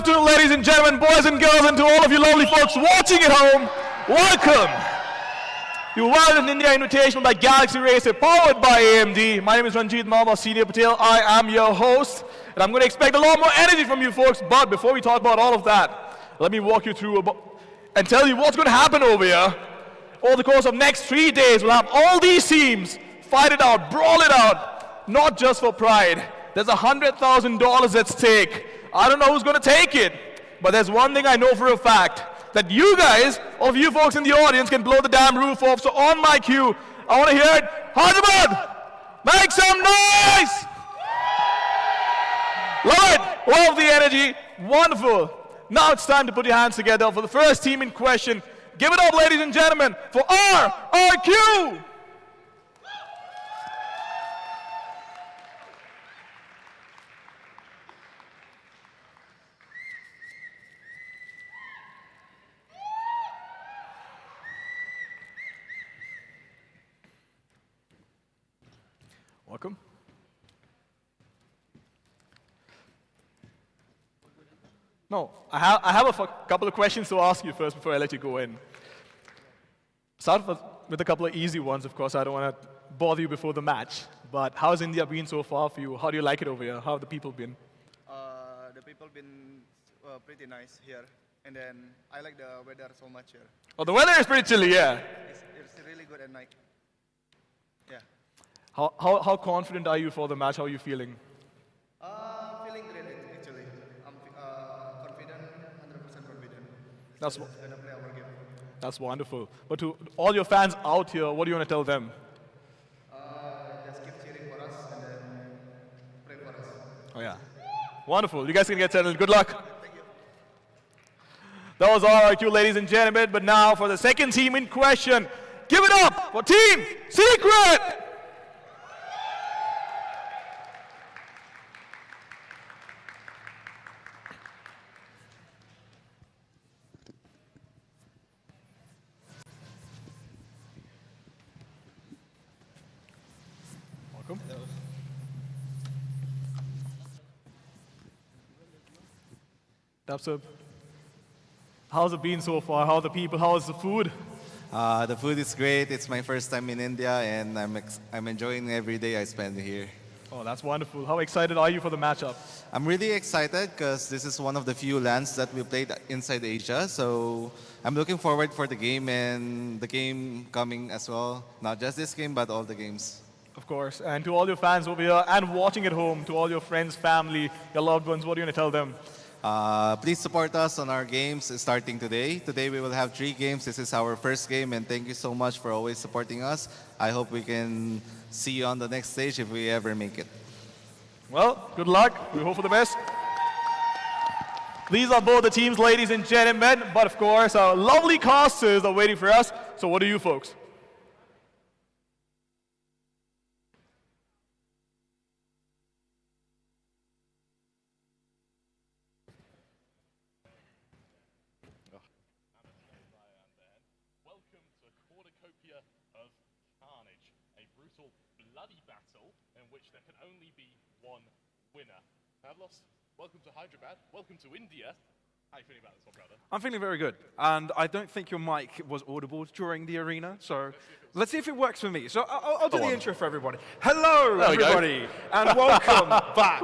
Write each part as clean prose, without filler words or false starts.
afternoon, ladies and gentlemen, boys and girls, and to all of you lovely folks watching at home, welcome. You're Valorant India Invitational by Galaxy Racer, powered by AMD. My name is Ranjit Mama Senior Patel. I am your host, and I'm going to expect a lot more energy from you folks. But before we talk about all of that, let me walk you through and tell you what's going to happen over here. Over the course of next 3 days, we'll have all these teams fight it out, brawl it out, not just for pride. There's $100,000 at stake. I don't know who's going to take it, but there's one thing I know for a fact, that you guys, all of you folks in the audience, can blow the damn roof off. So on my cue, I want to hear it. Hyderabad, make some noise! Love it, love the energy, wonderful. Now it's time to put your hands together for the first team in question. Give it up, ladies and gentlemen, for RRQ! Welcome. No, I have a couple of questions to ask you first before I let you go in. Start with a couple of easy ones, of course. I don't want to bother you before the match. But how's India been so far for you? How do you like it over here? How have the people been? The people been pretty nice here. And then I like the weather so much here. Oh, the weather is pretty chilly, yeah. It's really good at night. Yeah. How confident are you for the match? How are you feeling? I'm feeling great, actually. I'm confident, 100% confident. That's Gonna play our game. That's wonderful. But to all your fans out here, what do you want to tell them? Just keep cheering for us and then pray for us. Oh, yeah. Wonderful. You guys can get settled. Good luck. Thank you. That was RRQ, ladies and gentlemen. But now for the second team in question, give it up for Team Secret! Welcome. Dubsub, how's it been so far? How are the people? How's the food? The food is great. It's my first time in India, and I'm enjoying every day I spend here. Oh, that's wonderful. How excited are you for the matchup? I'm really excited because this is one of the few lands that we played inside Asia. So I'm looking forward for the game and the game coming as well. Not just this game, but all the games. Of course. And to all your fans over here and watching at home, to all your friends, family, your loved ones, what do you want to tell them? Please support us on our games starting today. Today we will have 3 games. This is our first game, and thank you so much for always supporting us. I hope we can see you on the next stage if we ever make it. Well, good luck. We hope for the best. These are both the teams, ladies and gentlemen. But of course, our lovely casters are waiting for us. So what do you folks? Of carnage, a brutal, bloody battle in which there can only be one winner. Pavlos, welcome to Hyderabad, welcome to India. How are you feeling about this one, brother? I'm feeling very good, and I don't think your mic was audible during the arena, so let's see if it works for me. So I'll do the intro for everybody. Hello, everybody, and welcome back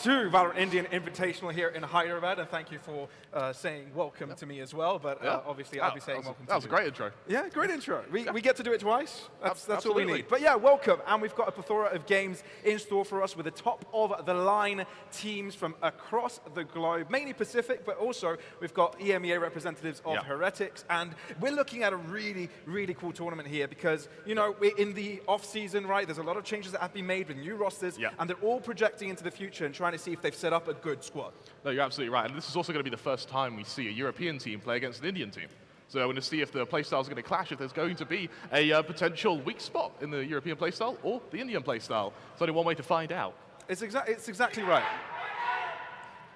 to Valorant Indian Invitational here in Hyderabad, and thank you for saying welcome to me as well, but obviously I'll be saying welcome to you. That was a great intro. Yeah, great intro. We get to do it twice. That's all we Absolutely. need. But yeah, welcome, and we've got a plethora of games in store for us with the top-of-the-line teams from across the globe, mainly Pacific, but also we've got EMEA representatives of Heretics, and we're looking at a really, really cool tournament here because, you know, we're in the off-season, right? There's a lot of changes that have been made with new rosters, and they're all projecting into the future and trying to see if they've set up a good squad. No, you're absolutely right. And this is also going to be the first time we see a European team play against an Indian team. So we're going to see if the playstyles are going to clash, if there's going to be a potential weak spot in the European playstyle or the Indian playstyle. There's only one way to find out. It's exactly right.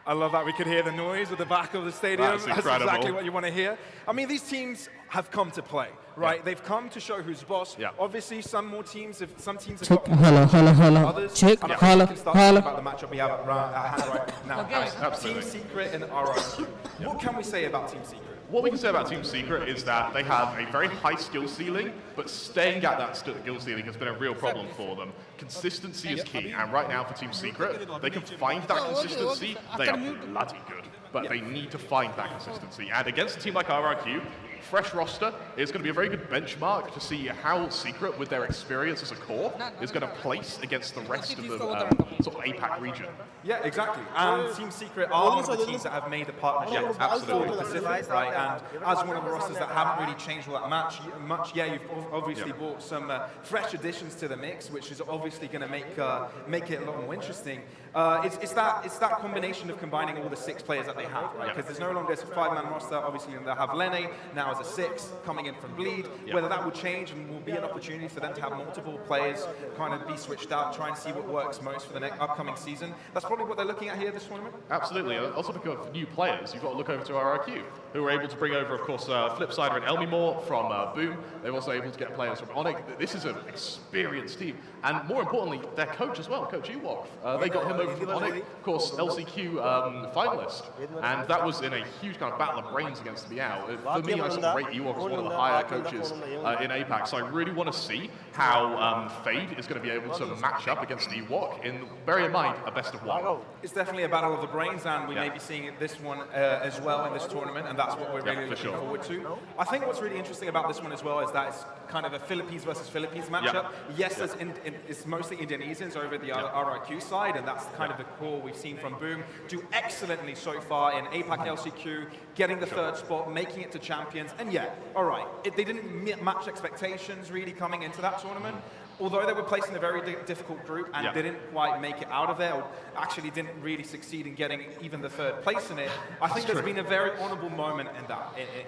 I love that we could hear the noise at the back of the stadium. That's incredible. exactly what you want to hear. I mean, these teams have come to play. right? Yeah. They've come to show who's boss. Yeah. Obviously, some teams have Check, got hello, hello, hello. others. Check, And I think hello, we can start talking hello. about the matchup we have at hand right now. Absolutely. Team Secret and RIQ. What can we say about Team Secret? What we can say about Team Secret is that they have a very high skill ceiling, but staying at that skill ceiling has been a real problem for them. Consistency is key, and right now for Team Secret, they can find that consistency. They are bloody good, but they need to find that consistency. And against a team like RRQ, fresh roster is going to be a very good benchmark to see how Secret, with their experience as a core, is going to place against the rest of the sort of APAC region. Yeah, exactly. And Team Secret are one of the teams that have made a partnership Yeah, absolutely. for the Pacific, right? And as one of the rosters that haven't really changed all that much, yeah, you've obviously brought some fresh additions to the mix, which is obviously going to make it a lot more interesting. It's that combination of combining all the 6 players that they have, right? Because there's no longer this 5-man roster. Obviously, they have Lene now as a 6 coming in from Bleed. Whether that will change and will be an opportunity for them to have multiple players kind of be switched out, try and see what works most for the upcoming season. That's probably what they're looking at here this tournament. Absolutely. Also, because of new players, you've got to look over to RRQ, who were able to bring over, of course, Flipsider and Elmimore from Boom. They're also able to get players from Onyx. This is an experienced team. And more importantly, their coach as well, Coach Ewok. They got him over from Onyx, of course, LCQ finalist. And that was in a huge kind of battle of brains against Meow. For me, I sort of rate Ewok as one of the higher coaches in APAC. So I really want to see how Fade is going to be able to match up against Ewok in, bearing in mind, a best of 1. It's definitely a battle of the brains, and we may be seeing this one as well in this tournament, and that's what we're really looking forward to. I think what's really interesting about this one as well is that it's kind of a Philippines versus Philippines matchup. Yes, it's mostly Indonesians over the RRQ side, and that's kind of the core we've seen from Boom do excellently so far in APAC LCQ, getting the 3rd spot, making it to champions, and they didn't match expectations really coming into that tournament. Although they were placed in a very difficult group and didn't quite make it out of there, or actually didn't really succeed in getting even the 3rd place in it, I think there's been a very honourable moment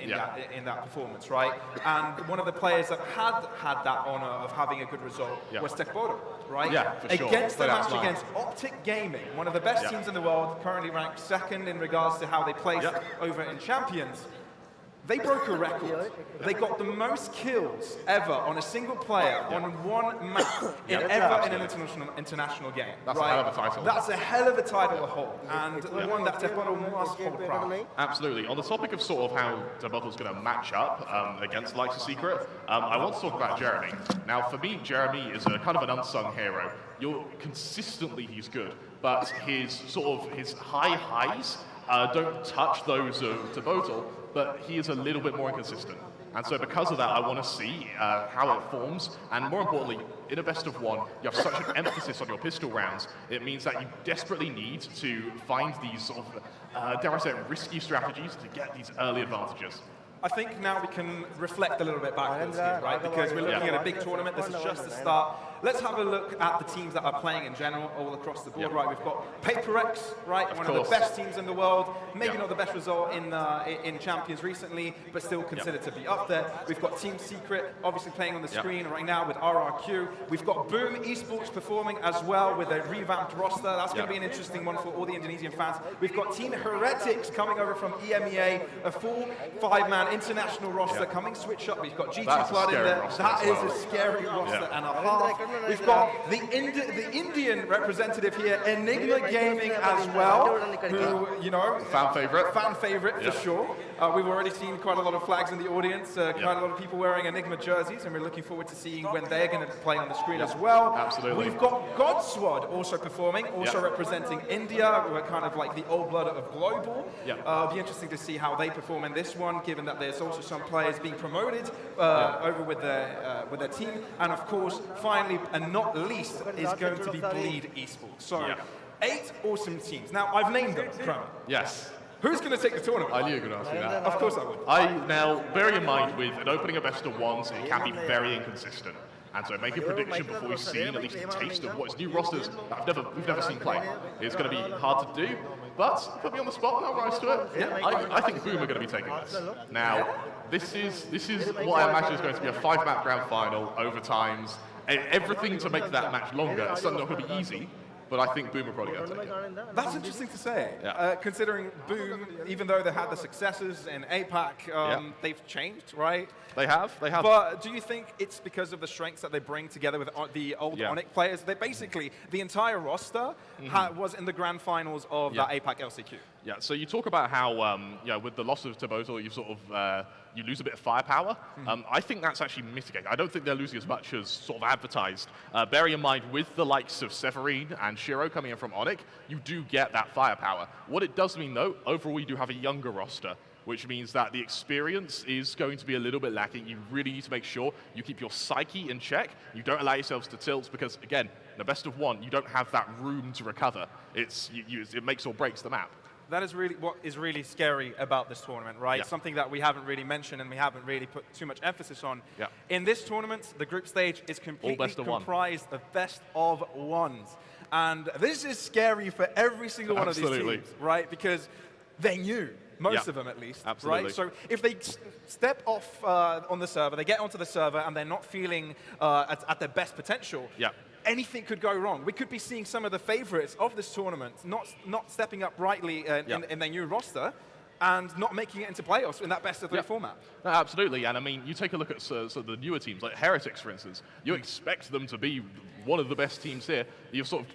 in that performance, right? And one of the players that had that honour of having a good result was Tekbodo, right? Yeah, for sure. Against the match against Optic Gaming, one of the best teams in the world, currently ranked 2nd in regards to how they placed over in Champions. They broke a record. They got the most kills ever on a single player on one map in an international game. That's a hell of a title. That's a hell of a title to hold, and one that Tekbodo must hold proud. Absolutely. On the topic of sort of how Tekbodo's going to match up against the likes of Secret, I want to talk about Jeremy. Now, for me, Jeremy is a kind of an unsung hero. Consistently, he's good, but his high highs don't touch those of Tekbodo, but he is a little bit more inconsistent. And so because of that, I want to see how it forms. And more importantly, in a best of 1, you have such an emphasis on your pistol rounds. It means that you desperately need to find these sort of, dare I say, risky strategies to get these early advantages. I think now we can reflect a little bit backwards here, right? Because we're looking at a big tournament. This is just the start. Let's have a look at the teams that are playing in general all across the board, right? We've got PaperX, right? One of the best teams in the world. Maybe not the best result in Champions recently, but still considered to be up there. We've got Team Secret, obviously playing on the screen right now with RRQ. We've got Boom Esports performing as well with a revamped roster. That's going to be an interesting one for all the Indonesian fans. We've got Team Heretics coming over from EMEA, a full 5-man international roster coming switch up. We've got GT Flood in there. That is a scary roster and a half. We've got the Indian representative here, Enigma Gaming as well, who, fan favorite for sure. We've already seen quite a lot of flags in the audience, quite a lot of people wearing Enigma jerseys, and we're looking forward to seeing when they're going to play on the screen as well. Absolutely. We've got Godswad also performing, also representing India, who are kind of like the old blood of global. It'll be interesting to see how they perform in this one, given that there's also some players being promoted over with their team, and of course, finally and not least, is going to be Bleed Esports. So, 8 awesome teams. Now, I've named them, Crown. Yes. Who's going to take the tournament? I knew you were going to ask me that. Of course I would. Now, bearing in mind, with an opening of best of 1s, it can be very inconsistent. And so make a prediction before we've seen at least a taste of what his new rosters that we've never seen play. It's going to be hard to do, but put me on the spot and I'll rise to it. Yeah, I think Boom are going to be taking this. Now, this is what I imagine is going to be a 5-map grand final, overtimes, everything to make that match longer. It's certainly not going to be easy, but I think Boom are probably going to take it. That's interesting to say, Yeah. considering Boom, even though they had the successes in APAC, they've changed, right? They have. But do you think it's because of the strengths that they bring together with the old Yeah. Onyx players? They basically, the entire roster was in the grand finals of Yeah. that APAC LCQ. Yeah, so you talk about how, with the loss of Tabotal, you sort of you lose a bit of firepower. I think that's actually mitigated. I don't think they're losing as much as sort of advertised. Bearing in mind, with the likes of Severine and Shiro coming in from Onyx, you do get that firepower. What it does mean, though, overall, you do have a younger roster, which means that the experience is going to be a little bit lacking. You really need to make sure you keep your psyche in check. You don't allow yourselves to tilt because, again, in a best of one, you don't have that room to recover. It makes or breaks the map. That is really what is really scary about this tournament, right? Yeah. Something that we haven't really mentioned and we haven't really put too much emphasis on. Yeah. In this tournament, the group stage is completely best of one. comprised of best of ones. And this is scary for every single one of Absolutely. these teams, right? Because they knew, most Yeah. of them at least, Absolutely. right? So if they step off on the server, they get onto the server and they're not feeling at their best potential, Yeah. anything could go wrong. We could be seeing some of the favorites of this tournament not stepping up rightly in their new roster and not making it into playoffs in that best-of-3 format. No, absolutely, and I mean, you take a look at the newer teams, like Heretics, for instance. You expect them to be one of the best teams here.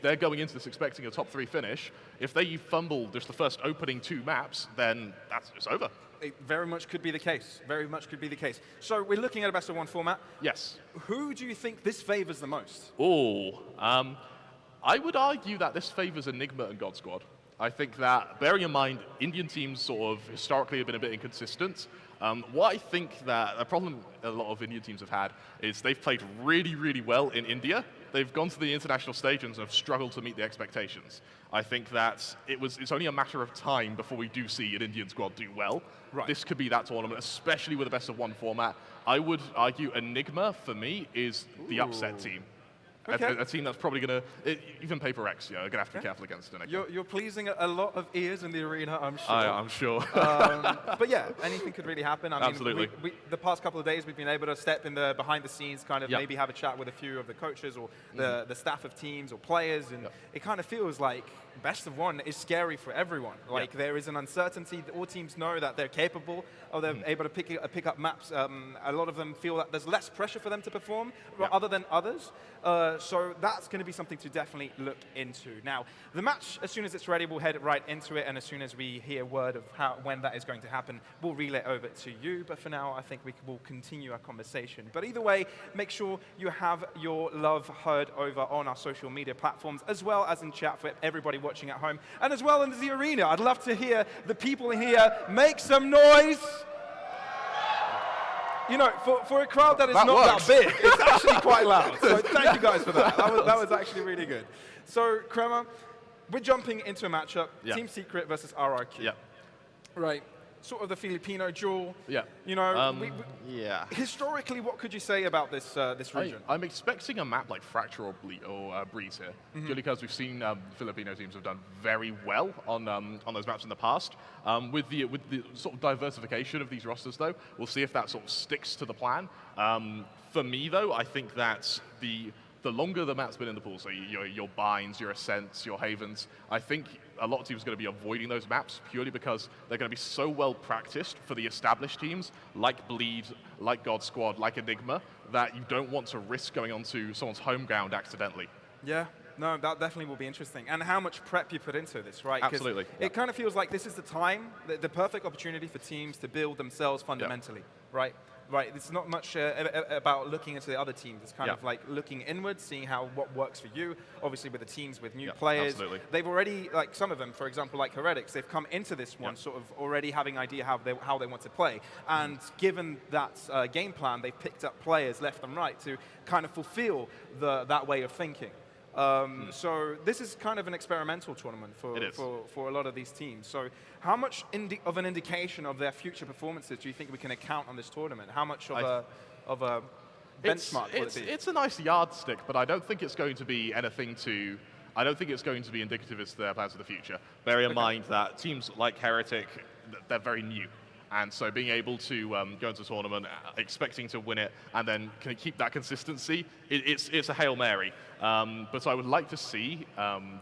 They're going into this expecting a top 3 finish. If they fumble just the first opening 2 maps, then it's over. It very much could be the case. Very much could be the case. So we're looking at a best-of-1 format. Yes. Who do you think this favors the most? Oh, I would argue that this favors Enigma and God Squad. I think that, bearing in mind, Indian teams sort of historically have been a bit inconsistent. What I think that a problem a lot of Indian teams have had is they've played really, really well in India. They've gone to the international stage and have struggled to meet the expectations. I think that it's only a matter of time before we do see an Indian squad do well. Right. This could be that tournament, especially with a best-of-1 format. I would argue Enigma, for me, is the upset team. Okay. A team that's probably going to, even Paper X, going to have to be careful against Enigma. You're pleasing a lot of ears in the arena, I'm sure. I'm sure. But yeah, anything could really happen. I mean, Absolutely. The past couple of days, we've been able to step in the behind the scenes, kind of Yep. maybe have a chat with a few of the coaches or the staff of teams or players, and it kind of feels like best-of-1 is scary for everyone. Like there is an uncertainty. All teams know that they're capable, or they're able to pick up maps. A lot of them feel that there's less pressure for them to perform, other than others. So that's going to be something to definitely look into. Now, the match, as soon as it's ready, we'll head right into it, and as soon as we hear word of when that is going to happen, we'll relay over to you. But for now, I think we will continue our conversation. But either way, make sure you have your love heard over on our social media platforms, as well as in chat for everybody watching at home, and as well in the arena. I'd love to hear the people here make some noise. You know, for a crowd that is not works. that big, it's actually quite loud. So thank you guys for that. That was actually really good. So, Crema, we're jumping into a matchup, Yeah. Team Secret versus RRQ. Yeah. Right. Sort of the Filipino duel. Yeah. You know, Yeah. historically, what could you say about this region? I'm expecting a map like Fracture or Breeze here, purely because we've seen Filipino teams have done very well on those maps in the past. With the sort of diversification of these rosters, though, we'll see if that sort of sticks to the plan. For me, though, I think that the longer the map's been in the pool, so your Binds, your Ascents, your Havens, I think a lot of teams are going to be avoiding those maps purely because they're going to be so well practiced for the established teams, like Bleed, like God Squad, like Enigma, that you don't want to risk going onto someone's home ground accidentally. Yeah. No, that definitely will be interesting. And how much prep you put into this, right? 'Cause Absolutely. It kind of feels like this is the time, the perfect opportunity for teams to build themselves fundamentally, right? Right. It's not much about looking into the other teams. It's kind of like looking inwards, seeing what works for you. Obviously, with the teams with new players, absolutely. they've already, like some of them, for example, like Heretics, they've come into this one sort of already having an idea how they want to play. And given that game plan, they've picked up players left and right to kind of fulfill that way of thinking. So this is kind of an experimental tournament for a lot of these teams. So how much of an indication of their future performances do you think we can account on this tournament? How much of a benchmark will it be? It's a nice yardstick, but I don't think it's going to be anything to... I don't think it's going to be indicative as to their plans for the future. Bear in mind that teams like Heretic, they're very new. And so being able to go into a tournament expecting to win it and then can keep that consistency, it's a Hail Mary. But I would like to see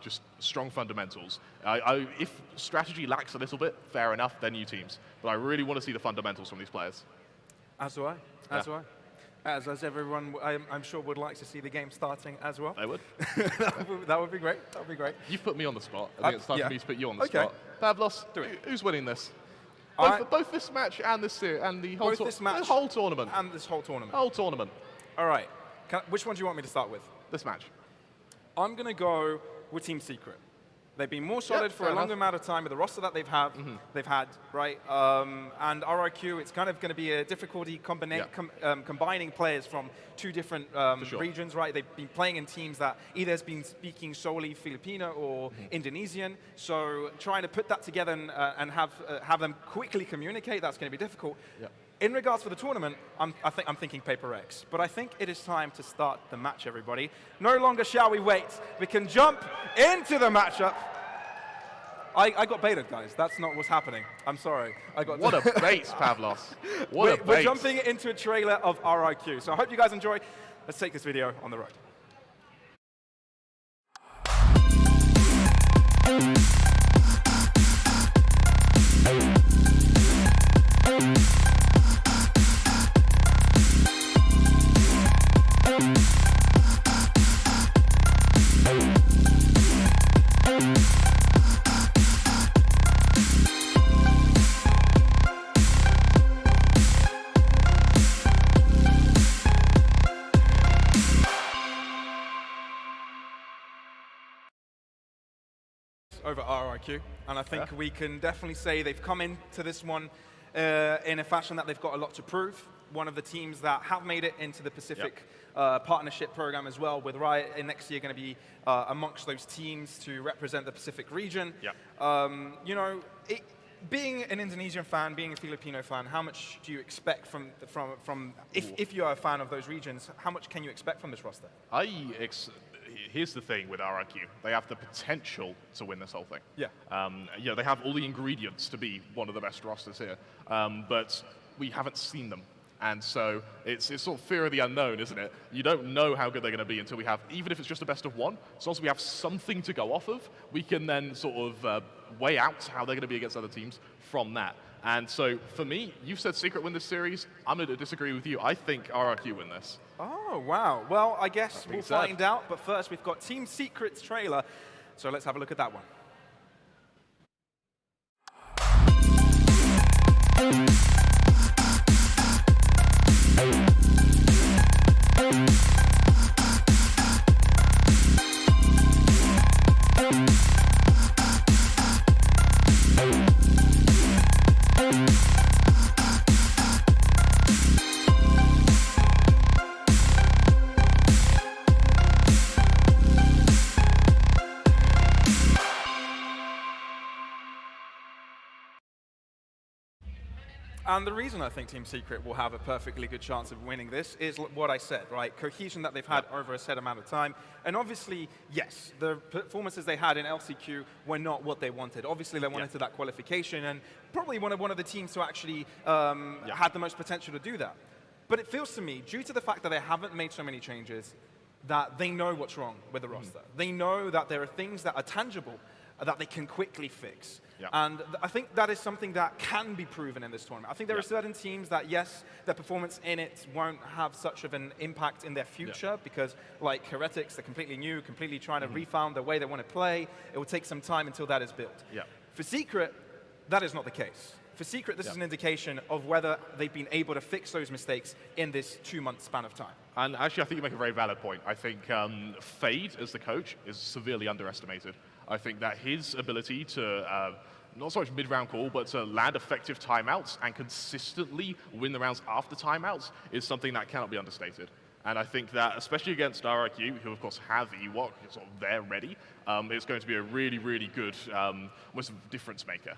just strong fundamentals. If strategy lacks a little bit, fair enough, they're new teams. But I really want to see the fundamentals from these players. As do I. As do I. As everyone, I'm sure, would like to see the game starting as well. They would. That would be great. That would be great. You've put me on the spot. I think it's time for me to put you on the Okay. spot. Pavlos, who's winning this? Both this match and this series, and the whole, the whole tournament. And this whole tournament. Whole tournament. All right. Which one do you want me to start with? This match. I'm going to go with Team Secret. They've been more solid for a longer amount of time with the roster that they've had, right? And RRQ, it's kind of going to be a difficulty combining players from two different regions, right? They've been playing in teams that either has been speaking solely Filipino or Indonesian. So trying to put that together and have them quickly communicate, that's going to be difficult. Yep. In regards to the tournament, I'm thinking Paper X. But I think it is time to start the match, everybody. No longer shall we wait. We can jump into the matchup. I got baited, guys. That's not what's happening. I'm sorry. What a bait, Pavlos. What a bait. We're jumping into a trailer of RRQ. So I hope you guys enjoy. Let's take this video on the road. Over RRQ, and I think we can definitely say they've come into this one in a fashion that they've got a lot to prove. One of the teams that have made it into the Pacific Partnership Program as well, with Riot next year going to be amongst those teams to represent the Pacific region. You know, being an Indonesian fan, being a Filipino fan, how much do you expect from if you are a fan of those regions, how much can you expect from this roster? Here's the thing with RRQ. They have the potential to win this whole thing. Yeah. You know, they have all the ingredients to be one of the best rosters here, but we haven't seen them. And so it's sort of fear of the unknown, isn't it? You don't know how good they're going to be until we have, even if it's just a best of one, as long as we have something to go off of, we can then sort of weigh out how they're going to be against other teams from that. And so for me, you've said Secret win this series. I'm going to disagree with you. I think RRQ win this. Oh, wow. Well, I guess we'll find out. But first, we've got Team Secret's trailer. So let's have a look at that one. And the reason I think Team Secret will have a perfectly good chance of winning this is what I said, right? Cohesion that they've had over a set amount of time. And obviously, yes, the performances they had in LCQ were not what they wanted. Obviously, they wanted to that qualification and probably one of the teams who actually had the most potential to do that. But it feels to me, due to the fact that they haven't made so many changes, that they know what's wrong with the roster. They know that there are things that are tangible that they can quickly fix. And I think that is something that can be proven in this tournament. I think there are certain teams that, yes, their performance in it won't have such of an impact in their future because, like Heretics, they're completely new, completely trying to refound the way they want to play. It will take some time until that is built. For Secret, that is not the case. For Secret, this is an indication of whether they've been able to fix those mistakes in this 2-month span of time. And actually, I think you make a very valid point. I think Fade, as the coach, is severely underestimated. I think that his ability to, not so much mid-round call, but to land effective timeouts and consistently win the rounds after timeouts is something that cannot be understated. And I think that, especially against RRQ, who of course have Ewok sort of there ready, it's going to be a really, really good almost difference maker.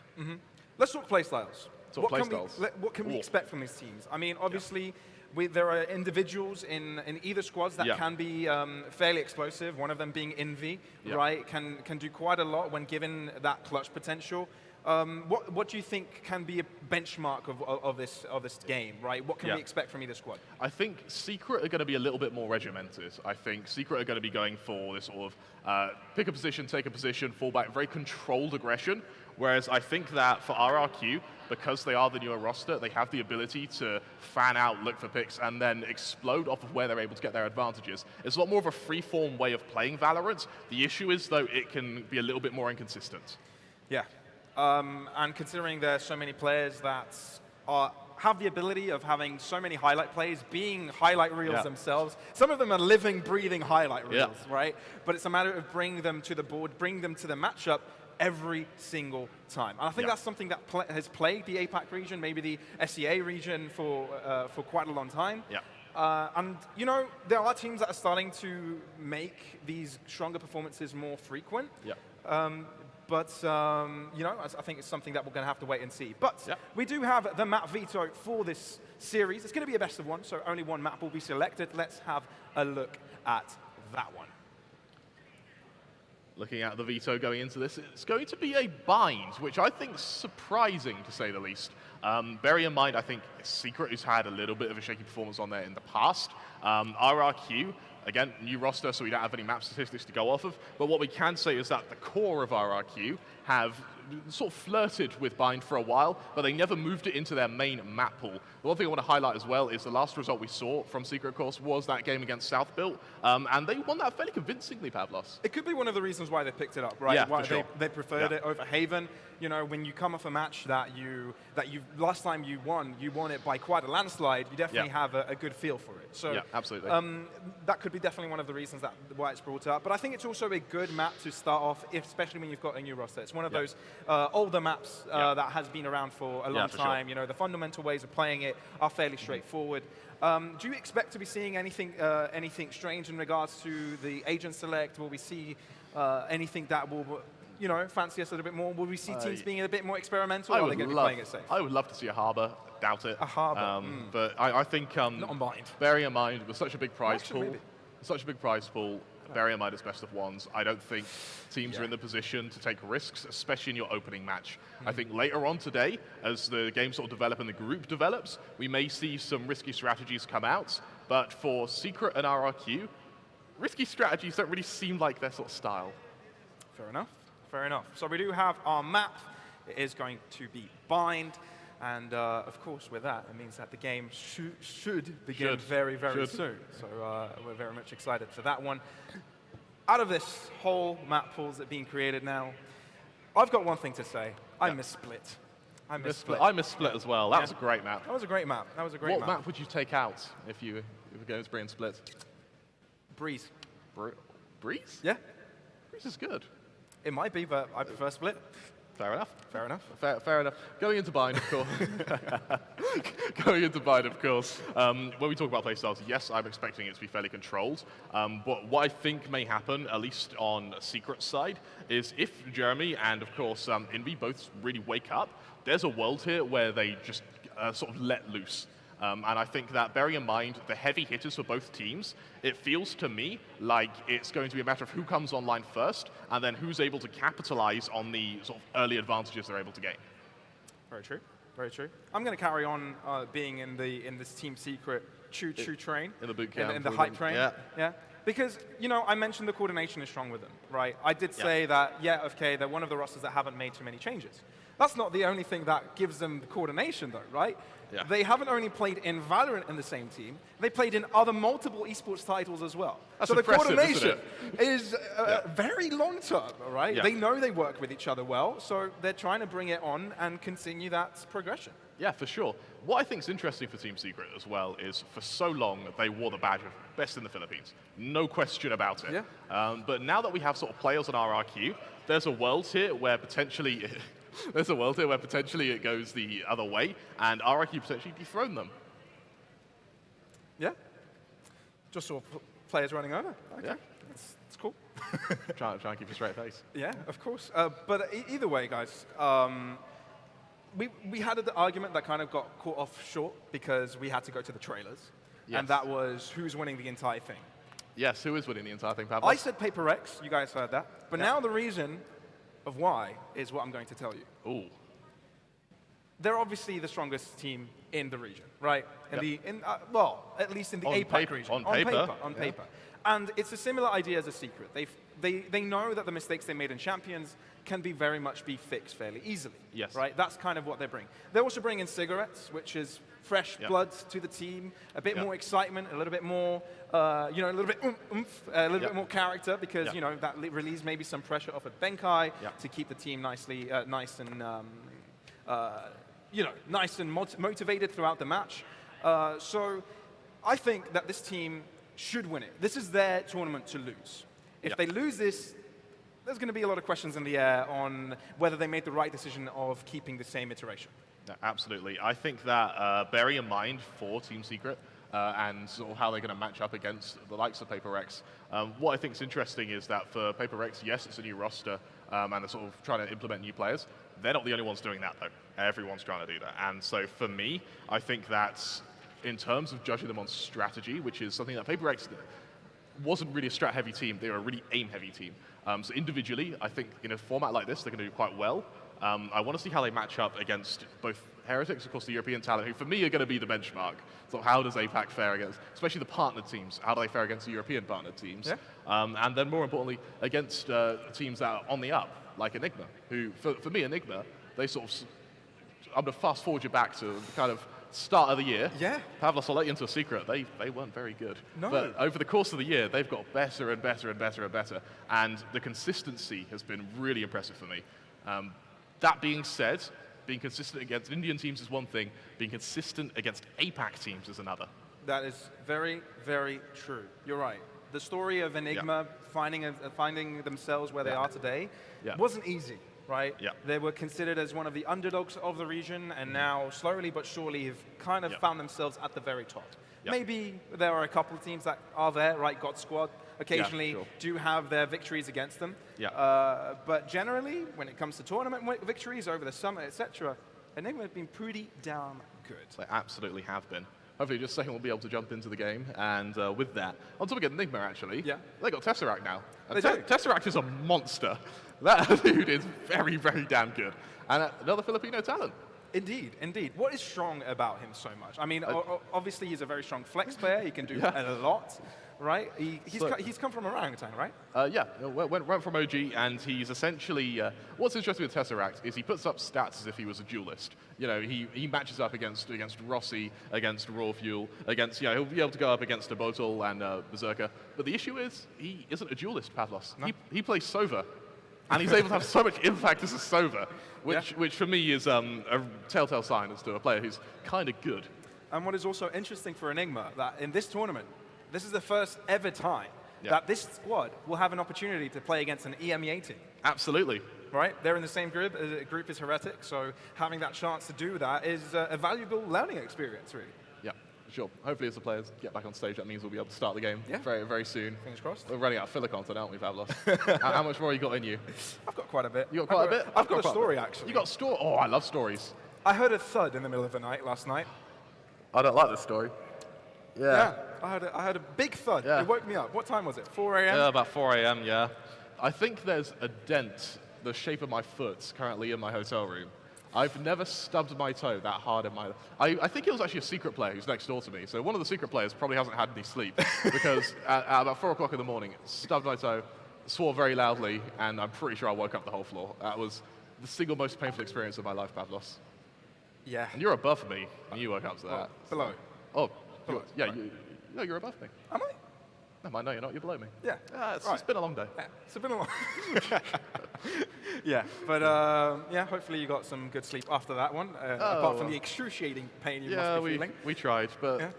Let's talk playstyles. What can we expect from these teams? I mean, obviously, there are individuals in either squads that can be fairly explosive. One of them being Envy, right? Can do quite a lot when given that clutch potential. What do you think can be a benchmark of this game, right? What can we expect from either squad? I think Secret are going to be a little bit more regimented. I think Secret are going to be going for this sort of pick a position, take a position, fall back, very controlled aggression. Whereas I think that for RRQ, because they are the newer roster, they have the ability to fan out, look for picks, and then explode off of where they're able to get their advantages. It's a lot more of a free-form way of playing Valorant. The issue is, though, it can be a little bit more inconsistent. Yeah. And considering there's so many players that have the ability of having so many highlight plays, being highlight reels themselves, some of them are living, breathing highlight reels, right? But it's a matter of bringing them to the board, bringing them to the matchup every single time. And I think that's something that has plagued the APAC region, maybe the SEA region for quite a long time. Yeah. And, you know, there are teams that are starting to make these stronger performances more frequent. Yeah. But, you know, I think it's something that we're going to have to wait and see. But we do have the map veto for this series. It's going to be a best of one, so only one map will be selected. Let's have a look at that one. Looking at the veto going into this, it's going to be a bind, which I think is surprising, to say the least. Bearing in mind, I think Secret has had a little bit of a shaky performance on there in the past. RRQ, again, new roster, so we don't have any map statistics to go off of. But what we can say is that the core of RRQ have sort of flirted with bind for a while, but they never moved it into their main map pool. The one thing I want to highlight as well is the last result we saw from Secret, of course, was that game against South Built, and they won that fairly convincingly, Pavlos. It could be one of the reasons why they picked it up, right? Yeah, Why for sure. They preferred it over Haven. You know, when you come off a match that you last time you won it by quite a landslide, you definitely have a good feel for it. So yeah, absolutely. that could be definitely one of the reasons why it's brought up. But I think it's also a good map to start off, especially when you've got a new roster. It's one of those older maps that has been around for a long time. Sure. You know, the fundamental ways of playing it are fairly straightforward. Do you expect to be seeing anything strange in regards to the agent select? Will we see anything that will, you know, fancy us a little bit more? Will we see teams being a bit more experimental, or are they going to be playing it safe? I would love to see a Harbor. Doubt it. A Harbor. But I think Not on bind. bearing in mind with such a big prize Actually, pool, maybe. bearing in mind it's best of ones, I don't think teams are in the position to take risks, especially in your opening match. I think later on today, as the game sort of develops and the group develops, we may see some risky strategies come out. But for Secret and RRQ, risky strategies don't really seem like their sort of style. Fair enough. Fair enough. So we do have our map. It is going to be bind. And of course, with that, it means that the game should begin very, very soon. So we're very much excited for that one. Out of this whole map pools that are being created now, I've got one thing to say. I miss Split. I miss Split as well. That was a great map. That was a great map. What map would you take out if you were going to bring Split? Breeze. Breeze? Yeah. Breeze is good. It might be, but I prefer Split. Fair enough. Fair enough. Fair enough. Going into bind, of course. When we talk about playstyles, yes, I'm expecting it to be fairly controlled. But what I think may happen, at least on Secret's side, is if Jeremy and, of course, Invi both really wake up, there's a world here where they just sort of let loose. And I think that, bearing in mind the heavy hitters for both teams, it feels to me like it's going to be a matter of who comes online first, and then who's able to capitalize on the sort of early advantages they're able to gain. Very true. Very true. I'm going to carry on being in this Team Secret choo train. In the boot camp. In the hype train. Yeah. Because, you know, I mentioned the coordination is strong with them, right? I did say that, okay, they're one of the rosters that haven't made too many changes. That's not the only thing that gives them the coordination, though, right? Yeah. They haven't only played in Valorant in the same team, they played in other multiple esports titles as well. That's so the impressive, coordination is very long-term, all right? Yeah. They know they work with each other well, so they're trying to bring it on and continue that progression. Yeah, for sure. What I think is interesting for Team Secret as well is for so long they wore the badge of best in the Philippines. No question about it. Yeah. But now that we have sort of players on RRQ, there's a world here where potentially it goes the other way, and RRQ potentially dethrone them. Yeah. Just saw players running over. Okay. Yeah. It's cool. try and keep a straight face. Yeah, of course. But either way, guys, we had an argument that kind of got caught off short because we had to go to the trailers. Yes. And that was who's winning the entire thing. Yes, who is winning the entire thing, Pavlos? I said Paper Rex. You guys heard that. But now the reason of why is what I'm going to tell you. Ooh. They're obviously the strongest team in the region, right? Yep. Well, at least in the On APAC paper- region. on paper, On yeah. paper. And it's a similar idea as a secret. They know that the mistakes they made in Champions can very much be fixed fairly easily. Yes. Right? That's kind of what they bring. They also bring in cigarettes, which is fresh Yep. blood to the team, a bit Yep. more excitement, a little bit more, a little bit oomph, a little Yep. bit more character, because Yep. that relieves maybe some pressure off of Benkai Yep. to keep the team nice and nice and motivated throughout the match. So I think that this team should win it. This is their tournament to lose. If they lose this, there's going to be a lot of questions in the air on whether they made the right decision of keeping the same iteration. Yeah, absolutely. I think that bearing in mind for Team Secret and sort of how they're going to match up against the likes of Paper Rex, what I think is interesting is that for Paper Rex, yes, it's a new roster, and they're sort of trying to implement new players. They're not the only ones doing that, though. Everyone's trying to do that. And so for me, I think that in terms of judging them on strategy, which is something that Paper Rex wasn't really a strat-heavy team, they were a really aim-heavy team. So individually, I think in a format like this, they're going to do quite well. I want to see how they match up against both Heretics, of course, the European talent, who for me are going to be the benchmark. So how does APAC fare against, especially the partnered teams, how do they fare against the European partnered teams? Yeah. And then more importantly, against teams that are on the up, like Enigma, who, for me, Enigma, they sort of, I'm going to fast forward you back to the kind of start of the year. Yeah. Pavlos, I'll let you into a secret. They weren't very good. No. But over the course of the year, they've got better and better and better and better. And the consistency has been really impressive for me. That being said, being consistent against Indian teams is one thing. Being consistent against APAC teams is another. That is very, very true. You're right. The story of Enigma finding themselves where they are today wasn't easy, right? Yeah. They were considered as one of the underdogs of the region, and now slowly but surely have kind of found themselves at the very top. Yeah. Maybe there are a couple of teams that are there, right? God Squad occasionally sure. do have their victories against them. Yeah. But generally, when it comes to tournament victories over the summer, etc., Enigma have been pretty damn good. They absolutely have been. Hopefully, just a second, we'll be able to jump into the game. And with that, on top of Enigma, actually, they got Tesseract now. And They do. Tesseract is a monster. That dude is very, very damn good. And another Filipino talent. Indeed, indeed. What is strong about him so much? I mean, obviously he's a very strong flex player. He can do a lot, right? He's come from Orangutan, right? Went from OG, and he's essentially... what's interesting with Tesseract is he puts up stats as if he was a duelist. You know, he matches up against Rossi, against Raw Fuel, against... he'll be able to go up against a Botal and Berserker. But the issue is, he isn't a duelist, Pavlos. No. He plays Sova. And he's able to have so much impact as a Sova, which for me is a telltale sign as to a player who's kind of good. And what is also interesting for Enigma, that in this tournament, this is the first ever time that this squad will have an opportunity to play against an EMEA team. Absolutely. Right? They're in the same group as Heretics, so having that chance to do that is a valuable learning experience, really. Yeah, sure. Hopefully, as the players get back on stage, that means we'll be able to start the game Yeah. very, very soon. Fingers crossed. We're running out of filler content, aren't we, Pavlos? How much more you got in you? I've got quite a bit. You got quite a bit? I've got a quite story, bit. actually. You got a story? Oh, I love stories. I heard a thud in the middle of the night last night. I don't like this story. Yeah. I heard a big thud. Yeah. It woke me up. What time was it? 4 a.m.? Yeah, about 4 a.m., yeah. I think there's a dent the shape of my foot currently in my hotel room. I've never stubbed my toe that hard in my... I think it was actually a secret player who's next door to me. So one of the secret players probably hasn't had any sleep because at about 4 o'clock in the morning, stubbed my toe, swore very loudly, and I'm pretty sure I woke up the whole floor. That was the single most painful experience of my life, Pavlos. Yeah. And you're above me, and you woke up to that. Well, below. Oh, Below. you're above me. Am I? No, you're not. You're below me. Yeah. It's been a long day. Yeah, it's been a long. Yeah, but hopefully you got some good sleep after that one. Apart from the excruciating pain you must be feeling. we tried, but Yeah.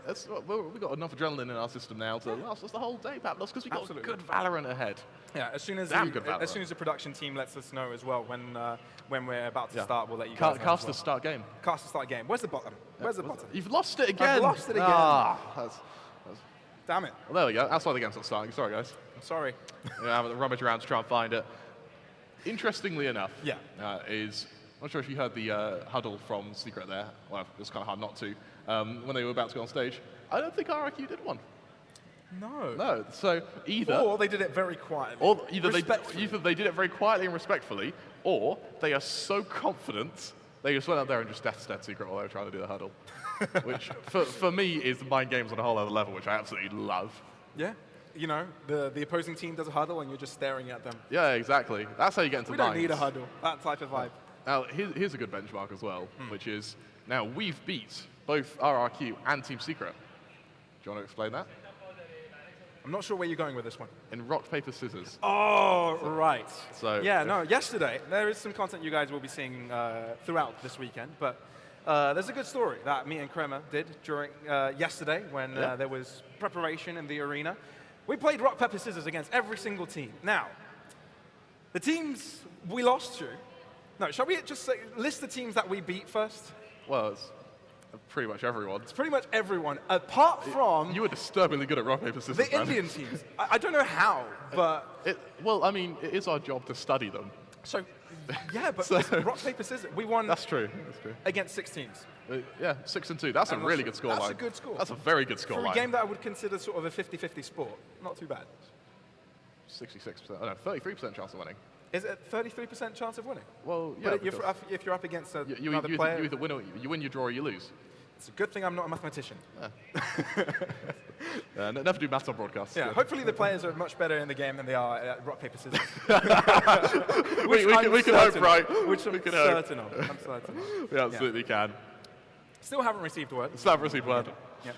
we've got enough adrenaline in our system now to last us the whole day, Pavlos, because we've got Absolutely. good Valorant ahead. Yeah, as soon as Damn good Valorant. as soon as the production team lets us know as well when we're about to start, we'll let you guys know. Cast as the start game. Cast the start game. Where's the bottom? Where's the bottom? You've lost it again. I've lost it again. Damn it. Well, there we go. That's why the game's not starting. Sorry, guys. I'm sorry. Having to rummage around to try and find it. Interestingly enough, Yeah. I'm not sure if you heard the huddle from Secret there. Well, it was kind of hard not to. When they were about to go on stage, I don't think RIQ did one. No. No. So either... Or they did it very quietly. Or either Respectfully. they did it very quietly and respectfully, or they are so confident they just went out there and just death stead secret while they were trying to do the huddle, which for me is mind games on a whole other level, which I absolutely love. Yeah. You know, the opposing team does a huddle and you're just staring at them. Yeah, exactly. That's how you get into We minds. don't need a huddle. That type of vibe. Now, here's a good benchmark as well, which is now we've beat both RRQ and Team Secret. Do you want to explain that? I'm not sure where you're going with this one. In rock, paper, scissors. Oh, right. So yeah, no, yesterday, there is some content you guys will be seeing throughout this weekend, but there's a good story that me and Kremer did during yesterday when there was preparation in the arena. We played rock, paper, scissors against every single team. Now, the teams we lost to, no, shall we just say, list the teams that we beat first? Well, it's pretty much everyone. It's pretty much everyone, apart from You were disturbingly good at rock, paper, scissors, the man. Indian teams. I don't know how, but... Well, I mean, it is our job to study them. So, yeah, but So- it's rock, paper, scissors. We won That's true. That's true. against 6 teams. Yeah, 6-2. That's a I'm not really sure. good score That's line. a good score. That's a very good score For a line. game that I would consider sort of a 50-50 sport, not too bad. 66%. Oh, no, 33% chance of winning. Is it a 33% chance of winning? Well, yeah. But because if you're up against you another player, you either win, or you win, you draw, or you lose. it's a good thing I'm not a mathematician. Never do maths on broadcast. Yeah, hopefully the players are much better in the game than they are at rock, paper, scissors. we can hope, right? Which I'm We can hope. certain of. I'm certain of. We absolutely can. Still haven't received word. Still haven't received word. Yeah.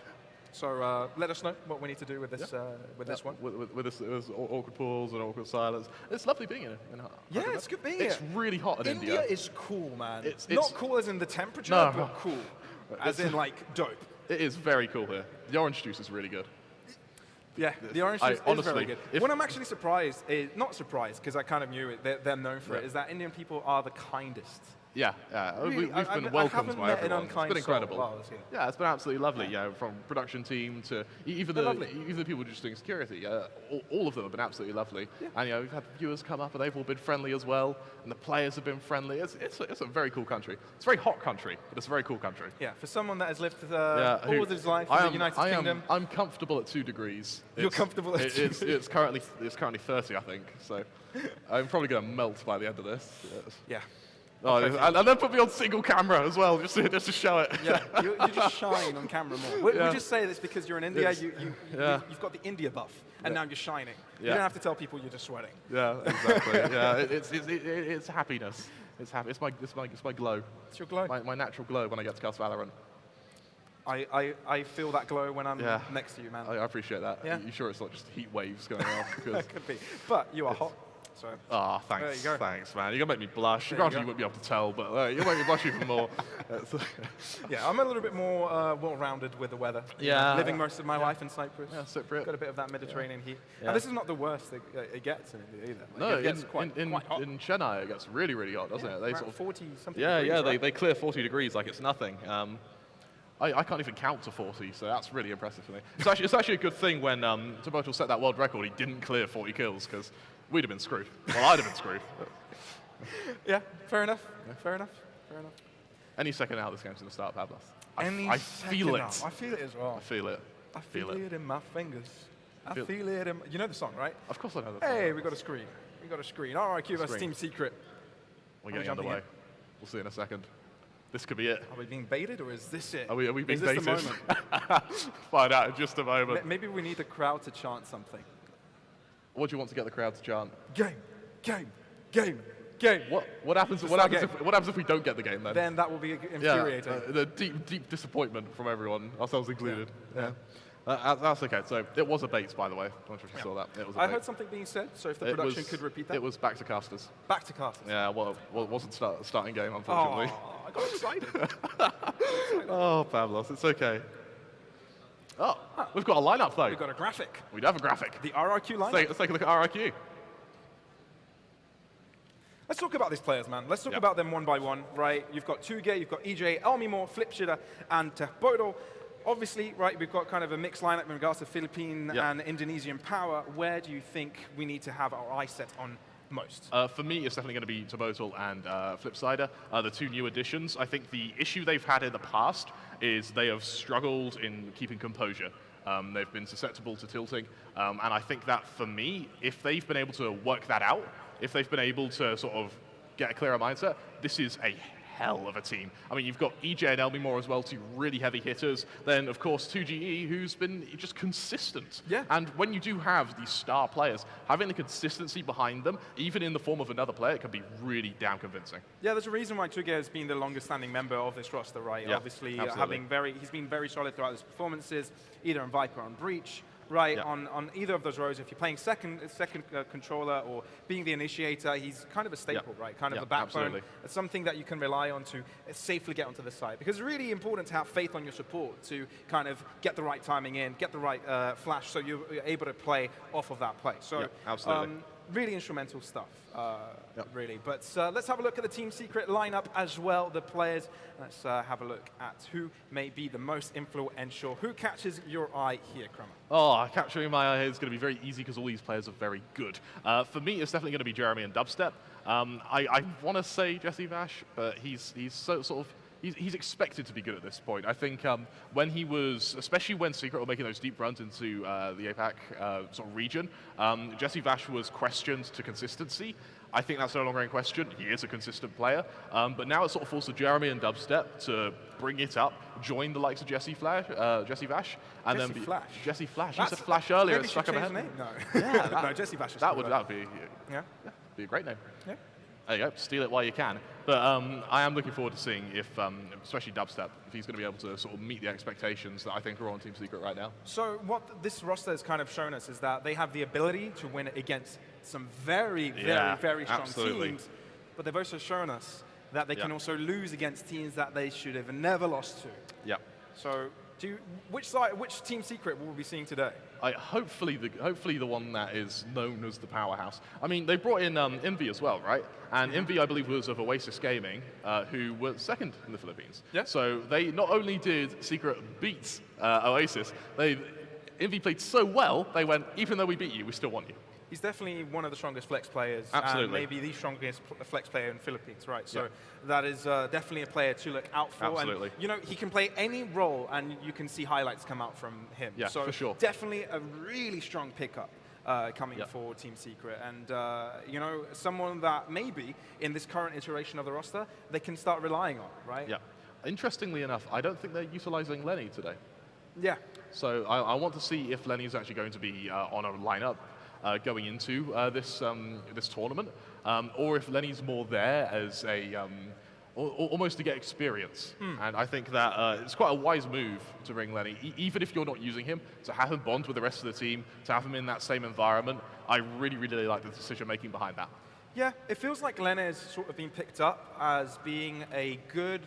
So let us know what we need to do with this this one. With this awkward pause and awkward silence. It's lovely being in Yeah, it's good being It's here. really hot in India is cool, man. It's- Not cool as in the temperature, No. but cool. As in, like, dope. It is very cool here. The orange juice is really good. Yeah, the orange I- juice is honestly, very good. if- What I'm actually surprised, not surprised, because I kind of knew it, they're known for it, Yeah. is that Indian people are the kindest. Yeah. Really, We've I been welcomed haven't by met an everyone. It's unkind been soul incredible. while I was here. Yeah, it's been absolutely lovely. Yeah, from production team to even They're the lovely. even the people just doing security. All of them have been absolutely lovely. And we've had viewers come up and they've all been friendly as well. And the players have been friendly. It's a very cool country. It's a very hot country, but it's a very cool country. Yeah, for someone that has lived Who- all of his life in the United Kingdom. I'm comfortable at 2 degrees. You're comfortable at 2 It's currently 30, I think. So I'm probably going to melt by the end of this. Yes. Yeah. Oh, and then put me on single camera as well, just to show it. Yeah, you just shine on camera more. We just say this because you're in India, It's- you've got the India buff, and now you're shining. You Yeah. don't have to tell people you're just sweating. Yeah, exactly. Yeah, it's happiness. It's happy. It's my glow. It's your glow. My natural glow when I get to cast Valorant. I feel that glow when I'm Yeah. next to you, man. I appreciate that. Yeah. You sure it's not just heat waves going off? Because That could be. But you are hot, so. thanks, There you go. thanks, man. You're gonna make me blush. There you Granted, go. you wouldn't be able to tell, but you'll make me blush even more. Yeah, I'm a little bit more well-rounded with the weather. Yeah. Living most of my life in Cyprus. Yeah, Cypriot. Got a bit of that Mediterranean heat. Yeah. And this is not the worst that it gets in India either. Like, No, it gets quite hot. in Chennai it gets really, really hot, doesn't it? They Around sort of 40-something Yeah, degrees, yeah, right? they clear 40 degrees like it's nothing. I can't even count to 40, so that's really impressive for me. It's actually a good thing when Tobotel set that world record, he didn't clear 40 kills, because we'd have been screwed. Well, I'd have been screwed. Yeah, fair enough. Fair enough. Fair enough. Any second now this game's going to start, Pablos. Any I feel second it. now. I feel it as well. I feel it. I feel it. it in my fingers. I Feel- feel it in... You know the song, right? Of course I know that. Hey, we got a screen. We got a screen. RRQ versus Screen. Team Secret. We're Are we getting jumping underway. in? We'll see in a second. This could be it. Are we being baited or is this it? Are we being is this baited? the moment? Find out in just a moment. Maybe we need the crowd to chant something. What do you want to get the crowd to chant? Game, game, game, game. What happens? Just What like happens if we don't get the game then? Then that will be infuriating. the deep disappointment from everyone, ourselves included. Yeah. That's okay. So it was a bait, by the way. I'm not sure if you saw that. It was a I bait. heard something being said, so if the It production was- could repeat that. It was back to casters. Back to casters. Yeah, well, it wasn't starting game, unfortunately. Oh, I got excited. Oh, Pablos, it's okay. Oh, we've got a lineup though. We've got a graphic. We do have a graphic. The RRQ line. Let's take a look at RIQ. Let's talk about these players, man. Let's talk Yep. about them one by one, right? You've got Tuge, you've got EJ, Elmimore, Flipshida, and Bodo. Obviously, right, we've got kind of a mixed lineup in regards to Philippine Yep. and Indonesian power. Where do you think we need to have our eyes set on most? For me, it's definitely going to be Tobotel and Flipsider, the two new additions. I think the issue they've had in the past is they have struggled in keeping composure. They've been susceptible to tilting, and I think that for me, if they've been able to work that out, if they've been able to sort of get a clearer mindset, this is a hell of a team. I mean, you've got EJ and Elmimore as well, two really heavy hitters. Then, of course, 2GE, who's been just consistent. Yeah. And when you do have these star players, having the consistency behind them, even in the form of another player, it can be really damn convincing. Yeah, there's a reason why 2GE has been the longest-standing member of this roster, right? Yeah, Obviously, absolutely. he's been very solid throughout his performances, either on Viper or on Breach. Right, Yeah. on either of those roles, if you're playing second controller or being the initiator, he's kind of a staple, right? Kind of Yeah, the backbone. absolutely. It's something that you can rely on to safely get onto the site. Because it's really important to have faith on your support to kind of get the right timing in, get the right flash, so you're able to play off of that play. So, Yeah, absolutely. really instrumental stuff, really. But let's have a look at the Team Secret lineup as well, the players. Let's have a look at who may be the most influential. Who catches your eye here, Crummer? Oh, capturing my eye is going to be very easy because all these players are very good. For me, it's definitely going to be Jeremy and Dubstep. I want to say Jesse Vash, but he's he's expected to be good at this point. I think when he was, especially when Secret were making those deep runs into the APAC sort of region, Jesse Vash was questioned to consistency. I think that's no longer in question. He is a consistent player. But now it's sort of forced to Jeremy and Dubstep to bring it up, join the likes of Jesse Vash, and Jesse then Flash. Jesse Flash. You said Flash earlier. Maybe It's you should stuck in my change head. the name. No, Yeah, no, Jesse Vash is that cool, would though. yeah, be a great name. Yeah. There you go, steal it while you can. But I am looking forward to seeing if, especially Dubstep, if he's going to be able to sort of meet the expectations that I think are on Team Secret right now. So what this roster has kind of shown us is that they have the ability to win against some very strong absolutely. teams, but they've also shown us that they can Yeah. also lose against teams that they should have never lost to. Yeah. So which Team Secret will we be seeing today? Hopefully the one that is known as the powerhouse. I mean, they brought in Envy as well, right? And Envy, I believe, was of Oasis Gaming, who were second in the Philippines. Yeah. So they not only did Secret beat Oasis, Envy played so well, they went, even though we beat you, we still want you. He's definitely one of the strongest flex players. Absolutely. And maybe the strongest flex player in the Philippines, right? So that is definitely a player to look out for. Absolutely. And, you know, he can play any role, and you can see highlights come out from him. Yeah, so for sure. Definitely a really strong pickup coming for Team Secret. And, you know, someone that maybe in this current iteration of the roster, they can start relying on, right? Yeah. Interestingly enough, I don't think they're utilizing Lenny today. Yeah. So I want to see if Lenny is actually going to be on a lineup going into this tournament, or if Lenny's more there as a almost to get experience. And I think that it's quite a wise move to bring Lenny, even if you're not using him, to have him bond with the rest of the team, to have him in that same environment. I really, really like the decision making behind that. Yeah, it feels like Lenny has sort of been picked up as being a good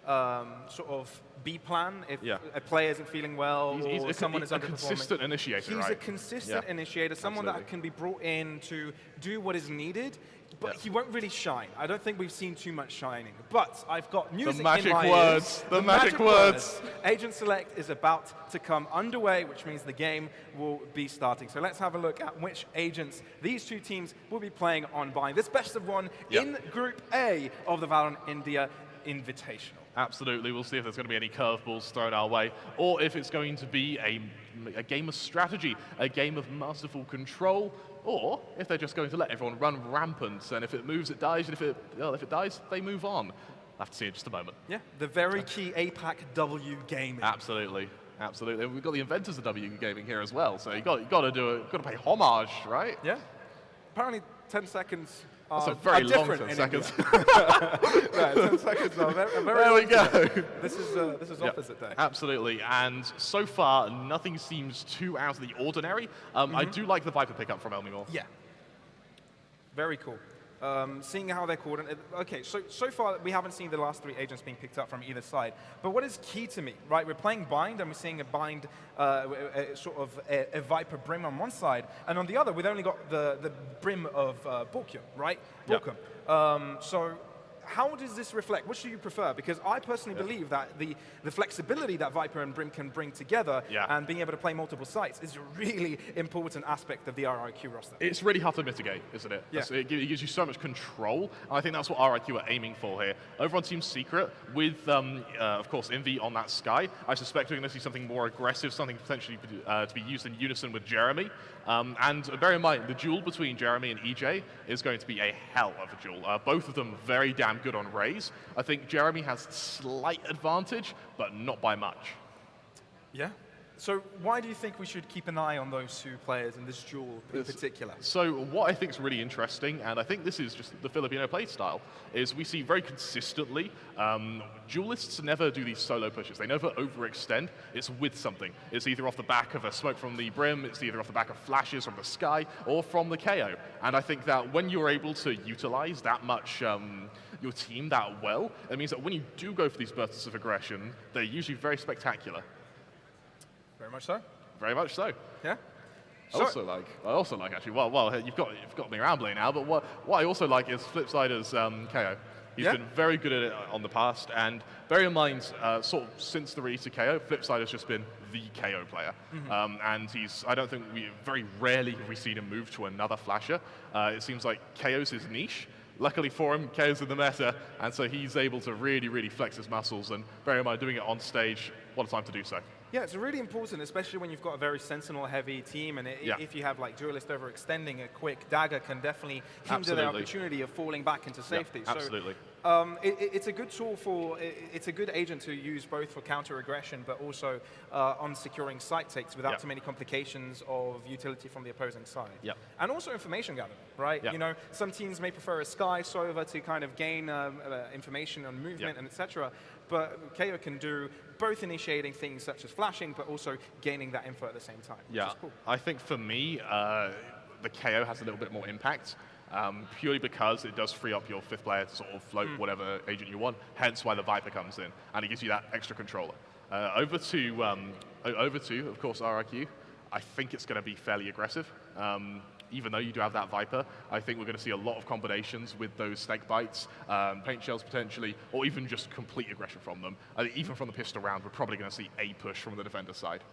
sort of B plan if a player isn't feeling well or someone is a underperforming. consistent initiator, He's right? a consistent initiator, someone that can be brought in to do what is needed, but he won't really shine. I don't think we've seen too much shining. But I've got music The magic in my words. ears. The magic words. Agent Select is about to come underway, which means the game will be starting. So let's have a look at which agents these two teams will be playing on Bind. This best of one in Group A of the Valorant India Invitational. Absolutely. We'll see if there's going to be any curveballs thrown our way, or if it's going to be a game of strategy, a game of masterful control, or if they're just going to let everyone run rampant, and if it moves, it dies, and if it dies, they move on. We'll have to see in just a moment. Yeah, the very key APAC W gaming. Absolutely. Absolutely. And we've got the inventors of W gaming here as well, so you got to pay homage, right? Yeah. Apparently 10 seconds That's a very long different 10 seconds. Yeah, 10 seconds are very There we go. This is opposite day. Absolutely, and so far nothing seems too out of the ordinary. I do like the Viper pickup from Elmimore. Yeah. Very cool. Seeing how they're coordinated. Okay, so far we haven't seen the last three agents being picked up from either side. But what is key to me, right? We're playing Bind, and we're seeing a Bind, sort of a Viper Brim on one side, and on the other, we've only got the Brim of Qeon, right? Qeon. So how does this reflect? Which do you prefer? Because I personally believe that the flexibility that Viper and Brim can bring together and being able to play multiple sites is a really important aspect of the RIQ roster. It's really hard to mitigate, isn't it? Yeah. It gives you so much control, and I think that's what RIQ are aiming for here. Over on Team Secret, with, of course, Invi on that Sky, I suspect we're going to see something more aggressive, something potentially to be used in unison with Jeremy. And bear in mind, the duel between Jeremy and EJ is going to be a hell of a duel. Both of them very damn good on Raze. I think Jeremy has slight advantage, but not by much. Yeah. So why do you think we should keep an eye on those two players in this duel in particular? So what I think is really interesting, and I think this is just the Filipino play style, is we see very consistently duelists never do these solo pushes. They never overextend. It's with something. It's either off the back of a smoke from the Brim, it's either off the back of flashes from the Sky, or from the KO. And I think that when you're able to utilize that much your team that well, it means that when you do go for these bursts of aggression, they're usually very spectacular. Very much so. Very much so. Yeah. I also like actually. Well, you've got me rambling now. But what I also like is Flipsider's KO. He's been very good at it on the past, and bear in mind, sort of since the release of KO, Flipsider's just been the KO player, and I don't think very rarely have we seen him move to another flasher. It seems like KO's his niche. Luckily for him, KO's in the meta, and so he's able to really flex his muscles. And bear in mind, doing it on stage, what a time to do so. Yeah, it's really important, especially when you've got a very Sentinel-heavy team, and if you have like Duelist overextending, a quick dagger can definitely hinder the opportunity of falling back into safety. Yeah, absolutely. So, it's a good tool it's a good agent to use both for counter-aggression, but also on securing site takes without too many complications of utility from the opposing side. Yep. And also information gathering, right? Yep. You know, some teams may prefer a Sky Sova to kind of gain information on movement and etc. But KO can do both initiating things such as flashing, but also gaining that info at the same time. Yeah, which is cool. I think for me, the KO has a little bit more impact, purely because it does free up your fifth player to sort of float whatever agent you want, hence why the Viper comes in, and it gives you that extra controller. Over to, of course, RRQ, I think it's going to be fairly aggressive. Even though you do have that Viper, I think we're going to see a lot of combinations with those snake bites, paint shells potentially, or even just complete aggression from them. I think even from the pistol round, we're probably going to see a push from the defender's side.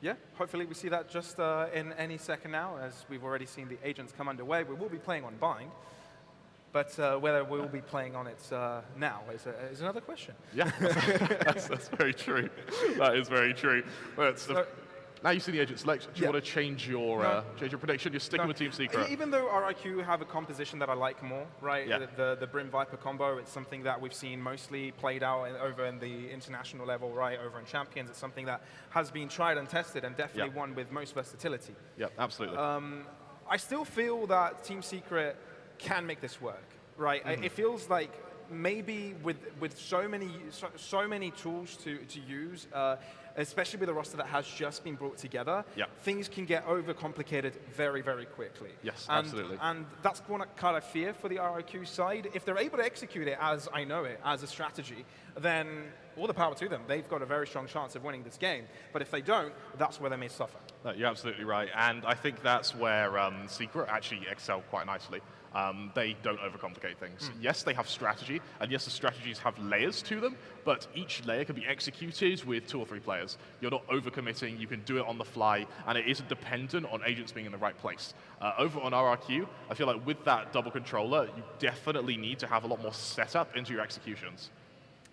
Yeah, hopefully we see that just in any second now, as we've already seen the agents come underway. We will be playing on Bind, but whether we will be playing on it now is another question. Yeah, that's very true. That is very true. But now you see the agent selection. Do you want to change your prediction? You're sticking with Team Secret. Even though RIQ have a composition that I like more, right? Yeah. The Brim Viper combo, it's something that we've seen mostly played out over in the international level, right? Over in Champions, it's something that has been tried and tested and definitely one with most versatility. Yeah, absolutely. I still feel that Team Secret can make this work, right? It feels like maybe with so many tools to use, especially with a roster that has just been brought together, things can get overcomplicated very quickly. Yes, absolutely. And that's what kind of fear for the RIQ side. If they're able to execute it as I know it, as a strategy, then all the power to them. They've got a very strong chance of winning this game. But if they don't, that's where they may suffer. You're absolutely right. And I think that's where Secret actually excel quite nicely. They don't overcomplicate things. Yes, they have strategy, and yes, the strategies have layers to them, but each layer can be executed with 2 or 3 players. You're not overcommitting, you can do it on the fly, and it isn't dependent on agents being in the right place. Over on RRQ, I feel like with that double controller, you definitely need to have a lot more setup into your executions.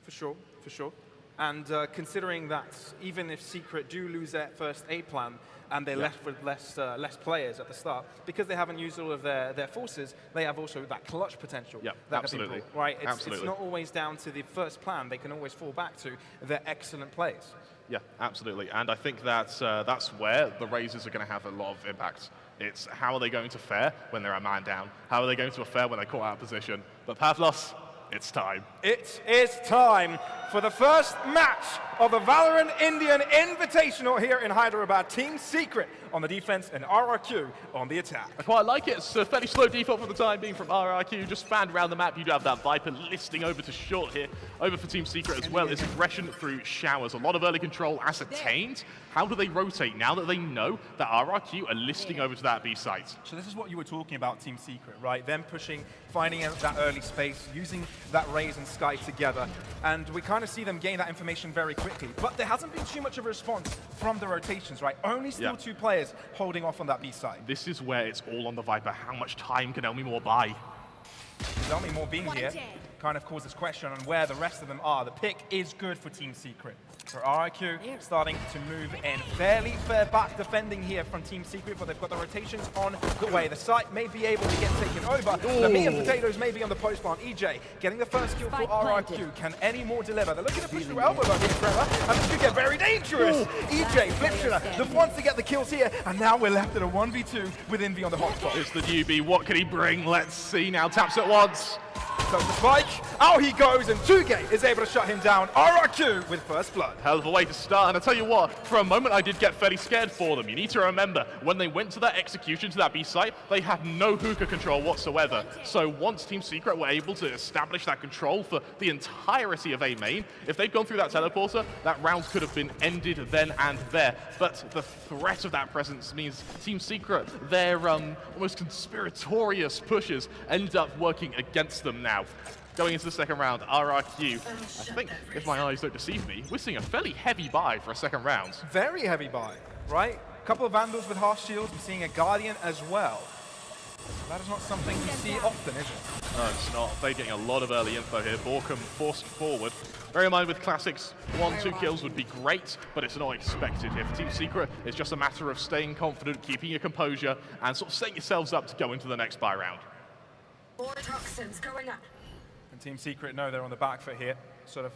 For sure. And considering that even if Secret do lose their first A plan, and they're left with less players at the start, because they haven't used all of their forces, they have also that clutch potential. Yeah, that absolutely. Brought, right? Absolutely. It's not always down to the first plan. They can always fall back to their excellent plays. Yeah, absolutely. And I think that's where the raises are going to have a lot of impact. It's how are they going to fare when they're a man down? How are they going to fare when they're caught out of position? But Pavlos, it's time. It is time for the first match of the Valorant Indian Invitational here in Hyderabad. Team Secret on the defense and RRQ on the attack. I quite like it. It's a fairly slow default for the time being from RRQ. Just fanned around the map. You do have that Viper listing over to short here. Over for Team Secret as well. It's aggression through showers. A lot of early control ascertained. How do they rotate now that they know that RRQ are listing over to that B site? So this is what you were talking about, Team Secret, right? Them pushing, finding out that early space, using that Raze and Sky together. And we kind of see them gain that information very quickly. But there hasn't been too much of a response from the rotations, right? Only still 2 players holding off on that B side. This is where it's all on the Viper. How much time can Elmimore buy? Elmimore being here kind of causes question on where the rest of them are. The pick is good for Team Secret. For RRQ starting to move in. Fairly fair back defending here from Team Secret, but they've got the rotations on the way. The site may be able to get taken over. The meat and potatoes may be on the post plant. EJ getting the first kill for RRQ. Can any more deliver? They're looking to push through elbow though here, Trevor, and this could get very dangerous. EJ, Flipshooter, the ones to get the kills here, and now we're left at a 1v2 with Envy on the hotspot. It's the newbie. What can he bring? Let's see now. Taps at once. So the spike, out he goes, and Tugay is able to shut him down. RRQ with first blood. Hell of a way to start, and I tell you what, for a moment I did get fairly scared for them. You need to remember, when they went to that execution, to that B site, they had no hookah control whatsoever. So once Team Secret were able to establish that control for the entirety of A main, if they'd gone through that teleporter, that round could have been ended then and there. But the threat of that presence means Team Secret, their almost conspiratorious pushes end up working against them now. Going into the second round, RRQ, I think, if my eyes don't deceive me, we're seeing a fairly heavy buy for a second round. Very heavy buy, right? A couple of Vandals with half shields, we're seeing a Guardian as well. That is not something you see often, is it? No, it's not. They're getting a lot of early info here. Borkum forced forward. Bear in mind with classics, 1-2 kills would be great, but it's not expected here. For Team Secret, it's just a matter of staying confident, keeping your composure, and sort of setting yourselves up to go into the next buy round. More toxins going up. And Team Secret know they're on the back foot here, sort of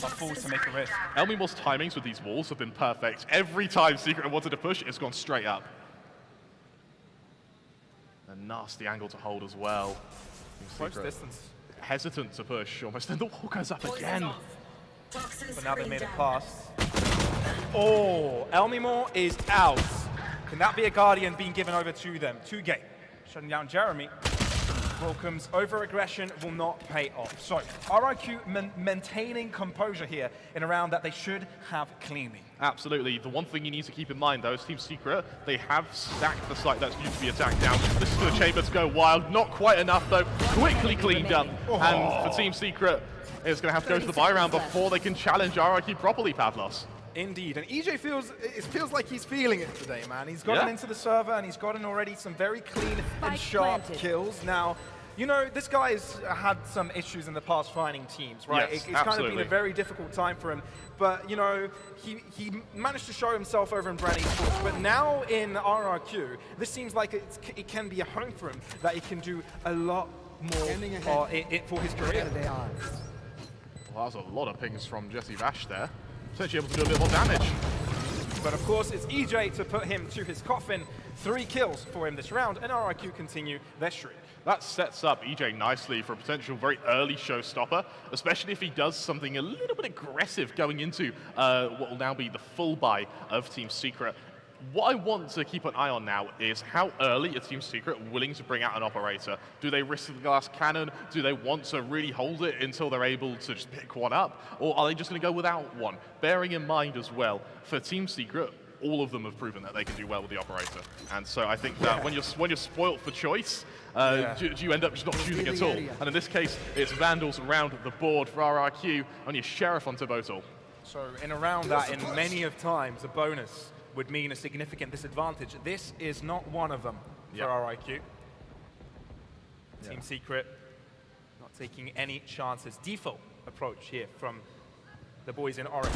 are fools to make a risk. Elmimore's timings with these walls have been perfect. Every time Secret wanted to push, it's gone straight up. A nasty angle to hold as well. Close distance. Hesitant to push, almost then the wall goes up again. But now they made it pass. Oh, Elmimore is out. Can that be a Guardian being given over to them? Tugay shutting down Jeremy. Welcome's over-aggression will not pay off. So, RRQ maintaining composure here in a round that they should have cleanly. Absolutely. The one thing you need to keep in mind, though, is Team Secret, they have stacked the site that's due to be attacked down. This is for the chamber to go wild. Not quite enough, though. Quickly cleaned up. And for Team Secret, it's going to have to go to the buy round before they can challenge RRQ properly, Pavlos. Indeed, and EJ feels like he's feeling it today, man. He's gotten into the server and he's gotten already some very clean and sharp kills. Now, you know, this guy's had some issues in the past finding teams, right? Yes, it's kind of been a very difficult time for him. But, you know, he managed to show himself over in Brand Esports. But now in RRQ, this seems like it can be a home for him, that he can do a lot more for his career. Well, that was a lot of pings from Jesse Vash there. Potentially able to do a bit more damage. But of course, it's EJ to put him to his coffin. 3 kills for him this round, and RRQ continue their streak. That sets up EJ nicely for a potential very early showstopper, especially if he does something a little bit aggressive going into what will now be the full buy of Team Secret. What I want to keep an eye on now is how early is Team Secret willing to bring out an operator? Do they risk the glass cannon? Do they want to really hold it until they're able to just pick one up? Or are they just going to go without one? Bearing in mind as well, for Team Secret, all of them have proven that they can do well with the operator. And so I think that when you're spoilt for choice, do you end up just not choosing at all? And in this case, it's Vandals around the board for RRQ, only a Sheriff on Tobotal. So in a round that in many of times a bonus would mean a significant disadvantage. This is not one of them for RRQ. Team Secret not taking any chances. Default approach here from the boys in orange.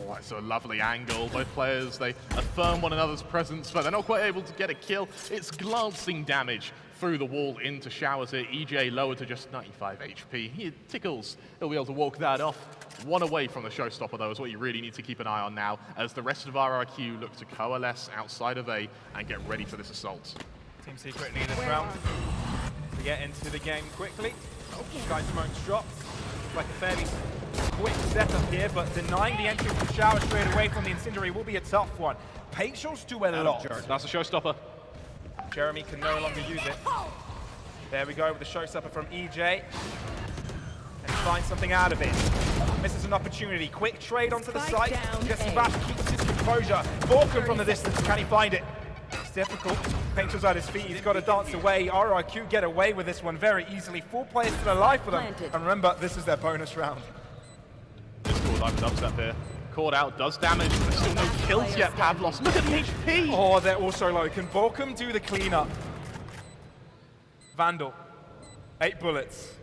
Oh, it's a lovely angle. Both players, they affirm one another's presence, but they're not quite able to get a kill. It's glancing damage through the wall into showers here. EJ lowered to just 95 HP. He tickles. He'll be able to walk that off. One away from the showstopper, though, is what you really need to keep an eye on now, as the rest of RRQ look to coalesce outside of A and get ready for this assault. Team Secret need this round to get into the game quickly. Sky Smoke's dropped. It's like a fairly quick setup here, but denying the entry from Shower straight away from the Incendiary will be a tough one. Patience do a lot. That's a showstopper. Jeremy can no longer use it. There we go with the showstopper from EJ. And find something out of it. Misses an opportunity. Quick trade onto the site. Jesse Bash keeps his composure. Borkum from the distance. Can he find it? It's difficult. Painter's at his feet. He's got to dance away. RRQ get away with this one very easily. 4 players still alive for them. And remember, this is their bonus round. This called like a dubstep here. Caught out, does damage, but still no kills yet, Pavlos. Look at the HP! Oh, they're also low. Can Borkum do the cleanup? Vandal. 8 bullets.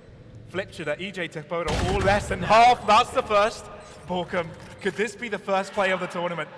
Flip to the EJ Tepoto, all less than half. That's the first. Borkum, could this be the first play of the tournament?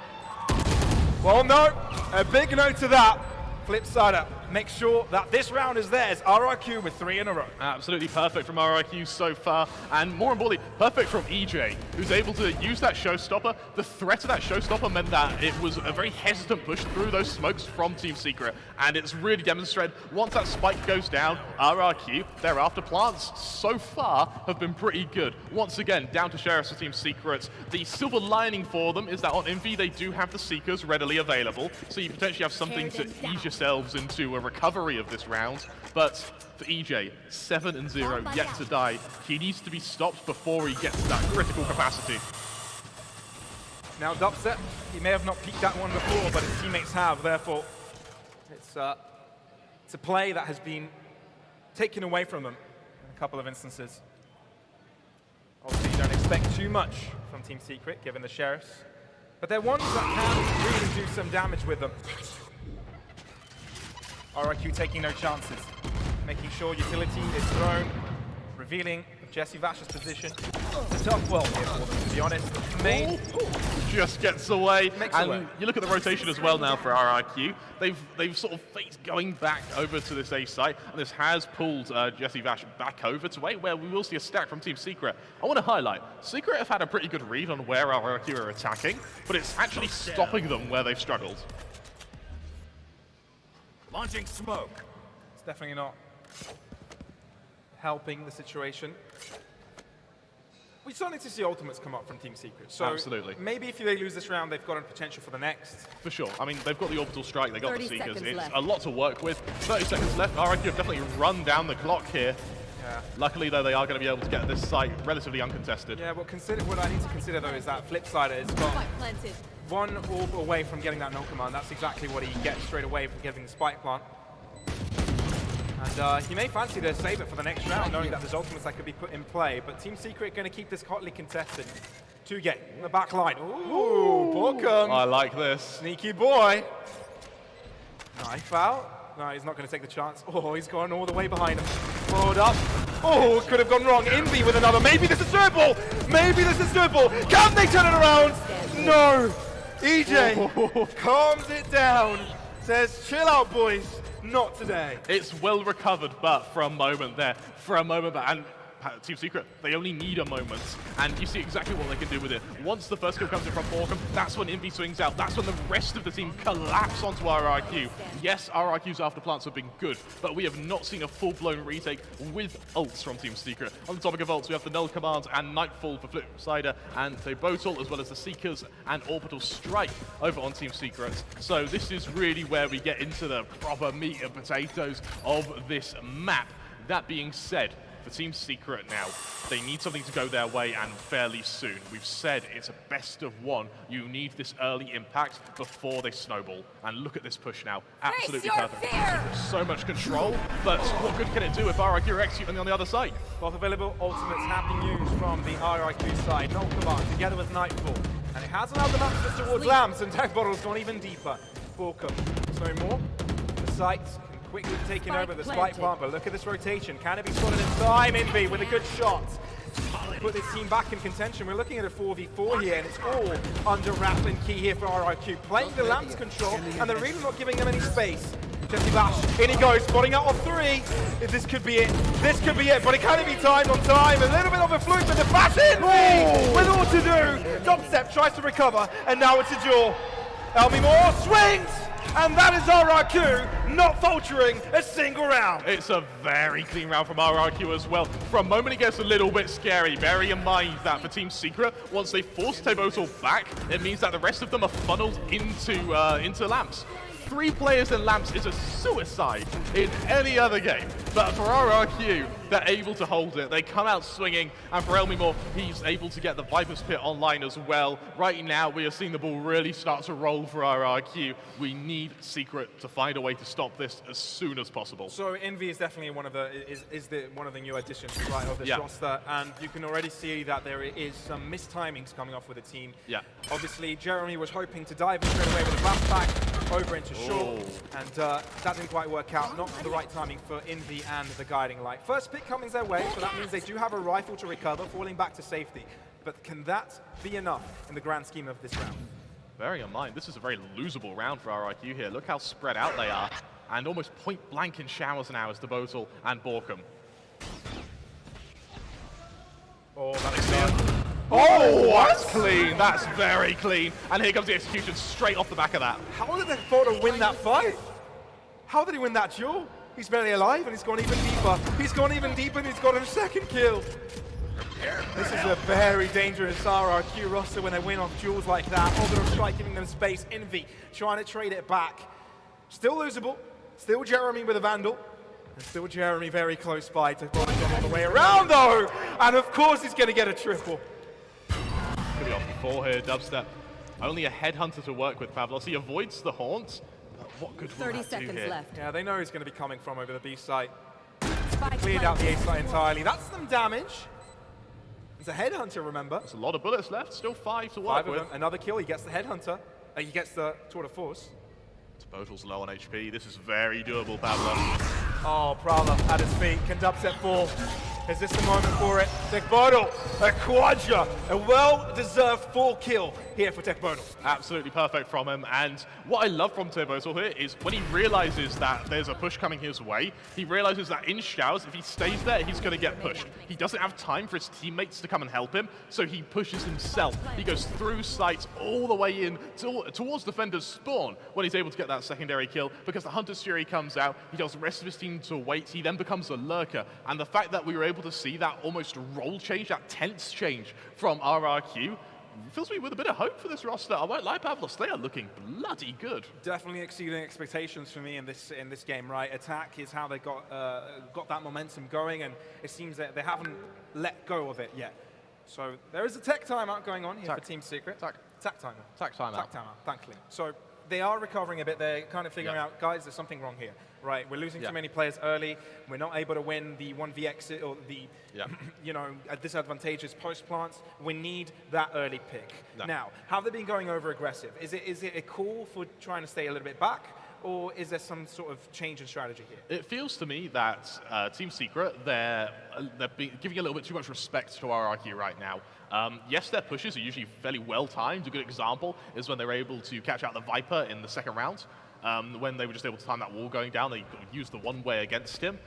Well, no. A big no to that. Flip side up. Make sure that this round is theirs. RRQ with 3 in a row. Absolutely perfect from RRQ so far, and more importantly, perfect from EJ, who's able to use that showstopper. The threat of that showstopper meant that it was a very hesitant push through those smokes from Team Secret, and it's really demonstrated once that spike goes down, RRQ, thereafter plants so far have been pretty good. Once again, down to Sheriffs for Team Secret. The silver lining for them is that on Envy they do have the Seekers readily available, so you potentially have something to ease yourselves into a recovery of this round. But for EJ, 7-0, yet to die. He needs to be stopped before he gets to that critical capacity. Now Dubstep, he may have not peaked that one before, but his teammates have, therefore it's a play that has been taken away from them in a couple of instances. Obviously you don't expect too much from Team Secret, given the Sheriffs, but they're ones that can really do some damage with them. RRQ taking no chances, making sure utility is thrown, revealing Jesse Vash's position. It's a tough world here for them, to be honest. Main just gets away. away. You look at the rotation as well now for RRQ. They've sort of faced going back over to this A site, and this has pulled Jesse Vash back over to A, where we will see a stack from Team Secret. I want to highlight, Secret have had a pretty good read on where RRQ are attacking, but it's actually stopping them where they've struggled. Launching smoke. It's definitely not helping the situation. We still need to see ultimates come up from Team Secret. So absolutely. Maybe if they lose this round, they've got a potential for the next. For sure. I mean, they've got the orbital strike, they've got the 30 Seekers. seconds It's left. a lot to work with. 30 seconds left. RRQ have definitely run down the clock here. Yeah. Luckily, though, they are going to be able to get this site relatively uncontested. Yeah, what I need to consider, though, is that flip side has got one orb away from getting that null command. That's exactly what he gets straight away from getting the spike plant. And he may fancy to save it for the next round, knowing that there's ultimates that could be put in play. But Team Secret going to keep this hotly contested. 2-game in the back line. Ooh, Borkum. I like this. Sneaky boy. Knife out. No, he's not going to take the chance. Oh, he's gone all the way behind him. Forward up. Oh, could have gone wrong. Envy with another. Maybe this is doable. Maybe this is doable. Can they turn it around? No. EJ calms it down. Says, chill out, boys. Not today. It's well recovered, but for a moment there, and Team Secret, they only need a moment, and you see exactly what they can do with it. Once the first kill comes in from Borkum, that's when Envy swings out, that's when the rest of the team collapse onto RRQ. Yes, RRQ's after plants have been good, but we have not seen a full-blown retake with ults from Team Secret. On the topic of ults, we have the Null Command and Nightfall for Flipsider and Botal, as well as the Seekers and Orbital Strike over on Team Secret. So this is really where we get into the proper meat and potatoes of this map. That being said, for Team Secret now, they need something to go their way, and fairly soon. We've said it's a best of one. You need this early impact before they snowball. And look at this push now. Absolutely perfect. So much control, but what good can it do if RRQ are executing on the other side? Both available ultimates have been used from the RRQ side. Null Command together with Nightfall. And it has allowed them up towards Lambs, and Tech Bottle's gone even deeper. Borkum, so more. The sights quickly taking over the spike plant, but look at this rotation. Can it be spotted in time? Envy with a good shot. Put this team back in contention. We're looking at a 4v4 here, and it's all under Rattling Key here for RRQ. Playing the Lamps control, and they're really not giving them any space. Jesse Bash, in he goes, spotting out on 3. This could be it. This could be it, but it can't be timed on time. A little bit of a fluke, but the Bash Envy with all to do. Dubstep tries to recover, and now it's a duel. Elmy Moore swings. and that is RRQ not faltering a single round. It's a very clean round from RRQ as well. For a moment it gets a little bit scary. Bearing in mind that for Team Secret, once they force Tebotal back, it means that the rest of them are funneled into Lamps. 3 players in Lamps is a suicide in any other game. But for RRQ, they're able to hold it. They come out swinging, and for Elmimore, he's able to get the Viper's Pit online as well. Right now, we are seeing the ball really start to roll for RRQ. We need Secret to find a way to stop this as soon as possible. So Envy is definitely one of the new additions, right, of this roster, and you can already see that there is some mistimings coming off with the team. Yeah. Obviously, Jeremy was hoping to dive in straight away with a backpack over into short, and that didn't quite work out. Not the right timing for Envy and the guiding light. First pick coming their way, so that means they do have a rifle to recover, falling back to safety. But can that be enough in the grand scheme of this round? Bearing in mind, this is a very losable round for RRQ here. Look how spread out they are, and almost point blank in showers now as Tebotal and Borkum. Oh, that is clear. Oh, that's clean. That's very clean. And here comes the execution straight off the back of that. How did Tebotal win that fight? How did he win that duel? He's barely alive, and he's gone even deeper. He's gone even deeper, and he's got a second kill. This is a very dangerous RRQ roster when they win off duels like that. Orbital Strike giving them space. Envy trying to trade it back. Still losable. Still Jeremy with a Vandal. And still Jeremy very close by to go all the way around, though. And of course, he's going to get a triple. Could be off the 4 here, Dubstep. Only a headhunter to work with, Pavlos. He avoids the haunt. What good will 30 that do seconds here? left. Yeah, they know he's going to be coming from over the B site. Spike Cleared out the A planted. site entirely. That's some damage. It's a headhunter, remember? There's a lot of bullets left. Still 5 to work 5 of with. them. Another kill. He gets the headhunter. He gets the tour de force. Tebotal's low on HP. This is very doable, Pavlos. Oh, Prowler at his feet. Can Dubstep fall? Is this the moment for it? Tebotal, a quadra, a well-deserved 4 kill here for Tebotal. Absolutely perfect from him. And what I love from Tebotal here is when he realizes that there's a push coming his way, he realizes that in showers, if he stays there, he's going to get pushed. He doesn't have time for his teammates to come and help him, so he pushes himself. He goes through sites all the way in towards defender's spawn when he's able to get that secondary kill, because the Hunter's Fury comes out, he tells the rest of his team to wait, he then becomes a lurker. And the fact that we were able to see that almost role change, that tense change from RRQ, fills me with a bit of hope for this roster. I won't lie, Pavlos, they are looking bloody good. Definitely exceeding expectations for me in this game, right? Attack is how they got that momentum going, and it seems that they haven't let go of it yet. So there is a tech timeout going on here for Team Secret. Tech timeout, thankfully. So they are recovering a bit. They're kind of figuring out, guys, there's something wrong here, right? We're losing too many players early. We're not able to win the 1v exit or the, you know, disadvantageous post plants. We need that early pick. Now, have they been going over aggressive? Is it a call for trying to stay a little bit back? Or is there some sort of change in strategy here? It feels to me that Team Secret, they're giving a little bit too much respect to RRQ right now. Yes, their pushes are usually fairly well timed. A good example is when they were able to catch out the Viper in the second round. When they were just able to time that wall going down, they used the one way against him.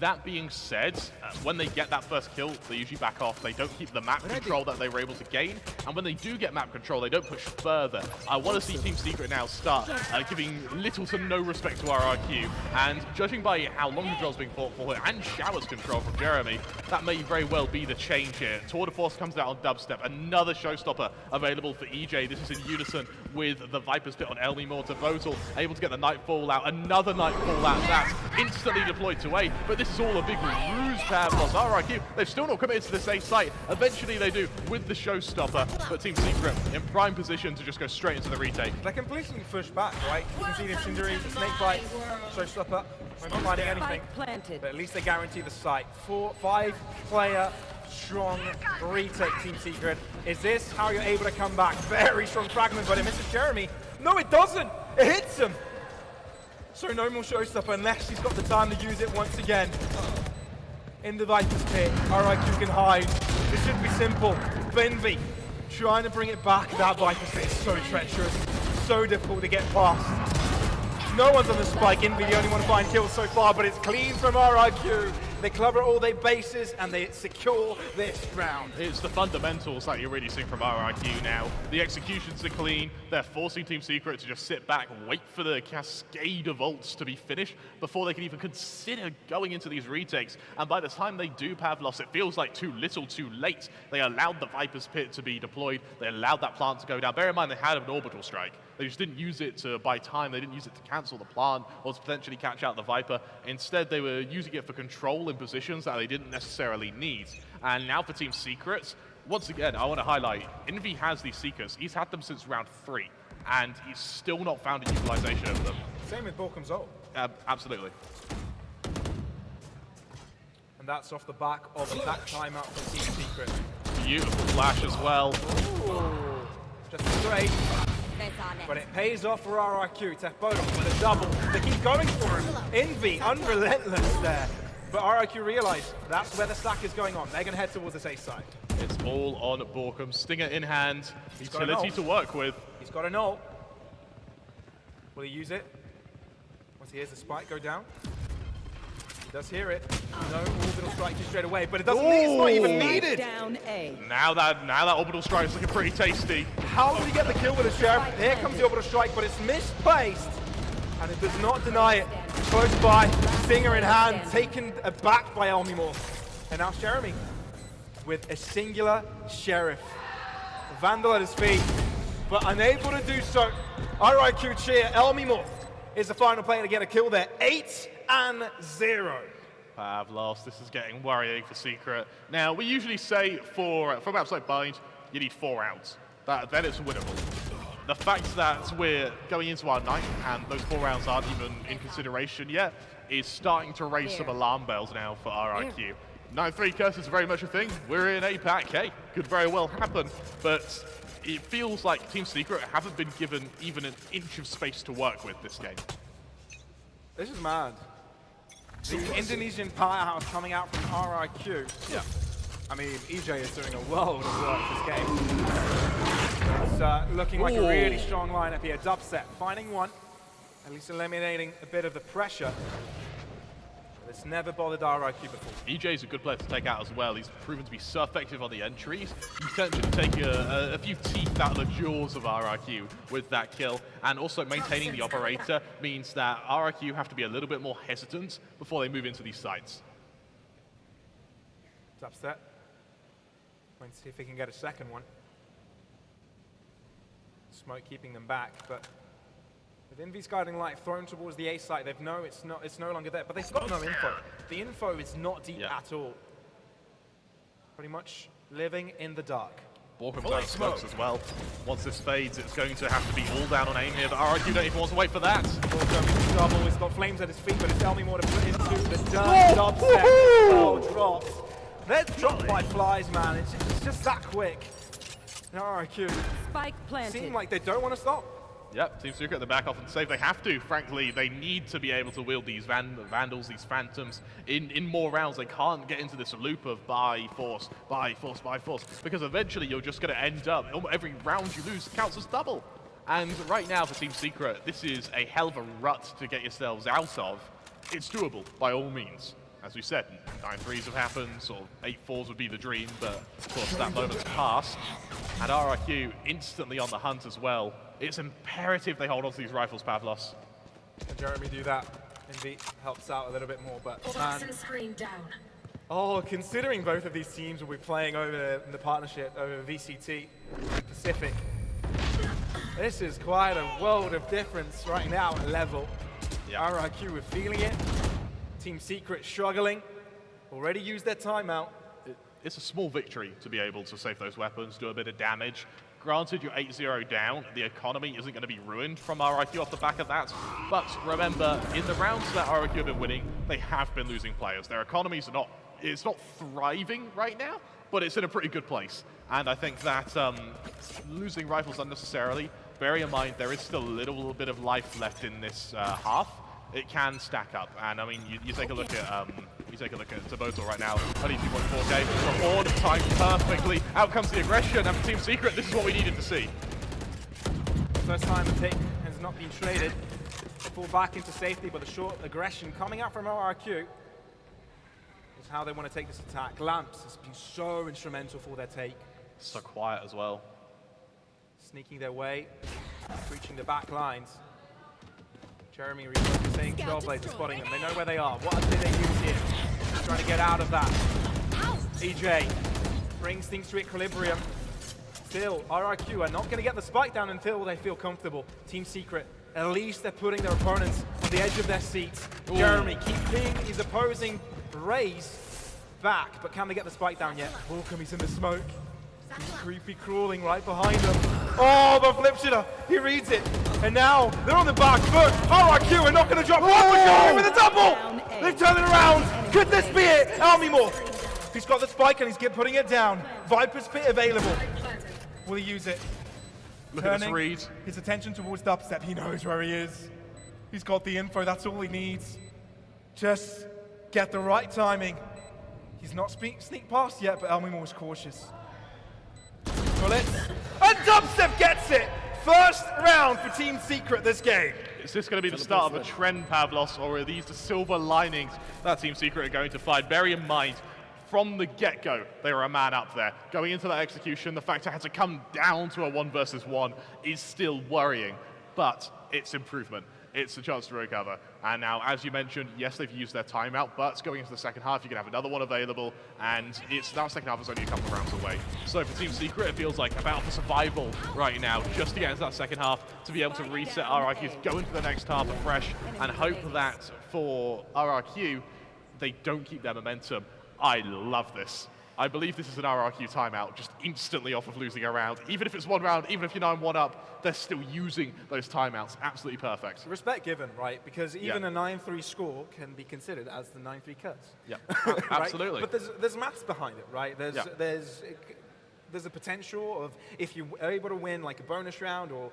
That being said, when they get that first kill, they usually back off. They don't keep the map control that they were able to gain. And when they do get map control, they don't push further. I want to see Team Secret now start giving little to no respect to RRQ. And judging by how long control's being fought for here, and showers control from Jeremy, that may very well be the change here. Tour de Force comes out on Dubstep. Another showstopper available for EJ. This is in unison with the Viper's Pit on Elmimore. Tebotal able to get the Nightfall out. Another Nightfall out. That's instantly deployed to A. But this is all a big ruse, Pavlos. RRQ, they've still not committed to the safe site. Eventually they do with the showstopper, but Team Secret in prime position to just go straight into the retake. They're completely pushed back, right? You can see the incendiary, the snake bite, showstopper. We're not finding anything, Planted. but at least they guarantee the site. 4-5 player strong retake, Team Secret. Is this how you're able to come back? Very strong fragment, but it misses Jeremy. No, it doesn't. It hits him. So no more showstopper unless he's got the time to use it once again. In the Viper's Pit, RRQ can hide. This should be simple. Envy trying to bring it back. That Viper's Pit is so treacherous, so difficult to get past. No one's on the spike. Envy the only one to find kills so far, but it's clean from RRQ. they cover all their bases, and they secure this round. It's the fundamentals that you're really seeing from RIQ now. The executions are clean. They're forcing Team Secret to just sit back, wait for the cascade of ults to be finished before they can even consider going into these retakes. And by the time they do Pavlos, it feels like too little, too late. They allowed the Viper's Pit to be deployed. They allowed that plant to go down. Bear in mind, they had an orbital strike. They just didn't use it to buy time. They didn't use it to cancel the plant or to potentially catch out the Viper. Instead, they were using it for control in positions that they didn't necessarily need. And now for Team Secrets, once again, I want to highlight, Envy has these Seekers. He's had them since round 3, and he's still not found a utilization of them. Same with Borkum's ult. Absolutely. And that's off the back of that timeout for Team Secret. Beautiful flash as well. Ooh, just straight. But it pays off for RRQ. Tefbodom with a double. They keep going for him. Envy, unrelentless there. But RRQ realize that's where the stack is going on. They're going to head towards this A side. It's all on Borkum. Stinger in hand. Utility to work with. He's got an ult. Will he use it? Once he hears the spike go down. He does hear it. No orbital strike just straight away, but it doesn't need, it's not even needed. Down A. Now that orbital strike is looking pretty tasty. How did he get the kill with the Sheriff? Here comes the orbital strike, but it's misplaced. And it does not deny it. Close by, Stinger in hand, taken aback by Elmimore. And now Jeremy with a singular Sheriff. Vandal at his feet, but unable to do so. RIQ cheer, Elmimore is the final player to get a kill there. 8-0. Pavlos, this is getting worrying for Secret. Now, we usually say from outside bind, you need 4 rounds. Then it's winnable. The fact that we're going into our 9th and those 4 rounds aren't even in consideration yet is starting to raise some alarm bells now for RIQ. 9-3 curse is very much a thing. We're in APAC, hey, could very well happen, but it feels like Team Secret haven't been given even an inch of space to work with this game. This is mad. The Indonesian powerhouse coming out from RIQ. Yeah. I mean, EJ is doing a world of work this game. It's looking like a really strong lineup here. Dubstep finding one, at least eliminating a bit of the pressure. But it's never bothered RIQ before. EJ's a good player to take out as well. He's proven to be so effective on the entries. He potentially take a few teeth out of the jaws of RIQ with that kill. And also maintaining the operator means that RIQ have to be a little bit more hesitant before they move into these sites. Dubstep. Going to see if he can get a second one. Smoke keeping them back, but with Envy's guiding light thrown towards the A site, they've no, it's no longer there. But they've got no info. The info is not deep at all. Pretty much living in the dark. Borkum does smokes as well. Once this fades, it's going to have to be all down on aim here, but RIQ don't even want to wait for that. Borkum double, he's got flames at his feet, but it's Elmimore to put into the dirt. Dubstep, oh, drops. They're dropped by flies, man. It's just that quick. RIQ Spike planted. seem like they don't want to stop. Yep, Team Secret at the back off and save. They have to, frankly. They need to be able to wield these Vandals, these Phantoms in more rounds. They can't get into this loop of buy force, because eventually you're just going to end up, every round you lose counts as double. And right now for Team Secret, this is a hell of a rut to get yourselves out of. It's doable, by all means. As we said, 9-3s have happened, sort of 8-4s would be the dream, but of course that moment's passed. And RIQ instantly on the hunt as well. It's imperative they hold on to these rifles, Pavlos. Can Jeremy do that? Envy helps out a little bit more, but man. Toxin screen down. Oh, considering both of these teams will be playing over in the partnership over VCT Pacific, this is quite a world of difference right now at level. Yeah. RIQ are feeling it. Team Secret struggling. Already used their timeout. It's a small victory to be able to save those weapons, do a bit of damage. Granted, you're 8-0 down. The economy isn't going to be ruined from RIQ off the back of that. But remember, in the rounds that RIQ have been winning, they have been losing players. Their economies are not, it's not thriving right now, but it's in a pretty good place. And I think that losing rifles unnecessarily, bearing in mind there is still a little bit of life left in this half, it can stack up. And I mean, you take a look at Taboto right now, only 2.4k. The Horde timed perfectly. Out comes the aggression, and for Team Secret, this is what we needed to see. First time the take has not been traded. Fall back into safety, but the short aggression coming out from RRQ is how they want to take this attack. Lamps has been so instrumental for their take. So quiet as well. Sneaking their way, breaching the back lines. Jeremy refocusing, Trailblazer spotting them. They know where they are. What did they use here? Just trying to get out of that. EJ brings things to equilibrium. Still, RRQ are not going to get the spike down until they feel comfortable. Team Secret, at least they're putting their opponents on the edge of their seats. Ooh. Jeremy keeping his opposing Raze back, but can they get the spike down yet? Welcome, he's in the smoke. He's creepy crawling right behind them. Oh, the flip shooter, he reads it. And now they're on the back foot. RRQ are not going to drop one, but going with a double. They've turned it around. Could this be it? Almimore. He's got the spike and he's putting it down. Viper's Pit available. Will he use it? Look at this read. His attention towards dubstep. He knows where he is. He's got the info. That's all he needs. Just get the right timing. He's not sneak past yet, but Almimore was cautious. Bullets. And dubstep gets it! First round for Team Secret this game. Is this going to be the start of a trend, Pavlos, or are these the silver linings that Team Secret are going to find? Bear in mind, from the get-go, they were a man up there. Going into that execution, the fact it had to come down to a 1 versus 1 is still worrying, but it's improvement. It's a chance to recover. And now, as you mentioned, yes, they've used their timeout, but going into the second half, you can have another one available, and that second half is only a couple of rounds away. So for Team Secret, it feels like a battle for survival right now, just to get into that second half, to be able to reset RRQ, go into the next half afresh, and hope that for RRQ, they don't keep their momentum. I love this. I believe this is an RRQ timeout, just instantly off of losing a round. Even if it's 1 round, even if you're 9-1 up, they're still using those timeouts. Absolutely perfect. Respect given, right? Because even a 9-3 score can be considered as the 9-3 curse. Yeah, right? absolutely. But there's maths behind it, right? There's a potential of, if you are able to win like a bonus round or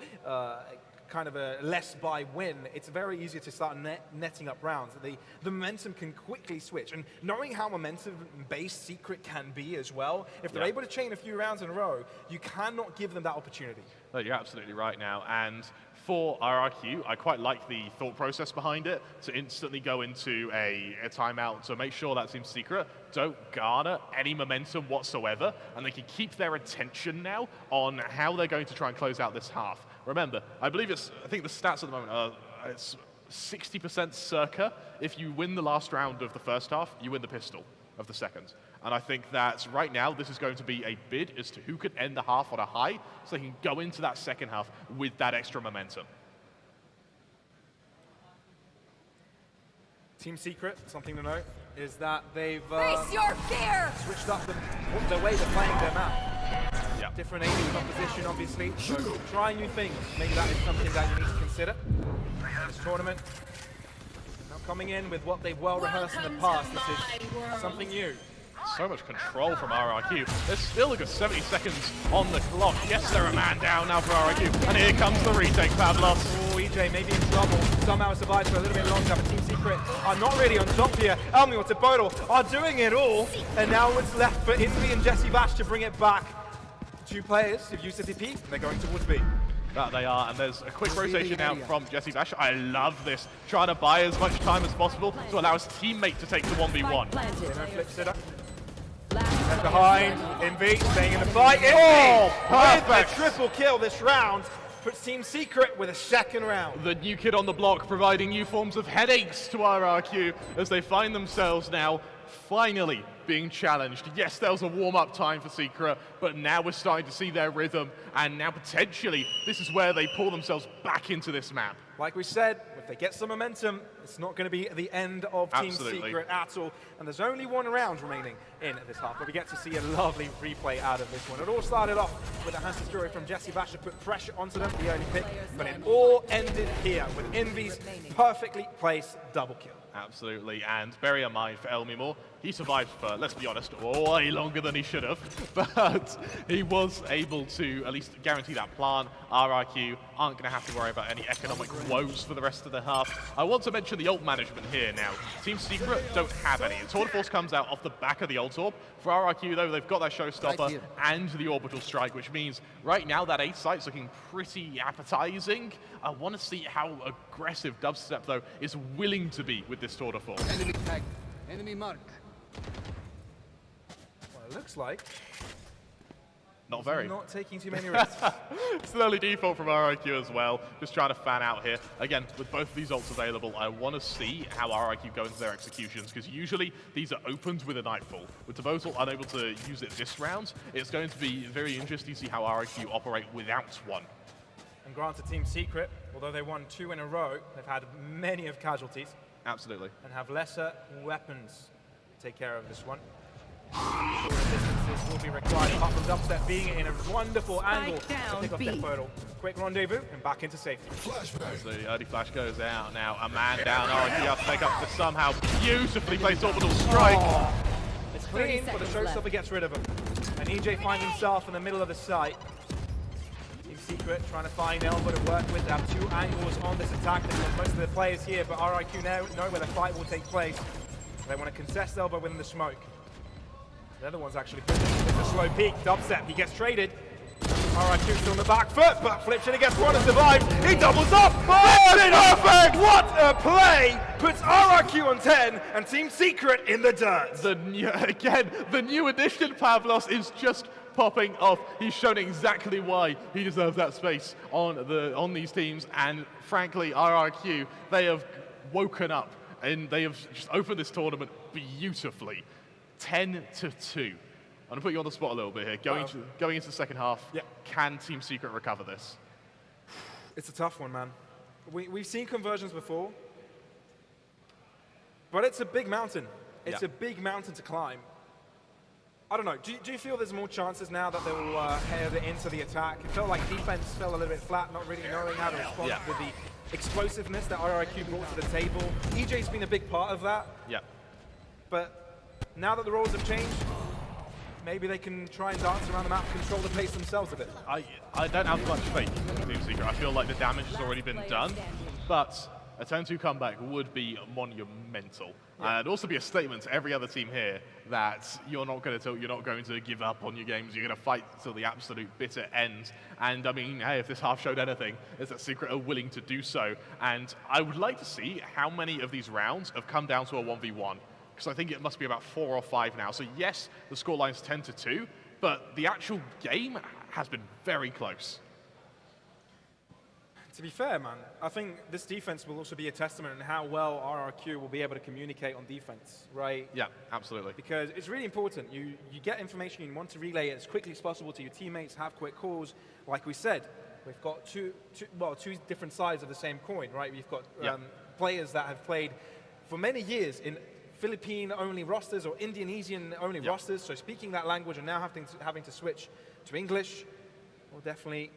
kind of a less by win, it's very easy to start netting up rounds. The momentum can quickly switch. And knowing how momentum-based Secret can be as well, if they're able to chain a few rounds in a row, you cannot give them that opportunity. No, you're absolutely right now. And for RRQ, I quite like the thought process behind it, to instantly go into a timeout to make sure that Team Secret don't garner any momentum whatsoever, and they can keep their attention now on how they're going to try and close out this half. Remember, I think the stats at the moment are it's 60% circa. If you win the last round of the first half, you win the pistol of the second. And I think that right now, this is going to be a bid as to who can end the half on a high, so they can go into that second half with that extra momentum. Team Secret, something to note, is that they've Face your fear! switched up the way they're playing their map. Yeah. Different aiming composition, obviously. So trying new things. Maybe that is something that you need to consider in this tournament. Now coming in with what they've well rehearsed in the past, this is something new. So much control from RRQ. There's still a good 70 seconds on the clock. Yes, they're a man down now for RRQ. And here comes the retake, Pavlos. Oh, EJ may be in trouble. Somehow survives for a little bit longer, but Team Secret are not really on top here. Elmi or Tebodo are doing it all. And now it's left for Invi and Jesse Bash to bring it back. 2 players have used the TP. They're going towards B. That they are, and there's a quick rotation now from Jesse Bash. I love this. Trying to buy as much time as possible to allow his teammate to take the 1v1. Flips it up. Left behind, Envy staying in the fight. Oh, Envy with perfect. a triple kill this round, puts Team Secret with a second round. The new kid on the block providing new forms of headaches to RRQ as they find themselves now finally being challenged. Yes, there was a warm-up time for Secret, but now we're starting to see their rhythm, and now potentially this is where they pull themselves back into this map. Like we said, if they get some momentum, it's not going to be the end of Team Absolutely. Secret at all. And there's only 1 round remaining in this half, but we get to see a lovely replay out of this one. It all started off with a Hansa story from Jesse Bash to put pressure onto them, the early pick, but it all ended here with Envy's perfectly placed double kill. Absolutely, and bear in mind for Elmimore, he survived for, let's be honest, way longer than he should have, but he was able to at least guarantee that plan. RRQ aren't going to have to worry about any economic woes for the rest of the half. I want to mention the ult management here now. Team Secret don't have any. Tour de Force comes out off the back of the ult orb. For RRQ though, they've got that showstopper and the orbital strike, which means right now that A site's looking pretty appetizing. I want to see how aggressive Dubstep though is willing to be with this Tour de Force. Enemy tag. Enemy mark. Well, it looks like Not very. not taking too many risks. It's an early default from RIQ as well. Just trying to fan out here. Again, with both of these ults available, I want to see how RIQ go into their executions, because usually these are opened with a Nightfall. With Devotal unable to use it this round, it's going to be very interesting to see how RIQ operate without one. And granted, Team Secret, although they won 2 in a row, they've had many of casualties Absolutely. and have lesser weapons to take care of this one. Shorter distances will be required, apart from Dubstep being in a wonderful angle to pick off that portal. Quick rendezvous and back into safety. As the early flash goes out now, a man down, RIQ have to take up the somehow beautifully placed orbital strike. It's clean, but the showstopper gets rid of him. And EJ finds himself in the middle of the site. Team Secret trying to find Elbow to work with. They have 2 angles on this attack. They've got most of the players here, but RIQ now know where the fight will take place. They want to contest Elbow within the smoke. The other one's actually pushing with a slow peek. Dubstep, he gets traded. RIQ still on the back foot, but flips it against one and survives. He doubles up. Oh, perfect! What a play! Puts RIQ on 10 and Team Secret in the dirt. The new addition, Pavlos, is just popping off. He's shown exactly why he deserves that space on these teams, and frankly, RIQ, they have woken up and they have just opened this tournament beautifully. 10-2. I'm gonna put you on the spot a little bit here. Going into the second half, can Team Secret recover this? It's a tough one, man. We've seen conversions before, but it's a big mountain. It's a big mountain to climb. I don't know. Do you feel there's more chances now that they will head into the attack? It felt like defense fell a little bit flat, not really knowing how to respond with the explosiveness that RIQ brought to the table. EJ's been a big part of that. Yeah. But now that the roles have changed, maybe they can try and dance around the map, control the pace themselves a bit. I don't have much faith in Team Secret. I feel like the damage has already been done, but a 10-2 comeback would be monumental. And it'd also be a statement to every other team here that you're not going to give up on your games. You're going to fight till the absolute bitter end. And I mean, hey, if this half showed anything, is that Secret are willing to do so. And I would like to see how many of these rounds have come down to a 1v1. Because I think it must be about 4 or 5 now. So yes, the scoreline's 10-2, but the actual game has been very close. To be fair, man, I think this defense will also be a testament on how well RRQ will be able to communicate on defense, right? Yeah, absolutely. Because it's really important. You get information, you want to relay it as quickly as possible to your teammates, have quick calls. Like we said, we've got two different sides of the same coin, right? We've got players that have played for many years in Philippine-only rosters or Indonesian-only rosters, so speaking that language and now having to switch to English will definitely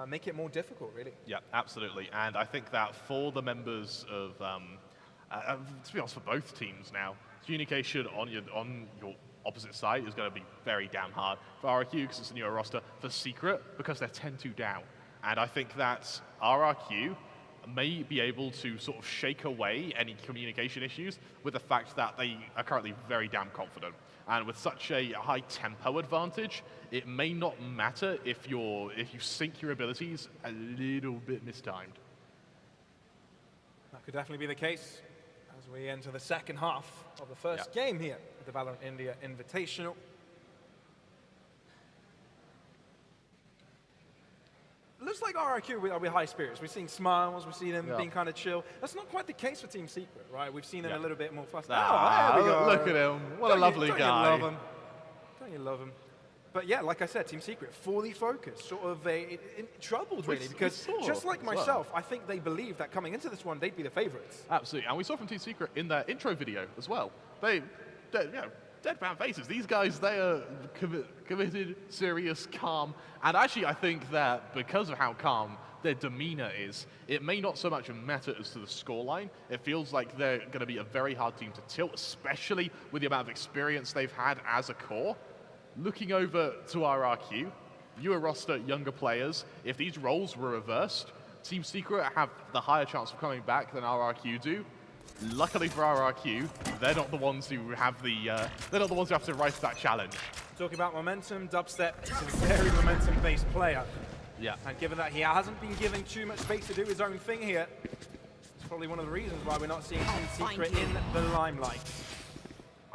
make it more difficult, really. Yeah, absolutely. And I think that for the members of, to be honest, for both teams now, communication on your opposite side is going to be very damn hard. For RRQ, because it's a newer roster. For Secret, because they're 10-2 down. And I think that RRQ may be able to sort of shake away any communication issues with the fact that they are currently very damn confident. And with such a high tempo advantage, it may not matter if you sync your abilities a little bit mistimed. That could definitely be the case as we enter the second half of the first game here at the Valorant India Invitational. Looks like RRQ are with high spirits. We're seeing smiles, we're seeing them being kind of chill. That's not quite the case for Team Secret, right? We've seen them a little bit more flustered. There we go. Look at him. What a lovely guy. Don't you love him? Don't you love him? But yeah, like I said, Team Secret, fully focused, sort of troubled, really, because just like myself, I think they believe that coming into this one, they'd be the favorites. Absolutely. And we saw from Team Secret in their intro video as well. Deadpan faces. These guys, they are committed, serious, calm. And actually, I think that because of how calm their demeanor is, it may not so much matter as to the scoreline. It feels like they're going to be a very hard team to tilt, especially with the amount of experience they've had as a core. Looking over to RRQ, newer roster, younger players, if these roles were reversed, Team Secret have the higher chance of coming back than RRQ do. Luckily for RRQ, they're not the ones who have to rise to that challenge. Talking about momentum, Dubstep is a very momentum-based player. Yeah. And given that he hasn't been given too much space to do his own thing here, it's probably one of the reasons why we're not seeing Team Secret in the limelight.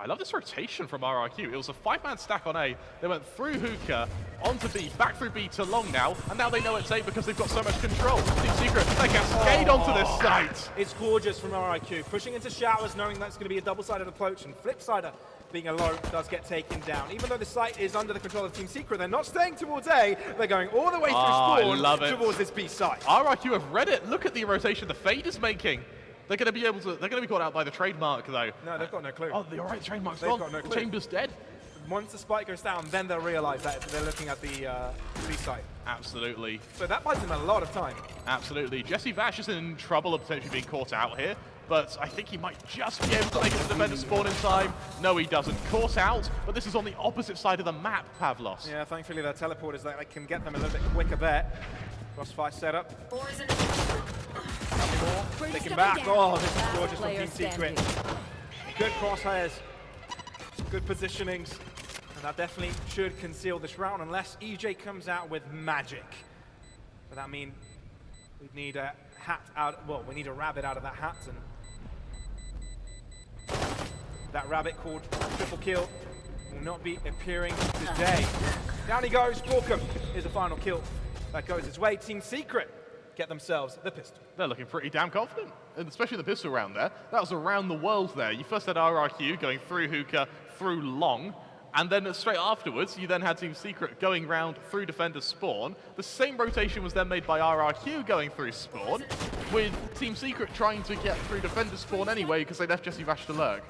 I love this rotation from RRQ. It was a 5-man stack on A. They went through Hookah, onto B, back through B to long now, and now they know it's A because they've got so much control. Team Secret, they cascade onto this site. It's gorgeous from RIQ. Pushing into showers, knowing that's going to be a double-sided approach, and Flipsider being alone does get taken down. Even though the site is under the control of Team Secret, they're not staying towards A. They're going all the way through spawn towards this B site. RRQ have read it. Look at the rotation the Fade is making. They're going to be able to. They're going to be caught out by the trademark, though. No, they've got no clue. Oh, you're right. The trademark's They've gone. got no The clue. chamber's dead. Once the spike goes down, then they'll realize that they're looking at the B site. Absolutely. So that buys them a lot of time. Absolutely. Jesse Vash is in trouble of potentially being caught out here, but I think he might just be able to make it to the defender spawn in time. No, he doesn't. Caught out, but this is on the opposite side of the map, Pavlos. Yeah, thankfully their teleporters that can get them a little bit quicker there. Crossfire setup. Boys in Taking back. Oh, this is gorgeous from Team Secret. Good crosshairs, good positionings, and that definitely should conceal this round unless EJ comes out with magic. But that means we need a hat out. Well, we need a rabbit out of that hat, and that rabbit called Triple Kill will not be appearing today. Down he goes. Borkum is the final kill that goes his way. Team Secret get themselves the pistol. They're looking pretty damn confident, and especially the pistol round there. That was around the world there. You first had RRQ going through Hookah, through long, and then straight afterwards, you then had Team Secret going round through Defender spawn. The same rotation was then made by RRQ going through spawn, with Team Secret trying to get through Defender spawn anyway because they left Jesse Vash to lurk.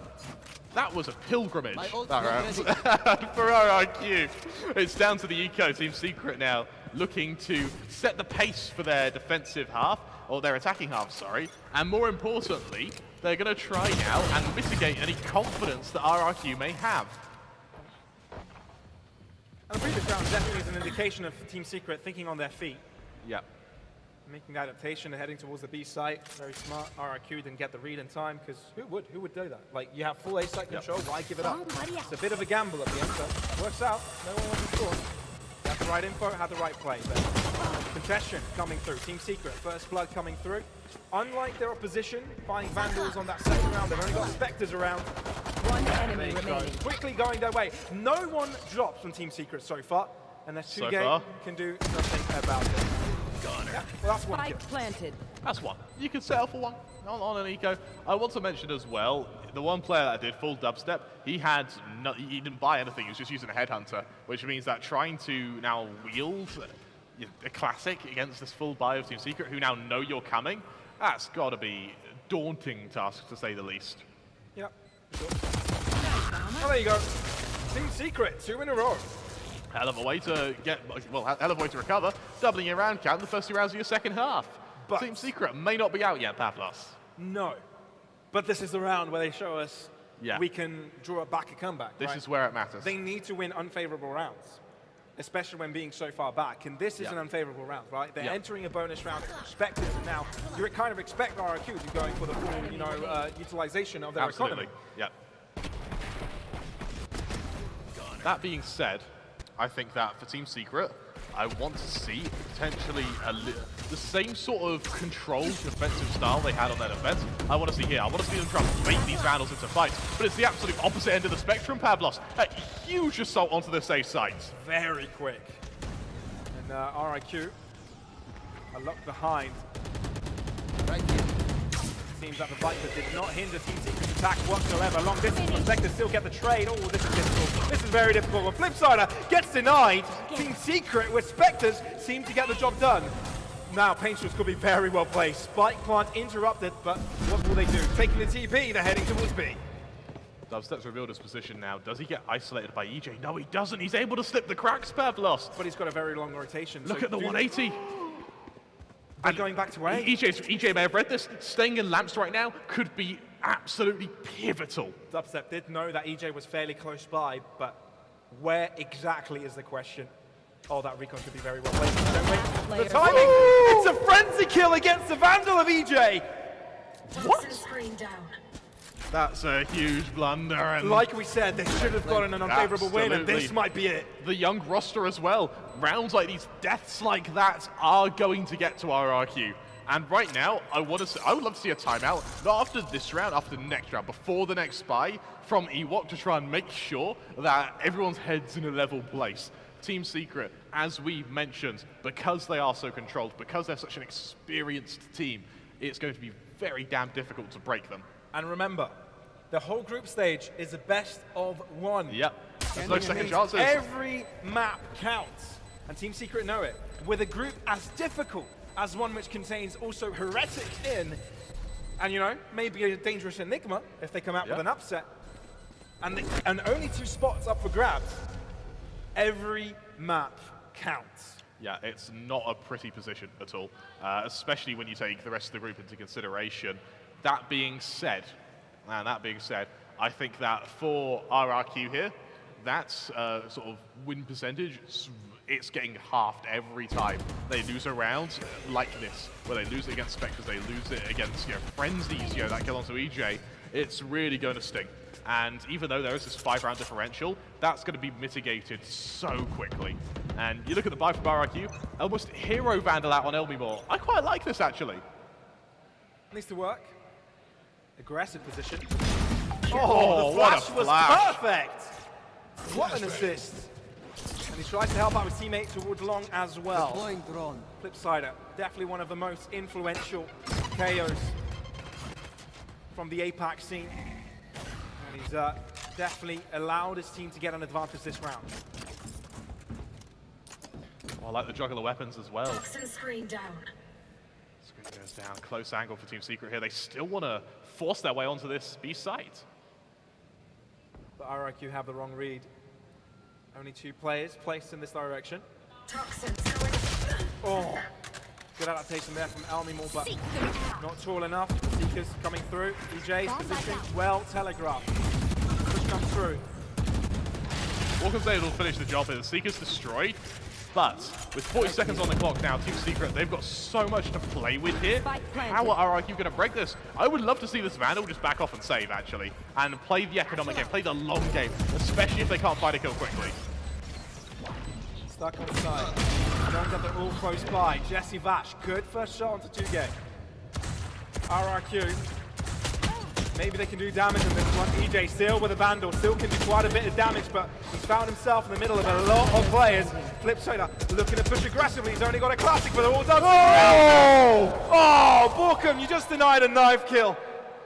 That was a pilgrimage, that round, for RRQ. It's down to the Eco Team Secret now, looking to set the pace for their defensive half, or their attacking half, sorry, and more importantly, they're going to try now and mitigate any confidence that RRQ may have. And the previous round definitely is an indication of Team Secret thinking on their feet. Yeah. Making the adaptation and heading towards the B site. Very smart. RRQ didn't get the read in time, because who would do that? Like, you have full A site control, why give it up? It's a bit of a gamble at the end, but works out. No one wants to score. You have the right info, have the right play. But contestation coming through. Team Secret, first blood coming through. Unlike their opposition, finding Vandals on that second round, they've only got Spectres around. One enemy remaining. Quickly going their way. No one drops from Team Secret so far, and their two game can do nothing about it. Yeah, well, that's one kill. Spike planted. That's one. You can settle for one on an Eco. I want to mention as well, the one player that did full dubstep, he didn't buy anything, he was just using a headhunter, which means that trying to now wield a classic against this full buy of Team Secret, who now know you're coming, that's got to be a daunting task, to say the least. Yeah. Sure. Oh, there you go. Team Secret, 2 in a row. Hell of a way to hell of a way to recover, doubling your round count in the first 2 rounds of your second half. But Team Secret may not be out yet, Pavlos. No. But this is the round where they show us we can draw back a comeback. This is where it matters. They need to win unfavorable rounds, especially when being so far back. And this is an unfavorable round, right? They're entering a bonus round, Spectres, and now you kind of expect RRQ to be going for the full, utilization of their economy. Yeah. That being said, I think that for Team Secret, I want to see potentially the same sort of controlled defensive style they had on their defense. I want to see here. I want to see them try to bait these Vandals into fights, but it's the absolute opposite end of the spectrum, Pavlos. A huge assault onto the safe sites. Very quick. And RIQ are locked behind. Right here. Seems that the Viper did not hinder Team Secret's attack whatsoever. Long distance perspective, still get the trade. Oh, this is difficult. This is very difficult. But Flipsider gets denied. Team Secret with Spectres seem to get the job done. Now, Painters could be very well placed. Spike plant interrupted, but what will they do? Taking the TP, they're heading towards B. Dubstep's revealed his position now. Does he get isolated by EJ? No, he doesn't. He's able to slip the cracks, Pavlos. But he's got a very long rotation. Look at the 180. And going back to A. EJ may have read this. Staying in lamps right now could be absolutely pivotal. Dubstep did know that EJ was fairly close by, but where exactly is the question? Oh, that recon could be very well played. Don't wait for the timing. It's a frenzy kill against the Vandal of EJ. What? Screen down. That's a huge blunder. And like we said, they should have gotten an unfavorable win, and this might be it. The young roster as well. Rounds like these, deaths like that are going to get to RRQ. And right now, I would love to see a timeout, not after this round, after the next round, before the next spy from Ewok to try and make sure that everyone's head's in a level place. Team Secret, as we mentioned, because they are so controlled, because they're such an experienced team, it's going to be very damn difficult to break them. And remember, the whole group stage is the best of one. Yep, there's no second chances. Every map counts, and Team Secret know it. With a group as difficult as one which contains also Heretics in, and you know, maybe a dangerous Enigma if they come out with an upset, and only 2 spots up for grabs, every map counts. Yeah, it's not a pretty position at all, especially when you take the rest of the group into consideration. That being said, I think that for RRQ here, that's sort of win percentage, it's getting halved every time they lose a round like this, where they lose it against Spectres, they lose it against Frenzies, that kill onto EJ. It's really going to sting. And even though there is this 5-round differential, that's going to be mitigated so quickly. And you look at the buy from RRQ, almost hero vandal out on Elmimore. I quite like this, actually. Needs to work. Aggressive position. Oh, the what a flash was flash. perfect. What an assist. And he tries to help out his teammate towards long as well. Deploying drone. Flipsider, definitely one of the most influential KOs from the APAC scene. And he's definitely allowed his team to get an advantage this round. Oh, I like the juggler weapons as well. Toxin screen down. Screen goes down, close angle for Team Secret here. They still want to force their way onto this B site. But RRQ have the wrong read. Only 2 players placed in this direction. Toxins going. Oh, good adaptation there from Elmimore, but not tall enough. Seekers coming through. EJ's position well telegraphed. Push comes through. Walker's able to finish the job here. The Seeker's destroyed, but with 40 seconds on the clock now, Team Secret, they've got so much to play with here. How are RRQ going to break this? I would love to see this Vandal just back off and save, actually, and play the economic game, play the long game, especially if they can't find a kill quickly. Stuck on side. Drones up, they're all close by. Jesse Vash, good first shot onto 2Gay. RRQ. Maybe they can do damage in this one. EJ still with a Vandal, still can do quite a bit of damage, but he's found himself in the middle of a lot of players. Flipsider looking to push aggressively. He's only got a classic, but they're all done. Oh, Borkham, you just denied a knife kill.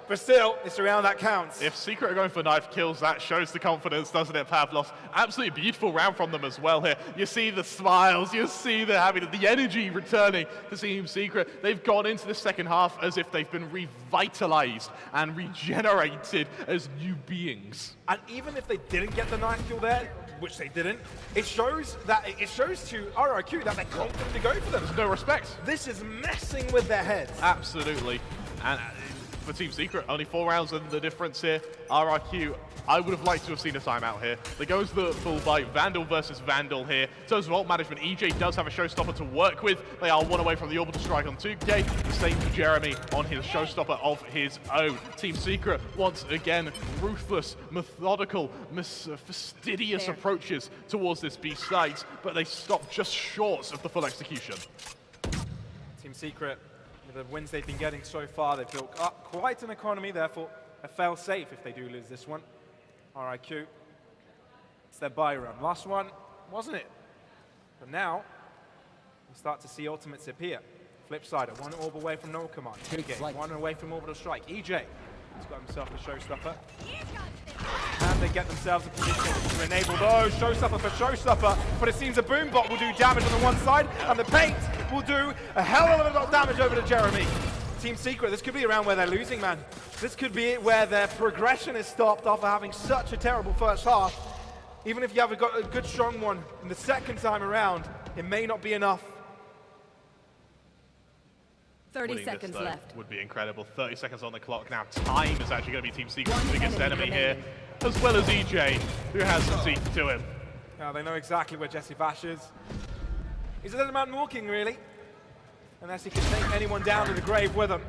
But still, it's a round that counts. If Secret are going for knife kills, that shows the confidence, doesn't it, Pavlos? Absolutely beautiful round from them as well here. You see the smiles, you see the energy returning to Team Secret. They've gone into the second half as if they've been revitalized and regenerated as new beings. And even if they didn't get the knife kill there, which they didn't, it shows to RRQ that they're confident to go for them. There's no respect. This is messing with their heads. Absolutely. And for Team Secret, only 4 rounds in the difference here. RRQ, I would have liked to have seen a timeout here. They go to the full fight, Vandal versus Vandal here. In terms of ult management, EJ does have a showstopper to work with. They are 1 away from the orbital strike on 2K. The same for Jeremy on his showstopper of his own. Team Secret, once again, ruthless, methodical, fastidious approaches towards this B site, but they stop just short of the full execution. Team Secret, with the wins they've been getting so far, they've built up quite an economy, therefore a fail-safe if they do lose this one. RIQ, it's their buy run. Last one, wasn't it? But now, we start to see ultimates appear. Flipsider, 1 orb away from null command. 1 away from orbital strike. EJ has got himself a showstopper. And they get themselves a position to enable those. Showstopper for showstopper, but it seems a boom bot will do damage on the one side, and the paint will do a hell of a lot of damage over to Jeremy. Team Secret, this could be around where they're losing, man. This could be it where their progression is stopped after having such a terrible first half. Even if you have got a good strong one in the second time around, it may not be enough. 30 seconds left. Would be incredible. 30 seconds on the clock now. Time is actually going to be Team Secret's biggest enemy here, as well as EJ, who has some teeth to him. Now they know exactly where Jesse Vash is. He's a little man walking, really, unless he can take anyone down to the grave with him.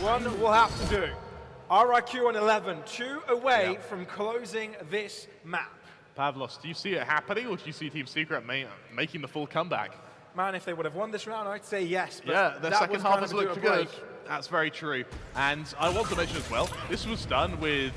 One will have to do. RIQ on 11, 2 away from closing this map. Pavlos, do you see it happening, or do you see Team Secret making the full comeback? Man, if they would have won this round, I'd say yes. But Yeah, the that second was half kind has of due to looked a good. break. That's very true. And I want to mention as well, this was done with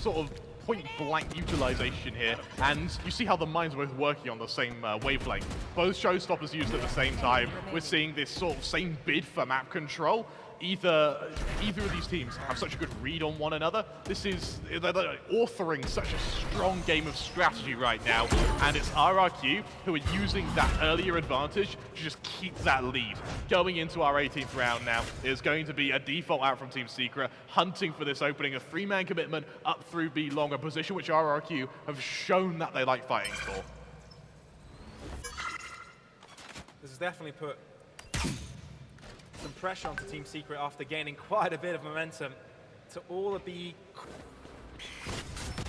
sort of point-blank utilization here. And you see how the minds are both working on the same wavelength. Both showstoppers used at the same time. We're seeing this sort of same bid for map control. Either of these teams have such a good read on one another. They're authoring such a strong game of strategy right now, and it's RRQ who are using that earlier advantage to just keep that lead. Going into our 18th round now is going to be a default out from Team Secret, hunting for this opening, a 3-man commitment up through B long, a position which RRQ have shown that they like fighting for. This has definitely put some pressure onto Team Secret after gaining quite a bit of momentum to all be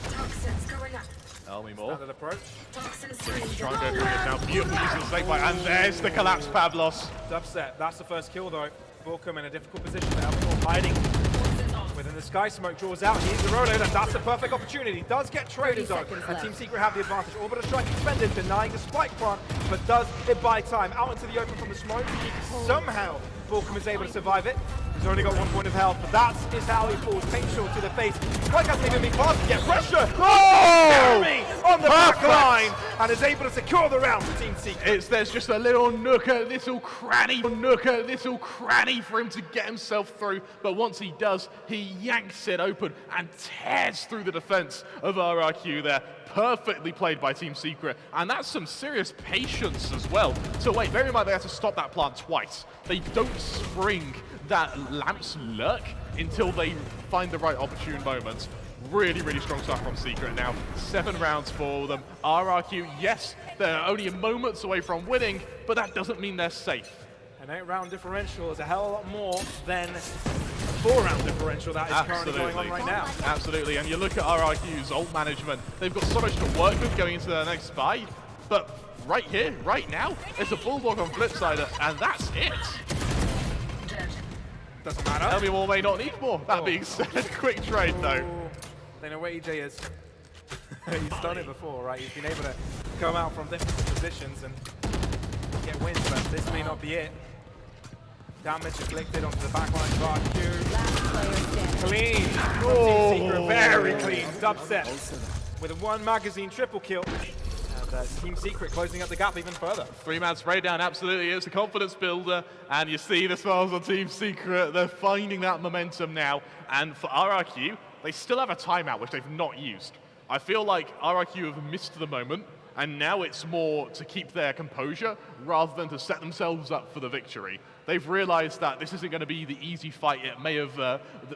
Toxins going up. Tell me more. standard approach. Toxins Trying rain to go down. through this now. Beautiful use of the snake bite, and there's the collapse, Pavlos. Dubstep, that's the first kill though. Volcom in a difficult position there, hiding within the sky smoke, draws out, he needs the reload, and that's the perfect opportunity. Does get traded though, 30 seconds and left. Team Secret have the advantage. Orbital strike expended, denying the spike plant, but does it buy time? Out into the open from the smoke, somehow Volcom is able to survive it. He's only got 1 point of health, but that is how he falls. Painful to the face. Spike hasn't even been passed to get pressure. Oh! Jeremy on the back Perfect. line, and is able to secure the round for Team Secret. There's just a little nook, a little cranny for him to get himself through. But once he does, he yanks it open and tears through the defense of RRQ there. Perfectly played by Team Secret, and that's some serious patience as well. So wait, bear in mind they have to stop that plant twice. They don't spring that Lamp's lurk until they find the right opportune moments. Really, really strong stuff from Secret now. 7 rounds for them. RRQ, yes, they're only moments away from winning, but that doesn't mean they're safe. An 8-round differential is a hell of a lot more than a 4-round differential that is currently going on right now. Absolutely, and you look at RRQ's ult management, they've got so much to work with going into their next fight, but right here, right now, it's a bulldog on Flipside, and that's it. Doesn't matter. Elmore may not need more. That being said, quick trade though. Oh, they know where EJ is. He's done it before, right? He's been able to come out from different positions and get wins, but this may not be it. Damage inflicted onto the backline of RQ. Last player standing. Clean. Oh. Team Secret, very clean. Dubstep with a 1 magazine triple kill. And Team Secret closing up the gap even further. 3-man spray down absolutely is a confidence builder, and you see the smiles on Team Secret. They're finding that momentum now, and for RRQ, they still have a timeout which they've not used. I feel like RRQ have missed the moment, and now it's more to keep their composure rather than to set themselves up for the victory. They've realized that this isn't going to be the easy fight it may have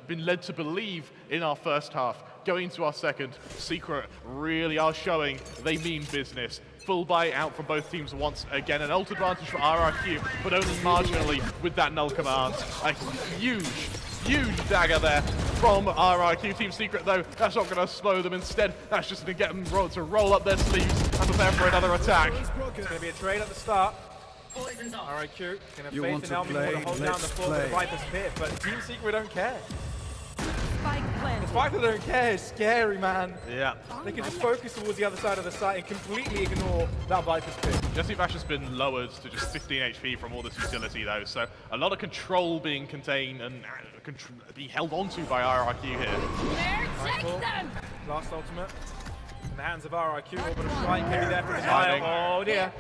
been led to believe in our first half. Going into our second, Secret really are showing they mean business. Full buy out from both teams once again. An ult advantage for RRQ, but only marginally with that null command. A huge dagger there from RRQ. Team Secret, though, that's not going to slow them. Instead, that's just going to get them to roll up their sleeves and prepare for another attack. It's going to be a trade at the start. Poison's off. RIQ can have You faith want in to Elmi play? to hold down the Let's floor with the play. Viper's Pit, but Team Secret don't care. Spike The planted. fact that they don't care is scary, man. Yeah. They can just focus towards the other side of the site and completely ignore that Viper's Pit. Jesse Vash has been lowered to just 15 HP from all this utility, though, so a lot of control being contained and being held onto by RRQ here. Rifle, last ultimate in the hands of RIQ. Orbital Strike maybe there for his fire. Oh dear.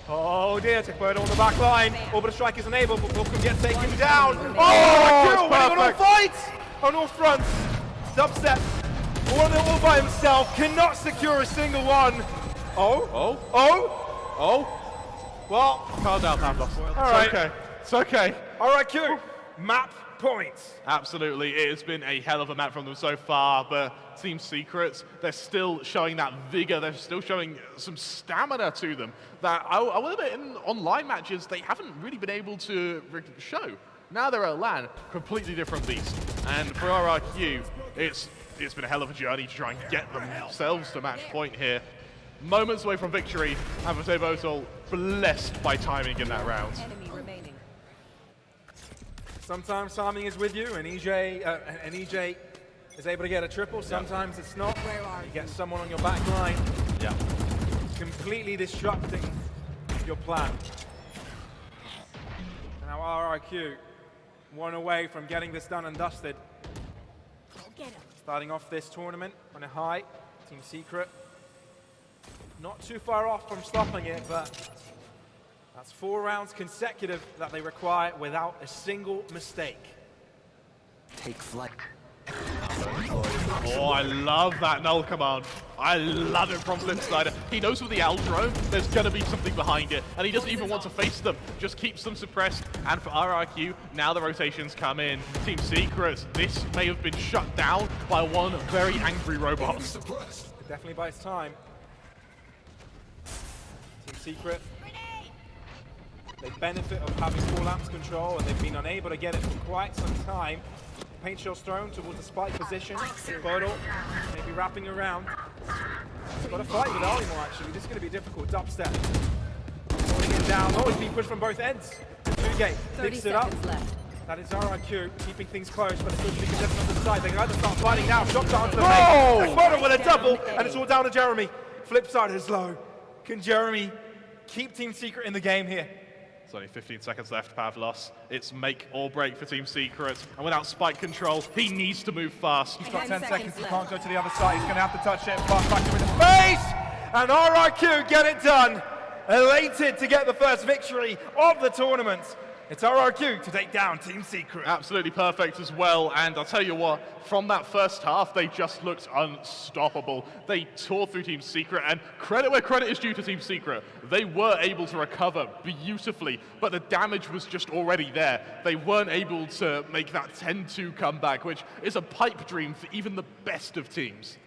Oh dear, Tekbird on the back line. Orbital Strike is enabled, but Volcom gets taken down. Oh, RIQ winning on all fights! On all fronts. Dubstep, all by himself, cannot secure a single one. Well, Calm down, Pavlos. All right. It's okay. It's okay. RIQ, map points. Absolutely, it has been a hell of a map from them so far, but Team Secrets, they're still showing that vigor, they're still showing some stamina to them that I will admit in online matches they haven't really been able to show. Now they're at LAN, completely different beast. And for RRQ, it's been a hell of a journey to try and get themselves to match point here. Moments away from victory, and Vete Votel blessed by timing in that round. Enemy remaining. Sometimes timing is with you, and EJ is able to get a triple. Sometimes it's not. You get someone on your back line, Yeah. completely disrupting your plan. RRQ, one away from getting this done and dusted. Starting off this tournament on a high, Team Secret. Not too far off from stopping it, but that's 4 rounds consecutive that they require without a single mistake. Take flight. Oh, I love that null command. I love it from Flipslider. He knows with the L drone, there's going to be something behind it, and he doesn't even want to face them. Just keeps them suppressed. And for RRQ, now the rotations come in. Team Secret, this may have been shut down by one very angry robot. It definitely buys time. Team Secret, they benefit of having full lamps control, and they've been unable to get it for quite some time. Paint shell's thrown towards the spike position. Bottle, maybe wrapping around. Got a fight with Alimo actually. This is going to be a difficult dubstep. Holding it down. Oh, he's being pushed from both ends. 2Gate 30 picks it up. seconds left. That is RRQ keeping things close, but it's still being contested on the side. They're going to start fighting now. Shot down to the main. Bottle with a double, and it's all down to Jeremy. Flip side is low. Can Jeremy keep Team Secret in the game here? There's only 15 seconds left, Pavlos. It's make or break for Team Secret. And without spike control, he needs to move fast. He's got 10 10 seconds. seconds He left. can't go to the other side. He's going to have to touch it and pass back to in the face. And RRQ get it done. Elated to get the first victory of the tournament. It's RRQ to take down Team Secret. Absolutely perfect as well, and I'll tell you what, from that first half, they just looked unstoppable. They tore through Team Secret, and credit where credit is due to Team Secret. They were able to recover beautifully, but the damage was just already there. They weren't able to make that 10-2 comeback, which is a pipe dream for even the best of teams.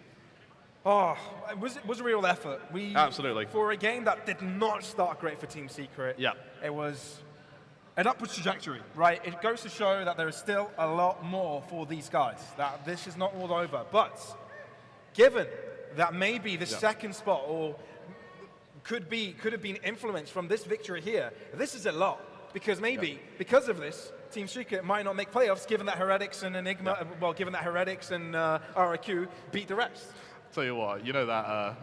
Oh, it was a real effort. Absolutely. For a game that did not start great for Team Secret, Yeah. it was an upwards trajectory, right? It goes to show that there is still a lot more for these guys, that this is not all over. But given that maybe the second spot or could have been influenced from this victory here, this is a lot. Because maybe, because of this, Team Secret might not make playoffs, given that Heretics and Enigma, well, given that Heretics and RRQ beat the rest. Tell you what, you know that,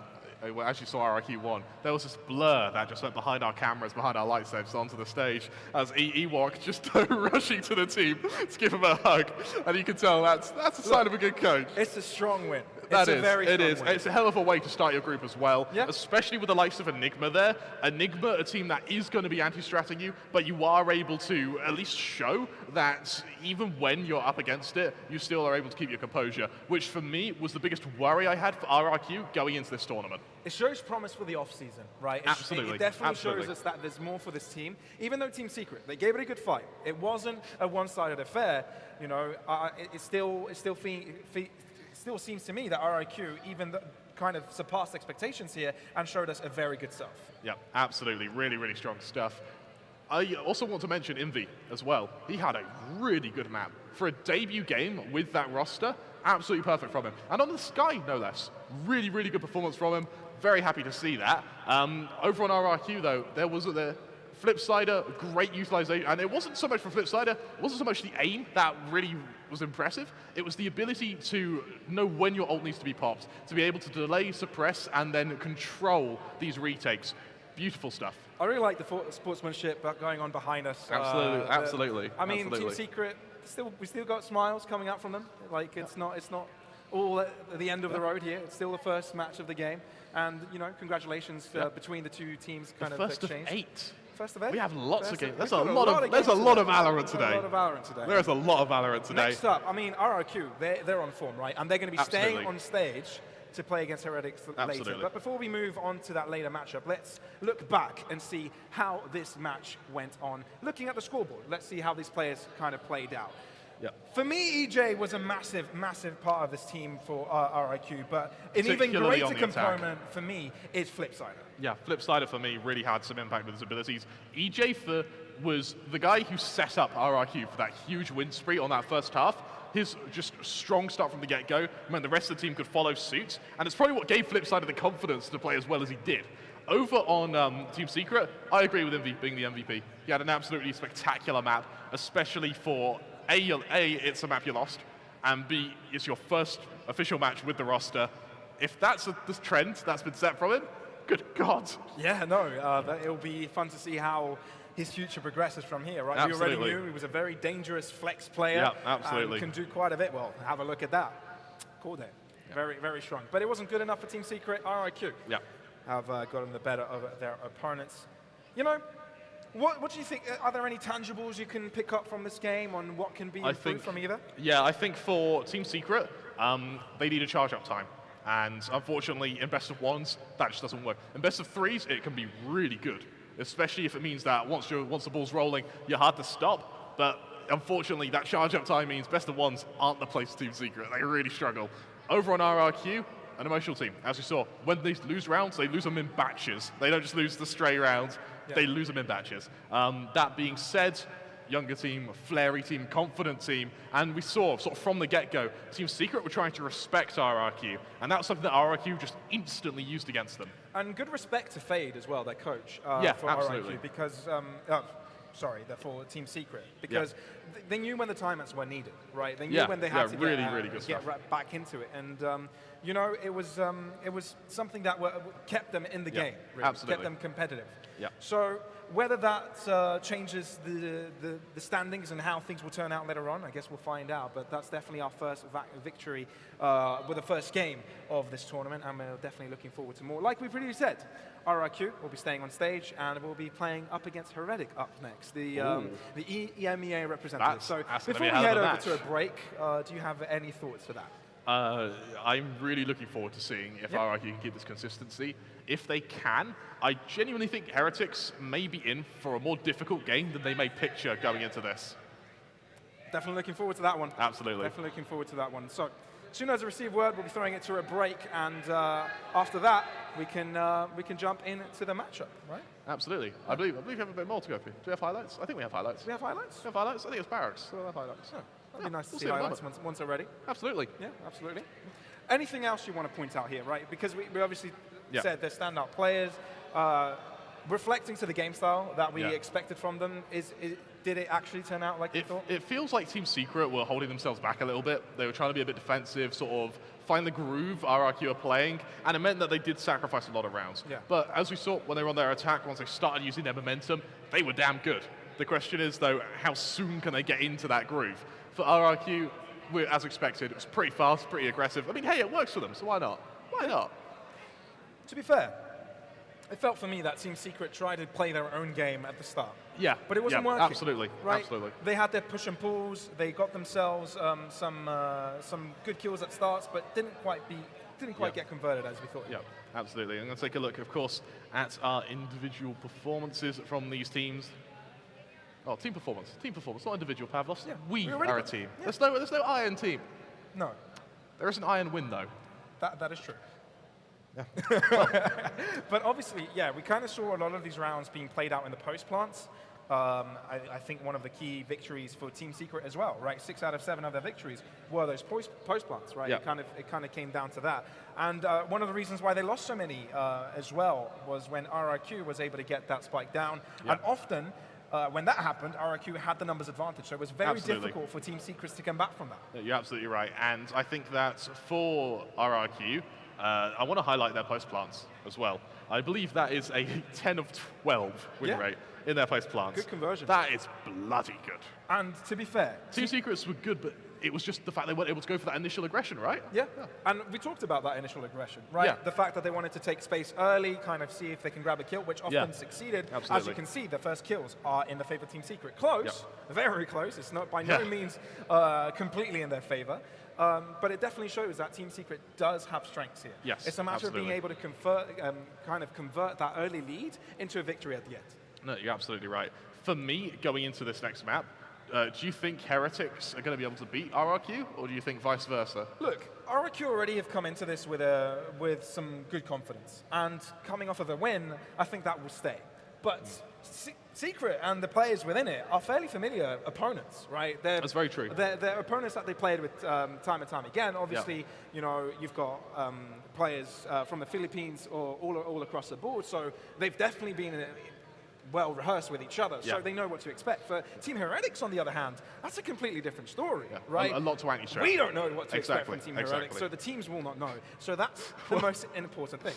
we actually saw RRQ 1, there was this blur that just went behind our cameras, behind our lights edge onto the stage as Ewok just rushing to the team to give him a hug. And you can tell that's a sign of a good coach. It's a strong win. That It's a very strong is. win. It's a hell of a way to start your group as well, Yeah. especially with the likes of Enigma there. Enigma, a team that is going to be anti-stratting you, but you are able to at least show that even when you're up against it, you still are able to keep your composure, which for me was the biggest worry I had for RRQ going into this tournament. It shows promise for the off-season, right? Absolutely. It definitely Absolutely. shows us that there's more for this team. Even though Team Secret, they gave it a good fight. It wasn't a one-sided affair. You know, it still seems to me that RIQ even kind of surpassed expectations here and showed us a very good self. Yeah, absolutely. Really, really strong stuff. I also want to mention Invi as well. He had a really good map. For a debut game with that roster, absolutely perfect from him. And on the Sky, no less. Really, really good performance from him. Very happy to see that. Over on RRQ, though, there was the Flipsider, great utilization. And it wasn't so much for Flipsider, it wasn't so much the aim that really was impressive. It was the ability to know when your ult needs to be popped, to be able to delay, suppress, and then control these retakes. Beautiful stuff. I really like the sportsmanship going on behind us. Absolutely, absolutely. I mean, absolutely. Team Secret, we still got smiles coming out from them. Like it's not all at the end of the road here. It's still the first match of the game, and you know, congratulations between the two teams. Kind The of first exchange. of 8. First of 8. We have lots of games. There's we've a got lot of games there's a lot of today. Valorant today. A lot of Valorant today. There's a lot of Valorant today. Next up, I mean, RRQ, they're on form, right? And they're going to be Absolutely. staying on stage to play against Heretics later. Absolutely. But before we move on to that later matchup, let's look back and see how this match went on. Looking at the scoreboard, let's see how these players kind of played out. Yep. For me, EJ was a massive, massive part of this team for RIQ, but an even Particularly on greater the attack. component for me is Flipsider. Yeah, Flipsider for me really had some impact with his abilities. EJ was the guy who set up RRQ for that huge win spree on that first half. His just strong start from the get-go meant the rest of the team could follow suit, and it's probably what gave Flipsider the confidence to play as well as he did. Over on Team Secret, I agree with Envy being the MVP. He had an absolutely spectacular map, especially for A, it's a map you lost, and B, it's your first official match with the roster. If that's the trend that's been set from him, good God. Yeah, no, it'll be fun to see how his future progresses from here, right? Absolutely. We already knew he was a very dangerous flex player. Yeah, absolutely. And can do quite a bit. Well, have a look at that. Called it. Very, very strong. But it wasn't good enough for Team Secret. RIQ Yeah. have gotten the better of their opponents. You know, what do you think? Are there any tangibles you can pick up from this game on what can be improved from either? Yeah, I think for Team Secret, they need a charge up time. And unfortunately, in best of ones, that just doesn't work. In best of threes, it can be really good, especially if it means that once the ball's rolling, you're hard to stop. But unfortunately, that charge up time means best of ones aren't the place for Team Secret. They really struggle. Over on RRQ, an emotional team. As we saw, when they lose rounds, they lose them in batches. They don't just lose the stray rounds, they lose them in batches. That being said, younger team, flary team, confident team, and we saw sort of from the get-go, Team Secret were trying to respect RRQ, and that was something that RRQ just instantly used against them. And good respect to Fade as well, their coach, Yeah, for absolutely. RIQ, because, for Team Secret, because they knew when the timeouts were needed, right? They knew when they had to really good get stuff. right back into it, and you know, it was something that kept them in the game, really. Absolutely. Kept them competitive. Yeah. So whether that changes the standings and how things will turn out later on, I guess we'll find out. But that's definitely our first victory with the first game of this tournament, and we're definitely looking forward to more. Like we previously said, RRQ will be staying on stage, and we'll be playing up against Heretic up next, the EMEA representative. That's Before gonna be we a hell head of a over match. to a break, do you have any thoughts for that? I'm really looking forward to seeing if RRQ can keep this consistency. If they can, I genuinely think Heretics may be in for a more difficult game than they may picture going into this. Definitely looking forward to that one. Absolutely. Definitely looking forward to that one. So, as soon as I receive word, we'll be throwing it to a break, and after that, we can jump into the matchup, right? Absolutely. I believe we have a bit more to go through. Do we have highlights? I think we have highlights. Do we have highlights? We have highlights? I think it's Barracks. So we'll have highlights. That'd be nice to We'll see see in a highlights once they're ready. Absolutely. Yeah, absolutely. Anything else you want to point out here, right? Because we obviously Yeah. said they're standout players. Reflecting to the game style that we expected from them, did it actually turn out like you thought? It feels like Team Secret were holding themselves back a little bit. They were trying to be a bit defensive, sort of find the groove RRQ are playing, and it meant that they did sacrifice a lot of rounds. Yeah. But as we saw when they were on their attack, once they started using their momentum, they were damn good. The question is, though, how soon can they get into that groove? For RRQ, as expected, it was pretty fast, pretty aggressive. I mean, hey, it works for them, so why not? Why not? To be fair, it felt for me that Team Secret tried to play their own game at the start. Yeah. But it wasn't yeah, working. Absolutely. Right? Absolutely. They had their push and pulls. They got themselves some good kills at starts, but didn't quite get converted as we thought. Yeah, absolutely. I'm going to take a look, of course, at our individual performances from these teams. Oh, team performance, not individual, Pavlos. Yeah. We We already are a got- team. yeah. There's no iron team. No, There is an iron win, though. that is true. But obviously, yeah, we kind of saw a lot of these rounds being played out in the post plants. I think one of the key victories for Team Secret as well, right? 6 out of 7 of their victories were those post plants, right? Yeah. It kind of came down to that. And one of the reasons why they lost so many as well was when RRQ was able to get that spike down. Yeah. And often, when that happened, RRQ had the numbers advantage, so it was very Absolutely. difficult for Team Secrets to come back from that. You're absolutely right. And I think that for RRQ, I want to highlight their post plants as well. I believe that is a 10 of 12 win Yeah. rate in their post plants. Good conversion. That is bloody good. And to be fair, Team Secrets were good, but it was just the fact they weren't able to go for that initial aggression, right? yeah, and we talked about that initial aggression, right? Yeah. The fact that they wanted to take space early, kind of see if they can grab a kill, which often Yeah. succeeded. As Absolutely. you can see, the first kills are in the favor of Team Secret. Close, very close. It's not by Yeah. no means completely in their favor. But it definitely shows that Team Secret does have strengths here. Yes, It's a matter absolutely. of being able to convert that early lead into a victory at the end. No, you're absolutely right. For me, going into this next map, do you think Heretics are going to be able to beat RRQ, or do you think vice versa? Look, RRQ already have come into this with some good confidence, and coming off of a win, I think that will stay. But Secret and the players within it are fairly familiar opponents, right? That's very true. They're opponents that they played with time and time again. Obviously, you know, you've got players from the Philippines or all across the board, so they've definitely been well rehearsed with each other, so Yeah. they know what to expect. For Team Heretics, on the other hand, that's a completely different story, Yeah, right? a lot to anti-stress. We don't know what to expect Exactly, from Team Heretics, exactly. so the teams will not know. So that's the most important thing.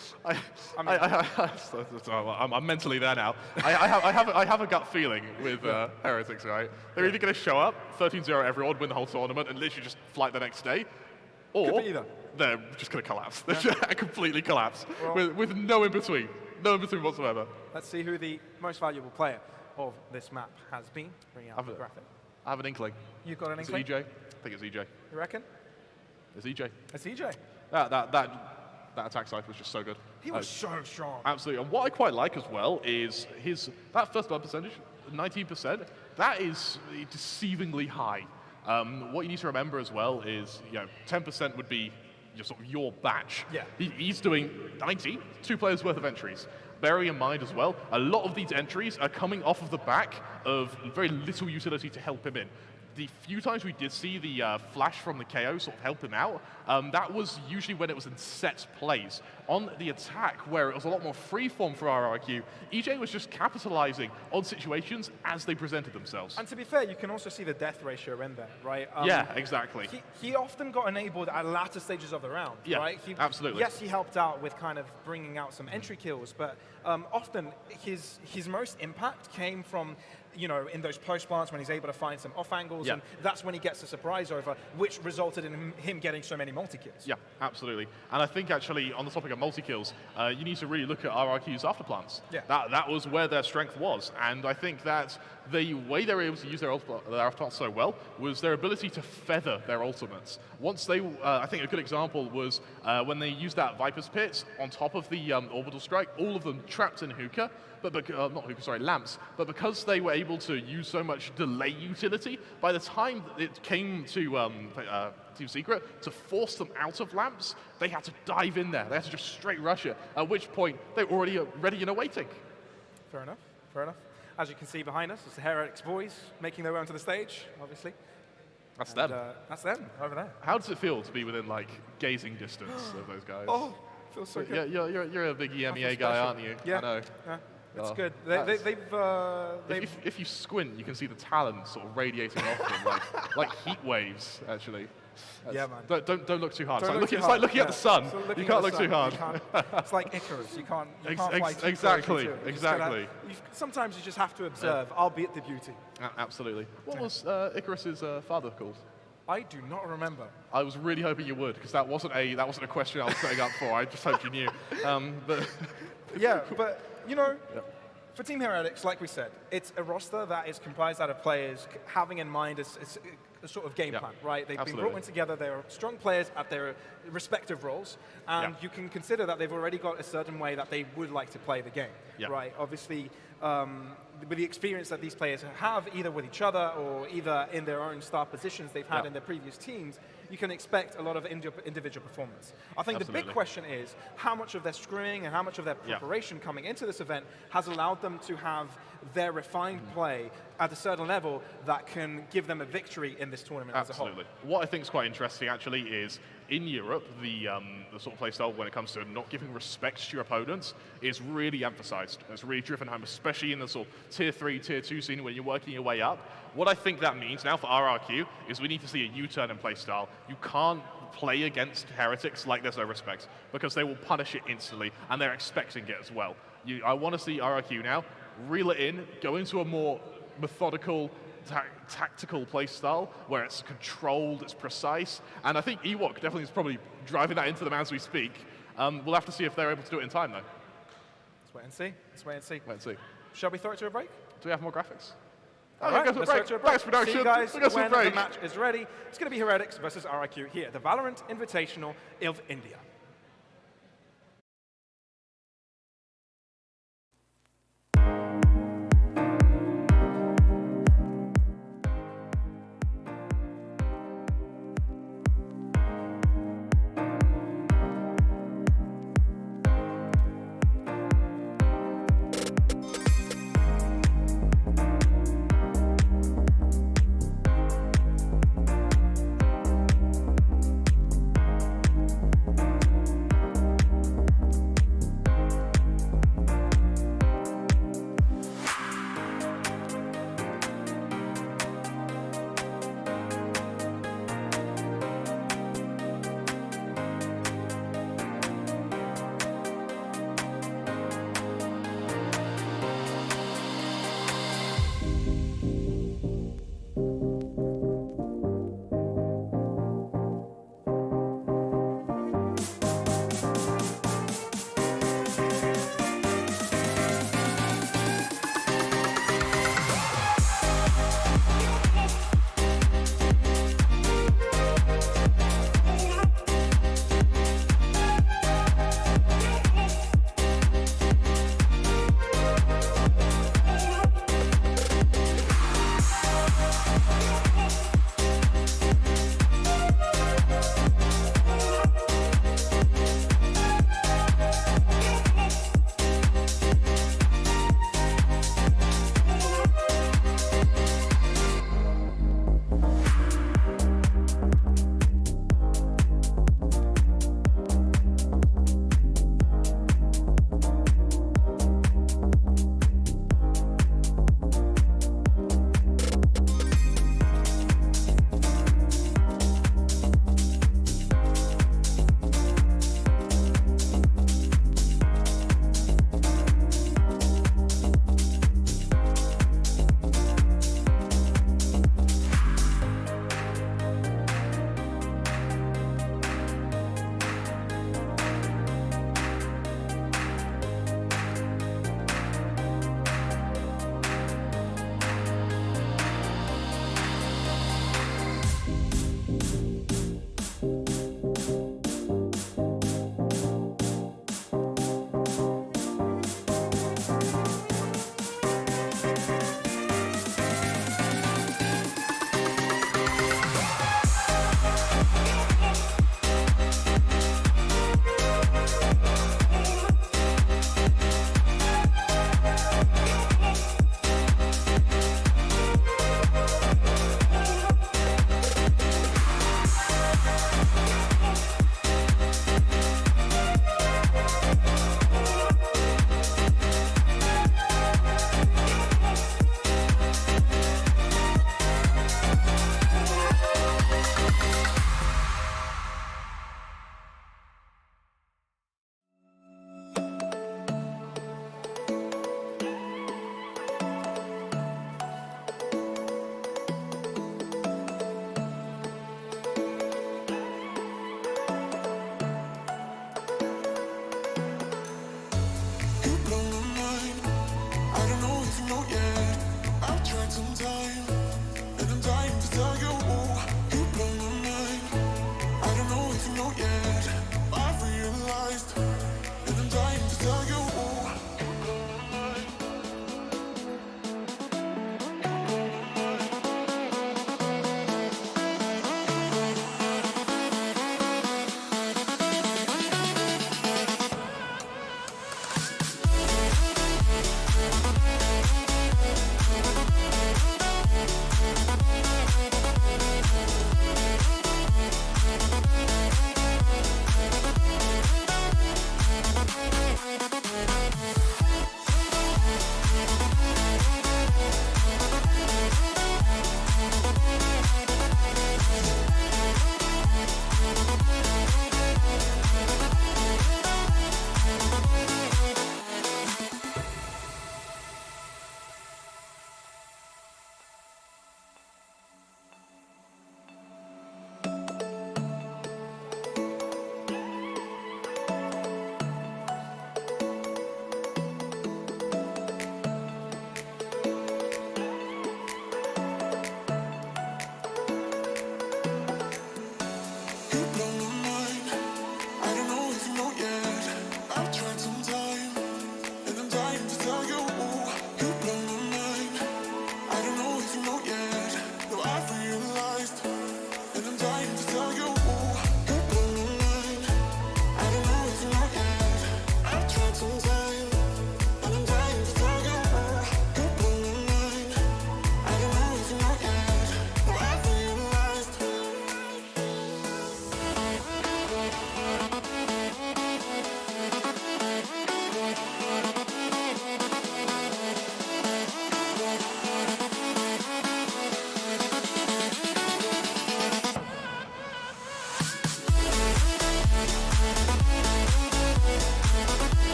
I'm mentally there now. I have a gut feeling with Heretics, right? They're either going to show up, 13-0 everyone, win the whole tournament, and literally just flight the next day, or Could be either. they're just going to collapse. They're just completely collapse, Well- with no in between. No in between whatsoever. Let's see who the most valuable player of this map has been. Bring out the graphic. I have an inkling. You've got an Is inkling? it EJ? I think it's EJ. You reckon? It's EJ. It's EJ. That attack side was just so good. He was so strong. Absolutely. And what I quite like as well is that first blood percentage, 19%, that is deceivingly high. What you need to remember as well is, 10% would be your batch. Yeah. He's doing 90, 2 players worth of entries. Bearing in mind as well, a lot of these entries are coming off of the back of very little utility to help him in. The few times we did see the flash from the KO sort of help him out, that was usually when it was in set plays. On the attack, where it was a lot more freeform for RRQ, EJ was just capitalizing on situations as they presented themselves. And to be fair, you can also see the death ratio in there, right? Yeah, exactly. He often got enabled at latter stages of the round, Yeah, right? absolutely. Yes, he helped out with kind of bringing out some entry kills, but often his most impact came from, in those post plants when he's able to find some off angles, Yeah. and that's when he gets the surprise over, which resulted in him getting so many multi-kills. Yeah, absolutely. And I think actually on the topic of multi-kills, you need to really look at RRQ's afterplants. Yeah. That was where their strength was. And I think that the way they were able to use their afterplants so well was their ability to feather their ultimates. Once they, I think a good example was when they used that Viper's Pit on top of the orbital strike, all of them trapped in hookah, lamps. But because they were able to use so much delay utility, by the time it came to Team Secret to force them out of lamps, they had to dive in there. They had to just straight rush it, at which point they were already ready and awaiting. Fair enough, fair enough. As you can see behind us, it's the Heretics boys making their way onto the stage, obviously. That's And, them. that's them, over there. How does it feel to be within gazing distance of those guys? Oh, feels so good. Yeah, you're a big EMEA feel guy, special. aren't you? Yeah. I know. Yeah, it's Oh, good. that's- They've If you squint, you can see the talent sort of radiating off them, like heat waves, actually. Yeah, man. Don't look too hard. Don't It's look like too looking hard, at the sun. yeah. So You looking can't at look the too hard. sun, it's like Icarus. You can't fly too exactly, close into it. You just exactly. sometimes you just have to observe, albeit the beauty. Absolutely. What was Icarus's father called? I do not remember. I was really hoping you would, because that wasn't a question I was setting up for. I just hoped you knew. But Yeah, but for Team Heretics, like we said, it's a roster that is comprised out of players having in mind a sort of game Yeah, plan, right? They've absolutely. been brought in together, they're strong players at their respective roles, and Yeah. you can consider that they've already got a certain way that they would like to play the game, Yeah. right? Obviously, with the experience that these players have, either with each other or either in their own star positions they've had Yeah. in their previous teams, you can expect a lot of individual performance. I think the big Absolutely. question is how much of their scrimming and how much of their Yeah. preparation coming into this event has allowed them to have their refined play at a certain level that can give them a victory in this tournament as a whole. Absolutely. What I think is quite interesting, actually, is in Europe, the sort of play style when it comes to not giving respect to your opponents is really emphasized. It's really driven home, especially in the sort of tier 3, tier 2 scene when you're working your way up. What I think that means now for RRQ is we need to see a U-turn in play style. You can't play against Heretics like there's no respect, because they will punish it instantly, and they're expecting it as well. I want to see RRQ now reel it in, go into a more methodical, tactical play style where it's controlled, it's precise, and I think Ewok definitely is probably driving that into them as we speak. We'll have to see if they're able to do it in time, though. Let's wait and see. Let's wait and see. Let's see. Shall we throw it to a break? Do we have more graphics? All yeah, right, go to a let's throw break. it to a break. Thanks, production. See you guys We got some when the break. match is ready. It's going to be Heretics versus RIQ here at the Valorant Invitational of India.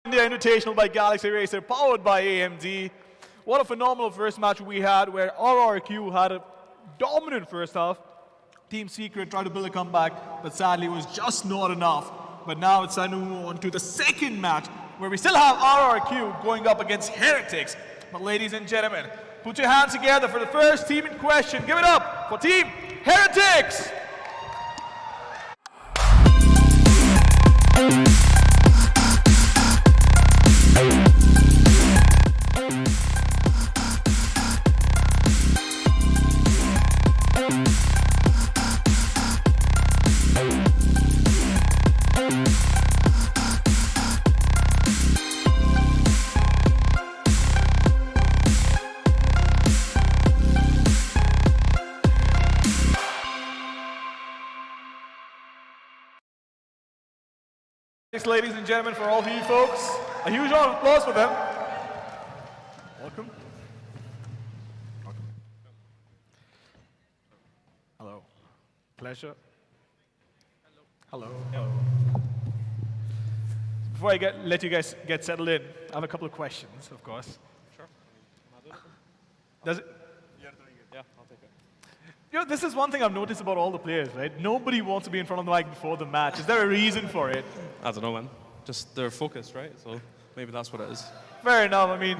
India Invitational by Galaxy Racer, powered by AMD. What a phenomenal first match we had, where RRQ had a dominant first half. Team Secret tried to build a comeback, but sadly it was just not enough. But now it's time to move on to the second match, where we still have RRQ going up against Heretics. But ladies and gentlemen, put your hands together for the first team in question. Give it up for Team Heretics! Thanks, ladies and gentlemen, for all of you folks. A huge round of applause for them. Welcome. Welcome. Hello. Pleasure. Hello. Hello. Before I let you guys get settled in, I have a couple of questions, of course. Sure. Does it? You're doing it. Yeah, I'll take it. You know, this is one thing I've noticed about all the players, right? Nobody wants to be in front of the mic before the match. Is there a reason for it? I don't know, man. Just their focus, right? So maybe that's what it is. Fair enough. I mean,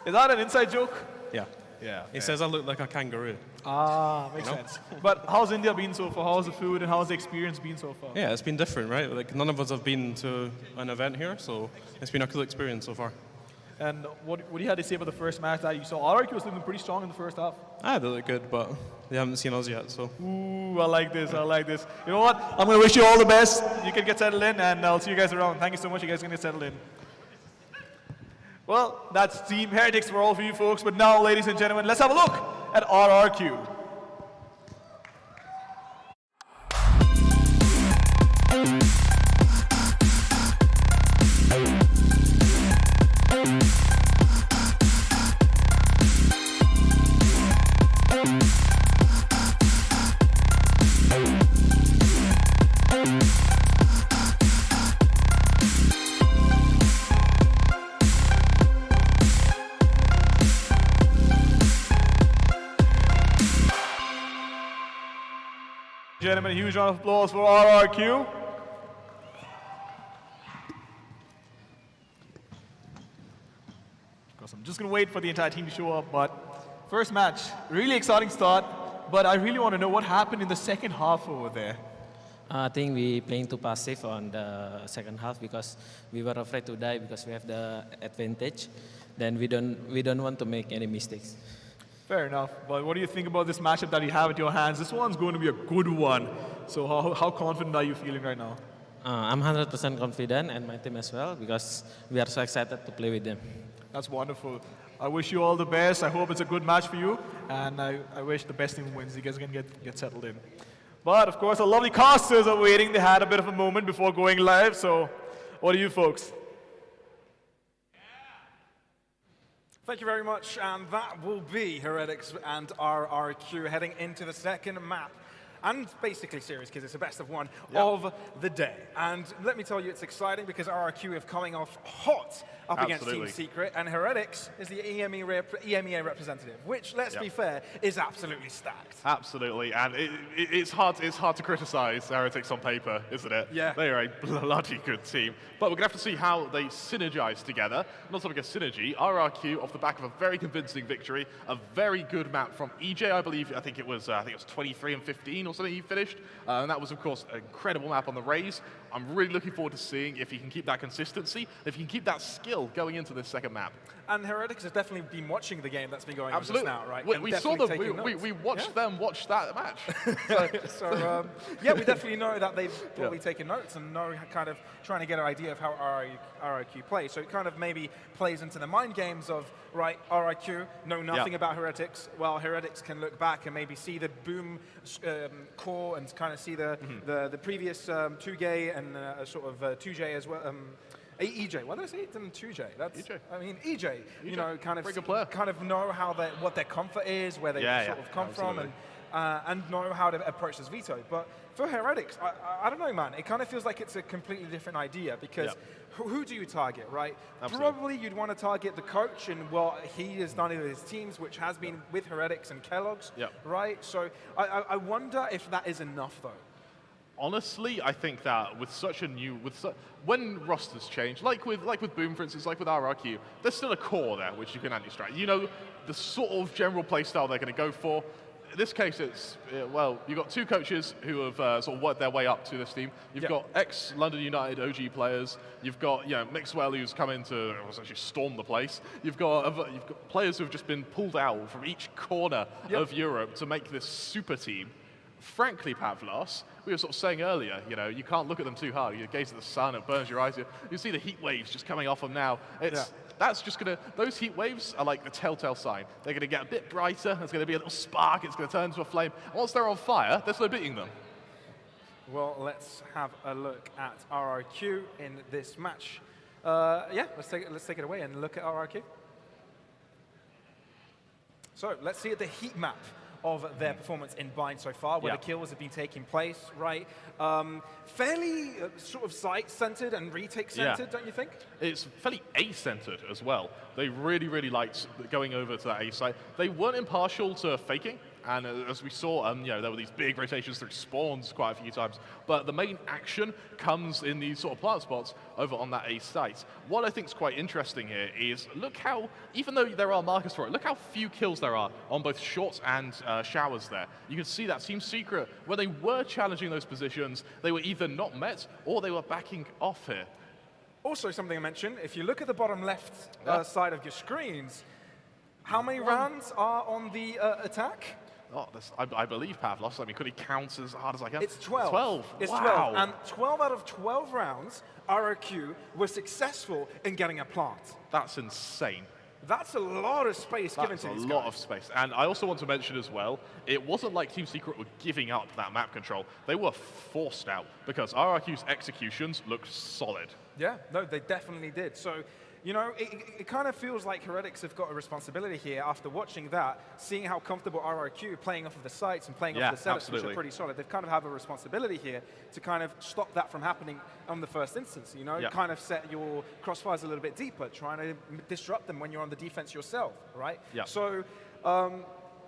is that an inside joke? Yeah. Yeah. He says I look like a kangaroo. Ah, makes sense. But how's India been so far? How's the food and how's the experience been so far? Yeah, it's been different, right? Like none of us have been to an event here, so it's been a cool experience so far. And what do you have to say about the first match that you saw? RRQ was looking pretty strong in the first half. They look good, but they haven't seen us yet, so. Ooh, I like this, I like this. You know what? I'm going to wish you all the best. You can get settled in, and I'll see you guys around. Thank you so much. You guys can get settled in. Well, that's Team Heretics for all of you folks. But now, ladies and gentlemen, let's have a look at RRQ. Gentlemen, a huge round of applause for RRQ. Of course, I'm just going to wait for the entire team to show up, but first match, really exciting start, but I really want to know what happened in the second half over there. I think we playing too passive on the second half because we were afraid to die because we have the advantage. Then we don't want to make any mistakes. Fair enough, but what do you think about this matchup that you have at your hands? This one's going to be a good one. So how confident are you feeling right now? I'm 100% confident and my team as well because we are so excited to play with them. That's wonderful. I wish you all the best. I hope it's a good match for you, and I wish the best team wins. You guys can get settled in. But of course, our lovely casters are waiting. They had a bit of a moment before going live. So, what do you folks? Thank you very much, and that will be Heretics and RRQ heading into the second map. And basically series, because it's the best of one of the day. And let me tell you, it's exciting because RRQ is coming off hot up against Team Secret, and Heretics is the EMEA representative, which, let's be fair, is absolutely stacked. Absolutely, and it's hard to criticize Heretics on paper, isn't it? Yeah. They are a bloody good team. But we're going to have to see how they synergize together. Not talking of synergy, RRQ off the back of a very convincing victory, a very good map from EJ, I believe. I think it was 23 and 15 or something he finished. And that was, of course, an incredible map on the Rays. I'm really looking forward to seeing if he can keep that consistency, if he can keep that skill going into this second map. And Heretics has definitely been watching the game that's been going Absolutely. on just now, right? We saw them, we watched them watch that match. Yeah, we definitely know that they've probably taken notes and know kind of trying to get an idea of how RRQ plays. So it kind of maybe plays into the mind games of, right, RRQ know nothing about Heretics, while Heretics can look back and maybe see the boom core and kind of see the previous 2J and sort of 2J as well. EJ, why did I say it in 2J? That's EJ. I mean, EJ, you know, kind of Very good player. kind of know how what their comfort is, where they sort of come from, and and know how to approach this veto. But for Heretics, I don't know, man. It kind of feels like it's a completely different idea because who do you target, right? Absolutely. Probably you'd want to target the coach and what he has done in his teams, which has been with Heretics and Kellogg's, right? So I wonder if that is enough, though. Honestly, I think that with such a new, when rosters change, like with Boom, for instance, like with RRQ, there's still a core there which you can anti-strat. You know the sort of general playstyle they're going to go for. In this case, it's, well, you've got two coaches who have sort of worked their way up to this team. You've got ex-London United OG players. You've got, Mixwell, who's come in to essentially storm the place. You've got players who've just been pulled out from each corner of Europe to make this super team. Frankly, Pavlos, we were sort of saying earlier, you can't look at them too hard. You gaze at the sun, it burns your eyes. You see the heat waves just coming off them now. That's just going to, those heat waves are like the telltale sign. They're going to get a bit brighter, there's going to be a little spark, it's going to turn into a flame. Once they're on fire, there's no beating them. Well, let's have a look at RRQ in this match. Let's take it away and look at RRQ. So let's see the heat map of their performance in Bind so far, where the kills have been taking place, right? Fairly sort of site-centered and retake-centered, don't you think? It's fairly A-centered as well. They really, really liked going over to that A site. They weren't impartial to faking, and as we saw, there were these big rotations through spawns quite a few times, but the main action comes in these sort of plant spots over on that A site. What I think is quite interesting here is look how, even though there are markers for it, look how few kills there are on both shorts and showers there. You can see that Team Secret, where they were challenging those positions, they were either not met or they were backing off here. Also, something I mentioned, if you look at the bottom left side of your screens, how many rounds are on the attack? Oh, I believe Pavlos. I mean, could he count as hard as I can? It's 12. 12. It's wow. 12. And 12 out of 12 rounds, RRQ were successful in getting a plant. That's insane. That's a lot of space given to these guys. That's a lot of space. And I also want to mention as well, it wasn't like Team Secret were giving up that map control. They were forced out because RRQ's executions looked solid. Yeah, no, they definitely did. So, it kind of feels like Heretics have got a responsibility here after watching that, seeing how comfortable RRQ playing off of the sites and playing off of the setups, which are pretty solid. They've kind of have a responsibility here to kind of stop that from happening on the first instance, kind of set your crossfires a little bit deeper, trying to disrupt them when you're on the defense yourself, right? Yeah. So,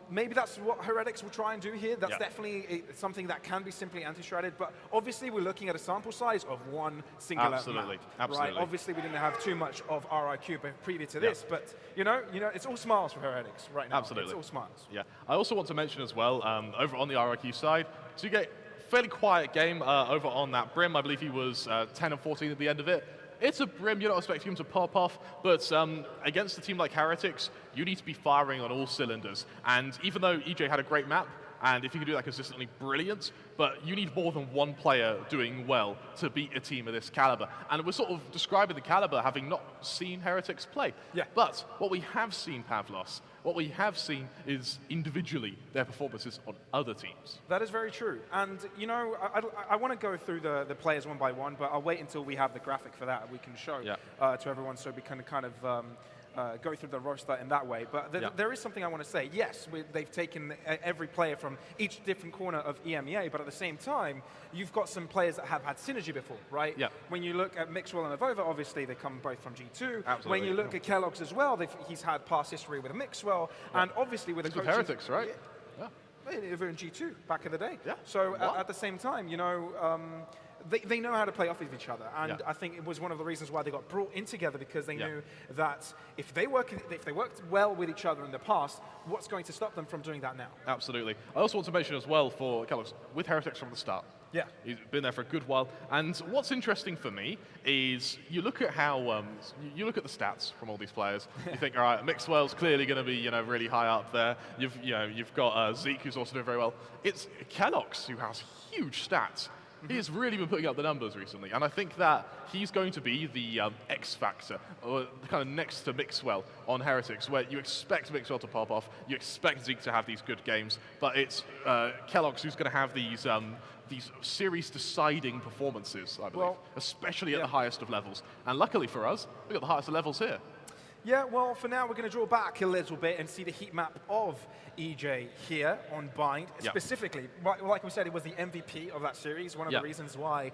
maybe that's what Heretics will try and do here. That's definitely something that can be simply anti-stratted, but obviously we're looking at a sample size of one singular map. Absolutely. Right? Obviously we didn't have too much of RRQ previous to this, but it's all smiles for Heretics right now. Absolutely. It's all smiles. Yeah. I also want to mention as well, over on the RRQ side, so you get a fairly quiet game over on that Brim. I believe he was 10 and 14 at the end of it. It's a Brim, you're not expecting him to pop off, but against a team like Heretics, you need to be firing on all cylinders. And even though EJ had a great map, and if you can do that consistently, brilliant, but you need more than one player doing well to beat a team of this caliber. And we're sort of describing the caliber having not seen Heretics play. Yeah. But what we have seen, Pavlos, what we have seen is individually their performances on other teams. That is very true. And, I want to go through the players one by one, but I'll wait until we have the graphic for that we can show to everyone so we can kind of go through the roster in that way. But there is something I want to say. Yes, they've taken every player from each different corner of EMEA, but at the same time, you've got some players that have had synergy before, right? Yeah. When you look at Mixwell and Avova, obviously they come both from G2. Absolutely. When you look at Kellogg's as well, he's had past history with Mixwell, and obviously with the coaches. Heretics, right? Yeah. Over in G2 back in the day. Yeah. So at the same time, they know how to play off of each other, and I think it was one of the reasons why they got brought in together, because they knew that if they worked well with each other in the past, what's going to stop them from doing that now? Absolutely. I also want to mention as well for Kellogg's, with Heretics from the start. Yeah. He's been there for a good while. And what's interesting for me is you look at how, you look at the stats from all these players. You think, all right, Mixwell's clearly going to be, really high up there. You've got Zeke, who's also doing very well. It's Kellogg's who has huge stats. He's really been putting up the numbers recently, and I think that he's going to be the X factor, or kind of next to Mixwell on Heretics, where you expect Mixwell to pop off, you expect Zeke to have these good games, but it's Kellogg's who's going to have these series-deciding performances, I believe, especially at the highest of levels. And luckily for us, we've got the highest of levels here. Yeah, well, for now, we're going to draw back a little bit and see the heat map of EJ here on Bind. Yeah. Specifically, like we said, it was the MVP of that series, one of Yeah. the reasons why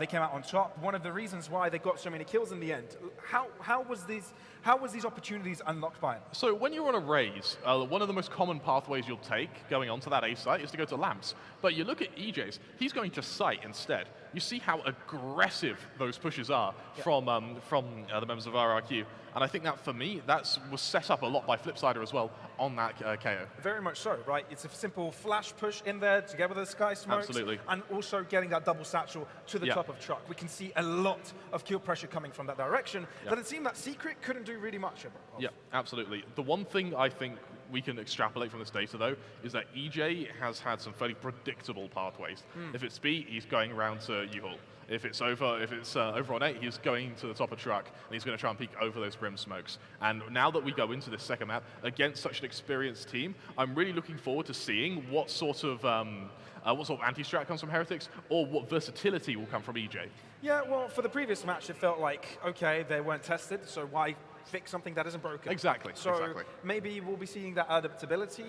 they came out on top, one of the reasons why they got so many kills in the end. How was these opportunities unlocked by him? So when you're on a raid, one of the most common pathways you'll take going onto that A site is to go to lamps. But you look at EJ's, he's going to site instead. You see how aggressive those pushes are from the members of RRQ. And I think that, for me, that was set up a lot by Flipsider as well on that KO. Very much so, right? It's a simple flash push in there together with the sky smokes. Absolutely. And also getting that double satchel to the top of truck. We can see a lot of kill pressure coming from that direction. But it seemed that Secret couldn't do really much of. Yeah, absolutely. The one thing I think we can extrapolate from this data, though, is that EJ has had some fairly predictable pathways. If it's B, he's going around to U-Haul. If it's over on 8, he's going to the top of truck, and he's going to try and peek over those brim smokes. And now that we go into this second map against such an experienced team, I'm really looking forward to seeing what sort of anti-strat comes from Heretics, or what versatility will come from EJ. Yeah, well, for the previous match, it felt like, okay, they weren't tested, so why fix something that isn't broken? Exactly. So maybe we'll be seeing that adaptability.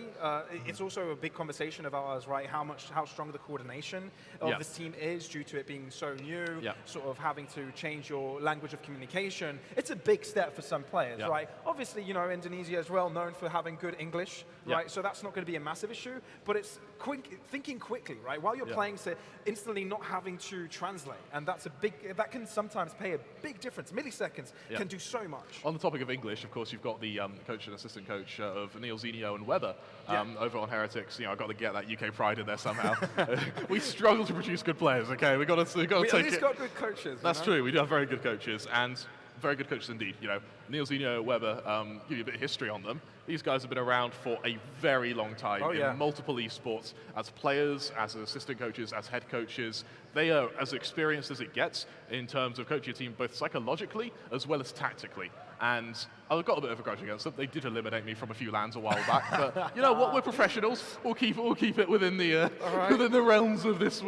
It's also a big conversation of ours, right? How strong the coordination of this team is due to it being so new, sort of having to change your language of communication. It's a big step for some players, right? Obviously, you know, Indonesia is well known for having good English, right? So that's not going to be a massive issue, but it's thinking quickly, right? While you're playing, so instantly not having to translate, and that can sometimes pay a big difference. Milliseconds can do so much. On the topic of English, of course, you've got the coach and assistant coach of Neil Zenio and Weber over on Heretics. You know, I've got to get that UK pride in there somehow. We struggle to produce good players. Okay, we got to take it. At least got good coaches. That's true. We do have very good coaches, and very good coaches indeed. You know, Neil Zenio, Weber. Give you a bit of history on them. These guys have been around for a very long time in multiple esports as players, as assistant coaches, as head coaches. They are as experienced as it gets in terms of coaching a team, both psychologically as well as tactically. And I've got a bit of a grudge against them. They did eliminate me from a few lands a while back, but you know what? We're professionals. We'll keep it within the within the realms of this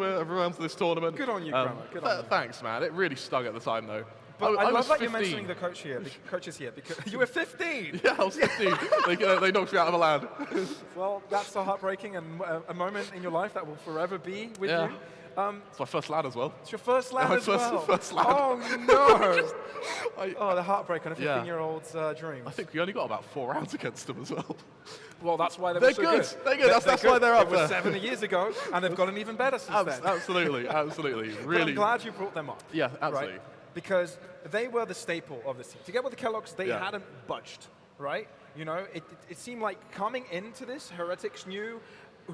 tournament. Good on you, Kramer. Good on you. Thanks, man. It really stung at the time, though. But I love that 15. you're mentioning the coaches here, because you were 15. Yeah, I was 15. They knocked me out of the land. Well, that's so heartbreaking and a moment in your life that will forever be with you. It's my first LAN as well. It's your first LAN as well? First LAN. Oh, no! The heartbreak on a 15-year-old's dreams. I think we only got about 4 rounds against them as well. Well, that's why they're so good. They're good. That's why they're up there. It was there. 7 years ago, and they've gotten even better since then. Absolutely. But Really. I'm glad you brought them up. Yeah, absolutely. Right? Because they were the staple of this team. Together with the Kellogg's, they hadn't budged, right? You know, it seemed like coming into this, Heretics knew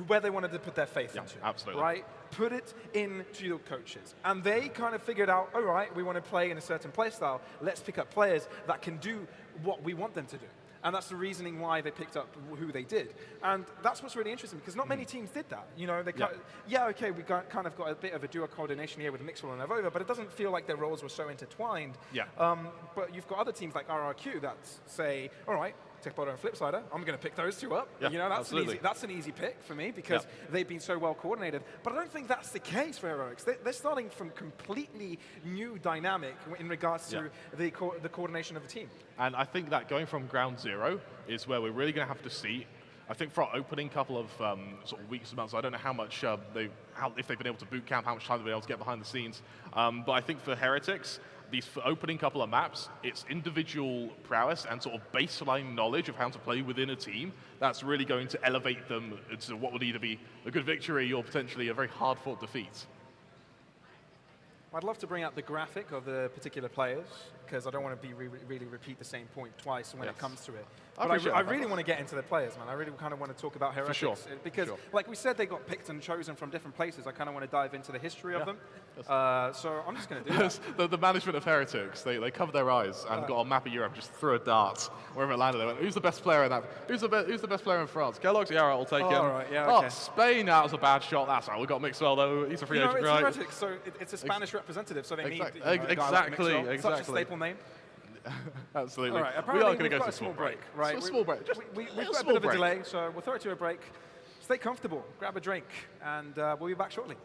where they wanted to put their faith into. Absolutely. Right? Put it into your coaches. And they kind of figured out, all right, we want to play in a certain play style. Let's pick up players that can do what we want them to do. And that's the reasoning why they picked up who they did. And that's what's really interesting, because not many teams did that. You know, they okay, we kind of got a bit of a duo coordination here with Mixwell and Avova, but it doesn't feel like their roles were so intertwined. But you've got other teams like RRQ that say, all right, Techbot and Flipsider, I'm going to pick those two up. You know, that's an easy pick for me, because they've been so well coordinated. But I don't think that's the case for Heroics. They're starting from completely new dynamic in regards to the coordination of the team. And I think that going from ground zero is where we're really going to have to see. I think for our opening couple of sort of weeks and months, I don't know how much if they've been able to boot camp, how much time they've been able to get behind the scenes. But I think for Heretics, these opening couple of maps, it's individual prowess and sort of baseline knowledge of how to play within a team that's really going to elevate them to what would either be a good victory or potentially a very hard-fought defeat. I'd love to bring out the graphic of the particular players, because I don't want to really repeat the same point twice when it comes to it. But I really want to get into the players, man. I really kind of want to talk about Heretics. For sure. Because, like we said, they got picked and chosen from different places. I kind of want to dive into the history of them. So I'm just going to do that. The management of Heretics, they covered their eyes and got a map of Europe, just threw a dart wherever it landed. They went, who's the best player in that? Who's the best player in France? Kellogg's? Yeah, all right, I'll take him. Right, okay. Spain, that was a bad shot. That's right, we got Mixwell, though. He's a free agent, it's right? Heretics, so it's a Spanish representative, so they need exactly. a guy like Mixwell. Such a staple name. Absolutely. All right, we are apparently going to go got to a small break, right? A small break. We've got a bit of a delay, so we'll throw it to a break. Stay comfortable, grab a drink, and we'll be back shortly.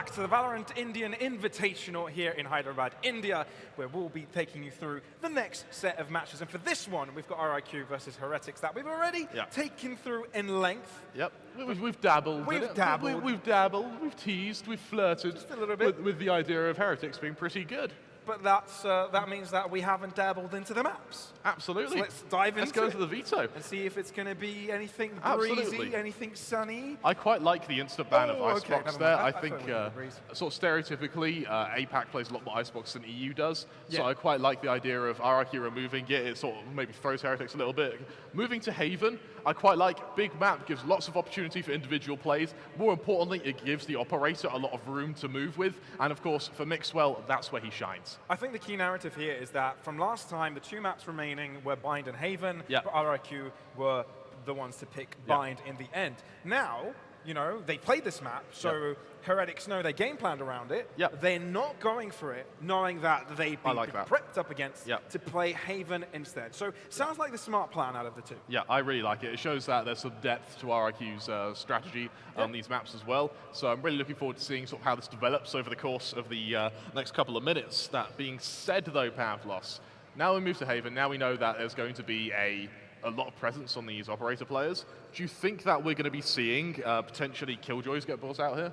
back to the Valorant Indian Invitational here in Hyderabad, India, where we'll be taking you through the next set of matches. And for this one, we've got RIQ versus Heretics that we've already taken through in length. Yep, we've dabbled. We've dabbled. We've dabbled, we've teased, we've flirted Just a little bit. with the idea of Heretics being pretty good. But that means that we haven't dabbled into the maps. Absolutely. So let's dive into Let's go to the veto. and see if it's going to be anything Absolutely. breezy, anything sunny. I quite like the instant ban of Oh, okay, Icebox never there. mind. I I think thought it was a breeze. sort of stereotypically, APAC plays a lot more Icebox than EU does. So Yeah. I quite like the idea of RRQ removing it. It sort of maybe throws Heretics a little bit. Moving to Haven, I quite like. Big map gives lots of opportunity for individual plays. More importantly, it gives the operator a lot of room to move with. And of course, for Mixwell, that's where he shines. I think the key narrative here is that from last time, the two maps remaining were Bind and Haven, Yeah. but RIQ were the ones to pick Yeah. Bind in the end. Now, you know, they played this map, so Heretics know their game planned around it. Yeah. They're not going for it, knowing that they'd be I like that. prepped up against Yeah. to play Haven instead. So sounds like the smart plan out of the two. Yeah, I really like it. It shows that there's some depth to RIQ's strategy on these maps as well. So I'm really looking forward to seeing sort of how this develops over the course of the next couple of minutes. That being said, though, Pavlos, now we move to Haven. Now we know that there's going to be a lot of presence on these operator players. Do you think that we're going to be seeing potentially Killjoys get brought out here?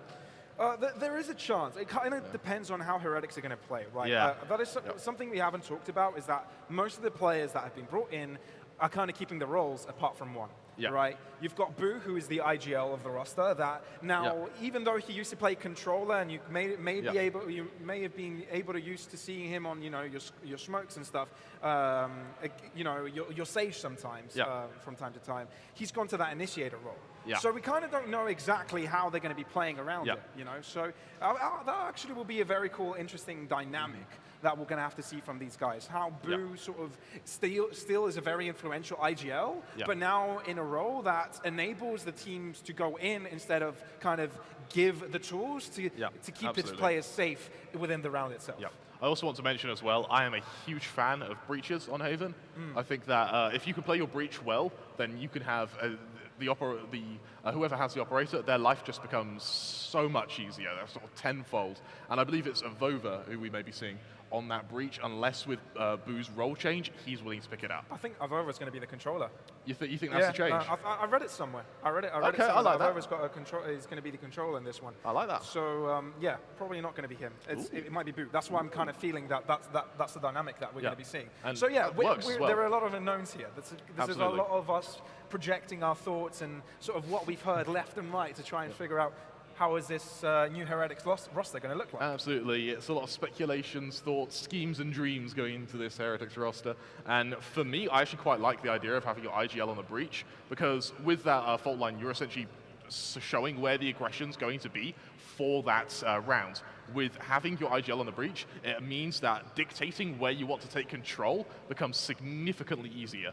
There is a chance. It kind of depends on how Heretics are going to play, right? Yeah. That is something we haven't talked about, is that most of the players that have been brought in are kind of keeping the roles apart from one. Yeah. Right? You've got Boo, who is the IGL of the roster, that now, even though he used to play controller, and you may have been able to used to seeing him on, you know, your smokes and stuff, you know, your Sage sometimes, from time to time, he's gone to that initiator role. Yeah. So we kind of don't know exactly how they're going to be playing around it, you know. So that actually will be a very cool, interesting dynamic that we're going to have to see from these guys. How Boo sort of still is a very influential IGL, but now in a role that enables the teams to go in instead of kind of give the tools to keep its players safe within the round itself. Yeah. I also want to mention as well, I am a huge fan of breaches on Haven. I think that if you can play your breach well, then you can have whoever has the operator, their life just becomes so much easier. They're sort of tenfold. And I believe it's Avova who we may be seeing on that breach, unless with Boo's role change, he's willing to pick it up. I think Avova is going to be the controller. You think that's the change? I read it somewhere. I read it Okay, somewhere. I like that. Avova's got a control. He's going to be the controller in this one. I like that. So yeah, probably not going to be him. It might be Boo. That's why I'm kind of feeling that's the dynamic that we're going to be seeing. And so yeah, that works well. there are a lot of unknowns here. This is a lot of us projecting our thoughts and sort of what we've heard left and right to try and figure out how is this new Heretics roster going to look like. Absolutely. It's a lot of speculations, thoughts, schemes, and dreams going into this Heretics roster. And for me, I actually quite like the idea of having your IGL on the breach, because with that fault line, you're essentially showing where the aggression's going to be for that round. With having your IGL on the breach, it means that dictating where you want to take control becomes significantly easier.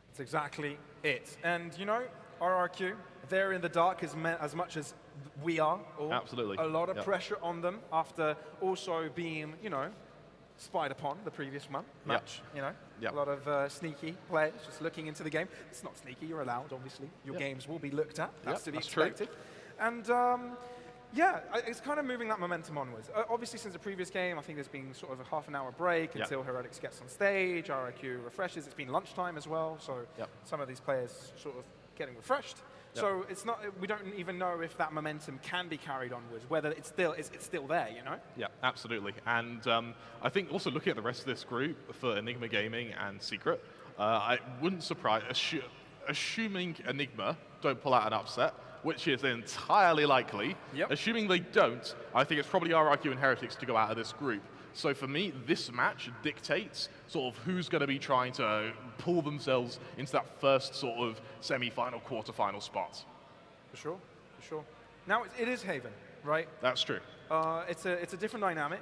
That's exactly it. And you know, RRQ, they're in the dark as much as we are. Absolutely. A lot of pressure on them after also being, you know, spied upon the previous match. You know, a lot of sneaky players just looking into the game. It's not sneaky, you're allowed, obviously. Your games will be looked at. That's to be expected. True. And yeah, it's kind of moving that momentum onwards. Obviously, since the previous game, I think there's been sort of a half-an-hour break until Heretics gets on stage, RIQ refreshes. It's been lunchtime as well, so some of these players sort of getting refreshed. So it's not. We don't even know if that momentum can be carried onwards. Whether it's still there, you know. Yeah, absolutely. And I think also looking at the rest of this group for Enigma Gaming and Secret, I wouldn't surprise, assuming Enigma don't pull out an upset, which is entirely likely. Assuming they don't, I think it's probably RRQ and Heretics to go out of this group. So for me, this match dictates sort of who's going to be trying to pull themselves into that first sort of semi-final, quarter-final spot. For sure. Now it is Haven, right? That's true. It's a different dynamic.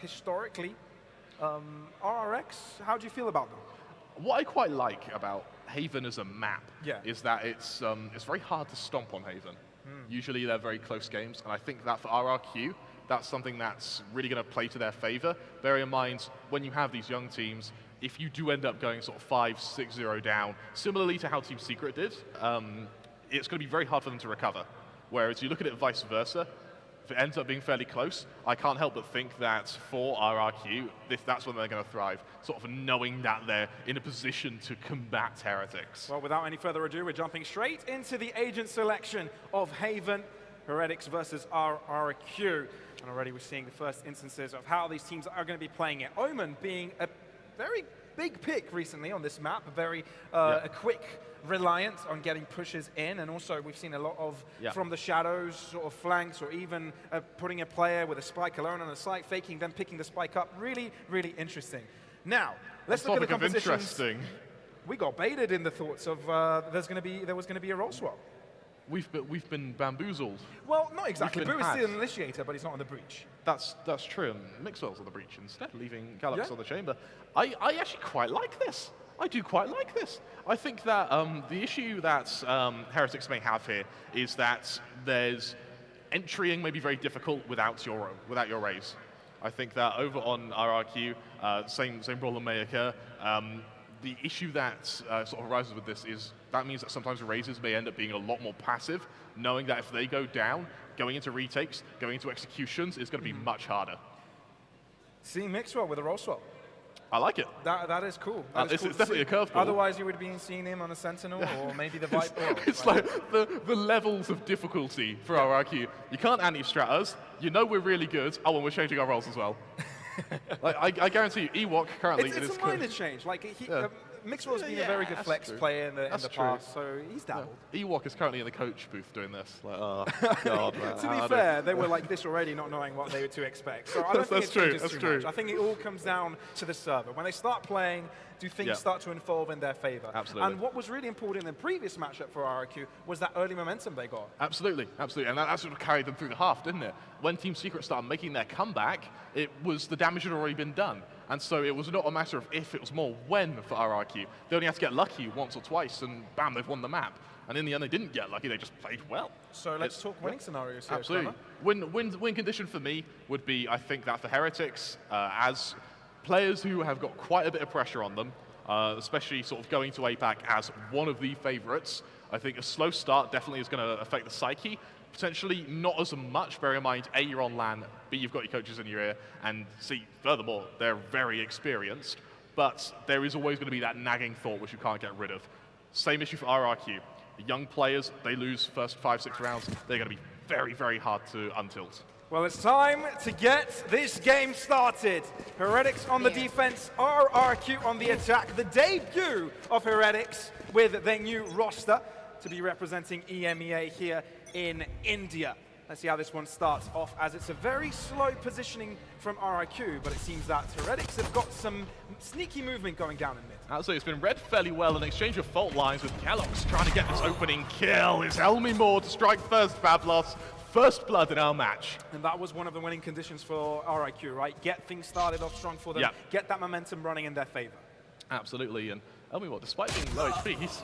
Historically, RRX, how do you feel about them? What I quite like about Haven as a map is that it's very hard to stomp on Haven. Usually they're very close games, and I think that for RRQ, that's something that's really going to play to their favor. Bear in mind, when you have these young teams, if you do end up going sort of 5-6-0 down, similarly to how Team Secret did, it's going to be very hard for them to recover. Whereas you look at it vice versa, if it ends up being fairly close, I can't help but think that for RRQ, that's when they're going to thrive, sort of knowing that they're in a position to combat Heretics. Well, without any further ado, we're jumping straight into the agent selection of Haven, Heretics versus RRQ. And already we're seeing the first instances of how these teams are going to be playing it. Omen being a very big pick recently on this map, a quick reliance on getting pushes in, and also we've seen a lot of from the shadows sort of flanks, or even putting a player with a spike alone on the site, faking, then picking the spike up. Really, really interesting. Now, let's look at the competitions. Interesting. We got baited in the thoughts of there was going to be a role swap. We've been bamboozled. Well, not exactly. We've been Boo is had. still an initiator, but he's not on the breach. That's true, and Mixwell's on the breach instead, leaving Galax on the chamber. I actually quite like this. I do quite like this. I think that the issue that Heretics may have here is that there's entrying may be very difficult without your raise. I think that over on RRQ, same problem may occur. The issue that sort of arises with this is that means that sometimes raises may end up being a lot more passive, knowing that if they go down, going into retakes, going into executions is going to be much harder. Seeing Mixwell with a role swap. I like it. That is cool. It's definitely a curveball. Otherwise, you would be seeing him on a Sentinel or maybe the Viper. It's like the levels of difficulty for RRQ. You can't anti-strat us. You know we're really good. Oh, and we're changing our roles as well. Like, I guarantee you, Ewok currently... It's a minor change. Like, Mixwell's been a very good flex player in the past, so he's dabbled. Ewok is currently in the coach booth doing this. Like, oh, God, man. To be fair, they were like this already, not knowing what they were to expect. So I don't think it changes too much. I think it all comes down to the server. When they start playing, do things start to unfold in their favor? Absolutely. And what was really important in the previous matchup for RRQ was that early momentum they got. Absolutely, absolutely. And that sort of carried them through the half, didn't it? When Team Secret started making their comeback, it was the damage had already been done. And so it was not a matter of if, it was more when for RRQ. They only had to get lucky once or twice, and bam, they've won the map. And in the end, they didn't get lucky, they just played well. So let's talk winning scenarios here. Absolutely. Win condition for me would be, I think, that for Heretics, as players who have got quite a bit of pressure on them, especially sort of going to APAC as one of the favorites, I think a slow start definitely is going to affect the psyche. Potentially not as much, bear in mind, A, you're on LAN, B, you've got your coaches in your ear, and C, furthermore, they're very experienced, but there is always going to be that nagging thought which you can't get rid of. Same issue for RRQ. Young players, they lose first 5-6 rounds, they're going to be very, very hard to untilt. Well, it's time to get this game started. Heretics on the defense, RRQ on the attack. The debut of Heretics with their new roster to be representing EMEA here in India. Let's see how this one starts off, as it's a very slow positioning from RRQ, but it seems that Heretics have got some sneaky movement going down in mid. Absolutely, it's been read fairly well, an exchange of fault lines with Kellogg's trying to get this opening kill. It's Elmi Moore to strike first, Pavlos. First blood in our match. And that was one of the winning conditions for RIQ, right? Get things started off strong for them, get that momentum running in their favor. Absolutely, and Elmi Moore, despite being low HP, he's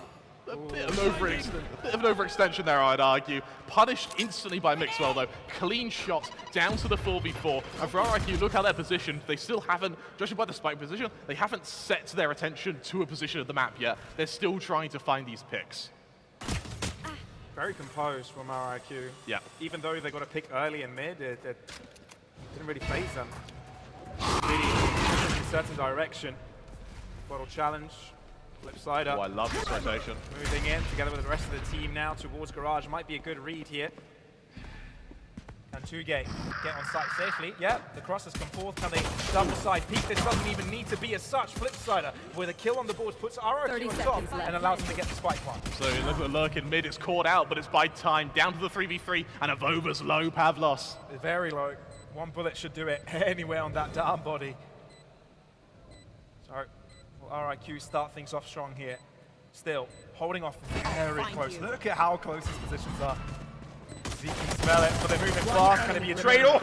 a bit of an overextension there, I'd argue. Punished instantly by Mixwell, though. Clean shot down to the 4v4. And for RIQ, look how they're positioned. They still haven't, judging by the spike position, they haven't set their attention to a position of the map yet. They're still trying to find these picks. Very composed from RIQ. Yeah. Even though they got a pick early in mid, it didn't really phase them. Really in a certain direction. Bottle challenge. Flip side up. Oh, I love this rotation. Moving in together with the rest of the team now towards Garage. Might be a good read here. Can Tuge get on site safely? Yeah, the cross has come forth. Can they double side peek? This doesn't even need to be as such. Flipsider with a kill on the board puts RRQ on top and allows them to get the spike one. So look at the lurk in mid. It's caught out, but it's by time. Down to the 3v3 and Avova's low, Pavlos. Very low. One bullet should do it anywhere on that down body. So will RIQ start things off strong here. Still holding off very close. Look at how close these positions are. You can smell it, but they're moving fast. Going to be a trade. Oh,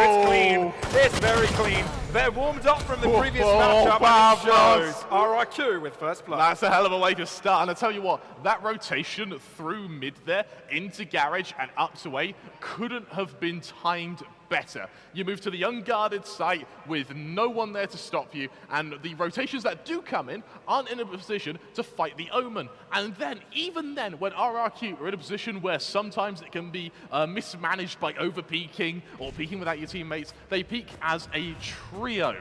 it's clean. It's very clean. They're warmed up from the previous matchup. And it shows RRQ with first blood. That's a hell of a way to start. And I tell you what, that rotation through mid there, into garage and up to A, couldn't have been timed better. You move to the unguarded site with no one there to stop you, and the rotations that do come in aren't in a position to fight the Omen. And then, even then, when RRQ are in a position where sometimes it can be mismanaged by over-peaking or peaking without your teammates, they peak as a trio.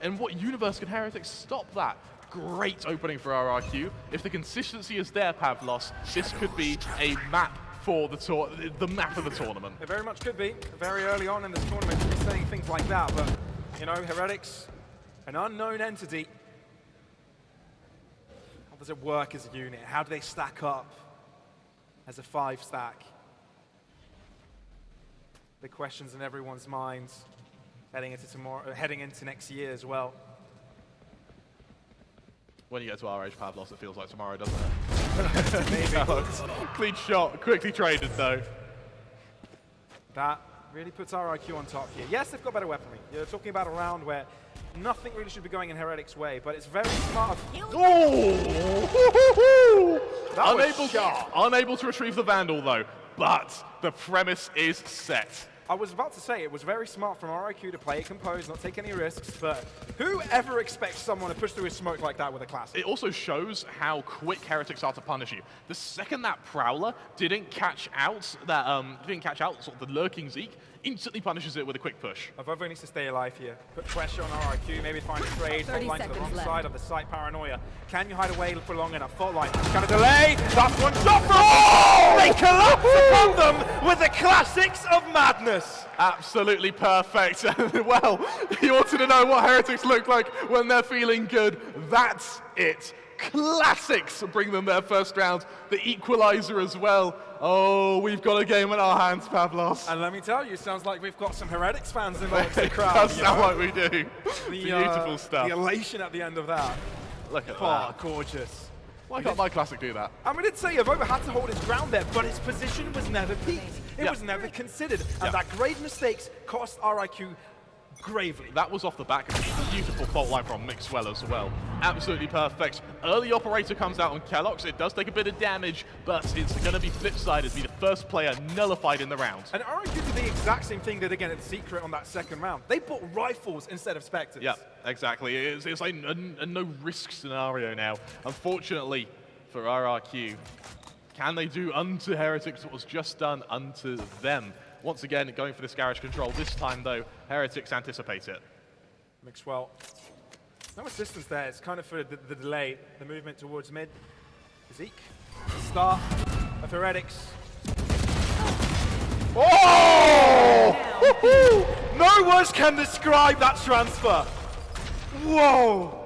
In what universe can Heretics stop that? Great opening for RRQ. If the consistency is there, Pavlos, this could be a map for the map of the tournament. It very much could be. Very early on in this tournament, to be saying things like that, but, you know, Heretics, an unknown entity. How does it work as a unit? How do they stack up as a 5-stack? Big questions in everyone's minds heading into tomorrow, heading into next year as well. When you get to our age, Pavlos, it feels like tomorrow, doesn't it? Maybe. Clean shot, quickly traded though. That really puts RRQ on top here. Yes, they've got better weaponry. You're talking about a round where nothing really should be going in Heretics' way, but it's very smart. Unable to retrieve the Vandal though, but the premise is set. I was about to say, it was very smart from RIQ to play it composed, not take any risks, but who ever expects someone to push through his smoke like that with a classic? It also shows how quick Heretics are to punish you. The second that Prowler didn't catch out sort of the lurking Zeke, instantly punishes it with a quick push. Avovo needs to stay alive here. Put pressure on RIQ, maybe find a trade, fault line to the wrong side of the site paranoia. Can you hide away for long enough? Fault line, kind of delay, that's one shot from They collapse upon them with the classics of madness. Absolutely perfect. Well, you ought to know what Heretics look like when they're feeling good. That's it. Classics bring them their first round. The equalizer as well. Oh, we've got a game in our hands, Pavlos. And let me tell you, it sounds like we've got some Heretics fans amongst the crowd. It does sound like we do. Beautiful stuff. The elation at the end of that. Look at that. Oh, gorgeous. Why can't my classic do that? I mean, I'd say Avovo had to hold his ground there, but his position was never peaked. It was never considered. And that grave mistakes cost RIQ gravely. That was off the back of a beautiful fault line from Mixwell as well. Absolutely perfect. Early operator comes out on Kellogg's. It does take a bit of damage, but it's going to be flip-sided, be the first player nullified in the round. And RIQ did the exact same thing that again at Secret on that second round. They bought rifles instead of Spectres. Yeah, exactly. It's like a no-risk scenario now. Unfortunately for RRQ, can they do unto Heretics what was just done unto them? Once again, going for this garage control. This time, though, Heretics anticipate it. Mixwell. No assistance there. It's kind of for the delay, the movement towards mid. Zeke. Start of Heretics. Oh! No words can describe that transfer. Whoa!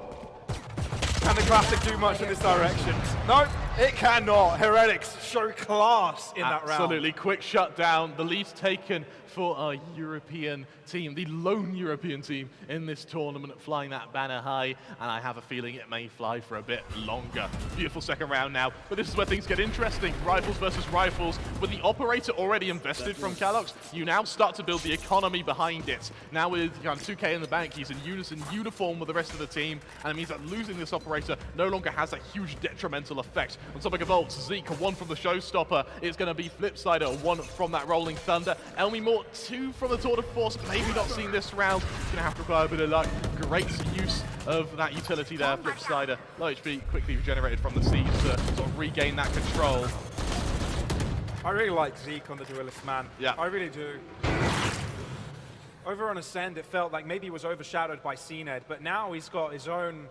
Can the Classic do much in this direction? No, it cannot. Heretics show class in that round. Absolutely. Quick shutdown. The lead's taken for our European team, the lone European team in this tournament, flying that banner high, and I have a feeling it may fly for a bit longer. Beautiful second round now, but this is where things get interesting. Rifles versus rifles. With the operator already invested from Kellogg's, you now start to build the economy behind it. Now with 2K in the bank, he's in unison uniform with the rest of the team, and it means that losing this operator no longer has a huge detrimental effect. On Topic of Volts, Zeke, one from the Showstopper. It's going to be Flipsider, one from that Rolling Thunder. Elmi Mort, two from the Tour de Force. Maybe not seen this round. Going to have to require a bit of luck. Great use of that utility there. Flipsider, low HP, quickly regenerated from the siege to sort of regain that control. I really like Zeke on the Duelist, man. Yeah. I really do. Over on Ascend, it felt like maybe he was overshadowed by CNED, but now he's got his own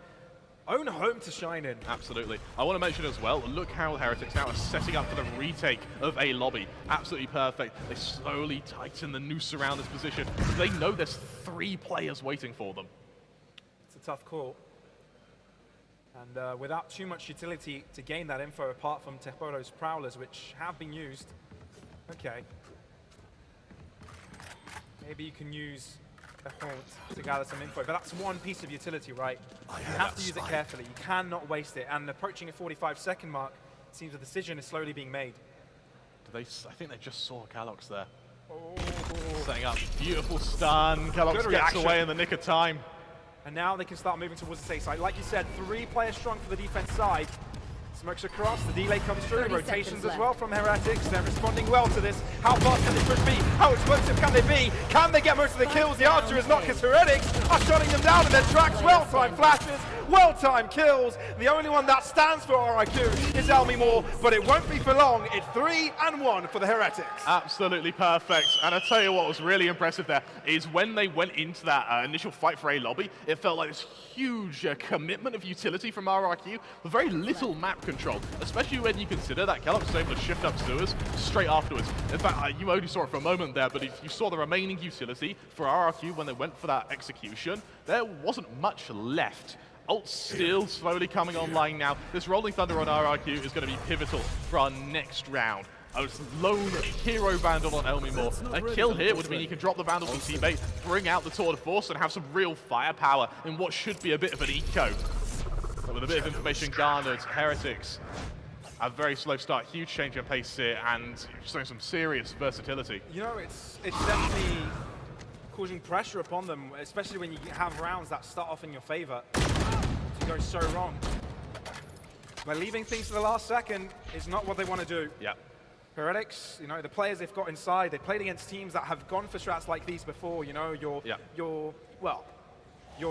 home to shine in. Absolutely. I want to mention as well, look how Heretics now are setting up for the retake of a lobby. Absolutely perfect. They slowly tighten the noose around this position. They know there's 3 players waiting for them. It's a tough call. And without too much utility to gain that info, apart from Tepolo's Prowlers, which have been used. Okay. Maybe you can use a haunt to gather some info, but that's one piece of utility, right? You have to use it carefully. You cannot waste it. And approaching a 45-second mark, it seems a decision is slowly being made. I think they just saw Kellogg's there. Oh. Setting up beautiful stun. Kellogg's gets away in the nick of time. And now they can start moving towards the safe side. Like you said, 3 players strong for the defense side. Smokes across, the delay comes through, 30 rotations seconds as left. well from Heretics. They're responding well to this. How fast can this push be? How explosive can they be? Can they get most of the kills? The answer is not, because Heretics are shutting them down in their tracks. Well-timed flashes, well-timed kills. The only one that stands for RIQ is Almi Moore, but it won't be for long. It's 3-1 for the Heretics. Absolutely perfect. And I tell you what was really impressive there is when they went into that initial fight for A lobby, it felt like this huge commitment of utility from RRQ with very little map control, especially when you consider that Kellogg was able to shift up sewers straight afterwards. In fact, you only saw it for a moment there, but if you saw the remaining utility for RRQ when they went for that execution, there wasn't much left. Ult still slowly coming online now. This Rolling Thunder on RRQ is going to be pivotal for our next round. A lone hero Vandal on Elmi Moore. A kill here would mean he can drop the Vandal to teammate, bring out the Tour de Force, and have some real firepower in what should be a bit of an eco. But with a bit of information garnered, Heretics, a very slow start, huge change in pace here, and showing some serious versatility. You know, it's definitely causing pressure upon them, especially when you have rounds that start off in your favor. To go so wrong. But leaving things to the last second is not what they want to do. Yeah. Heretics, you know, the players they've got inside, they played against teams that have gone for strats like these before, you know, your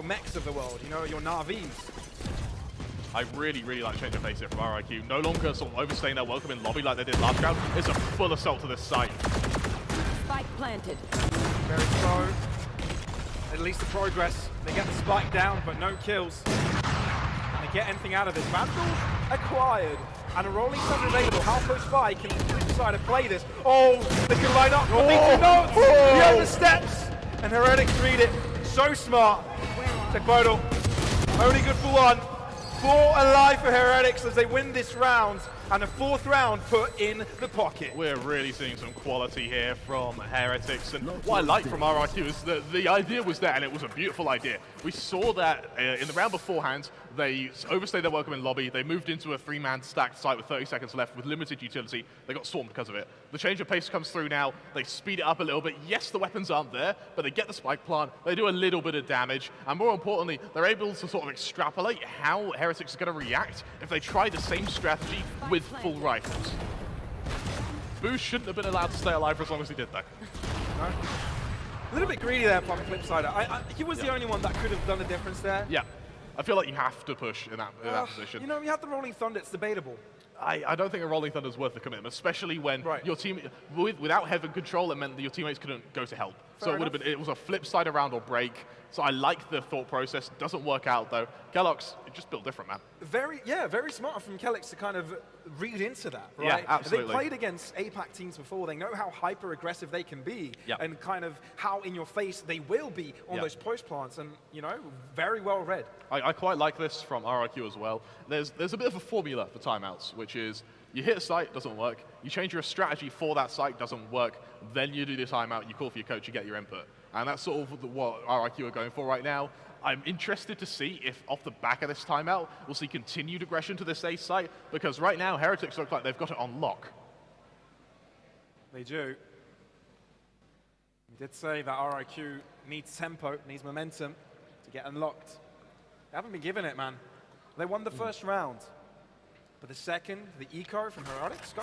mechs of the world, you know, your Na'Vis. I really, really like change of pace here from RIQ. No longer sort of overstaying their welcome in lobby like they did last round. It's a full assault to this site. Spike planted. Very slow. At least the progress. They get the spike down, but no kills. Can they get anything out of this? Vandal acquired. And a Rolling Thunder available. How close by can the flip side play this? Oh, they can line up, but they do not. He oversteps, and Heretics read it. So smart. Tekbodal, only good for one. 4 alive for Heretics as they win this round, and a 4th round put in the pocket. We're really seeing some quality here from Heretics, and what I like from RRQ is that the idea was there, and it was a beautiful idea. We saw that in the round beforehand, they overstayed their welcome in lobby, they moved into a 3-man stacked site with 30 seconds left with limited utility. They got swarmed because of it. The change of pace comes through now, they speed it up a little bit. Yes, the weapons aren't there, but they get the spike plant, they do a little bit of damage, and more importantly, they're able to sort of extrapolate how Heretics are going to react if they try the same strategy with full rifles. Boost shouldn't have been allowed to stay alive for as long as he did, though. No. A little bit greedy there from the flip side. He was the only one that could have done the difference there. Yeah. I feel like you have to push in that position. You know, we had the Rolling Thunder, it's debatable. I don't think a Rolling Thunder is worth the commitment, especially when your team, without heaven control, it meant that your teammates couldn't go to help. So it was a flip side around or break. So I like the thought process. Doesn't work out though. Kellogg's just built different, man. Very smart from Kellogg's to kind of read into that, right? Yeah, absolutely. They played against APAC teams before. They know how hyper aggressive they can be, and kind of how in your face they will be on those post plants. And you know, very well read. I quite like this from RRQ as well. There's a bit of a formula for timeouts, which is you hit a site, doesn't work. You change your strategy for that site, doesn't work. Then you do the timeout, you call for your coach, you get your input. And that's sort of what RIQ are going for right now. I'm interested to see if off the back of this timeout, we'll see continued aggression to this A site, because right now, Heretics look like they've got it on lock. They do. We did say that RIQ needs tempo, needs momentum to get unlocked. They haven't been given it, man. They won the first round. But the second, the eco from Heretics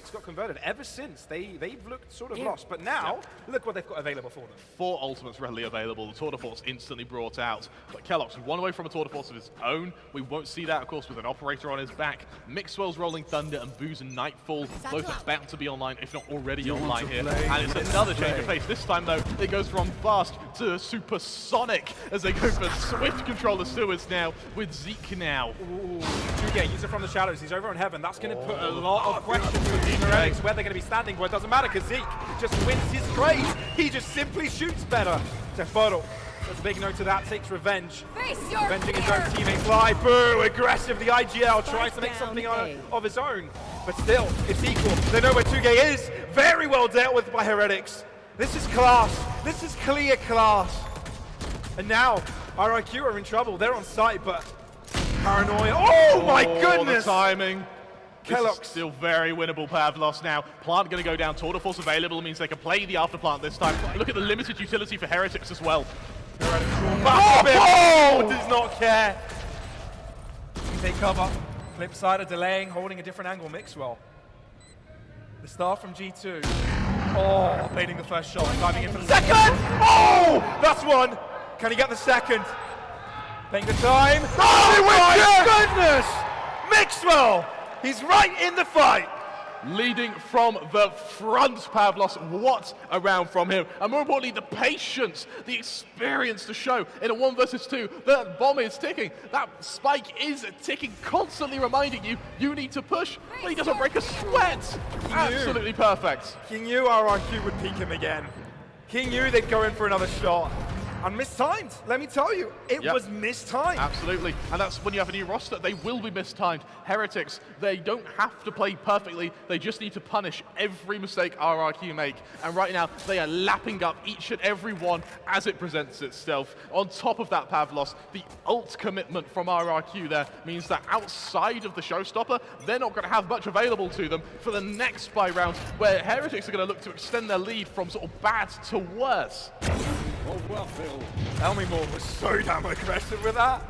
got converted. Ever since, they've looked sort of lost. But now, look what they've got available for them. 4 ultimates readily available. The Tour de Force instantly brought out. But Kellogg's one away from a Tour de Force of his own. We won't see that, of course, with an operator on his back. Mixwell's Rolling Thunder and Booze and Nightfall both about to be online, if not already online here. And it's another change of pace. This time, though, it goes from fast to supersonic as they go for swift control of sewers now with Zeke now. Ooh, Juge, user from the shadows. He's over on heaven. That's going to put a lot of questions for Team Heretics where they're going to be standing, but it doesn't matter because Zeke just wins his trade. He just simply shoots better. Tekbodal, there's a big note to that, takes revenge. Avenging his own teammates live. Boo, aggressive. The IGL tries to make something of his own, but still, it's equal. They know where Tuge is. Very well dealt with by Heretics. This is class. This is clear class. And now, RIQ are in trouble. They're on site, but paranoia. Oh my goodness! The timing. Kellogg's still very winnable Pavlos now. Plant going to go down. Tour de Force available means they can play the after plant this time. Look at the limited utility for Heretics as well. Heretics does not care. They take cover. Flip side of delaying, holding a different angle, Mixwell. The start from G2. Oh, baiting the first shot, diving in for the second! Oh! That's one! Can he get the second? Taking the time. Oh my goodness! Mixwell! He's right in the fight! Leading from the front, Pavlos. What a round from him. And more importantly, the patience, the experience to show in a 1 versus 2. The bomb is ticking. That spike is ticking, constantly reminding you, you need to push. But he doesn't break a sweat. Absolutely perfect. He knew RRQ would peek him again. He knew they'd go in for another shot. And mistimed, let me tell you, it was mistimed. Absolutely, and that's when you have a new roster, they will be mistimed. Heretics, they don't have to play perfectly, they just need to punish every mistake RRQ make. And right now, they are lapping up each and every one as it presents itself. On top of that, Pavlos, the ult commitment from RRQ there means that outside of the showstopper, they're not going to have much available to them for the next buy round, where Heretics are going to look to extend their lead from sort of bad to worse. Oh, well, Phil. Elmimore was so damn aggressive with that.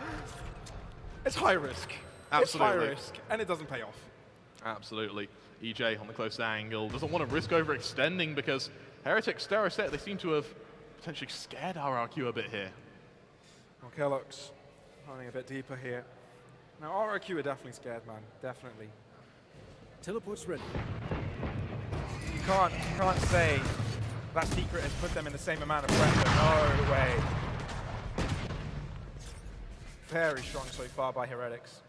It's high risk. Absolutely. It's high risk, and it doesn't pay off. Absolutely. EJ on the close angle doesn't want to risk overextending because Heretics, dare I say it, they seem to have potentially scared RRQ a bit here. Well, Kellogg's running a bit deeper here. Now, RRQ are definitely scared, man. Definitely. Teleport's ready. You can't say that secret has put them in the same amount of pressure. No way. Very strong so far by Heretics.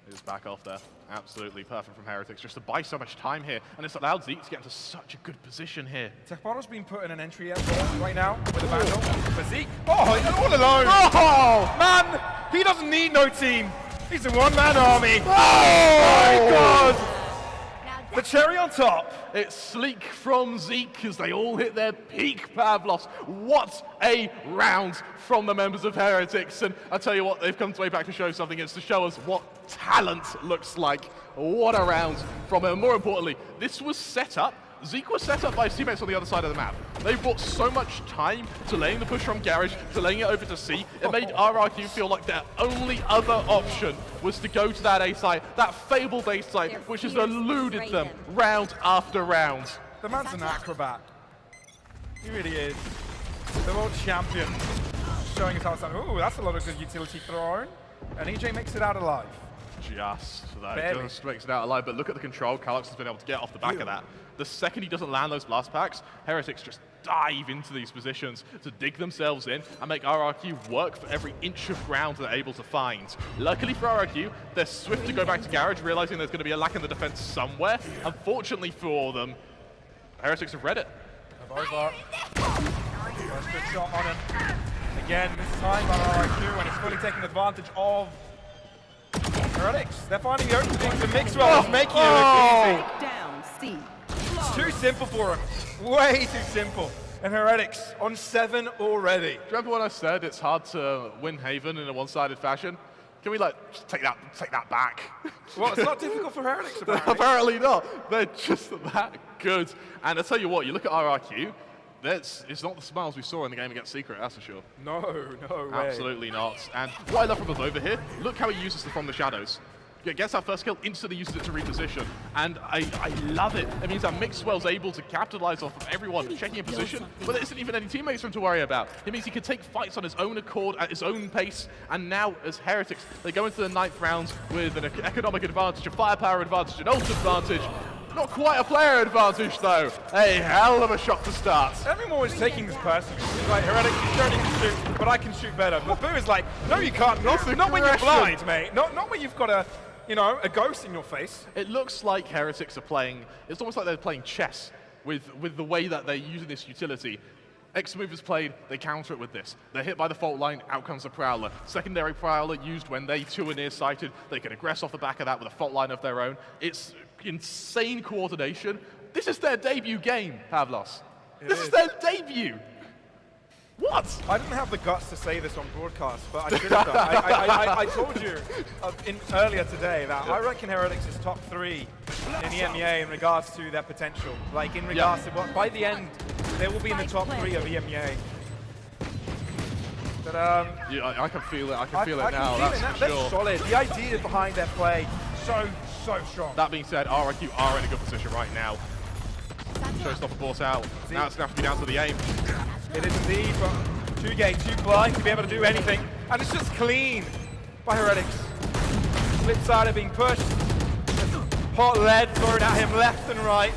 It is back off there. Absolutely perfect from Heretics, just to buy so much time here. And it's allowed Zeke to get into such a good position here. Tekparo's been put in an entry right now with a vandal. But Zeke, oh, all alone. Oh! Man, he doesn't need no team. He's a one-man army. Oh my God. The cherry on top. It's sleek from Zeke as they all hit their peak, Pavlos. What a round from the members of Heretics. And I tell you what, they've come way back to show something. It's to show us what talent looks like. What a round from him. More importantly, this was set up. Zeke was set up by his teammates on the other side of the map. They brought so much time to laying the push from Garage, to laying it over to C. It made RRQ feel like their only other option was to go to that A site, that fabled A site, which has eluded them round after round. The man's an acrobat. He really is. The world champion. Showing us how it's done. Ooh, that's a lot of good utility thrown. And EJ makes it out alive. Just Barely. just makes it out alive, but look at the control Calyx has been able to get off the back of that. The second he doesn't land those blast packs, Heretics just dive into these positions to dig themselves in and make RRQ work for every inch of ground they're able to find. Luckily for RRQ, they're swift to go back to Garage, realizing there's going to be a lack in the defense somewhere. Unfortunately for them, Heretics have read it. Over. First good shot on him. Again, this time by RRQ, and he's fully taking advantage of Heretics. They're finding the openings, and Mixwell is making it look easy. Down, C. It's too simple for him. Way too simple. And Heretics on 7 already. Do you remember when I said it's hard to win Haven in a one-sided fashion? Can we just take that back? Well, it's not difficult for Heretics, apparently. Apparently not. They're just that good. And I tell you what, you look at RRQ, it's not the smiles we saw in the game against Secret, that's for sure. No way. Absolutely not. And what I love from over here, look how he uses the From the Shadows. Gets that first kill, instantly uses it to reposition. And I love it. It means that Mixwell's able to capitalize off of everyone checking in position, but there isn't even any teammates for him to worry about. It means he can take fights on his own accord, at his own pace. And now, as Heretics, they go into the 9th round with an economic advantage, a firepower advantage, an ult advantage. Not quite a player advantage, though. A hell of a shot to start. Everyone is taking this personally. He's like, Heretics, you don't need to shoot, but I can shoot better. But Boo is like, no, you can't. Not when you're blind, mate. Not when you've got a ghost in your face. It looks like Heretics are playing, it's almost like they're playing chess with the way that they're using this utility. X move is played, they counter it with this. They're hit by the fault line, out comes the Prowler. Secondary Prowler used when they too are nearsighted. They can aggress off the back of that with a fault line of their own. It's insane coordination. This is their debut game, Pavlos. This is their debut. What? I didn't have the guts to say this on broadcast, but I should have done. I told you earlier today that I reckon Heretics is top 3 in the EMEA in regards to their potential. Like in regards to what, by the end, they will be in the top 3 of EMEA. But yeah, I can feel it. I can feel it now. That's for They're sure. solid. The idea behind their play so strong. That being said, RIQ are in a good position right now. Showstopper bought out. Now it's going to have to be down to the aim. It is indeed, but 2Gate too blind to be able to do anything. And it's just clean by Heretics. Flipsider being pushed. Hot lead thrown at him left and right.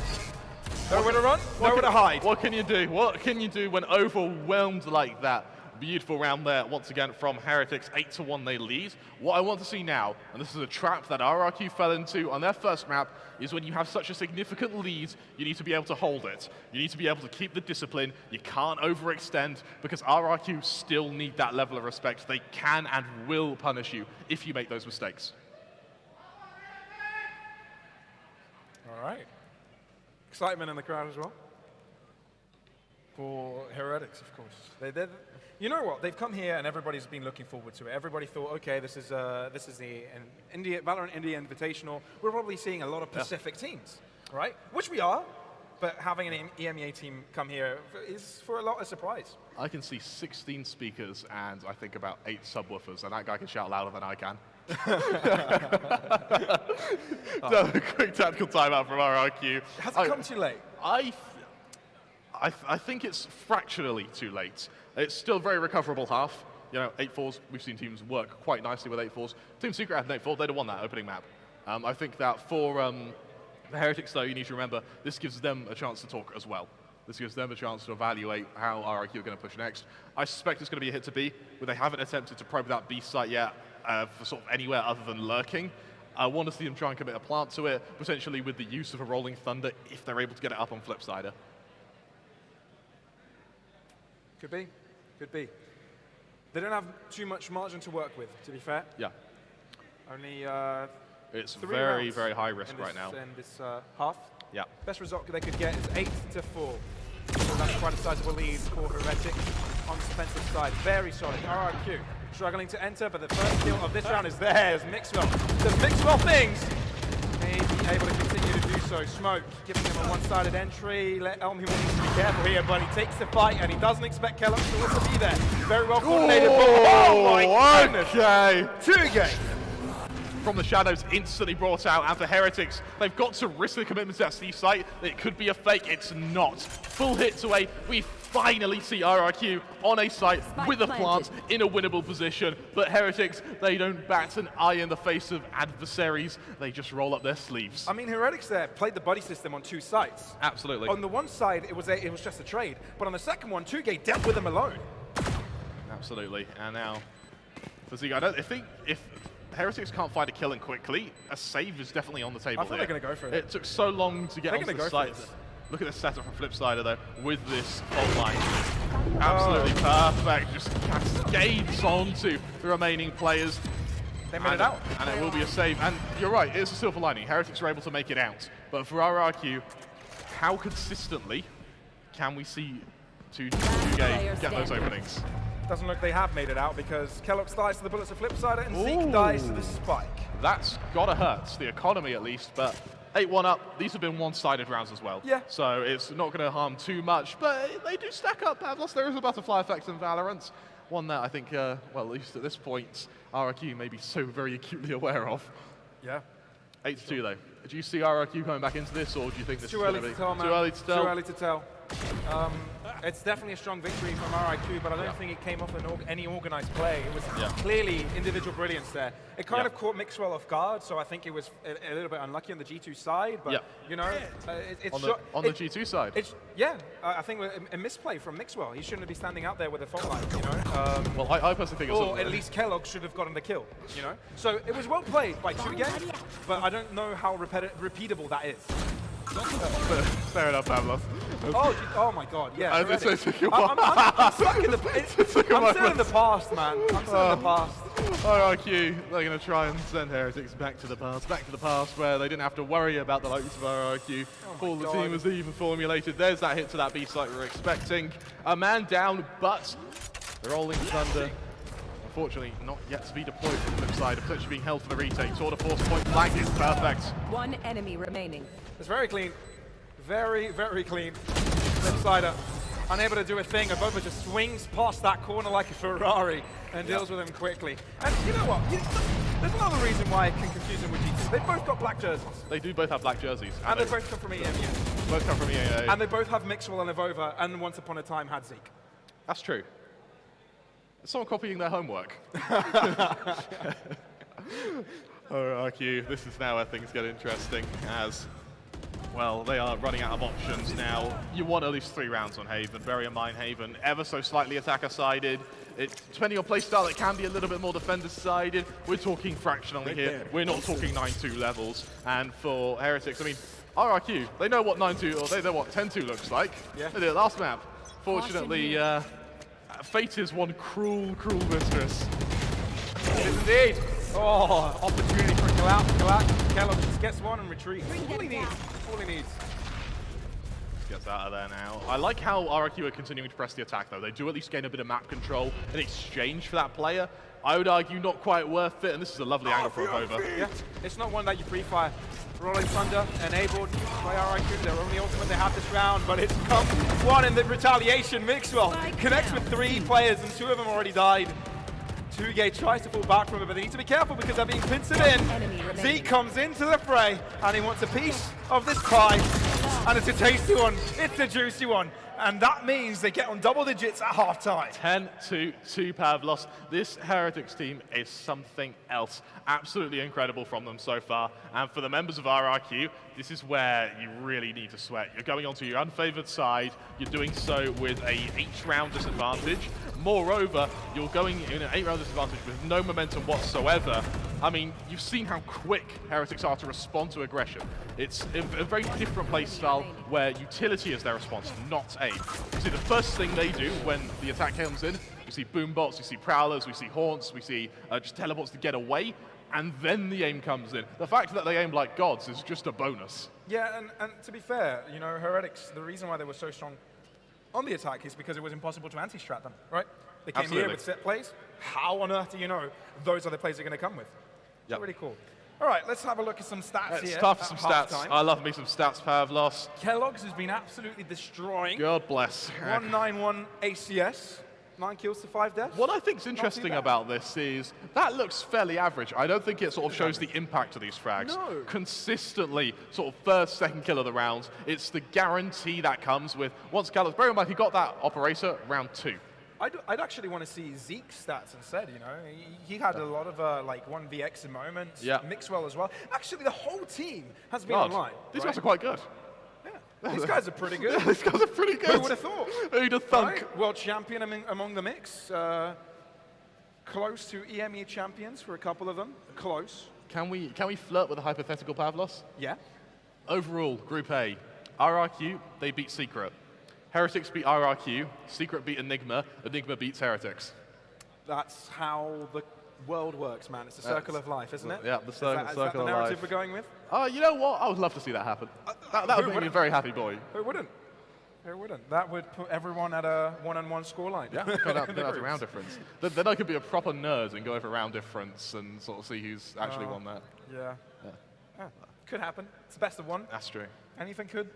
Nowhere to run, nowhere to hide. What can you do? What can you do when overwhelmed like that? Beautiful round there, once again, from Heretics. 8-1 they lead. What I want to see now, and this is a trap that RRQ fell into on their first map, is when you have such a significant lead, you need to be able to hold it. You need to be able to keep the discipline. You can't overextend, because RRQ still need that level of respect. They can and will punish you if you make those mistakes. All right. Excitement in the crowd as well. For Heretics, of course. You know what? They've come here and everybody's been looking forward to it. Everybody thought, okay, this is the Valorant India Invitational. We're probably seeing a lot of Pacific teams, right? Which we are, but having an EMEA team come here is for a lot a surprise. I can see 16 speakers and I think about 8 subwoofers, and that guy can shout louder than I can. So a quick tactical timeout from RRQ. Has it come too late? I think it's fractionally too late. It's still a very recoverable half. You know, 8-4s, we've seen teams work quite nicely with 8-4s. Team Secret had an 8-4, they'd have won that opening map. I think that for the Heretics, though, you need to remember, this gives them a chance to talk as well. This gives them a chance to evaluate how RRQ are going to push next. I suspect it's going to be a hit to B, where they haven't attempted to probe that B site yet for sort of anywhere other than lurking. I want to see them try and commit a plant to it, potentially with the use of a Rolling Thunder, if they're able to get it up on Flipsider. Could be. Could be. They don't have too much margin to work with, to be fair. Yeah. Only it's 3 very, rounds very high risk in right now. In this half. Yeah. Best result they could get is 8-4. So that's quite a sizable lead for Heretics on the defensive side. Very solid. RRQ struggling to enter, but the first kill of this round is theirs. Mixwell. Does Mixwell things? Maybe able to continue to do so. Smoke giving him a one-sided entry. Let Elmi needs to be careful here, but he takes the fight and he doesn't expect Kellogg to also be there. Very well coordinated. Oh my goodness. Okay. 2Gate. From the shadows, instantly brought out, and for Heretics, they've got to risk the commitment to that C site. It could be a fake, it's not. Full hit to A, we finally see RRQ on a site with a plant in a winnable position, but Heretics, they don't bat an eye in the face of adversaries, they just roll up their sleeves. I mean, Heretics there played the buddy system on 2 sides. Absolutely. On the one side, it was just a trade, but on the second one, 2Gate dealt with them alone. Absolutely, and now, I think if Heretics can't find a kill in quickly, a save is definitely on the table. I thought they're going to go for it. It took so long to get onto the site. Look at the setup from Flipsider, though, with this fault line. Absolutely perfect. Just cascades onto the remaining players. They made it out. And it will be a save. And you're right, it's a silver lining. Heretics are able to make it out. But for RRQ, how consistently can we see 2Gate get those openings? Doesn't look they have made it out because Kellogg dies to the bullets of Flipsider and Zeke dies to the spike. That's gotta hurt the economy at least, but 8-1 up. These have been one-sided rounds as well. Yeah. So it's not going to harm too much, but they do stack up, Pavlos. There is a butterfly effect in Valorant. One that I think, well, at least at this point, RRQ may be so very acutely aware of. Yeah. 8-2 though. Do you see RRQ coming back into this, or do you think this is going to be too early to tell, man. Too early to tell? Too early to tell. It's definitely a strong victory from RIQ, but I don't think it came off any organized play. It was clearly individual brilliance there. It kind of caught Mixwell off guard, so I think it was a little bit unlucky on the G2 side, but you know, it's on the G2 side. I think a misplay from Mixwell. He shouldn't be standing out there with a fault line, you know. Well, I personally think or at least Kellogg should have gotten the kill, you know. So it was well played by 2Gate, but I don't know how repeatable that is. Fair enough, Pavlos. Oh my God! Yeah, I'm stuck in the. I'm still in the past, man. I'm still in the past. RRQ, they're going to try and send Heretics back to the past where they didn't have to worry about the likes of RRQ. All the team was even formulated. There's that hit to that B site we were expecting. A man down, but the Rolling Thunder, unfortunately, not yet to be deployed from the flip side. Potentially being held for the retake. Tour de force point blank is perfect. One enemy remaining. It's very clean. Very, very clean. Flipsider, unable to do a thing. Abova just swings past that corner like a Ferrari and deals with him quickly. And you know what? There's another reason why I can confuse them with G2. They've both got black jerseys. They do both have black jerseys. And they both come from EMEA. Both come from EMEA. And they both have Mixwell and Avova, and once upon a time had Zeke. That's true. Is someone copying their homework? RRQ, this is now where things get interesting, as, well, they are running out of options now. You want at least 3 rounds on Haven. Bear in mind, Haven ever so slightly attacker-sided. Depending on playstyle, it can be a little bit more defender-sided. We're talking fractionally here. We're not talking 9-2 levels. And for Heretics, I mean, RRQ, they know what 9-2, or they know what 10-2 looks like. Yeah. They did it last map. Fortunately, fate is one cruel, cruel mistress. It is indeed. Oh, opportunity for Kellogg just gets one and retreats. All he needs. Gets out of there now. I like how RRQ are continuing to press the attack, though. They do at least gain a bit of map control in exchange for that player. I would argue not quite worth it, and this is a lovely angle for Avova. Yeah, it's not one that you pre-fire. Rolling Thunder enabled by RRQ. Their only ultimate they have this round, but it's come one in the retaliation. Mixwell connects with 3 players, and 2 of them already died. 2Gate tries to fall back from it, but they need to be careful because they're being pincered in. Zeke comes into the fray, and he wants a piece of this pie. And it's a tasty one, it's a juicy one. And that means they get on double digits at halftime. 10-2 Pavlos. This Heretics team is something else. Absolutely incredible from them so far. And for the members of RRQ, this is where you really need to sweat. You're going onto your unfavored side. You're doing so with a 8-round disadvantage. Moreover, you're going in an 8-round disadvantage with no momentum whatsoever. I mean, you've seen how quick Heretics are to respond to aggression. It's a very different play style where utility is their response, not aim. You see, the first thing they do when the attack comes in, we see boom bots, we see prowlers, we see haunts, we see just teleports to get away, and then the aim comes in. The fact that they aim like gods is just a bonus. Yeah, and to be fair, you know, Heretics, the reason why they were so strong on the attack is because it was impossible to anti-strat them, right? They came here with set plays. How on earth do you know those are the plays they're going to come with? Yep. Really cool. All right, let's have a look at some stats here. It's tough for some stats. Halftime. I love me some stats, Pavlos. Kellogg's has been absolutely destroying. God bless. 191 ACS, 9 kills to 5 deaths. What I think is interesting about this is that looks fairly average. I don't think it sort of shows the impact of these frags. No. Consistently, sort of first, second kill of the rounds. It's the guarantee that comes with once Kellogg's. Bear in mind, he got that operator round 2. I'd actually want to see Zeke's stats instead, you know. He had a lot of like 1vx moments, Mixwell as well. Actually, the whole team has been online. These guys are quite good. Yeah, these guys are pretty good. These guys are pretty good. Who would have thought? Who'd have thunk? Right? World champion among the mix. Close to EMEA champions for a couple of them. Close. Can we flirt with a hypothetical, Pavlos? Yeah. Overall, Group A, RRQ, they beat Secret. Heretics beat RRQ, Secret beat Enigma, Enigma beats Heretics. That's how the world works, man. It's the circle of life, isn't it? Yeah, the circle is that the of narrative life. we're going with? You know what? I would love to see that happen. That would make me a very happy boy. Who wouldn't? Who wouldn't? That would put everyone at a 1-on-1 scoreline. Yeah, go down to round difference. Then I could be a proper nerd and go over round difference and sort of see who's actually won that. Yeah. Could happen. It's the best of one. That's true. Anything could.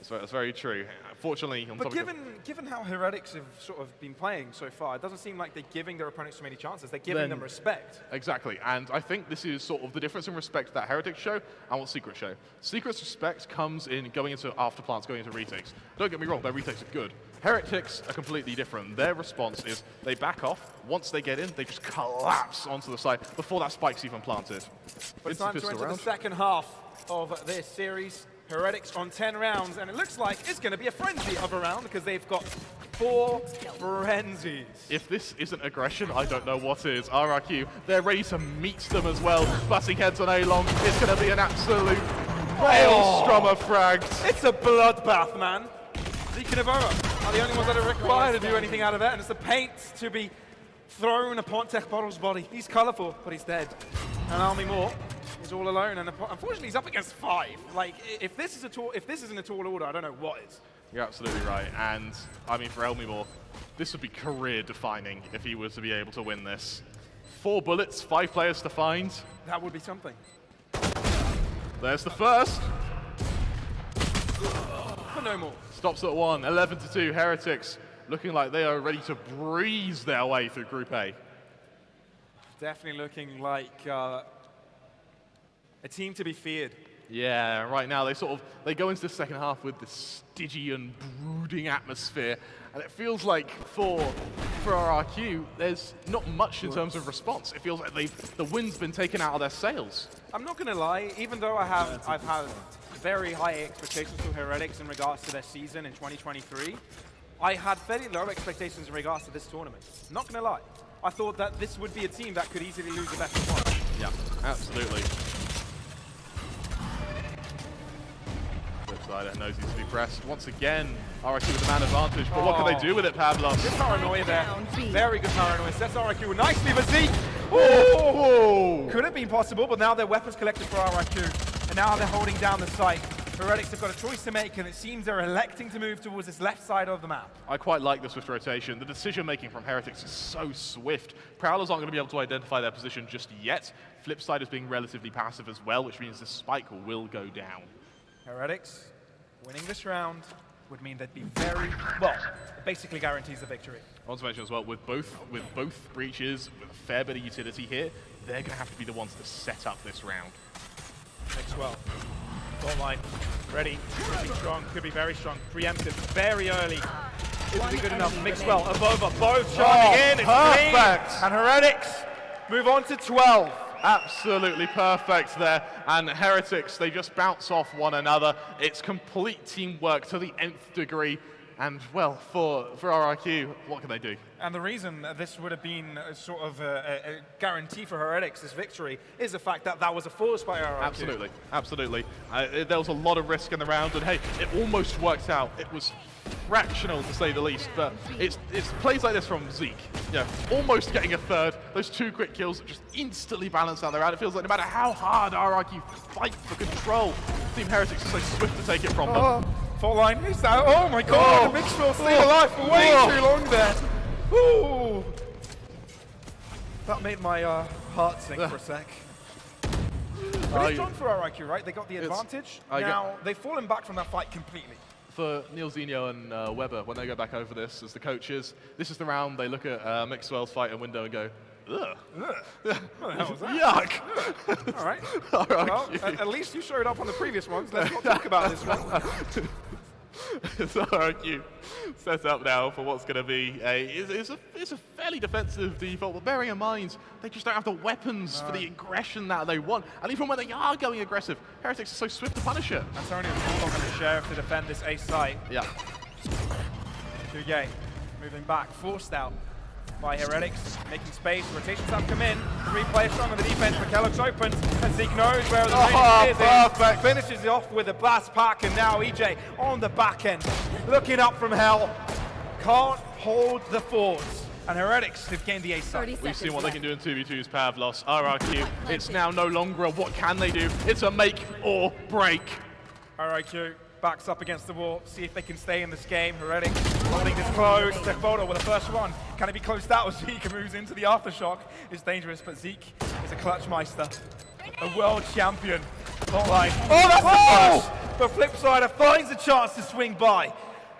That's very true. Fortunately, but given how Heretics have sort of been playing so far, it doesn't seem like they're giving their opponents so many chances. They're giving them respect. Exactly, and I think this is sort of the difference in respect that Heretics show and what Secret show. Secret's respect comes in going into afterplants, going into retakes. Don't get me wrong, their retakes are good. Heretics are completely different. Their response is they back off. Once they get in, they just collapse onto the side before that spike's even planted. But it's time to enter the second half of this series. Heretics on 10 rounds, and it looks like it's going to be a frenzy of a round because they've got 4 frenzies. If this isn't aggression, I don't know what is. RRQ, they're ready to meet them as well. Butting heads on A-Long. It's going to be an absolute maelstrom of frags. It's a bloodbath, man. Zeke and Avova are the only ones that are required to do anything out of it, and it's the paint to be thrown upon Tech Bottle's body. He's colourful, but he's dead. And Army Moore is all alone, and unfortunately he's up against 5. Like, if this isn't a tall order, I don't know what is. You're absolutely right, and I mean for Elmimore, this would be career-defining if he was to be able to win this. 4 bullets, 5 players to find. That would be something. There's the first. But no more. Stops at 1, 11-2, Heretics looking like they are ready to breeze their way through Group A. Definitely looking like a team to be feared. Yeah, right now they go into the second half with this Stygian, brooding atmosphere, and it feels like for RRQ, there's not much in terms of response. It feels like the wind's been taken out of their sails. I'm not going to lie, even though I've had very high expectations for Heretics in regards to their season in 2023, I had very low expectations in regards to this tournament. Not going to lie. I thought that this would be a team that could easily lose the best of one. Yeah, absolutely. Flipside knows he's to be pressed. Once again, RRQ with the man advantage, but what can they do with it, Pavlos? Good paranoia there. Very good paranoia. Sets RRQ nicely, but Zeke! Oh! Could have been possible, but now their weapons collected for RRQ, and now they're holding down the site. Heretics have got a choice to make, and it seems they're electing to move towards this left side of the map. I quite like the swift rotation. The decision-making from Heretics is so swift. Prowlers aren't going to be able to identify their position just yet. Flipside is being relatively passive as well, which means the spike will go down. Heretics winning this round would mean they'd be very, well, it basically guarantees the victory. I want to mention as well, with both breaches, with a fair bit of utility here, they're going to have to be the ones to set up this round. Mixwell, goal line, ready, could be strong, could be very strong, preemptive, very early. Is it good enough? Mixwell, Abova, both charging in, it's perfect! clean. And Heretics move on to 12. Absolutely perfect there, and Heretics, they just bounce off one another. It's complete teamwork to the nth degree, and well, for RRQ, what can they do? And the reason this would have been a sort of a guarantee for Heretics, this victory, is the fact that that was a force by RRQ. Absolutely, absolutely. There was a lot of risk in the round, and hey, it almost worked out. It was fractional, to say the least, but it's plays like this from Zeke. Yeah, almost getting a third. Those two quick kills just instantly balance out the round. It feels like no matter how hard RRQ fight for control, Team Heretics is so swift to take it from them. Fault line missed out. Oh my god, the Mixwell stayed alive for way too long there. Ooh. That made my heart sink for a sec. But it's done for RIQ, right? They got the advantage. Now, they've fallen back from that fight completely. For Neil Zinho and Weber, when they go back over this as the coaches, this is the round they look at Mixwell's fight and window and go, ugh. What the hell was that? Yuck. All right. Well, at least you showed up on the previous ones. Let's not talk about this one. So RRQ set up now for what's going to be it's a fairly defensive default, but bearing in mind they just don't have the weapons for the aggression that they want, and even when they are going aggressive, Heretics are so swift to punish it. Antonio's called on the Sheriff to defend this A site. Yeah. Qeon moving back, forced out by Heretics, making space. Rotations have come in. 3 players strong on the defense. McKellock's open, and Zeke knows where the range is. Perfect. Finishes it off with a blast pack, and now EJ on the back end, looking up from hell. Can't hold the force. And Heretics have gained the A side. We've seen what they can do in 2v2s, Pavlos. RRQ, it's now no longer a what can they do, it's a make or break. RIQ backs up against the wall, see if they can stay in this game. Heretics holding this close. Photo with the first one. Can it be closed out? Zeke moves into the aftershock. It's dangerous, but Zeke is a clutch meister. A world champion. Hotline. Oh, that's the flash! The flip sider finds a chance to swing by.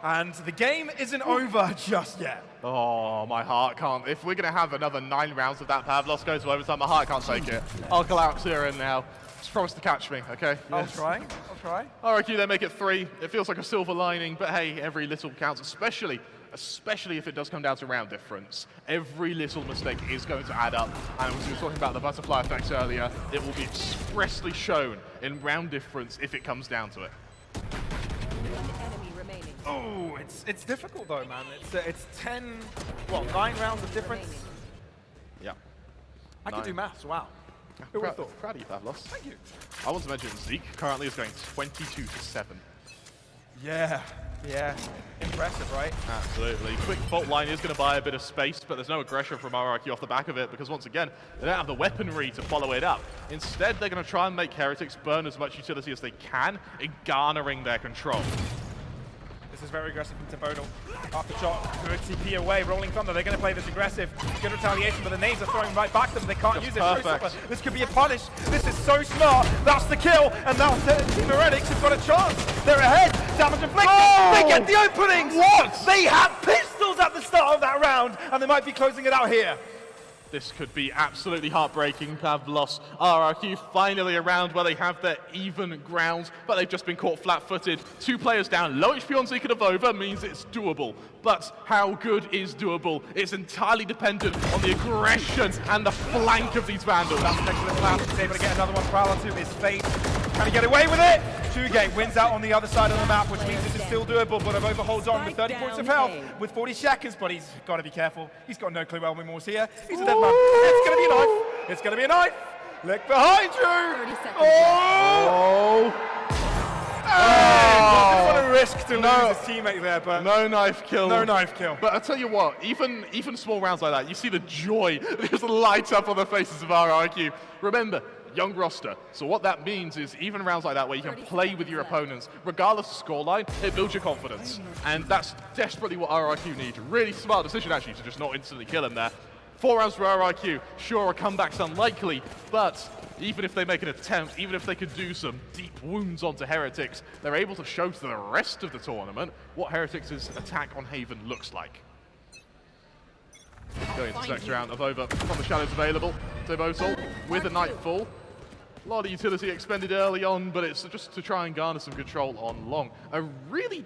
And the game isn't over just yet. Oh, my heart can't. If we're going to have another 9 rounds of that, Pavlos goes to overtime, my heart can't take it. I'll collapse here and now. Just promise to catch me, okay? I'll try. RRQ, they make it 3. It feels like a silver lining, but hey, every little counts, especially if it does come down to round difference. Every little mistake is going to add up. And as we were talking about the butterfly effects earlier, it will be expressly shown in round difference if it comes down to it. Oh, it's difficult though, man. It's 9 rounds of difference. Yeah. I can do maths, wow. Who would have thought? Proud of you, Pavlos. Thank you. I want to mention Zeke currently is going 22-7. Yeah. Impressive, right? Absolutely. Quick fault line is going to buy a bit of space, but there's no aggression from RRQ off the back of it because, once again, they don't have the weaponry to follow it up. Instead, they're going to try and make Heretics burn as much utility as they can in garnering their control. This is very aggressive from Thibodeau. After shot, good TP away, Rolling Thunder. They're going to play this aggressive. Good retaliation, but the nades are throwing right back to them. They can't use it. Perfect. This could be a punish. This is so smart. That's the kill. And now Team Heretics have got a chance. They're ahead. Damage inflicted. Oh! They get the openings. What? They had pistols at the start of that round, and they might be closing it out here. This could be absolutely heartbreaking. Pavlos, RRQ finally around where they have their even ground, but they've just been caught flat-footed. 2 players down. Low HP on Zeke and Avova means it's doable. But how good is doable? It's entirely dependent on the aggression and the flank of these Vandals. That's an excellent plan. He's able to get another one parallel to his face. Can he get away with it? 2Gate wins out on the other side of the map, which means this is still doable, but Avova holds on with 30 points of health with 40 seconds, but he's got to be careful. He's got no clue Elvin Moore's here. He's a dead man. It's going to be a knife. It's going to be a knife. Look behind you. 30 seconds. What a risk to lose his teammate there, but no knife kill. no knife kill. But I tell you what, even small rounds like that, you see the joy that just light up on the faces of RRQ. Remember, young roster. So what that means is even rounds like that where you can play with your opponents, regardless of scoreline, it builds your confidence. And that's desperately what RRQ need. Really smart decision actually to just not instantly kill him there. 4 rounds for RRQ. Sure, a comeback's unlikely, but even if they make an attempt, even if they could do some deep wounds onto Heretics, they're able to show to the rest of the tournament what Heretics' attack on Haven looks like. Going into the next round of over from the shadows available. Devotal with a Nightfall. A lot of utility expended early on, but it's just to try and garner some control on long. A really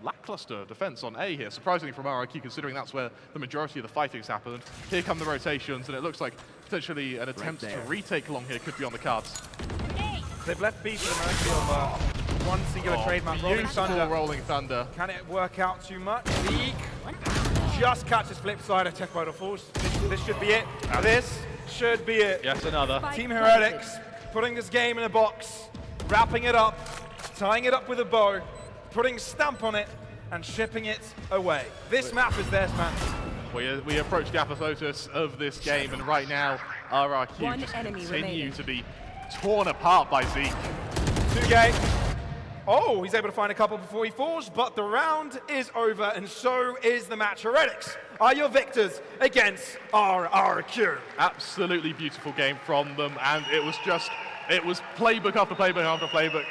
lackluster defense on A here, surprisingly from RRQ, considering that's where the majority of the fighting's happened. Here come the rotations, and it looks like potentially an attempt to retake long here could be on the cards. They've left B for the mercy of one singular trademark. Rolling Thunder. Rolling Thunder. Can it work out too much? Zeke just catches flip side of Tech Vital Force. This should be it. This should be it. Yes, another. Team Heretics putting this game in a box, wrapping it up, tying it up with a bow, putting a stamp on it, and shipping it away. This map is theirs, man. We approach the apotheosis of this game, and right now, RRQ One just enemy continue remaining. to be torn apart by Zeke. 2Gate. Oh, he's able to find a couple before he falls, but the round is over, and so is the match. Heretics are your victors against RRQ. Absolutely beautiful game from them, and it was playbook after playbook after playbook.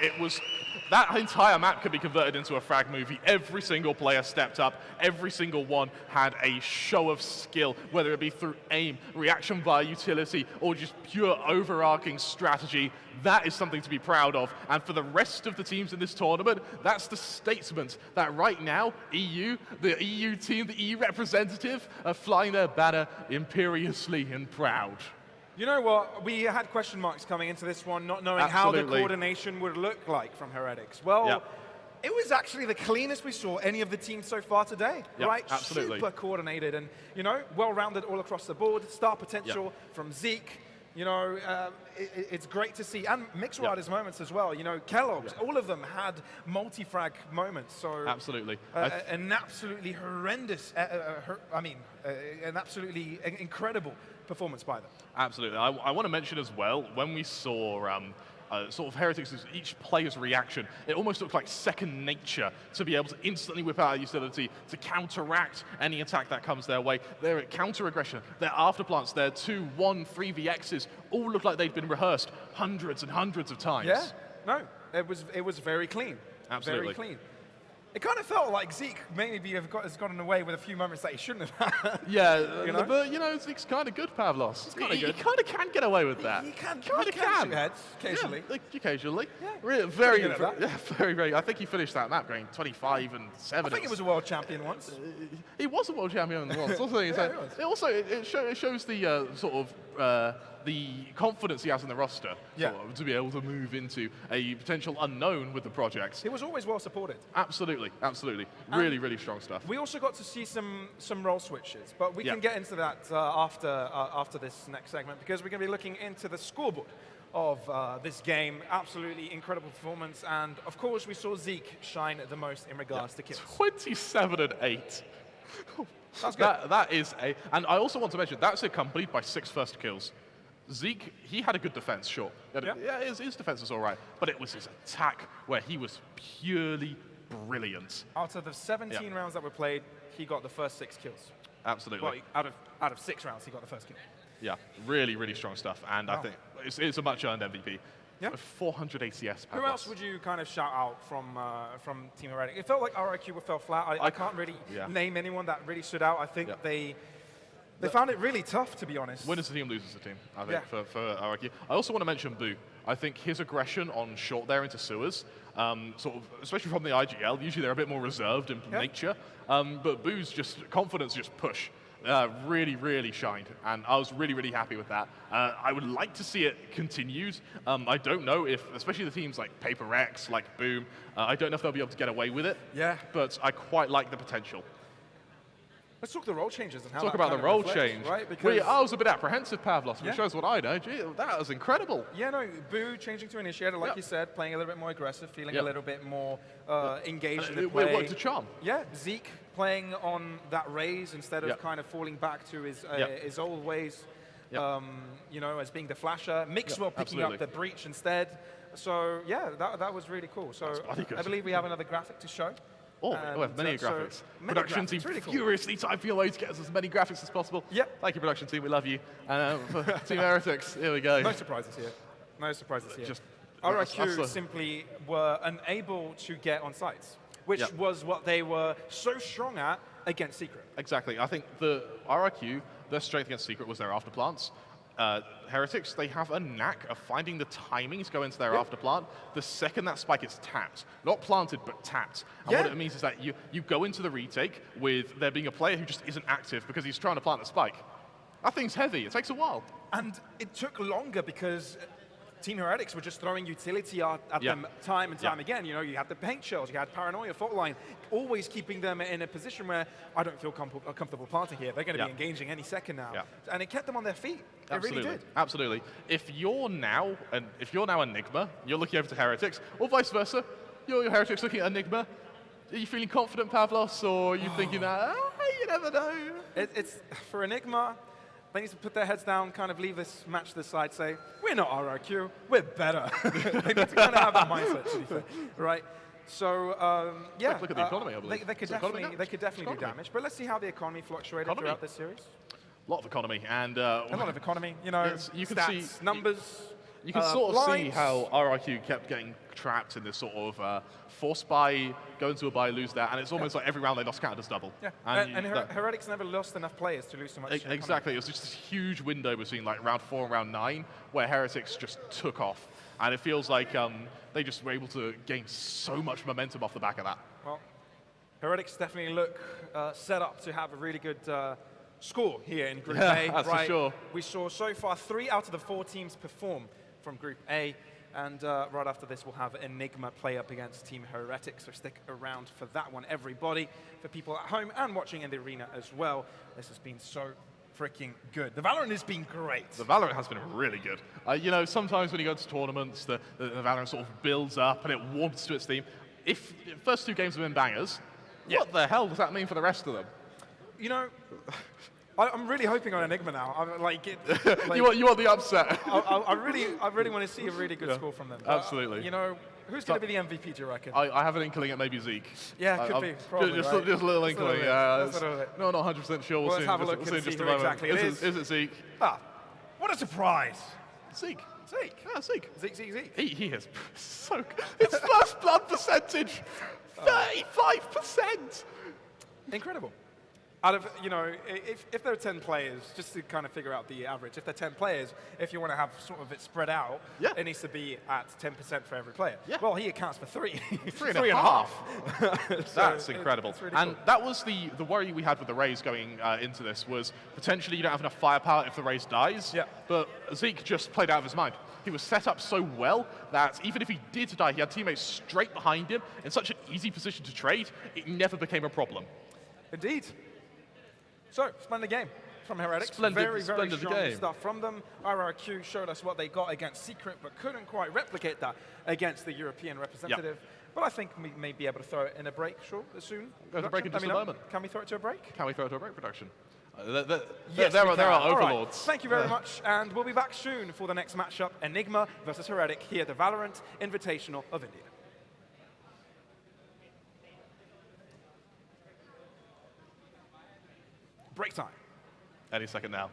That entire map could be converted into a frag movie. Every single player stepped up. Every single one had a show of skill, whether it be through aim, reaction via utility, or just pure overarching strategy. That is something to be proud of. And for the rest of the teams in this tournament, that's the statement that right now, the EU team, the EU representative, are flying their banner imperiously and proud. You know what? We had question marks coming into this one, not knowing how the coordination would look like from Heretics. Well, it was actually the cleanest we saw any of the teams so far today, right? Absolutely. Super coordinated and, you know, well-rounded all across the board. Star potential from Zeke. You know, it's great to see. And Mix Riders moments as well. You know, Kellogg's, all of them had multi-frag moments. So absolutely. An absolutely horrendous, an absolutely incredible performance by them. Absolutely. I want to mention as well, when we saw sort of Heretics, each player's reaction, it almost looked like second nature to be able to instantly whip out a utility to counteract any attack that comes their way. Their counter-aggression, their afterplants, their 2, 1, 3vx's all look like they'd been rehearsed hundreds and hundreds of times. Yeah, no, it was very clean. Absolutely. Very clean. It kind of felt like Zeke maybe has gotten away with a few moments that he shouldn't have had. Yeah, you know? But you know, Zeke's kind of good, Pavlos. He's kind of good. He kind of can get away with that. He can Kind shoot heads occasionally. Yeah, occasionally. Yeah. Really, Pretty good at that. yeah, very, very. I think he finished that map going 25 and 7. I think he was a world champion once. He was a world champion once. It shows the sort of the confidence he has in the roster to be able to move into a potential unknown with the project. He was always well supported. Absolutely, absolutely. Really, really strong stuff. We also got to see some role switches, but we can get into that after this next segment, because we're going to be looking into the scoreboard of this game. Absolutely incredible performance, and of course we saw Zeke shine the most in regards to kills. 27 and 8. That's good. That is and I also want to mention, that's accompanied by 6 first kills. Zeke, he had a good defense, sure. His defense was all right, but it was his attack where he was purely brilliant. Out of the 17 rounds that were played, he got the first 6 kills. Absolutely. Well, out of 6 rounds, he got the first kill. Yeah, really, really strong stuff, and I think it's a much-earned MVP. Yeah. 400 ACS. Who else would you kind of shout out from Team Heretics? It felt like RRQ fell flat. I can't really name anyone that really stood out. I think They found it really tough, to be honest. Winners a team, loses a team, I think, Yeah. for RIQ. I also want to mention Boo. I think his aggression on short there into sewers, sort of, especially from the IGL, usually they're a bit more reserved in nature, but Boo's confidence just push. Really, really shined, and I was really, really happy with that. I would like to see it continued. I don't know if, especially the teams like Paper X, like Boom, I don't know if they'll be able to get away with it. Yeah. But I quite like the potential. Let's talk the role changes and how Talk that about kind the of role reflects, change. right? Because I was a bit apprehensive, Pavlos, Yeah. which shows what I know. Gee, that was incredible. yeah, no, Boo changing to initiator, like Yep. you said, playing a little bit more aggressive, feeling Yep. a little bit more engaged in the It play. worked a charm. Yeah, Zeke playing on that raise instead of Yep. kind of falling back to his Yep. his old ways, Yep. you know, as being the flasher. Mixwell picking absolutely. up the breach instead. So yeah, that was really cool. So bloody good. I believe we have another graphic to show. Oh, And, we have many so graphics. many Production graphics, team really cool. furiously typing away to get us as many graphics as possible. Yep. Thank you, production team. We love you. And for Team Heretics, here we go. No surprises here. No surprises here. Just- RIQ that's the- simply were unable to get on sites, which Yep. was what they were so strong at against Secret. Exactly. I think the RIQ, their strength against Secret was their afterplants. Heretics, they have a knack of finding the timings to go into their afterplant the second that spike is tapped. Not planted, but tapped. And what Yeah. it means is that you go into the retake with there being a player who just isn't active because he's trying to plant a spike. That thing's heavy. It takes a while. And it took longer because Team Heretics were just throwing utility at Yeah. them time and time Yeah. again. You know, you had the paint shells, you had Paranoia, Fault Line, always keeping them in a position where I don't feel comfortable planting here. They're going to Yeah. be engaging any second now. Yeah. And it kept them on their feet. It Absolutely. really did. Absolutely. If you're now Enigma, you're looking over to Heretics, or vice versa, you're Heretics looking at Enigma. Are you feeling confident, Pavlos, or are you thinking that you never know? It's for Enigma. They need to put their heads down, kind of leave this match to the side, say, we're not RRQ, we're better. They need to kind of have that mindset, to be fair, right? So, yeah. Look at the economy, I believe. They could It's economy definitely do Economy. damage, but let's see how the economy fluctuated Economy. throughout this series. A lot of economy, and A lot of economy, you know, Yes, you can stats, see- numbers. you can sort of see lines. how RIQ kept getting trapped in this sort of force buy, go into a buy, lose that, and it's almost like every round they lost counter does double. Yeah, And and you- that- Heretics never lost enough players to lose so much. economy. Exactly, it was just this huge window between like round 4 and round 9 where Heretics just took off. And it feels like they just were able to gain so much momentum off the back of that. Well, Heretics definitely look set up to have a really good score here in Group Yeah, A. that's for right? sure. We saw so far 3 out of the 4 teams perform from Group A. And right after this, we'll have Enigma play up against Team Heretics. So stick around for that one, everybody. For people at home and watching in the arena as well. This has been so freaking good. The Valorant has been great. The Valorant has been really good. You know, sometimes when you go to tournaments, the Valorant sort of builds up and it warms to its theme. If the first 2 games have been bangers, what the hell does that mean for the rest of them? You know, I'm really hoping on Enigma now. I'm like, You want the upset. I really want to see a really good score from them. But, absolutely. you know, who's going to be the MVP, do you reckon? I have an inkling it may be Zeke. Yeah, could be, probably, Just, right? just a little Just a little inkling. bit, Yeah, just a little bit. no, not 100% sure. We'll Well, see. let's have a We'll look see and in just see a who moment. exactly it is. Is it Zeke? Ah, what a surprise. Zeke. Zeke. Yeah, Zeke. Zeke. He is so good. His first blood percentage, 35%. Incredible. Out of, you know, if there are 10 players, just to kind of figure out the average, if there are 10 players, if you want to have sort of it spread out, Yeah. it needs to be at 10% for every player. Yeah. Well, he accounts for 3. 3.5. So That's incredible. it's really And cool. that was the worry we had with the Raze going into this was potentially you don't have enough firepower if the Raze dies. Yeah. But Zeke just played out of his mind. He was set up so well that even if he did die, he had teammates straight behind him in such an easy position to trade, it never became a problem. Indeed. So, splendid game from Heretics. Splendid very strong game. stuff from them. RRQ showed us what they got against Secret, but couldn't quite replicate that against the European representative. But I think we may be able to throw it in a break soon. Go to break in Let just me a know. moment. Can we throw it to a break? Can we throw it to a break production? Yes, there we are can. All right. overlords. Thank you very much, and we'll be back soon for the next matchup, Enigma versus Heretic, here at the Valorant Invitational of India. Break time. Any second now.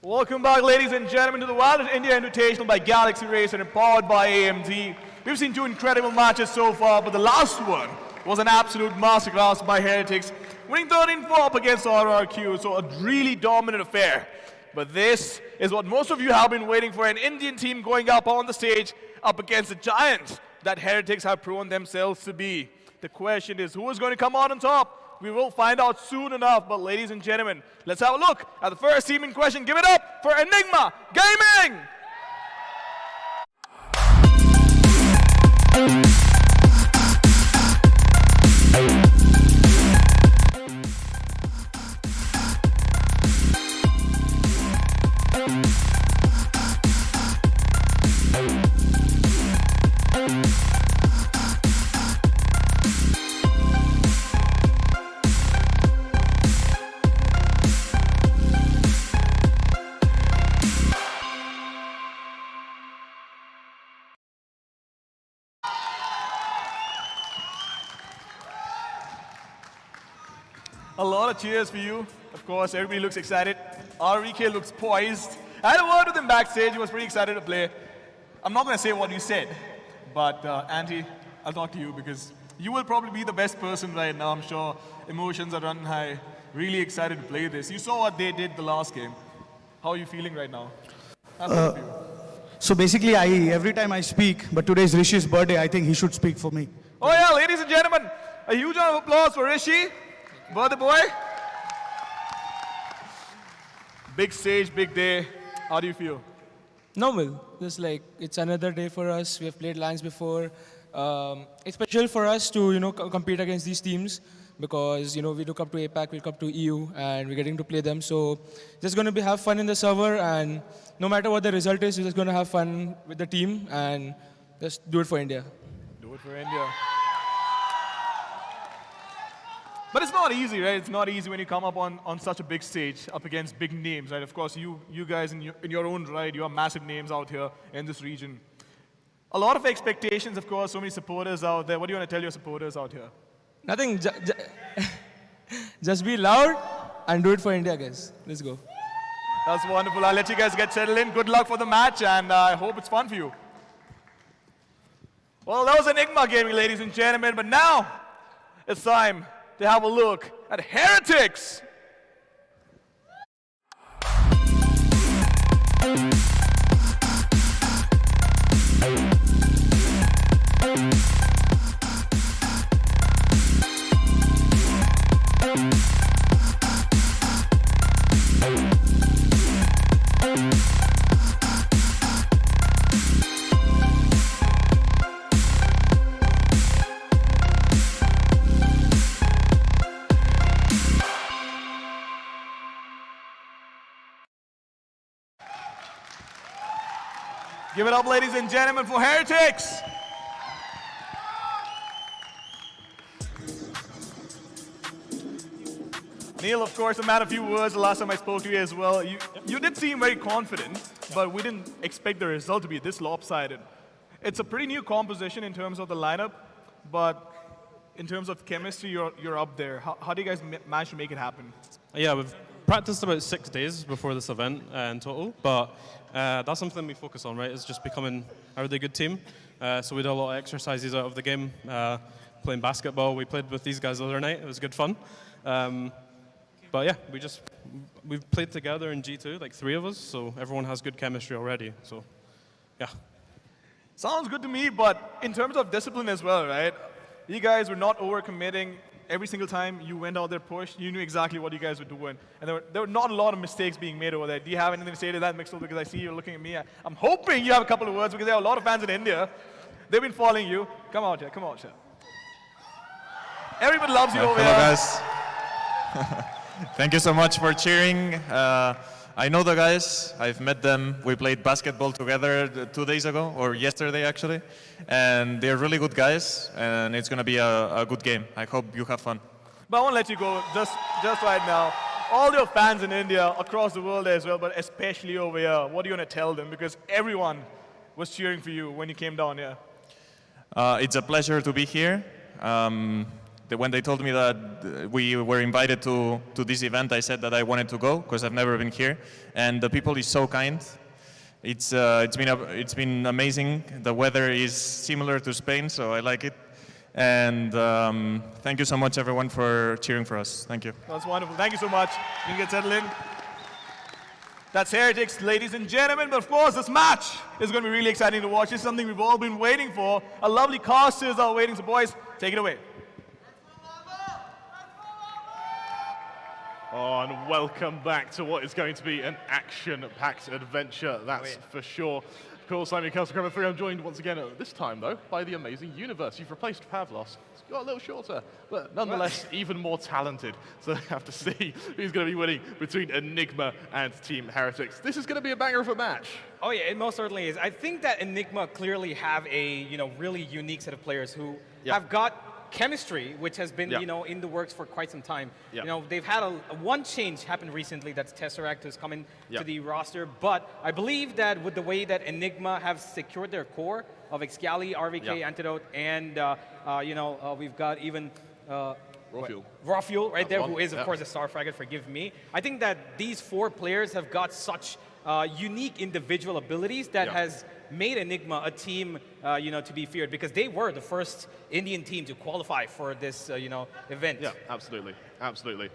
Welcome back, ladies and gentlemen, to the Valorant India Invitational by Galaxy Racer and powered by AMD. We've seen two incredible matches so far, but the last one was an absolute masterclass by Heretics, winning 13-4 up against RRQ, so a really dominant affair. But this is what most of you have been waiting for, an Indian team going up on the stage up against the giants that Heretics have proven themselves to be. The question is, who is going to come out on top? We will find out soon enough, but ladies and gentlemen, let's have a look at the first team in question. Give it up for Enigma Gaming! A lot of cheers for you. Of course, everybody looks excited. RVK looks poised. I had a word with him backstage. He was pretty excited to play. I'm not going to say what you said, but Auntie, I'll talk to you because you will probably be the best person right now. I'm sure emotions are running high. Really excited to play this. You saw what they did the last game. How are you feeling right now? So basically, every time I speak, but today is Rishi's birthday, I think he should speak for me. Oh yeah, ladies and gentlemen, a huge round of applause for Rishi. Birthday boy. Big stage, big day. How do you feel? Normal. Just like it's another day for us. We have played LANs before. It's special for us to compete against these teams because we look up to APAC, we look up to EU, and we're getting to play them. So just going to have fun in the server, and no matter what the result is, we're just going to have fun with the team and just do it for India. Do it for India. But it's not easy, right? It's not easy when you come up on such a big stage up against big names, right? Of course, you guys in your own right, you are massive names out here in this region. A lot of expectations, of course, so many supporters out there. What do you want to tell your supporters out here? Nothing. Just be loud and do it for India, guys. Let's go. That's wonderful. I'll let you guys get settled in. Good luck for the match, and I hope it's fun for you. Well, that was Enigma Gaming, ladies and gentlemen, but now it's time to have a look at Heretics. Give it up, ladies and gentlemen, for Heretics. Neil, of course, a man of few words. The last time I spoke to you as well, you did seem very confident, but we didn't expect the result to be this lopsided. It's a pretty new composition in terms of the lineup, but in terms of chemistry, you're up there. How do you guys manage to make it happen? Yeah, we've practiced about 6 days before this event in total, but that's something we focus on, right? Is just becoming a really good team. So we did a lot of exercises out of the game, playing basketball. We played with these guys the other night. It was good fun. But yeah, we've played together in G2, like 3 of us, so everyone has good chemistry already. So yeah. Sounds good to me, but in terms of discipline as well, right? You guys were not overcommitting. Every single time you went out there, pushed, you knew exactly what you guys were doing. And there were not a lot of mistakes being made over there. Do you have anything to say to that, Mixel? Because I see you looking at me. I'm hoping you have a couple of words because there are a lot of fans in India. They've been following you. Come out here, come out here. Everybody loves you over hello, here. Guys. Thank you so much for cheering. I know the guys. I've met them. We played basketball together 2 days ago, or yesterday actually. And they're really good guys, and it's going to be a good game. I hope you have fun. But I won't let you go just right now. All your fans in India, across the world as well, but especially over here, what are you going to tell them? Because everyone was cheering for you when you came down here. It's a pleasure to be here. When they told me that we were invited to this event, I said that I wanted to go because I've never been here, and the people is so kind. It's been amazing. The weather is similar to Spain, so I like it. And thank you so much, everyone, for cheering for us. Thank you. That's wonderful. Thank you so much. You can get settled in. That's Heretics, ladies and gentlemen. But of course, this match is going to be really exciting to watch. It's something we've all been waiting for. A lovely casters are waiting. So, boys, take it away. Oh, and welcome back to what is going to be an action-packed adventure, that's for sure. Of course, I'm your Council Crummer 3. I'm joined once again, this time though, by the amazing Universe. You've replaced Pavlos. It's got a little shorter, but nonetheless, even more talented. So I have to see who's going to be winning between Enigma and Team Heretics. This is going to be a banger of a match. Oh yeah, it most certainly is. I think that Enigma clearly have a really unique set of players who have got chemistry, which has been in the works for quite some time. They've had one change happen recently. That's Tesseract who's coming to the roster. But I believe that with the way that Enigma have secured their core of Exgali, RVK, Antidote, and we've got even Rafuel right there, who is of course a star fragger. Forgive me. I think that these 4 players have got such unique individual abilities that has made Enigma a team, to be feared, because they were the first Indian team to qualify for this, event. Yeah, absolutely, absolutely.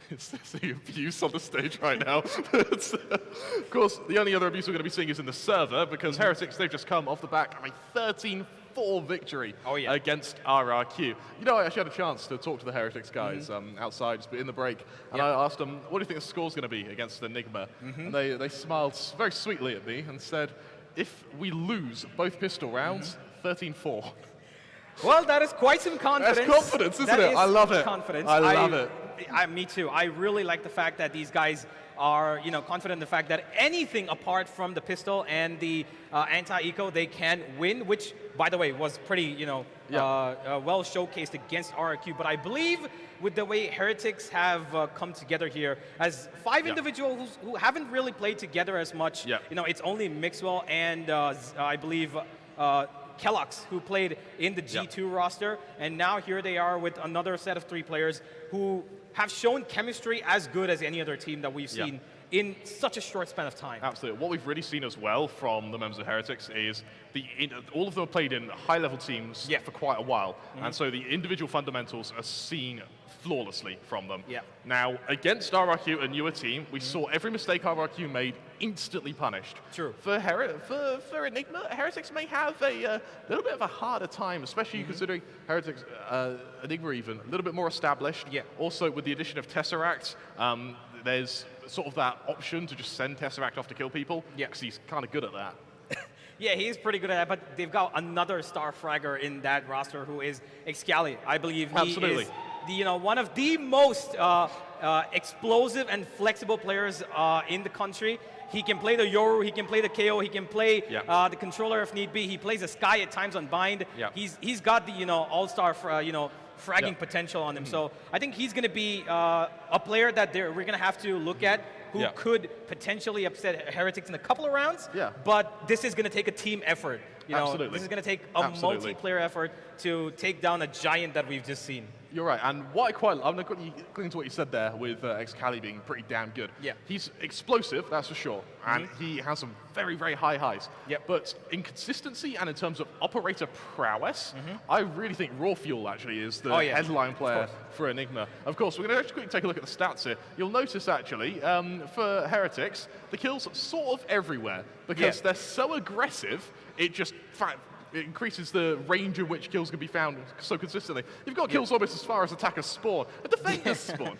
It's the abuse on the stage right now. Of course, the only other abuse we're going to be seeing is in the server, because Heretics, they've just come off the back of a 13-4 victory against RRQ. I actually had a chance to talk to the Heretics guys outside, just in the break, and I asked them, what do you think the score's going to be against Enigma? And they smiled very sweetly at me and said, if we lose both pistol rounds, 13-4. Well, that is quite some confidence. That's confidence, isn't it? I love it. Confidence. I love it. Me too. I really like the fact that these guys are, confident in the fact that anything apart from the pistol and the anti-eco, they can win, which, by the way, was pretty, well showcased against RRQ. But I believe with the way Heretics have come together here, as 5 individuals who haven't really played together as much, it's only Mixwell and I believe Kellogg's, who played in the G2 roster, and now here they are with another set of 3 players who have shown chemistry as good as any other team that we've seen in such a short span of time. Absolutely. What we've really seen as well from the members of Heretics is all of them have played in high-level teams for quite a while, and so the individual fundamentals are seen flawlessly from them. Now, against RRQ, a newer team, we saw every mistake RRQ made instantly punished. True. For Enigma, Heretics may have a little bit of a harder time, especially considering Heretics, Enigma even, a little bit more established. Also, with the addition of Tesseract, there's sort of that option to just send Tesseract off to kill people, because he's kind of good at that. Yeah, he's pretty good at that, but they've got another star fragger in that roster who is Exgali. I believe he is one of the most explosive and flexible players in the country. He can play the Yoru, he can play the KO, he can play the controller if need be. He plays the Sky at times on Bind. He's got the all-star fragging potential on him. So I think he's going to be a player that we're going to have to look at who could potentially upset Heretics in a couple of rounds. But this is going to take a team effort. Absolutely. This is going to take a multiplayer effort to take down a giant that we've just seen. You're right, and what I'm going to what you said there with Excali being pretty damn good. He's explosive, that's for sure, and he has some very, very high highs. But in consistency and in terms of operator prowess, I really think Raw Fuel actually is the headline player for Enigma. Of course, we're going to actually quickly take a look at the stats here. You'll notice actually, for Heretics, the kills sort of everywhere because they're so aggressive, it increases the range in which kills can be found so consistently. You've got kills almost as far as attackers spawn, and defenders spawn.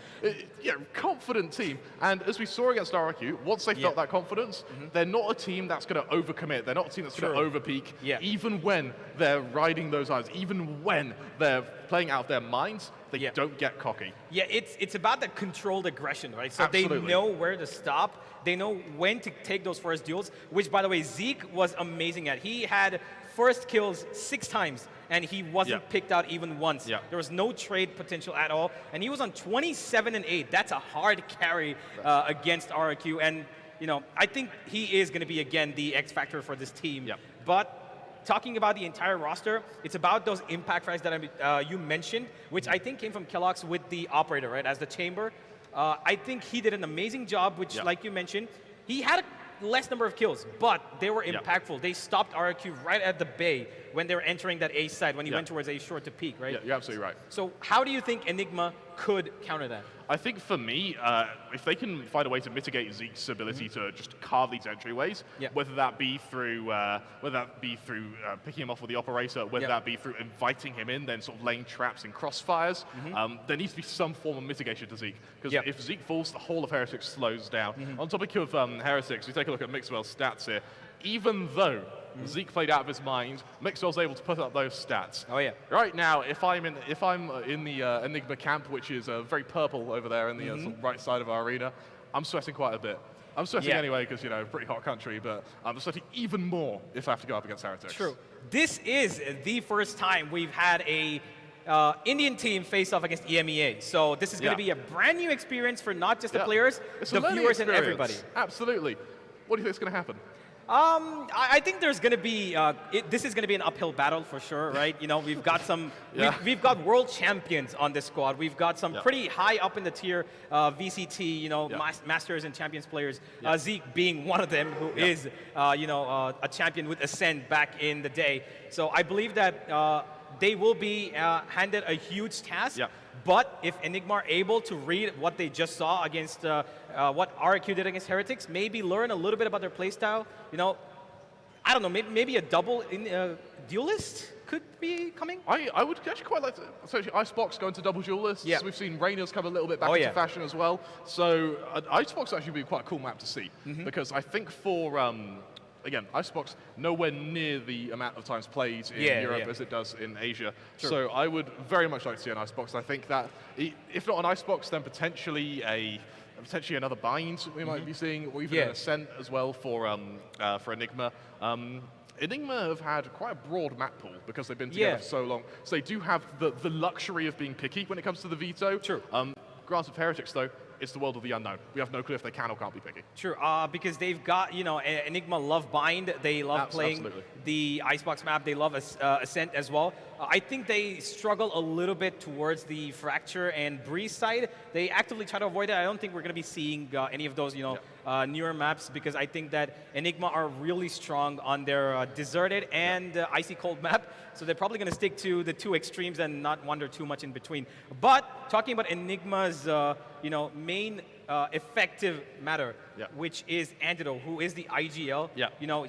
Confident team. And as we saw against RRQ, once they felt that confidence, they're not a team that's going to overcommit. They're not a team that's going to overpeak, even when they're riding those eyes, even when they're playing out of their minds, they don't get cocky. Yeah, it's about that controlled aggression, right? So they know where to stop. They know when to take those first duels, which, by the way, Zeke was amazing at. He had first kills 6 times, and he wasn't picked out even once. There was no trade potential at all, and he was on 27-8. That's a hard carry against RRQ, and I think he is going to be again the X factor for this team. But talking about the entire roster, it's about those impact frags that you mentioned, which I think came from Kellogg's with the operator, right, as the chamber. I think he did an amazing job, which, like you mentioned, he had a less number of kills, but they were impactful. They stopped RRQ right at the bay when they were entering that A side, when he went towards A short to peak, right? Yeah, you're absolutely right. So how do you think Enigma could counter that? I think for me, if they can find a way to mitigate Zeke's ability to just carve these entryways, whether that be through picking him off with the operator, whether that be through inviting him in, then sort of laying traps in crossfires, there needs to be some form of mitigation to Zeke. Because if Zeke falls, the whole of Heretics slows down. On topic of Heretics, we take a look at Mixwell's stats here. Even though Zeke played out of his mind, Mixwell's able to put up those stats. Right now, if I'm in the Enigma camp, which is very purple over there in the sort of right side of our arena, I'm sweating quite a bit. I'm sweating anyway because, pretty hot country, but I'm sweating even more if I have to go up against Heretics. True. This is the first time we've had a Indian team face off against EMEA. So this is going to be a brand new experience for not just the players, the viewers, and everybody. Absolutely. What do you think is going to happen? I think there's going to be, this is going to be an uphill battle for sure, right? We've got some, we've got world champions on this squad. We've got some pretty high up in the tier VCT, Masters and Champions players. Zeke being one of them who is, a champion with Ascend back in the day. So I believe that they will be handed a huge task. But if Enigma are able to read what they just saw against what RRQ did against Heretics, maybe learn a little bit about their playstyle, I don't know, maybe a double duelist could be coming? I would actually quite like to, especially Icebox going to double duelists. We've seen Rainers come a little bit back into fashion as well. So Icebox actually would be quite a cool map to see. Because I think for, again, Icebox nowhere near the amount of times played in Europe as it does in Asia. So I would very much like to see an Icebox. I think that, if not an Icebox, then potentially another Bind we might be seeing, or even an Ascent as well for Enigma. Enigma have had quite a broad map pool because they've been together for so long. So they do have the luxury of being picky when it comes to the veto. Granted, for Heretics, though, it's the world of the unknown. We have no clue if they can or can't be picky. True, because they've got, Enigma love Bind. They love playing the Icebox map. They love Ascent as well. I think they struggle a little bit towards the Fracture and Breeze side. They actively try to avoid it. I don't think we're going to be seeing any of those, newer maps because I think that Enigma are really strong on their deserted and icy cold map. So they're probably going to stick to the two extremes and not wander too much in between. But talking about Enigma's, main effective matter, which is Antidote, who is the IGL.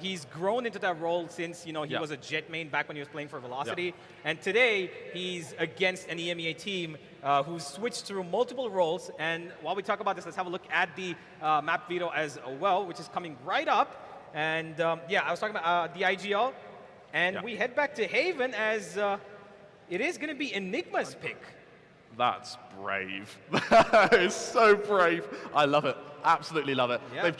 He's grown into that role since he was a Jet main back when he was playing for Velocity, and today he's against an EMEA team who's switched through multiple roles. And while we talk about this, let's have a look at the map veto as well, which is coming right up. And I was talking about the IGL, and we head back to Haven as it is going to be Enigma's pick. That's brave. That is so brave. I love it. Absolutely love it. Yeah. They've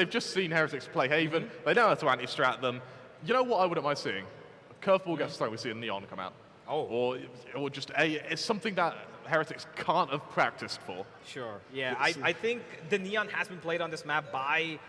just seen Heretics play Haven. They know how to anti-strat them. You know what I wouldn't mind seeing? A curveball gets thrown. We see a Neon come out. Oh. Or just it's something that Heretics can't have practiced for. Sure. Yeah, I think the Neon has been played on this map by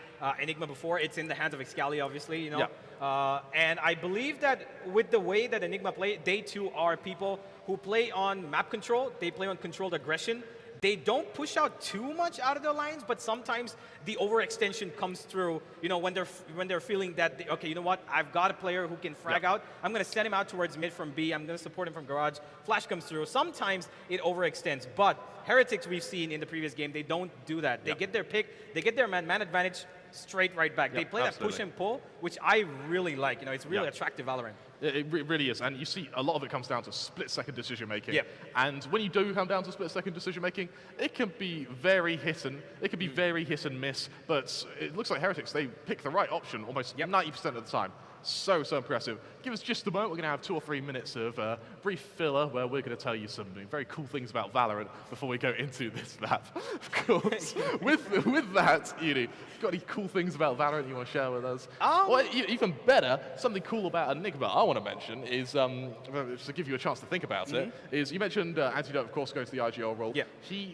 Enigma before. It's in the hands of Excali, obviously, you know. Yeah. And I believe that with the way that Enigma play, they too are people who play on map control. They play on controlled aggression. They don't push out too much out of their lines, but sometimes the overextension comes through. You know, when they're feeling that okay, you know what? I've got a player who can frag out. I'm going to send him out towards mid from B. I'm going to support him from garage. Flash comes through. Sometimes it overextends, but Heretics we've seen in the previous game, they don't do that. They get their pick. They get their man advantage. Straight right back. They play that push and pull, which I really like. You know, it's really attractive Valorant. It really is, and you see a lot of it comes down to split-second decision-making. Yeah. And when you do come down to split-second decision-making, it can be very hit and miss. But it looks like Heretics, they pick the right option almost 90% of the time. So impressive. Give us just a moment. We're going to have 2 or 3 minutes of brief filler where we're going to tell you some very cool things about Valorant before we go into this map. Of course. with that, Uni, got any cool things about Valorant you want to share with us? Or even better, something cool about Enigma I want to mention is, just to give you a chance to think about it, is you mentioned Antidote, of course, going to the IGL role. Yeah.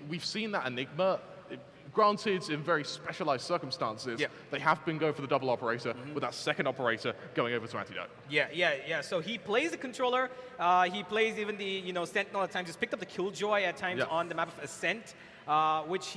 We've seen that Enigma, granted, in very specialized circumstances, they have been going for the double operator, with that second operator going over to Antidote. Yeah. So he plays the controller. He plays even the Sentinel at times. He's picked up the Killjoy at times on the map of Ascent, which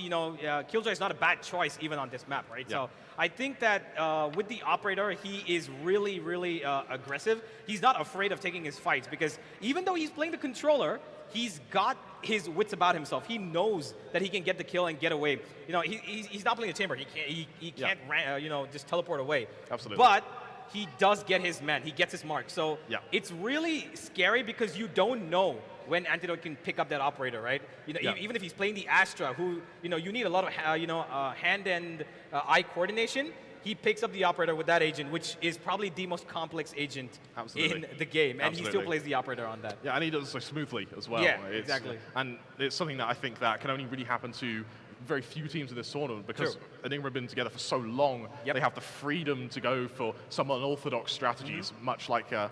Killjoy is not a bad choice even on this map, right? So I think that with the operator, he is really, really aggressive. He's not afraid of taking his fights because even though he's playing the controller, he's got his wits about himself. He knows that he can get the kill and get away. You know, he's not playing the chamber. He can't just teleport away. Absolutely. But he does get his man. He gets his mark. So it's really scary because you don't know when Antidote can pick up that operator, right? Even if he's playing the Astra, who you need a lot of hand and eye coordination. He picks up the operator with that agent, which is probably the most complex agent in the game, and he still plays the operator on that. Yeah, and he does it so smoothly as well. Yeah, exactly. And it's something that I think that can only really happen to very few teams in this tournament because Enigma have been together for so long. They have the freedom to go for some unorthodox strategies, much like the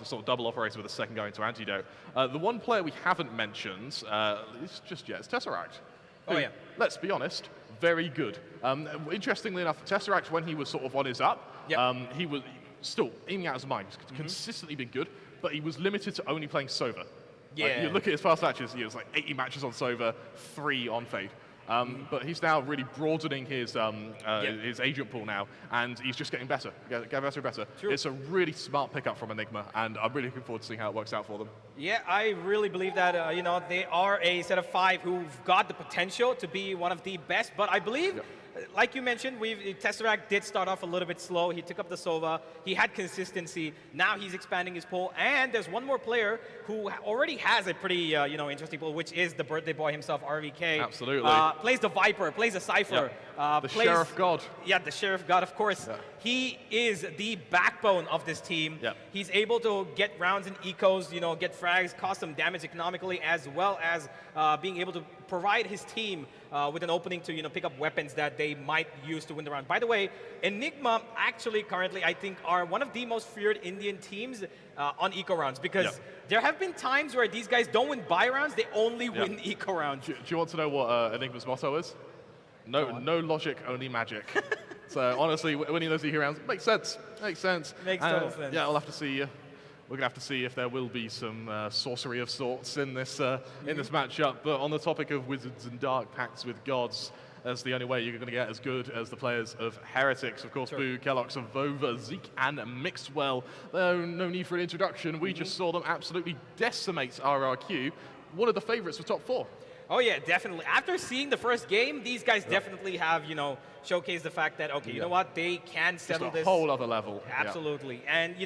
sort of double operator with a second going to Antidote. The one player we haven't mentioned is just yet. It's Tesseract. Who, let's be honest, very good. Interestingly enough, Tesseract, when he was sort of on his up, he was still aiming out his mind. He's consistently been good, but he was limited to only playing Sova. Like, you look at his past matches, he was like 80 matches on Sova, 3 on Fade. But he's now really broadening his agent pool now, and he's just getting better, getting better and better. It's a really smart pickup from Enigma, and I'm really looking forward to seeing how it works out for them. Yeah, I really believe that they are a set of 5 who've got the potential to be one of the best. But I believe, like you mentioned, Tesseract did start off a little bit slow. He took up the Sova. He had consistency. Now he's expanding his pool, and there's one more player who already has a pretty interesting pool, which is the birthday boy himself, RVK. Absolutely. Plays the Viper, plays the Cypher. The Sheriff God. Yeah, the Sheriff God, of course. He is the backbone of this team. He's able to get rounds and ecos, get frags, cause some damage economically, as well as being able to provide his team with an opening to pick up weapons that they might use to win the round. By the way, Enigma actually currently, I think, are one of the most feared Indian teams on eco rounds because there have been times where these guys don't win buy rounds, they only win eco rounds. Do you want to know what Enigma's motto is? No logic, only magic. So honestly, winning those eco rounds makes sense. Makes sense. Makes total sense. Yeah, we'll have to see. We're gonna have to see if there will be some sorcery of sorts in this matchup. But on the topic of wizards and dark pacts with gods, that's the only way you're going to get as good as the players of Heretics. Of course, Boo, Kellogg's, Vova, Zeke, and Mixwell. No need for an introduction. We just saw them absolutely decimate RRQ. One of the favorites for top 4. Oh yeah, definitely. After seeing the first game, these guys definitely have, showcased the fact that, okay, you know what, they can settle this. Just a whole other level. Absolutely. And,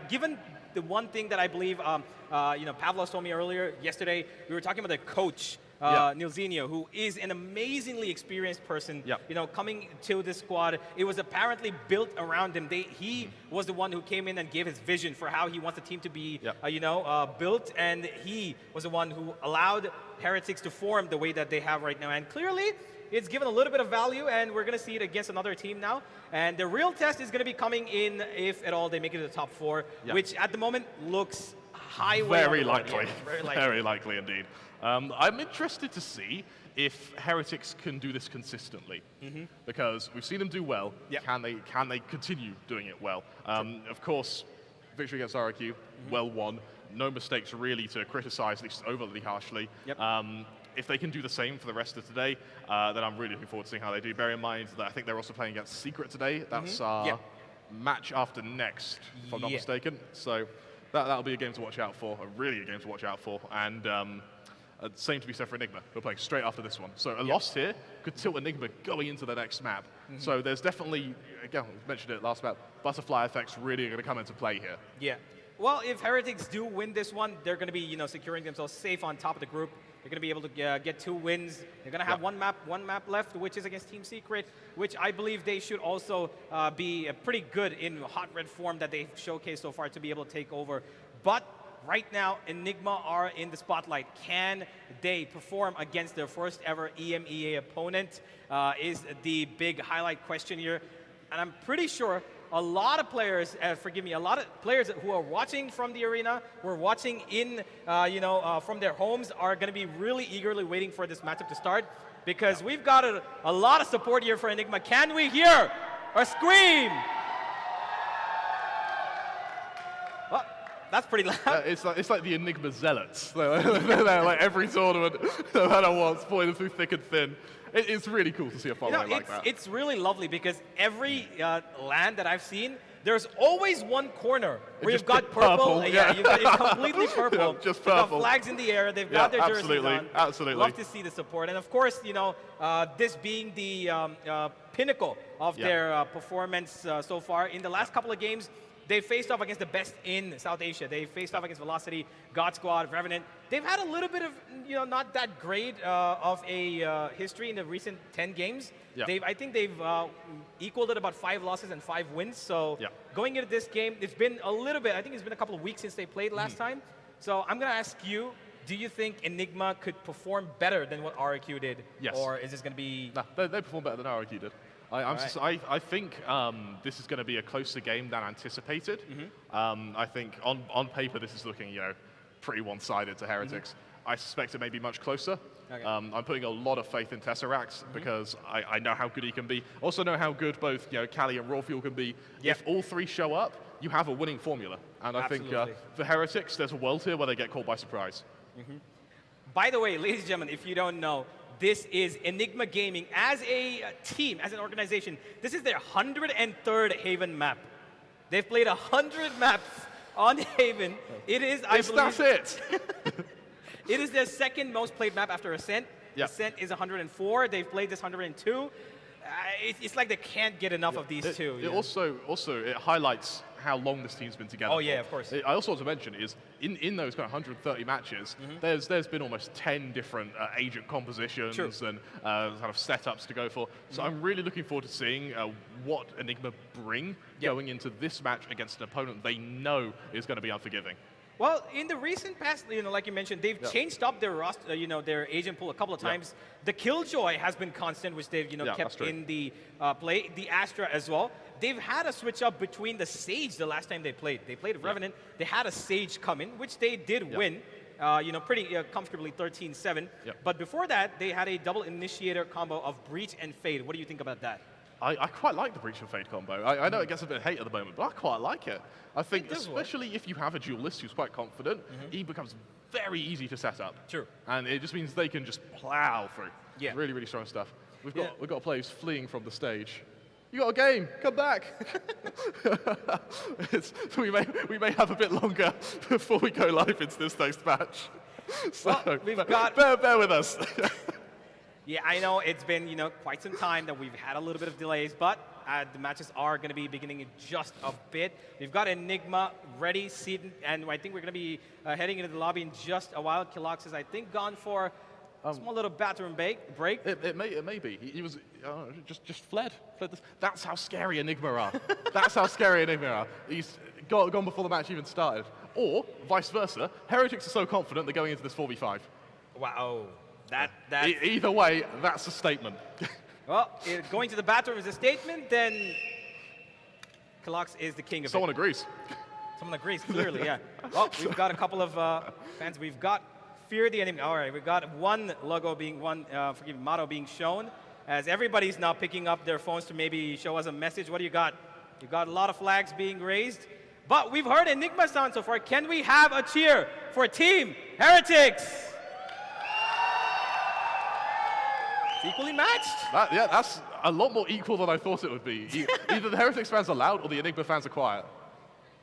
given the one thing that I believe, Pavlos told me earlier, yesterday, we were talking about the coach Nilzinho, who is an amazingly experienced person, Yep. you know, coming to this squad. It was apparently built around him. He was the one who came in and gave his vision for how he wants the team to be, built, and he was the one who allowed Heretics to form the way that they have right now. And clearly, it's given a little bit of value, and we're going to see it against another team now. And the real test is going to be coming in, if at all, they make it to the top 4, which at the moment looks highway. Very likely. Yeah, very likely. Very likely indeed. I'm interested to see if Heretics can do this consistently, because we've seen them do well. Can they continue doing it well? Of course, victory against RIQ, well won. No mistakes really to criticize, at least overly harshly. If they can do the same for the rest of today, then I'm really looking forward to seeing how they do. Bear in mind that I think they're also playing against Secret today. That's our match after next, if I'm not mistaken. So that'll be a game to watch out for, really a game to watch out for. And same to be said for Enigma, who are playing straight after this one. So a loss here could tilt Enigma going into the next map. So there's definitely, again, we mentioned it last map, butterfly effects really are going to come into play here. Yeah. Well, if Heretics do win this one, they're going to be, securing themselves safe on top of the group. They're going to be able to get 2 wins. They're going to have one map left, which is against Team Secret, which I believe they should also be pretty good in hot red form that they've showcased so far to be able to take over. But right now, Enigma are in the spotlight. Can they perform against their first ever EMEA opponent is the big highlight question here. And I'm pretty sure a lot of players, a lot of players who are watching from the arena, who are watching in, from their homes, are going to be really eagerly waiting for this matchup to start, because we've got a lot of support here for Enigma. Can we hear a scream? Well, that's pretty loud. It's like the Enigma zealots. They're like every tournament, no matter what, pulling them through thick and thin. It's really cool to see a follow like that. It's really lovely, because every LAN that I've seen, there's always one corner where you've got purple. It's completely purple. Just They've purple. got flags in the air. They've got their jerseys on. Absolutely. Love to see the support. And of course, this being the pinnacle of their performance so far. In the last couple of games, they faced off against the best in South Asia. They faced off against Velocity, God Squad, Revenant. They've had a little bit of, not that great of a history in the recent 10 games. I think they've equaled it about 5 losses and 5 wins. So going into this game, it's been a little bit, I think it's been a couple of weeks since they played last time. So I'm going to ask you, do you think Enigma could perform better than what RIQ did? Yes. Or is this going to be... No, they perform better than RIQ did. I think this is going to be a closer game than anticipated. I think on paper this is looking, pretty one-sided to Heretics. I suspect it may be much closer. Okay. I'm putting a lot of faith in Tesseract because I know how good he can be. Also know how good both Cali and Rawfuel can be. If all 3 show up, you have a winning formula. And I think for Heretics, there's a world here where they get caught by surprise. By the way, ladies and gentlemen, if you don't know, this is Enigma Gaming as a team, as an organization. This is their 103rd Haven map. They've played 100 maps on Haven. It is, I believe... That's it! It is their second most played map after Ascent. Ascent is 104. They've played this 102. It's like they can't get enough of these two. It also it highlights how long this team's been together. Oh, yeah, of course. I also want to mention is in those kind of 130 matches, there's been almost 10 different agent compositions and kind of setups to go for. So I'm really looking forward to seeing what Enigma bring going into this match against an opponent they know is going to be unforgiving. Well, in the recent past, like you mentioned, they've changed up their roster, their agent pool a couple of times. The Killjoy has been constant, which they've, kept in the play. The Astra as well. They've had a switch up between the Sage the last time they played. They played Revenant. They had a Sage come in, which they did win, pretty comfortably 13-7. But before that, they had a double initiator combo of Breach and Fade. What do you think about that? I quite like the Breach and Fade combo. I know it gets a bit of hate at the moment, but I quite like it. I think especially if you have a duelist who's quite confident, he becomes very easy to set up. True. And it just means they can just plow through. Yeah. Really, really strong stuff. We've got a player who's fleeing from the stage. You got a game, come back. We may have a bit longer before we go live into this next match. So well, we've got... bear with us. Yeah, I know it's been quite some time that we've had a little bit of delays, but the matches are going to be beginning in just a bit. We've got Enigma ready, seated, and I think we're going to be heading into the lobby in just a while. Kilox is, I think, gone for Small little bathroom break. It may be. He was just fled. That's how scary Enigma are. That's how scary Enigma are. He's gone before the match even started. Or vice versa. Heretics are so confident they're going into this 4v5. Wow. That. Either way, that's a statement. Well, if going to the bathroom is a statement, then Kalox is the king of Someone agrees. Someone agrees, clearly, yeah. Well, we've got a couple of fans. We've got Fear the Enemy. All right, we've got one logo being, motto being shown, as everybody's now picking up their phones to maybe show us a message. What do you got? You got a lot of flags being raised. But we've heard Enigma sound so far. Can we have a cheer for Team Heretics? It's equally matched. Yeah, that's a lot more equal than I thought it would be. Either the Heretics fans are loud or the Enigma fans are quiet.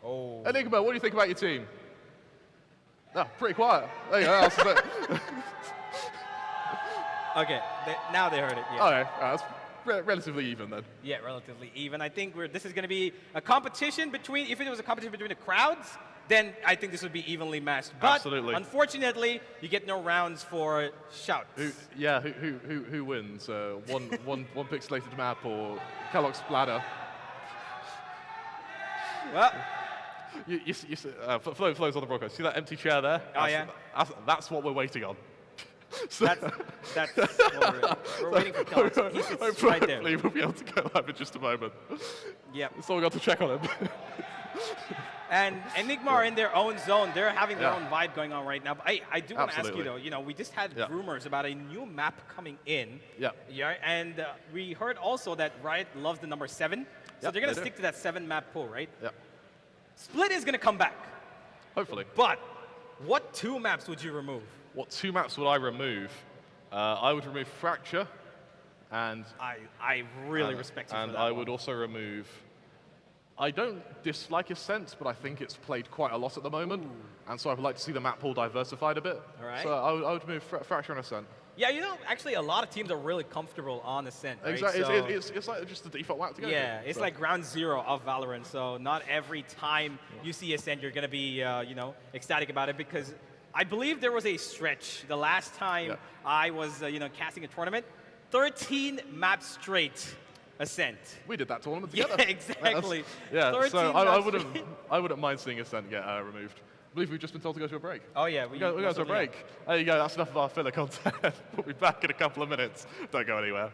Oh. Enigma, what do you think about your team? Oh, pretty quiet. There you go. Okay, now they heard it. Yeah. Okay, that's relatively even then. Yeah, relatively even. I think this is going to be a competition between, if it was a competition between the crowds, then I think this would be evenly matched. But unfortunately, you get no rounds for shouts. Who wins? One pixelated map or Kellogg's bladder? Well, Flo's on the broadcast. See that empty chair there? That's what we're waiting on. That's what we're waiting for Kellogg's. He sits right there. Hopefully we'll be able to go live in just a moment. Yep. So we got to check on him. And Enigma are in their own zone. They're having their own vibe going on right now. But I do want to ask you, though, we just had rumors about a new map coming in. Yeah. And we heard also that Riot loves the number 7. So they're going to stick to that 7-map pool, right? Yeah. Split is going to come back. Hopefully. But what 2 maps would you remove? What 2 maps would I remove? I would remove Fracture, and I really respect you for and that I would also remove. I don't dislike Ascent, but I think it's played quite a lot at the moment, and so I would like to see the map pool diversified a bit. All right. So I would move Fracture and Ascent. Yeah, actually a lot of teams are really comfortable on Ascent, right? Exactly. So it's like just the default map to go. Yeah, it's like ground zero of Valorant. So not every time you see Ascent, you're going to be, ecstatic about it, because I believe there was a stretch the last time I was, casting a tournament, 13 maps straight Ascent. We did that tournament together. Yeah, exactly. So I wouldn't mind seeing Ascent get removed. I believe we've just been told to go to a break. Oh, yeah. We go to a break. There you go. That's enough of our filler content. We'll be back in a couple of minutes. Don't go anywhere.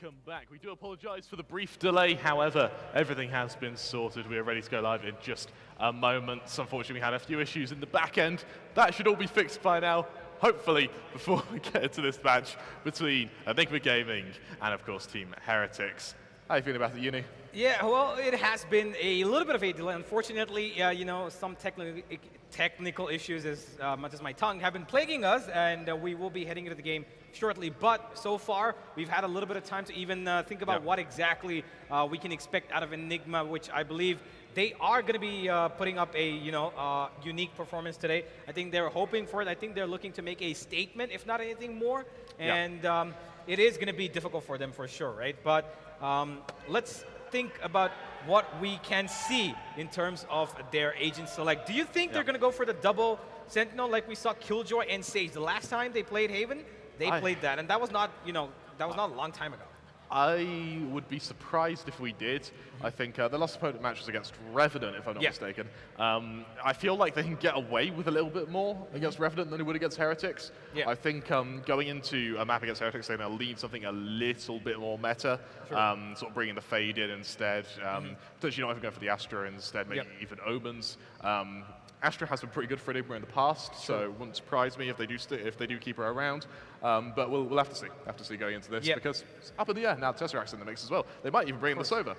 Welcome back. We do apologize for the brief delay. However, everything has been sorted. We are ready to go live in just a moment. Unfortunately, we had a few issues in the back end. That should all be fixed by now, hopefully, before we get into this match between Enigma Gaming and, of course, Team Heretics. How are you feeling about it, Uni? Yeah, well, it has been a little bit of a delay. Unfortunately, some technical issues, as much as my tongue, have been plaguing us, and we will be heading into the game shortly. But so far, we've had a little bit of time to even think about what exactly we can expect out of Enigma, which I believe they are going to be putting up a unique performance today. I think they're hoping for it. I think they're looking to make a statement, if not anything more. And it is going to be difficult for them for sure, right? But let's think about what we can see in terms of their agent select. Do you think they're going to go for the double Sentinel like we saw Killjoy and Sage? The last time they played Haven, they played that, and that was not, that was not a long time ago. I would be surprised if we did. I think the last opponent match was against Revenant, if I'm not mistaken. I feel like they can get away with a little bit more against Revenant than they would against Heretics. Yeah. I think going into a map against Heretics, they're going to lead something a little bit more meta, sort of bringing the Fade in instead. Potentially not even going for the Astra instead, maybe even Omens. Astra has been pretty good for Enigma in the past, so it wouldn't surprise me if they do keep her around. But we'll have to see. Have to see going into this because it's up in the air now. Tesseract's in the mix as well. They might even bring the Sova.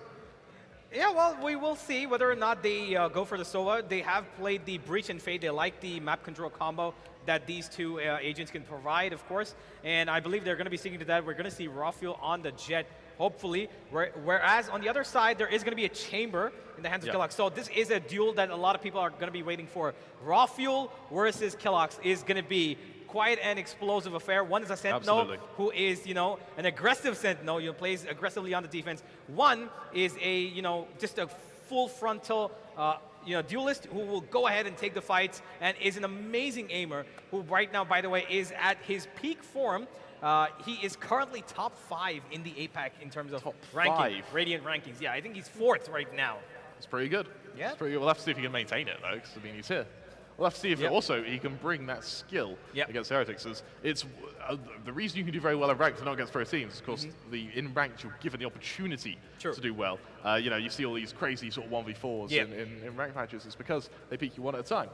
Yeah, well, we will see whether or not they go for the Sova. They have played the Breach and Fade. They like the map control combo that these two agents can provide, of course. And I believe they're going to be sticking to that. We're going to see raw fuel on the Jet, hopefully. Whereas on the other side, there is going to be a chamber in the hands of Kellox. So this is a duel that a lot of people are going to be waiting for. Raw fuel versus Kellox is going to be quite an explosive affair. One is a Sentinel who is, an aggressive Sentinel, plays aggressively on the defense. One is a, just a full frontal, duelist who will go ahead and take the fights and is an amazing aimer who right now, by the way, is at his peak form. He is currently top 5 in the APAC in terms of ranking, Radiant rankings. Yeah, I think he's 4th right now. It's pretty good. Yeah. We'll have to see if he can maintain it, though, because, I mean, he's here. We'll have to see if also he can bring that skill against Heretics. It's the reason you can do very well in ranked and not against pro teams is, of course, in ranked you're given the opportunity to do well. You know, you see all these crazy sort of 1v4s in ranked matches. It's because they peak you one at a time.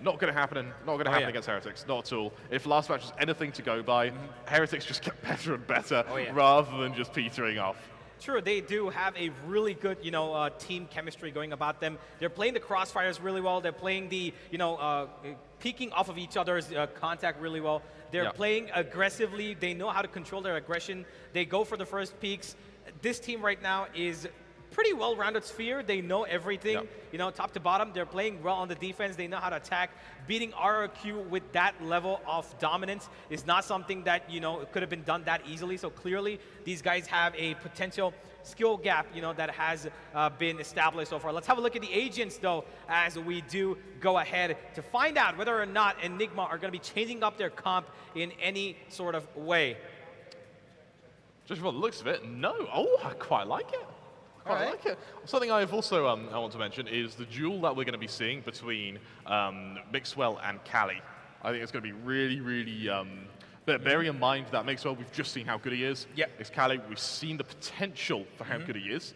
Not going to happen. Not going to happen against Heretics. Not at all. If last match was anything to go by, Heretics just get better and better rather than just petering off. True, they do have a really good, you know, team chemistry going about them. They're playing the crossfires really well. They're playing the, you know, peeking off of each other's contact really well. They're playing aggressively. They know how to control their aggression. They go for the first peaks. This team right now is pretty well-rounded sphere. They know everything, you know, top to bottom. They're playing well on the defense. They know how to attack. Beating RRQ with that level of dominance is not something that, you know, could have been done that easily. So clearly, these guys have a potential skill gap, you know, that has been established so far. Let's have a look at the agents, though, as we do go ahead to find out whether or not Enigma are going to be changing up their comp in any sort of way. Just from the looks of it, no. Oh, I quite like it. I like it. Something I've also I want to mention is the duel that we're going to be seeing between Mixwell and Cali. I think it's going to be really, really. But bearing in mind that Mixwell, we've just seen how good he is. It's Cali, we've seen the potential for how good he is.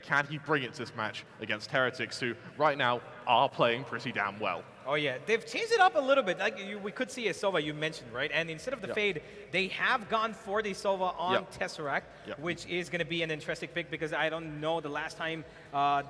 Can he bring it to this match against Heretics, who right now are playing pretty damn well? Oh yeah, they've changed it up a little bit. Like we could see a Sova you mentioned, right? And instead of the fade, they have gone for the Sova on Tesseract, which is going to be an interesting pick because I don't know the last time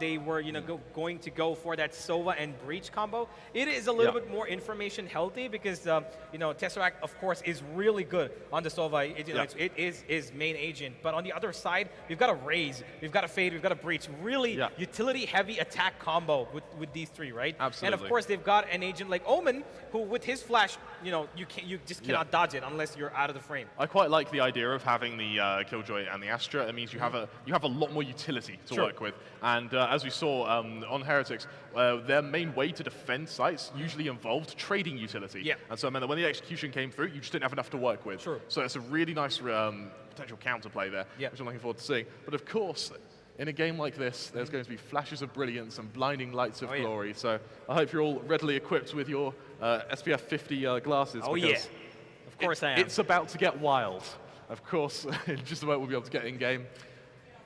they were, you know, going to go for that Sova and Breach combo. It is a little bit more information healthy because you know, Tesseract of course is really good on the Sova. It is his main agent, but on the other side we've got a Raze, we've got a Fade, we've got a Breach. Really utility heavy attack combo with these three, right? Absolutely. And of course they've got an agent like Omen, who with his flash, you know, you just cannot dodge it unless you're out of the frame. I quite like the idea of having the Killjoy and the Astra. It means you have a lot more utility to work with. And as we saw on Heretics, their main way to defend sites usually involved trading utility. And so it meant that when the execution came through, you just didn't have enough to work with. So it's a really nice potential counterplay there, which I'm looking forward to seeing. But of course, in a game like this, there's going to be flashes of brilliance and blinding lights of glory. So I hope you're all readily equipped with your SPF 50 glasses. Of course I am. It's about to get wild. Of course, in just a moment we'll be able to get in game.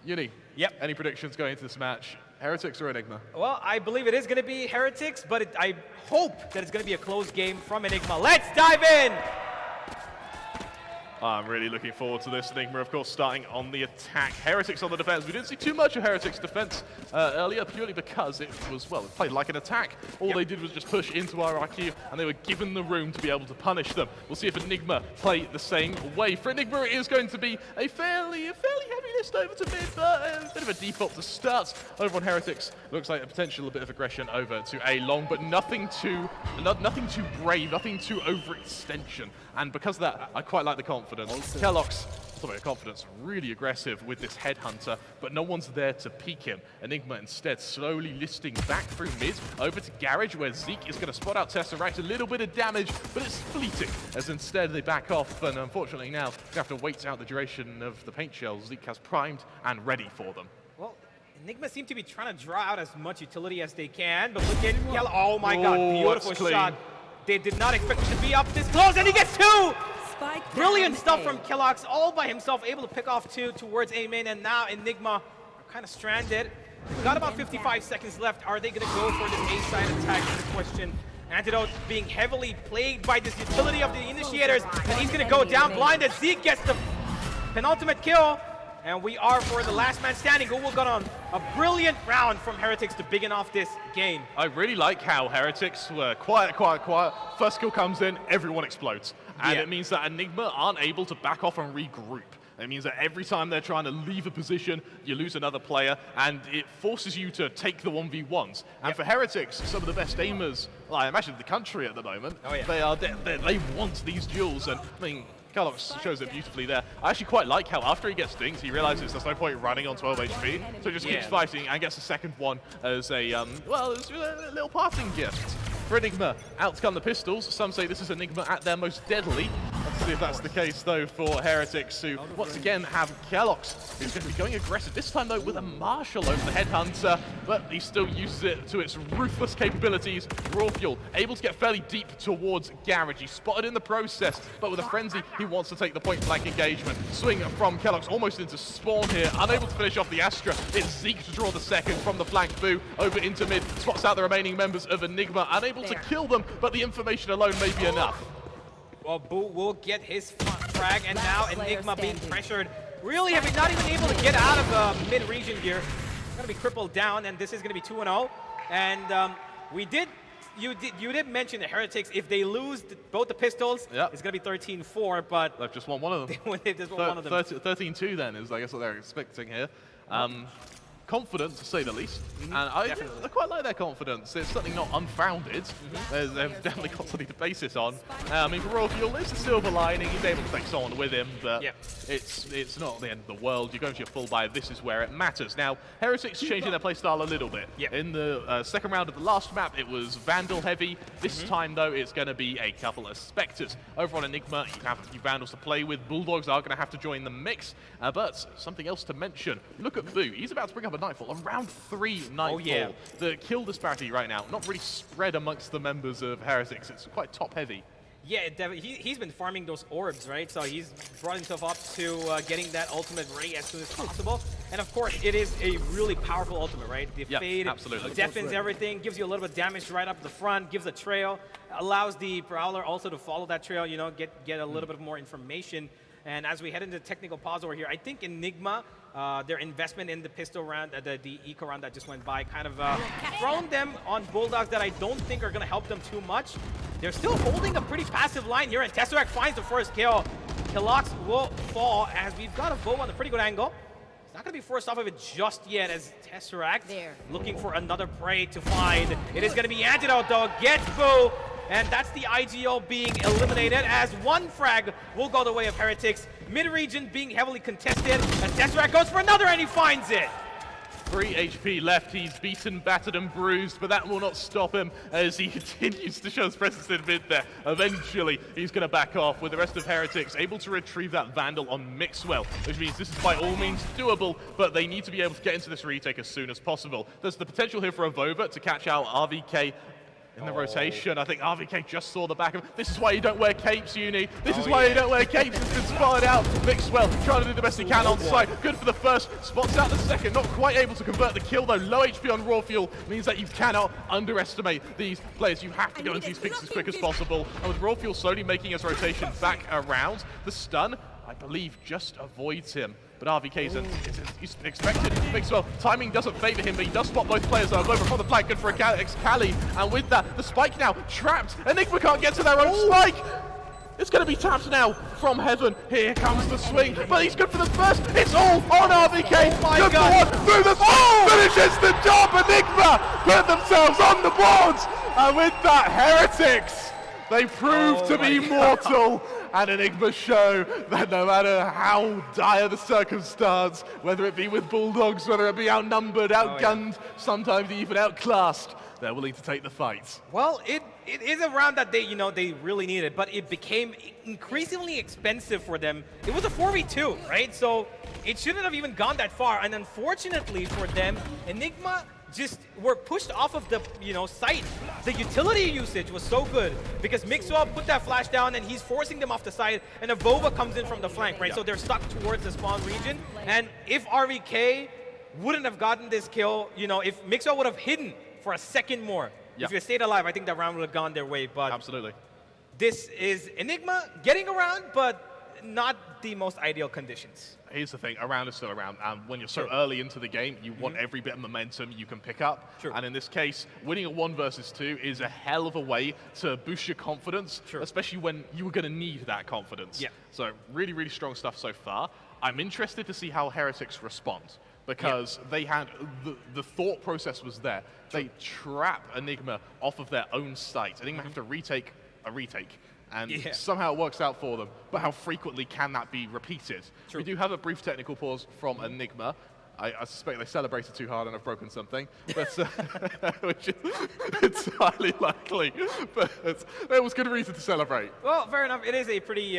Uni, any predictions going into this match? Heretics or Enigma? Well, I believe it is going to be Heretics, but I hope that it's going to be a close game from Enigma. Let's dive in! I'm really looking forward to this. Enigma, of course, starting on the attack. Heretics on the defense. We didn't see too much of Heretics' defense earlier, purely because it was, well, it played like an attack. All they did was just push into RRQ, and they were given the room to be able to punish them. We'll see if Enigma play the same way. For Enigma, it is going to be a fairly heavy list over to mid, but a bit of a default to start over on Heretics. Looks like a potential bit of aggression over to A long, but nothing too brave, nothing too overextension. And because of that, I quite like the confidence. Kellogg's, talking about confidence, really aggressive with this headhunter, but no one's there to peek him. Enigma instead slowly listing back through mid, over to Garage, where Zeke is going to spot out Tesseract, a little bit of damage, but it's fleeting, as instead they back off, and unfortunately now they have to wait out the duration of the paint shells Zeke has primed and ready for them. Well, Enigma seem to be trying to draw out as much utility as they can, but look at Yellow. Oh my god, beautiful shot. They did not expect it to be up this close, and he gets two! Brilliant stuff from Kellogg's, all by himself, able to pick off two towards A main, and now Enigma are kind of stranded. We've got about 55 seconds left. Are they going to go for this A-side attack is the question. Antidote being heavily plagued by this utility of the initiators, and he's going to go down blind as Zeke gets the penultimate kill. And we are for the last man standing, who will go on a brilliant round from Heretics to begin off this game. I really like how Heretics were quiet. First kill comes in, everyone explodes. And it means that Enigma aren't able to back off and regroup. It means that every time they're trying to leave a position, you lose another player, and it forces you to take the 1v1s. And for Heretics, some of the best aimers, well, I imagine the country at the moment, they want these duels. And I mean, Carlos shows it beautifully there. I actually quite like how after he gets dinged, he realizes there's no point running on 12 HP, so he just keeps fighting and gets a second one as a, well, it's a little parting gift. For Enigma, out come the pistols. Some say this is Enigma at their most deadly. see if that's the case, though, for Heretics, who once again have Kelox, who's going to be going aggressive. This time, though, with a Marshal over the Headhunter, but he still uses it to its ruthless capabilities. Raw Fuel able to get fairly deep towards Garage. He's spotted in the process, but with a Frenzy, he wants to take the point-blank engagement. Swing from Kelox almost into spawn here, unable to finish off the Astra. It's Zeke to draw the second from the flank. Boo over into mid, spots out the remaining members of Enigma, unable to kill them, but the information alone may be enough. Well, Boo will get his frag, and now Enigma being pressured really heavy, not even able to get out of mid-region here. Going to be crippled down, and this is going to be 2-0. And you did mention the Heretics. If they lose both the pistols, it's going to be 13-4, but they've just won one of them. They've just won one of them. 13-2 then is, I guess, what they're expecting here. Confident, to say the least. And I quite like their confidence. It's certainly not unfounded. They've definitely got something to base this on. I mean, for Raw Fuel, there's a silver lining. He's able to take someone with him, but it's not the end of the world. You're going to your full buy. This is where it matters. Now, Heretics changing their playstyle a little bit. In the second round of the last map, it was Vandal heavy. This time, though, it's going to be a couple of Spectres. Over on Enigma, you have a few Vandals to play with. Bulldogs are going to have to join the mix. But something else to mention. Look at Boo. He's about to bring up a Nightfall, around 3 Nightfall. The kill disparity right now, not really spread amongst the members of Heretics. It's quite top heavy. Yeah, he's been farming those orbs, right? So he's brought himself up to getting that ultimate ready as soon as possible. And of course, it is a really powerful ultimate, right? The fade deafens everything, gives you a little bit of damage right up the front, gives a trail, allows the Prowler also to follow that trail, you know, get a little bit more information. And as we head into the technical pause over here, I think Enigma, their investment in the pistol round, the eco round that just went by, kind of thrown them on Bulldogs that I don't think are going to help them too much. They're still holding a pretty passive line here, and Tesseract finds the first kill. Kelox will fall as we've got a Voe on a pretty good angle. He's not going to be forced off of it just yet as Tesseract looking for another prey to find. It is going to be Antidote, though. Gets Voe. And that's the IGL being eliminated as one frag will go the way of Heretics. Mid-region being heavily contested, and Tesseract goes for another, and he finds it. 3 HP left. He's beaten, battered, and bruised, but that will not stop him as he continues to show his presence in mid there. Eventually, he's going to back off with the rest of Heretics able to retrieve that Vandal on Mixwell, which means this is by all means doable, but they need to be able to get into this retake as soon as possible. There's the potential here for a Vova to catch out RVK in the rotation. I think RVK just saw the back of it. This is why you don't wear capes, Uni. This is why you don't wear capes. It's been spotted out. Mixwell trying to do the best he can on site. Good for the first. Spots out the second. Not quite able to convert the kill, though. Low HP on Raw Fuel means that you cannot underestimate these players. You have to go into these picks as quick as possible. And with Raw Fuel slowly making his rotation back around, the stun, I believe, just avoids him. But RVK is expected. Mixwell, timing doesn't favor him, but he does spot both players though. Over from the flank, good for a Kali. And with that, the spike now trapped. Enigma can't get to their own spike. It's going to be tapped now from heaven. Here comes the swing, but he's good for the first. It's all on RVK. Good for one through the finishes the job. Enigma put themselves on the boards. And with that, Heretics, they prove to be mortal. And Enigma show that no matter how dire the circumstance, whether it be with Bulldogs, whether it be outnumbered, outgunned, sometimes even outclassed, they're willing to take the fight. Well, it is a round that they really needed, but it became increasingly expensive for them. It was a 4v2, right? So it shouldn't have even gone that far. And unfortunately for them, Enigma just were pushed off of the site. The utility usage was so good because Mixwell put that flash down and he's forcing them off the side, and a Vova comes in from the flank, right? So they're stuck towards the spawn region. And if RVK wouldn't have gotten this kill, if Mixwell would have hidden for a second more, if you stayed alive, I think that round would have gone their way. But absolutely, this is Enigma getting around, but not the most ideal conditions. Here's the thing, around is still around, and when you're so early into the game, you want every bit of momentum you can pick up. And in this case, winning a 1 versus 2 is a hell of a way to boost your confidence, especially when you were going to need that confidence. So really, really strong stuff so far. I'm interested to see how Heretics respond, because they had, the thought process was there. They trap Enigma off of their own site. Enigma have to retake a retake. And somehow it works out for them. But how frequently can that be repeated? We do have a brief technical pause from Enigma. I suspect they celebrated too hard and have broken something, but which is it's highly likely. But there was good reason to celebrate. Well, fair enough. It is a pretty,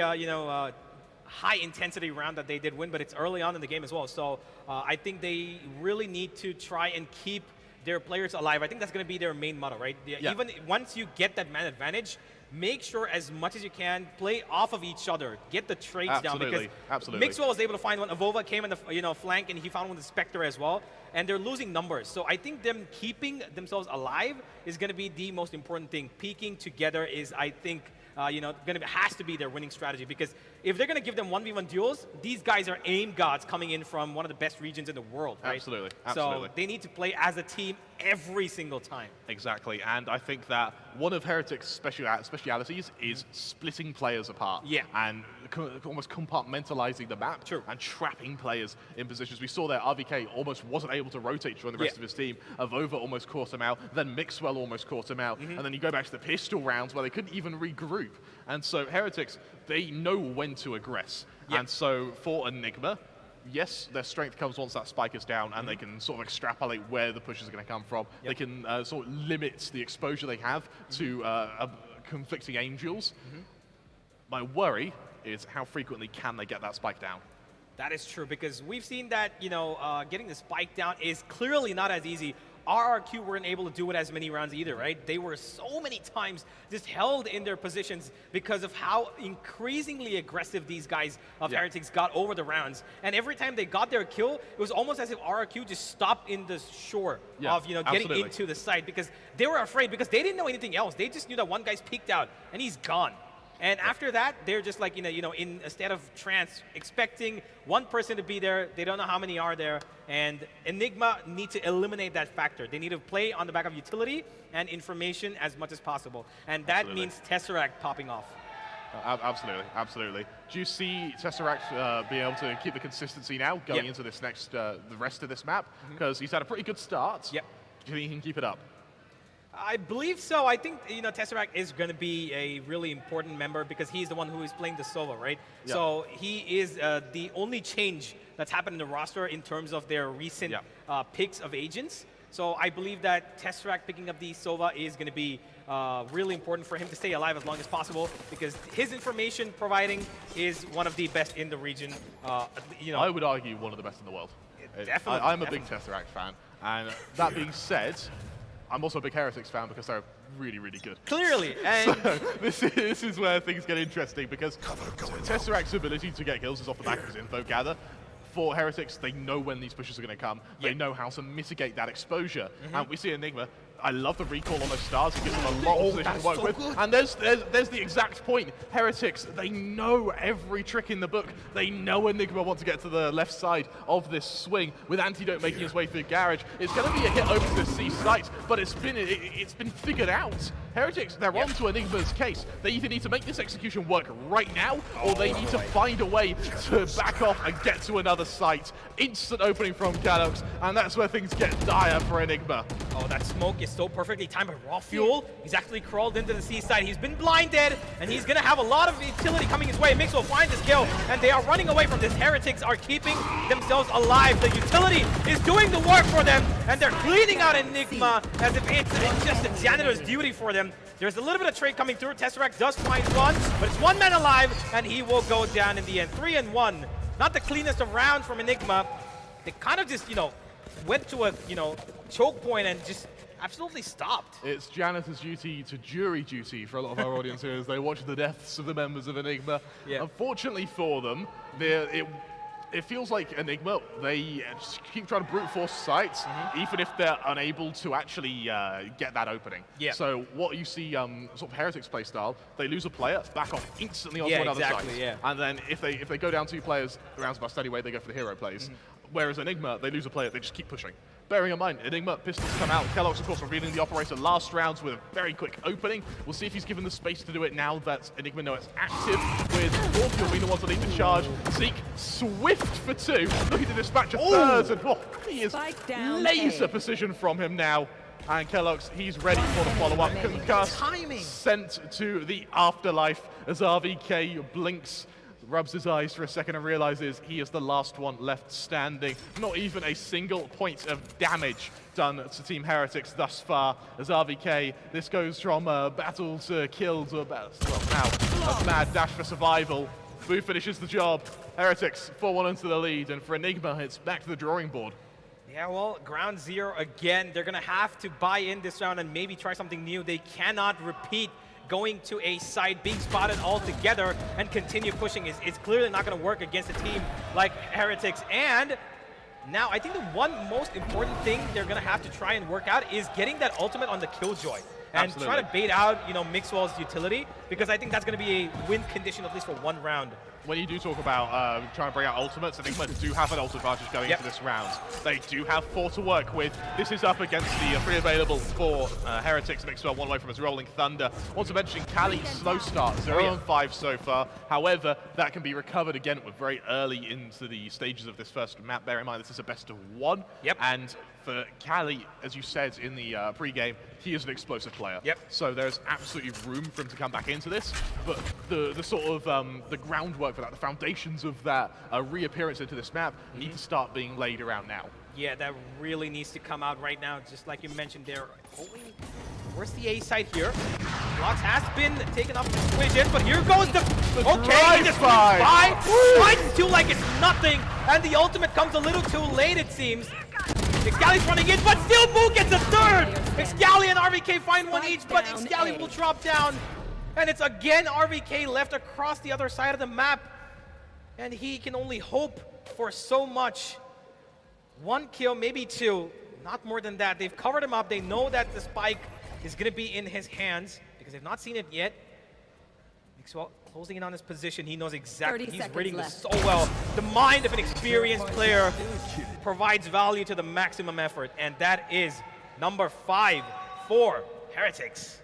high-intensity round that they did win, but it's early on in the game as well. So I think they really need to try and keep their players alive. I think that's going to be their main motto, right? Yeah. Even once you get that man advantage, make sure as much as you can play off of each other, get the trades down, because Mixwell was able to find one. Avova came in the flank, and he found one with Spectre as well. And they're losing numbers, so I think them keeping themselves alive is going to be the most important thing. Peaking together is, I think, has to be their winning strategy, because if they're going to give them 1v1 duels, these guys are aim gods coming in from one of the best regions in the world, right? Absolutely. So they need to play as a team every single time. Exactly, and I think that one of Heretics' specialities is splitting players apart. Yeah. And almost compartmentalizing the map. True. And trapping players in positions. We saw there RVK almost wasn't able to rotate during the rest of his team. Avova almost caught him out, then Mixwell almost caught him out, and then you go back to the pistol rounds where they couldn't even regroup. And so Heretics, they know when to aggress. And so for Enigma, yes, their strength comes once that spike is down, and they can sort of extrapolate where the push is going to come from. They can sort of limit the exposure they have to conflicting aim duels. My worry is how frequently can they get that spike down? That is true, because we've seen that, getting the spike down is clearly not as easy. RRQ weren't able to do it as many rounds either, right? They were so many times just held in their positions because of how increasingly aggressive these guys of Heretics got over the rounds. And every time they got their kill, it was almost as if RRQ just stopped in the shore of getting into the site, because they were afraid, because they didn't know anything else. They just knew that one guy's peeked out and he's gone. And after that, they're just like, in a state of trance, expecting one person to be there. They don't know how many are there. And Enigma need to eliminate that factor. They need to play on the back of utility and information as much as possible. And that means Tesseract popping off. Absolutely. Do you see Tesseract being able to keep the consistency now going into this next, the rest of this map? Because he's had a pretty good start. Yep. Do you think he can keep it up? I believe so. I think, Tesseract is going to be a really important member, because he's the one who is playing the solo, right? Yeah. So he is the only change that's happened in the roster in terms of their recent picks of agents. So I believe that Tesseract picking up the Sova is going to be really important for him to stay alive as long as possible, because his information providing is one of the best in the region. I would argue one of the best in the world. Definitely. I'm a big Tesseract fan. And that being said, I'm also a big Heretics fan, because they're really, really good. Clearly. And so this is where things get interesting, because Tesseract's ability to get kills is off the back of his info gather. For Heretics, they know when these pushes are going to come. They know how to mitigate that exposure. And we see Enigma. I love the recall on those stars. It gives them a lot of position to work with. Good. And there's the exact point. Heretics, they know every trick in the book. They know Enigma wants to get to the left side of this swing with Antidote making his way through Garage. It's going to be a hit over to the C site, but it's been figured out. Heretics, they're on to Enigma's case. They either need to make this execution work right now, or they need to find a way to back off and get to another site. Instant opening from Galox, and that's where things get dire for Enigma. Oh, that smoke is so perfectly timed by Raw Fuel. He's actually crawled into the seaside. He's been blinded, and he's going to have a lot of utility coming his way. Mixwell finds his kill, and they are running away from this. Heretics are keeping themselves alive. The utility is doing the work for them, and they're cleaning out Enigma as if it's just a janitor's duty for them. There's a little bit of trade coming through. Tesseract does find one, but it's one man alive, and he will go down in the end. 3-1. Not the cleanest of rounds from Enigma. They kind of just, went to a, choke point and just absolutely stopped. It's janitor's duty to jury duty for a lot of our audience here as they watch the deaths of the members of Enigma. Yeah. Unfortunately for them, it feels like Enigma, they just keep trying to brute force sites, even if they're unable to actually get that opening. Yeah. So what you see, sort of Heretics play style, they lose a player, back off instantly onto another site. And then if they go down 2 players, rounds bust anyway, they go for the hero plays. Whereas Enigma, they lose a player, they just keep pushing. Bearing in mind, Enigma, pistols come out. Kellogg's, of course, revealing the operator last rounds with a very quick opening. We'll see if he's given the space to do it now that Enigma know it's active, with Orpheus being the one to lead the charge. Zeke, swift for 2, looking to dispatch a third, and he is laser precision from him now. And Kellogg's, he's ready for the follow-up. Concuss, sent to the afterlife as RVK blinks. rubs his eyes for a second and realizes he is the last one left standing. Not even a single point of damage done to Team Heretics thus far, as RVK, this goes from battle to kill to well, now a mad dash for survival. Boo finishes the job. Heretics 4-1 into the lead, and for Enigma, it's back to the drawing board. Yeah, well, ground zero again. They're going to have to buy in this round and maybe try something new. They cannot repeat going to a side, being spotted all together, and continue pushing. It's clearly not going to work against a team like Heretics. And now, I think the one most important thing they're going to have to try and work out is getting that ultimate on the Killjoy. And try to bait out, Mixwell's utility, because I think that's going to be a win condition, at least for one round. When you do talk about trying to bring out ultimates, Enigma do have an ult advantage going into this round. They do have 4 to work with. This is up against the free available for Heretics. Mixwell one away from his Rolling Thunder. Want to mention Cali's slow start, 0-5 so far. However, that can be recovered again. We're very early into the stages of this first map. Bear in mind, this is a best of 1. And for Cali, as you said in the pre-game, he is an explosive player. So there's absolutely room for him to come back into this. But the sort of the groundwork for that, the foundations of that reappearance into this map need to start being laid around now. Yeah, that really needs to come out right now. Just like you mentioned, they're going. Where's the A side here? Lux has been taken off the collision, but here goes the okay, just by. Fights to like it's nothing, and the ultimate comes a little too late, it seems. Excali's running in, but still Boo gets a third! Excali and RVK find one each, but Excali will drop down. And it's again RVK left across the other side of the map. And he can only hope for so much. 1 kill, maybe 2, not more than that. They've covered him up. They know that the spike is going to be in his hands because they've not seen it yet. Mixwell closing in on his position. He knows exactly. He's reading this so well. The mind of an experienced player provides value to the maximum effort, and that is number 5 for Heretics.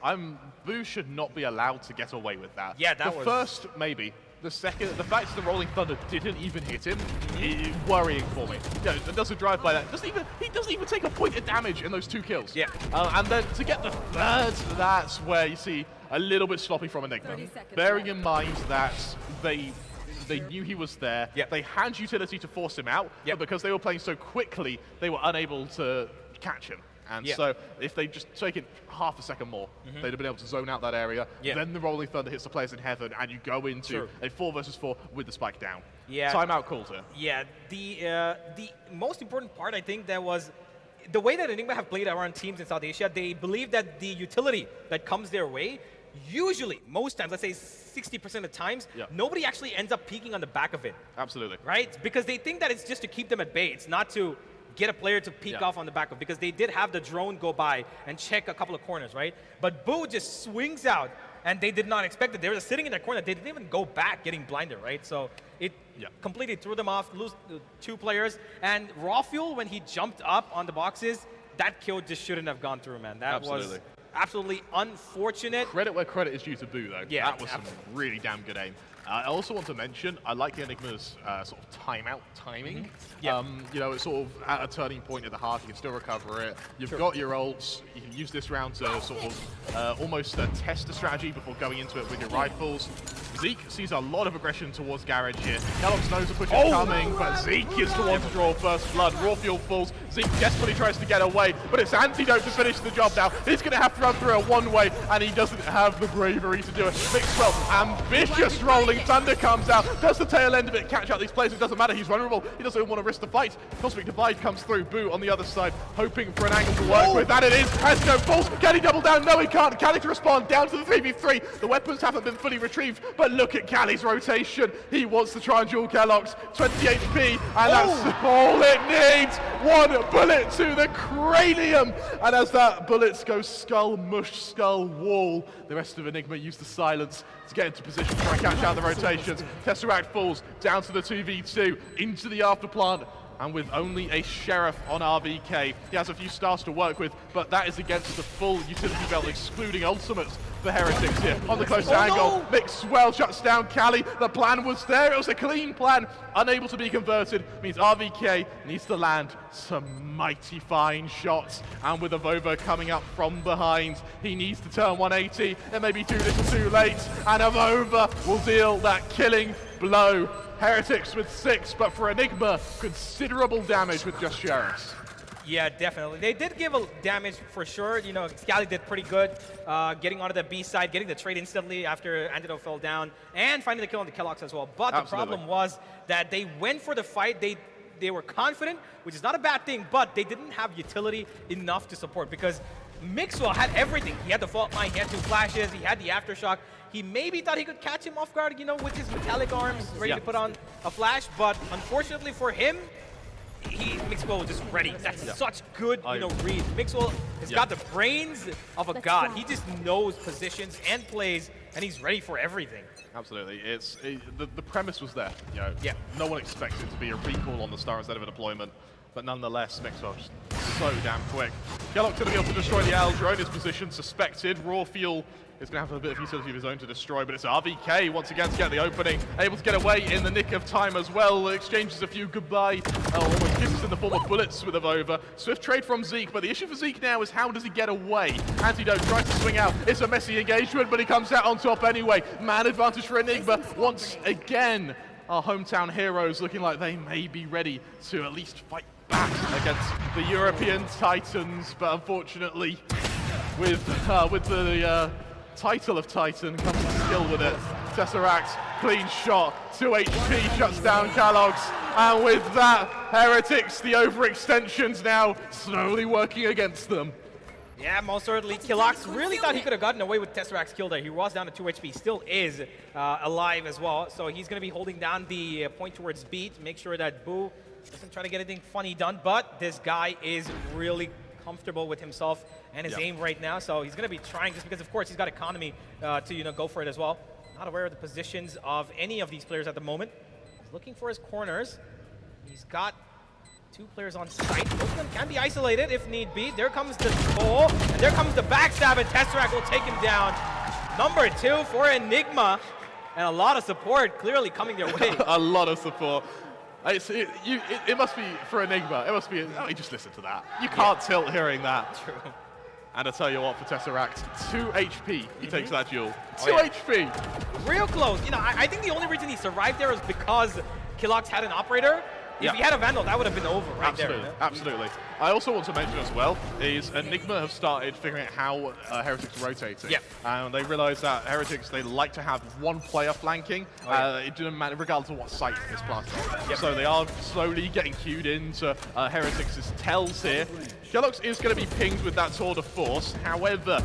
Boo should not be allowed to get away with that. Yeah, that was... The first, maybe. The second, the fact that the Rolling Thunder didn't even hit him is worrying for me. It doesn't drive by that. He doesn't even take a point of damage in those 2 kills. And then to get the third, that's where you see a little bit sloppy from Enigma. Bearing in mind that they knew he was there. They had utility to force him out, but because they were playing so quickly, they were unable to catch him. And so if they just take it half a second more, they'd have been able to zone out that area. Then the Rolling Thunder hits the players in heaven, and you go into a 4 versus 4 with the spike down. Timeout called here. Yeah, the most important part, I think, that was the way that Enigma have played around teams in South Asia. They believe that the utility that comes their way, usually, most times, let's say 60% of times, nobody actually ends up peeking on the back of it. Absolutely. Right? Because they think that it's just to keep them at bay. It's not to get a player to peek off on the back of, because they did have the drone go by and check a couple of corners, right? But Boo just swings out, and they did not expect it. They were just sitting in that corner. They didn't even go back getting blinded, right? So it completely threw them off, lose 2 players. And Raw Fuel, when he jumped up on the boxes, that kill just shouldn't have gone through, man. That was absolutely unfortunate. Credit where credit is due to Boo, though. That was some really damn good aim. I also want to mention, I like the Enigma's sort of timeout timing. It's sort of at a turning point at the heart. You can still recover it. You've got your ults. You can use this round to sort of almost test the strategy before going into it with your rifles. Zeke sees a lot of aggression towards Garage here. Kellogg's knows a push is coming, but Zeke is the one to draw first blood. Raw Fuel falls. Zeke desperately tries to get away, but it's Antidote to finish the job now. He's going to have to run through a one-way, and he doesn't have the bravery to do it. Mixwell, ambitious rolling Thunder comes out, does the tail end of it, catch out these players. It doesn't matter, he's vulnerable. He doesn't even want to risk the fight. Cosmic Divide comes through. Boo on the other side, hoping for an angle to work with. That it is. Antidote falls. Can he double down? No, he can't. Cali to respond down to the 3v3. The weapons haven't been fully retrieved, but look at Cali's rotation. He wants to try and duel Kellogg's. 20 HP, and that's all it needs. 1 bullet to the cranium. And as that bullet goes skull, mush, skull, wall, the rest of Enigma use the silence to get into position, try and catch out the rotations. Tesseract falls down to the 2v2, into the after plant. and with only a Sheriff on RVK. He has a few stars to work with, but that is against the full utility belt, excluding ultimates for Heretics here. On the close angle, Mixwell shuts down Cali. The plan was there, it was a clean plan, unable to be converted, means RVK needs to land some mighty fine shots, and with Avova coming up from behind, he needs to turn 180. It may be too little too late, and Avova will deal that killing blow. Heretics with 6, but for Enigma, considerable damage with just Sheriffs. Yeah, definitely. They did give a damage for sure. You know, Scally did pretty good, getting onto the B side, getting the trade instantly after Antidote fell down, and finding the kill on the Kellogg's as well. But the problem was that they went for the fight. They were confident, which is not a bad thing, but they didn't have utility enough to support, because Mixwell had everything. He had the fault line, he had 2 flashes, he had the aftershock. He maybe thought he could catch him off guard, you know, with his metallic arms, ready to put on a flash, but unfortunately for him, Mixwell was just ready. That's such good, you know, read. Mixwell has got the brains of a god. He just knows positions and plays, and he's ready for everything. Absolutely. The premise was there. You know, no one expected it to be a recall on the star instead of a deployment, but nonetheless, Mixwell just so damn quick. Kellogg's going to be able to destroy the Al drone. His position suspected. Raw Fuel is going to have a bit of utility of his own to destroy, but it's RVK once again to get the opening, able to get away in the nick of time as well, exchanges a few goodbye, almost kisses in the form of bullets with Avova. Swift trade from Zeke, but the issue for Zeke now is how does he get away? Antidote tries to swing out, it's a messy engagement, but he comes out on top anyway. Man advantage for Enigma once again. Our hometown heroes looking like they may be ready to at least fight back against the European Titans, but unfortunately, with the title of Titan comes the skill with it. Tesseract, clean shot, 2 HP, shuts down Kellogg's, and with that, Heretics, the overextensions now slowly working against them. Yeah, most certainly. Kellogg's really thought he could have gotten away with Tesseract's kill there. He was down to 2 HP, still is alive as well, so he's going to be holding down the point towards Beat, make sure that Boo doesn't try to get anything funny done, but this guy is really comfortable with himself and his aim right now, so he's going to be trying, just because of course he's got economy to go for it as well. Not aware of the positions of any of these players at the moment. He's looking for his corners. He's got 2 players on site. Both of them can be isolated if need be. There comes the goal, and there comes the backstab, and Tesseract will take him down. Number 2 for Enigma, and a lot of support clearly coming their way. A lot of support. It must be for Enigma. It must be. Oh, you just listen to that. You can't tilt hearing that. True. And I tell you what, for Tesseract, 2 HP. He takes that duel. 2 HP. Real close. You know, I think the only reason he survived there is because Kellogg's had an operator. If he had a Vandal, that would have been over right there. Absolutely. I also want to mention as well is Enigma have started figuring out how Heretics are rotating. And they realize that Heretics, they like to have 1 player flanking. It doesn't matter regardless of what site is planted on. So they are slowly getting queued into Heretics' tells here. Kellogg's is going to be pinged with that tour de force. However,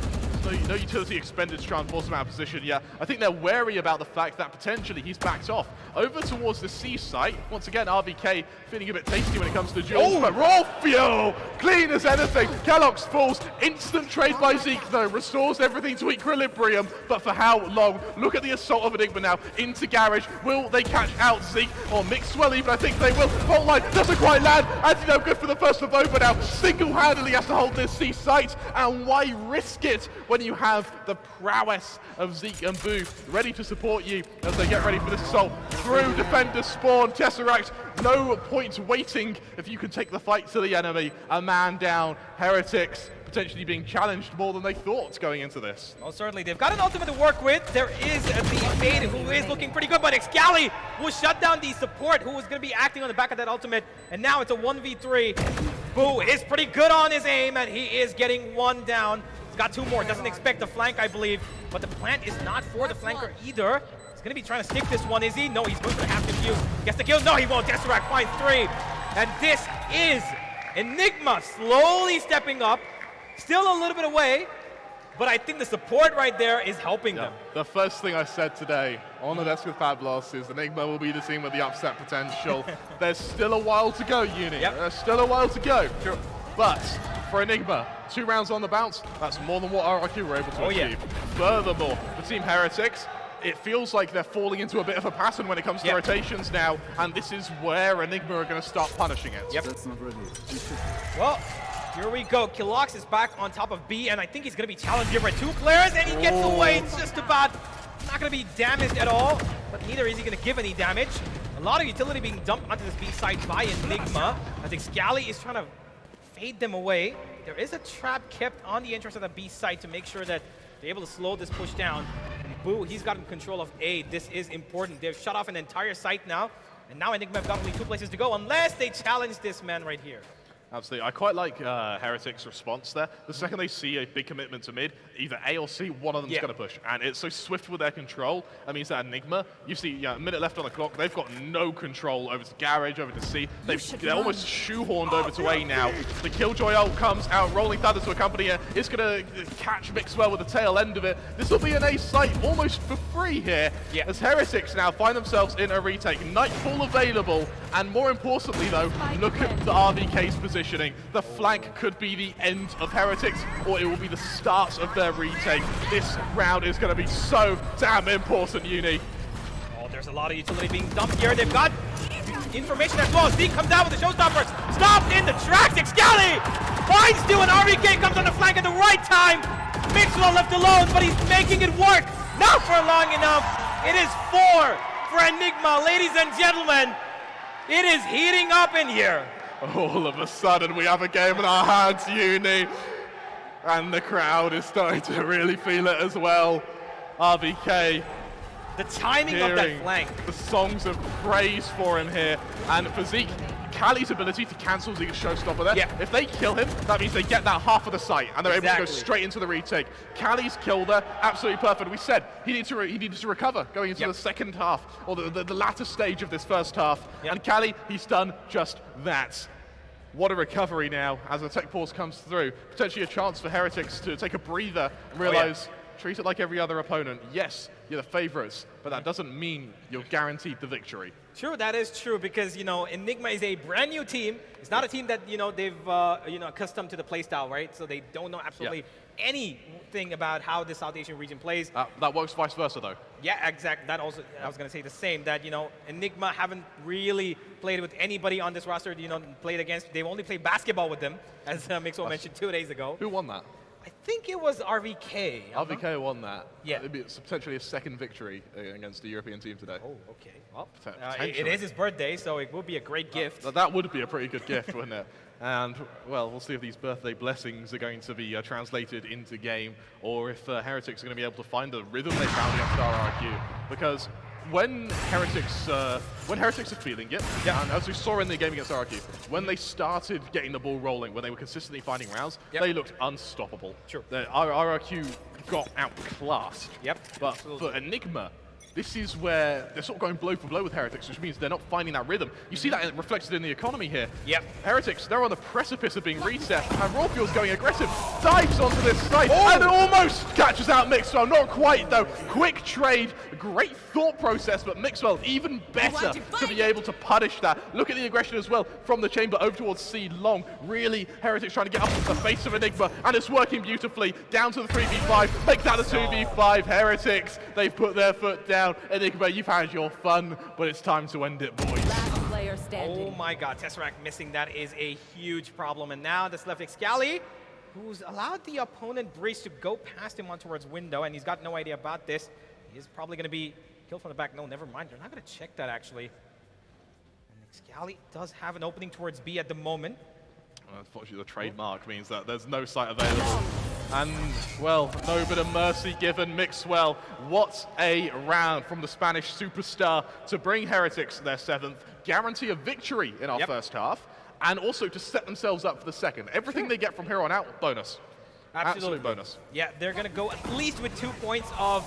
no utility expended to try and force him out of position yet. I think they're wary about the fact that potentially he's backed off over towards the C site. Once again, RVK feeling a bit tasty when it comes to duels, but Raw Fuel, clean as anything. Kellogg's falls, instant trade by Zeke though, restores everything to equilibrium, but for how long? Look at the assault of Enigma now, into Garage. Will they catch out Zeke, or Mixwell even? I think they will. Fault line doesn't quite land, Antidote good for the first of over now. Single-handedly has to hold this C site, and why risk it when you have the prowess of Zeke and Boo ready to support you as they get ready for this assault. Through defender spawn, Tesseract, no point waiting if you can take the fight to the enemy. A man down, Heretics potentially being challenged more than they thought going into this. Oh, certainly. They've got an ultimate to work with. There is the Fade who is looking pretty good, but Excali will shut down the support who was going to be acting on the back of that ultimate, and now it's a 1v3. Boo is pretty good on his aim, and he is getting 1 down. He's got 2 more. Doesn't expect the flank, I believe, but the plant is not for the flanker either. He's going to be trying to stick this one, is he? No, he's going to have to defuse. Gets the kill. No, he won't. Tesseract finds 3. And this is Enigma slowly stepping up. Still a little bit away, but I think the support right there is helping them. The first thing I said today on the desk with Pablos is Enigma will be the team with the upset potential. There's still a while to go, Uni. There's still a while to go. Sure. But for Enigma, 2 rounds on the bounce, that's more than what RRQ were able to achieve. Furthermore, for Team Heretics, it feels like they're falling into a bit of a pattern when it comes to rotations now, and this is where Enigma are going to start punishing it. Yep. Well, here we go. Kilox is back on top of B, and I think he's going to be challenged here by 2 players, and he gets away. It's just about not going to be damaged at all, but neither is he going to give any damage. A lot of utility being dumped onto this B side by Enigma. I think Scally is trying to fade them away. There is a trap kept on the entrance of the B side to make sure that they're able to slow this push down. And Boo, he's got control of A. This is important. They've shut off an entire site now, and now Enigma have got only 2 places to go unless they challenge this man right here. Absolutely. I quite like Heretics' response there. The second they see a big commitment to mid, either A or C, one of them's going to push. And it's so swift with their control. That means that Enigma, you see a minute left on the clock, they've got no control over to Garage, over to C. They're almost shoehorned over to A now. The Killjoy ult comes out, rolling thunder to accompany it. It's going to catch Mixwell with the tail end of it. This will be an A site almost for free here, as Heretics now find themselves in a retake. Nightfall available, and more importantly though, look at the RVK's positioning. The flank could be the end of Heretics, or it will be the start of their retake. This round is going to be so damn important, Uni. Oh, there's a lot of utility being dumped here. They've got information as well. Zeke comes down with the showstopper. Stopped in the tracks. Excali finds Stu, and RVK comes on the flank at the right time. Mixwell left alone, but he's making it work. Not for long enough. It is 4 for Enigma. Ladies and gentlemen, it is heating up in here. All of a sudden, we have a game in our hands, Uni. And the crowd is starting to really feel it as well. RVK. The timing of that flank. The songs of praise for him here. And for Zeke, Cali's ability to cancel Zeke's showstopper there. Yeah. If they kill him, that means they get that half of the site, and they're able to go straight into the retake. Cali's kill there, absolutely perfect. We said he needed to recover going into the second half, or the latter stage of this first half. And Cali, he's done just that. What a recovery now as the tech pause comes through. Potentially a chance for Heretics to take a breather and realize, treat it like every other opponent. Yes, you're the favorites, but that doesn't mean you're guaranteed the victory. True, that is true, because Enigma is a brand new team. It's not a team that they've accustomed to the playstyle, right? So they don't know absolutely anything about how the South Asian region plays. That works vice versa, though. Yeah, exactly. That also, I was going to say the same. That Enigma haven't really played with anybody on this roster. Played against. They've only played basketball with them, as Mixwell mentioned 2 days ago. Who won that? I think it was RVK. RVK won that. Yeah. It'd be potentially a second victory against the European team today. Oh, okay. Well, potentially. it is his birthday, so it would be a great gift. That would be a pretty good gift, wouldn't it? And, well, we'll see if these birthday blessings are going to be translated into game, or if Heretics are going to be able to find the rhythm they found against RRQ. Because when Heretics are feeling it, and as we saw in the game against RRQ, when they started getting the ball rolling, when they were consistently finding rounds, they looked unstoppable. Sure. RRQ got outclassed. Yep. But for Enigma, this is where they're sort of going blow for blow with Heretics, which means they're not finding that rhythm. You see that reflected in the economy here. Yep. Heretics, they're on the precipice of being reset, and Rawfuel's going aggressive, dives onto this site, and almost catches out Mixwell. Not quite, though. Quick trade, great thought process, but Mixwell even better to be able to punish that. Look at the aggression as well from the chamber over towards C long. Really, Heretics trying to get up into the face of Enigma, and it's working beautifully. Down to the 3v5, make that a 2v5. Heretics, they've put their foot down. Enigma, you've had your fun, but it's time to end it, boys. Last player standing. Oh my god, Tesseract missing that is a huge problem. And now this left Excali, who's allowed the opponent Breeze to go past him on towards window, and he's got no idea about this. He is probably going to be killed from the back. No, never mind. They're not going to check that, actually. And Excali does have an opening towards B at the moment. Unfortunately, the trademark means that there's no site available. And, well, no bit of mercy given Mixwell. What a round from the Spanish superstar to bring Heretics their 7th, guarantee a victory in our first half, and also to set themselves up for the second. Everything they get from here on out, bonus. Absolute bonus. Yeah, they're going to go at least with 2 points of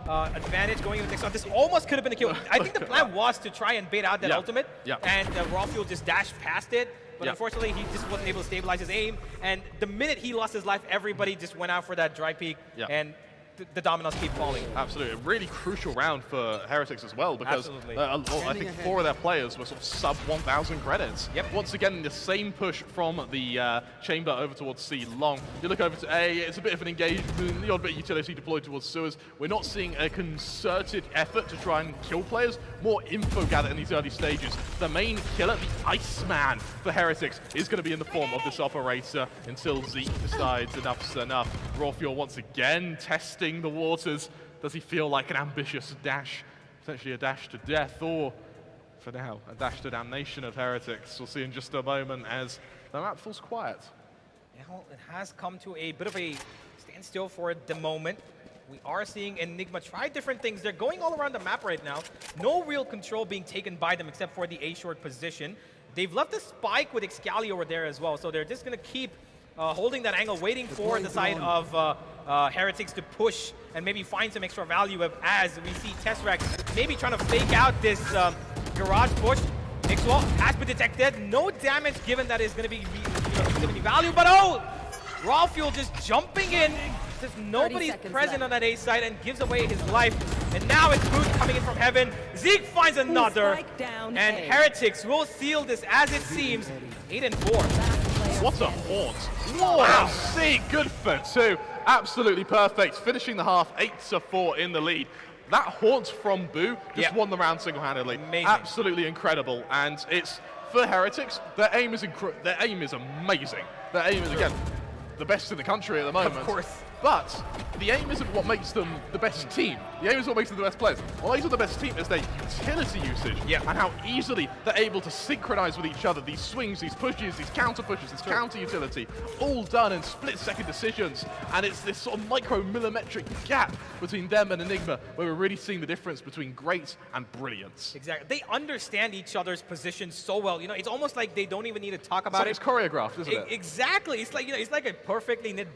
advantage going into the next round. This almost could have been a kill. I think the plan was to try and bait out that ultimate, and Rawfuel just dashed past it. But unfortunately, he just wasn't able to stabilize his aim. And the minute he lost his life, everybody just went out for that dry peek. And the dominoes keep falling. Absolutely. A really crucial round for Heretics as well, because I think 4 of their players were sort of sub 1,000 credits. Yep. Once again, the same push from the chamber over towards C long. You look over to A, it's a bit of an engagement, the odd bit of utility deployed towards sewers. We're not seeing a concerted effort to try and kill players, more info gathered in these early stages. The main killer, the Iceman for Heretics, is going to be in the form of this operator until Zeke decides enough's enough. Rawfuel once again testing the waters. Does he feel like an ambitious dash, potentially a dash to death, or for now, a dash to damnation of Heretics? We'll see in just a moment as the map falls quiet. Yeah, well, it has come to a bit of a standstill for the moment. We are seeing Enigma try different things. They're going all around the map right now. No real control being taken by them except for the A-short position. They've left a spike with Excali over there as well, so they're just going to keep holding that angle, waiting for the side of Heretics to push and maybe find some extra value as we see Tesseract maybe trying to fake out this garage push. Mixwell has been detected. No damage given that is going to be value, but oh! Rawfuel just jumping in. There's nobody present on that A side and gives away his life. And now it's Boot coming in from heaven. Zeke finds another. And Heretics will seal this as it seems. 8 and 4. What a haunt. Wow, Zeke, good for 2. Absolutely perfect. Finishing the half 8-4 in the lead. That haunt from Boo just won the round single-handedly. Amazing. Absolutely incredible. And it's for Heretics, their aim is amazing. Their aim is, again, the best in the country at the moment. Of course. But the aim isn't what makes them the best team. The aim is what makes them the best players. What makes them the best team is their utility usage and how easily they're able to synchronize with each other. These swings, these pushes, these counter pushes, this counter utility, all done in split-second decisions. And it's this sort of micro-millimetric gap between them and Enigma where we're really seeing the difference between great and brilliance. Exactly. They understand each other's positions so well. You know, it's almost like they don't even need to talk about it. It's choreographed, isn't it? Exactly. It's like, it's like a perfectly knit,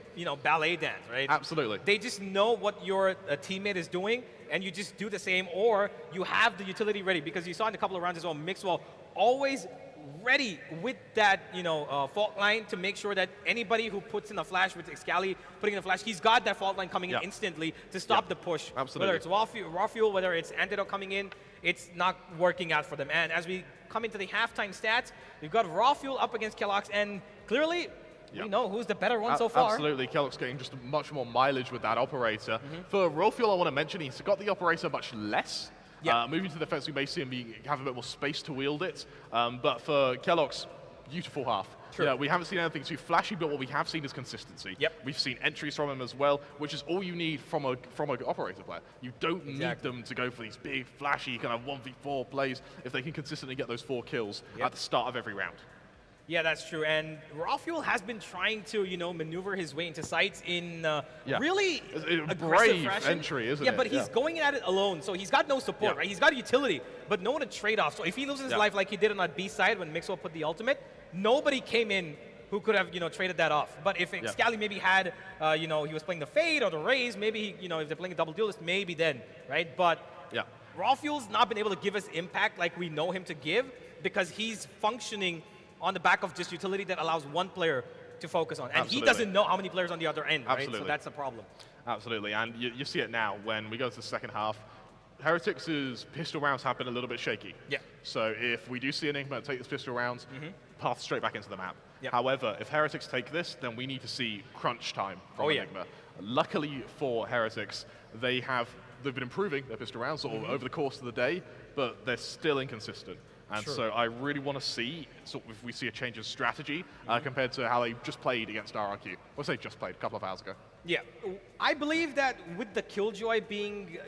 ballet dance, right? Absolutely. They just know what your teammate is doing, and you just do the same, or you have the utility ready, because you saw in a couple of rounds as well, Mixwell always ready with that, fault line to make sure that anybody who puts in a flash with Excali putting in a flash, he's got that fault line coming in instantly to stop the push. Absolutely. Whether it's raw fuel, whether it's Antidote coming in, it's not working out for them. And as we come into the halftime stats, we've got raw fuel up against Kellogg's, and clearly, we know who's the better one so far. Absolutely, Kellogg's getting just much more mileage with that operator. For Rawfuel, I want to mention he's got the operator much less. Moving to the defense, we may see him have a bit more space to wield it. But for Kellogg's, beautiful half. True. Yeah, we haven't seen anything too flashy, but what we have seen is consistency. We've seen entries from him as well, which is all you need from a operator player. You don't need them to go for these big, flashy kind of 1v4 plays if they can consistently get those 4 kills at the start of every round. Yeah, that's true. And Rawfuel has been trying to, maneuver his way into sites in really aggressive brave fashion. Entry, isn't it? Yeah, but he's going at it alone, so he's got no support, right? He's got a utility, but no one to trade off. So if he loses his life like he did on that B side when Mixwell put the ultimate, nobody came in who could have, traded that off. But if Excali maybe had, he was playing the Fade or the Raze, maybe, if they're playing a double duelist, maybe then, right? But Rawfuel's not been able to give us impact like we know him to give because he's functioning on the back of just utility that allows one player to focus on. And he doesn't know how many players on the other end, right? So that's a problem. Absolutely, and you see it now when we go to the second half. Heretics' pistol rounds have been a little bit shaky. So if we do see Enigma take this pistol rounds, path straight back into the map. However, if Heretics take this, then we need to see crunch time from Enigma. Luckily for Heretics, they've been improving their pistol rounds sort of over the course of the day, but they're still inconsistent. And so I really want to see if we see a change in strategy compared to how they just played against RRQ. Well, say just played a couple of hours ago. Yeah, I believe that with the Killjoy being,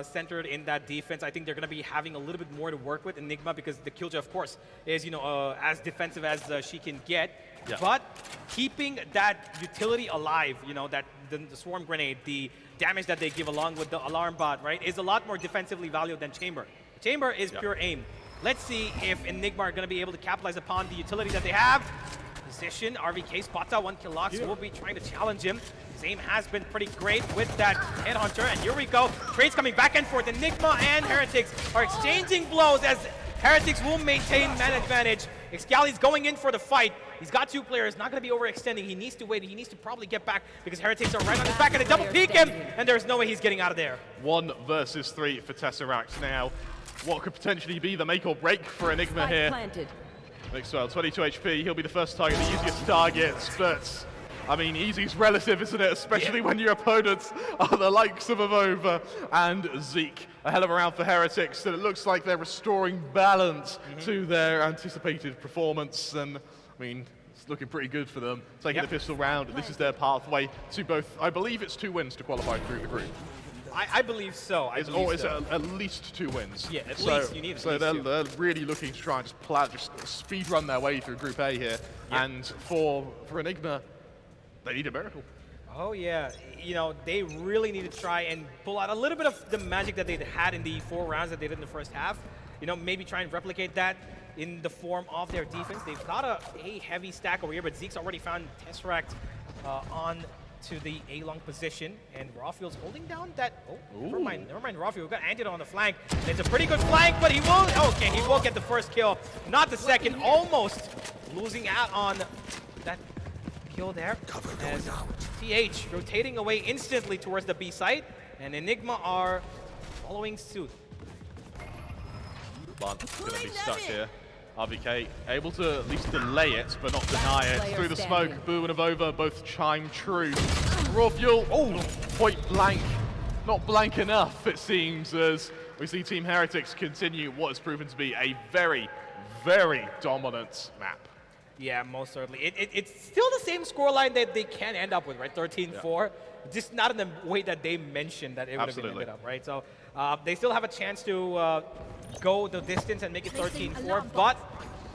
centered in that defense, I think they're going to be having a little bit more to work with Enigma because the Killjoy, of course, is, as defensive as she can get. But keeping that utility alive, that the Swarm Grenade, the damage that they give along with the Alarm Bot, right, is a lot more defensively valued than Chamber. Chamber is pure aim. Let's see if Enigma are going to be able to capitalize upon the utility that they have. Position, RVK spots out 1 kill Locks. Will be trying to challenge him. His aim has been pretty great with that Headhunter. And here we go. Trades coming back and forth. Enigma and Heretics are exchanging blows as Heretics will maintain man advantage. Excali's going in for the fight. He's got 2 players, not going to be overextending. He needs to wait. He needs to probably get back because Heretics are right on his back and they double peek him, and there's no way he's getting out of there. 1 versus 3 for Tesseract now. What could potentially be the make or break for Enigma here. Mixwell, 22 HP. He'll be the first target, the easiest target, but I mean, easy's relative, isn't it? Especially when your opponents are the likes of Avova and Zeke. A hell of a round for Heretics, and it looks like they're restoring balance to their anticipated performance. And I mean, it's looking pretty good for them. Taking the pistol round, this is their pathway to both, I believe it's 2 wins to qualify through the group. I believe so. It's at least 2 wins. Yeah, at least you need So they're really looking to try and just speed run their way through Group A here. And for Enigma, they need a miracle. Oh yeah, you know, they really need to try and pull out a little bit of the magic that they had in the 4 rounds that they did in the first half. You know, maybe try and replicate that in the form of their defense. They've got a heavy stack over here, but Zeke's already found Tesseract on to the A-long position, and Rawfield's holding down that. Oh, never mind, Rawfield. We've got Antidote on the flank. And it's a pretty good flank, but he will get the first kill, not the second. Almost losing out on that kill there. As TH rotating away instantly towards the B site, and Enigma are following suit. Bunt's gonna be stuck here. RVK able to at least delay it, but not deny it. Through the smoke, Boo and Avova both chime true. Raw Fuel, point blank. Not blank enough, it seems, as we see Team Heretics continue what has proven to be a very, very dominant map. Yeah, most certainly. It's still the same scoreline that they can end up with, right? 13-4, just not in the way that they mentioned that it would have been ended up, right? So they still have a chance to go the distance and make it 13-4, but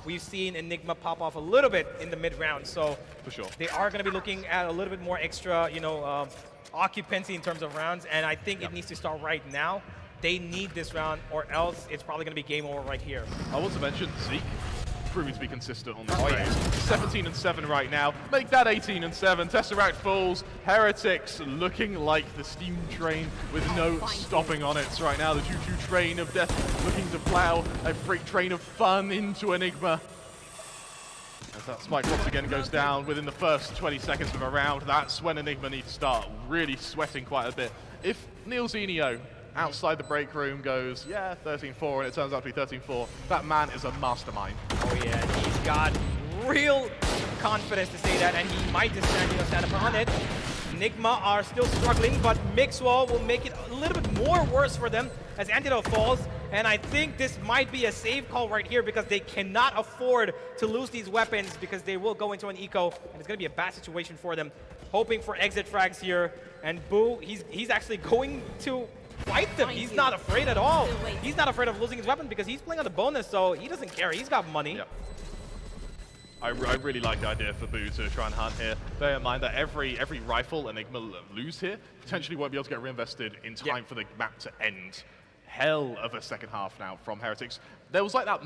we've seen Enigma pop off a little bit in the mid-round, so for sure they are going to be looking at a little bit more extra, you know, occupancy in terms of rounds, and I think it needs to start right now. They need this round, or else it's probably going to be game over right here. I want to mention Zeke proving to be consistent on this stage. 17-7 right now. Make that 18-7. Tesseract falls. Heretics looking like the steam train with no stopping on it right now. The choo-choo train of death looking to plow a freight train of fun into Enigma. As that spike once again goes down within the first 20 seconds of a round, that's when Enigma need to start really sweating quite a bit. If Neil Zenio outside the break room goes, 13-4, and it turns out to be 13-4, that man is a mastermind. Oh yeah, he's got real confidence to say that, and he might just stand up on it. Enigma are still struggling, but Mixwell will make it a little bit more worse for them as Antidote falls, and I think this might be a save call right here because they cannot afford to lose these weapons because they will go into an eco, and it's going to be a bad situation for them. Hoping for exit frags here, and Boo, he's actually going to fight them. He's not afraid at all. He's not afraid of losing his weapon because he's playing on the bonus, so he doesn't care. He's got money. Yep. I really like the idea for Boo to try and hunt here. Bear in mind that every rifle Enigma lose here potentially won't be able to get reinvested in time for the map to end. Hell of a second half now from Heretics. There was like that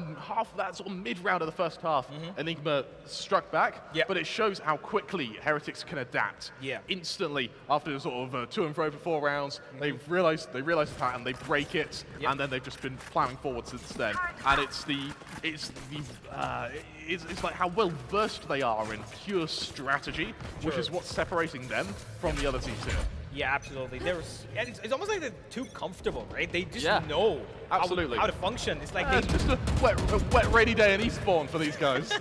sort of mid-round of the first half, Enigma struck back, but it shows how quickly Heretics can adapt. Instantly, after sort of to and fro for 4 rounds, they've realized the pattern, they break it, and then they've just been plowing forward since then. And it's like how well versed they are in pure strategy, which is what's separating them from the other teams here. Yeah, absolutely. It's almost like they're too comfortable, right? They just know how to function. It's like it's just a wet rainy day in Esports for these guys.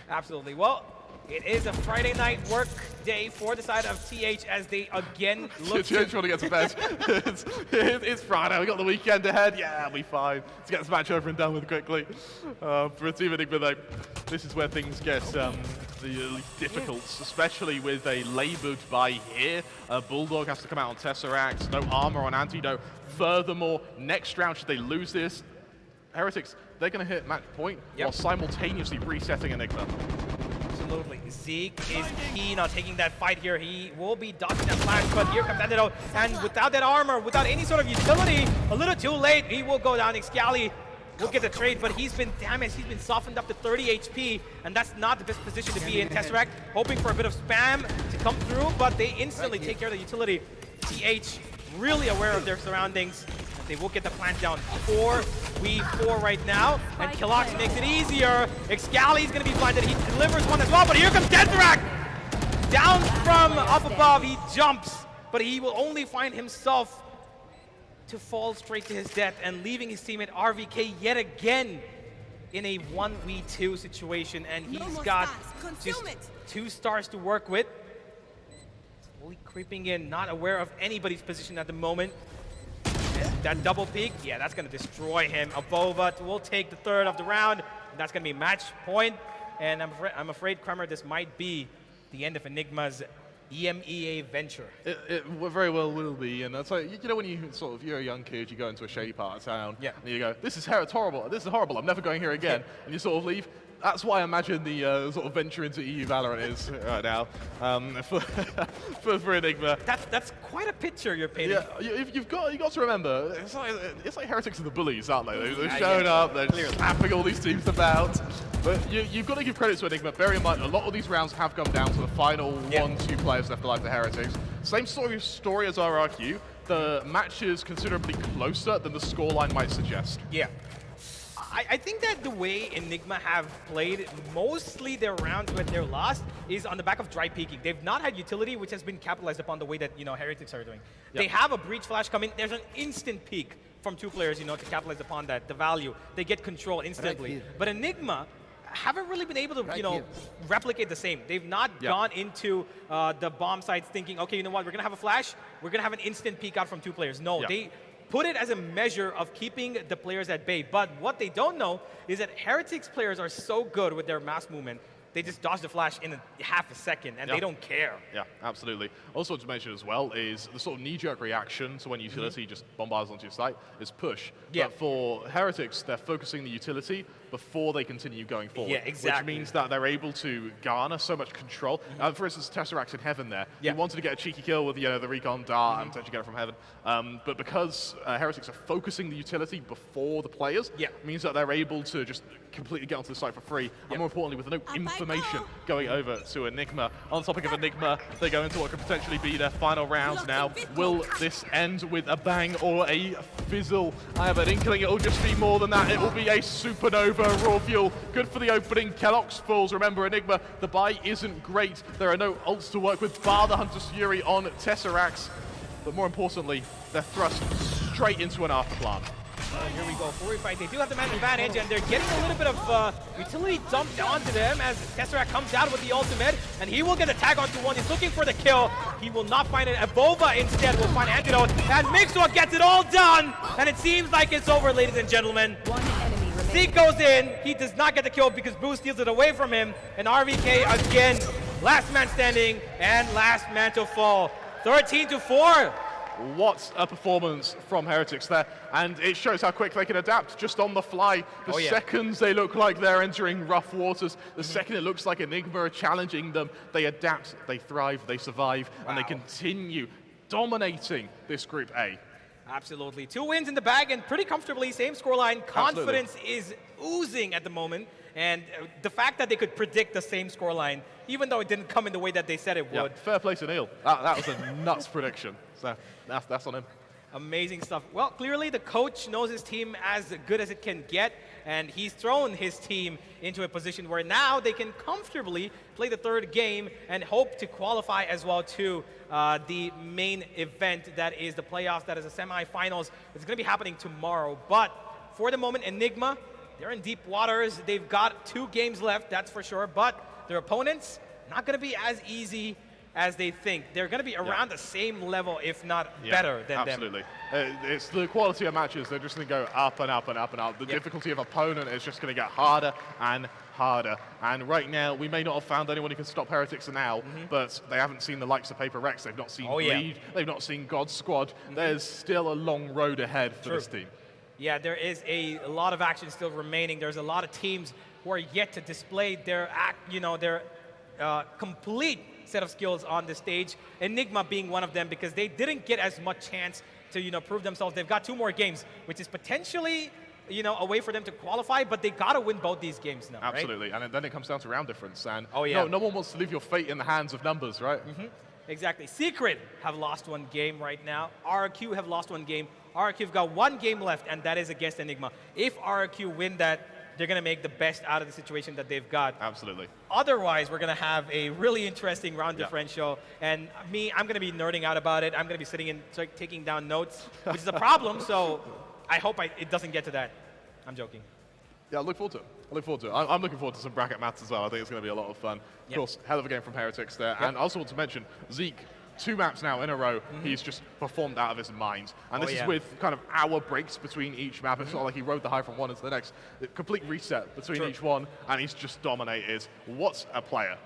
Absolutely. Well, it is a Friday night work day for the side of TH as they again look to trying to get to bed. it's Friday. We got the weekend ahead. Yeah, we'll be fine. Let's get this match over and done with quickly. For Team Enigma, though, this is where things get the difficult, especially with a laboured buy here. Bulldog has to come out on Tesseract. No armor on Antidote. Furthermore, next round, should they lose this, Heretics, they're going to hit match point while simultaneously resetting Enigma. Absolutely. Zeke is keen on taking that fight here. He will be dodging that flash, but here comes Antidote. And without that armor, without any sort of utility, a little too late, he will go down. Excali will get the trade, but he's been damaged. He's been softened up to 30 HP, and that's not the best position to be in. Tesseract hoping for a bit of spam to come through, but they instantly take care of the utility. TH really aware of their surroundings. They will get the plant down. 4v4 right now, and Kilox makes it easier. Excali's gonna be blinded. He delivers one as well, but here comes Tesseract! Down from up above, he jumps, but he will only find himself to fall straight to his death and leaving his teammate RVK yet again in a 1v2 situation, and he's got just 2 stars to work with. Slowly creeping in, not aware of anybody's position at the moment. And that double peek, yeah, that's gonna destroy him. Abova will take the 3rd of the round. That's gonna be match point, and I'm afraid, Kremer, this might be the end of Enigma's EMEA venture. It very well will be, and that's like, you know, when you're a young kid, you go into a shady part of town, and you go, this is horrible, I'm never going here again, and you sort of leave. That's why I imagine the sort of venture into EU Valorant is right now for Enigma. That's quite a picture you're painting. Yeah, you've got to remember, it's like Heretics and the bullies, aren't they? They're showing up, they're slapping all these teams about. But you've got to give credit to Enigma. Bear in mind, a lot of these rounds have come down to the final 1-2 players left alive for Heretics. Same story as RRQ. The match is considerably closer than the scoreline might suggest. Yeah. I think that the way Enigma have played mostly their rounds when they're lost is on the back of dry peeking. They've not had utility, which has been capitalized upon the way that, you know, Heretics are doing. They have a breach flash coming. There's an instant peek from 2 players, you know, to capitalize upon that, the value. They get control instantly. But Enigma haven't really been able to, you know, replicate the same. They've not gone into the bomb sites thinking, okay, you know what, we're going to have a flash, we're going to have an instant peek out from 2 players. No, they put it as a measure of keeping the players at bay. But what they don't know is that Heretics players are so good with their mass movement, they just dodge the flash in half a second, and they don't care. Yeah, absolutely. Also to mention as well is the sort of knee-jerk reaction to when utility just bombards onto your site is push. But for Heretics, they're focusing the utility before they continue going forward. Yeah, exactly. Which means that they're able to garner so much control. For instance, Tesseract's in heaven there. He wanted to get a cheeky kill with, you know, the recon dart and potentially get it from heaven. But because Heretics are focusing the utility before the players, means that they're able to just completely get onto the site for free. And more importantly, with no information going over to Enigma. On the topic of Enigma, they go into what could potentially be their final rounds now. Will this end with a bang or a fizzle? I have an inkling it will just be more than that. It will be a supernova. Raw fuel, good for the opening. Kelox falls. Remember, Enigma, the buy isn't great. There are no ults to work with, bar the Hunter's Fury on Tesseracts. But more importantly, they're thrust straight into an afterplant. Here we go, 4v5. They do have the man advantage, and they're getting a little bit of utility dumped onto them as Tesseract comes out with the ultimate, and he will get a tag onto one. He's looking for the kill. He will not find it. Abova instead will find Antidote, and Mixua gets it all done, and it seems like it's over, ladies and gentlemen. Zeke goes in, he does not get the kill because Boo steals it away from him, and RVK again, last man standing and last man to fall. 13-4. What a performance from Heretics there, and it shows how quick they can adapt just on the fly. The seconds they look like they're entering rough waters, the second it looks like Enigma are challenging them, they adapt, they thrive, they survive, and they continue dominating this Group A. Absolutely. 2 wins in the bag and pretty comfortably, same scoreline. Confidence is oozing at the moment. And the fact that they could predict the same scoreline, even though it didn't come in the way that they said it would. Fair play to Neil. That was a nuts prediction. So that's on him. Amazing stuff. Well, clearly the coach knows his team as good as it can get, and he's thrown his team into a position where now they can comfortably play the 3rd game and hope to qualify as well to the main event that is the playoffs, that is the semifinals. It's going to be happening tomorrow. But for the moment, Enigma, they're in deep waters. They've got 2 games left, that's for sure, but their opponents, not going to be as easy as they think. They're going to be around the same level, if not better than them. It's the quality of matches. They're just going to go up and up and up and up. The difficulty of opponent is just going to get harder and harder. And right now, we may not have found anyone who can stop Heretics now, but they haven't seen the likes of Paper Rex. They've not seen Bleed. They've not seen God Squad. There's still a long road ahead for this team. Yeah, there is a lot of action still remaining. There's a lot of teams who are yet to display their complete set of skills on the stage. Enigma being one of them, because they didn't get as much chance to prove themselves. They've got 2 more games, which is potentially a way for them to qualify, but they got to win both these games now. Absolutely, right? And then it comes down to round difference. And no one wants to leave your fate in the hands of numbers, right? Exactly. Secret have lost 1 game right now. RQ have lost 1 game. RRQ have got one game left, and that is against Enigma. If RRQ win that, they're going to make the best out of the situation that they've got. Absolutely. Otherwise, we're going to have a really interesting round differential. And I'm going to be nerding out about it. I'm going to be sitting and taking down notes, which is a problem. So I hope it doesn't get to that. I'm joking. Yeah, I look forward to it. I'm looking forward to some bracket maths as well. I think it's going to be a lot of fun. Of course, hell of a game from Heretics there. And I also want to mention Zeke. 2 maps now in a row, he's just performed out of his mind. And this is with kind of hour breaks between each map. It's not like he rode the high from one into the next. Complete reset between each one, and he's just dominated. What a player.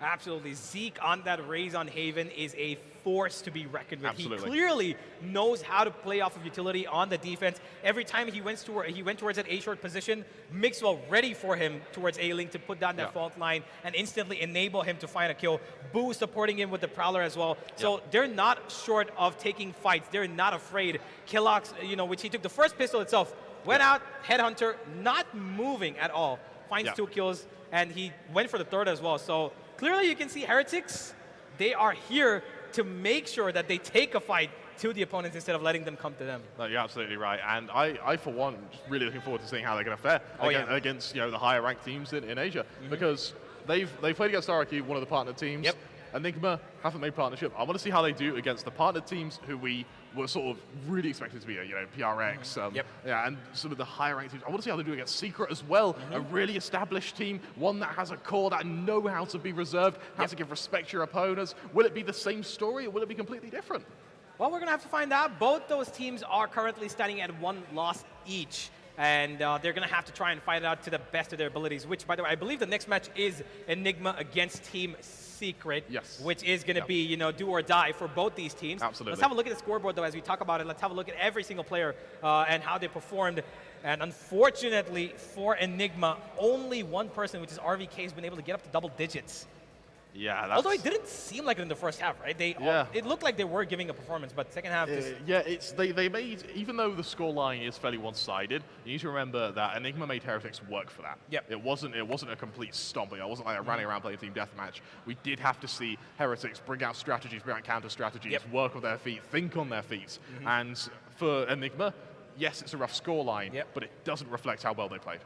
Absolutely. Zeke on that raise on Haven is a force to be reckoned with. Absolutely. He clearly knows how to play off of utility on the defense. Every time he went towards that A-short position, Mixwell ready for him towards A-Link to put down that fault line and instantly enable him to find a kill. Boo supporting him with the Prowler as well. So they're not short of taking fights. They're not afraid. Killox, which he took the first pistol itself, went out, Headhunter, not moving at all. Finds 2 kills, and he went for the third as well. So clearly you can see Heretics, they are here to make sure that they take a fight to the opponents instead of letting them come to them. No, you're absolutely right. And I for one, just really looking forward to seeing how they're going to fare against the higher ranked teams in Asia. Because they've played against RRQ, one of the partner teams. Enigma haven't made partnership. I want to see how they do against the partner teams who we were sort of really expected to be, PRX, and some of the higher ranked teams. I want to see how they do against Secret as well, a really established team, one that has a core that know how to be reserved, how to give respect to your opponents. Will it be the same story or will it be completely different? Well, we're going to have to find out. Both those teams are currently standing at 1 loss each. And they're going to have to try and fight it out to the best of their abilities, which, by the way, I believe the next match is Enigma against Team Secret, which is going to be, do or die for both these teams. Absolutely. Let's have a look at the scoreboard, though, as we talk about it. Let's have a look at every single player and how they performed. And unfortunately for Enigma, only one person, which is RVK, has been able to get up to double digits. Yeah, that's... Although it didn't seem like it in the first half, right? It looked like they were giving a performance, but second half just... they made, even though the scoreline is fairly one-sided, you need to remember that Enigma made Heretics work for that. It wasn't a complete stomping. It wasn't like a running around playing team deathmatch. We did have to see Heretics bring out strategies, bring out counter strategies, work on their feet, think on their feet. And for Enigma, yes, it's a rough scoreline, but it doesn't reflect how well they played.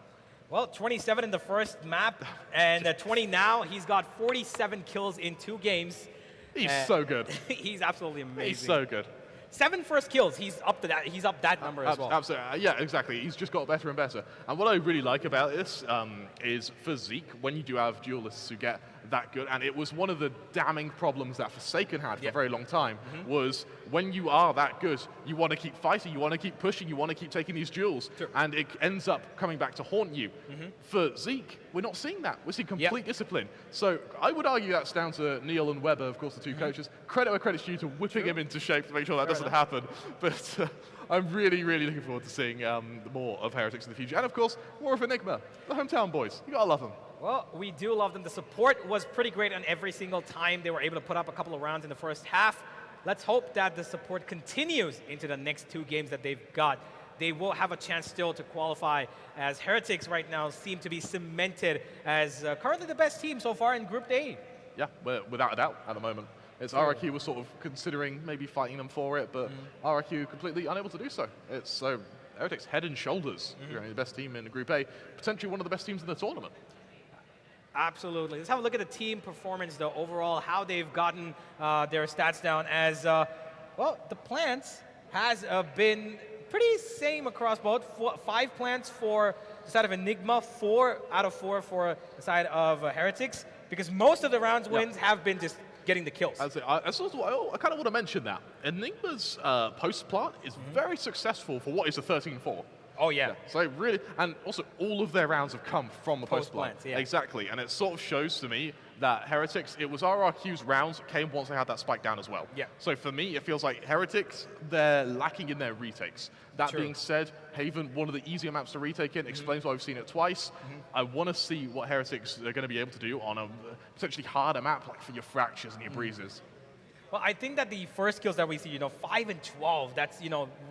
Well, 27 in the first map, and 20 now. He's got 47 kills in 2 games. He's so good. He's absolutely amazing. He's so good. 7 first kills. He's up to that. He's up that number as well. Absolutely. Yeah, exactly. He's just got better and better. And what I really like about this is for Zeke, when you do have duelists who get that good, and it was one of the damning problems that Forsaken had for a very long time, was when you are that good, you want to keep fighting, you want to keep pushing, you want to keep taking these duels, and it ends up coming back to haunt you. For Zeke, we're not seeing that. We're seeing complete discipline. So I would argue that's down to Neil and Weber, of course, the 2 coaches. Credit where credit's due to whipping him into shape to make sure that doesn't happen. But I'm really, really looking forward to seeing more of Heretics in the future. And of course, more of Enigma, the hometown boys. You gotta love them. Well, we do love them. The support was pretty great on every single time they were able to put up a couple of rounds in the first half. Let's hope that the support continues into the next 2 games that they've got. They will have a chance still to qualify, as Heretics right now seem to be cemented as currently the best team so far in Group A. Yeah, without a doubt at the moment. It's RRQ was sort of considering maybe fighting them for it, but RRQ completely unable to do so. It's so Heretics head and shoulders, the best team in Group A, potentially one of the best teams in the tournament. Absolutely. Let's have a look at the team performance, though, overall, how they've gotten their stats down as, well, the plants has been pretty same across both. 5 plants for the side of Enigma, 4 out of 4 for the side of Heretics, because most of the rounds wins have been just getting the kills. I kind of want to mention that. Enigma's post-plant is very successful for what is a 13-4. Oh, yeah. So really, and also all of their rounds have come from the post-plant. Yeah. Exactly, and it sort of shows to me that Heretics, it was RRQ's rounds that came once they had that spike down as well. Yeah. So for me, it feels like Heretics, they're lacking in their retakes. That being said, Haven, one of the easier maps to retake in, explains why we've seen it twice. I want to see what Heretics are going to be able to do on a potentially harder map, like for your Fractures and your Breezes. Well, I think that the first kills that we see, 5 and 12, that's,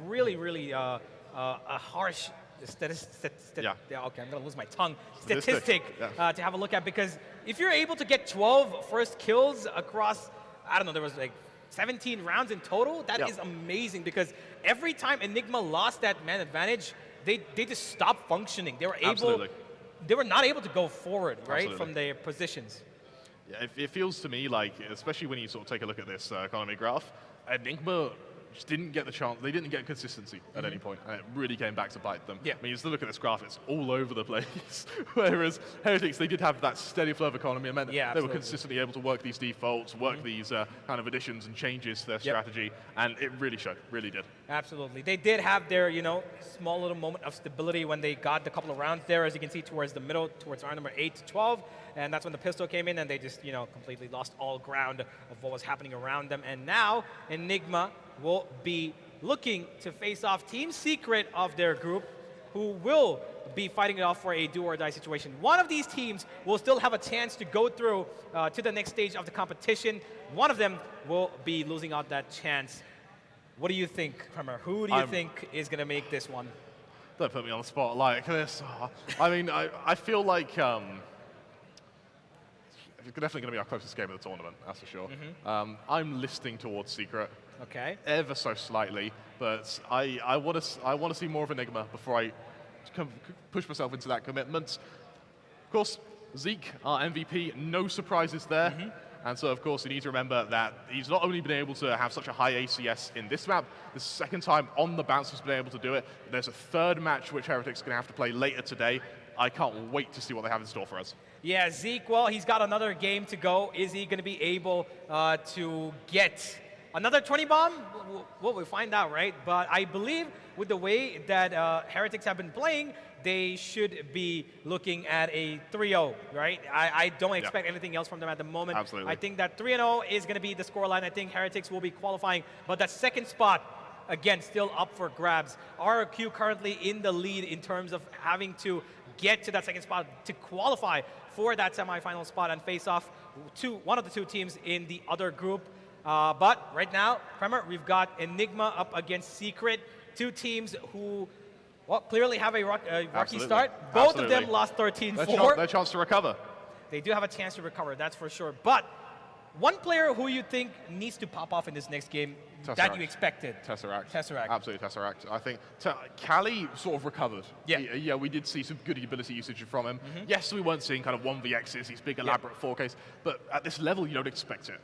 really, really a harsh statistic. Okay, I'm going to lose my tongue. Statistic to have a look at, because if you're able to get 12 first kills across, I don't know, there was like 17 rounds in total, that is amazing, because every time Enigma lost that man advantage, they just stopped functioning. They were not able to go forward, right, from their positions. Yeah, it feels to me like, especially when you sort of take a look at this economy graph, Enigma just didn't get the chance. They didn't get consistency at any point, and it really came back to bite them. Yeah. I mean, you just look at this graph; it's all over the place. Whereas Heretics, they did have that steady flow of economy, and meant they were consistently able to work these defaults, work these kind of additions and changes to their strategy, and it really showed. Really did. Absolutely, they did have their small little moment of stability when they got the couple of rounds there, as you can see towards the middle, towards round number 8 to 12. And that's when the pistol came in, and they just, completely lost all ground of what was happening around them. And now, Enigma will be looking to face off Team Secret of their group, who will be fighting it off for a do-or-die situation. One of these teams will still have a chance to go through to the next stage of the competition. One of them will be losing out that chance. What do you think, Kremer? Who do you think is going to make this one? Don't put me on the spot like this. I mean, I feel like... it's definitely going to be our closest game of the tournament, that's for sure. I'm listing towards Secret. Okay. Ever so slightly, but I want to see more of Enigma before I push myself into that commitment. Of course, Zeke, our MVP, no surprises there. And so, of course, you need to remember that he's not only been able to have such a high ACS in this map, the second time on the bounce he's been able to do it. There's a third match which Heretics are going to have to play later today. I can't wait to see what they have in store for us. Yeah, Zeke, well, he's got another game to go. Is he going to be able to get another 20 bomb? Well, we'll find out, right? But I believe with the way that Heretics have been playing, they should be looking at a 3-0, right? I don't expect anything else from them at the moment. Absolutely. I think that 3-0 is going to be the scoreline. I think Heretics will be qualifying. But that second spot, again, still up for grabs. RQ currently in the lead in terms of having to get to that second spot to qualify for that semifinal spot and face off one of the two teams in the other group. But right now, Kremer, we've got Enigma up against Secret, two teams who clearly have a rocky start. Both of them lost 13-4. Their chance to recover. They do have a chance to recover, that's for sure. But one player who you think needs to pop off in this next game that you expected? Tesseract. Tesseract. Absolutely Tesseract. I think Cali sort of recovered. Yeah, we did see some good ability usage from him. Yes, we weren't seeing kind of 1vx's, these big elaborate 4Ks, but at this level you don't expect it.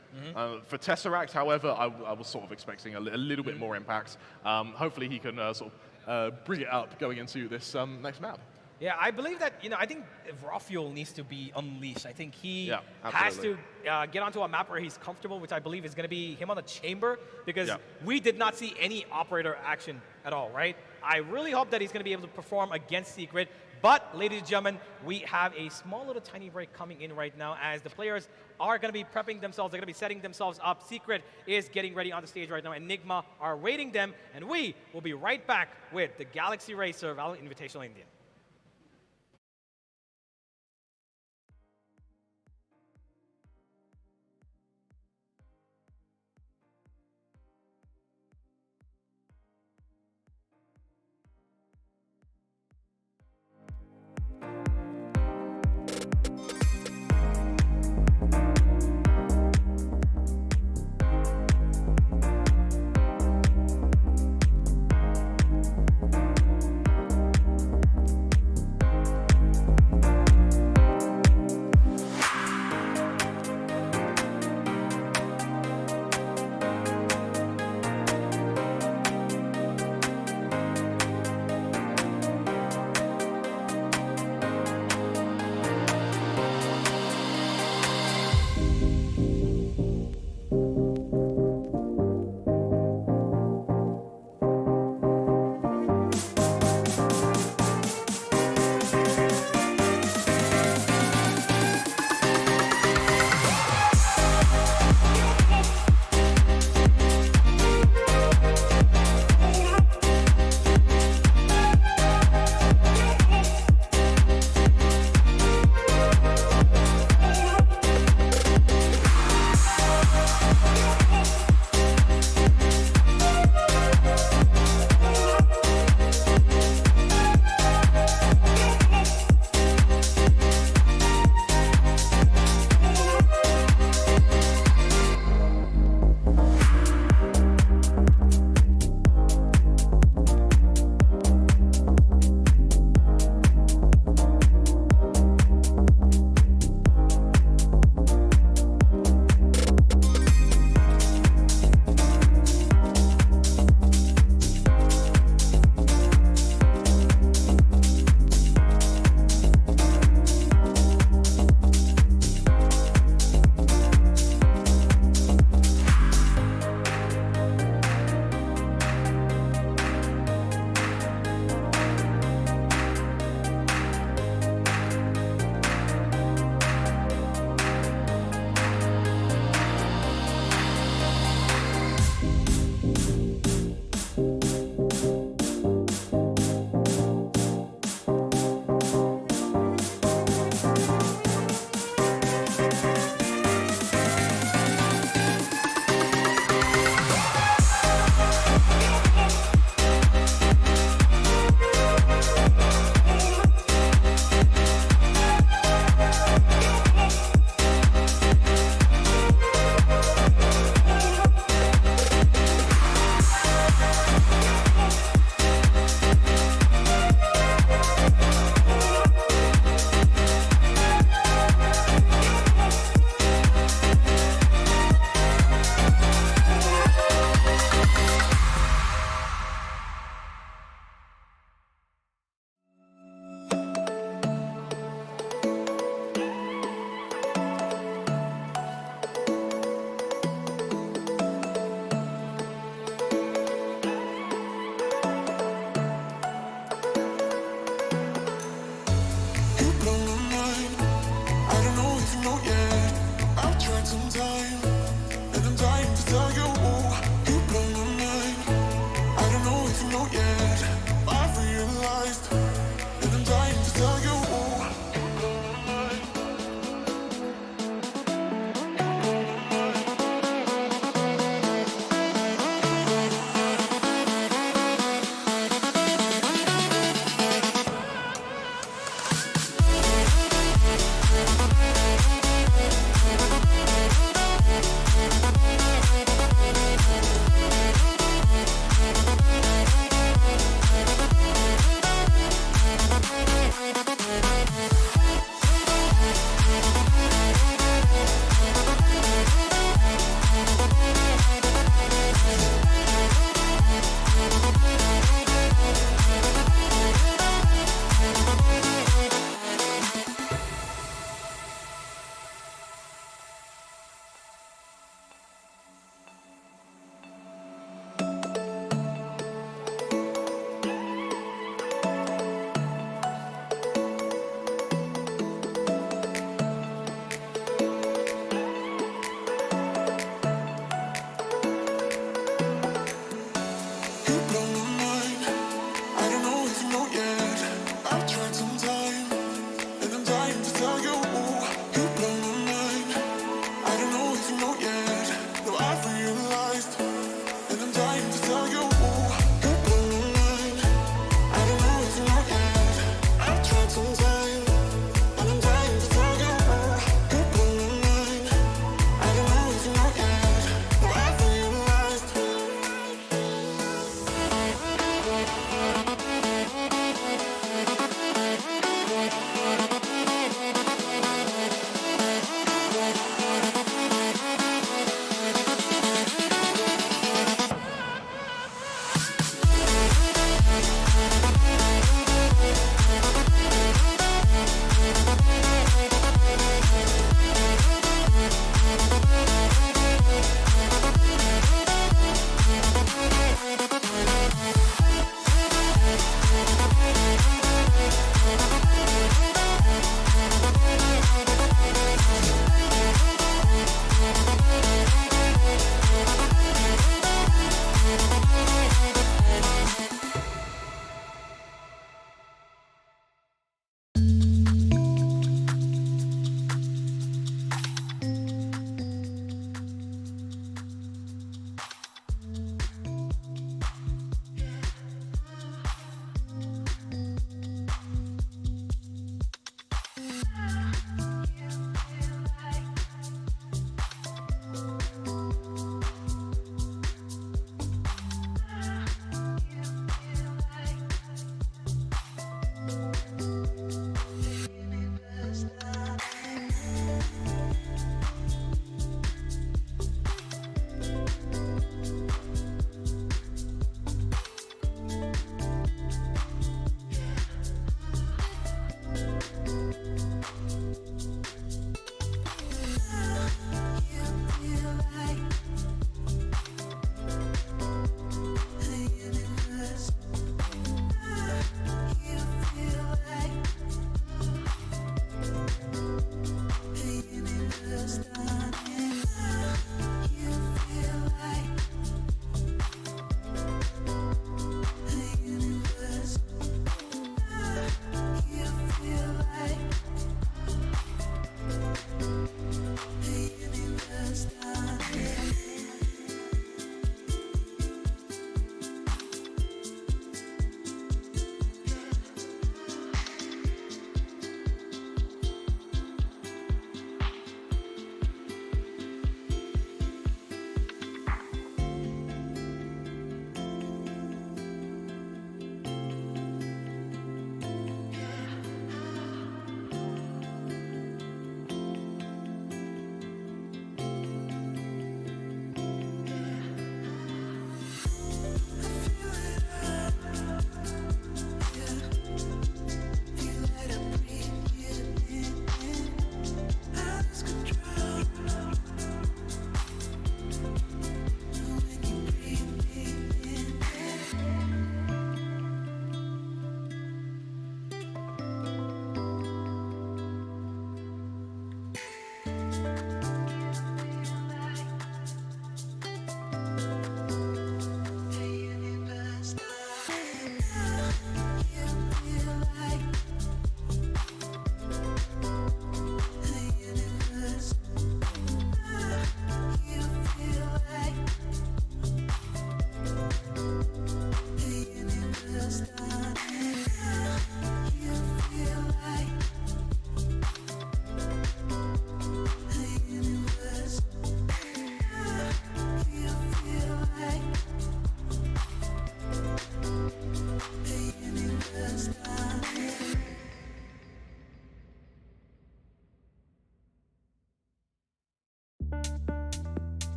For Tesseract, however, I was sort of expecting a little bit more impact. Hopefully he can sort of bring it up going into this next map. Yeah, I believe that, I think raw fuel needs to be unleashed. I think he has absolutely. to get onto a map where he's comfortable, which I believe is going to be him on the chamber, because we did not see any operator action at all, right? I really hope that he's going to be able to perform against Secret. But, ladies and gentlemen, we have a small little tiny break coming in right now as the players are going to be prepping themselves. They're going to be setting themselves up. Secret is getting ready on the stage right now. Enigma are waiting them, and we will be right back with the Galaxy Racer Valorant Invitational India.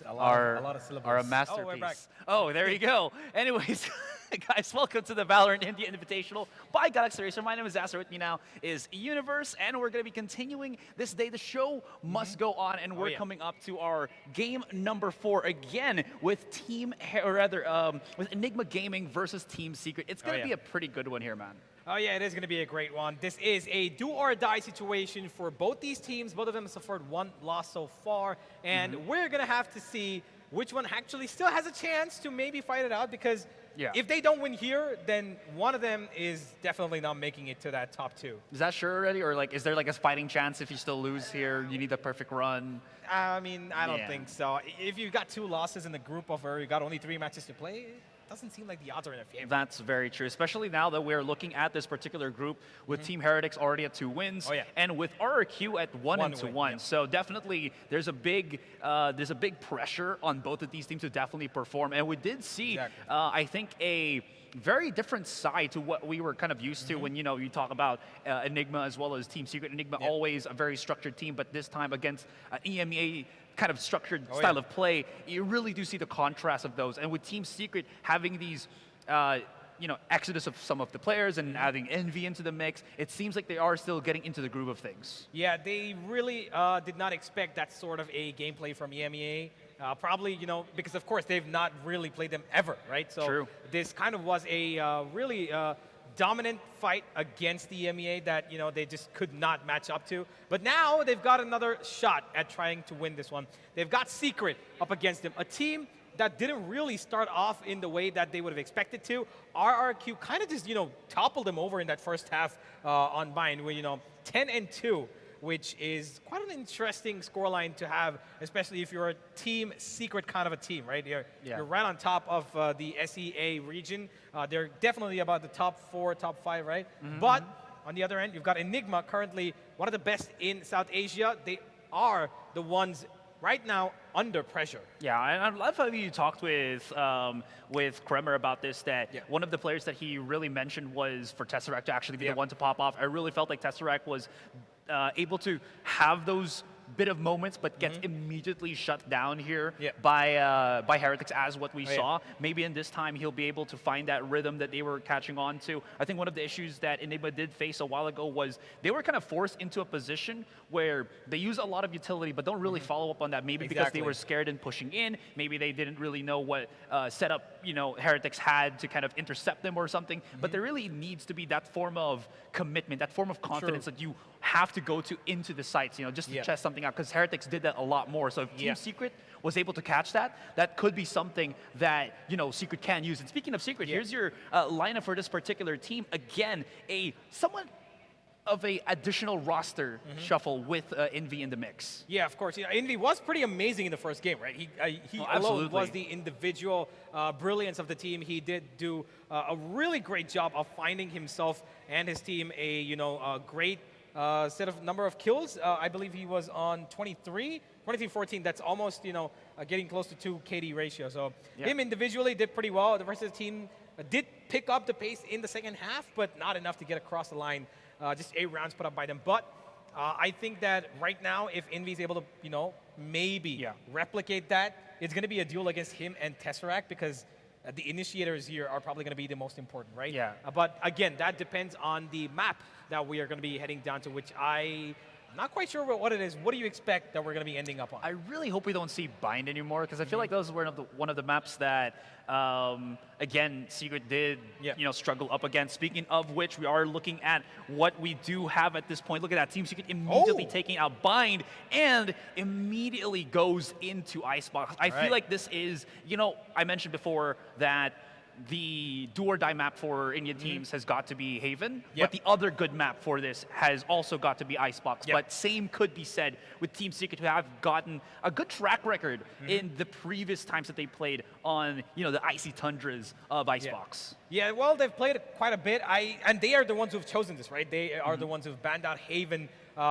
a lot of syllables. are a Oh, we're masterpiece. back. Oh, there you go. Anyways, guys, welcome to the Valorant India Invitational by Galaxy Racer. My name is Zasser. With me now is Universe, and we're going to be continuing this day. The show must go on, and we're coming up to our game number 4 again with with Enigma Gaming versus Team Secret. It's going to be a pretty good one here, man. Oh yeah, it is going to be a great one. This is a do or die situation for both these teams. Both of them have suffered 1 loss so far, and we're going to have to see which one actually still has a chance to maybe fight it out, because if they don't win here, then one of them is definitely not making it to that top 2. Is that sure already, or like is there like a fighting chance if you still lose here? You need the perfect run. I mean, I don't think so. If you've got 2 losses in the group of where you got only 3 matches to play, doesn't seem like the odds are in their favor. That's very true, especially now that we're looking at this particular group with Team Heretics already at 2 wins, and with RRQ at 1-1. So definitely there's a big pressure on both of these teams to definitely perform. And we did see, I think, a very different side to what we were kind of used to when you talk about Enigma as well as Team Secret. Enigma always a very structured team, but this time against EMEA kind of structured style of play, you really do see the contrast of those. And with Team Secret having these, exodus of some of the players and adding Envy into the mix, it seems like they are still getting into the groove of things. Yeah, they really did not expect that sort of a gameplay from EMEA. Probably, because of course they've not really played them ever, right? So this kind of was a really dominant fight against the EMEA that they just could not match up to. But now they've got another shot at trying to win this one. They've got Secret up against them, a team that didn't really start off in the way that they would have expected to. RRQ kind of just toppled them over in that first half on Bind, where 10-2. Which is quite an interesting scoreline to have, especially if you're a Team Secret kind of a team, right? You're right on top of the SEA region. They're definitely about the top 4, top 5, right? But on the other end, you've got Enigma, currently one of the best in South Asia. They are the ones right now under pressure. Yeah, and I love how you talked with Kremer about this, that one of the players that he really mentioned was for Tesseract to actually be the one to pop off. I really felt like Tesseract was able to have those bit of moments, but gets immediately shut down here by Heretics, as what we saw. Maybe in this time he'll be able to find that rhythm that they were catching on to. I think one of the issues that Enigma did face a while ago was they were kind of forced into a position where they use a lot of utility, but don't really follow up on that. Maybe because they were scared and pushing in. Maybe they didn't really know what setup Heretics had to kind of intercept them or something. But there really needs to be that form of commitment, that form of confidence that you have to go to into the sites, just to test something out, because Heretics did that a lot more. So if Team Secret was able to catch that, that could be something that, Secret can use. And speaking of Secret, here's your lineup for this particular team. Again, a somewhat of a additional roster shuffle with Envy in the mix. Yeah, of course. Envy was pretty amazing in the first game, right? He alone was the individual brilliance of the team. He did do a really great job of finding himself and his team a great set of number of kills. I believe he was on 23-14. That's almost, getting close to 2 KD ratio. So him individually did pretty well. The rest of the team did pick up the pace in the second half, but not enough to get across the line. Just 8 rounds put up by them. But I think that right now, if Envy is able to, maybe replicate that, it's going to be a duel against him and Tesseract, because the initiators here are probably going to be the most important, right? Yeah. But again, that depends on the map that we are going to be heading down to, which I'm not quite sure what it is. What do you expect that we're going to be ending up on? I really hope we don't see Bind anymore, because I feel like those were one of the maps that, again, Secret did struggle up against. Speaking of which, we are looking at what we do have at this point. Look at that. Team Secret immediately taking out Bind and immediately goes into Icebox. I feel like this is, I mentioned before that the do or die map for Indian teams has got to be Haven, but the other good map for this has also got to be Icebox. But same could be said with Team Secret, who have gotten a good track record in the previous times that they played on, the icy tundras of Icebox. Yeah, well, they've played it quite a bit, and they are the ones who've chosen this, right? They are the ones who've banned out Haven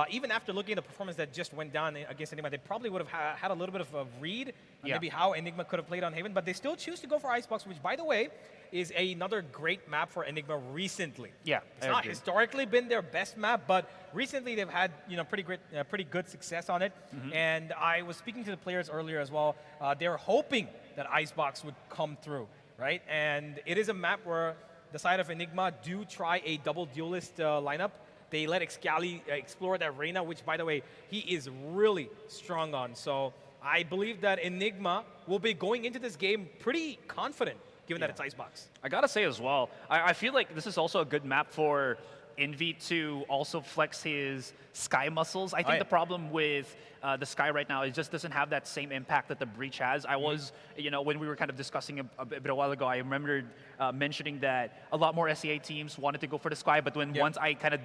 even after looking at the performance that just went down against Enigma, they probably would have had a little bit of a read on maybe how Enigma could have played on Haven, but they still choose to go for Icebox, which, by the way, is another great map for Enigma recently. Yeah, it's not historically been their best map, but recently they've had pretty good success on it. And I was speaking to the players earlier as well. They're hoping that Icebox would come through, right? And it is a map where the side of Enigma do try a double duelist lineup. They let Excali explore that Reyna, which, by the way, he is really strong on. So I believe that Enigma will be going into this game pretty confident, given that it's Icebox. I gotta say as well, I feel like this is also a good map for Envy to also flex his Sky muscles. I think the problem with the Sky right now is just doesn't have that same impact that the Breach has. I was, when we were kind of discussing a bit a while ago, I remembered mentioning that a lot more SEA teams wanted to go for the Sky, but once I kind of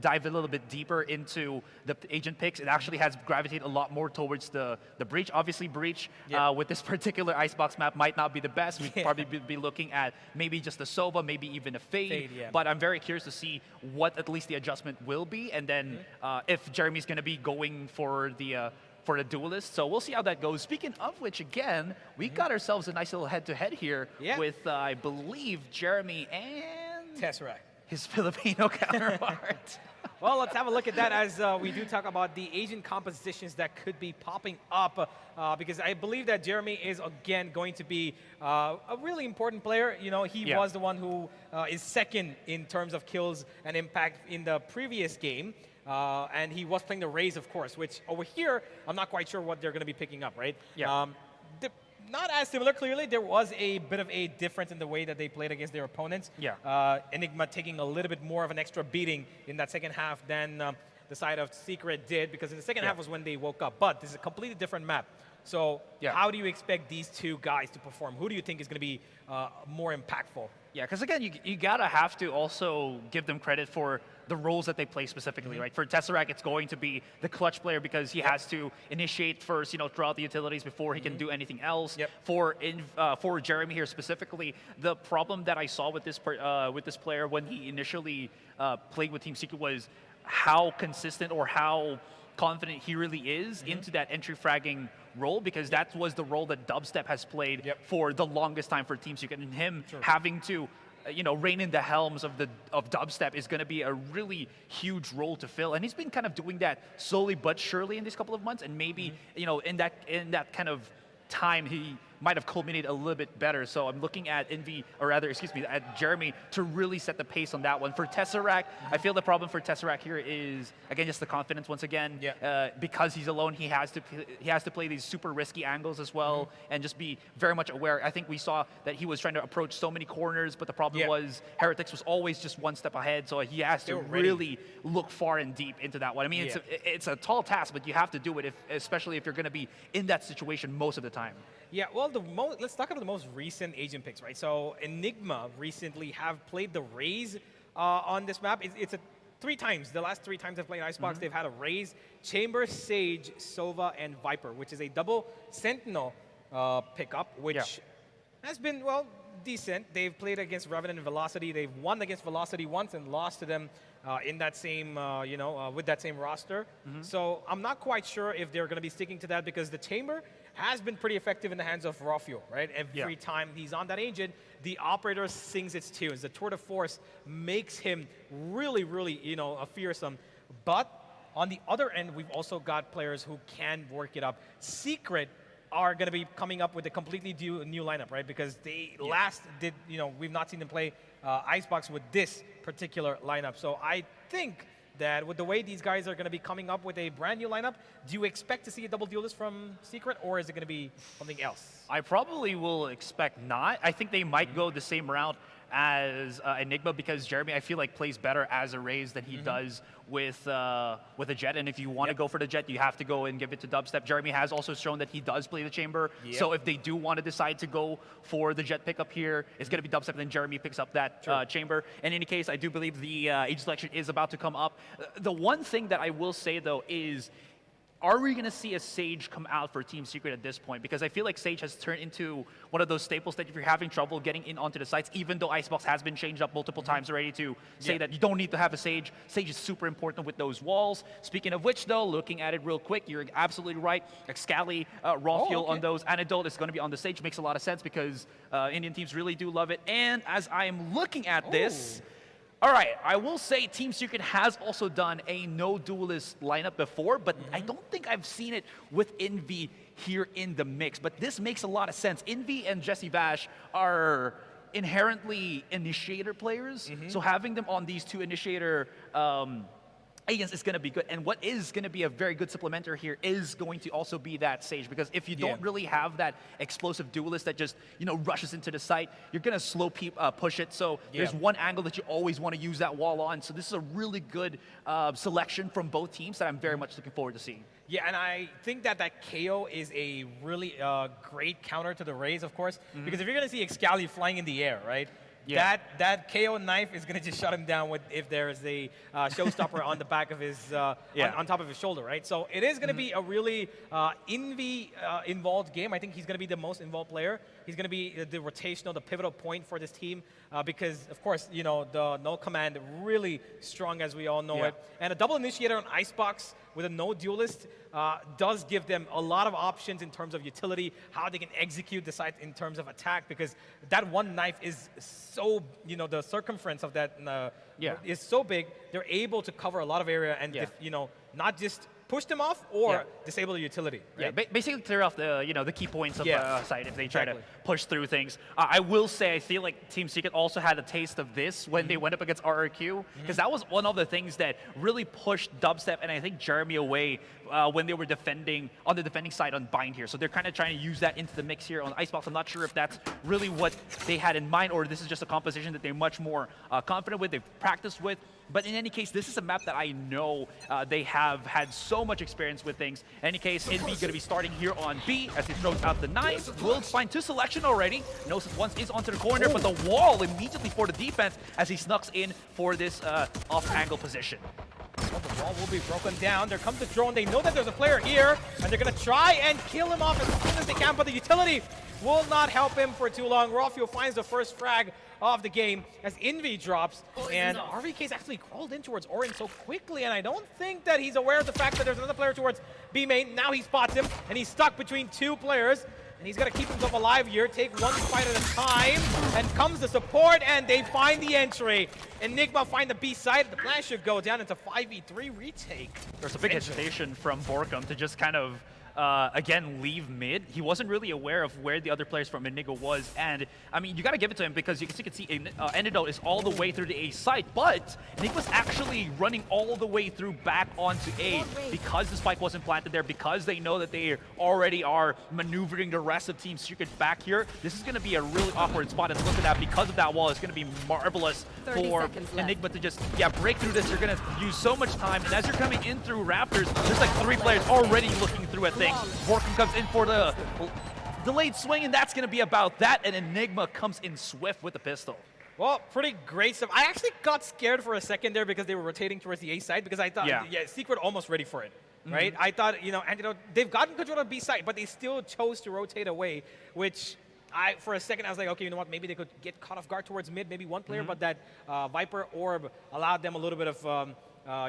dive a little bit deeper into the agent picks, it actually has gravitated a lot more towards the Breach. Obviously, Breach with this particular Icebox map might not be the best. We'd probably be looking at maybe just a Sova, maybe even a Fade. But I'm very curious to see what at least the adjustment will be, and then if Jeremy's going to be going for the duelist. So we'll see how that goes. Speaking of which, again, we got ourselves a nice little head-to-head here with, I believe, Jeremy and Tesseract, his Filipino counterpart. Well, let's have a look at that as we do talk about the agent compositions that could be popping up, because I believe that Jeremy is, again, going to be a really important player. He was the one who is second in terms of kills and impact in the previous game. And he was playing the Raze, of course, which over here, I'm not quite sure what they're going to be picking up, right? Not as similar, clearly. There was a bit of a difference in the way that they played against their opponents. Enigma taking a little bit more of an extra beating in that second half than the side of Secret did, because in the second half was when they woke up. But this is a completely different map. So how do you expect these two guys to perform? Who do you think is going to be more impactful? Yeah, because again, you gotta have to also give them credit for the roles that they play specifically, right? For Tesseract, it's going to be the clutch player because he has to initiate first, throughout the utilities before he can do anything else. For Jeremy here specifically, the problem that I saw with this player when he initially played with Team Secret was how consistent or how confident he really is into that entry fragging role, because that was the role that Dubstep has played for the longest time for Team Secret, and him having to rein in the helms of Dubstep is going to be a really huge role to fill, and he's been kind of doing that slowly but surely in these couple of months, and maybe in that kind of time he might have culminated a little bit better. So I'm looking at at Jeremy to really set the pace on that one. For Tesseract, I feel the problem for Tesseract here is, again, just the confidence once again. Because he's alone, he has to play these super risky angles as well, and just be very much aware. I think we saw that he was trying to approach so many corners, but the problem was Heretics was always just one step ahead, so he has to really look far and deep into that one. I mean, it's a tall task, but you have to do it, especially if you're going to be in that situation most of the time. Yeah, well, let's talk about the most recent agent picks, right? So Enigma recently have played the Raze on this map. It's the last three times they've played Icebox, they've had a Raze, Chamber, Sage, Sova, and Viper, which is a double Sentinel pickup, which has been, well, decent. They've played against Revenant and Velocity. They've won against Velocity once and lost to them in that same, with that same roster. So I'm not quite sure if they're going to be sticking to that, because the Chamber has been pretty effective in the hands of Raw Fuel, right? Every time he's on that agent, the operator sings its tunes. The tour de force makes him really, really, fearsome. But on the other end, we've also got players who can work it up. Secret are going to be coming up with a completely new lineup, right? Because they last did, we've not seen them play Icebox with this particular lineup. So I think that with the way these guys are going to be coming up with a brand new lineup, do you expect to see a double duelist from Secret, or is it going to be something else? I probably will expect not. I think they might go the same route as Enigma, because Jeremy, I feel like, plays better as a Raze than he does with a Jet. And if you want to go for the Jet, you have to go and give it to Dubstep. Jeremy has also shown that he does play the Chamber. So if they do want to decide to go for the Jet pickup here, it's going to be Dubstep, and then Jeremy picks up that Chamber. In any case, I do believe the age selection is about to come up. The one thing that I will say, though, is are we going to see a Sage come out for Team Secret at this point? Because I feel like Sage has turned into one of those staples that if you're having trouble getting in onto the sites, even though Icebox has been changed up multiple times already to say that you don't need to have a Sage. Sage is super important with those walls. Speaking of which, though, looking at it real quick, you're absolutely right. Excali, raw fuel on those. Antidote is going to be on the Sage. Makes a lot of sense because Indian teams really do love it. And as I am looking at this, all right, I will say Team Secret has also done a no duelist lineup before, but I don't think I've seen it with Envy here in the mix. But this makes a lot of sense. Envy and Jesse Vash are inherently initiator players, so having them on these two initiator agents is going to be good. And what is going to be a very good supplementer here is going to also be that Sage, because if you don't really have that explosive duelist that just, you know, rushes into the site, you're going to slow push it. So there's one angle that you always want to use that wall on. So this is a really good selection from both teams that I'm very much looking forward to seeing. Yeah, and I think that Qeon is a really great counter to the Raze, of course, because if you're going to see Excali flying in the air, right? That Qeon knife is going to just shut him down if there is a showstopper on the back of his, on top of his shoulder, right? So it is going to be a really involved game. I think he's going to be the most involved player. He's going to be the rotational, the pivotal point for this team because, of course, you know, the no command really strong as we all know it. And a double initiator on Icebox with a no duelist does give them a lot of options in terms of utility, how they can execute the site in terms of attack, because that one knife is so, you know, the circumference of that is so big, they're able to cover a lot of area and, you know, not just push them off or disable the utility. Right? Yeah, basically clear off the the key points of the site if they try to push through things. I will say I feel like Team Secret also had a taste of this when they went up against RRQ, because that was one of the things that really pushed Dubstep and I think Jeremy away when they were defending on the defending side on Bind here. So they're kind of trying to use that into the mix here on Icebox. I'm not sure if that's really what they had in mind or this is just a composition that they're much more confident with, they've practiced with. But in any case, this is a map that I know they have had so much experience with things. In any case, Envy going to be starting here on B as he throws out the knife. Will find 2 selection already. Gnosis once is onto the corner, but the wall immediately for the defense as he snucks in for this off-angle position. Well, the wall will be broken down. There comes the drone. They know that there's a player here, and they're going to try and kill him off as soon as they can, but the utility will not help him for too long. Rawfuel finds the first frag of the game as Envy drops, and RVK's actually crawled in towards Orin so quickly, and I don't think that he's aware of the fact that there's another player towards B main. Now he spots him, and he's stuck between 2 players, and he's got to keep himself alive here, take one fight at a time, and comes the support, and they find the entry. Enigma find the B side. The plan should go down into 5v3 retake. There's a big hesitation from Borkum to just kind of again, leave mid. He wasn't really aware of where the other players from Enigma was, and I mean, you gotta give it to him because you can see Antidote is all the way through the A site, but Enigma's actually running all the way through back onto A because the spike wasn't planted there, because they know that they already are maneuvering the rest of Team Secret back here. This is gonna be a really awkward spot, and look at that, because of that wall, it's gonna be marvelous for Enigma to just, break through this. You're gonna use so much time, and as you're coming in through Raptors, there's like 3 players already looking through at things. Borkum comes in for the delayed swing, and that's going to be about that, and Enigma comes in swift with the pistol. Well, pretty great stuff. I actually got scared for a second there because they were rotating towards the A side, because I thought, Secret almost ready for it, right? I thought, you know, Antidote, they've gotten control of B side, but they still chose to rotate away, which for a second I was like, okay, you know what, maybe they could get caught off guard towards mid, maybe one player, but that Viper orb allowed them a little bit of,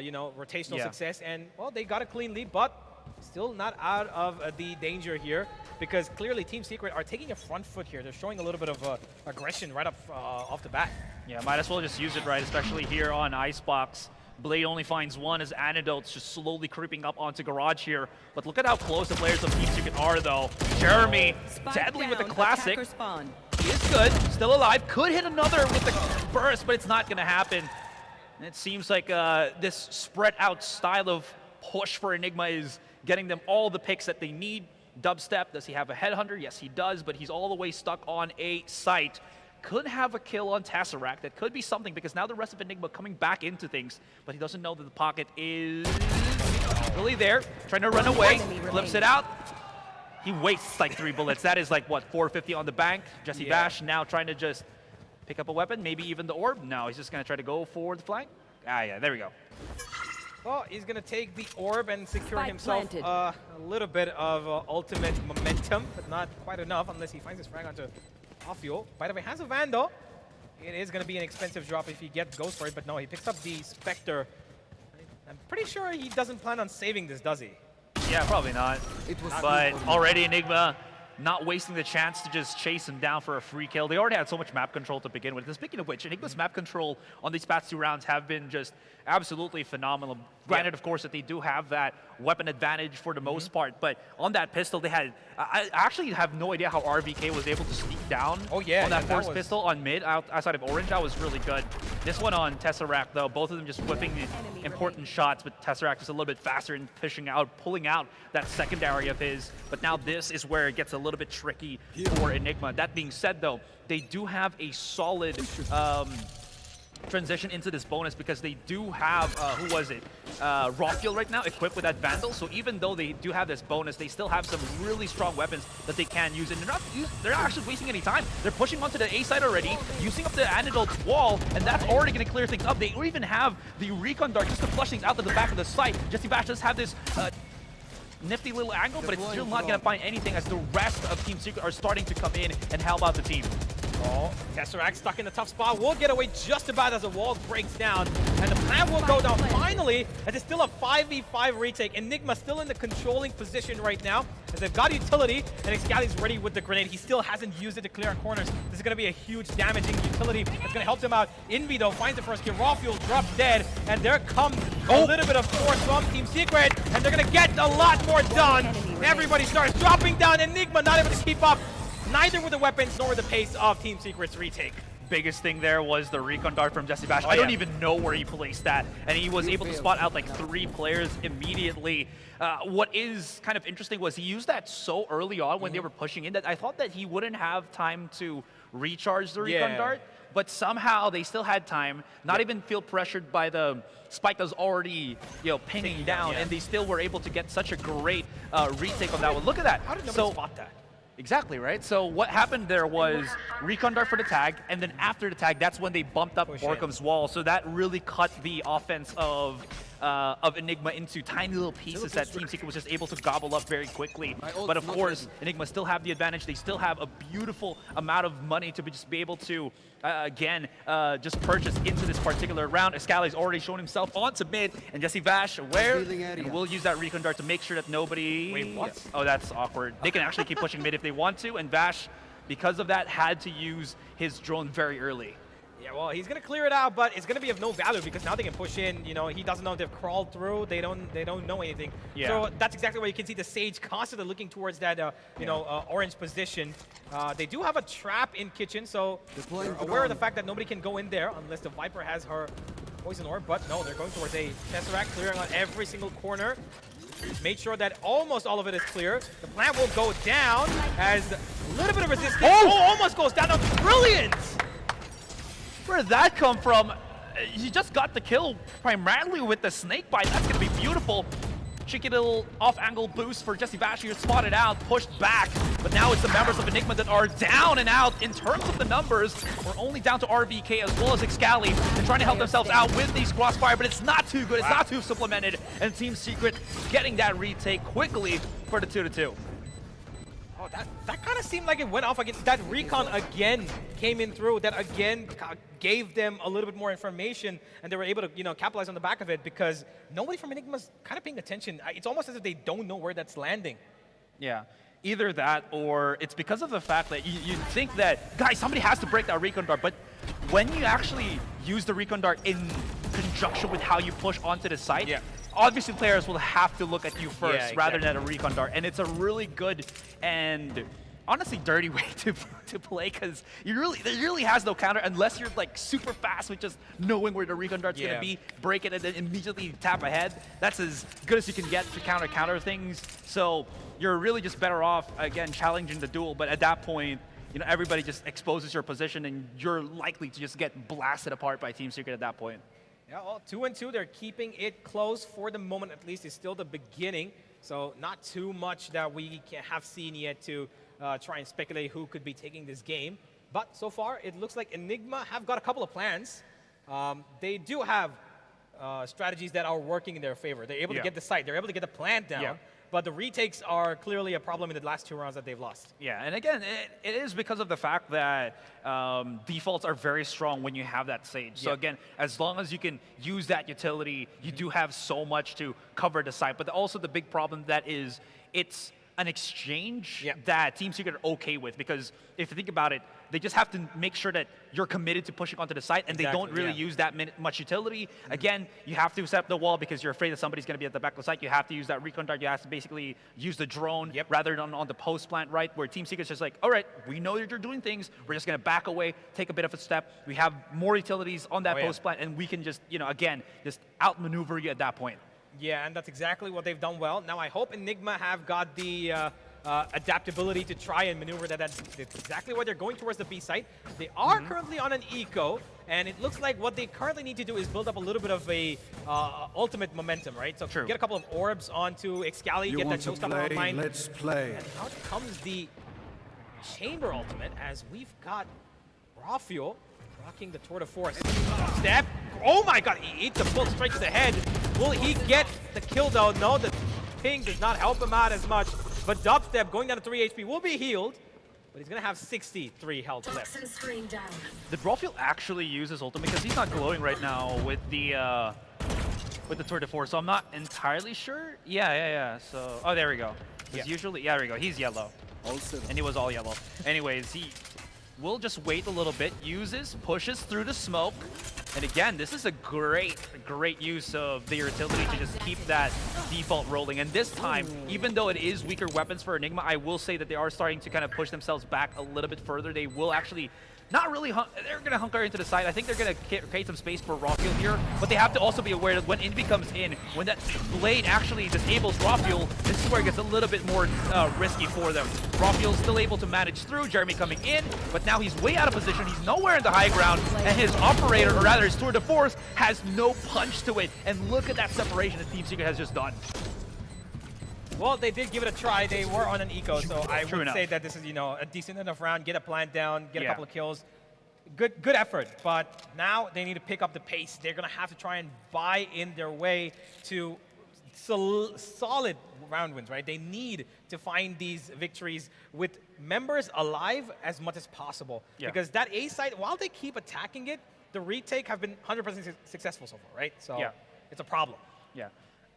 you know, rotational success, and, well, they got a clean lead, but still not out of the danger here, because clearly Team Secret are taking a front foot here. They're showing a little bit of aggression right up off the bat. Yeah, might as well just use it, right, especially here on Icebox. Blade only finds 1 as Antidote's just slowly creeping up onto Garage here. But look at how close the players of Team Secret are, though. Jeremy, deadly with the classic. He is good, still alive. Could hit another with the burst, but it's not going to happen. And it seems like this spread out style of push for Enigma is getting them all the picks that they need. Dubstep, does he have a headhunter? Yes, he does, but he's all the way stuck on A site. Could have a kill on Tesseract. That could be something, because now the rest of Enigma coming back into things, but he doesn't know that the pocket is really there. Trying to run away, flips it out. He wastes like 3 bullets. That is like, what, 450 on the bank? Jesse Bash now trying to just pick up a weapon, maybe even the orb. No, he's just going to try to go for the flank. Yeah, there we go. Well, he's going to take the orb and secure Spike himself planted. a little bit of ultimate momentum, but not quite enough unless he finds his frag onto off-fuel. By the way, has a Vandal. It is going to be an expensive drop if he goes for it, but no, he picks up the Spectre. I'm pretty sure he doesn't plan on saving this, does he? Yeah, probably not. But already Enigma not wasting the chance to just chase him down for a free kill. They already had so much map control to begin with. And speaking of which, Enigma's map control on these past 2 rounds have been just absolutely phenomenal. Granted, of course, that they do have that weapon advantage for the most part, but on that pistol, they had... I actually have no idea how RVK was able to sneak down on that first pistol on mid outside of Orange. That was really good. This one on Tesseract, though, both of them just whipping the important shots, but Tesseract is a little bit faster in pushing out, pulling out that secondary of his. But now this is where it gets a little bit tricky for Enigma. That being said, though, they do have a solid transition into this bonus because they do have, who was it? Rockfield right now equipped with that Vandal. So even though they do have this bonus, they still have some really strong weapons that they can use. And they're not actually wasting any time. They're pushing onto the A side already, using up the Antidote's wall, and that's already going to clear things up. They even have the Recon Dart just to flush things out to the back of the site. Jesse Bash does have this nifty little angle, but it's still not going to find anything as the rest of Team Secret are starting to come in and help out the team. Oh, Tesseract stuck in the tough spot. Will get away just about as the wall breaks down. And the plan will go down finally, as it's still a 5v5 retake. Enigma still in the controlling position right now, as they've got utility, and Excali's ready with the grenade. He still hasn't used it to clear corners. This is going to be a huge damaging utility that's going to help them out. Invito finds the first kill. Rawfuel drops dead, and there comes a little bit of force from Team Secret, and they're going to get a lot more done. Everybody starts dropping down. Enigma not able to keep up, neither with the weapons nor with the pace of Team Secret's retake. Biggest thing there was the Recon Dart from Jesse Bash. I don't even know where he placed that, and he was able to spot out like 3 players immediately. What is kind of interesting was he used that so early on when they were pushing in that I thought that he wouldn't have time to recharge the Recon Dart, but somehow they still had time, not even feel pressured by the spike that was already pinging down, and they still were able to get such a great retake on that one. Look at that. How did nobody spot that? Exactly, right? So what happened there was Recon Dart for the tag, and then after the tag, that's when they bumped up Borkum's wall. So that really cut the offense of Enigma into tiny little pieces that Team Secret was just able to gobble up very quickly. But of course, Enigma still have the advantage. They still have a beautiful amount of money to just be able to, again, just purchase into this particular round. Excali's already shown himself onto mid, and Jesse Vash aware, and we'll use that Recon Dart to make sure that nobody... Wait, what? Oh, that's awkward. They can actually keep pushing mid if they want to, and Vash, because of that, had to use his drone very early. Yeah, well, he's going to clear it out, but it's going to be of no value because now they can push in. He doesn't know if they've crawled through. They don't know anything. Yeah. So that's exactly why you can see the Sage constantly looking towards that, orange position. They do have a trap in kitchen, so they're aware of the fact that nobody can go in there unless the Viper has her poison orb. But no, they're going towards a Tesseract, clearing on every single corner. Made sure that almost all of it is clear. The plant will go down as a little bit of resistance. Oh, almost goes down. Now, brilliant! Where did that come from? He just got the kill primarily with the snake bite. That's going to be beautiful. Cheeky little off-angle boost for Jesse Bash here, spotted out, pushed back. But now it's the members of Enigma that are down and out. In terms of the numbers, we're only down to RVK as well as Excali. They're trying to help themselves out with these crossfire, but it's not too good. It's not too supplemented. And Team Secret getting that retake quickly for the 2-2. Oh, that kind of seemed like it went off again. That Recon again came in through. That again gave them a little bit more information, and they were able to capitalize on the back of it because nobody from Enigma's kind of paying attention. It's almost as if they don't know where that's landing. Yeah. Either that or it's because of the fact that you think that, guys, somebody has to break that Recon Dart, but when you actually use the Recon Dart in conjunction with how you push onto the site, obviously players will have to look at you first rather than a Recon Dart. And it's a really good and honestly dirty way to play because there really has no counter unless you're like super fast with just knowing where the Recon Dart's going to be, break it, and then immediately tap ahead. That's as good as you can get to counter things. So you're really just better off, again, challenging the duel. But at that point, everybody just exposes your position and you're likely to just get blasted apart by Team Secret at that point. Yeah, well, 2-2, they're keeping it close for the moment. At least it's still the beginning, so not too much that we have seen yet to try and speculate who could be taking this game. But so far, it looks like Enigma have got a couple of plans. They do have strategies that are working in their favor. They're able to get the site. They're able to get the plant down. But the retakes are clearly a problem in the last 2 rounds that they've lost. Yeah, and again, it is because of the fact that defaults are very strong when you have that Sage. So again, as long as you can use that utility, you do have so much to cover the site. But also the big problem that is, it's an exchange that Team Secret are okay with, because if you think about it, they just have to make sure that you're committed to pushing onto the site, and they don't really use that much utility. Again, you have to set up the wall because you're afraid that somebody's going to be at the back of the site. You have to use that recon dart. You have to basically use the drone rather than on the post plant, right? Where Team Secret's just like, all right, we know that you're doing things. We're just going to back away, take a bit of a step. We have more utilities on that post plant, and we can just, again, just outmaneuver you at that point. Yeah, and that's exactly what they've done well. Now I hope Enigma have got the adaptability to try and maneuver that. That's exactly why they're going towards the B site. They are currently on an eco, and it looks like what they currently need to do is build up a little bit of a ultimate momentum, right? So get a couple of orbs onto Excali, get that showstopper online. Let's play. And out comes the Chamber ultimate as we've got Raw Fuel rocking the tour de force. Step. Oh my god, he eats the bullet straight to the head. Will he get the kill though? No, the ping does not help him out as much. But Dubstep going down to 3 HP will be healed, but he's going to have 63 health left. Did Rafiel actually use his ultimate? Because he's not glowing right now with the tour de force, so I'm not entirely sure. Yeah. So, oh, there we go. Usually, there we go. He's yellow. And he was all yellow. Anyways, he will just wait a little bit, pushes through the smoke. And again, this is a great use of their utility to just keep that default rolling. And this time, even though it is weaker weapons for Enigma, I will say that they are starting to kind of push themselves back a little bit further. They will actually not really, they're going to hunker into the side. I think they're going to create some space for Rafiel here, but they have to also be aware that when Envy comes in, when that blade actually disables Rafiel, this is where it gets a little bit more risky for them. Rafiel's still able to manage through, Jeremy coming in, but now he's way out of position. He's nowhere in the high ground, and his operator, or rather his tour de force, has no punch to it. And look at that separation that Team Secret has just done. Well, they did give it a try. They were on an eco, so I would say that this is, a decent enough round. Get a plant down, get a couple of kills. Good effort, but now they need to pick up the pace. They're going to have to try and buy in their way to solid round wins, right? They need to find these victories with members alive as much as possible. Because that A site, while they keep attacking it, the retake have been 100% successful so far, right? So it's a problem. Yeah.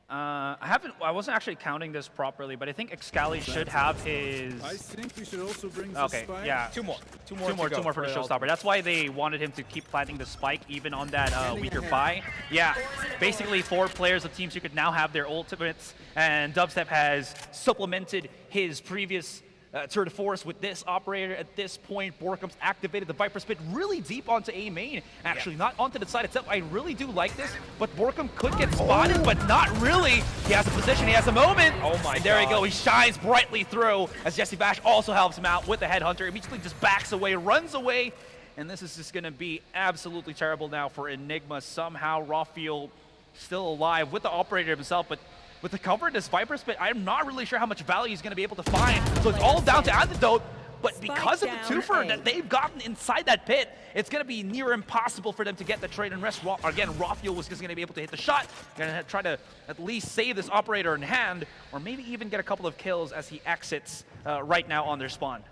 I wasn't actually counting this properly, but I think Excali should have his. I think we should also bring the Okay, spike. yeah. Two more For the showstopper. That's why they wanted him to keep planting the spike even on that weaker buy. Yeah, basically 4 players of Team Secret now have their ultimates, and Dubstep has supplemented his previous tour de force with this operator. At this point, Borkum's activated the Viper Spit really deep onto A main. Actually, not onto the side itself. I really do like this, but Borkum could get spotted, but not really. He has a position, he has a moment. Oh my and there we go, he shines brightly through as Jesse Bash also helps him out with the Headhunter. Immediately just backs away, runs away, and this is just going to be absolutely terrible now for Enigma. Somehow, Rafiel still alive with the operator himself, but with the cover in this Viper Spit, I'm not really sure how much value he's going to be able to find. So it's all down to Antidote, but because of the twofer that they've gotten inside that pit, it's going to be near impossible for them to get the trade and rest. Again, Rafiel was just going to be able to hit the shot, going to try to at least save this operator in hand, or maybe even get a couple of kills as he exits right now on their spawn.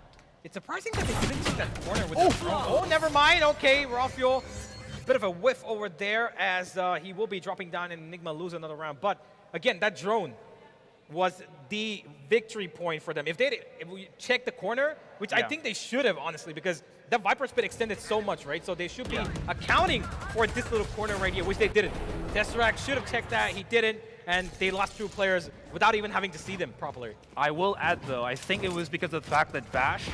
It's surprising that they didn't see that corner with the drone. Oh, never mind. Okay, Rafiel, bit of a whiff over there as he will be dropping down and Enigma lose another round. But again, that drone was the victory point for them. If we check the corner, which I think they should have, honestly, because that Viper Spit extended so much, right? So they should be accounting for this little corner right here, which they didn't. Tesseract should have checked that. He didn't, and they lost 2 players without even having to see them properly. I will add, though, I think it was because of the fact that Bash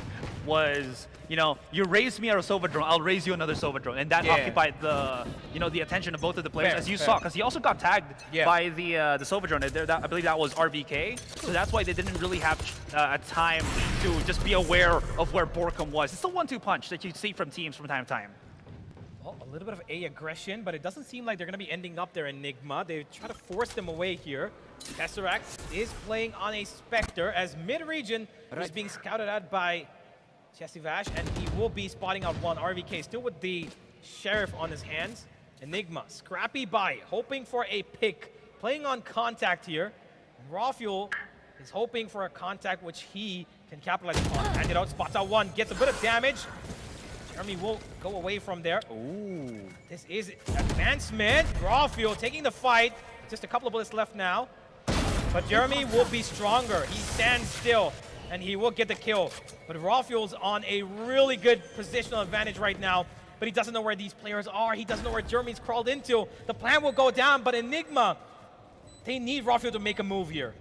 was, you raised me a Sova drone, I'll raise you another Sova drone, and that occupied the, the attention of both of the players, as you saw, because he also got tagged by the Sova drone. I believe that was RVK, so that's why they didn't really have a time to just be aware of where Borkum was. It's the 1-2 punch that you see from teams from time to time. Well, a little bit of A aggression, but it doesn't seem like they're going to be ending up there, Enigma. They try to force them away here. Tesseract is playing on a Spectre as mid-region is being scouted out by Jesse Vash, and he will be spotting out one. RVK still with the Sheriff on his hands. Enigma, scrappy buy, hoping for a pick, playing on contact here. Rafuel is hoping for a contact which he can capitalize upon. Hand it out, spots out one, gets a bit of damage. Jeremy will go away from there. Ooh, this is advancement. Rafuel taking the fight. Just a couple of bullets left now. But Jeremy will be stronger. He stands still, and he will get the kill. But Rafuel's on a really good positional advantage right now, but he doesn't know where these players are. He doesn't know where Jeremy's crawled into. The plan will go down, but Enigma, they need Rafuel to make a move here.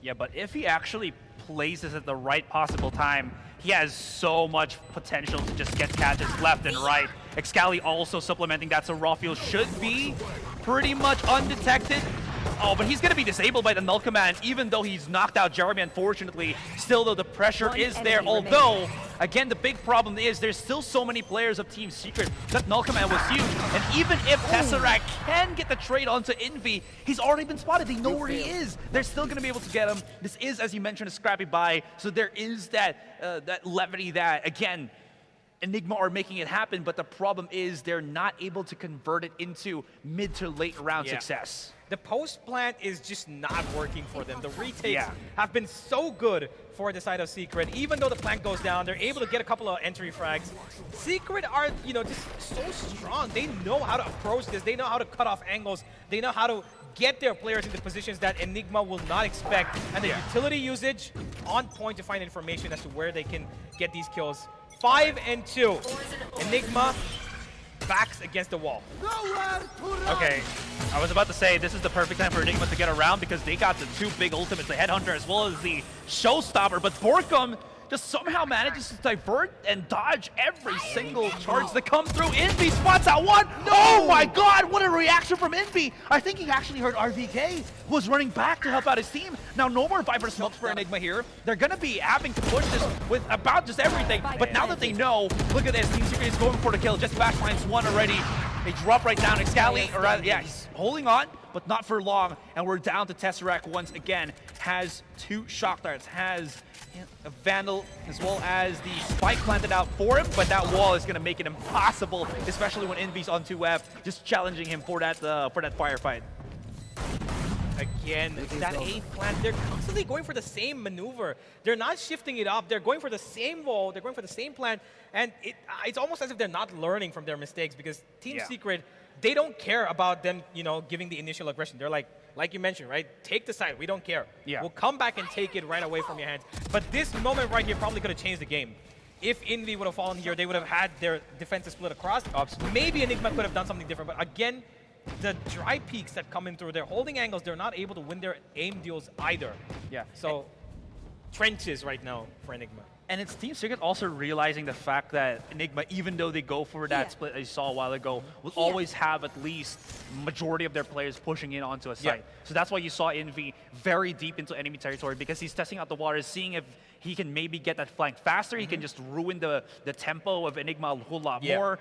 Yeah, but if he actually plays this at the right possible time, he has so much potential to just get catches left and right. Excali also supplementing that, so Rafuel should be pretty much undetected. Oh, but he's going to be disabled by the null command, even though he's knocked out Jeremy, unfortunately. Still, though, the pressure is there. Although, again, the big problem is there's still so many players of Team Secret. That null command was huge. And even if Tesseract can get the trade onto Envy, he's already been spotted. They know where he is. They're still going to be able to get him. This is, as you mentioned, a scrappy buy. So there is that levity that, again, Enigma are making it happen, but the problem is they're not able to convert it into mid to late round success. The post plant is just not working for them. The retakes have been so good for the side of Secret. Even though the plant goes down, they're able to get a couple of entry frags. Secret are, just so strong. They know how to approach this. They know how to cut off angles. They know how to get their players into positions that Enigma will not expect. And the utility usage on point to find information as to where they can get these kills. 5 and 2. Enigma backs against the wall. Okay, I was about to say this is the perfect time for Enigma to get around because they got the two big ultimates, the Headhunter as well as the Showstopper, but Borkum just somehow manages to divert and dodge every single charge that come through. Envy spots out one. No! Oh my god, what a reaction from Envy. I think he actually heard RVK was running back to help out his team. Now no more Viper smokes for Enigma here. They're gonna be having to push this with about just everything. But now that they know, look at this, Team Secret is going for the kill. Just back finds one already. They drop right down. Excali, or rather, he's holding on, but not for long. And we're down to Tesseract once again. Has 2 shock darts, has a Vandal as well as the spike planted out for him, but that wall is going to make it impossible, especially when Envy's on 2F, just challenging him for that firefight. Again, that A plant, they're constantly going for the same maneuver. They're not shifting it up. They're going for the same wall. They're going for the same plant. And it's almost as if they're not learning from their mistakes because Team Secret, they don't care about them, giving the initial aggression. They're like you mentioned, right? Take the side. We don't care. We'll come back and take it right away from your hands. But this moment right here probably could have changed the game. If Envy would have fallen here, they would have had their defenses split across. Maybe Enigma could have done something different. But again, the dry peaks that come in through, they're holding angles. They're not able to win their aim deals either. So trenches right now for Enigma. And it's Team Secret also realizing the fact that Enigma, even though they go for that split as you saw a while ago, will always have at least majority of their players pushing in onto a site. So that's why you saw Envy very deep into enemy territory because he's testing out the waters, seeing if he can maybe get that flank faster. He can just ruin the tempo of Enigma a whole lot more.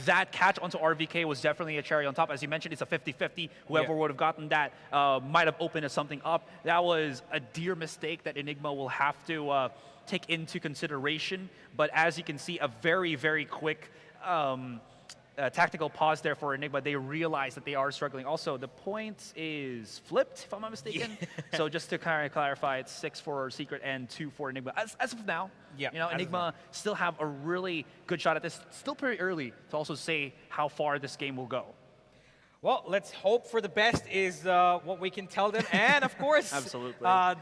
That catch onto RVK was definitely a cherry on top. As you mentioned, it's a 50-50. Whoever would have gotten that might have opened something up. That was a dear mistake that Enigma will have to take into consideration. But as you can see, a very, very quick tactical pause there for Enigma. They realize that they are struggling. Also, the point is flipped, if I'm not mistaken. So just to kind of clarify, it's 6 for Secret and 2 for Enigma. As of now, Enigma still have a really good shot at this. Still pretty early to also say how far this game will go. Well, let's hope for the best is what we can tell them. And of course,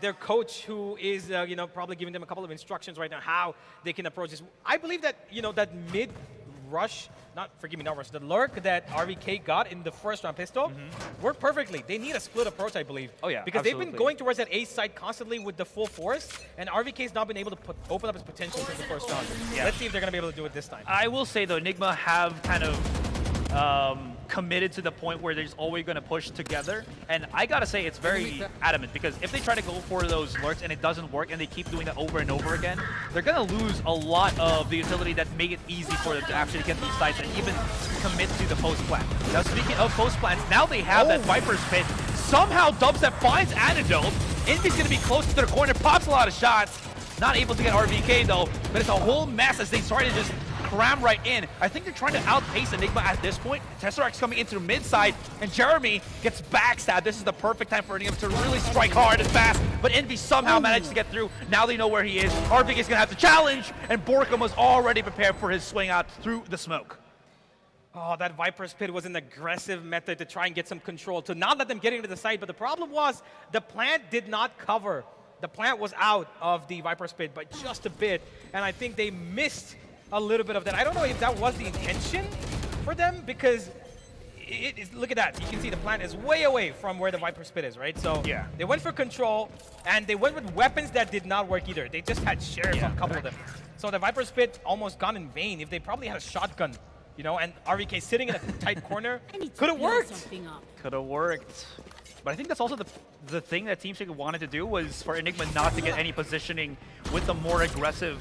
their coach who is probably giving them a couple of instructions right now how they can approach this. I believe that, that mid-rush, the lurk that RVK got in the first round pistol worked perfectly. They need a split approach, I believe. Because they've been going towards that A side constantly with the full force, and RVK's not been able to open up his potential since the first round. Let's see if they're going to be able to do it this time. I will say, though, Enigma have kind of committed to the point where they're just always going to push together. And I got to say, it's very adamant, because if they try to go for those lurks and it doesn't work and they keep doing that over and over again, they're going to lose a lot of the utility that make it easy for them to actually get these sites and even commit to the post plant. Now, speaking of post plants, now they have that Viper's Pit. Somehow Dubstep finds Antidote. Envy's going to be close to the corner, pops a lot of shots. Not able to get RVK though, but it's a whole mess as they try to just cram right in. I think they're trying to outpace Enigma at this point. Tesseract's coming into the mid side, and Jeremy gets backstabbed. This is the perfect time for Enigma to really strike hard and fast, but Envy somehow managed to get through. Now they know where he is. RBK is going to have to challenge, and Borkum was already prepared for his swing out through the smoke. Oh, that Viper's Pit was an aggressive method to try and get some control, to not let them get into the site, but the problem was the plant did not cover. The plant was out of the Viper's Pit by just a bit, and I think they missed a little bit of that. I don't know if that was the intention for them, because look at that. You can see the plant is way away from where the Viper's Pit is, right? So yeah, they went for control, and they went with weapons that did not work either. They just had sheriff on a couple of them. So the Viper's Pit almost gone in vain. If they probably had a shotgun, you know, and RVK sitting in a tight corner, could have worked. Could have worked. But I think that's also the thing that Team Secret wanted to do, was for Enigma not to get any positioning with the more aggressive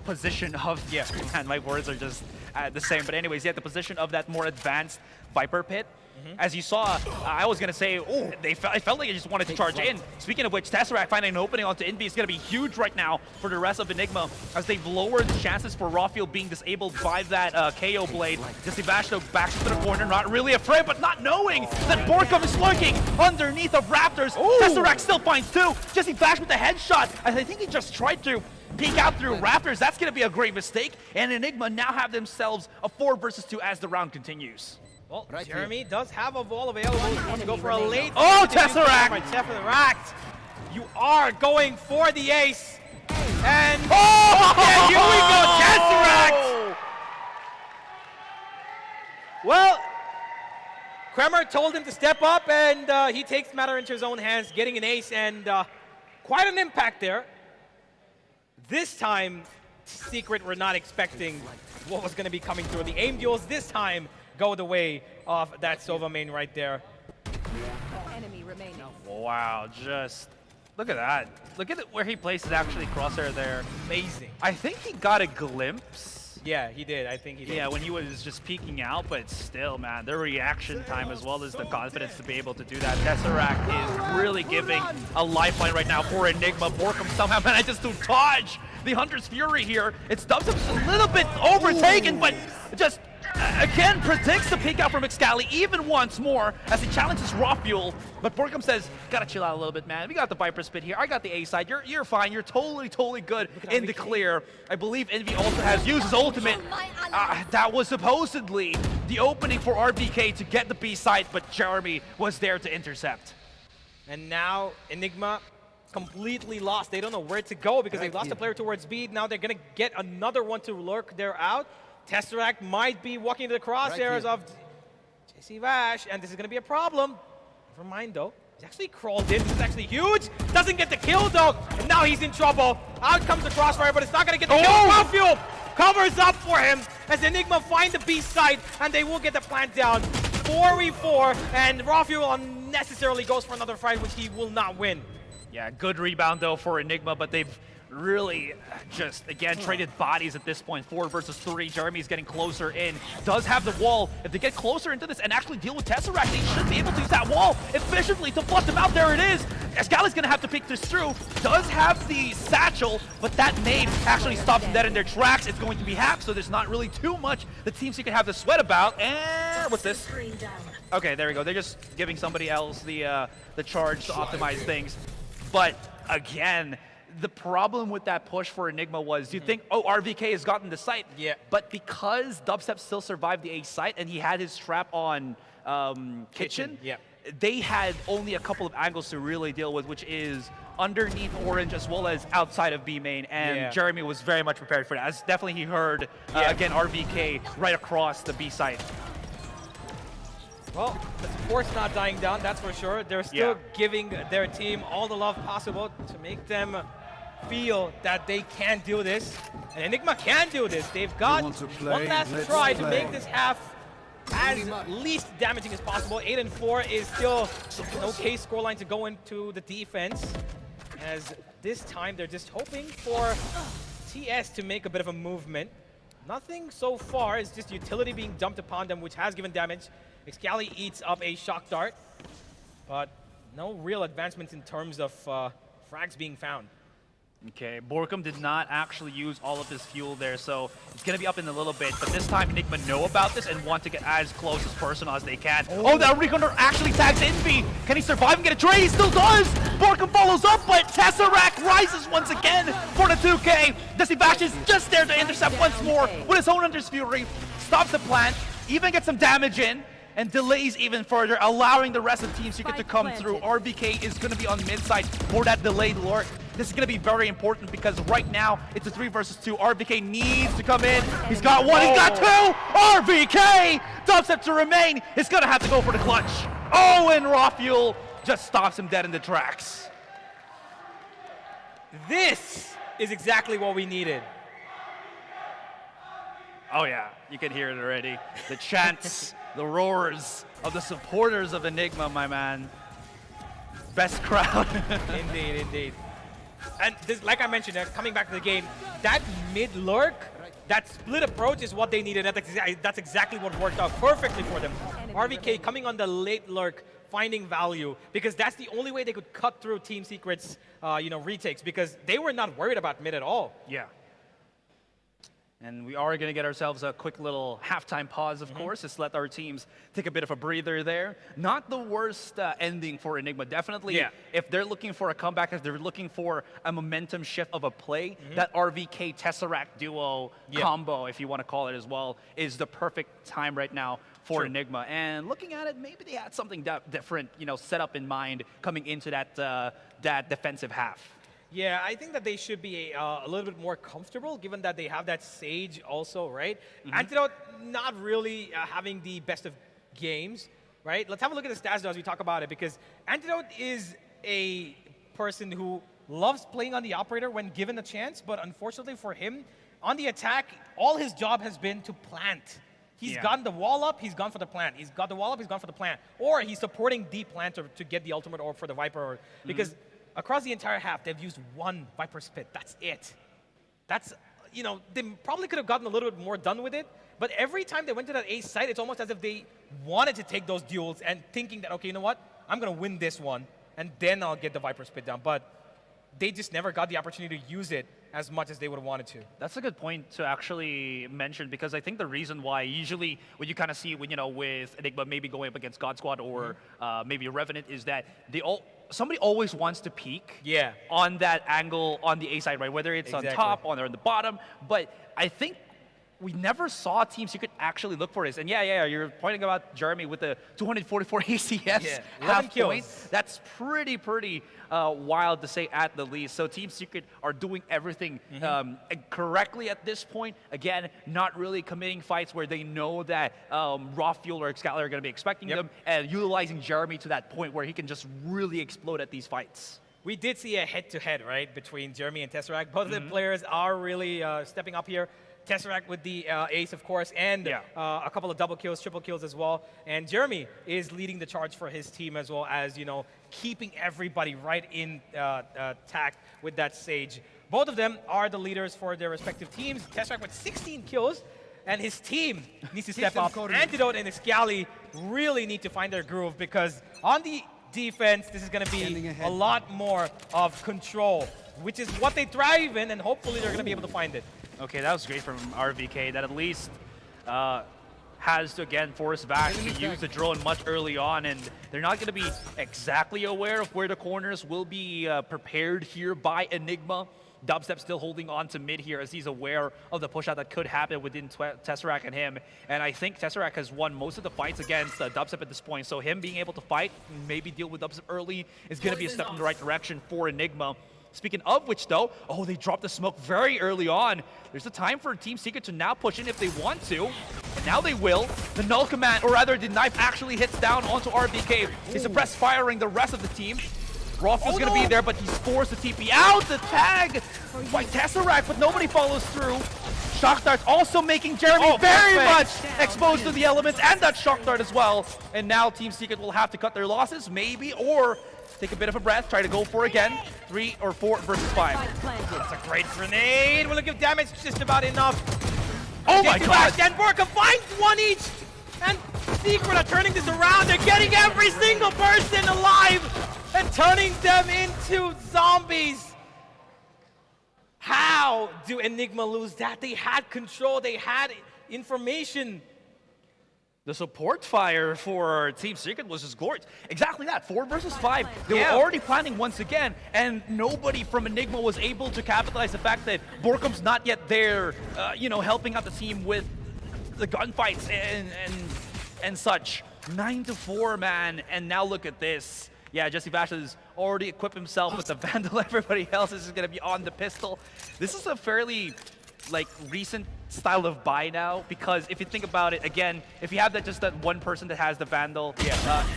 position of, yeah, man, my words are just the same. But anyways, yeah, the position of that more advanced Viper Pit. As you saw, I was going to say, oh, I felt like they just wanted to charge in. Speaking of which, Tesseract finding an opening onto Envy is going to be huge right now for the rest of Enigma, as they've lowered the chances for Rafiel being disabled by that KO blade. Jesse Vashto backs into the corner, not really afraid, but not knowing that Borkum is lurking underneath of Raptors. Tesseract still finds two. Jesse Vash with the headshot, and I think he just tried to peek out through Raptors. That's going to be a great mistake, and Enigma now have themselves a 4 versus 2 as the round continues. Well, Jeremy does have a wall available. He wants to go for a late. Oh, Tesseract! By Tesseract! You are going for the ace. And yeah, here we go, Tesseract! Well, Kremer told him to step up, and he takes matter into his own hands, getting an ace, and quite an impact there. This time, Secret were not expecting what was going to be coming through. The aim duels this time go the way of that Sova main right there. Enemy remaining. Wow, just look at that. Look at where he places actually Crosshair there. Amazing. I think he got a glimpse. Yeah, he did. I think he did. Yeah, when he was just peeking out, but still, man, the reaction time as well as the confidence to be able to do that. Tesseract is really giving a lifeline right now for Enigma. Borkum somehow manages to dodge the Hunter's Fury here. It's Dubstep's a little bit overtaken, but just again predicts the peek out from Excali even once more as he challenges Rafuel. But Borkum says, gotta chill out a little bit, man. We got the Viper Spit here. I got the A side. You're fine. You're totally good in the clear. I believe Envy also has used his ultimate. That was supposedly the opening for RBK to get the B side, but Jeremy was there to intercept. And now Enigma completely lost. They don't know where to go because they've lost a player towards B. Now they're going to get another one to lurk there out. Tesseract might be walking to the crosshairs of JC Vash, and this is going to be a problem. Never mind, though. He's actually crawled in. This is actually huge. Doesn't get the kill, though. And now he's in trouble. Out comes the crossfire, but it's not going to get the kill. Rafuel covers up for him as Enigma find the B side, and they will get the plant down. 4v4, and Rafuel unnecessarily goes for another fight, which he will not win. Yeah, good rebound, though, for Enigma, but they've really just, again, traded bodies at this point. 4 versus 3. Jeremy's getting closer in. Does have the wall. If they get closer into this and actually deal with Tesseract, they should be able to use that wall efficiently to flush them out. There it is. Escali's going to have to pick this through. Does have the satchel, but that nade actually stops them dead in their tracks. It's going to be half, so there's not really too much the Team Secret have to sweat about. And what's this? Okay, there we go. They're just giving somebody else the charge to optimize things. But again, the problem with that push for Enigma was, you think, oh, RVK has gotten the site. Yeah. But because Dubstep still survived the A site and he had his trap on Kitchen, yeah, they had only a couple of angles to really deal with, which is underneath Orange as well as outside of B main. And Jeremy was very much prepared for that. As definitely he heard, again, RVK right across the B site. Well, the support's not dying down, that's for sure. They're still giving their team all the love possible to make them feel that they can do this. And Enigma can do this. They've got one last try to make this half as least damaging as possible. 8 and 4 is still an okay scoreline to go into the defense. As this time, they're just hoping for TS to make a bit of a movement. Nothing so far, it's just utility being dumped upon them, which has given damage. Excali eats up a shock dart, but no real advancements in terms of frags being found. Okay, Borkum did not actually use all of his fuel there, so it's going to be up in a little bit. But this time, Enigma know about this and want to get as close as personal as they can. Oh, that Recon actually tags Envy. Can he survive and get a trade? He still does! Borkum follows up, but Tesseract rises once again for the 2K. Desi Bash is just there to intercept once more with his own Hunter's Fury. Stops the plant, even gets some damage in, and delays even further, allowing the rest of Team Secret to come through. RVK is going to be on mid side for that delayed lurk. This is going to be very important because right now it's a 3 versus 2. RVK needs to come in. He's got one, he's got two! RVK! Dubstep to remain. He's going to have to go for the clutch. Oh, and Raw Fuel just stops him dead in the tracks. This is exactly what we needed. Oh yeah, you can hear it already. The chants, the roars of the supporters of Enigma, my man. Best crowd. Indeed, indeed. And this, like I mentioned, coming back to the game, that mid lurk, that split approach is what they needed. That's exactly what worked out perfectly for them. RVK coming on the late lurk, finding value, because that's the only way they could cut through Team Secret's retakes, because they were not worried about mid at all. Yeah. And we are going to get ourselves a quick little halftime pause, of course, just let our teams take a bit of a breather there. Not the worst ending for Enigma. Definitely, if they're looking for a comeback, if they're looking for a momentum shift of a play, that RVK Tesseract duo combo, if you want to call it as well, is the perfect time right now for Enigma. And looking at it, maybe they had something different, set up in mind coming into that defensive half. Yeah, I think that they should be a little bit more comfortable, given that they have that Sage also, right? Antidote not really having the best of games, right? Let's have a look at the stats though as we talk about it, because Antidote is a person who loves playing on the operator when given a chance, but unfortunately for him, on the attack, all his job has been to plant. He's gotten the wall up, he's gone for the plant. He's got the wall up, he's gone for the plant. Or he's supporting the planter to get the ultimate orb for the Viper, because across the entire half, they've used one Viper Spit. That's it. That's, they probably could have gotten a little bit more done with it, but every time they went to that ace site, it's almost as if they wanted to take those duels and thinking that, okay, you know what? I'm going to win this one, and then I'll get the Viper Spit down. But they just never got the opportunity to use it as much as they would have wanted to. That's a good point to actually mention, because I think the reason why usually when you kind of see, with Enigma maybe going up against God Squad or maybe a Revenant, is that somebody always wants to peek on that angle on the A side, right? Whether it's on top or on the bottom. But I think we never saw Team Secret actually look for this. And you're pointing about Jeremy with the 244 ACS half point. That's pretty wild to say at the least. So Team Secret are doing everything correctly at this point. Again, not really committing fights where they know that Raw Fuel or Excalibur are going to be expecting them, and utilizing Jeremy to that point where he can just really explode at these fights. We did see a head-to-head, right, between Jeremy and Tesseract. Both of the players are really stepping up here. Tesseract with the ace, of course, and a couple of double kills, triple kills as well. And Jeremy is leading the charge for his team as well as, keeping everybody right in tact with that Sage. Both of them are the leaders for their respective teams. Tesseract with 16 kills, and his team needs to step up. Antidote and Excali really need to find their groove, because on the defense, this is going to be a lot more of control, which is what they thrive in, and hopefully they're going to be able to find it. Okay, that was great from RVK. That at least has to, again, force back to use the drone much early on, and they're not going to be exactly aware of where the corners will be prepared here by Enigma. Dubstep still holding on to mid here as he's aware of the push out that could happen within Tesseract and him. And I think Tesseract has won most of the fights against Dubstep at this point, so him being able to fight, maybe deal with Dubstep early, is going to be a step in the right direction for Enigma. Speaking of which, though, they dropped the smoke very early on. There's a time for Team Secret to now push in if they want to. And now they will. The null command, or rather the knife, actually hits down onto RVK. They suppress firing the rest of the team. Roth is going to be there, but he's forced to TP out. The tag by Tesseract, but nobody follows through. Shock Dart's also making Jeremy very much exposed to the elements, and that Shock Dart as well. And now Team Secret will have to cut their losses, maybe, or take a bit of a breath, try to go for again. 3 or 4 versus 5. That's a great grenade. Will it give damage? Just about enough. Oh my god! And Borkum finds one each. And Secret are turning this around. They're getting every single person alive and turning them into zombies. How do Enigma lose that? They had control, they had information. The support fire for Team Secret was just gorgeous. Exactly that, 4 versus 5. They were already planning once again, and nobody from Enigma was able to capitalize the fact that Borkum's not yet there, you know, helping out the team with the gunfights and such. 9-4, man, and now look at this. Yeah, Jesse Bash has already equipped himself with the Vandal. Everybody else is going to be on the pistol. This is a fairly, like, recent style of buy now, because if you think about it, again, if you have just that one person that has the Vandal,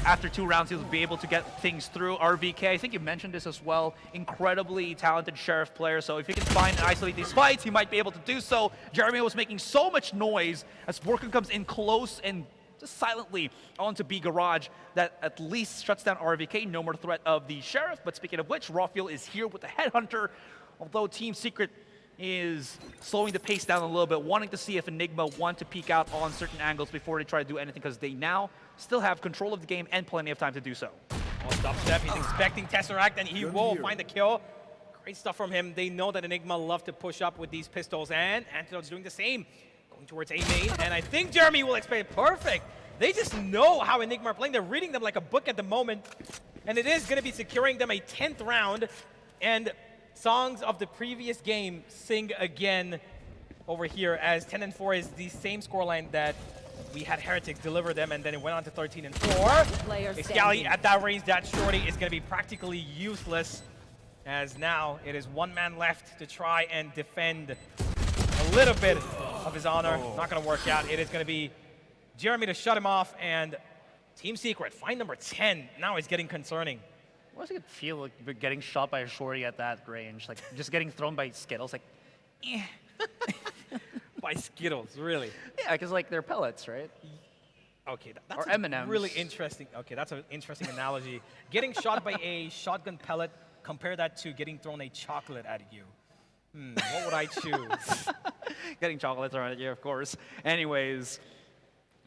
after 2 rounds he'll be able to get things through. RVK, I think you mentioned this as well, incredibly talented Sheriff player, so if he can find and isolate these fights, he might be able to do so. Jeremy was making so much noise as Borkum comes in close and just silently onto B Garage. That at least shuts down RVK, no more threat of the Sheriff. But speaking of which, Rafael is here with the Headhunter, although Team Secret is slowing the pace down a little bit, wanting to see if Enigma want to peek out on certain angles before they try to do anything, because they now still have control of the game and plenty of time to do so. Well, dubstep, he's expecting Tesseract, and he will find the kill. Great stuff from him. They know that Enigma love to push up with these pistols, and Antidote's doing the same. Going towards A main, and I think Jeremy will expect it. Perfect. They just know how Enigma are playing. They're reading them like a book at the moment, and it is going to be securing them a 10th round, and songs of the previous game sing again over here, as 10-4 is the same scoreline that we had Heretics deliver them, and then it went on to 13-4. Excali at that range, that shorty is going to be practically useless, as now it is one man left to try and defend a little bit of his honor. Not going to work out. It is going to be Jeremy to shut him off, and Team Secret, find number 10. Now it's getting concerning. What does it feel like getting shot by a shorty at that range? Like just getting thrown by Skittles, like, eh. By Skittles, really? Yeah, because like they're pellets, right? Okay, that's or M&Ms. Really interesting. Okay, that's an interesting analogy. Getting shot by a shotgun pellet, compare that to getting thrown a chocolate at you. What would I choose? Getting chocolate thrown at you, of course. Anyways,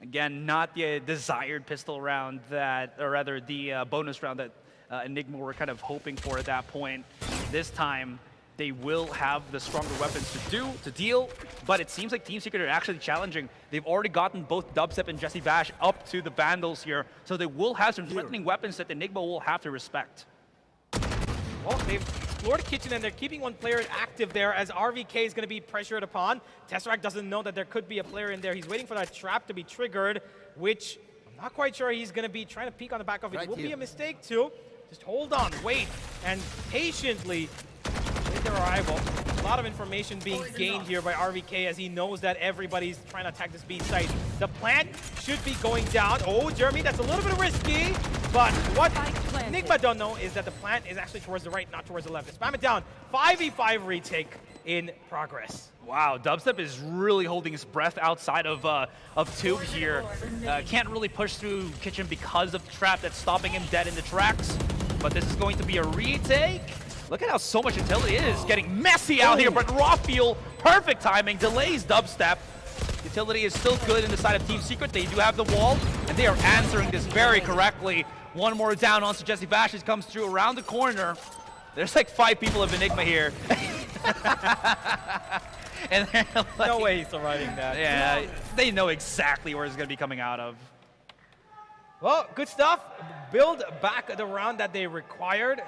again, not the desired pistol round that, or rather the bonus round that Enigma were kind of hoping for at that point. This time, they will have the stronger weapons to deal, but it seems like Team Secret are actually challenging. They've already gotten both Dubstep and Jesse Bash up to the Vandals here, so they will have some threatening weapons that Enigma will have to respect. Well, they've explored Kitchen, and they're keeping one player active there, as RVK is going to be pressured upon. Tesseract doesn't know that there could be a player in there. He's waiting for that trap to be triggered, which I'm not quite sure he's going to be trying to peek on the back of it. It will be a mistake too. Just hold on, wait, and patiently wait their arrival. A lot of information being gained here by RVK, as he knows that everybody's trying to attack this B site. The plant should be going down. Oh, Jeremy, that's a little bit risky, but what Enigma don't know is that the plant is actually towards the right, not towards the left. Spam it down. 5v5 retake in progress. Wow, Dubstep is really holding his breath outside of Tube here. Can't really push through Kitchen because of the trap that's stopping him dead in the tracks. But this is going to be a retake. Look at how so much utility it is getting messy out here, but Rafael, perfect timing, delays Dubstep. Utility is still good in the side of Team Secret. They do have the wall, and they are answering this very correctly. One more down onto Jesse Bash, as comes through around the corner. There's like 5 people of Enigma here. And like, no way he's surviving that. Yeah, they know exactly where it's going to be coming out of. Well, good stuff. Build back the round that they required.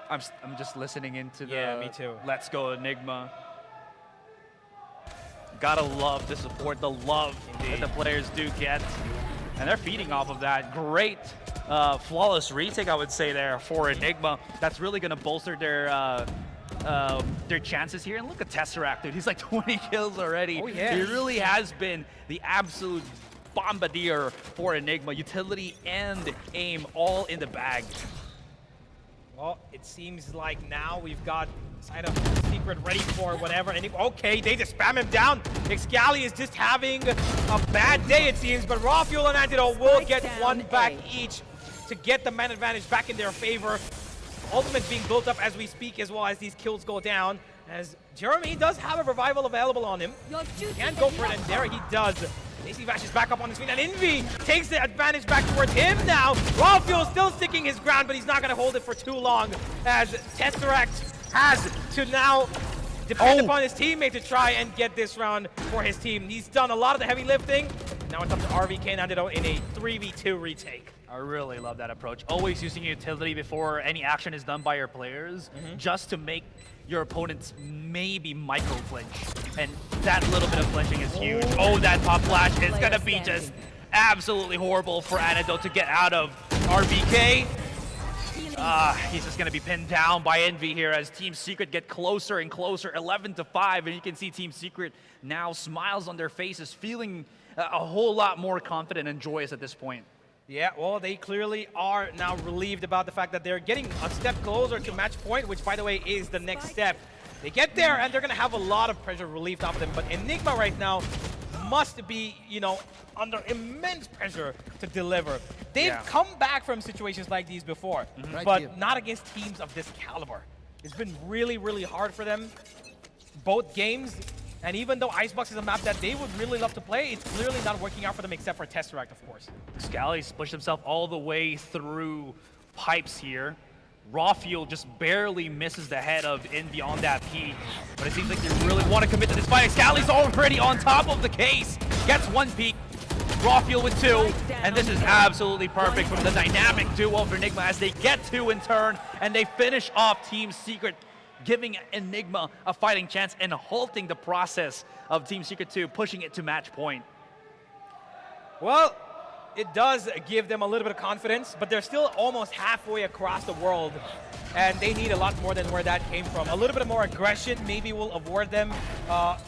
I'm just listening into the me too. Let's Go Enigma. Gotta love the support, the love that the players do get. And they're feeding off of that. Great, flawless retake, I would say, there for Enigma. That's really gonna bolster their chances here. And look at Tesseract, dude. He's like 20 kills already. Oh, yeah. He really has been the absolute bombardier for Enigma. Utility and aim all in the bag. Well, it seems like now we've got side of Secret ready for whatever. And okay, they just spam him down. Excali is just having a bad day, it seems, but Rafael and Antidote will get one back each to get the man advantage back in their favor. Ultimate being built up as we speak, as well as these kills go down, as Jeremy does have a revival available on him. He can go for it, and there he does. AC Vash is back up on his feet, and Envy takes the advantage back towards him now. Raw still sticking his ground, but he's not going to hold it for too long, as Tesseract has to now depend upon his teammate to try and get this round for his team. He's done a lot of the heavy lifting. Now it's up to RVK and Antidote in a 3v2 retake. I really love that approach. Always using utility before any action is done by your players, just to make your opponents maybe micro flinch. And that little bit of flinching is huge. Oh, that top flash is gonna be just absolutely horrible for Antidote to get out of. RVK, he's just gonna be pinned down by Envy here as Team Secret get closer and closer, 11-5, and you can see Team Secret now smiles on their faces, feeling a whole lot more confident and joyous at this point. Yeah, well, they clearly are now relieved about the fact that they're getting a step closer to match point, which, by the way, is the next step. They get there, and they're going to have a lot of pressure relieved off of them. But Enigma right now must be, you know, under immense pressure to deliver. They've come back from situations like these before, but not against teams of this caliber. It's been really, really hard for them, both games. And even though Icebox is a map that they would really love to play, it's clearly not working out for them except for Tesseract, of course. Scally's pushed himself all the way through pipes here. Rawfuel just barely misses the head of Envy on that peak, but it seems like they really want to commit to this fight. Scally's already on top of the case, gets one peak. Rawfuel with two, and this is absolutely perfect from the dynamic duo of Enigma as they get two in turn, and they finish off Team Secret, giving Enigma a fighting chance and halting the process of Team Secret 2, pushing it to match point. Well, it does give them a little bit of confidence, but they're still almost halfway across the world, and they need a lot more than where that came from. A little bit more aggression maybe will award them,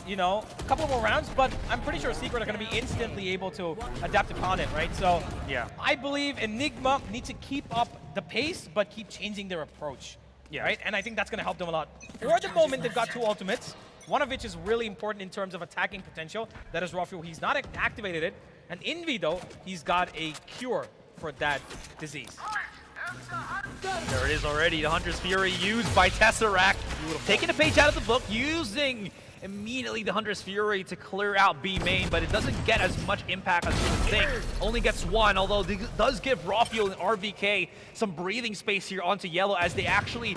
you know, a couple more rounds, but I'm pretty sure Secret are going to be instantly able to adapt upon it, right? So yeah, I believe Enigma need to keep up the pace, but keep changing their approach. Yeah. Right? And I think that's going to help them a lot. For the moment, they've got two ultimates, one of which is really important in terms of attacking potential. That is Rawfuel. He's not activated it. And Envy, though, he's got a cure for that disease. There it is already. The Hunter's Fury used by Tesseract. Taking a page out of the book, using immediately the Hunter's Fury to clear out B main, but it doesn't get as much impact as you would think. Only gets one, although it does give Rawfuel and RVK some breathing space here onto yellow as they actually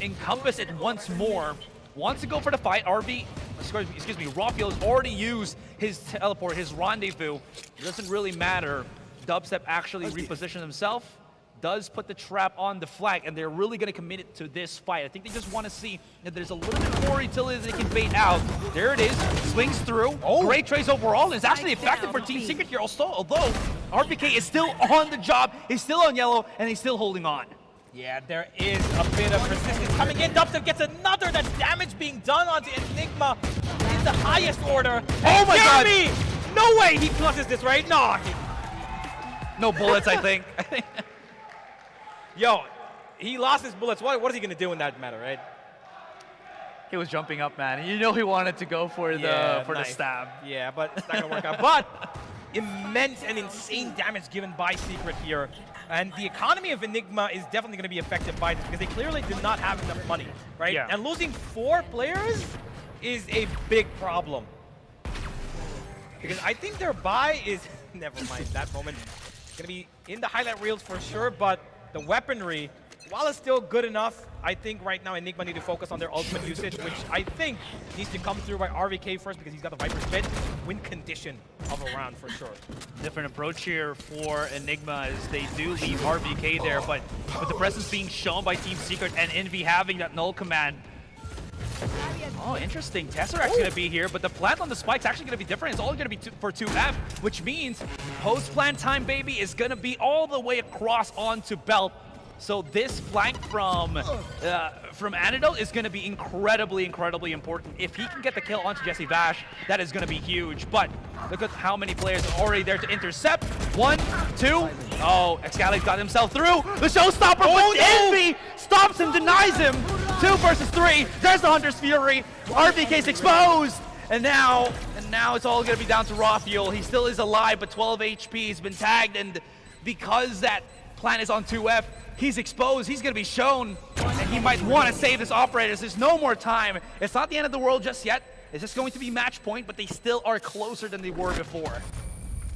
encompass it once more. Wants to go for the fight. Rawfuel has already used his teleport, his rendezvous. It doesn't really matter. Dubstep actually repositioned himself. Does put the trap on the flag, and they're really going to commit it to this fight. I think they just want to see that there's a little bit more utility they can bait out. There it is, swings through. Great trace overall, and it's actually effective for Team Secret here also, although RVK is still on the job, he's still on yellow, and he's still holding on. Yeah, there is a bit of persistence coming in. Dubstep gets another, that damage being done onto Enigma in the highest order. Oh my god! No way he pluses this, right? No. No bullets, I think. Yo, he lost his bullets. What is he going to do in that matter, right? He was jumping up, man. You know he wanted to go for the stab. Yeah, but it's not going to work out. But immense and insane damage given by Secret here. And the economy of Enigma is definitely going to be affected by this because they clearly did not have enough money, right? Yeah. And losing 4 players is a big problem. Because I think their buy is, never mind that moment, going to be in the highlight reels for sure, but the weaponry, while it's still good enough, I think right now Enigma need to focus on their ultimate usage, which I think needs to come through by RVK first because he's got the Viper's Bit, win condition of a round for sure. Different approach here for Enigma as they do leave RVK there, but with the presence being shown by Team Secret and Envy having that null command. Oh, interesting. Tesseract's going to be here, but the plant on the spike's actually going to be different. It's all going to be for 2F, which means post-plant time, baby, is going to be all the way across onto Belt. So this flank from Antidote is going to be incredibly, incredibly important. If he can get the kill onto Jesse Vash, that is going to be huge. But look at how many players are already there to intercept. 1, 2. Oh, Excali's got himself through. The showstopper, but Envy stops him, denies him. 2 versus 3. There's the Hunter's Fury. RVK's exposed. And now it's all going to be down to Rawfuel. He still is alive, but 12 HP. He's been tagged, and because that plant is on 2F, he's exposed, he's going to be shown, and he might want to save this operator. There's no more time. It's not the end of the world just yet. Is this going to be match point? But they still are closer than they were before.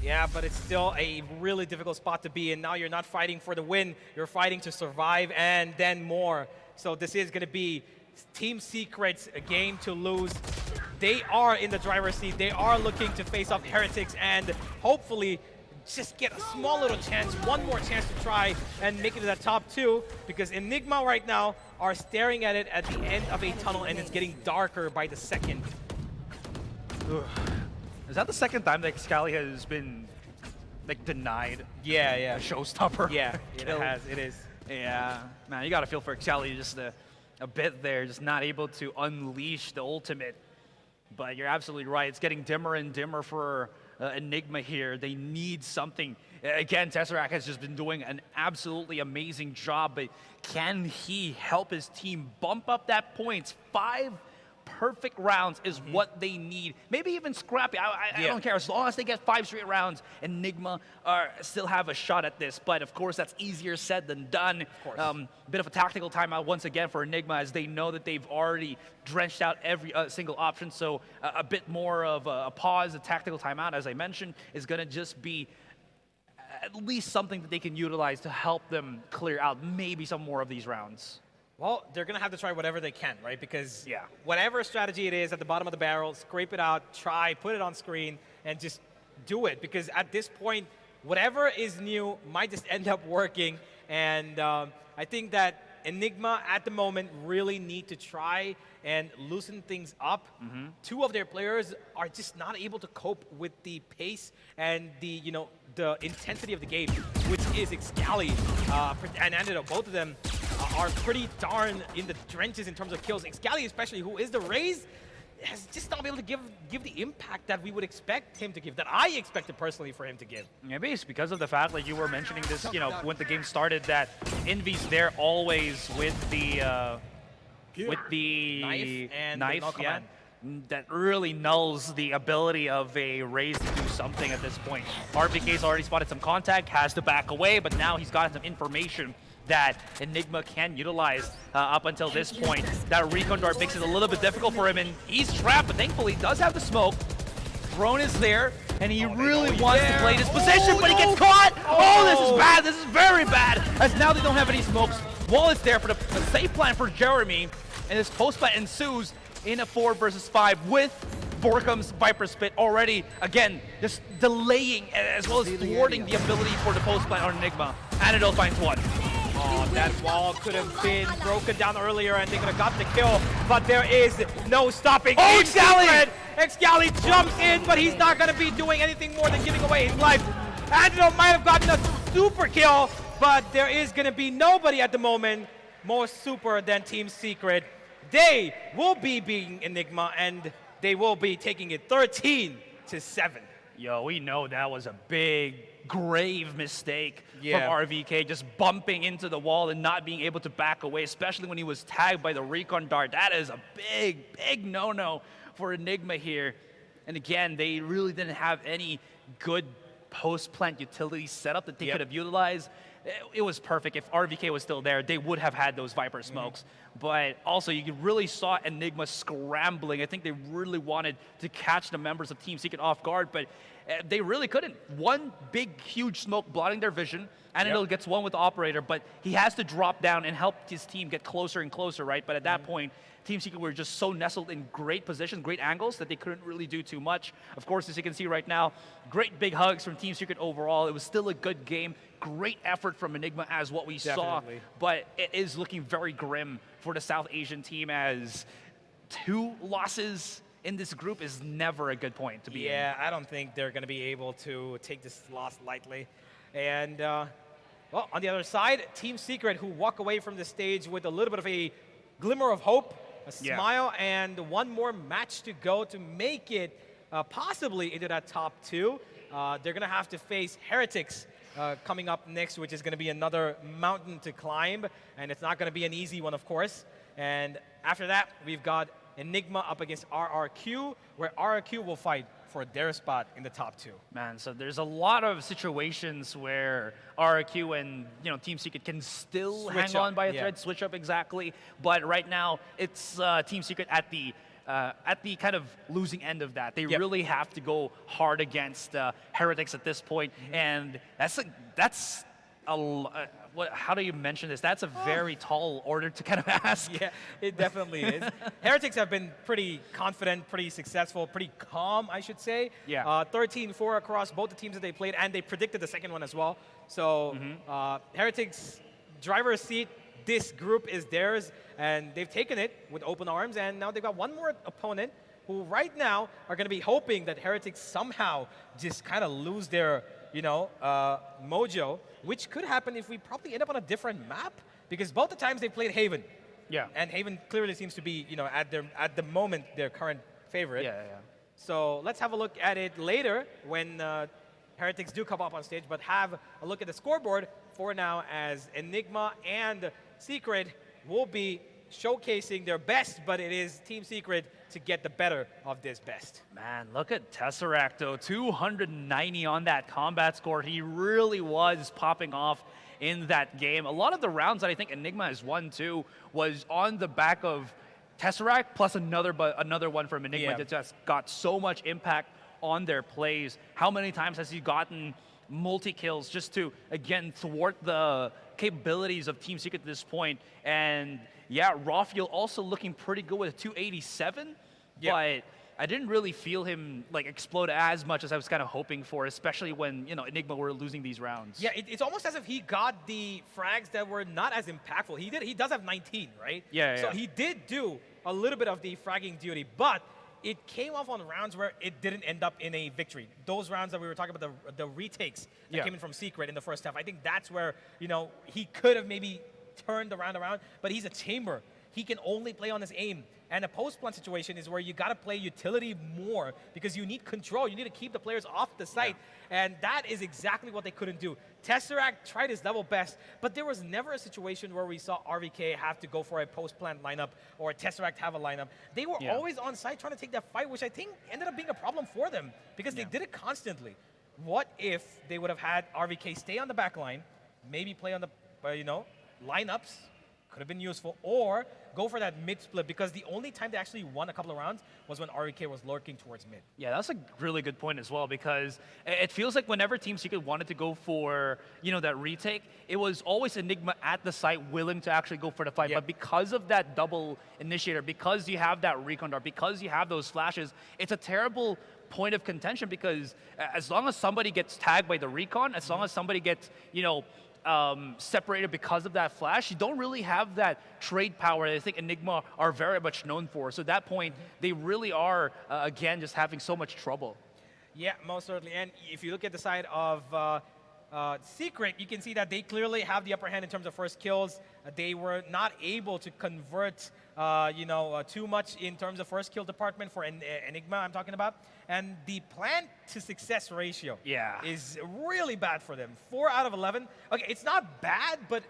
Yeah, but it's still a really difficult spot to be in. Now you're not fighting for the win. You're fighting to survive and then more. So this is going to be Team Secret's a game to lose. They are in the driver's seat. They are looking to face off Heretics and hopefully just get a small little chance, one more chance to try and make it to that top 2, because Enigma right now are staring at it at the end of a tunnel, and it's getting darker by the second. Is that the second time that Excali has been like denied? Yeah, a showstopper. Yeah, it has. It is. Yeah, man, you gotta feel for Excali just a bit there, just not able to unleash the ultimate. But you're absolutely right. It's getting dimmer and dimmer for Enigma here. They need something. Again, Tesseract has just been doing an absolutely amazing job, but can he help his team bump up that points? 5 perfect rounds is what they need. Maybe even scrappy. I don't care. As long as they get 5 straight rounds, Enigma still have a shot at this. But of course, that's easier said than done. Of course. Bit of a tactical timeout once again for Enigma, as they know that they've already drenched out every single option. So a bit more of a pause, a tactical timeout, as I mentioned, is going to just be at least something that they can utilize to help them clear out maybe some more of these rounds. Well, they're going to have to try whatever they can, right? Because whatever strategy it is at the bottom of the barrel, scrape it out, try, put it on screen, and just do it. Because at this point, whatever is new might just end up working. And I think that Enigma at the moment really need to try and loosen things up. 2 of their players are just not able to cope with the pace and the intensity of the game, which is Excali and Antidote. Both of them are pretty darn in the trenches in terms of kills. Excali especially, who is the Raze, has just not been able to give the impact that we would expect him to give, that I expected personally for him to give. Maybe it's because of the fact that you were mentioning this, when the game started, that Envy's there always with the knife and the null command. That really nulls the ability of a Raze to do something at this point. RVK's already spotted some contact, has to back away, but now he's gotten some information that Enigma can utilize up until this point. That recon dart makes it a little bit difficult for him, and he's trapped, but thankfully he does have the smoke. Drone is there, and he really wants to play this position, but he gets caught! Oh, this is bad, this is very bad, as now they don't have any smokes. Wall is there for the safe plan for Jeremy, and this post-plant ensues in a 4 versus 5 with Borkum's Viper Spit already, again, just delaying as well as thwarting the ability for the post-plant on Enigma. Antidote finds one. Oh, that wall could have been broken down earlier and they could have got the kill, but there is no stopping. Oh, Excali! Excali jumps in, but he's not going to be doing anything more than giving away his life. Antidote might have gotten a super kill, but there is going to be nobody at the moment more super than Team Secret. They will be beating Enigma, and they will be taking it 13-7. Yo, we know that was a big, grave mistake from Yeah. RVK, just bumping into the wall and not being able to back away, especially when he was tagged by the recon dart. That is a big, big no-no for Enigma here. And again, they really didn't have any good post-plant utility setup that they could have utilized. It was perfect. If RVK was still there, they would have had those Viper smokes. But also, you really saw Enigma scrambling. I think they really wanted to catch the members of Team Secret off guard, but they really couldn't. One big, huge smoke blotting their vision. Antidote gets one with the operator, but he has to drop down and help his team get closer and closer, right? But at that point, Team Secret were just so nestled in great positions, great angles, that they couldn't really do too much. Of course, as you can see right now, great big hugs from Team Secret overall. It was still a good game. Great effort from Enigma as what we saw, but it is looking very grim for the South Asian team, as 2 losses in this group is never a good point to be in. Yeah, I don't think they're going to be able to take this loss lightly. And, well, on the other side, Team Secret, who walk away from the stage with a little bit of a glimmer of hope, a smile, and one more match to go to make it possibly into that top 2. They're going to have to face Heretics coming up next, which is going to be another mountain to climb, and it's not going to be an easy one, of course. And after that, we've got Enigma up against RRQ, where RRQ will fight for their spot in the top 2. Man, so there's a lot of situations where RRQ and Team Secret can still hang on by a thread, switch up exactly. But right now, it's Team Secret at the at the kind of losing end of that. They really have to go hard against Heretics at this point, and that's how do you mention this? That's a very tall order to kind of ask. Yeah, it definitely is. Heretics have been pretty confident, pretty successful, pretty calm, I should say. Yeah. 13-4 across both the teams that they played, and they predicted the second one as well. So Heretics, driver's seat, this group is theirs, and they've taken it with open arms, and now they've got one more opponent who right now are going to be hoping that Heretics somehow just kind of lose their mojo, which could happen if we probably end up on a different map, because both the times they played Haven. Yeah. And Haven clearly seems to be, at the moment, their current favorite. Yeah. So let's have a look at it later when Heretics do come up on stage, but have a look at the scoreboard for now, as Enigma and Secret will be showcasing their best, but it is Team Secret to get the better of this best. Man, look at Tesseract, though. 290 on that combat score. He really was popping off in that game. A lot of the rounds that I think Enigma has won, too, was on the back of Tesseract plus another one from Enigma that just got so much impact on their plays. How many times has he gotten multi-kills just to, again, thwart the capabilities of Team Secret at this point? And yeah, Rafael also looking pretty good with a 287, but I didn't really feel him like explode as much as I was kind of hoping for, especially when Enigma were losing these rounds. Yeah, it's almost as if he got the frags that were not as impactful. He does have 19, right? Yeah. So he did do a little bit of the fragging duty, but it came off on rounds where it didn't end up in a victory. Those rounds that we were talking about, the retakes that came in from Secret in the first half, I think that's where, he could have maybe turned the round around, but he's a chamber. He can only play on his aim. And a post-plant situation is where you got to play utility more because you need control. You need to keep the players off the site. And that is exactly what they couldn't do. Tesseract tried his level best, but there was never a situation where we saw RVK have to go for a post-plant lineup or Tesseract have a lineup. They were always on site trying to take that fight, which I think ended up being a problem for them because they did it constantly. What if they would have had RVK stay on the back line, maybe play on the, lineups, could have been useful, or go for that mid split, because the only time they actually won a couple of rounds was when RVK was lurking towards mid. Yeah, that's a really good point as well, because it feels like whenever Team Secret wanted to go for, that retake, it was always Enigma at the site willing to actually go for the fight. But because of that double initiator, because you have that recon dart, because you have those flashes, it's a terrible point of contention, because as long as somebody gets tagged by the recon, as long as somebody gets, separated because of that flash, you don't really have that trade power that I think Enigma are very much known for. So at that point, they really are, again, just having so much trouble. Yeah, most certainly. And if you look at the side of Secret, you can see that they clearly have the upper hand in terms of first kills. They were not able to convert, too much in terms of first kill department for Enigma, I'm talking about. And the plant to success ratio is really bad for them. 4 out of 11. Okay, it's not bad, but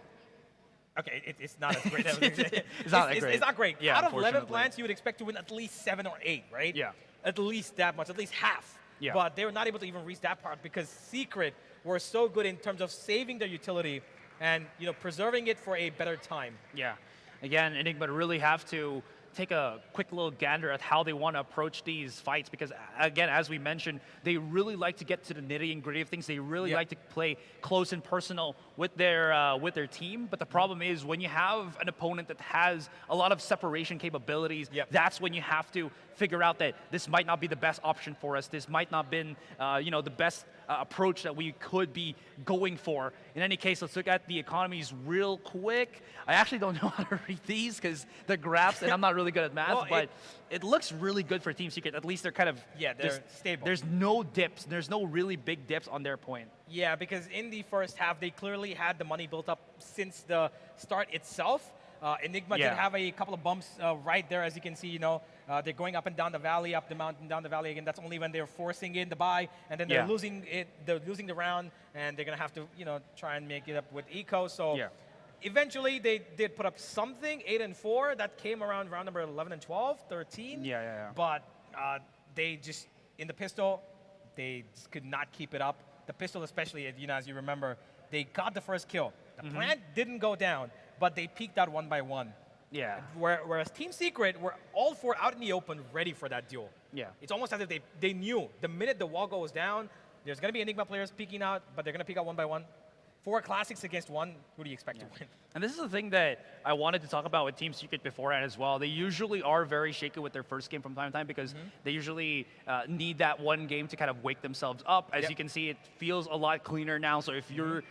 okay, it's not as great. It's not that great. It's not great. Yeah, out of 11 plants, you would expect to win at least 7 or 8, right? Yeah. At least that much, at least half. Yeah. But they were not able to even reach that part because Secret were so good in terms of saving their utility and preserving it for a better time. Yeah. Again, Enigma really have to take a quick little gander at how they want to approach these fights, because again, as we mentioned, they really like to get to the nitty and gritty of things. They really like to play close and personal with their team. But the problem is when you have an opponent that has a lot of separation capabilities, that's when you have to figure out that this might not be the best option for us. This might not been the best approach that we could be going for. In any case, let's look at the economies real quick. I actually don't know how to read these because they're graphs and I'm not really good at math, but it looks really good for Team Secret. At least they're kind of they're stable. There's no dips. There's no really big dips on their point. Yeah, because in the first half, they clearly had the money built up since the start itself. Enigma did have a couple of bumps right there, as you can see. They're going up and down the valley, up the mountain, down the valley again. That's only when they're forcing in the buy, and then they're losing it. They're losing the round, and they're gonna have to, try and make it up with eco. So eventually, they did put up something, 8 and 4. That came around round number 11 and 12, 13. But they just in the pistol, they just could not keep it up. The pistol, especially, as you remember, they got the first kill. The plant didn't go down, but they peaked out one by one. Yeah. Whereas Team Secret were all four out in the open, ready for that duel. Yeah. It's almost as if they knew the minute the wall goes down, there's going to be Enigma players peeking out, but they're going to peek out one by one. 4 classics against 1, who do you expect to win? And this is the thing that I wanted to talk about with Team Secret beforehand as well. They usually are very shaky with their first game from time to time because they usually need that one game to kind of wake themselves up. As you can see, it feels a lot cleaner now. So if you're,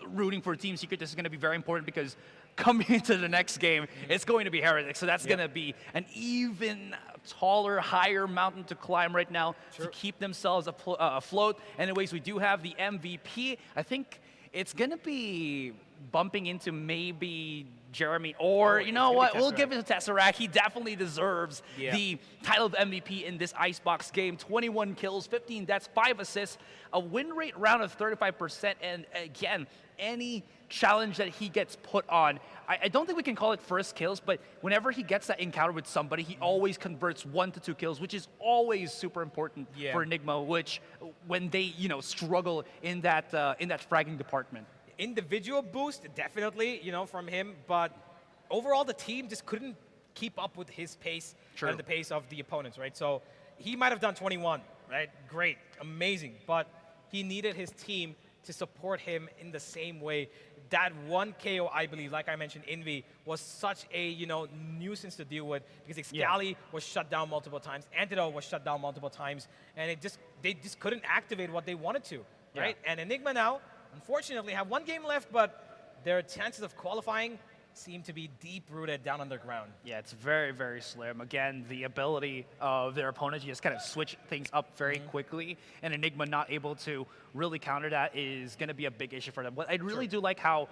rooting for Team Secret, this is going to be very important because coming into the next game, it's going to be Heretics. So that's going to be an even taller, higher mountain to climb right now to keep themselves afloat. Anyways, we do have the MVP. I think it's going to be bumping into maybe Jeremy, or you know what, we'll give it to Tesseract. He definitely deserves the title of MVP in this Icebox game. 21 kills, 15 deaths, 5 assists, a win rate around of 35%, and again, any challenge that he gets put on, I don't think we can call it first kills, but whenever he gets that encounter with somebody, he always converts 1 to 2 kills, which is always super important for Enigma, which when they struggle in that fragging department. Individual boost, definitely, from him, but overall the team just couldn't keep up with his pace and the pace of the opponents, right? So he might have done 21, right? Great, amazing, but he needed his team to support him in the same way. That one KO, I believe, like I mentioned, Envy, was such a nuisance to deal with because Excali was shut down multiple times, Antidote was shut down multiple times, and they just couldn't activate what they wanted to, right? And Enigma now, unfortunately, have 1 game left, but their chances of qualifying seem to be deep-rooted down underground. Yeah, it's very, very slim. Again, the ability of their opponent to just kind of switch things up very quickly, and Enigma not able to really counter that is going to be a big issue for them. But I really do like how,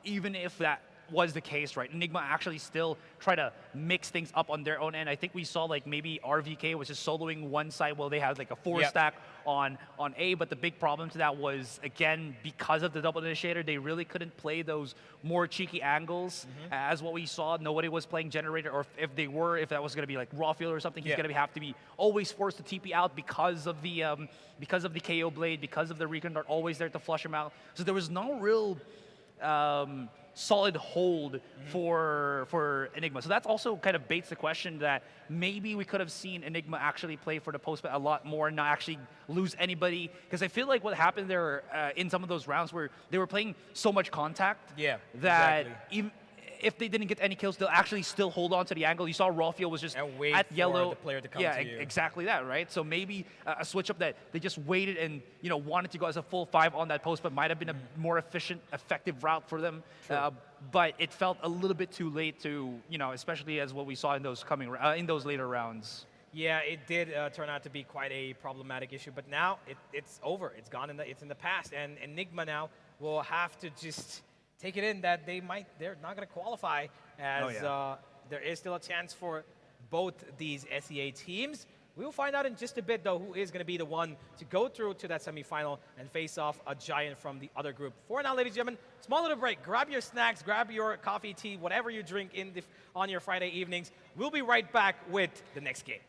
even if that was the case, right, Enigma actually still try to mix things up on their own end. I think we saw like maybe RVK was just soloing one side while they had like a 4-stack on A, but the big problem to that was, again, because of the double initiator, they really couldn't play those more cheeky angles as what we saw. Nobody was playing Generator, or if they were, if that was going to be like Rawfield or something, he's going to have to be always forced to TP out because of the KO Blade, because of the Recon Dart always there to flush him out. So there was no real solid hold for Enigma. So that's also kind of baits the question that maybe we could have seen Enigma actually play for the post a lot more and not actually lose anybody. Because I feel like what happened there in some of those rounds where they were playing so much contact that even if they didn't get any kills, they'll actually still hold on to the angle. You saw Rawfield was just at yellow. The player to come to you. Exactly that, right? So maybe a switch up that they just waited and wanted to go as a full 5 on that post, but might have been a more efficient, effective route for them. But it felt a little bit too late to, especially as what we saw in those later rounds. Yeah, it did turn out to be quite a problematic issue, but now it's over. It's gone. It's in the past, and Enigma now will have to just take it in that they're not going to qualify, as there is still a chance for both these SEA teams. We will find out in just a bit, though, who is going to be the one to go through to that semifinal and face off a giant from the other group. For now, ladies and gentlemen, small little break. Grab your snacks, grab your coffee, tea, whatever you drink on your Friday evenings. We'll be right back with the next game.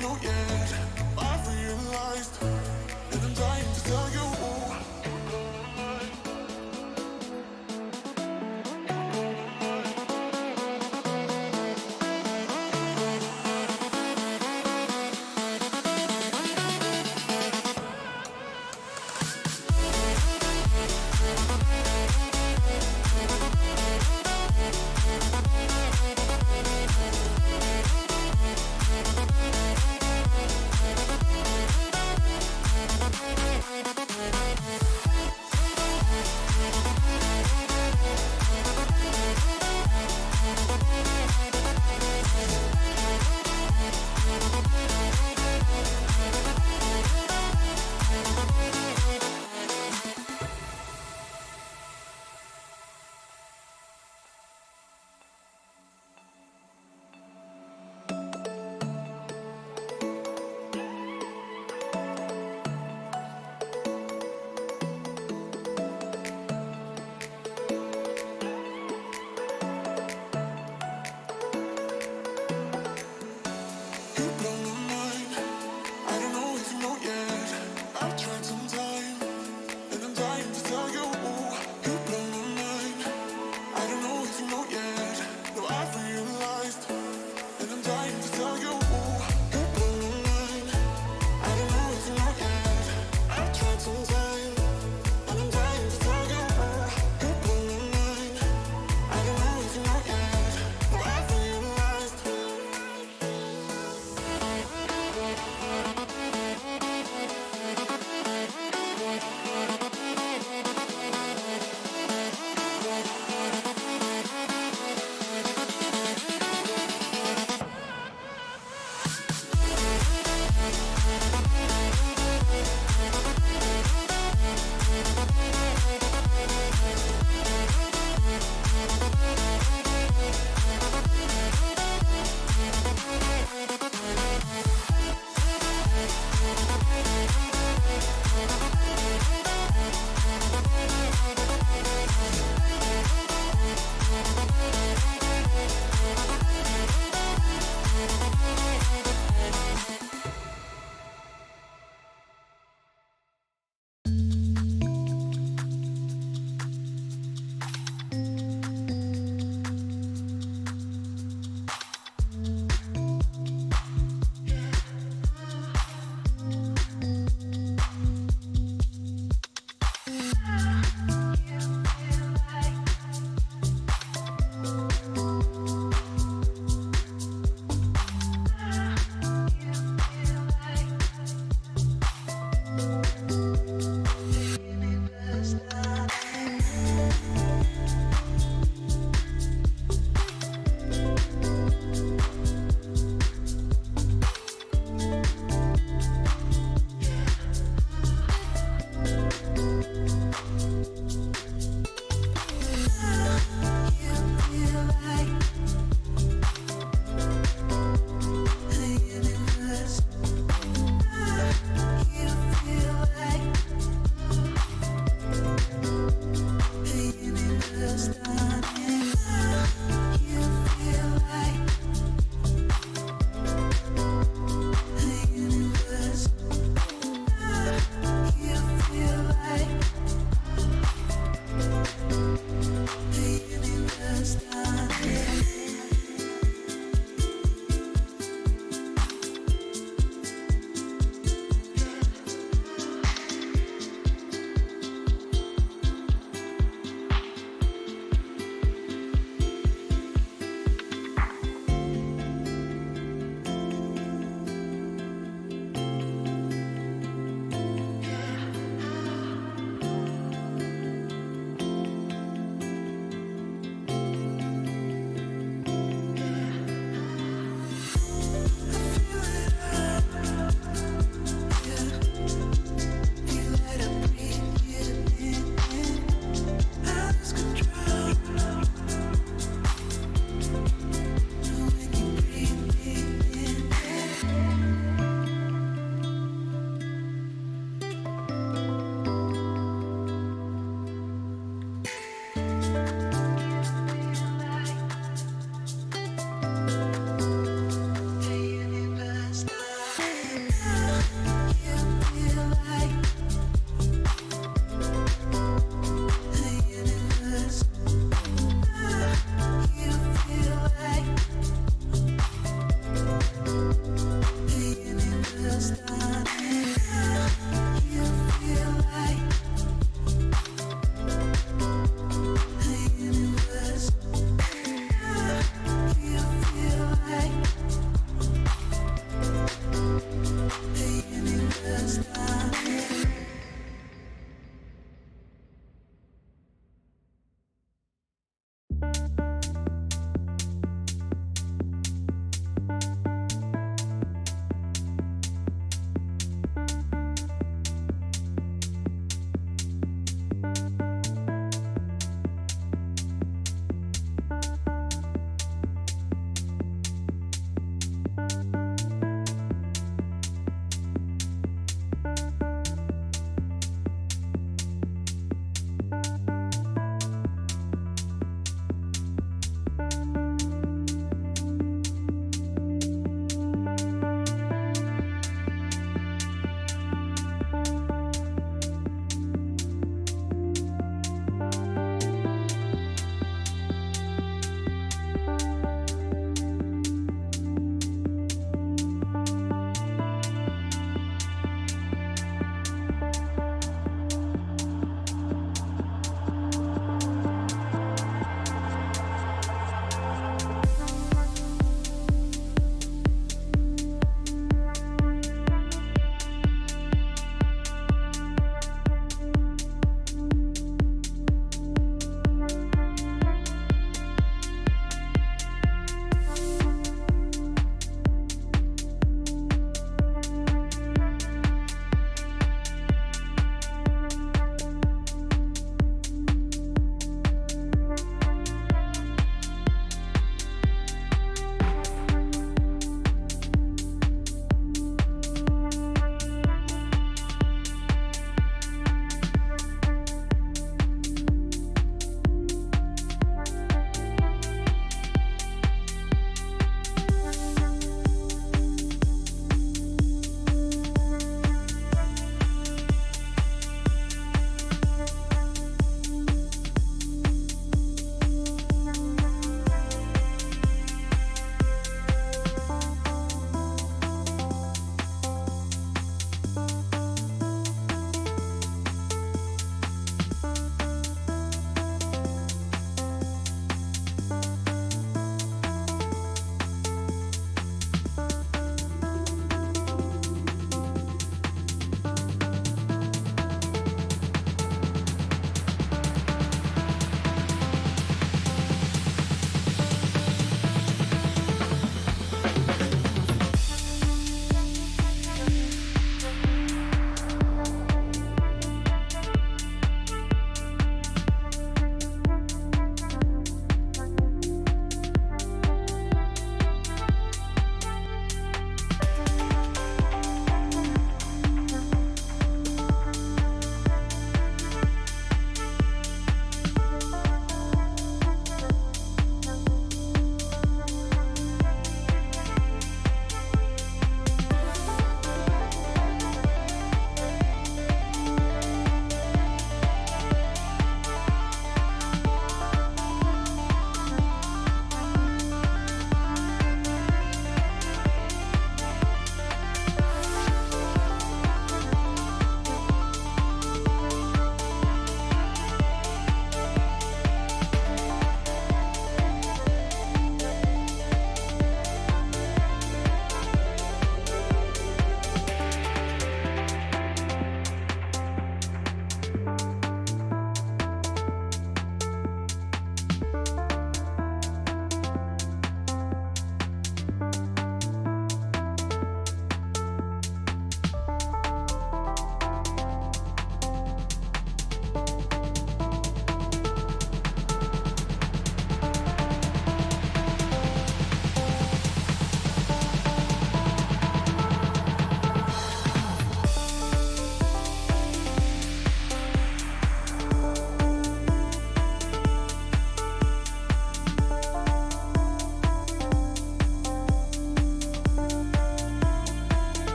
you yet. I've realized, and I'm dying to tell you.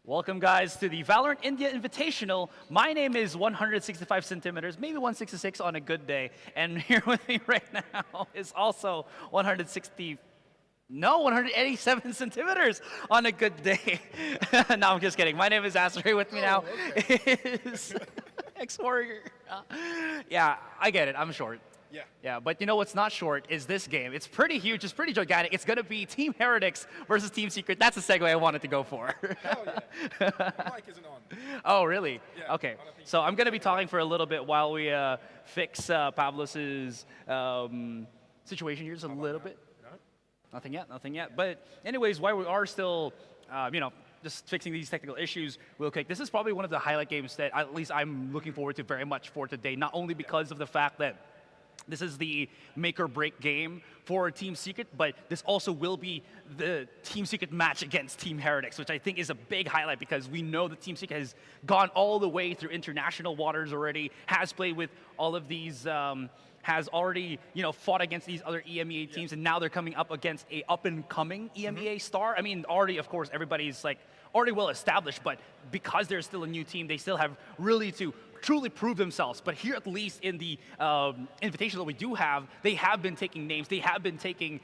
Welcome, guys, to the Valorant India Invitational. My name is 165 centimeters, maybe 166 on a good day. And here with me right now is also 187 centimeters on a good day. No, I'm just kidding. My name is Asri. With me now is X-Warrior. Yeah, I get it. I'm short. Yeah. Yeah, but you know what's not short is this game. It's pretty huge. It's pretty gigantic. It's going to be Team Heretics versus Team Secret. That's a segue I wanted to go for. Hell yeah. The mic isn't on. Oh, really? Yeah, okay. So I'm going to be talking for a little bit while we fix Pavlos's situation here just a little bit. No? Nothing yet, nothing yet. But anyways, while we are still, just fixing these technical issues real quick, this is probably one of the highlight games that at least I'm looking forward to very much for today, not only because of the fact that this is the make or break game for Team Secret, but this also will be the Team Secret match against Team Heretics, which I think is a big highlight because we know that Team Secret has gone all the way through international waters already, has played with all of these, has already fought against these other EMEA teams, and now they're coming up against a up-and-coming EMEA star. I mean, already, of course, everybody's already well established, but because they're still a new team, they still have really to truly prove themselves. But here, at least in the invitation that we do have, they have been taking names. They have been taking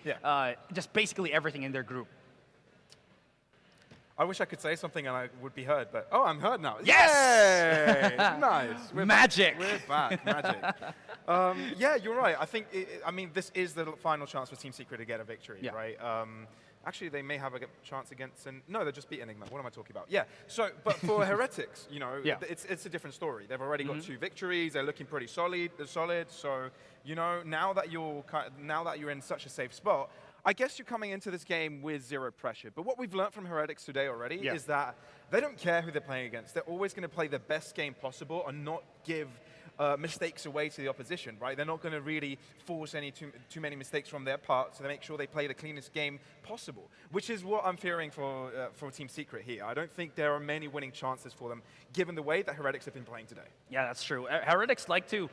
just basically everything in their group. I wish I could say something and I would be heard, but I'm heard now. Yes! Yay! Nice. We're Magic. Back. We're back. Magic. Yeah, you're right. I think, this is the final chance for Team Secret to get a victory, right? Actually, they may have a chance against, no, they just beat Enigma. What am I talking about? Yeah. So, but for Heretics, it's a different story. They've already got 2 victories. They're looking pretty solid. So, now that you're in such a safe spot, I guess you're coming into this game with zero pressure. But what we've learned from Heretics today already is that they don't care who they're playing against. They're always going to play the best game possible and not give mistakes away to the opposition, right? They're not going to really force too many mistakes from their part, so they make sure they play the cleanest game possible, which is what I'm fearing for Team Secret here. I don't think there are many winning chances for them, given the way that Heretics have been playing today. Yeah, that's true. Heretics like to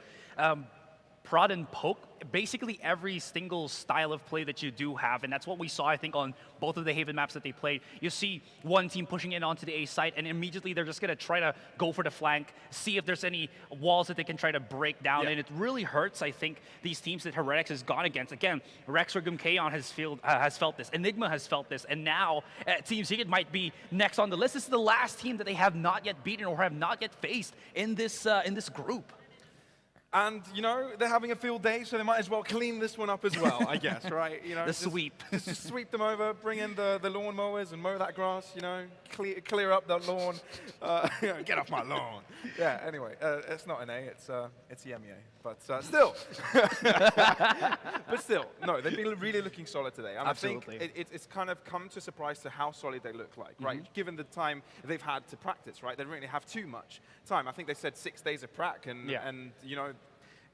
prod and poke basically every single style of play that you do have, and that's what we saw, I think, on both of the Haven maps that they played. You see one team pushing in onto the A site, and immediately they're just going to try to go for the flank, see if there's any walls that they can try to break down, and it really hurts, I think, these teams that Heretics has gone against. Again, Rex, Regum, Qeon has felt this, Enigma has felt this, and now Team Secret might be next on the list. This is the last team that they have not yet beaten or have not yet faced in this group. And, you know, they're having a field day, so they might as well clean this one up as well, I guess, right? You know, The sweep. Just sweep them over, bring in the lawn mowers and mow that grass, you know, clear up the lawn. Get off my lawn. Yeah, anyway, it's not an A, it's EMEA. But still. But still, no, they've been really looking solid today. And Absolutely. I think it's kind of come to surprise to how solid they look like, right? Given the time they've had to practice, right? They don't really have too much time. I think they said 6 days of prac, and you know,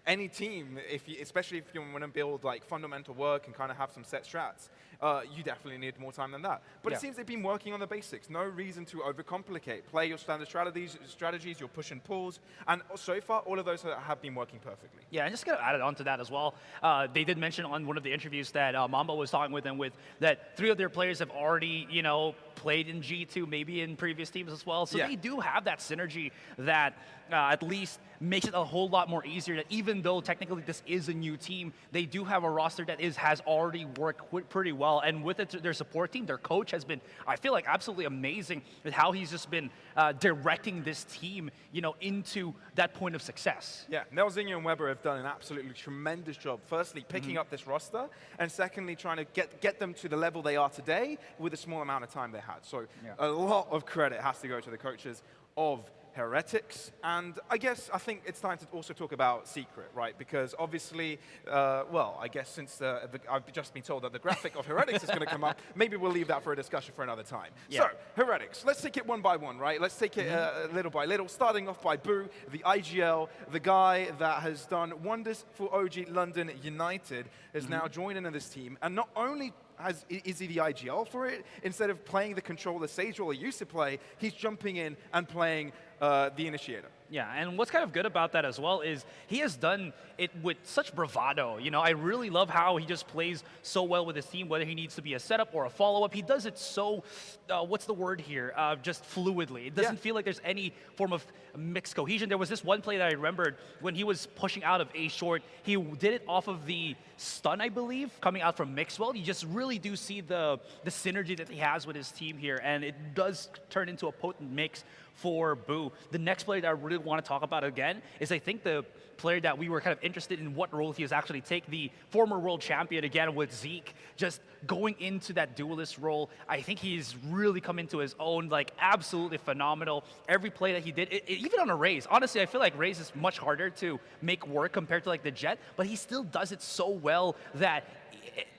any team, especially if you want to build like fundamental work and kind of have some set strats, you definitely need more time than that. But it seems they've been working on the basics. No reason to overcomplicate. Play your standard strategies, your push and pulls, and so far all of those have been working perfectly. Yeah, and just gonna add on to that as well. They did mention on one of the interviews that Mamba was talking with them with that 3 of their players have already, you know, played in G2, maybe in previous teams as well. So they do have that synergy that at least makes it a whole lot more easier. That even though technically this is a new team, they do have a roster that has already worked pretty well. And with it, their support team, their coach has been, I feel like, absolutely amazing with how he's just been directing this team, you know, into that point of success. Yeah, Nelzinho and Weber have done an absolutely tremendous job. Firstly, picking up this roster, and secondly, trying to get them to the level they are today with a small amount of time they had. So a lot of credit has to go to the coaches of Heretics, and I think it's time to also talk about Secret, right? Because obviously, well, I guess since I've just been told that the graphic of Heretics is going to come up, maybe we'll leave that for a discussion for another time. Yeah. So, Heretics, let's take it one by one, right? Let's take it little by little, starting off by Boo, the IGL, the guy that has done wonders for OG London United, is now joining in this team, and not only is he the IGL for it? Instead of playing the controller Sage role he used to play, he's jumping in and playing the Initiator. Yeah, and what's kind of good about that as well is he has done it with such bravado. You know, I really love how he just plays so well with his team, whether he needs to be a setup or a follow-up. He does it so, what's the word here, just fluidly. It doesn't feel like there's any form of mixed cohesion. There was this one play that I remembered when he was pushing out of A short. He did it off of the stun, I believe, coming out from Mixwell. You just really do see the synergy that he has with his team here, and it does turn into a potent mix for Boo. The next player that I really want to talk about again is, I think, the player that we were kind of interested in what role he is actually take, the former world champion again with Zeke, just going into that duelist role. I think he's really come into his own, like absolutely phenomenal. Every play that he did, even on a Raze, honestly, I feel like Raze is much harder to make work compared to like the Jet, but he still does it so well that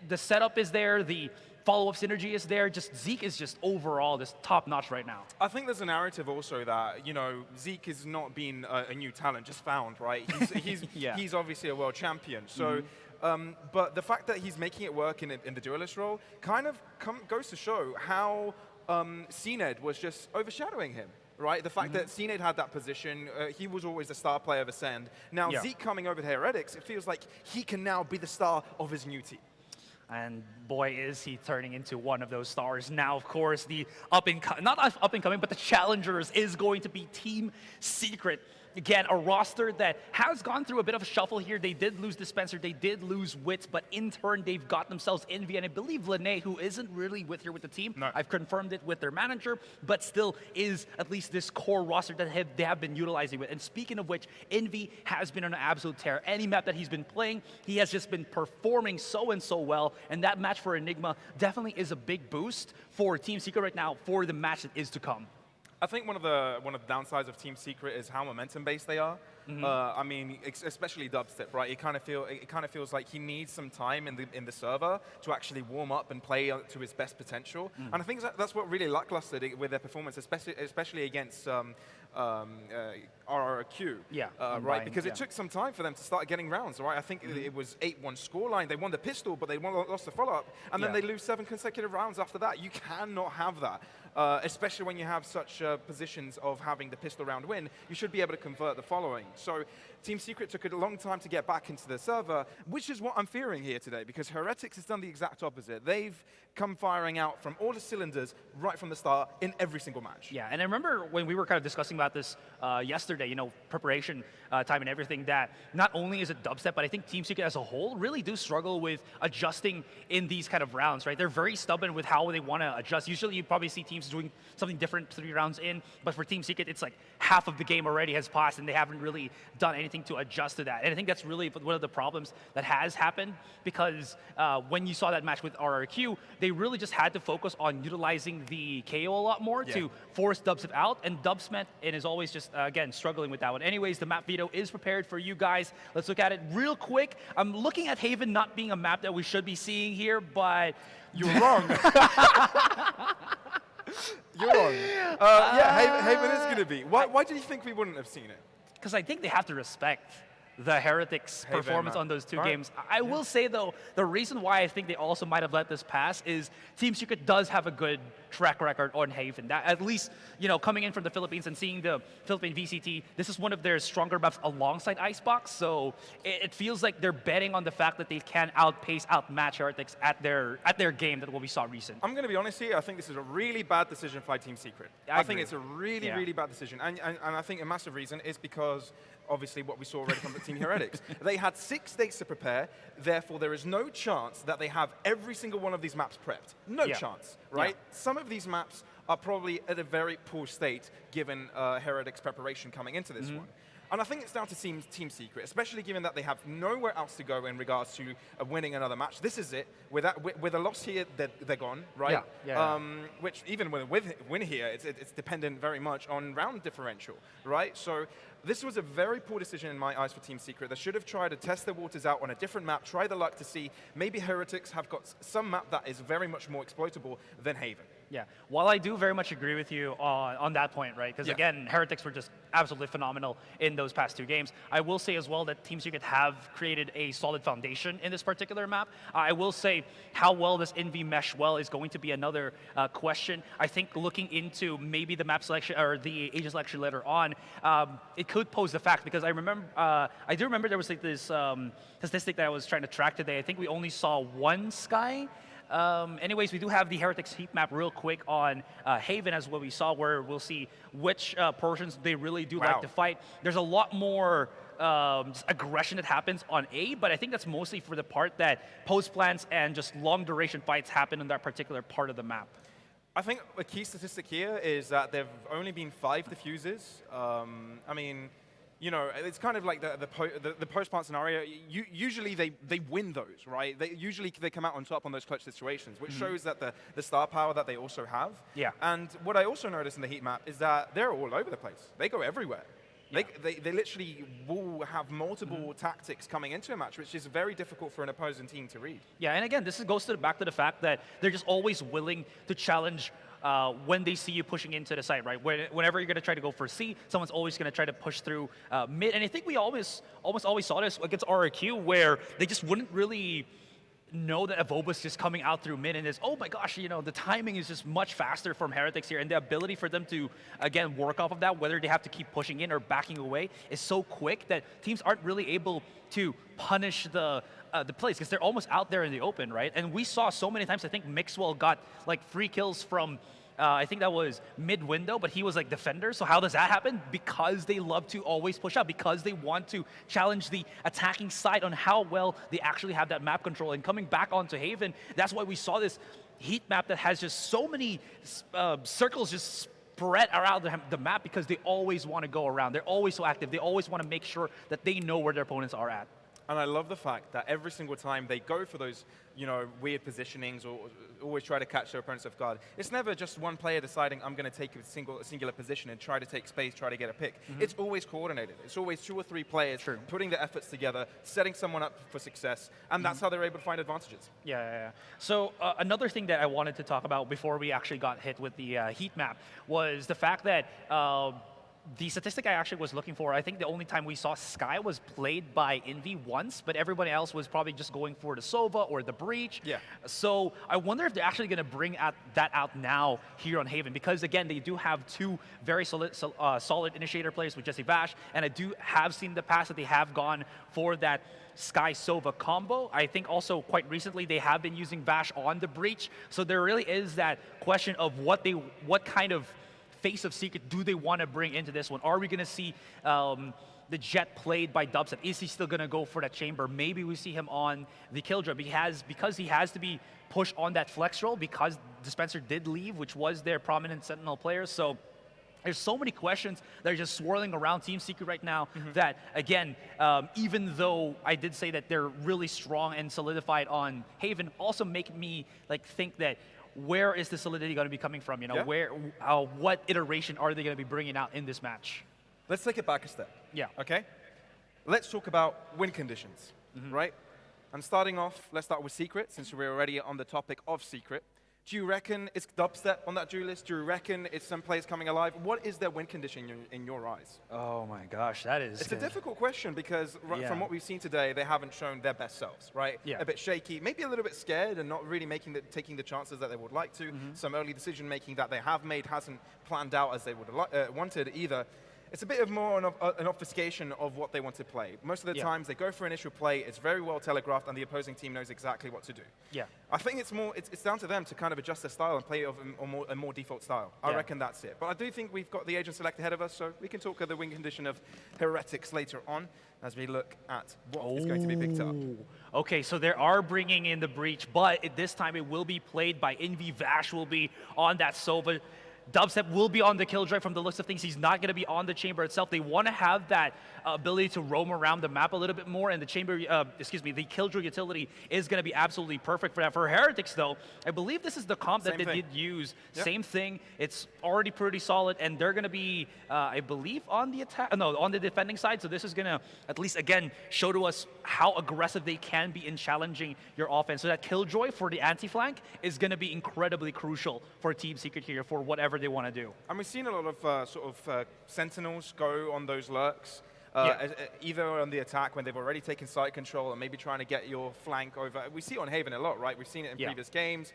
the setup is there, the follow-up synergy is there. Just Zeke is just overall just top-notch right now. I think there's a narrative also that, you know, Zeke has not been a new talent, just found, right? He's obviously a world champion. So, but the fact that he's making it work in the duelist role kind of goes to show how CNED was just overshadowing him. Right, the fact that CNED had that position, he was always the star player of Ascend. Now Zeke coming over to Heretics, it feels like he can now be the star of his new team. And boy, is he turning into one of those stars. Now, of course, the not up-and-coming, but the challengers is going to be Team Secret. Again, a roster that has gone through a bit of a shuffle here. They did lose Dispenser, they did lose Wits, but in turn, they've got themselves Envy, and I believe Lene, who isn't really with the team. No. I've confirmed it with their manager, but still is at least this core roster that they have been utilizing with. And speaking of which, Envy has been on an absolute tear. Any map that he's been playing, he has just been performing so well, and that match for Enigma definitely is a big boost for Team Secret right now for the match that is to come. I think one of the downsides of Team Secret is how momentum-based they are. I mean, especially Dubstep, right? It kind of feels like he needs some time in the server to actually warm up and play to his best potential. And I think that's what really lackluster with their performance, especially against RRQ. Right, because it took some time for them to start getting rounds. Right, I think it was 8-1 scoreline. They won the pistol, but they lost the follow-up, and then they lose 7 consecutive rounds after that. You cannot have that. Especially when you have such positions of having the pistol round win, you should be able to convert the following. So Team Secret took a long time to get back into the server, which is what I'm fearing here today, because Heretics has done the exact opposite. They've come firing out from all the cylinders right from the start in every single match. Yeah, and I remember when we were kind of discussing about this yesterday, you know, preparation time and everything, that not only is it dubstep, but I think Team Secret as a whole really do struggle with adjusting in these kind of rounds, right? They're very stubborn with how they want to adjust. Usually you probably see teams doing something different 3 rounds in, but for Team Secret, it's like half of the game already has passed and they haven't really done anything to adjust to that. And I think that's really one of the problems that has happened, because when you saw that match with RRQ, they really just had to focus on utilizing the KO a lot more to force dubstep out, and dubstep and is always just, again, struggling with that one. Anyways, the map veto is prepared for you guys. Let's look at it real quick. I'm looking at Haven not being a map that we should be seeing here, but you're wrong. You're wrong. Yeah, Haven is going to be. Why do you think we wouldn't have seen it? Because I think they have to respect the Heretics' performance on those 2 games. I will say, though, the reason why I think they also might have let this pass is Team Secret does have a good track record on Haven. That, at least, you know, coming in from the Philippines and seeing the Philippine VCT, this is one of their stronger maps alongside Icebox, so it feels like they're betting on the fact that they can outmatch Heretics at their game that what we saw recent. I'm going to be honest here, I think this is a really bad decision by Team Secret. I think it's a really, really bad decision. And I think a massive reason is because obviously what we saw already from the Team Heretics. They had 6 days to prepare, therefore there is no chance that they have every single one of these maps prepped. No chance, right? Some of these maps are probably at a very poor state given Heretics' preparation coming into this one. And I think it's down to Team Secret, especially given that they have nowhere else to go in regards to winning another match. This is it. With a loss here, they're gone, right? Which even with a win here, it's dependent very much on round differential, right? So this was a very poor decision in my eyes for Team Secret. They should have tried to test their waters out on a different map, try the luck to see maybe Heretics have got some map that is very much more exploitable than Haven. Yeah, while I do very much agree with you on that point, right? Because again, Heretics were just absolutely phenomenal in those past 2 games. I will say as well that Team Secret have created a solid foundation in this particular map. I will say how well does Envy mesh well is going to be another question. I think looking into maybe the map selection or the agent selection later on, it could pose the fact, because I do remember there was like this statistic that I was trying to track today. I think we only saw 1 Sky. Anyways, we do have the Heretics heat map real quick on Haven as what we saw, where we'll see which portions they really do like to fight. There's a lot more aggression that happens on A, but I think that's mostly for the part that post plants and just long duration fights happen in that particular part of the map. I think a key statistic here is that there have only been 5 diffuses. I mean, you know, it's kind of like the post-plant scenario. Usually they win those, right? Usually they come out on top on those clutch situations, which shows that the star power that they also have. Yeah. And what I also noticed in the heat map is that they're all over the place. They go everywhere. Yeah. They literally will have multiple tactics coming into a match, which is very difficult for an opposing team to read. Yeah, and again, this goes back to the fact that they're just always willing to challenge when they see you pushing into the site, right? Whenever you're going to try to go for C, someone's always going to try to push through mid. And I think we almost always saw this against RRQ, where they just wouldn't really know that Avoba's just coming out through mid, and it's, oh my gosh, you know, the timing is just much faster from Heretics here, and the ability for them to, again, work off of that, whether they have to keep pushing in or backing away, is so quick that teams aren't really able to punish the plays, because they're almost out there in the open, right? And we saw so many times, I think Mixwell got like free kills from I think that was mid-window, but he was like defender. So how does that happen? Because they love to always push out, because they want to challenge the attacking side on how well they actually have that map control. And coming back onto Haven, that's why we saw this heat map that has just so many circles just spread around the map, because they always want to go around. They're always so active. They always want to make sure that they know where their opponents are at. And I love the fact that every single time they go for those, you know, weird positionings or always try to catch their opponents off guard. It's never just one player deciding, I'm going to take a singular position and try to take space, try to get a pick. It's always coordinated. It's always 2 or 3 players putting their efforts together, setting someone up for success, and that's how they're able to find advantages. Yeah. So another thing that I wanted to talk about before we actually got hit with the heat map was the fact that the statistic I actually was looking for, I think the only time we saw Sky was played by Envy once, but everybody else was probably just going for the Sova or the Breach. Yeah. So I wonder if they're actually going to bring that out now here on Haven, because again, they do have 2 very solid initiator players with Jesse Vash, and I do have seen in the past that they have gone for that Sky Sova combo. I think also quite recently they have been using Vash on the Breach, so there really is that question of what kind of face of Secret do they want to bring into this one? Are we going to see the Jet played by Dubstep? Is he still going to go for that chamber? Maybe we see him on the Killjoy. Because he has to be pushed on that flex role because Dispenser did leave, which was their prominent Sentinel player. So there's so many questions that are just swirling around Team Secret right now that, again, even though I did say that they're really strong and solidified on Haven, also make me think that where is the solidity going to be coming from? What iteration are they going to be bringing out in this match? Let's take it back a step. Yeah. Okay? Let's talk about win conditions, right? And starting off, let's start with Secret, since we're already on the topic of Secret. Do you reckon it's Dubstep on that duelist? Do you reckon it's some players coming alive? What is their win condition in your eyes? Oh my gosh, that is... It's a difficult question because from what we've seen today, they haven't shown their best selves, right? Yeah. A bit shaky, maybe a little bit scared and not really taking the chances that they would like to. Some early decision making that they have made hasn't planned out as they would have wanted either. It's a bit of more an obfuscation of what they want to play. Most of the times they go for initial play, it's very well telegraphed, and the opposing team knows exactly what to do. Yeah. I think it's down to them to kind of adjust their style and play a more default style. I reckon that's it. But I do think we've got the Agent Select ahead of us, so we can talk of the win condition of Heretics later on as we look at what is going to be picked up. Okay, so they are bringing in the Breach, but this time it will be played by Envy. Vash will be on that Sova. Dubstep will be on the Killjoy from the looks of things. He's not going to be on the chamber itself. They want to have that ability to roam around the map a little bit more, and the chamber, the Killjoy utility is going to be absolutely perfect for that. For Heretics, though, I believe this is the comp that they did use. Yep. Same thing. It's already pretty solid, and they're going to be, I believe, on the attack. No, on the defending side. So this is going to at least again show to us how aggressive they can be in challenging your offense. So that Killjoy for the anti-flank is going to be incredibly crucial for Team Secret here for whatever they want to do. And we've seen a lot of Sentinels go on those lurks, either on the attack when they've already taken site control and maybe trying to get your flank over. We see it on Haven a lot, right? We've seen it in previous games.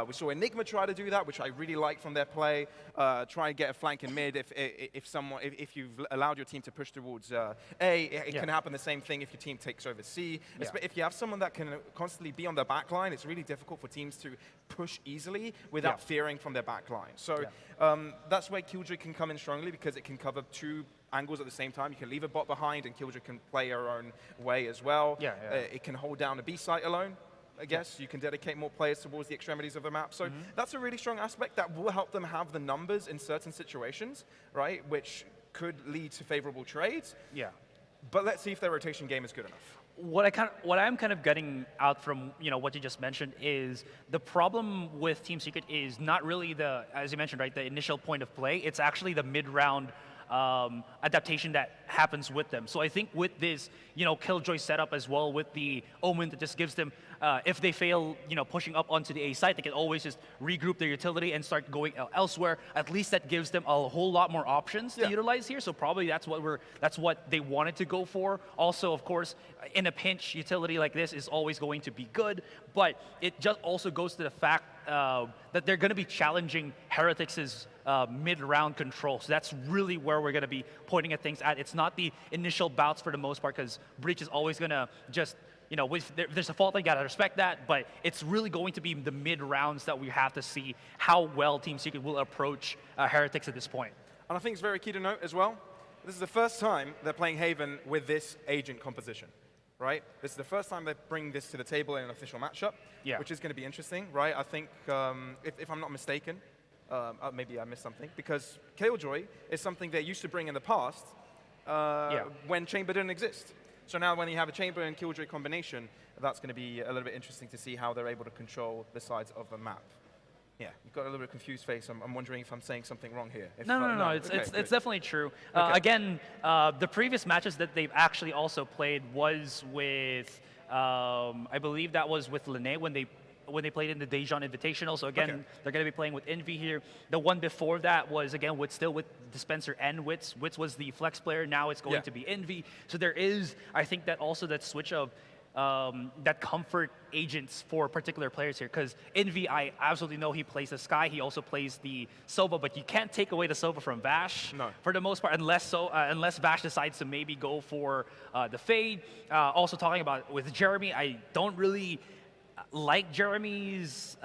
We saw Enigma try to do that, which I really like from their play. Try and get a flank in mid if you've allowed your team to push towards A. It can happen the same thing if your team takes over C. If you have someone that can constantly be on their back line, it's really difficult for teams to push easily without fearing from their back line. So that's where Killjoy can come in strongly because it can cover two angles at the same time. You can leave a bot behind and Killjoy can play her own way as well. It can hold down a B site alone. I guess you can dedicate more players towards the extremities of the map. So that's a really strong aspect that will help them have the numbers in certain situations, right? Which could lead to favorable trades. Yeah. But let's see if their rotation game is good enough. What I'm kind of getting out from what you just mentioned is the problem with Team Secret is not really as you mentioned, right, the initial point of play. It's actually the mid-round adaptation that happens with them. So I think with this, Killjoy setup as well with the Omen that just gives them, if they fail, pushing up onto the A site, they can always just regroup their utility and start going elsewhere. At least that gives them a whole lot more options to utilize here. So probably that's what they wanted to go for. Also, of course, in a pinch, utility like this is always going to be good, but it just also goes to the fact that they're going to be challenging Heretics' mid-round control. So that's really where we're going to be pointing at things at. It's not the initial bouts for the most part, because Breach is always going to just, if there's a fault, you got to respect that, but it's really going to be the mid-rounds that we have to see how well Team Secret will approach Heretics at this point. And I think it's very key to note as well, this is the first time they're playing Haven with this agent composition. Right? This is the first time they bring this to the table in an official matchup, which is going to be interesting, right? I think, if I'm not mistaken, maybe I missed something, because Killjoy is something they used to bring in the past when Chamber didn't exist. So now when you have a Chamber and Killjoy combination, that's going to be a little bit interesting to see how they're able to control the sides of the map. Yeah, you've got a little bit of confused face. I'm wondering if I'm saying something wrong here. No, it's definitely true. Again, the previous matches that they've actually also played was with, I believe that was with Lene when they played in the Daejeon Invitational. So again, they're going to be playing with Envy here. The one before that was, again, still with Dispenser and Wits. Wits was the flex player. Now it's going to be Envy. So there is, I think, that also that switch of that comfort agents for particular players here, because Envy, I absolutely know he plays the Sky, he also plays the Sova, but you can't take away the Sova from Vash for the most part, unless Vash decides to maybe go for the Fade. Also talking about with Jeremy, I don't really like Jeremy's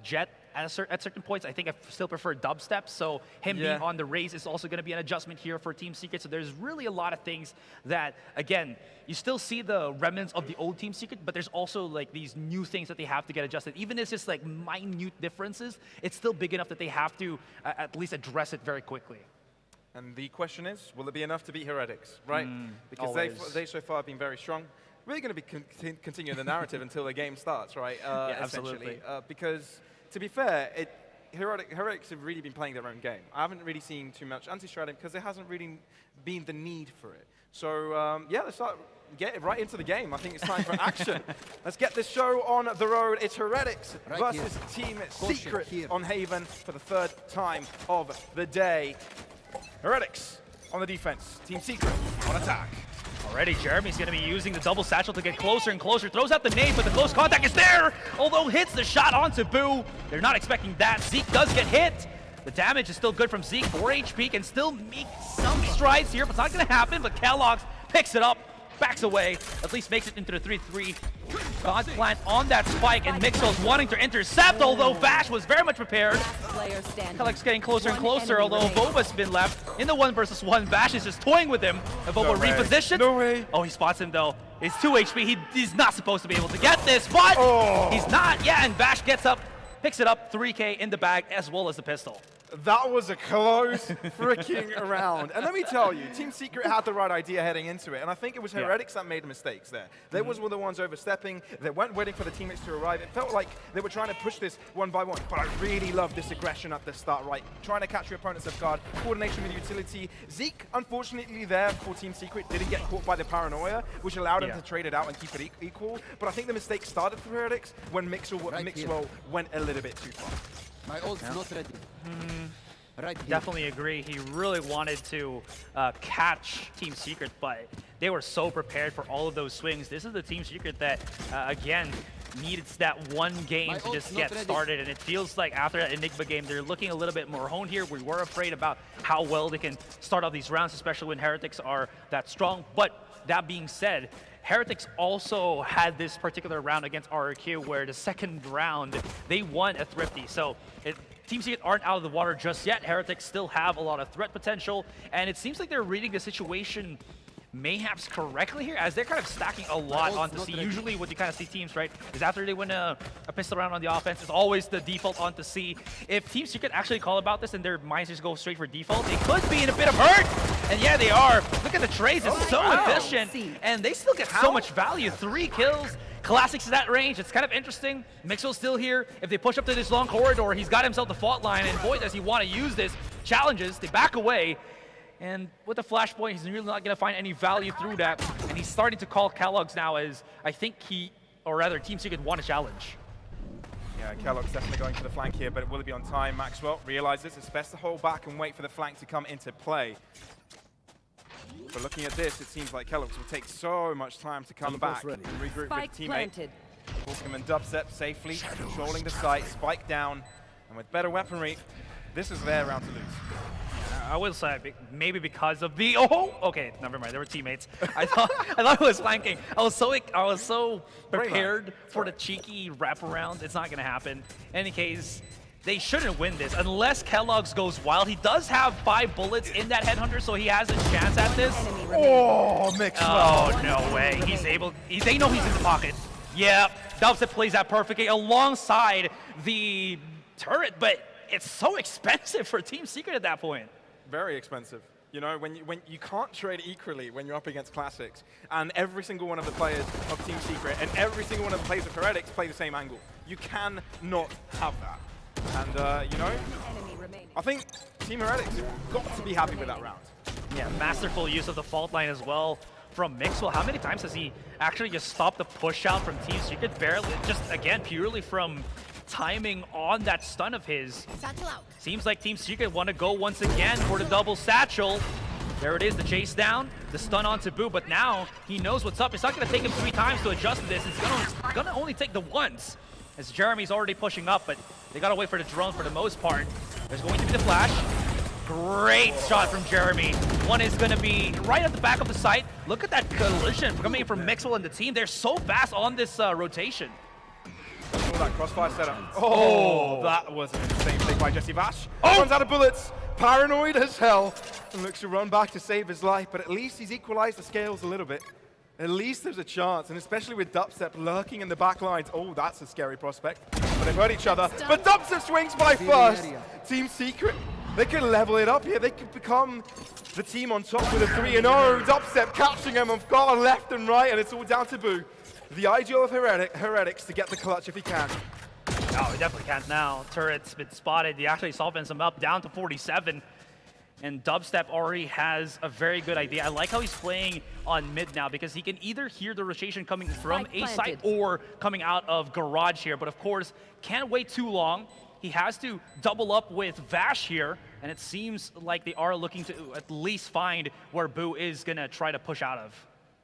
Jet at certain points, I think I still prefer dubstep. So him being on the raise is also going to be an adjustment here for Team Secret. So there's really a lot of things that, again, you still see the remnants of the old Team Secret, but there's also like these new things that they have to get adjusted. Even if it's just like minute differences, it's still big enough that they have to at least address it very quickly. And the question is, will it be enough to beat Heretics, right? Because they so far have been very strong. Really going to be continuing the narrative until the game starts, right? Absolutely. Because, to be fair, Heretics have really been playing their own game. I haven't really seen too much anti-strategy because there hasn't really been the need for it. So, yeah, let's get right into the game. I think it's time for action. Let's get this show on the road. It's Heretics versus Team Secret on Haven for the third time of the day. Heretics on the defense. Team Secret on attack. Already, Jeremy's going to be using the double satchel to get closer and closer. Throws out the nade, but the close contact is there! Although hits the shot onto Boo. They're not expecting that. Zeke does get hit. The damage is still good from Zeke. 4 HP can still make some strides here, but it's not going to happen. But Kellogg's picks it up, backs away, at least makes it into the 3-3. God's plant on that spike, and Mixel's wanting to intercept, although Vash was very much prepared. Kellogg's getting closer and closer, although Boba's been left in the 1-versus-1. Vash is just toying with him. And Boba repositioned. No way. Oh, he spots him though. He's 2 HP. He's not supposed to be able to get this, but he's not. Yeah, and Vash gets up, picks it up, 3K in the bag, as well as the pistol. That was a close freaking round. And let me tell you, Team Secret had the right idea heading into it. And I think it was Heretics that made mistakes there. They were the ones overstepping. They weren't waiting for the teammates to arrive. It felt like they were trying to push this one by one. But I really love this aggression at the start, right? Trying to catch your opponents off guard. Coordination with utility. Zeke, unfortunately there for Team Secret, didn't get caught by the paranoia, which allowed him to trade it out and keep it equal. But I think the mistake started for Heretics when Mixwell went a little bit too far. My ult's not ready. Right here. Definitely agree. He really wanted to catch Team Secret, but they were so prepared for all of those swings. This is the Team Secret that, again, needed that one game to just get started. And it feels like after that Enigma game, they're looking a little bit more honed here. We were afraid about how well they can start off these rounds, especially when Heretics are that strong. But that being said, Heretics also had this particular round against RRQ where the second round, they won a Thrifty. So Team Secret aren't out of the water just yet. Heretics still have a lot of threat potential, and it seems like they're reading the situation mayhaps correctly here, as they're kind of stacking a lot onto C. Usually what you kind of see teams, right, is after they win a pistol round on the offense, it's always the default onto C. If Team Secret actually call about this and their minds just go straight for default, they could be in a bit of hurt. And yeah, they are. Look at the trades, it's so efficient, and they still get so much value. 3 kills. Classics is at range. It's kind of interesting. Mixwell's still here. If they push up to this long corridor, he's got himself the fault line, and boy, does he want to use this. Challenges, they back away. And with the flashpoint, he's really not going to find any value through that. And he's starting to call Kellogg's now as I think Team Secret won a challenge. Yeah, Kellogg's definitely going for the flank here, but will it be on time? Maxwell realizes it's best to hold back and wait for the flank to come into play. But looking at this, it seems like Kellogg's will take so much time to come back and regroup with teammate. Walkham and dubstep safely, controlling the site, spike down, and with better weaponry, this is their round to lose. I will say maybe because of the okay, never mind. They were teammates. I thought it was flanking. I was so prepared for the cheeky wraparound. It's not gonna happen. In any case, they shouldn't win this unless Kellogg's goes wild. He does have 5 bullets in that headhunter, so he has a chance at this. Oh, Mixwell. Oh no way. They know he's in the pocket. Yeah, dubstep plays that perfectly alongside the turret, but it's so expensive for Team Secret at that point. Very expensive. You know, when you can't trade equally when you're up against Classics, and every single one of the players of Team Secret and every single one of the players of Heretics play the same angle. You cannot have that. And, you know, I think Team Heretics have got to be happy with that round. Yeah, masterful use of the fault line as well from Mixwell. How many times has he actually just stopped the push out from Team Secret? Barely, just again, purely from timing on that stun of his. Seems like Team Secret want to go once again for the double satchel. There it is, the chase down, the stun on Taboo, but now he knows what's up. It's not going to take him 3 times to adjust to this. It's going to only take the once, as Jeremy's already pushing up, but they got to wait for the drone for the most part. There's going to be the flash. Great shot from Jeremy. One is going to be right at the back of the site. Look at that collision coming from Mixwell and the team. They're so fast on this rotation. saw that crossfire setup. Oh, that was an insane take by Jesse Vash. Runs out of bullets, paranoid as hell, and looks to run back to save his life, but at least he's equalized the scales a little bit. At least there's a chance, and especially with Dubstep lurking in the back lines. Oh, that's a scary prospect. But they've heard each other. But Dubstep swings by first. Team Secret, they could level it up here. They could become the team on top with a 3-0. Dubstep catching them off guard left and right, and it's all down to Boo. The ideal of Heretics to get the clutch if he can. No, he definitely can't now. Turret's been spotted. He actually softens him up down to 47. And Dubstep already has a very good idea. I like how he's playing on mid now because he can either hear the rotation coming from A side or coming out of Garage here. But of course, can't wait too long. He has to double up with Vash here. And it seems like they are looking to at least find where Boo is going to try to push out of.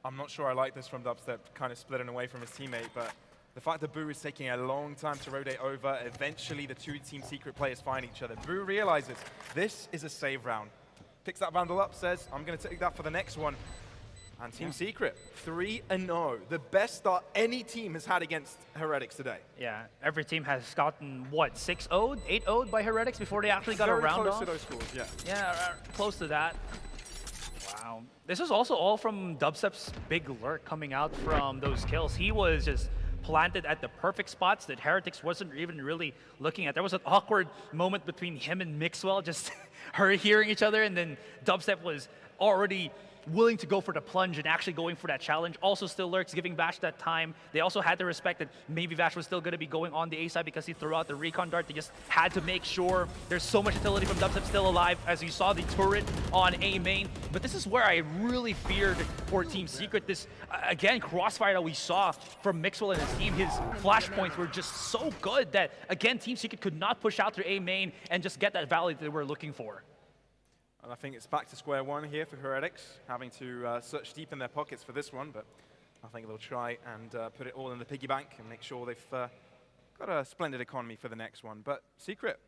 I'm not sure I like this from Dubstep, kind of splitting away from his teammate, but the fact that Boo is taking a long time to rotate over, eventually the two Team Secret players find each other. Boo realizes this is a save round. Picks that Vandal up, says, I'm going to take that for the next one. And Team Secret, 3-0. The best start any team has had against Heretics today. Yeah, every team has gotten, what, 6-0'd, 8-0'd by Heretics before they actually got a round off? Very close to those scores, yeah. Yeah, close to that. Wow. This is also all from Dubstep's big lurk coming out from those kills. He was just planted at the perfect spots that Heretics wasn't even really looking at. There was an awkward moment between him and Mixwell, just hearing each other, and then Dubstep was already willing to go for the plunge and actually going for that challenge. Also still lurks, giving Vash that time. They also had to respect that maybe Vash was still going to be going on the A side because he threw out the recon dart. They just had to make sure there's so much utility from Dubstep still alive, as you saw the turret on A main. But this is where I really feared for Team Secret. This, again, crossfire that we saw from Mixwell and his team, his flashpoints were just so good that, again, Team Secret could not push out through A main and just get that valley that they were looking for. And I think it's back to square one here for Heretics, having to search deep in their pockets for this one, but I think they'll try and put it all in the piggy bank and make sure they've got a splendid economy for the next one. But Secret,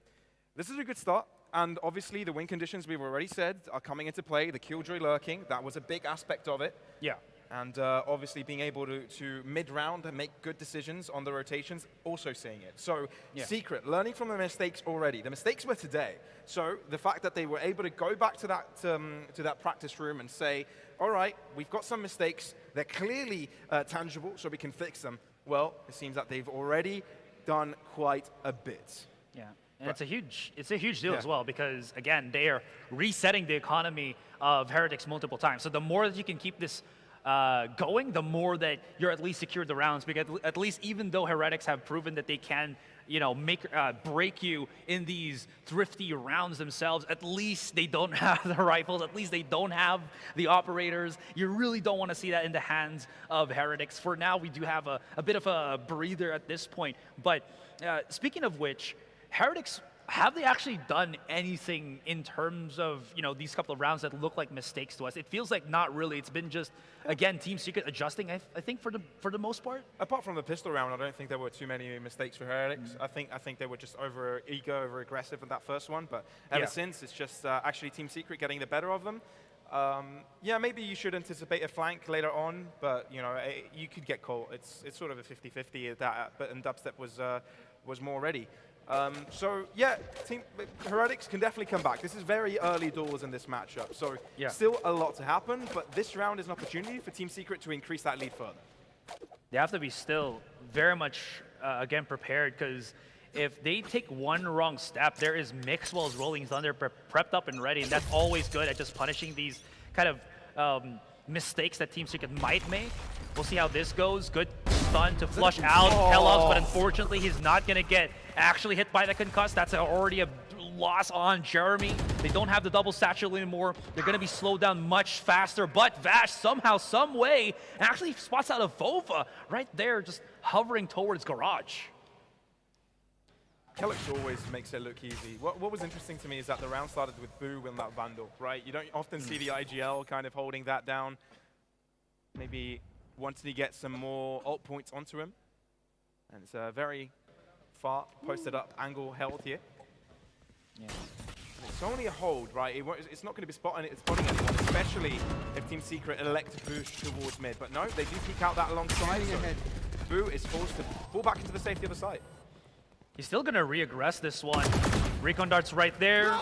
this is a good start, and obviously the win conditions we've already said are coming into play. The Killjoy lurking, that was a big aspect of it. Yeah. And obviously being able to mid-round and make good decisions on the rotations, also seeing it. So Secret, learning from the mistakes already. The mistakes were today. So the fact that they were able to go back to that practice room and say, all right, we've got some mistakes. They're clearly tangible, so we can fix them. Well, it seems that they've already done quite a bit. Yeah. And it's a huge deal as well because, again, they are resetting the economy of Heretics multiple times. So the more that you can keep this going, the more that you're at least secured the rounds, because at least even though Heretics have proven that they can, you know, break you in these thrifty rounds themselves, at least they don't have the rifles, at least they don't have the operators. You really don't want to see that in the hands of Heretics. For now, we do have a bit of a breather at this point. But speaking of which, Heretics, have they actually done anything in terms of, you know, these couple of rounds that look like mistakes to us? It feels like not really. It's been just, again, Team Secret adjusting, I think, for the most part. Apart from the pistol round, I don't think there were too many mistakes for Heretics. I think they were just over-eager, over-aggressive in that first one. But ever since, it's just actually Team Secret getting the better of them. Yeah, maybe you should anticipate a flank later on, but, you know, you could get caught. It's sort of a 50-50 at that, but Dubstep was more ready. So yeah, Team Heretics can definitely come back. This is very early doors in this matchup, so still a lot to happen, but this round is an opportunity for Team Secret to increase that lead further. They have to be still very much, again, prepared, because if they take one wrong step, there is Mixwell's Rolling Thunder prepped up and ready, and that's always good at just punishing these kind of mistakes that Team Secret might make. We'll see how this goes. Good stun to flush out Kellogg's, but unfortunately he's not going to get actually hit by the concuss. That's already a loss on Jeremy. They don't have the double satchel anymore. They're going to be slowed down much faster, but Vash somehow, some way, actually spots out a Vova right there, just hovering towards Garage. Kellogg's always makes it look easy. What was interesting to me is that the round started with Boo and that Vandal, right? You don't often see the IGL kind of holding that down. Maybe wanting to get some more ult points onto him. And it's a very far posted up angle held here. Yeah. It's only a hold, right? It's not going to be spotting anyone, especially if Team Secret elect to push towards mid. But no, they do peek out that alongside. So Boo is forced to fall back into the safety of the site. He's still going to re-aggress this one. Recon dart's right there.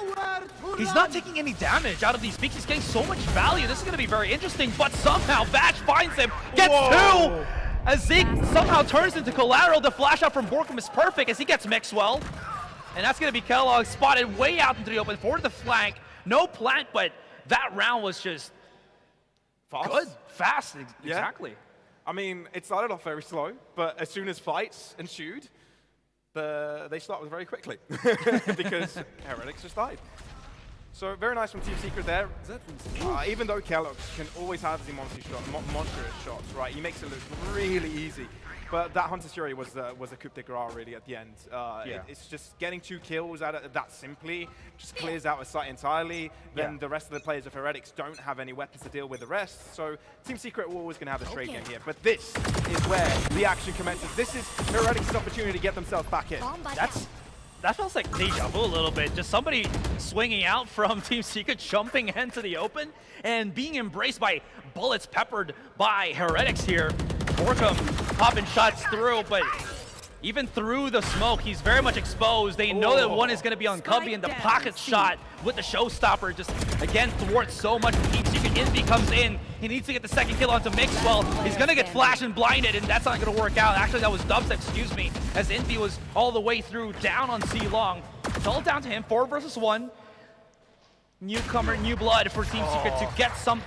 He's not taking any damage out of these peaks. He's getting so much value. This is going to be very interesting, but somehow Vash finds him, gets two! As Zeke somehow turns into collateral. The flash out from Borkum is perfect as he gets Mixwell. And that's going to be Kellogg spotted way out into the open for the flank. No plant, but that round was just good, fast, exactly. I mean, it started off very slow, but as soon as fights ensued, they started very quickly because Heretics just died. So very nice from Team Secret there. Even though Kellogg can always have the monstrous shots, right? He makes it look really easy. But that Hunter's Fury was a coup de grace really at the end. It's just getting 2 kills out of that simply, just clears out a site entirely. Then the rest of the players of Heretics don't have any weapons to deal with the rest. So Team Secret are always going to have the trade game here. But this is where the action commences. This is Heretics' opportunity to get themselves back in. That feels like deja vu a little bit. Just somebody swinging out from Team Secret, jumping into the open, and being embraced by bullets peppered by Heretics here. Borkum popping shots through, but even through the smoke, he's very much exposed. They know that one is going to be on Cubby, and the pocket shot with the showstopper just, again, thwarts so much. Team Secret Envy comes in. He needs to get the second kill onto Mixwell. He's going to get flashed and blinded, and that's not going to work out. Actually, that was Dubstep, excuse me, as Envy was all the way through, down on C-Long. It's all down to him, 4 versus 1. Newcomer, new blood for Team Secret to get some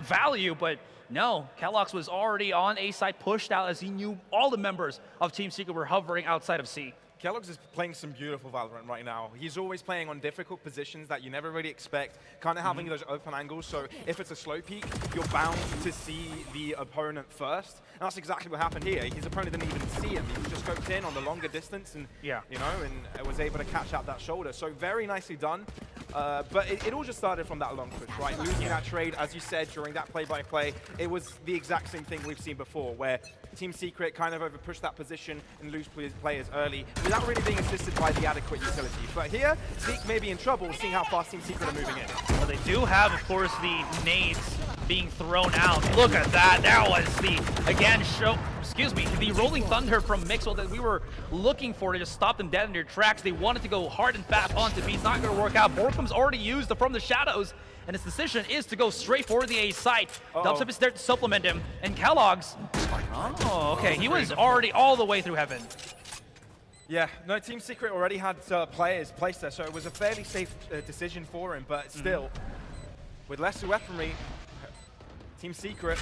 value, but no, Kellogg's was already on A side, pushed out as he knew all the members of Team Secret were hovering outside of C. Kellogg's is playing some beautiful Valorant right now. He's always playing on difficult positions that you never really expect, kind of having those open angles, so if it's a slow peek, you're bound to see the opponent first. And that's exactly what happened here. His opponent didn't even see him. He just scoped in on the longer distance and, and was able to catch out that shoulder. So very nicely done. But it all just started from that long push, right? Losing that trade, as you said, during that play-by-play, it was the exact same thing we've seen before, where Team Secret kind of overpushed that position and lose players early without really being assisted by the adequate utility. But here, Zeke may be in trouble, seeing how fast Team Secret are moving in. Well, they do have, of course, the nades being thrown out. Look at that. That was the, again, the Rolling Thunder from Mixwell that we were looking for to just stop them dead in their tracks. They wanted to go hard and fast onto B. It's not going to work out. Borkum's already used the From the Shadows, and his decision is to go straight for the A site. Dubstep is there to supplement him, and Kellogg's, okay, he was already all the way through heaven. Yeah, no, Team Secret already had players placed there, so it was a fairly safe decision for him, but still, with lesser weaponry, Team Secret,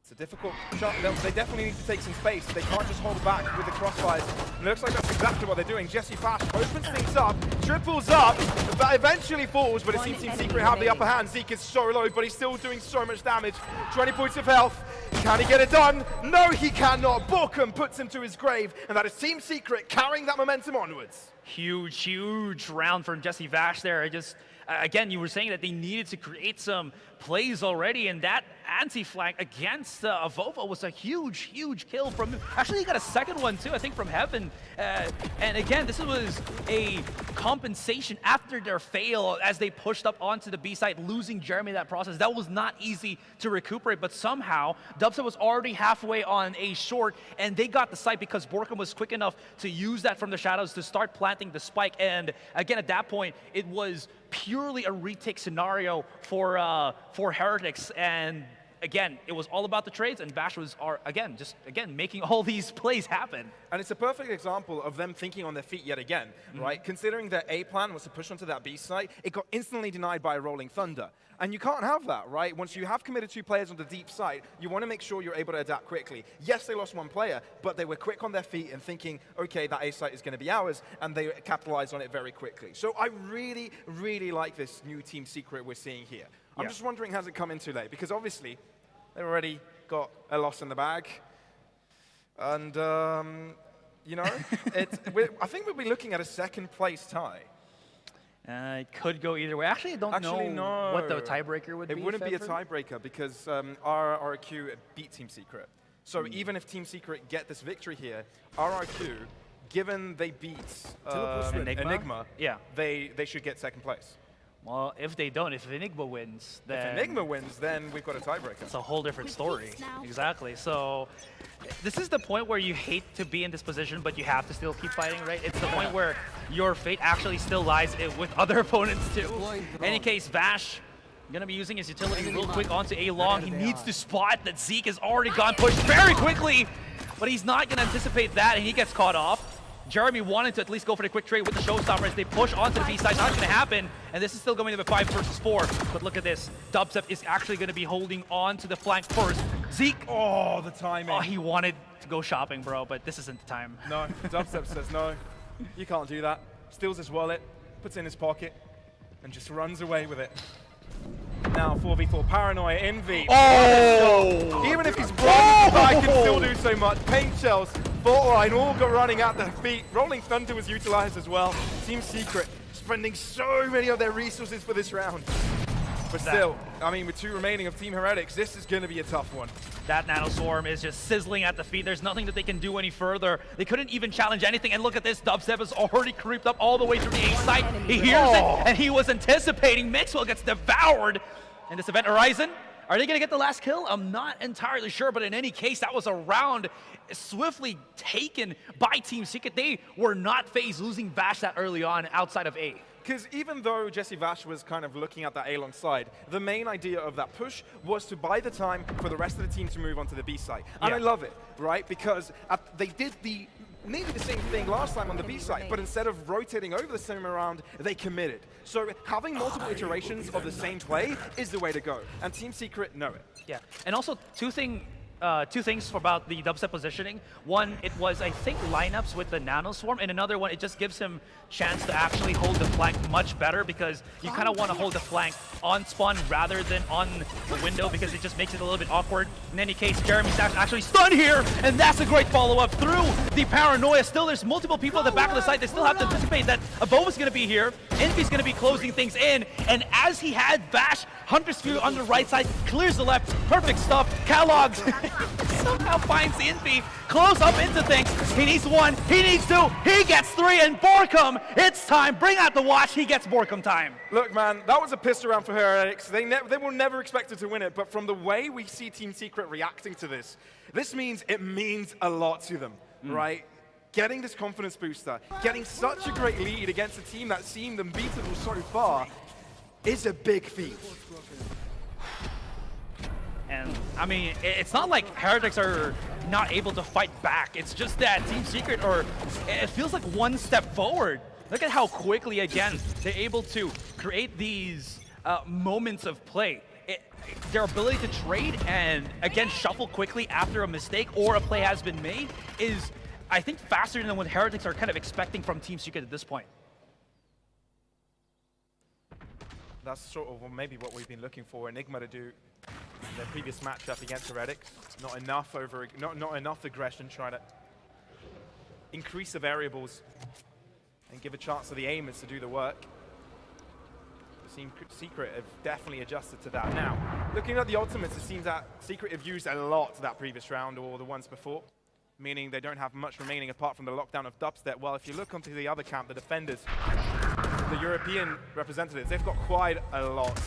it's a difficult shot. They definitely need to take some space. They can't just hold back with the crossfires. And it looks like that's exactly what they're doing. Jesse Fash opens things up, triples up, but eventually falls, but it seems Team Secret have the upper hand. Zeke is so low, but he's still doing so much damage. 20 points of health. Can he get it done? No, he cannot. Borkum puts him to his grave, and that is Team Secret carrying that momentum onwards. Huge, huge round from Jesse Vash there. Again, you were saying that they needed to create some plays already, and that anti-flank against Avova was a huge, huge kill from him. Actually, he got a second one too, I think, from Heaven. And again, this was a compensation after their fail as they pushed up onto the B side, losing Jeremy in that process. That was not easy to recuperate, but somehow Dubstep was already halfway on A short, and they got the site because Borkum was quick enough to use that from the shadows to start planting the spike. And again, at that point, it was purely a retake scenario for Heretics, and again, it was all about the trades, and Vash was again making all these plays happen. And it's a perfect example of them thinking on their feet yet again, right? Considering their A plan was to push onto that B site, it got instantly denied by a Rolling Thunder. And you can't have that, right? Once you have committed 2 players on the deep site, you want to make sure you're able to adapt quickly. Yes, they lost 1 player, but they were quick on their feet and thinking, okay, that A site is going to be ours, and they capitalized on it very quickly. So I really, really like this new Team Secret we're seeing here. I'm just wondering, has it come in too late? Because obviously, they've already got a loss in the bag. And, you know, I think we'll be looking at a second place tie. It could go either way. Actually, I don't know what the tiebreaker would be. It wouldn't be a tiebreaker because RRQ beat Team Secret. So even if Team Secret get this victory here, RRQ, given they beat Enigma, they should get second place. Well, if they don't, if Enigma wins, then... If Enigma wins, then we've got a tiebreaker. It's a whole different story. Exactly. So this is the point where you hate to be in this position, but you have to still keep fighting, right? It's the point where your fate actually still lies with other opponents too. In any case, Vash gonna be using his utility real quick onto A long. He needs to spot that Zeke has already gone pushed very quickly, but he's not gonna anticipate that, and he gets caught off. Jeremy wanted to at least go for the quick trade with the Showstopper as they push onto the B side. Not going to happen, and this is still going to be 5 versus 4. But look at this. Dubstep is actually going to be holding on to the flank first. Zeke. Oh, the timing. Oh, he wanted to go shopping, bro, but this isn't the time. No, Dubstep says no. You can't do that. Steals his wallet, puts it in his pocket, and just runs away with it. Now 4v4 Paranoia, Envy. Oh! Even if he's blind, I can still do so much. Paint shells, Fault Line all got running at their feet. Rolling Thunder was utilized as well. Team Secret spending so many of their resources for this round. But still, I mean, with 2 remaining of Team Heretics, this is going to be a tough one. That Nano Swarm is just sizzling at the feet. There's nothing that they can do any further. They couldn't even challenge anything. And look at this. Dubstep has already creeped up all the way through the A site. He hears it, and he was anticipating. Mixwell gets devoured in this event horizon. Are they going to get the last kill? I'm not entirely sure, but in any case, that was a round swiftly taken by Team Secret. They were not phased losing Vash that early on outside of A. Because even though Jesse Vash was kind of looking at that A-long side, the main idea of that push was to buy the time for the rest of the team to move on to the B side. And I love it, right? Because they did maybe the same thing last time on the B side, but instead of rotating over the same round, they committed. So having multiple iterations of the same play is the way to go. And Team Secret know it. Yeah, and also two things about the Dubstep positioning. One, it was, I think, lineups with the Nano Swarm, and another one, it just gives him chance to actually hold the flank much better, because you kind of want to hold the flank on spawn rather than on the window, because it just makes it a little bit awkward. In any case, Jeremy's actually stunned here, and that's a great follow-up through the Paranoia. Still, there's multiple people at the back of the site. They still have to anticipate that Abova's going to be here. Envy's going to be closing things in, and as he had Vash, Hunter's Fury on the right side, clears the left, perfect stuff. Kellogg's somehow finds Envy close up into things. He needs 1, he needs 2, he gets 3, and Borkum, it's time. Bring out the watch, he gets Borkum time. Look, man, that was a pissed around for Heretics. They were never expected to win it, but from the way we see Team Secret reacting to this means it means a lot to them, right? Getting this confidence booster, getting such a great lead against a team that's seen them beatable so far is a big feat. And, I mean, it's not like Heretics are not able to fight back. It's just that Team Secret it feels like one step forward. Look at how quickly, again, they're able to create these moments of play. Their ability to trade and, again, shuffle quickly after a mistake or a play has been made is, I think, faster than what Heretics are kind of expecting from Team Secret at this point. That's sort of maybe what we've been looking for Enigma to do in their previous matchup against Heretics. Not enough aggression, trying to increase the variables and give a chance to the aimers to do the work. Team Secret have definitely adjusted to that. Now, looking at the ultimates, it seems that Secret have used a lot that previous round or the ones before, meaning they don't have much remaining apart from the lockdown of Dubstep. Well, if you look onto the other camp, the defenders, the European representatives, they've got quite a lot.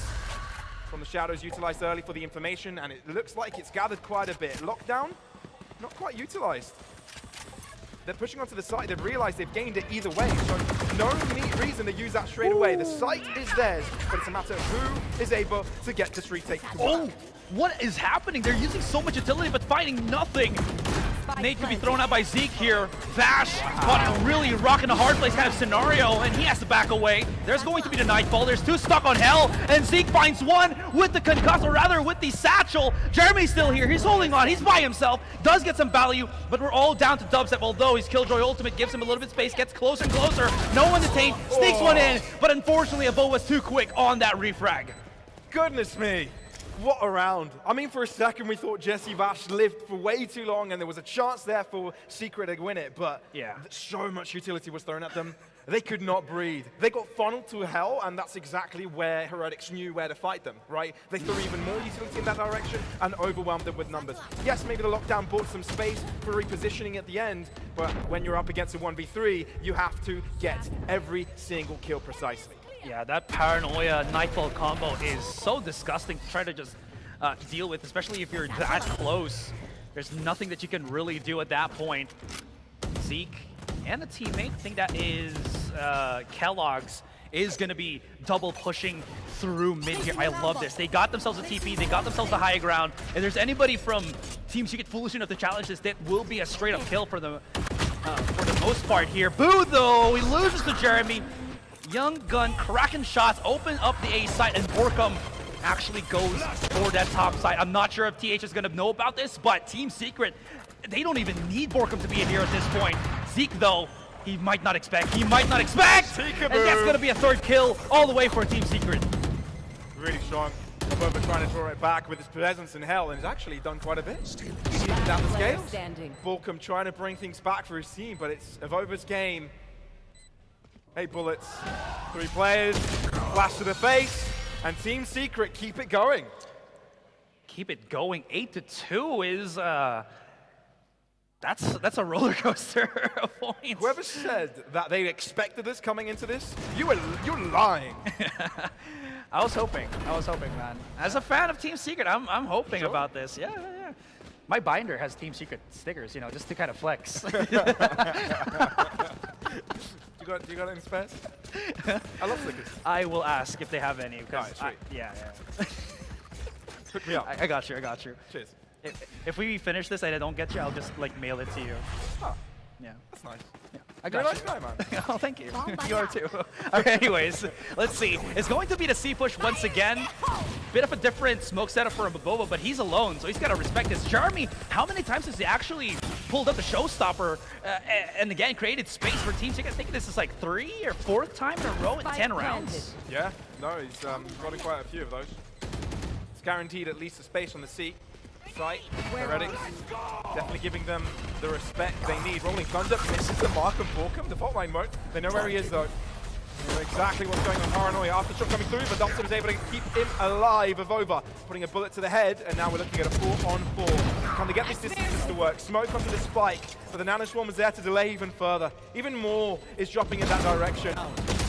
From the Shadows utilized early for the information, and it looks like it's gathered quite a bit. Lockdown, not quite utilized. They're pushing onto the site. They've realized they've gained it either way, so no reason to use that straight away. The site is theirs, but it's a matter of who is able to get this retake to work. What is happening? They're using so much utility, but finding nothing. Nate could be thrown out by Zeke here. Vash caught in a really rock in a hard place kind of scenario, and he has to back away. There's going to be the Nightfall. There's 2 stuck on Hell, and Zeke finds 1 with the concuss, or rather with the satchel. Jeremy's still here. He's holding on. He's by himself. Does get some value, but we're all down to Dubstep, although his Killjoy ultimate gives him a little bit of space, gets closer and closer. No one detained. Sneaks 1 in, but unfortunately, Avo was too quick on that refrag. Goodness me. What a round. I mean, for a second, we thought Jesse Vash lived for way too long, and there was a chance there for Secret to win it, but so much utility was thrown at them. They could not breathe. They got funneled to Hell, and that's exactly where Heretics knew where to fight them, right? They threw even more utility in that direction and overwhelmed them with numbers. Yes, maybe the lockdown bought some space for repositioning at the end, but when you're up against a 1v3, you have to get every single kill precisely. Yeah, that Paranoia Nightfall combo is so disgusting to try to just deal with, especially if you're that close. There's nothing that you can really do at that point. Zeke and a teammate, I think that is Kellogg's, is going to be double pushing through mid here. I love this. They got themselves a TP, they got themselves the high ground. If there's anybody from Team Secret foolish enough to challenge this, that will be a straight up kill for the most part here. Boo though, he loses to Jeremy. Young Gun cracking shots, open up the A side, and Borkum actually goes for that top side. I'm not sure if TH is going to know about this, but Team Secret, they don't even need Borkum to be in here at this point. Zeke though, he might not expect. And that's going to be a third kill all the way for Team Secret. Really strong. Avova trying to draw it back with his presence in hell, and he's actually done quite a bit. He's even down the scales. Borkum trying to bring things back for his team, but it's Avova's game. 8 bullets, 3 players, flash to the face, and Team Secret keep it going. Keep it going. 8-2 is that's a roller coaster of points. Whoever said that they expected this coming into this, you're lying. I was hoping, man. As a fan of Team Secret, I'm hoping about this. Yeah. My binder has Team Secret stickers, you know, just to kind of flex. You got any spares? I love stickers. I will ask if they have any. Because yeah. Hook me up. I got you. Cheers. If we finish this and I don't get you, I'll just like mail it to you. Oh, yeah. That's nice. Yeah. I You're got a nice guy, man. Oh, thank you. You are too. Okay, anyways, let's see. It's going to be the C push once again. Bit of a different smoke setup for Boba, but he's alone, so he's got to respect this. Jeremy, how many times has he actually pulled up the showstopper and again created space for Team Secret? I think this is like 3rd or 4th time in a row in 10 rounds. Yeah, no, he's gotten quite a few of those. It's guaranteed at least a space on the seat. Site, Heretics, definitely giving them the respect they need. Rolling Thunder misses the mark of Borkum. The fault line won't. They know where he is though. They know exactly what's going on. Paranoia aftershock coming through, but Dobson is able to keep him alive. Avova putting a bullet to the head, and now we're looking at a 4-on-4. Can they get these distances to work? Smoke onto the spike, but the Nanoswarm is there to delay even further. Even more is dropping in that direction.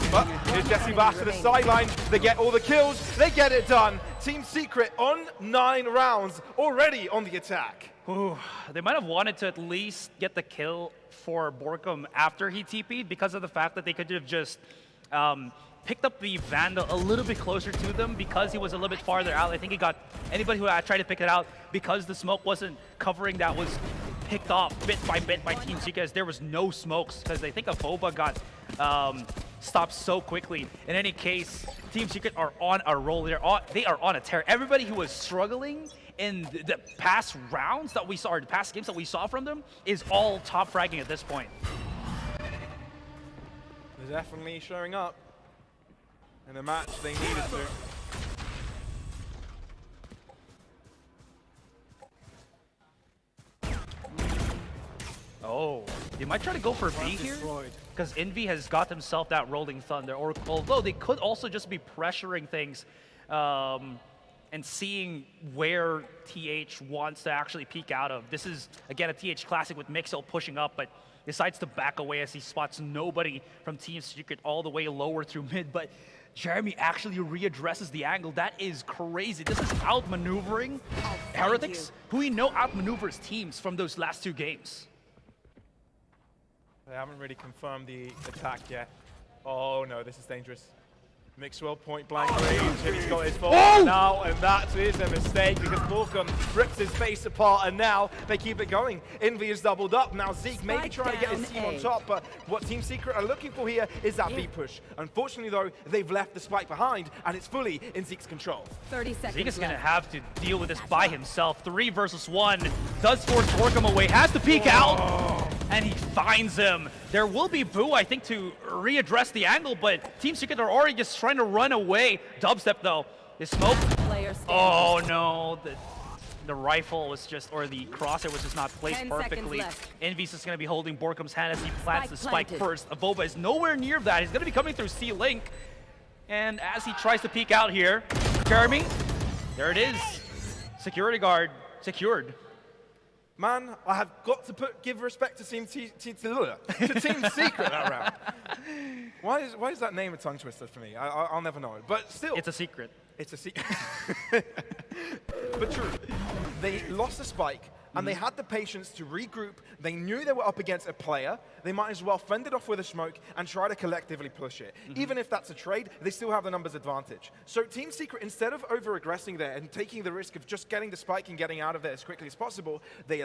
But here's Jesse back to the sideline. They get all the kills. They get it done. Team Secret on 9 rounds, already on the attack. Ooh, they might have wanted to at least get the kill for Borkum after he TP'd because of the fact that they could have just picked up the Vandal a little bit closer to them because he was a little bit farther out. I think he got anybody who tried to pick it out because the smoke wasn't covering that was picked off bit by Team Secret as there was no smokes because I think Avoba got stopped so quickly. In any case, Team Secret are on a roll. They are on a tear. Everybody who was struggling in the past rounds that we saw, or the past games that we saw from them, is all top fragging at this point. They're definitely showing up in the match they needed to. Oh, they might try to go for B here because Envy has got himself that Rolling Thunder, or although they could also just be pressuring things and seeing where TH wants to actually peek out of. This is, again, a TH classic with Mixel pushing up, but decides to back away as he spots nobody from Team Secret all the way lower through mid, but Jeremy actually readdresses the angle. That is crazy. This is outmaneuvering Heretics, who we know outmaneuvers teams from those last 2 games. They haven't really confirmed the attack yet. Oh no, this is dangerous. Mixwell point blank range, and he's got his fault now, and that is a mistake because Borkum rips his face apart, and now they keep it going. Envy is doubled up. Now Zeke maybe trying to get his team on top, but what Team Secret are looking for here is that B push. Unfortunately though, they've left the spike behind, and it's fully in Zeke's control. 30 seconds Zeke is going to left. have to deal with this by himself. 3 versus 1. Does force Borkum away. Has to peek out. And he finds him. There will be Boo, I think, to readdress the angle, but Team Secret are already just trying to run away. Dubstep, though, is smoke. Oh, no. The rifle was just, or the crosshair was just not placed perfectly. Envy's just going to be holding Borkum's hand as he plants the spike first. Avoba is nowhere near that. He's going to be coming through C-Link. And as he tries to peek out here, Jeremy, there it is. Security guard secured. Man, I have got to give respect to Team Secret that round. Why is that name a tongue twister for me? I'll never know it. But still. It's a secret. It's a secret. But true. They lost the spike, and they had the patience to regroup. They knew they were up against a player. They might as well fend it off with a smoke and try to collectively push it. Even if that's a trade, they still have the numbers advantage. So Team Secret, instead of over-aggressing there and taking the risk of just getting the spike and getting out of there as quickly as possible, they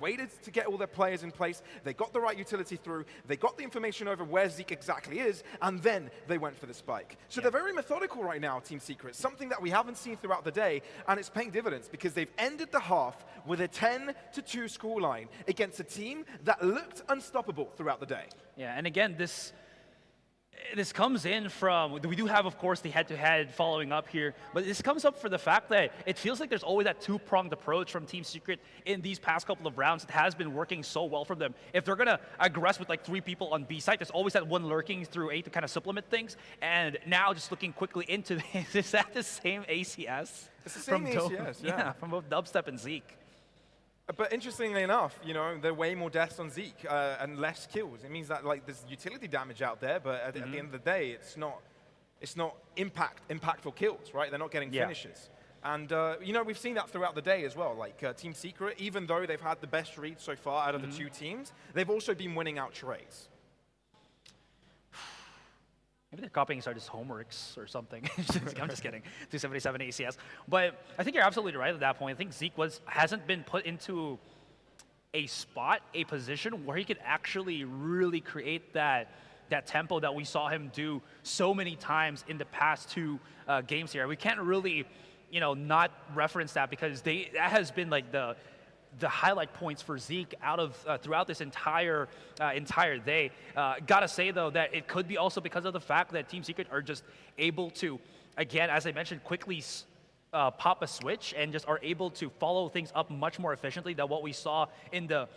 waited to get all their players in place. They got the right utility through. They got the information over where Zeke exactly is, and then they went for the spike. So they're very methodical right now, Team Secret, something that we haven't seen throughout the day, and it's paying dividends because they've ended the half with a 10-2 scoreline against a team that looked unstoppable throughout the day. Yeah, and again, this comes in from, we do have, of course, the head-to-head following up here, but this comes up for the fact that it feels like there's always that two-pronged approach from Team Secret in these past couple of rounds. It has been working so well for them. If they're going to aggress with like 3 people on B side, there's always that one lurking through A to kind of supplement things, and now just looking quickly into this, is that the same ACS? It's the same ACS, yeah, from both Dubstep and Zeke. But interestingly enough, you know, there are way more deaths on Zeke and less kills. It means that like there's utility damage out there, but at the end of the day, it's not impactful kills, right? They're not getting finishes. And you know, we've seen that throughout the day as well. Like Team Secret, even though they've had the best read so far out of the 2 teams, they've also been winning out trades. Maybe they're copying each other's homeworks or something. I'm just kidding. 277 ACS. But I think you're absolutely right at that point. I think Zeke hasn't been put into a spot, a position where he could actually really create that tempo that we saw him do so many times in the past 2 games here. We can't really, you know, not reference that because that has been like the highlight points for Zeke out of throughout this entire day. Gotta say though that it could be also because of the fact that Team Secret are just able to, again, as I mentioned, quickly pop a switch and just are able to follow things up much more efficiently than what we saw in the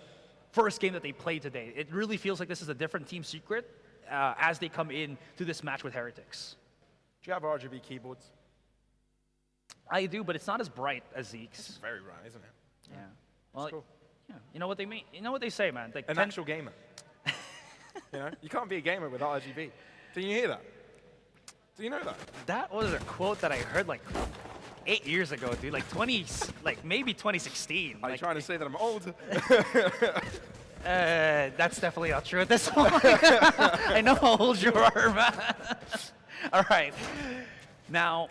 first game that they played today. It really feels like this is a different Team Secret as they come in to this match with Heretics. Do you have RGB keyboards? I do, but it's not as bright as Zeke's. It's very bright, isn't it? Yeah. Well, cool. Yeah, you know what they mean. You know what they say, man. Like an actual gamer. You know, you can't be a gamer without RGB. Did you hear that? Do you know that? That was a quote that I heard like 8 years ago, dude. Like maybe 2016. Are you trying to say that I'm old? That's definitely not true at this point. I know how old you are, man. All right. Now,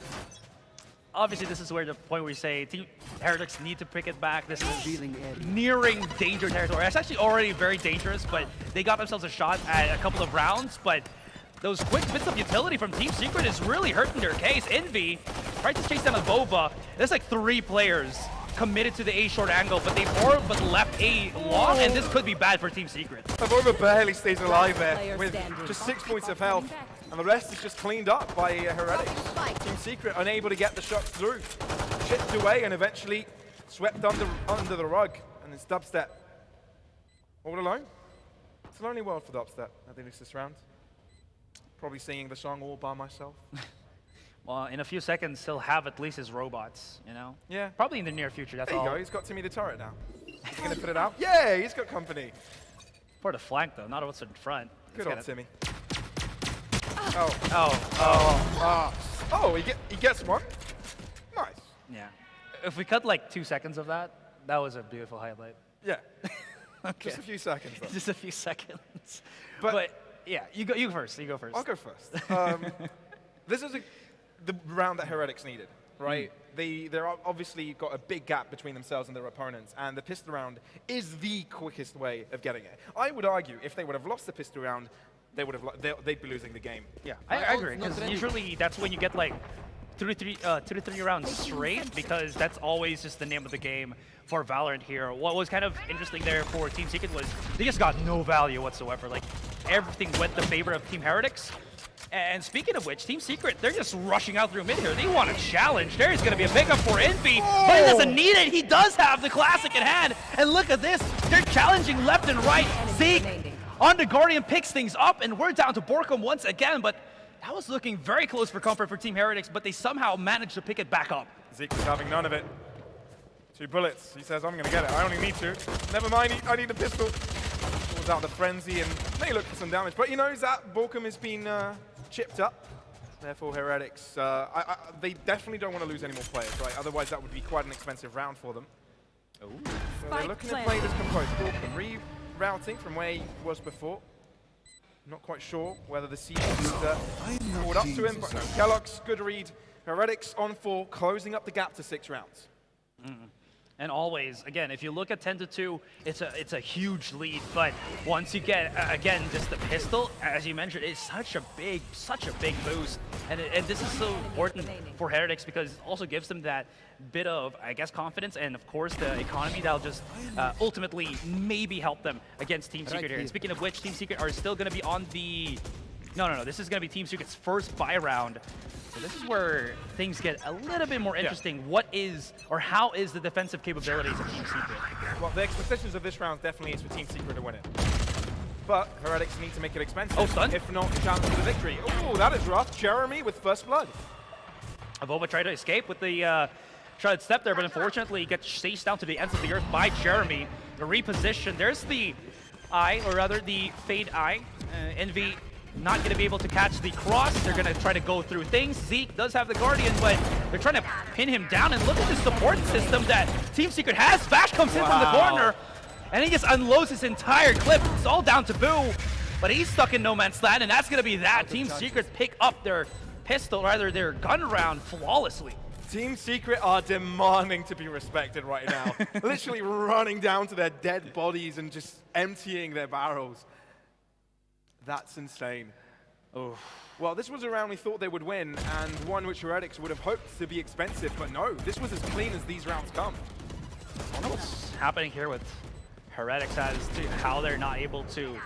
obviously, this is where the point where we say Team Heretics need to pick it back. This is nearing danger territory. It's actually already very dangerous, but they got themselves a shot at a couple of rounds. But those quick bits of utility from Team Secret is really hurting their case. Envy tried to chase down a Bova. There's like 3 players committed to the A short angle, but they've all but left A long, and this could be bad for Team Secret. Bova barely stays alive there with just 6 points of health. And the rest is just cleaned up by Heretics. Team Secret unable to get the shots through. Chipped away and eventually swept under the rug. And it's Dubstep. All alone. It's a lonely world for Dubstep at the end of this round. Probably singing the song all by myself. Well, in a few seconds, he'll have at least his robots, you know? Yeah. Probably in the near future, that's all. There you go, he's got Timmy the turret now. He's going to put it out. Yeah, he's got company. For the flank, though, not what's in front. Good old Timmy. Oh, he gets one. Nice. Yeah. If we cut like 2 seconds of that, that was a beautiful highlight. Yeah. Okay. Just a few seconds, though. Just a few seconds. But yeah, you go first. You go first. I'll go first. This is the round that Heretics needed, right? They're obviously got a big gap between themselves and their opponents, and the pistol round is the quickest way of getting it. I would argue if they would have lost the pistol round, they'd be losing the game. Yeah, I agree, because usually that's when you get like 2 to 3 rounds straight, because that's always just the name of the game for Valorant here. What was kind of interesting there for Team Secret was they just got no value whatsoever. Like, everything went in favor of Team Heretics. And speaking of which, Team Secret, they're just rushing out through mid here. They want a challenge. There's going to be a pickup for Envy, but he doesn't need it. He does have the classic in hand. And look at this. They're challenging left and right. Zeke on the Guardian picks things up, and we're down to Borkum once again. But that was looking very close for comfort for Team Heretics, but they somehow managed to pick it back up. Zeke was having none of it. 2 bullets. He says, I'm going to get it. I only need 2. Never mind, I need a pistol. Pulls out the frenzy and may look for some damage. But he knows that Borkum has been chipped up. Therefore, Heretics, they definitely don't want to lose any more players, right? Otherwise, that would be quite an expensive round for them. So they're looking to play this composed. Borkum rerouting from where he was before. Not quite sure whether the siege is caught up to him, but no. Kellogg's, good read. Heretics on 4, closing up the gap to 6 rounds. And always, again, if you look at 10-2, it's a huge lead. But once you get, again, just the pistol, as you mentioned, it's such a big boost. And this is so important for Heretics because it also gives them that bit of, I guess, confidence and, of course, the economy that'll just ultimately maybe help them against Team Secret here. And speaking of which, Team Secret are still going to be on the... No, this is going to be Team Secret's first buy round. So this is where things get a little bit more interesting. Yeah. What is, or how is the defensive capabilities of Team Secret? Well, the expectations of this round definitely is for Team Secret to win it. But Heretics need to make it expensive. Oh, stun? If not, challenge for the victory. Oh, that is rough. Jeremy with first blood. Avova tried to escape with the tried step there, but unfortunately he gets chased down to the ends of the earth by Jeremy. The reposition. There's the eye, or rather the fade eye. Envy not going to be able to catch the cross. They're going to try to go through things. Zeke does have the Guardian, but they're trying to pin him down. And look at the support system that Team Secret has. Bash comes in from the corner, and he just unloads his entire clip. It's all down to Boo, but he's stuck in no man's land, and that's going to be that. Team Secret pick up their pistol, rather their gun round, flawlessly. Team Secret are demanding to be respected right now. Literally running down to their dead bodies and just emptying their barrels. That's insane. Oh. Well, this was a round we thought they would win, and one which Heretics would have hoped to be expensive, but no, this was as clean as these rounds come. I don't know what's happening here with Heretics as to how they're not able to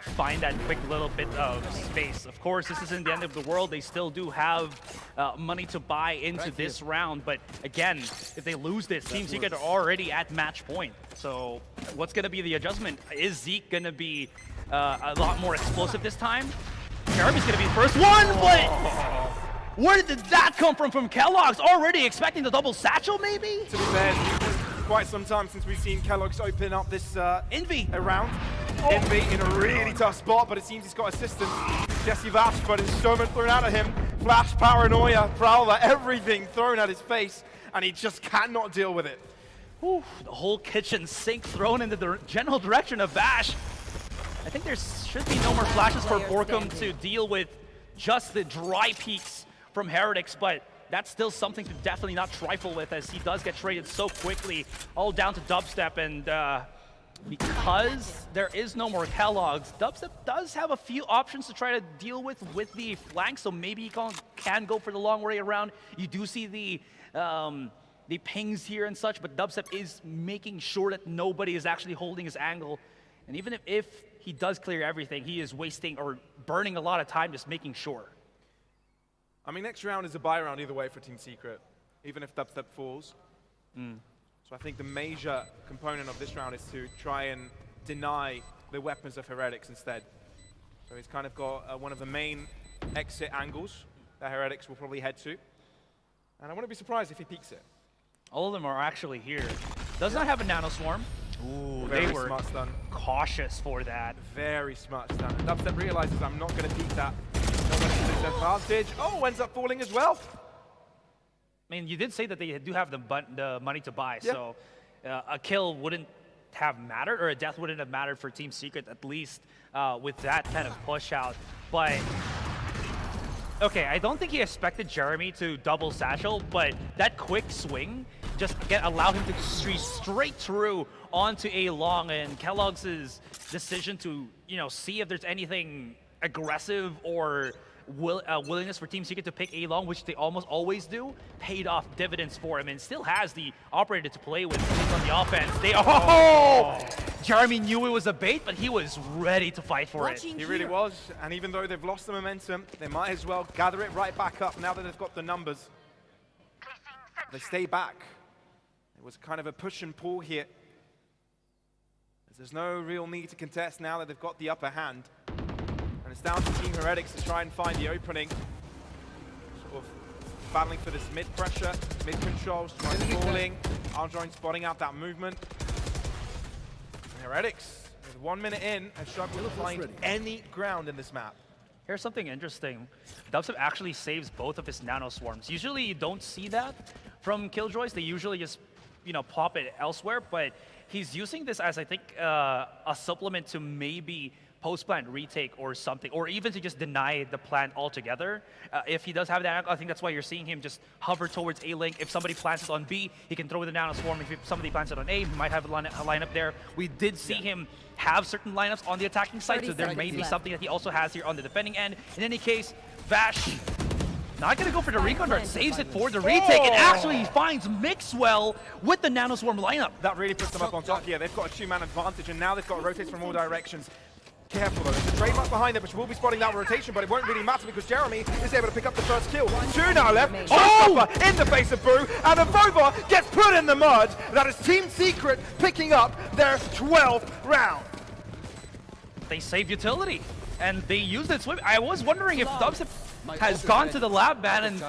find that quick little bit of space. Of course, this isn't the end of the world. They still do have money to buy into this round, but again, if they lose this, Team Secret are already at match point. So what's going to be the adjustment? Is Zeke going to be a lot more explosive this time? Jeremy's going to be the first one, but where did that come from Kellogg's? Already expecting the double satchel, maybe? To be fair, it's quite some time since we've seen Kellogg's open up this Envy round. Envy in a really tough spot, but it seems he's got assistance. Jesse Vash, but his so much thrown out at him. Flash, paranoia, prowler, everything thrown at his face, and he just cannot deal with it. Whew, the whole kitchen sink thrown into the general direction of Bash. I think there should be no more flashes for Borkum to deal with just the dry peaks from Heretics, but that's still something to definitely not trifle with as he does get traded so quickly, all down to Dubstep, and because there is no more Kellogg's, Dubstep does have a few options to try to deal with the flank, so maybe he can go for the long way around. You do see the pings here and such, but Dubstep is making sure that nobody is actually holding his angle. And even if he does clear everything, he is wasting or burning a lot of time just making sure. I mean, next round is a buy round either way for Team Secret, even if Dubstep falls. So I think the major component of this round is to try and deny the weapons of Heretics instead. So he's kind of got one of the main exit angles that Heretics will probably head to. And I wouldn't be surprised if he peeks it. All of them are actually here. Does not have a nano swarm. Ooh, they were cautious for that. Very smart stun. And Dubstep realizes I'm not going to peek that. Nobody's disadvantage. Oh, ends up falling as well. I mean, you did say that they do have the money to buy, so a kill wouldn't have mattered, or a death wouldn't have mattered for Team Secret, at least with that kind of push out. But okay, I don't think he expected Jeremy to double satchel, but that quick swing just allowed him to straight through onto A long, and Kellogg's decision to see if there's anything aggressive or willingness for Team Secret to pick A long, which they almost always do, paid off dividends for him, and still has the operator to play with on the offense. Jeremy knew it was a bait, but he was ready to fight for it. He really was, and even though they've lost the momentum, they might as well gather it right back up now that they've got the numbers. They stay back. It was kind of a push and pull here. There's no real need to contest now that they've got the upper hand. And it's down to Team Heretics to try and find the opening. Sort of battling for this mid pressure, mid controls, trying falling. Arjoin spotting out that movement. And Heretics, with 1 minute in, have struggled to find any ground in this map. Here's something interesting. Dubstep actually saves both of his nano swarms. Usually you don't see that from Killjoys. They usually just, pop it elsewhere, but he's using this as, I think, a supplement to maybe post-plant retake or something, or even to just deny the plant altogether. If he does have that angle, I think that's why you're seeing him just hover towards A-Link. If somebody plants it on B, he can throw the nano swarm. If somebody plants it on A, he might have a lineup there. We did see him have certain lineups on the attacking side, so there may be something that he also has here on the defending end. In any case, Vash not going to go for the recon dart, saves it for the retake, and actually finds Mixwell with the nano swarm lineup. That really puts them up on top here. They've got a 2-man advantage, and now they've got to rotate from all directions. Careful though, there's a trademark behind them, which will be spotting that rotation, but it won't really matter because Jeremy is able to pick up the first kill. 2 now left, Showstopper in the face of Boo, and Avova gets put in the mud. That is Team Secret picking up their 12th round. They save utility, and they used it swim. I was wondering if Dubstep has gone to the lab, man, and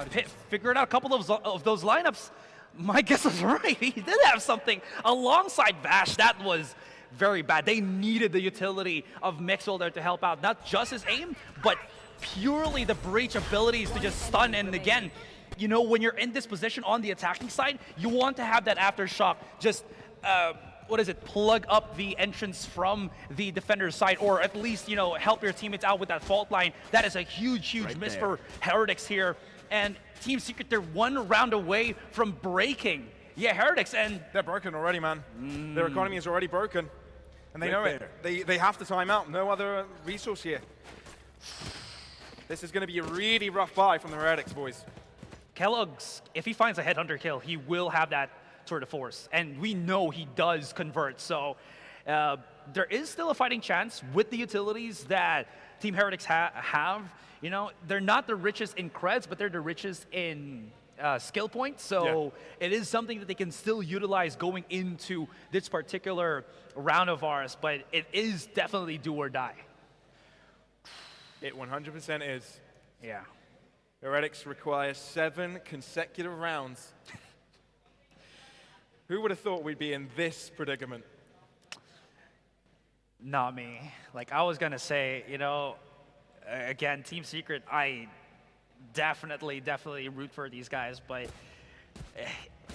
figured out a couple of those lineups. My guess was right. He did have something alongside Vash. That was very bad. They needed the utility of Mixwell there to help out. Not just his aim, but purely the breach abilities to just stun. And again, when you're in this position on the attacking side, you want to have that aftershock just plug up the entrance from the defender's side, or at least, help your teammates out with that fault line. That is a huge miss for Heretics here. And Team Secret, they're 1 round away from breaking. Yeah, Heretics, and they're broken already, man. Their economy is already broken. And they know it. They have to time out. No other resource here. This is going to be a really rough buy from the Heretics, boys. Kellogg's, if he finds a headhunter kill, he will have that tour de force, and we know he does convert, so there is still a fighting chance with the utilities that Team Heretics have. They're not the richest in creds, but they're the richest in skill points, so it is something that they can still utilize going into this particular round of ours, but it is definitely do or die. It 100% is. Yeah. Heretics require 7 consecutive rounds. Who would have thought we'd be in this predicament? Not me. Like, I was going to say, again, Team Secret, I definitely root for these guys, but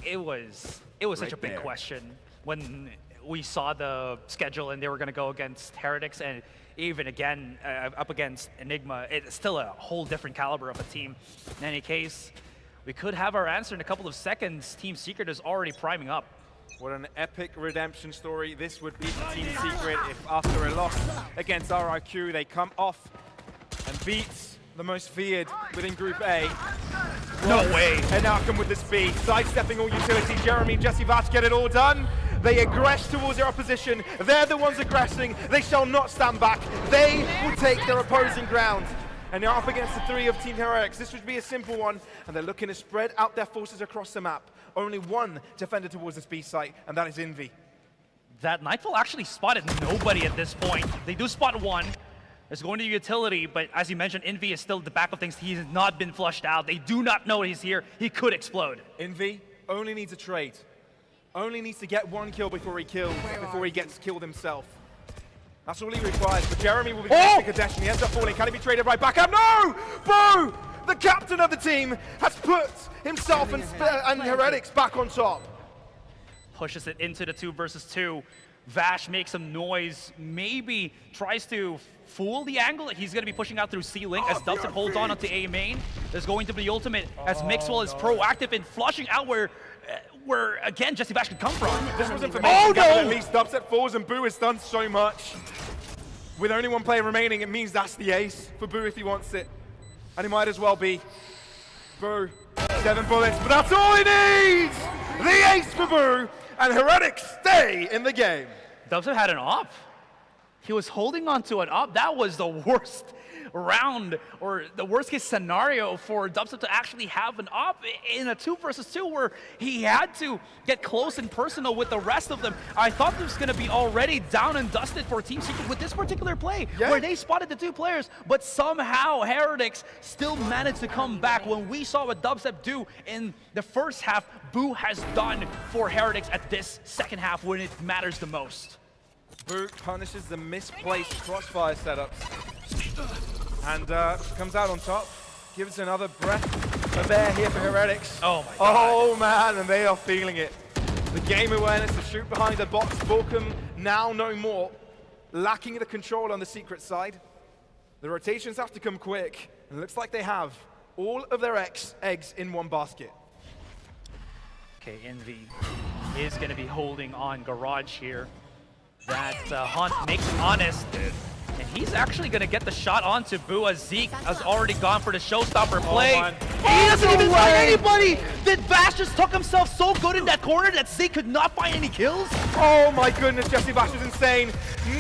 it was such a big question when we saw the schedule and they were going to go against Heretics, and even again up against Enigma. It's still a whole different caliber of a team. In any case, we could have our answer in a couple of seconds. Team Secret is already priming up. What an epic redemption story this would be for Team Secret if after a loss against RIQ, they come off and beat the most feared within Group A. No way. And Arkham with the speed, sidestepping all utility. Jeremy and Jesse Vash get it all done. They aggress towards their opposition. They're the ones aggressing. They shall not stand back. They will take their opposing ground. And they're up against the 3 of Team Heretics. This would be a simple one, and they're looking to spread out their forces across the map. Only one defender towards this B site, and that is Envy. That Nightfall actually spotted nobody at this point. They do spot one. It's going to utility, but as you mentioned, Envy is still at the back of things. He has not been flushed out. They do not know he's here. He could explode. Envy only needs a trade. Only needs to get 1 kill before he gets killed himself. That's all he requires, but Jeremy will be the Kadesh, and he ends up falling. Can he be traded right back up? No! Boo! The captain of the team has put himself and Heretics back on top. Pushes it into the 2 versus 2. Vash makes some noise, maybe tries to fool the angle. He's going to be pushing out through C-Link as Dubstep holds on to A main. There's going to be the ultimate as Mixwell is proactive in flushing out where again, Jesse Vash could come from. This was information at least. Dubstep falls and Boo has done so much. With only 1 player remaining, it means that's the ace for Boo if he wants it. And it might as well be. Boo, 7 bullets, but that's all he needs! The ace for Boo, and Heretics stay in the game. Dubstep had an op. He was holding on to an op. That was the round or the worst case scenario for Dubstep to actually have an op in a 2 versus 2 where he had to get close and personal with the rest of them. I thought this was going to be already down and dusted for Team Secret with this particular play where they spotted the 2 players, but somehow Heretics still managed to come back. When we saw what Dubstep do in the first half, Boo has done for Heretics at this second half when it matters the most. Boo punishes the misplaced crossfire setups and comes out on top, gives another breath of air here for Heretics. Oh my god. Oh man, and they are feeling it. The game awareness to shoot behind the box. Borkum now no more, lacking the control on the Secret side. The rotations have to come quick, and it looks like they have all of their eggs in one basket. Okay, Envy is going to be holding on Garage here. That Hunt makes honest, and he's actually going to get the shot onto Boo as Zeke has already gone for the showstopper play. He doesn't even find anybody! Did Vash just tuck himself so good in that corner that Zeke could not find any kills? Oh my goodness, Jesse Vash is insane.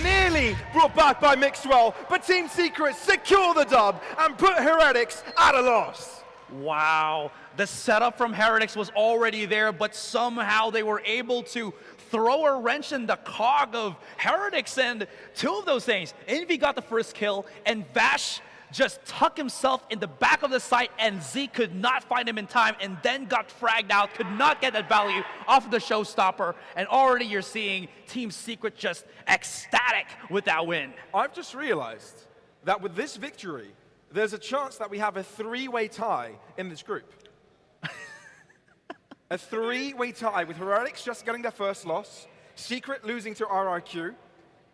Nearly brought back by Mixwell, but Team Secret secure the dub and put Heretics at a loss. Wow, the setup from Heretics was already there, but somehow they were able to throw a wrench in the cog of Heretics, and 2 of those things. Envy got the first kill, and Vash just tucked himself in the back of the site, and Zeke could not find him in time, and then got fragged out, could not get that value off of the showstopper, and already you're seeing Team Secret just ecstatic with that win. I've just realized that with this victory, there's a chance that we have a 3-way tie in this group. A 3-way tie with Heretics just getting their first loss, Secret losing to RRQ,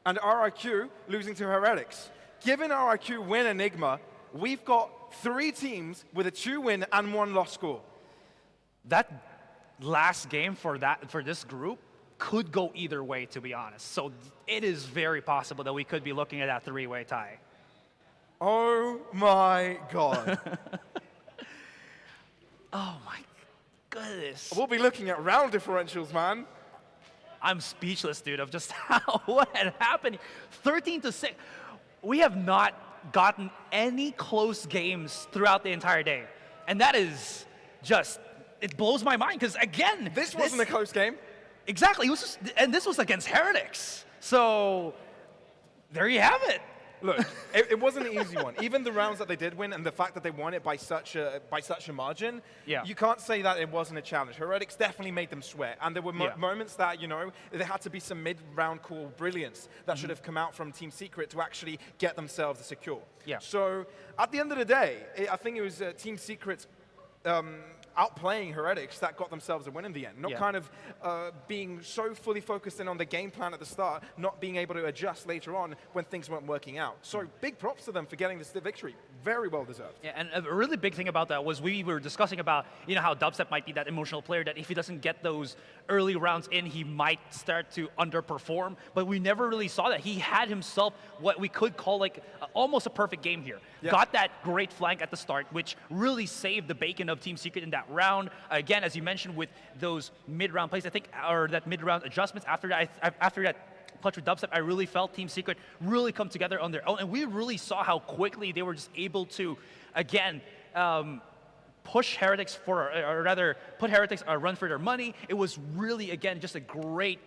and RRQ losing to Heretics. Given RRQ win Enigma, we've got 3 teams with a 2-win and 1-loss score. That last game for this group could go either way, to be honest. So it is very possible that we could be looking at that 3-way tie. Oh my god. Oh my goodness. We'll be looking at round differentials, man. I'm speechless, dude, of just what had happened. 13-6. We have not gotten any close games throughout the entire day. And that is just, it blows my mind, because again, this wasn't a close game. Exactly, and this was against Heretics. So there you have it. Look, it wasn't an easy one. Even the rounds that they did win, and the fact that they won it by such a margin, you can't say that it wasn't a challenge. Heretics definitely made them sweat, and there were moments that, you know, there had to be some mid-round call brilliance that should have come out from Team Secret to actually get themselves a secure. So at the end of the day, I think it was Team Secret's outplaying Heretics that got themselves a win in the end. Not kind of being so fully focused in on the game plan at the start, not being able to adjust later on when things weren't working out. So big props to them for getting this victory. Very well deserved. Yeah, and a really big thing about that was we were discussing about, you know, how Dubstep might be that emotional player that if he doesn't get those early rounds in, he might start to underperform. But we never really saw that. He had himself what we could call like almost a perfect game here. Got that great flank at the start, which really saved the bacon of Team Secret in that round. Again, as you mentioned, with those mid-round plays, I think, or that mid-round adjustments after that clutch with Dubstep, I really felt Team Secret really come together on their own, and we really saw how quickly they were just able to, again, push Heretics for, or rather, put Heretics a run for their money. It was really, again, just a great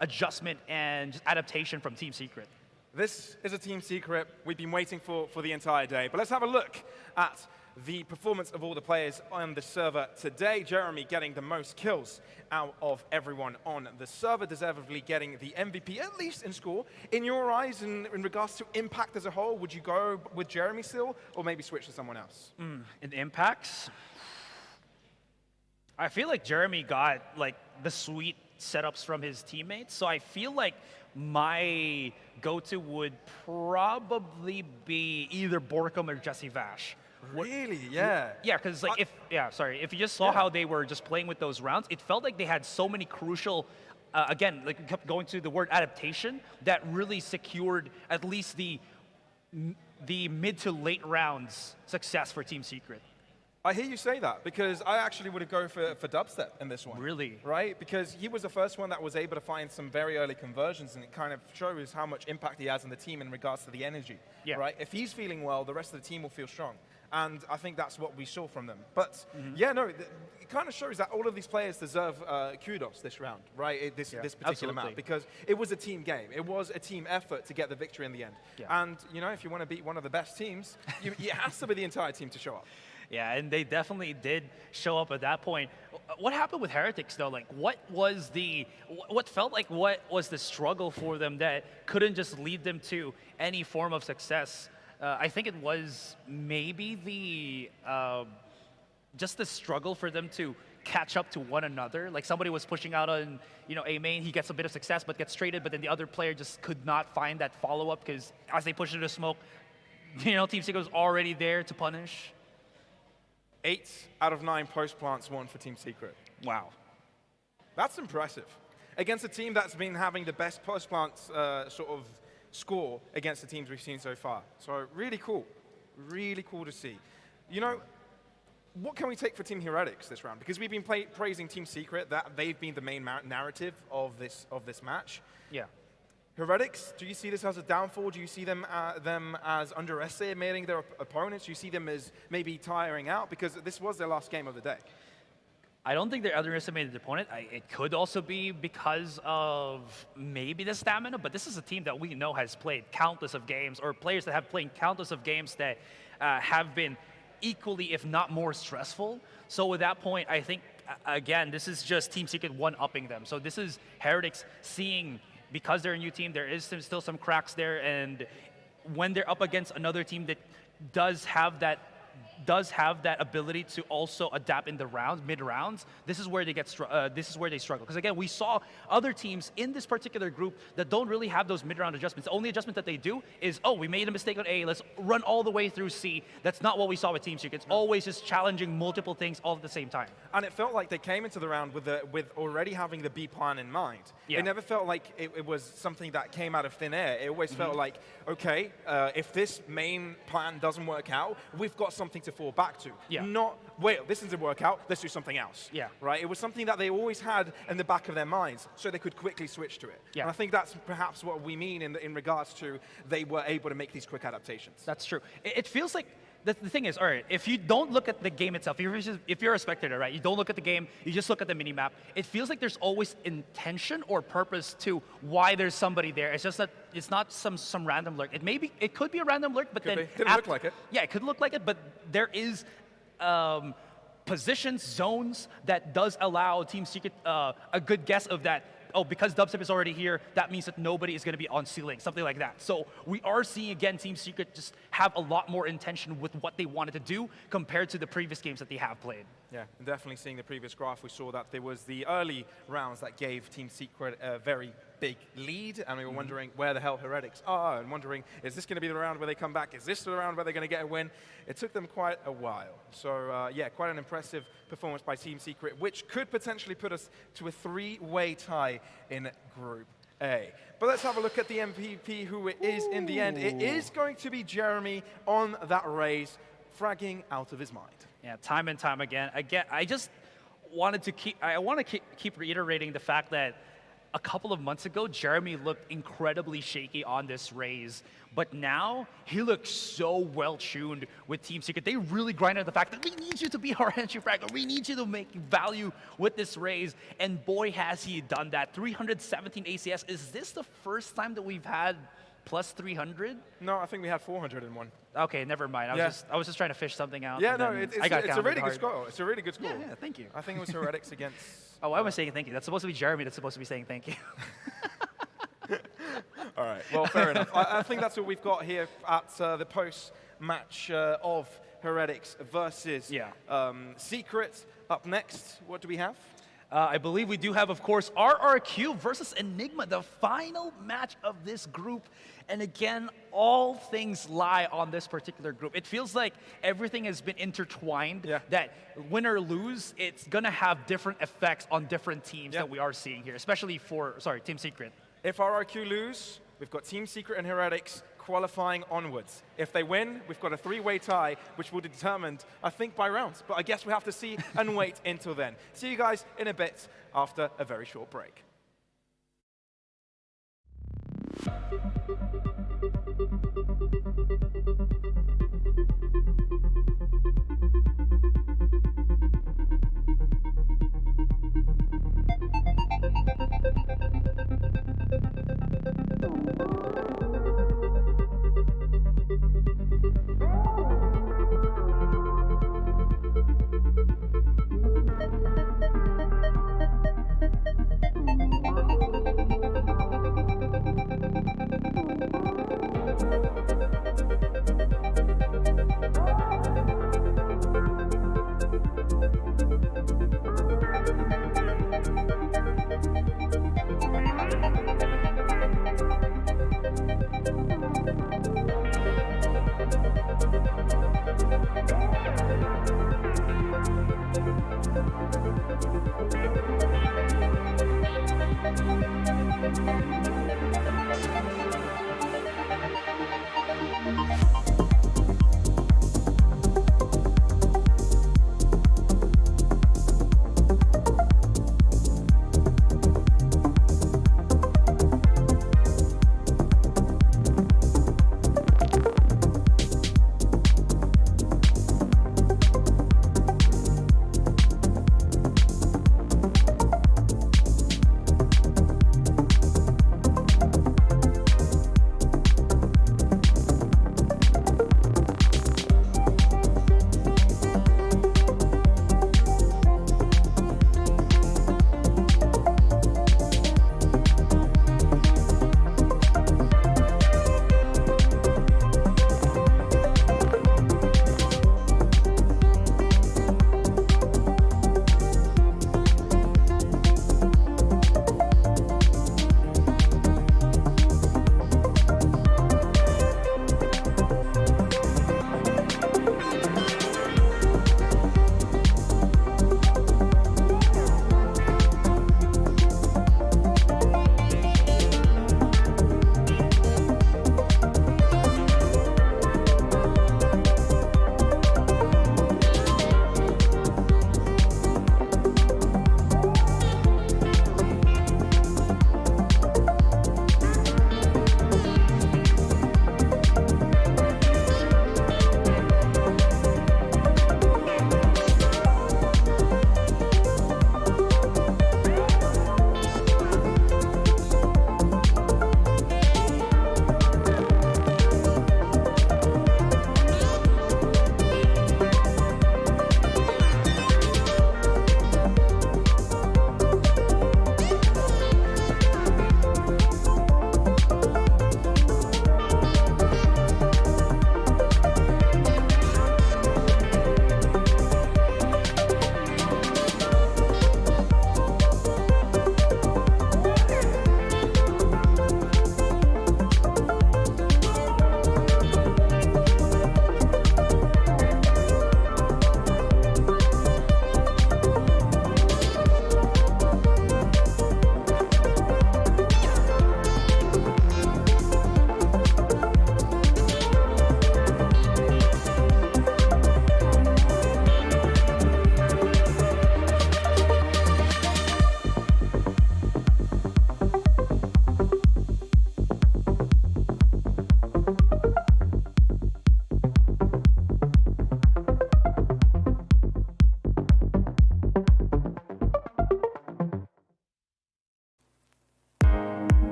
adjustment and just adaptation from Team Secret. This is a Team Secret we've been waiting for the entire day. But let's have a look at the performance of all the players on the server today. Jeremy getting the most kills out of everyone on the server, deservedly getting the MVP, at least in score. In your eyes, in regards to impact as a whole, would you go with Jeremy still, or maybe switch to someone else? In impacts, I feel like Jeremy got like the sweet setups from his teammates, so I feel like my go-to would probably be either Borkum or Jesse Vash. Really? Yeah. Yeah, because like if you just saw how they were just playing with those rounds, it felt like they had so many crucial, again, like kept going to the word adaptation, that really secured at least the mid to late rounds success for Team Secret. I hear you say that because I actually would go for Dubstep in this one. Really? Right? Because he was the first one that was able to find some very early conversions, and it kind of shows how much impact he has on the team in regards to the energy. Yeah. Right? If he's feeling well, the rest of the team will feel strong. And I think that's what we saw from them. But yeah, no, it kind of shows that all of these players deserve kudos this round, right? This particular map, because it was a team game. It was a team effort to get the victory in the end. Yeah. And you know, if you want to beat one of the best teams, it has to be the entire team to show up. Yeah, and they definitely did show up at that point. What happened with Heretics, though? Like, what was what felt like what was the struggle for them that couldn't just lead them to any form of success? I think it was maybe just the struggle for them to catch up to one another. Like somebody was pushing out on, A main, he gets a bit of success but gets traded, but then the other player just could not find that follow-up because as they push into the smoke, Team Secret was already there to punish. 8 out of 9 post plants won for Team Secret. Wow. That's impressive. Against a team that's been having the best post plants sort of score against the teams we've seen so far. So really cool. Really cool to see. What can we take for Team Heretics this round? Because we've been praising Team Secret, that they've been the main narrative of this match. Yeah. Heretics, do you see this as a downfall? Do you see them as underestimating their opponents? Do you see them as maybe tiring out? Because this was their last game of the day. I don't think they're underestimating their opponent. It could also be because of maybe the stamina, but this is a team that we know has played countless of games, or players that have played countless of games that have been equally, if not more, stressful. So with that point, I think, again, this is just Team Secret one-upping them. So this is Heretics seeing, because they're a new team, there is still some cracks there, and when they're up against another team that does have that ability to also adapt in the mid-rounds, this is where they struggle. Because again, we saw other teams in this particular group that don't really have those mid-round adjustments. The only adjustment that they do is, oh, we made a mistake on A, let's run all the way through C. That's not what we saw with Team Secret. It's always just challenging multiple things all at the same time. And it felt like they came into the round with already having the B plan in mind. Yeah. It never felt like it was something that came out of thin air. It always felt like, okay, if this main plan doesn't work out, we've got something to fall back to. Yeah. Not, wait, this doesn't work out, let's do something else. Yeah. Right? It was something that they always had in the back of their minds, so they could quickly switch to it. Yeah. And I think that's perhaps what we mean in regards to they were able to make these quick adaptations. That's true. It feels like, the thing is, all right, if you don't look at the game itself, if you're a spectator, right, you don't look at the game, you just look at the minimap, it feels like there's always intention or purpose to why there's somebody there. It's just that it's not some random lurk. It could be a random lurk, but then... Didn't look like it. Yeah, it could look like it, but there is positions, zones that does allow Team Secret a good guess of that. Oh, because Dubstep is already here, that means that nobody is going to be on ceiling, something like that. So we are seeing, again, Team Secret just have a lot more intention with what they wanted to do compared to the previous games that they have played. Yeah, definitely seeing the previous graph, we saw that there was the early rounds that gave Team Secret a very big lead, and we were wondering where the hell Heretics are, and wondering, is this going to be the round where they come back? Is this the round where they're going to get a win? It took them quite a while. So yeah, quite an impressive performance by Team Secret, which could potentially put us to a 3-way tie in Group A. But let's have a look at the MVP, who it is in the end. It is going to be Jeremy on that raise, fragging out of his mind. Yeah, time and time again. I just wanted to keep reiterating the fact that a couple of months ago, Jeremy looked incredibly shaky on this raise, but now he looks so well-tuned with Team Secret. They really grinded the fact that we need you to be our entry fragger. We need you to make value with this raise, and boy, has he done that. 317 ACS. Is this the first time that we've had plus 300? No, I think we had 401. Okay, never mind. I was just trying to fish something out. Yeah, no, it's a really good score. score. It's a really good score. Yeah, thank you. I think it was Heretics against... Oh, why am I saying thank you? That's supposed to be Jeremy that's supposed to be saying thank you. All right, well, fair enough. I think that's what we've got here at the post-match of Heretics versus Secret. Up next, what do we have? I believe we do have, of course, RRQ versus Enigma, the final match of this group. And again, all things lie on this particular group. It feels like everything has been intertwined, that win or lose, it's going to have different effects on different teams that we are seeing here, especially for, Team Secret. If RRQ lose, we've got Team Secret and Heretics qualifying onwards. If they win, we've got a 3-way tie, which will be determined, I think, by rounds. But I guess we have to see and wait until then. See you guys in a bit after a very short break.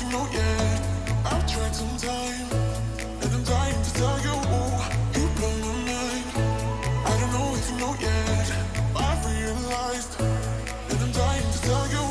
you know yet. I've tried some time, and I'm dying to tell you. You blow my mind. I don't know if you know yet. I've realized, and I'm dying to tell you.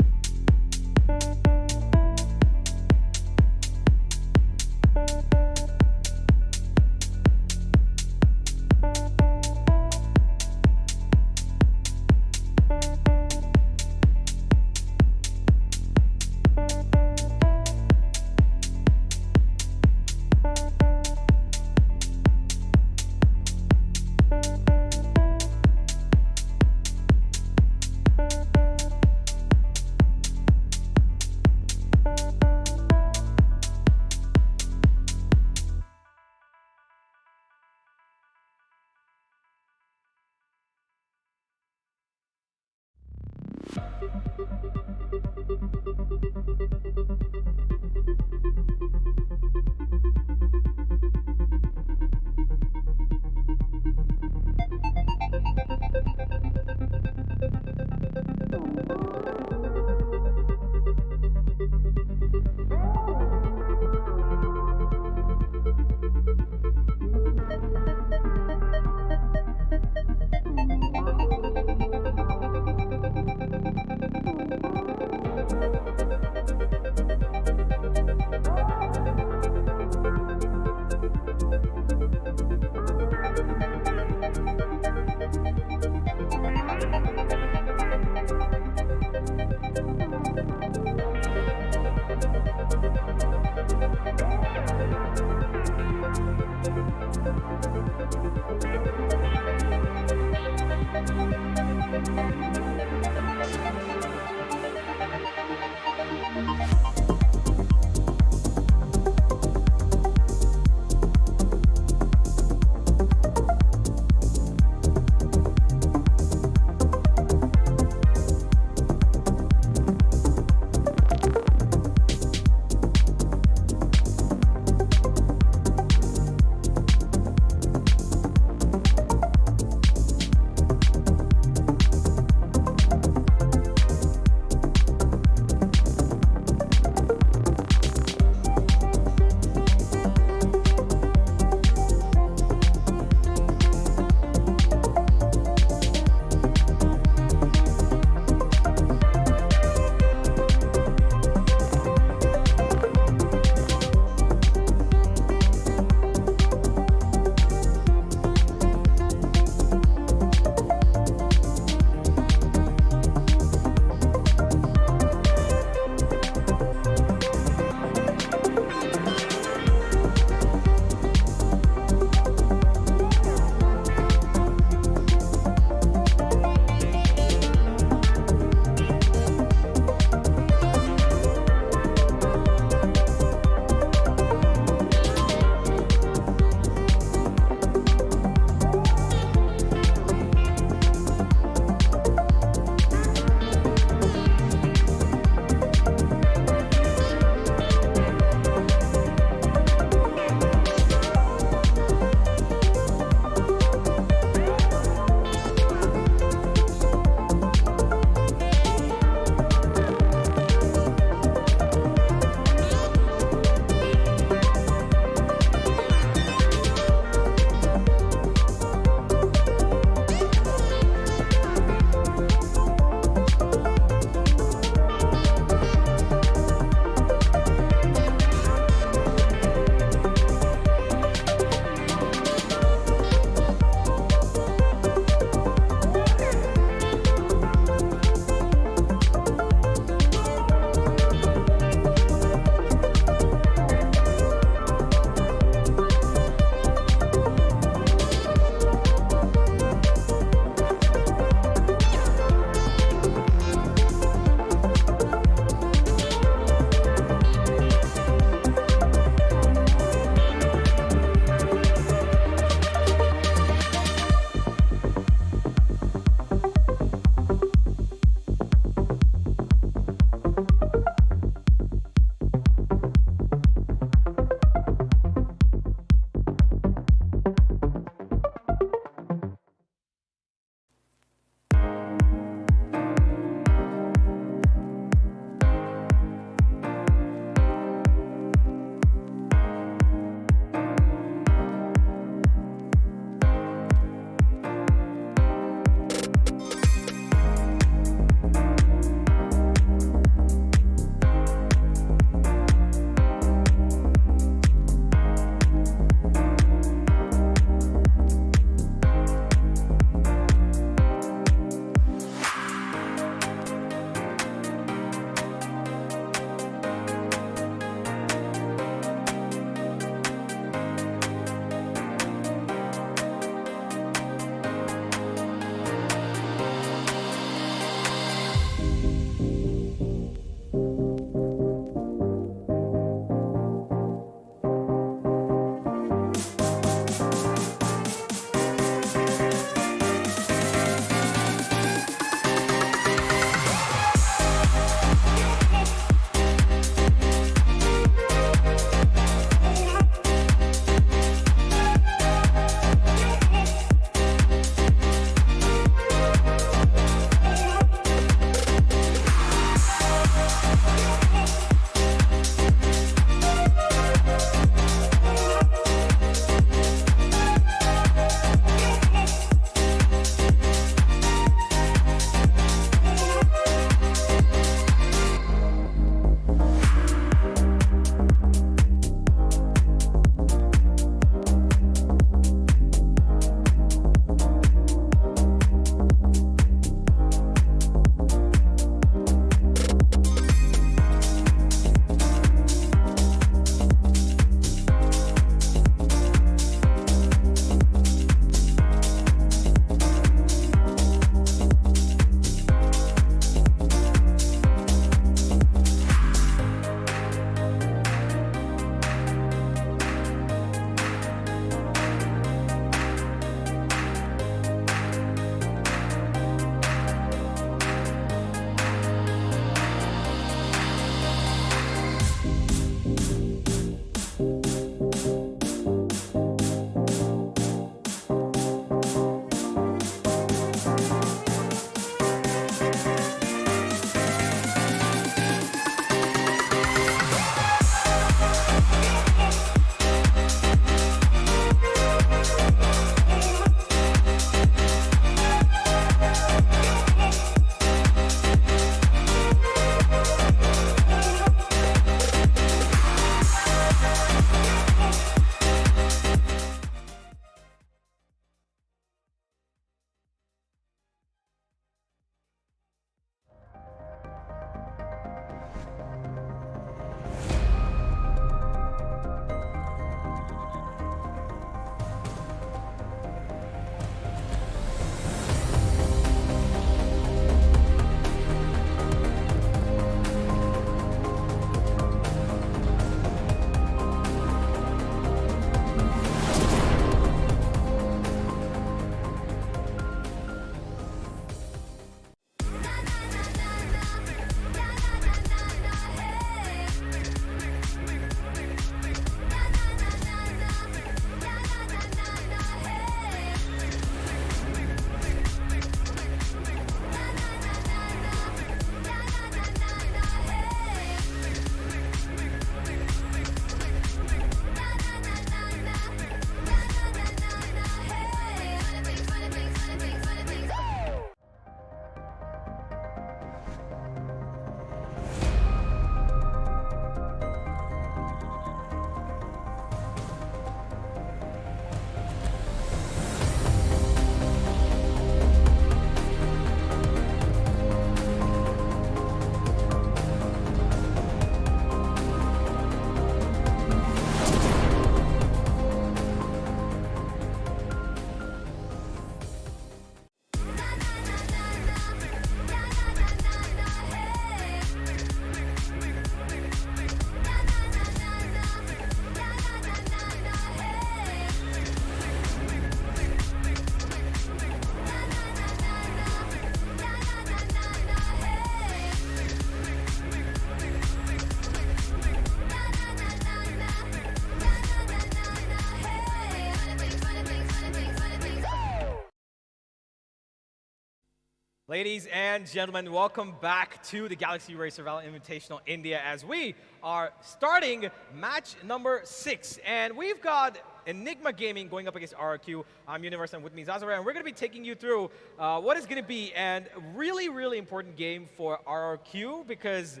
Ladies and gentlemen, welcome back to the Galaxy Racer Valorant Invitational India as we are starting match number 6. And we've got Enigma Gaming going up against RRQ. I'm Universe and with me Zazara, and we're going to be taking you through what is going to be a really, really important game for RRQ because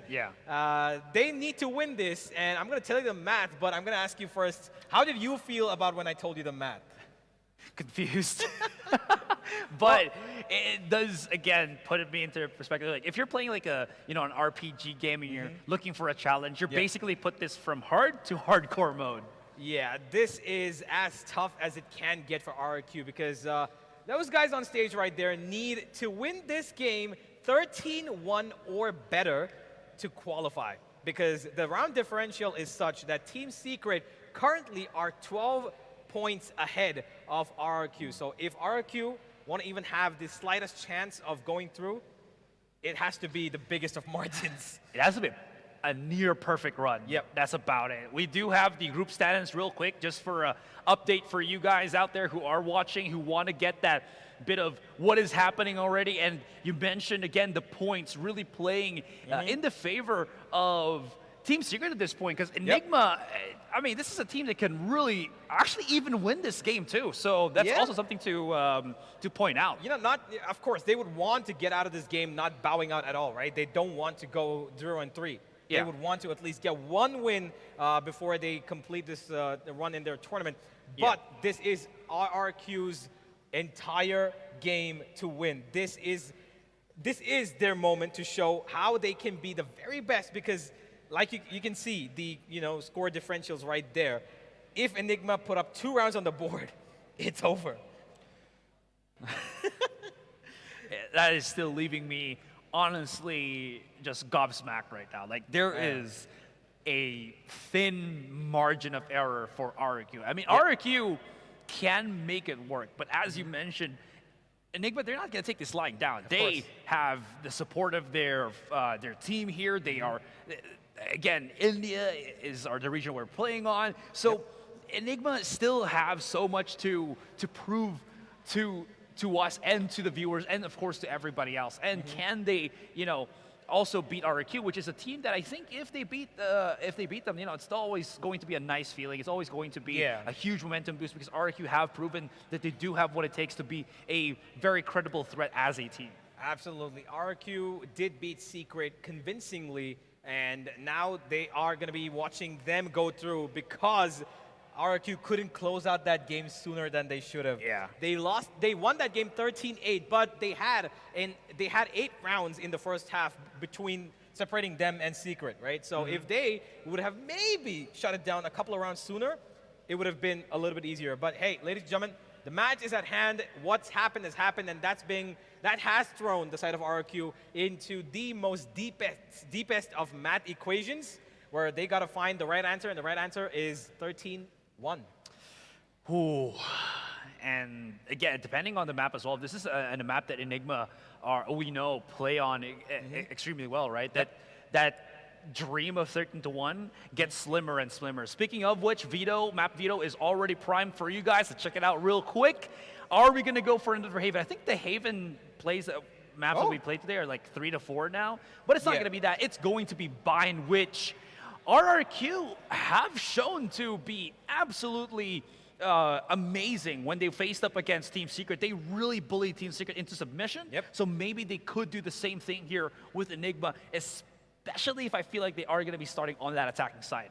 they need to win this. And I'm going to tell you the math, but I'm going to ask you first, how did you feel about when I told you the math? Confused. But it does, again, put me into perspective. Like, if you're playing like an RPG game and you're looking for a challenge, you're basically put this from hard to hardcore mode. Yeah, this is as tough as it can get for RRQ because those guys on stage right there need to win this game 13-1 or better to qualify because the round differential is such that Team Secret currently are 12 points ahead of RRQ. So if RRQ want to even have the slightest chance of going through, it has to be the biggest of margins. It has to be a near perfect run. Yep. That's about it. We do have the group standings real quick, just for an update for you guys out there who are watching, who want to get that bit of what is happening already. And you mentioned, again, the points really playing in the favor of Team Secret at this point, because Enigma, I mean, this is a team that can really actually even win this game too. So that's also something to point out. You know, of course, they would want to get out of this game not bowing out at all, right? They don't want to go 0-3. They would want to at least get one win before they complete this run in their tournament. But this is RRQ's entire game to win. This is their moment to show how they can be the very best because like you can see the score differentials right there. If Enigma put up 2 rounds on the board, it's over. That is still leaving me honestly just gobsmacked right now. Like there is a thin margin of error for RRQ. I mean, RRQ can make it work, but as you mentioned, Enigma, they're not going to take this lying down. They have the support of their team here. They are, again, India are the region we're playing on. So Enigma still have so much to prove to us and to the viewers and of course to everybody else. And can they, also beat RRQ, which is a team that I think if they beat them, it's still always going to be a nice feeling. It's always going to be a huge momentum boost because RRQ have proven that they do have what it takes to be a very credible threat as a team. Absolutely. RRQ did beat Secret convincingly, and now they are going to be watching them go through because RRQ couldn't close out that game sooner than they should have. Yeah. They won that game 13-8, but they had 8 rounds in the first half between separating them and Secret, right? So if they would have maybe shut it down a couple of rounds sooner, it would have been a little bit easier. But hey, ladies and gentlemen, the match is at hand. What's happened has happened, and that has thrown the side of RRQ into the most deepest of math equations, where they got to find the right answer, and the right answer is 13-1. Ooh. And again, depending on the map as well, this is a map that Enigma play on extremely well, right? That dream of 13-1 gets slimmer and slimmer. Speaking of which, map veto is already primed for you guys to check it out real quick. Are we going to go for another Haven? I think the Haven maps that we played today are like 3 to 4 now, but it's not going to be that. It's going to be Bind, which RRQ have shown to be absolutely amazing when they faced up against Team Secret. They really bullied Team Secret into submission. So maybe they could do the same thing here with Enigma, especially if I feel like they are going to be starting on that attacking side.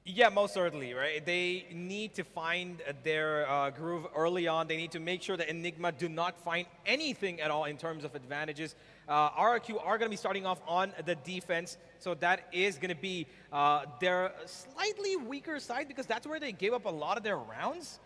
Yeah, most certainly, right? They need to find their groove early on. They need to make sure that Enigma do not find anything at all in terms of advantages. RRQ are going to be starting off on the defense, so that is going to be their slightly weaker side because that's where they gave up a lot of their rounds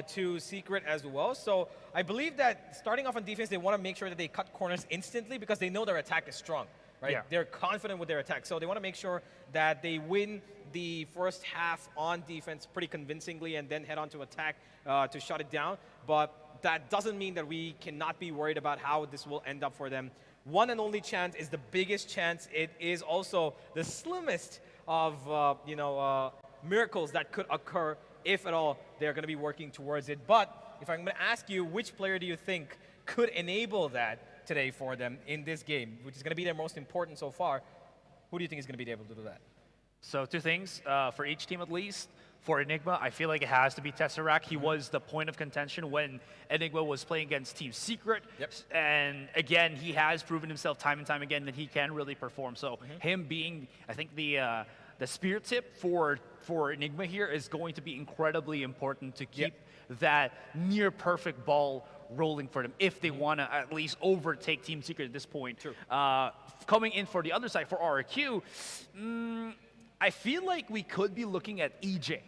to Secret as well. So I believe that starting off on defense, they want to make sure that they cut corners instantly because they know their attack is strong. Right? They're confident with their attack, so they want to make sure that they win the first half on defense pretty convincingly and then head on to attack to shut it down. But that doesn't mean that we cannot be worried about how this will end up for them. One and only chance is the biggest chance. It is also the slimmest of miracles that could occur if at all they're going to be working towards it. But if I'm going to ask you, which player do you think could enable that? today for them in this game, which is going to be their most important so far. Who do you think is going to be able to do that? So 2 things for each team at least. For Enigma, I feel like it has to be Tesseract. He was the point of contention when Enigma was playing against Team Secret. Yep. And again, he has proven himself time and time again that he can really perform. So him being, I think, the spear tip for Enigma here is going to be incredibly important to keep that near perfect ball rolling for them if they want to at least overtake Team Secret at this point. True. Coming in for the other side, for RRQ, I feel like we could be looking at EJ.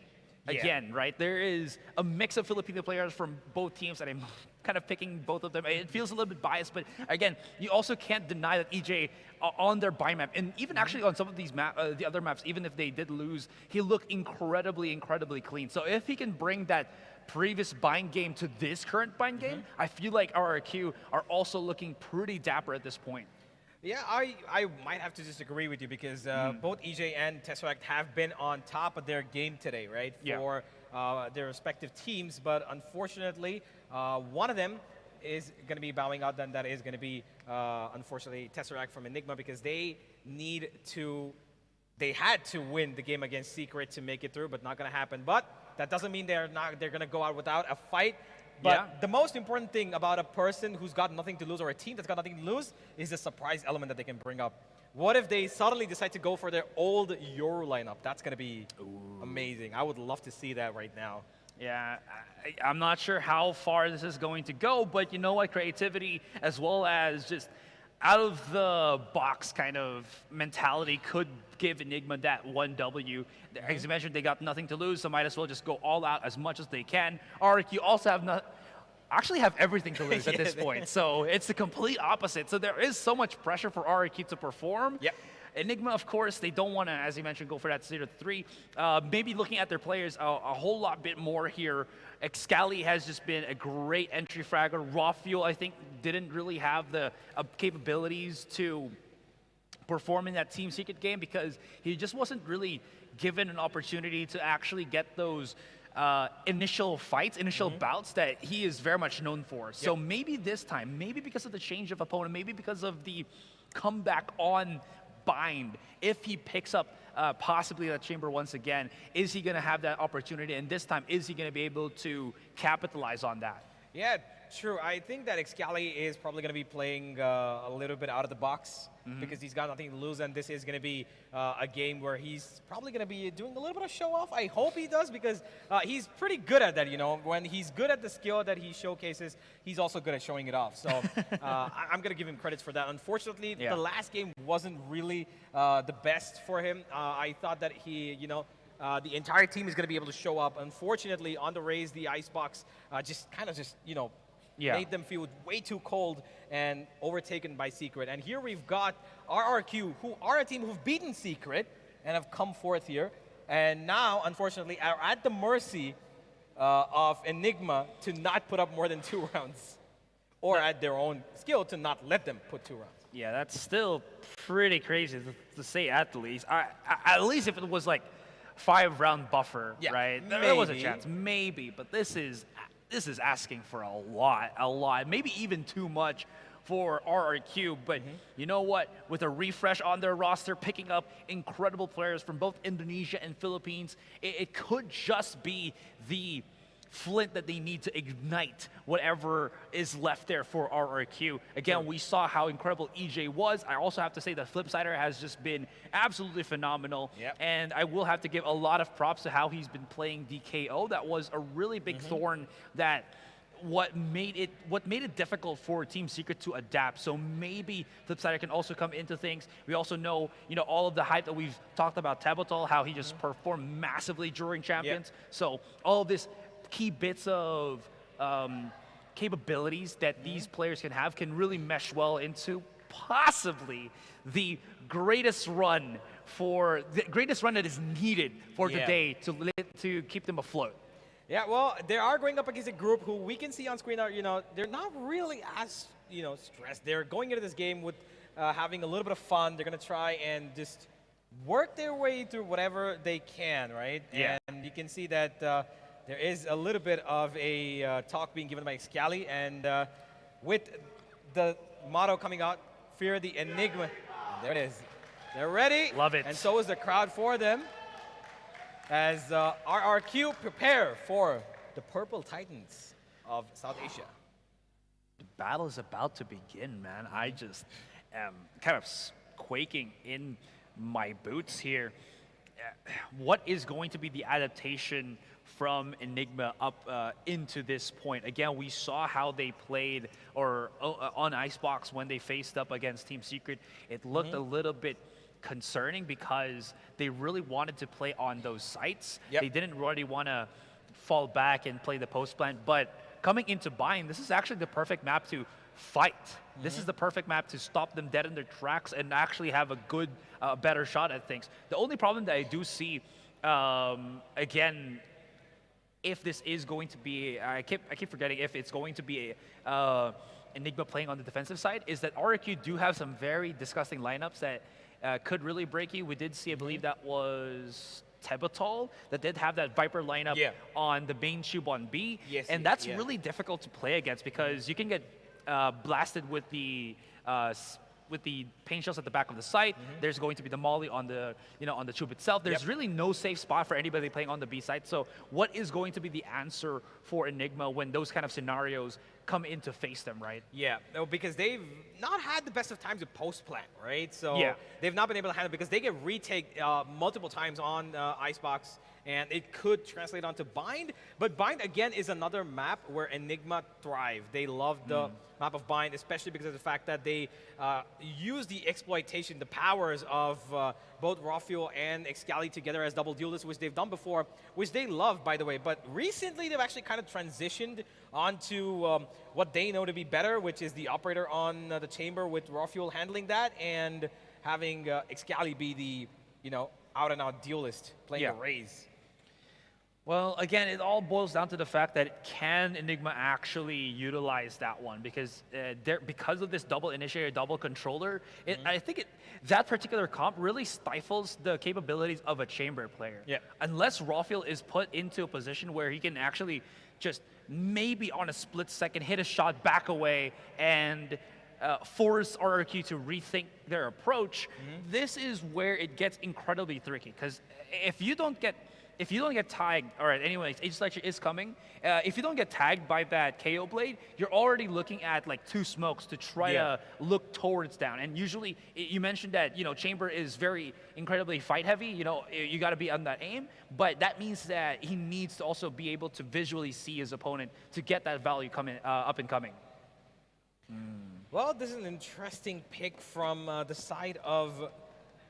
Again, right? There is a mix of Filipino players from both teams, and I'm kind of picking both of them. It feels a little bit biased, but again, you also can't deny that EJ on their buy map, and even actually on some of these the other maps, even if they did lose, he looked incredibly, incredibly clean. So if he can bring that previous bind game to this current bind game, I feel like RRQ are also looking pretty dapper at this point. Yeah, I might have to disagree with you because both EJ and Tesseract have been on top of their game today, right? For their respective teams, but unfortunately, one of them is going to be bowing out, then that is going to be, unfortunately, Tesseract from Enigma because they had to win the game against Secret to make it through, but not going to happen. But that doesn't mean they're going to go out without a fight. But the most important thing about a person who's got nothing to lose or a team that's got nothing to lose is the surprise element that they can bring up. What if they suddenly decide to go for their old Yoru lineup? That's going to be amazing. I would love to see that right now. Yeah, I'm not sure how far this is going to go, but you know what? Creativity as well as just out of the box kind of mentality could give Enigma that 1W. As you mentioned, they got nothing to lose, so might as well just go all out as much as they can. RRQ also have everything to lose at this point, so it's the complete opposite. So there is so much pressure for RRQ to perform. Yep. Enigma, of course, they don't want to, as you mentioned, go for that 0-3. Maybe looking at their players a whole lot bit more here. Excali has just been a great entry fragger. Raw Fuel, I think, didn't really have the capabilities to perform in that Team Secret game because he just wasn't really given an opportunity to actually get those initial fights, initial bouts that he is very much known for. So maybe this time, maybe because of the change of opponent, maybe because of the comeback on bind, if he picks up possibly that chamber once again, is he going to have that opportunity? And this time, is he going to be able to capitalize on that? Yeah, true. I think that Excali is probably going to be playing a little bit out of the box because he's got nothing to lose, and this is going to be a game where he's probably going to be doing a little bit of show off. I hope he does because he's pretty good at that. You know, when he's good at the skill that he showcases, he's also good at showing it off. So I'm going to give him credits for that. Unfortunately, the last game wasn't really the best for him. I thought that he, the entire team is going to be able to show up. Unfortunately, on the raise, the icebox made them feel way too cold and overtaken by Secret. And here we've got RRQ, who are a team who've beaten Secret and have come forth here. And now, unfortunately, are at the mercy of Enigma to not put up more than 2 rounds. Or at their own skill to not let them put 2 rounds. Yeah, that's still pretty crazy to say at least. At least if it was like 5-round buffer, right? Maybe. There was a chance, maybe, but this is asking for a lot, maybe even too much for RRQ. But you know what? With a refresh on their roster, picking up incredible players from both Indonesia and Philippines, it could just be the flint that they need to ignite whatever is left there for RRQ. Again, we saw how incredible EJ was. I also have to say the Flipsider has just been absolutely phenomenal. And I will have to give a lot of props to how he's been playing DKO. That was a really big thorn that what made it difficult for Team Secret to adapt. So maybe Flipsider can also come into things. We also know, all of the hype that we've talked about Tabotol, how he just performed massively during Champions. So all of this key bits of capabilities that these players can have can really mesh well into possibly the greatest run that is needed for today to keep them afloat. Yeah, well, they are going up against a group who we can see on screen are, they're not really as, stressed. They're going into this game with having a little bit of fun. They're going to try and just work their way through whatever they can, right? Yeah. And you can see that there is a little bit of a talk being given by Excali, and with the motto coming out, fear the Enigma. And there it is. They're ready. Love it. And so is the crowd for them. As RRQ prepare for the Purple Titans of South Asia. The battle is about to begin, man. I just am kind of quaking in my boots here. What is going to be the adaptation from Enigma up into this point? Again, we saw how they played on Icebox when they faced up against Team Secret. It looked a little bit concerning because they really wanted to play on those sites. They didn't really want to fall back and play the post plant, but coming into Bind, this is actually the perfect map to fight. This is the perfect map to stop them dead in their tracks and actually have a good, better shot at things. The only problem that I do see, again, if this is going to be, I keep forgetting if it's going to be Enigma playing on the defensive side, is that RRQ do have some very disgusting lineups that could really break you. We did see, I believe that was Tebatol that did have that Viper lineup on the main tube on B, and that's really difficult to play against because you can get blasted with the paint shells at the back of the site. There's going to be the molly on the on the tube itself. There's really no safe spot for anybody playing on the B side. So what is going to be the answer for Enigma when those kind of scenarios come in to face them, right? Yeah, no, because they've not had the best of times with post plant, right? So they've not been able to handle it because they get retake multiple times on Icebox, and it could translate onto Bind. But Bind, again, is another map where Enigma thrive. They love the map of Bind, especially because of the fact that they use the exploitation, the powers of both Raw Fuel and Excali together as double duelists, which they've done before, which they love, by the way. But recently, they've actually kind of transitioned onto what they know to be better, which is the operator on the chamber with Raw Fuel handling that, and having Excali be the out-and-out duelist playing the Raze. Well, again, it all boils down to the fact that can Enigma actually utilize that one? Because because of this double initiator, double controller, I think that particular comp really stifles the capabilities of a chamber player. Unless Rawfield is put into a position where he can actually just maybe on a split second hit a shot back away and force RRQ to rethink their approach, this is where it gets incredibly tricky. Because if you don't get tagged, all right, anyways, Age Lecture is coming. If you don't get tagged by that KO blade, you're already looking at like 2 smokes to try to look towards down. And usually, you mentioned that, Chamber is very incredibly fight heavy. You got to be on that aim. But that means that he needs to also be able to visually see his opponent to get that value coming up and coming. Well, this is an interesting pick from the side of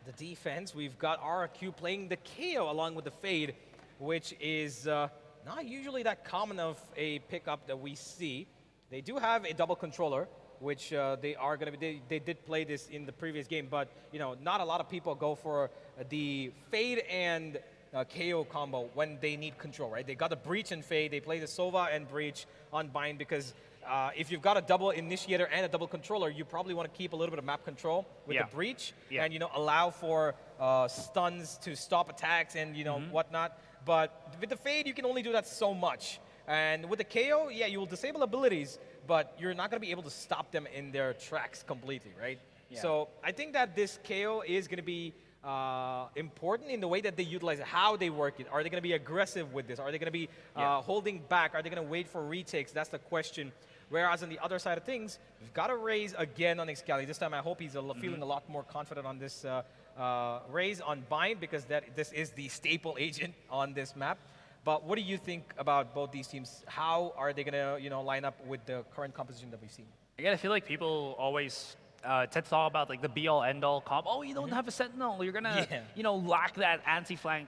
the defense. We've got RRQ playing the KO along with the Fade, which is not usually that common of a pickup that we see. They do have a double controller, which they are going to be. They did play this in the previous game, but not a lot of people go for the Fade and KO combo when they need control, right? They got the Breach and Fade. They play the Sova and Breach on Bind because if you've got a double initiator and a double controller, you probably want to keep a little bit of map control with the Breach and allow for stuns to stop attacks and whatnot. But with the Fade, you can only do that so much. And with the KO, you will disable abilities, but you're not going to be able to stop them in their tracks completely, right? So I think that this KO is going to be important in the way that they utilize it, how they work it. Are they going to be aggressive with this? Are they going to be holding back? Are they going to wait for retakes? That's the question. Whereas on the other side of things, we've got a Raze again on Excali. This time I hope he's feeling a lot more confident on this Raze on Bind because this is the staple agent on this map. But what do you think about both these teams? How are they going to line up with the current composition that we've seen? Again, I feel like people always tend to talk about like the be-all, end-all comp. Oh, you don't have a Sentinel. You're gonna, lack that anti-flank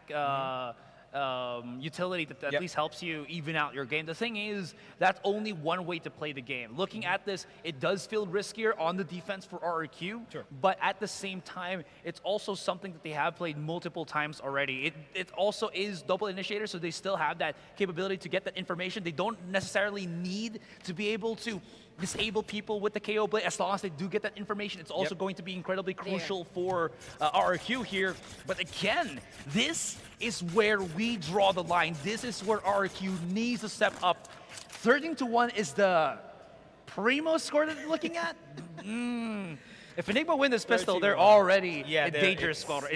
utility that at least helps you even out your game. The thing is, that's only one way to play the game. Looking at this, it does feel riskier on the defense for RRQ, but at the same time, it's also something that they have played multiple times already. It also is double initiator, so they still have that capability to get that information. They don't necessarily need to be able to disable people with the KO blade. As long as they do get that information, it's also going to be incredibly crucial for RRQ here. But again, this is where we draw the line. This is where RRQ needs to step up. 13-1 is the Primo score that they're looking at? If Enigma win this pistol, they're already in dangerous waters.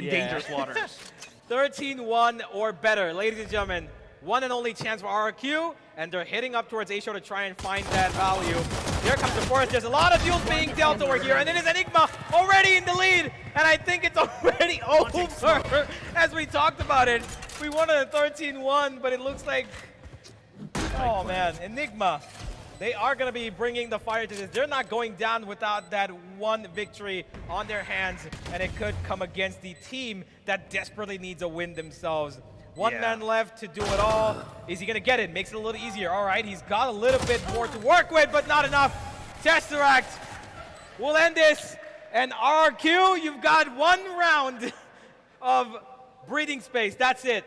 13-1 or better, ladies and gentlemen. One and only chance for RRQ, and they're hitting up towards A-Show to try and find that value. Here comes the forest. There's a lot of deals being dealt over here, and it is Enigma already in the lead, and I think it's already over. As we talked about it, we won a 13-1, but it looks like, oh man, Enigma. They are going to be bringing the fire to this. They're not going down without that one victory on their hands, and it could come against the team that desperately needs a win themselves. One man left to do it all. Is he going to get it? Makes it a little easier. All right, he's got a little bit more to work with, but not enough. Tesseract will end this. And RRQ, you've got 1 round of breathing space. That's it.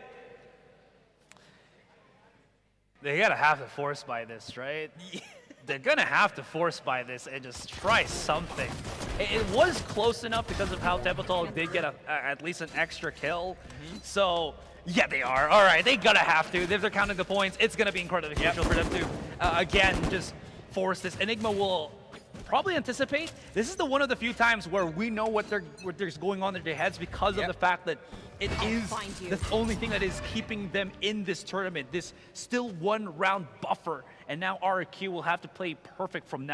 They gotta have to force buy this, right? They're gonna have to force buy this and just try something. It was close enough because of how Tepetol did get at least an extra kill. So, yeah, they are. All right, they gotta have to. If they're counting the points, it's gonna be incredibly crucial for them to, again, just force this. Enigma will probably anticipate. This is one of the few times where we know what there's going on in their heads because of the fact that it is the only thing that is keeping them in this tournament, this still 1 round buffer. And now RRQ will have to play perfect from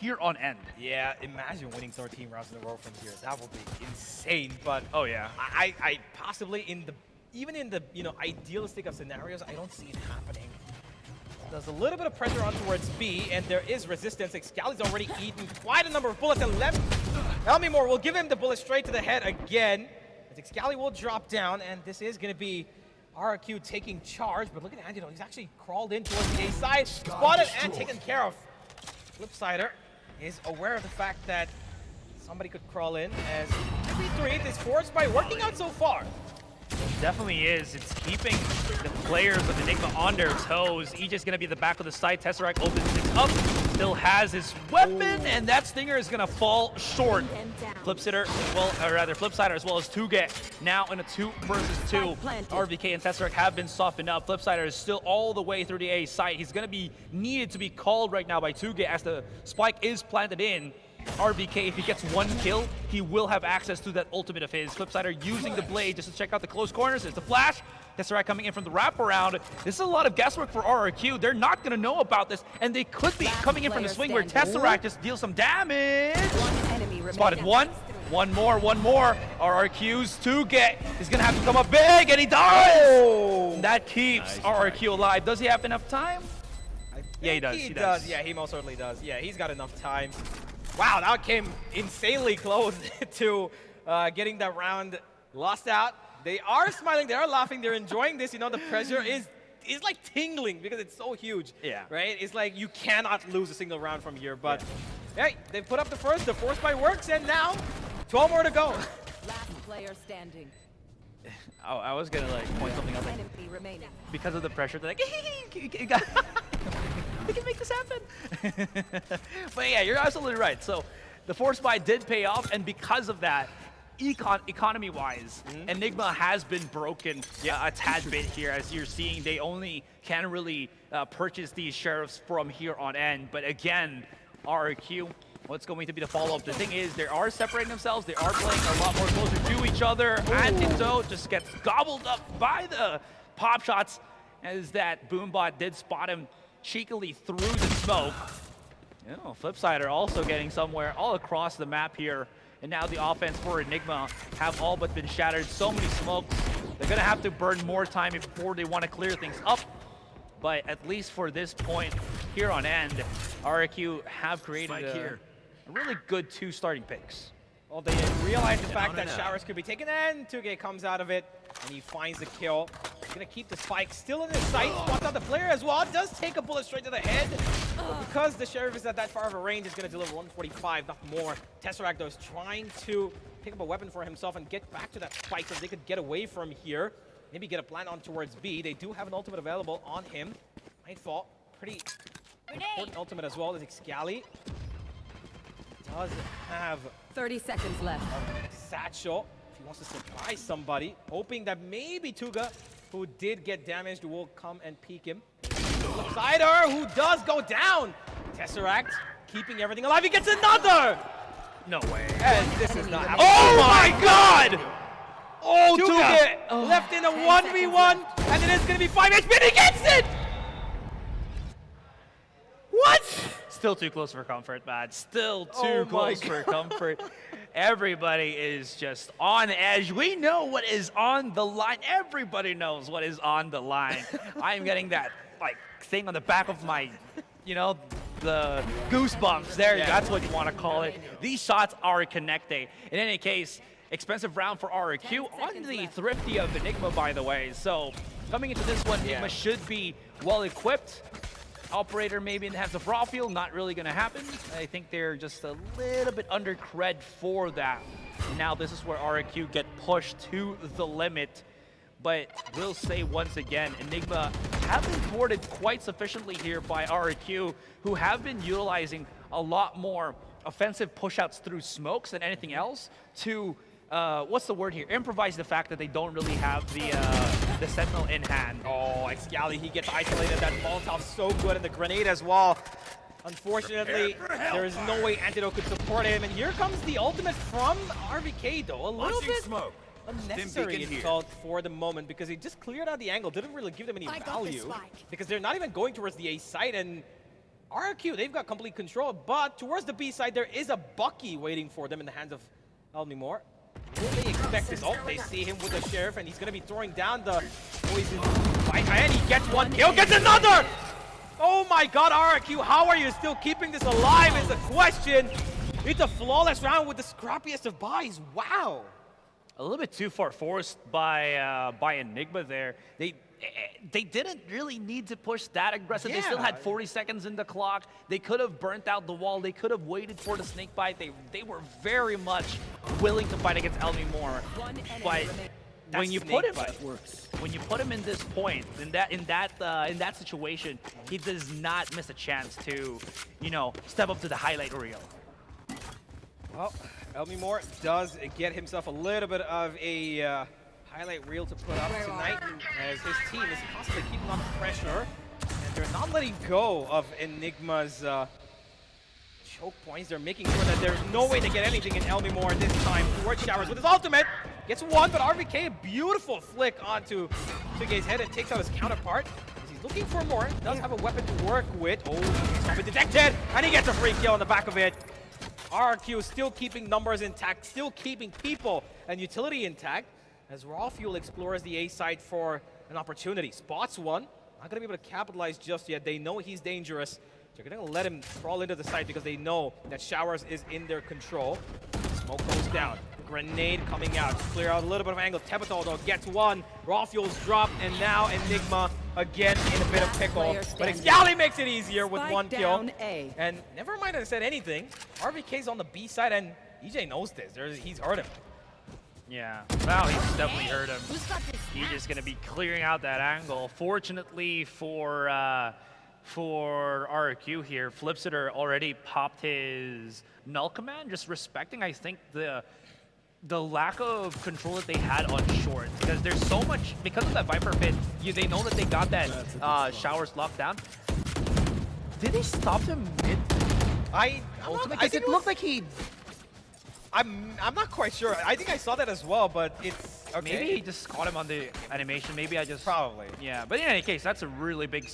here on end. Yeah, imagine winning 13 rounds in a row from here. That would be insane. But oh yeah, I possibly even in the idealistic of scenarios, I don't see it happening. There's a little bit of pressure on towards B, and there is resistance. Excali's already eaten quite a number of bullets, and Elmimore will give him the bullet straight to the head again. Excali will drop down, and this is going to be RRQ taking charge, but look at Angelo. He's actually crawled in towards the A side, spotted and taken care of. Flipsider is aware of the fact that somebody could crawl in, as 3-3 is forced by working out so far. It definitely is. It's keeping the players of Enigma on their toes. Each is going to be the back of the site. Tesseract opens things up, still has his weapon, and that Stinger is going to fall short. Flipsider, Flipsider as well as Tuge now in a 2 versus 2. RVK and Tesseract have been softened up. Flipsider is still all the way through the A site. He's going to be needed to be called right now by Tuge as the spike is planted in. RVK, if he gets 1 kill, he will have access to that ultimate of his. Flipsider using the blade just to check out the close corners. It's the flash. Tesseract coming in from the wraparound. This is a lot of guesswork for RRQ. They're not going to know about this, and they could be coming in from the swing where Tesseract just deals some damage. Spotted 1. One more. RRQ's Tuge is going to have to come up big, and he does! That keeps RRQ alive. Does he have enough time? Yeah, he does. He does. Yeah, he most certainly does. Yeah, he's got enough time. Wow, that came insanely close to getting that round lost out. They are smiling, they are laughing, they're enjoying this. You know, the pressure is like tingling because it's so huge. Yeah. Right? It's like you cannot lose a single round from here. But hey, they put up the first, the force by works, and now 12 more to go. Last player standing. Oh, I was gonna point something out. Enemy remaining. Because of the pressure, they're like, we can make this happen. But yeah, you're absolutely right. So the force buy did pay off, and because of that, economy-wise, Enigma has been broken a tad bit here. As you're seeing, they only can really purchase these sheriffs from here on end. But again, RRQ, what's going to be the follow-up? The thing is, they are separating themselves. They are playing a lot more closer to each other. And Tinto just gets gobbled up by the pop shots, as that Boombot did spot him cheekily through the smoke. You know, Flipsider also getting somewhere all across the map here. And now the offense for Enigma have all but been shattered. So many smokes. They're going to have to burn more time before they want to clear things up. But at least for this point here on end, RRQ have created a really good 2 starting picks. Well, they realize the fact that showers could be taken, and Tuge comes out of it, and he finds the kill. He's going to keep the spike still in his sight, spots out the player as well, does take a bullet straight to the head. But because the sheriff is at that far of a range, it's going to deliver 145, not more. Tesseract, though, is trying to pick up a weapon for himself and get back to that spike so they could get away from here. Maybe get a plant on towards B. They do have an ultimate available on him. Nightfall, pretty important ultimate as well as Excali. Does have 30 seconds left. Satchel, if he wants to surprise somebody, hoping that maybe Tuga, who did get damaged, will come and peek him. Flipsider, who does go down. Tesseract keeping everything alive. He gets another! No way. And this is not happening. Oh my God! Oh, Tuga Tuga left in a 1v1, and it is going to be 5 HP, and he gets it! What? Still too close for comfort, man. Still too Oh my close for comfort. Everybody is just on edge. We know what is on the line. Everybody knows what is on the line. I am getting that like thing on the back of my, you know, the goosebumps. There, that's what you want to call it. These shots are connecting. In any case, expensive round for RQ on the thrifty of Enigma, by the way. So coming into this one, Enigma should be well equipped. Operator maybe in the hands of Rafiel, not really going to happen. I think they're just a little bit under cred for that. Now this is where RQ get pushed to the limit. But we'll say once again, Enigma have been thwarted quite sufficiently here by RQ, who have been utilizing a lot more offensive pushouts through smokes than anything else to, what's the word here? Improvise the fact that they don't really have the Sentinel in hand. Oh, Excali, he gets isolated. That Molotov so good, and the grenade as well. Unfortunately, there is no way Antidote could support him. And here comes the ultimate from RVK, though. A little bit unnecessary, it's called, for the moment, because he just cleared out the angle. Didn't really give them any value, because they're not even going towards the A side. And RQ, they've got complete control. But towards the B side, there is a Bucky waiting for them in the hands of Elmimore. Will they expect this? Oh, they see him with the Sheriff, and he's going to be throwing down the poison. And he gets one kill, gets another! Oh my God, RQ, how are you still keeping this alive is the question. It's a flawless round with the scrappiest of buys. Wow. A little bit too far forced by Enigma there. They didn't really need to push that aggressive. They still had 40 seconds in the clock. They could have burnt out the wall. They could have waited for the snake bite. They were very much willing to fight against Elmimore. But when you put him in this point, in that situation, he does not miss a chance to, you know, step up to the highlight reel. Well, Elmimore does get himself a little bit of a highlight reel to put up tonight, as his team is constantly keeping on the pressure, and they're not letting go of Enigma's choke points. They're making sure that there's no way to get anything in Elmimore this time. Towards Showers with his ultimate, gets one, but RVK, a beautiful flick onto Tuge's head and takes out his counterpart. He's looking for more, does have a weapon to work with. Oh, he's not been detected, and he gets a free kill on the back of it. RQ still keeping numbers intact, still keeping people and utility intact, as Raw Fuel explores the A side for an opportunity. Spots one, not going to be able to capitalize just yet. They know he's dangerous. They're going to let him crawl into the site because they know that Showers is in their control. Smoke goes down. Grenade coming out. Clear out a little bit of angle. Tebatol, though, gets one. Raw Fuel's dropped, and now Enigma again in a bit of pickle. But Excali makes it easier with one kill. And never mind I said anything. RVK's on the B side, and EJ knows this. He's heard him. Yeah, well, he's definitely heard him. He's just going to be clearing out that angle. Fortunately for RQ here, Flipsitter already popped his null command, just respecting, I think, the lack of control that they had on short. Because there's so much, because of that Viper pit, they know that they got that Showers locked down. Did they stop him mid? I think it looked like he... I'm not quite sure. I think I saw that as well, but it's okay. Maybe he just caught him on the animation. Maybe I just... Probably. Yeah, but in any case, that's a really big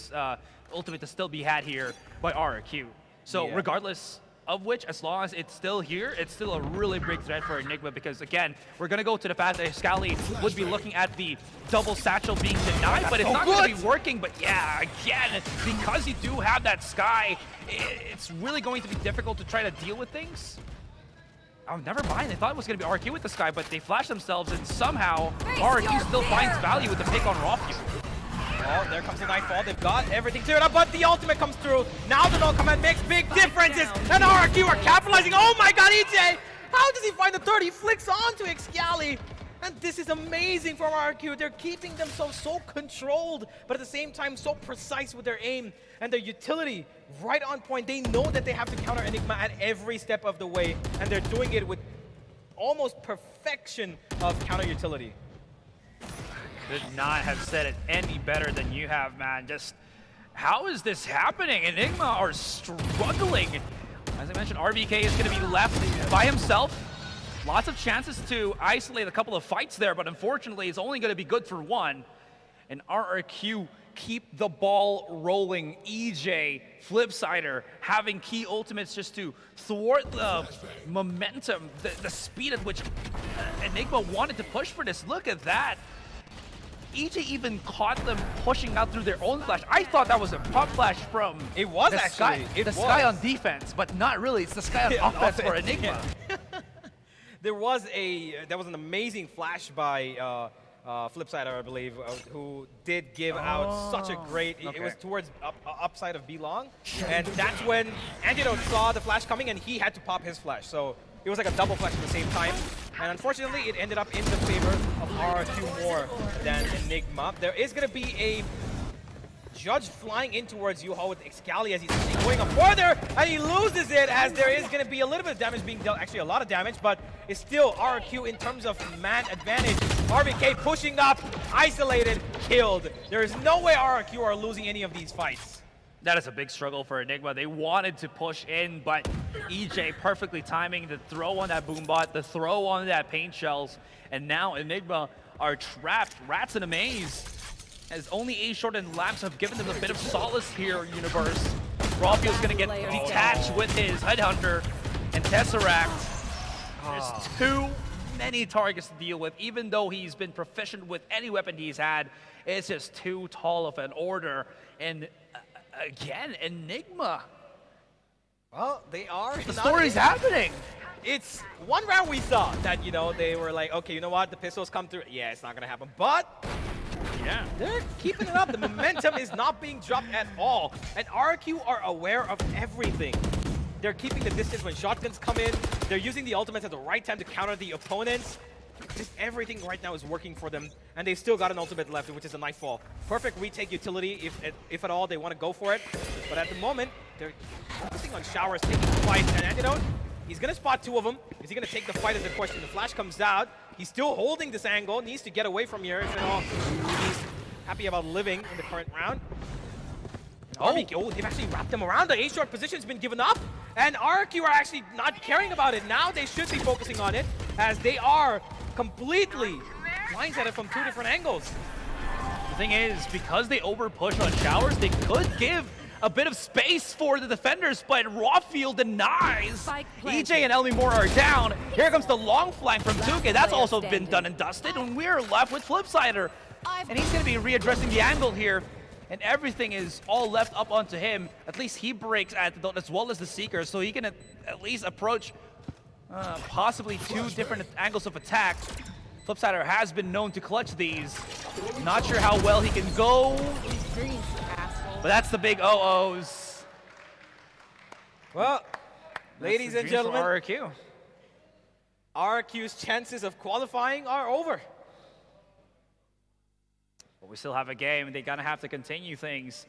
ultimate to still be had here by RQ. So regardless of which, as long as it's still here, it's still a really big threat for Enigma, because again, we're going to go to the fact that Excali would be looking at the double satchel being denied, but it's not going to be working. But yeah, again, because you do have that Sky, it's really going to be difficult to try to deal with things. Oh, never mind. I thought it was going to be RQ with the Sky, but they flash themselves, and somehow RQ still finds value with the pick on Raw Fuel. Oh, there comes the Nightfall. They've got everything cleared up, but the ultimate comes through. Now the null command makes big differences, and RQ are capitalizing. Oh my God, EJ! How does he find the 30? He flicks onto Excali. And this is amazing from RQ. They're keeping themselves so controlled, but at the same time so precise with their aim and their utility right on point. They know that they have to counter Enigma at every step of the way, and they're doing it with almost perfection of counter utility. Could not have said it any better than you have, man. Just how is this happening? Enigma are struggling As I mentioned, RBK is going to be left by himself. Lots of chances to isolate a couple of fights there, but unfortunately, it's only going to be good for one. And RRQ keep the ball rolling. EJ, Flipsider, having key ultimates just to thwart the momentum, the speed at which Enigma wanted to push for this. Look at that. EJ even caught them pushing out through their own flash. I thought that was a pop flash from It was the actually. Sky, Sky on defense, but not really. It's the Sky on offense for Enigma. There was an amazing flash by Flipsider, I believe, who did give out such a great. It was towards upside of B-Long, and that's when Antidote saw the flash coming, and he had to pop his flash. So it was like a double flash at the same time, and unfortunately, it ended up in the favor of RRQ more than Enigma. There is going to be a Judge flying in towards Yuho with Excali as he's going up further, and he loses it as there is going to be a little bit of damage being dealt, actually a lot of damage, but it's still RRQ in terms of man advantage. RBK pushing up, isolated, killed. There is no way RRQ are losing any of these fights. That is a big struggle for Enigma. They wanted to push in, but EJ perfectly timing the throw on that Boombot, the throw on that paint shells, and now Enigma are trapped. Rats in a maze. As only A Short and Labs have given them a bit of solace here, Universe. Rawfield's gonna get detached with his Headhunter and Tesseract. There's too many targets to deal with, even though he's been proficient with any weapon he's had. It's just too tall of an order. And again, Enigma. Well, they are. The story's happening. It's one round we saw that, you know, they were like, okay, you know what, the pistols come through. Yeah, it's not gonna happen, but yeah, they're keeping it up. The momentum is not being dropped at all. And RQ are aware of everything. They're keeping the distance when shotguns come in. They're using the ultimates at the right time to counter the opponents. Just everything right now is working for them. And they've still got an ultimate left, which is a Nightfall. Perfect retake utility if at all they want to go for it. But at the moment, they're focusing on Showers, taking the fight. And Antidote, he's going to spot two of them. Is he going to take the fight is the question. The flash comes out. He's still holding this angle. Needs to get away from here if at all he's happy about living in the current round. Oh, they've actually wrapped them around. The A-Short position's been given up. And RQ are actually not caring about it. Now they should be focusing on it as they are completely blindsided from two different angles. The thing is, because they over-push on Showers, they could give a bit of space for the defenders, but Rawfield denies. EJ and Elmimore are down. Here comes the long flank from Tuke. That's also been done and dusted, and we're left with Flipsider. And he's going to be readdressing the angle here, and everything is all left up onto him. At least he breaks Antidote as well as the Seeker, so he can at least approach possibly two different angles of attack. Flipsider has been known to clutch these. Not sure how well he can go, but that's the big OOs. Well, ladies and gentlemen, RRQ. RQ's chances of qualifying are over. But we still have a game, and they're gonna have to continue things.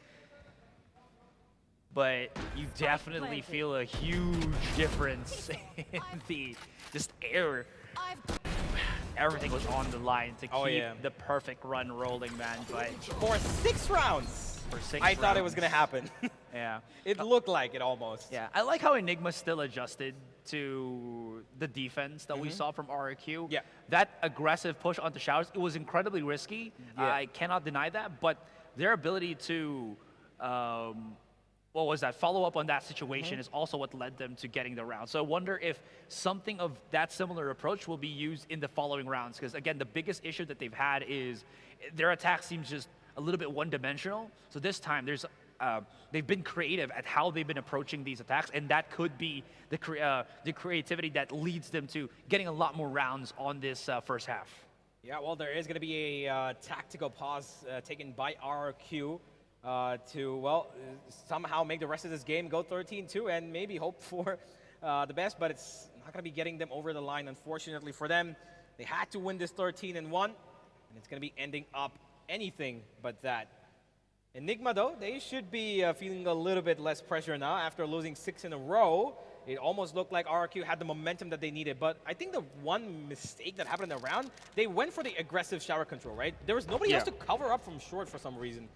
But you definitely feel a huge difference in the just air. Everything was on the line to keep the perfect run rolling, man. But for 6 rounds, I thought it was gonna happen. Yeah, it looked like it almost. Yeah, I like how Enigma still adjusted to the defense that we saw from RRQ. Yeah, that aggressive push onto Showers, it was incredibly risky. Yeah. I cannot deny that, but their ability to follow up on that situation is also what led them to getting the round. So I wonder if something of that similar approach will be used in the following rounds, because again, the biggest issue that they've had is their attack seems just a little bit one-dimensional. So this time they've been creative at how they've been approaching these attacks, and that could be the creativity that leads them to getting a lot more rounds on this first half. Yeah, well, there is going to be a tactical pause taken by RRQ to, well, somehow make the rest of this game go 13-2 and maybe hope for the best, but it's not going to be getting them over the line, unfortunately for them. They had to win this 13-1, and it's going to be ending up anything but that. Enigma, though, they should be feeling a little bit less pressure now after losing 6 in a row. It almost looked like RRQ had the momentum that they needed, but I think the one mistake that happened in the round, they went for the aggressive shower control, right? There was nobody else to cover up from short for some reason.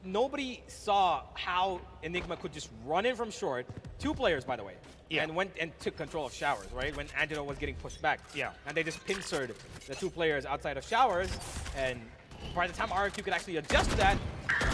nobody saw how Enigma could just run in from short. 2 players, by the way. Yeah. And went and took control of Showers, right? When Antidote was getting pushed back. Yeah. And they just pincered the 2 players outside of Showers. And by the time RQ could actually adjust to that,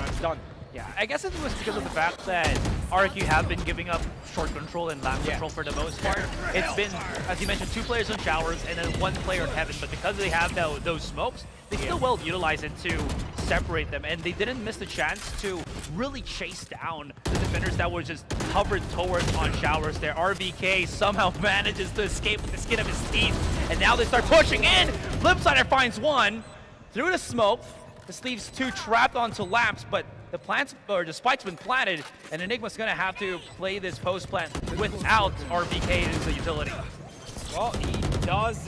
it's done. Yeah, I guess it was because of the fact that RQ have been giving up short control and lamp control for the most part. It's been, as you mentioned, 2 players on Showers and then 1 player in Heaven, but because they have those smokes, they still well utilize it to separate them, and they didn't miss the chance to really chase down the defenders that were just hovered towards on Showers there. RBK somehow manages to escape with the skin of his teeth, and now they start pushing in. Flipsider finds 1 through the smoke. This leaves 2 trapped onto lamps, but the spike's been planted, and Enigma's gonna have to play this post plant without RBK as a utility. Well, he does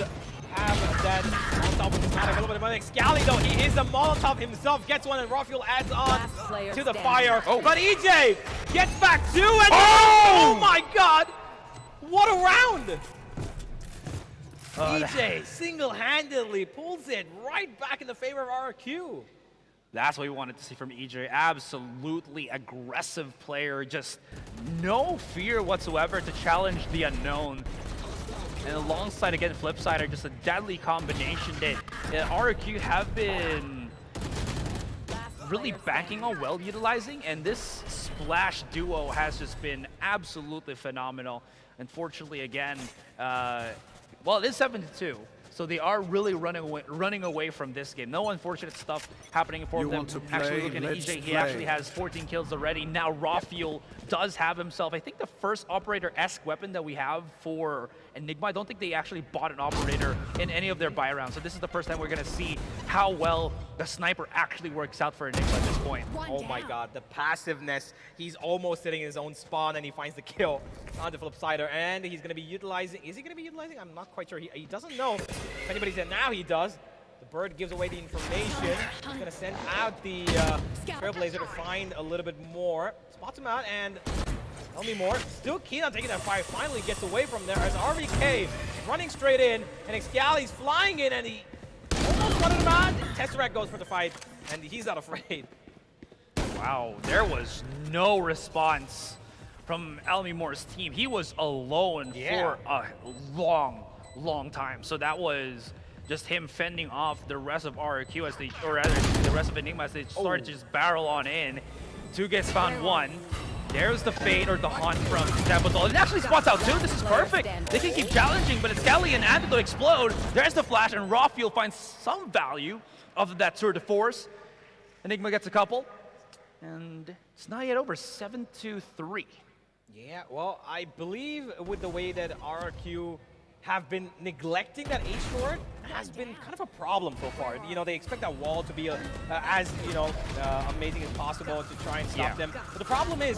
have that Molotov with his hand, a little bit of money. Scally, though, he is a Molotov himself, gets one, and Rafiel adds on to the fire. But EJ gets back 2, and oh my god! What a round! EJ single-handedly pulls it right back in the favor of RQ. That's what we wanted to see from EJ. Absolutely aggressive player, just no fear whatsoever to challenge the unknown. And alongside, again, Flipsider, just a deadly combination that RQ have been really banking on, well utilizing, and this Splash duo has just been absolutely phenomenal. Unfortunately, again, well, it is 7-2. So they are really running away from this game. No unfortunate stuff happening for them. Actually, looking at EJ, he actually has 14 kills already. Now Rafiel does have himself, I think, the first operator-esque weapon that we have for Enigma. I don't think they actually bought an operator in any of their buy rounds. So this is the first time we're going to see how well the sniper actually works out for Enigma at this point. Oh my god, the passiveness. He's almost sitting in his own spawn, and he finds the kill on the Flipsider. And he's going to be utilizing... Is he going to be utilizing? I'm not quite sure. He doesn't know. If anybody said now, he does. The bird gives away the information. He's going to send out the Trailblazer to find a little bit more. Spots him out, and tell me more. Still Qeon taking that fire. Finally gets away from there as RVK running straight in, and Excali's flying in, and he almost wanted him out. Tesseract goes for the fight, and he's not afraid. Wow, there was no response from Elmi Moore's team. He was alone for a long time. So that was just him fending off the rest of RQ as they, or rather the rest of Enigma as they started to just barrel on in. 2 gets found 1. There's the fade or the hunt from Tabitol. It actually spots out 2. This is perfect. They can keep challenging, but it's Scally and Antidote explode. There's the flash, and Rafiel finds some value of that tour de force. Enigma gets a couple, and it's not yet over. 7-3. Yeah, well, I believe with the way that RQ have been neglecting that A short has been kind of a problem so far. You know, they expect that wall to be as, you know, amazing as possible to try and stop them. But the problem is,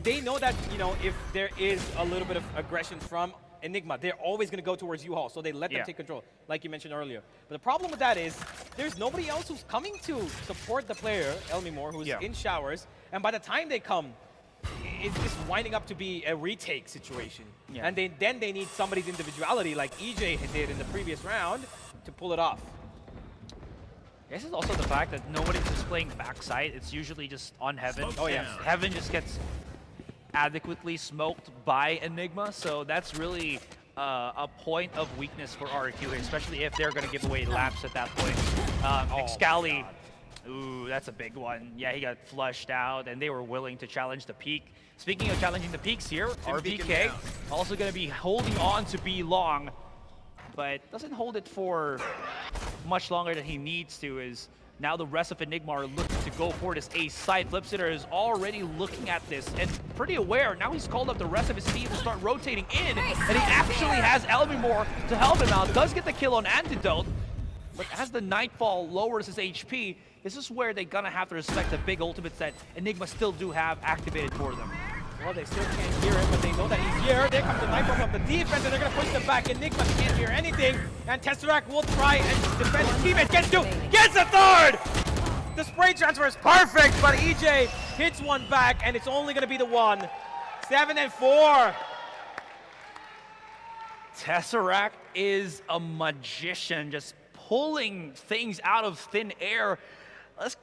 they know that, you know, if there is a little bit of aggression from Enigma, they're always going to go towards U-Haul, so they let them take control, like you mentioned earlier. But the problem with that is, there's nobody else who's coming to support the player, Elmi Moore, who's in Showers, and by the time they come, it's just winding up to be a retake situation. And then they need somebody's individuality, like EJ did in the previous round, to pull it off. This is also the fact that nobody's just playing backside. It's usually just on Heaven. Heaven just gets adequately smoked by Enigma, so that's really a point of weakness for RQ, especially if they're going to give away laps at that point. Excali, ooh, that's a big one. Yeah, he got flushed out, and they were willing to challenge the peak. Speaking of challenging the peaks here, RBK also going to be holding on to B long, but doesn't hold it for much longer than he needs to, is now the rest of Enigma are looking to go for this ace side. Flipsider is already looking at this and pretty aware. Now he's called up the rest of his team to start rotating in, and he actually has Elmimore to help him out. Does get the kill on Antidote, but as the Nightfall lowers his HP, this is where they're gonna have to respect the big ultimates that Enigma still do have activated for them. Well, they still can't hear him, but they know that he's here. There comes the Nightfall from the defense, and they're gonna push them back. Enigma can't hear anything, and Tesseract will try and defend his teammate. Gets 2, gets a 3rd! The spray transfer is perfect, but EJ hits one back, and it's only gonna be the 1. 7-4. Tesseract is a magician, just pulling things out of thin air.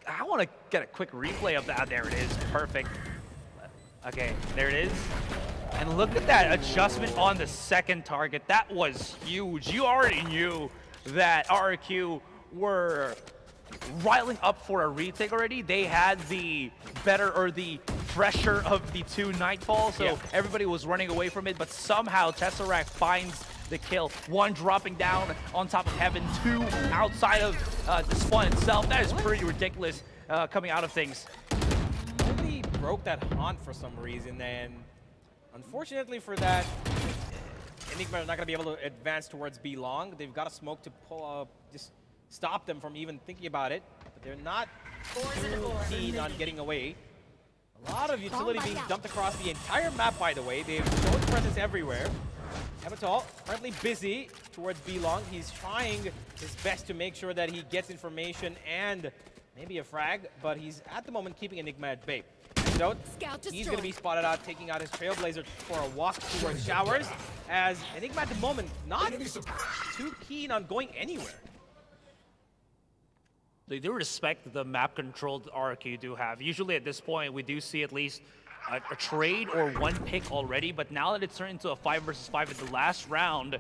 I want to get a quick replay of that. There it is. Perfect. Okay, there it is. And look at that adjustment on the second target. That was huge. You already knew that RRQ were riling up for a retake already. They had the better or the fresher of the two Nightfall, so everybody was running away from it, but somehow Tesseract finds the kill. One dropping down on top of Heaven, two outside of the spawn itself. That is pretty ridiculous coming out of things. Only broke that haunt for some reason, and unfortunately for that, Enigma are not going to be able to advance towards B long. They've got a smoke to pull just stop them from even thinking about it, but they're not too keen on getting away. A lot of utility being dumped across the entire map, by the way. They've shown presence everywhere. Evital currently busy towards B long. He's trying his best to make sure that he gets information and maybe a frag, but he's at the moment keeping Enigma at bay. So he's going to be spotted out, taking out his Trailblazer for a walk towards Showers, as Enigma at the moment not too keen on going anywhere. They do respect the map control that RRQ do have. Usually at this point, we do see at least a trade or one pick already, but now that it's turned into a 5 versus 5 in the last round,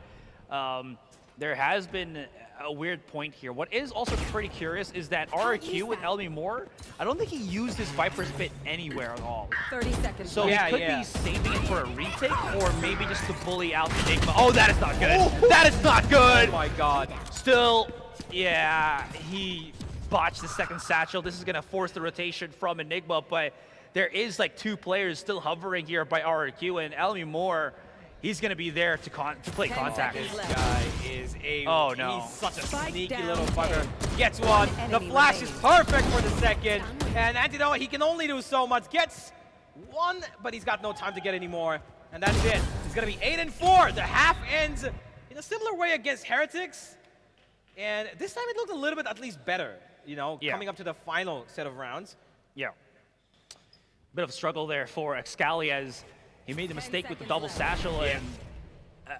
there has been a weird point here. What is also pretty curious is that RRQ with Elmi Moore, I don't think he used his Viper's Pit anywhere at all. 30 seconds. So he could be saving it for a retake or maybe just to bully out Enigma. Oh, that is not good. That is not good. Oh my god. Still, yeah, he botched the second satchel. This is going to force the rotation from Enigma, but there is like two players still hovering here by RRQ, and Elmi Moore, he's going to be there to play contact. This guy is a... Oh, no. He's such a sneaky little bugger. Gets one. The flash is perfect for the second. And Antidote, he can only do so much. Gets one, but he's got no time to get any more. And that's it. It's going to be 8-4. The half ends in a similar way against Heretics. And this time it looked a little bit at least better, you know, coming up to the final set of rounds. Yeah. Bit of a struggle there for Excali as he made the mistake with the double satchel, and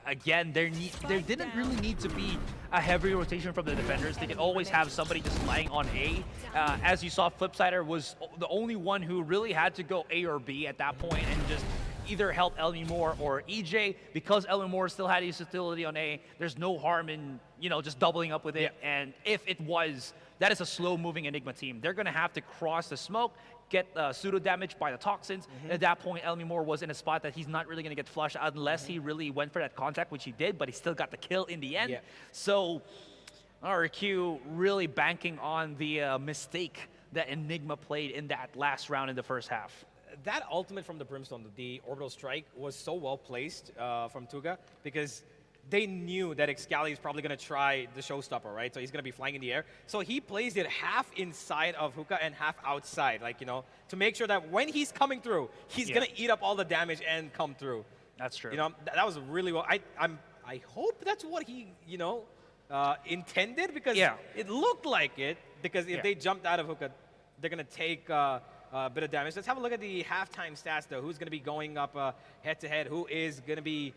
again, there didn't really need to be a heavy rotation from the defenders. They could always have somebody just lying on A. As you saw, Flipsider was the only one who really had to go A or B at that point and just either help Elmi Moore or EJ. Because Elmi Moore still had his utility on A, there's no harm in, you know, just doubling up with it. And if it was, that is a slow-moving Enigma team. They're going to have to cross the smoke, get pseudo damage by the toxins. And at that point, Elmi Moore was in a spot that he's not really going to get flushed unless he really went for that contact, which he did, but he still got the kill in the end. So RQ really banking on the mistake that Enigma played in that last round in the first half. That ultimate from the Brimstone, the orbital strike, was so well placed from Tuga, because they knew that Excali is probably going to try the showstopper, right? So he's going to be flying in the air. So he plays it half inside of Hookah and half outside, like, you know, to make sure that when he's coming through, he's going to eat up all the damage and come through. That's true. You know, that was really well. I hope that's what he, you know, intended, because it looked like it. Because if they jumped out of Hookah, they're going to take a bit of damage. Let's have a look at the halftime stats, though. Who's going to be going up head-to-head? Who is going to be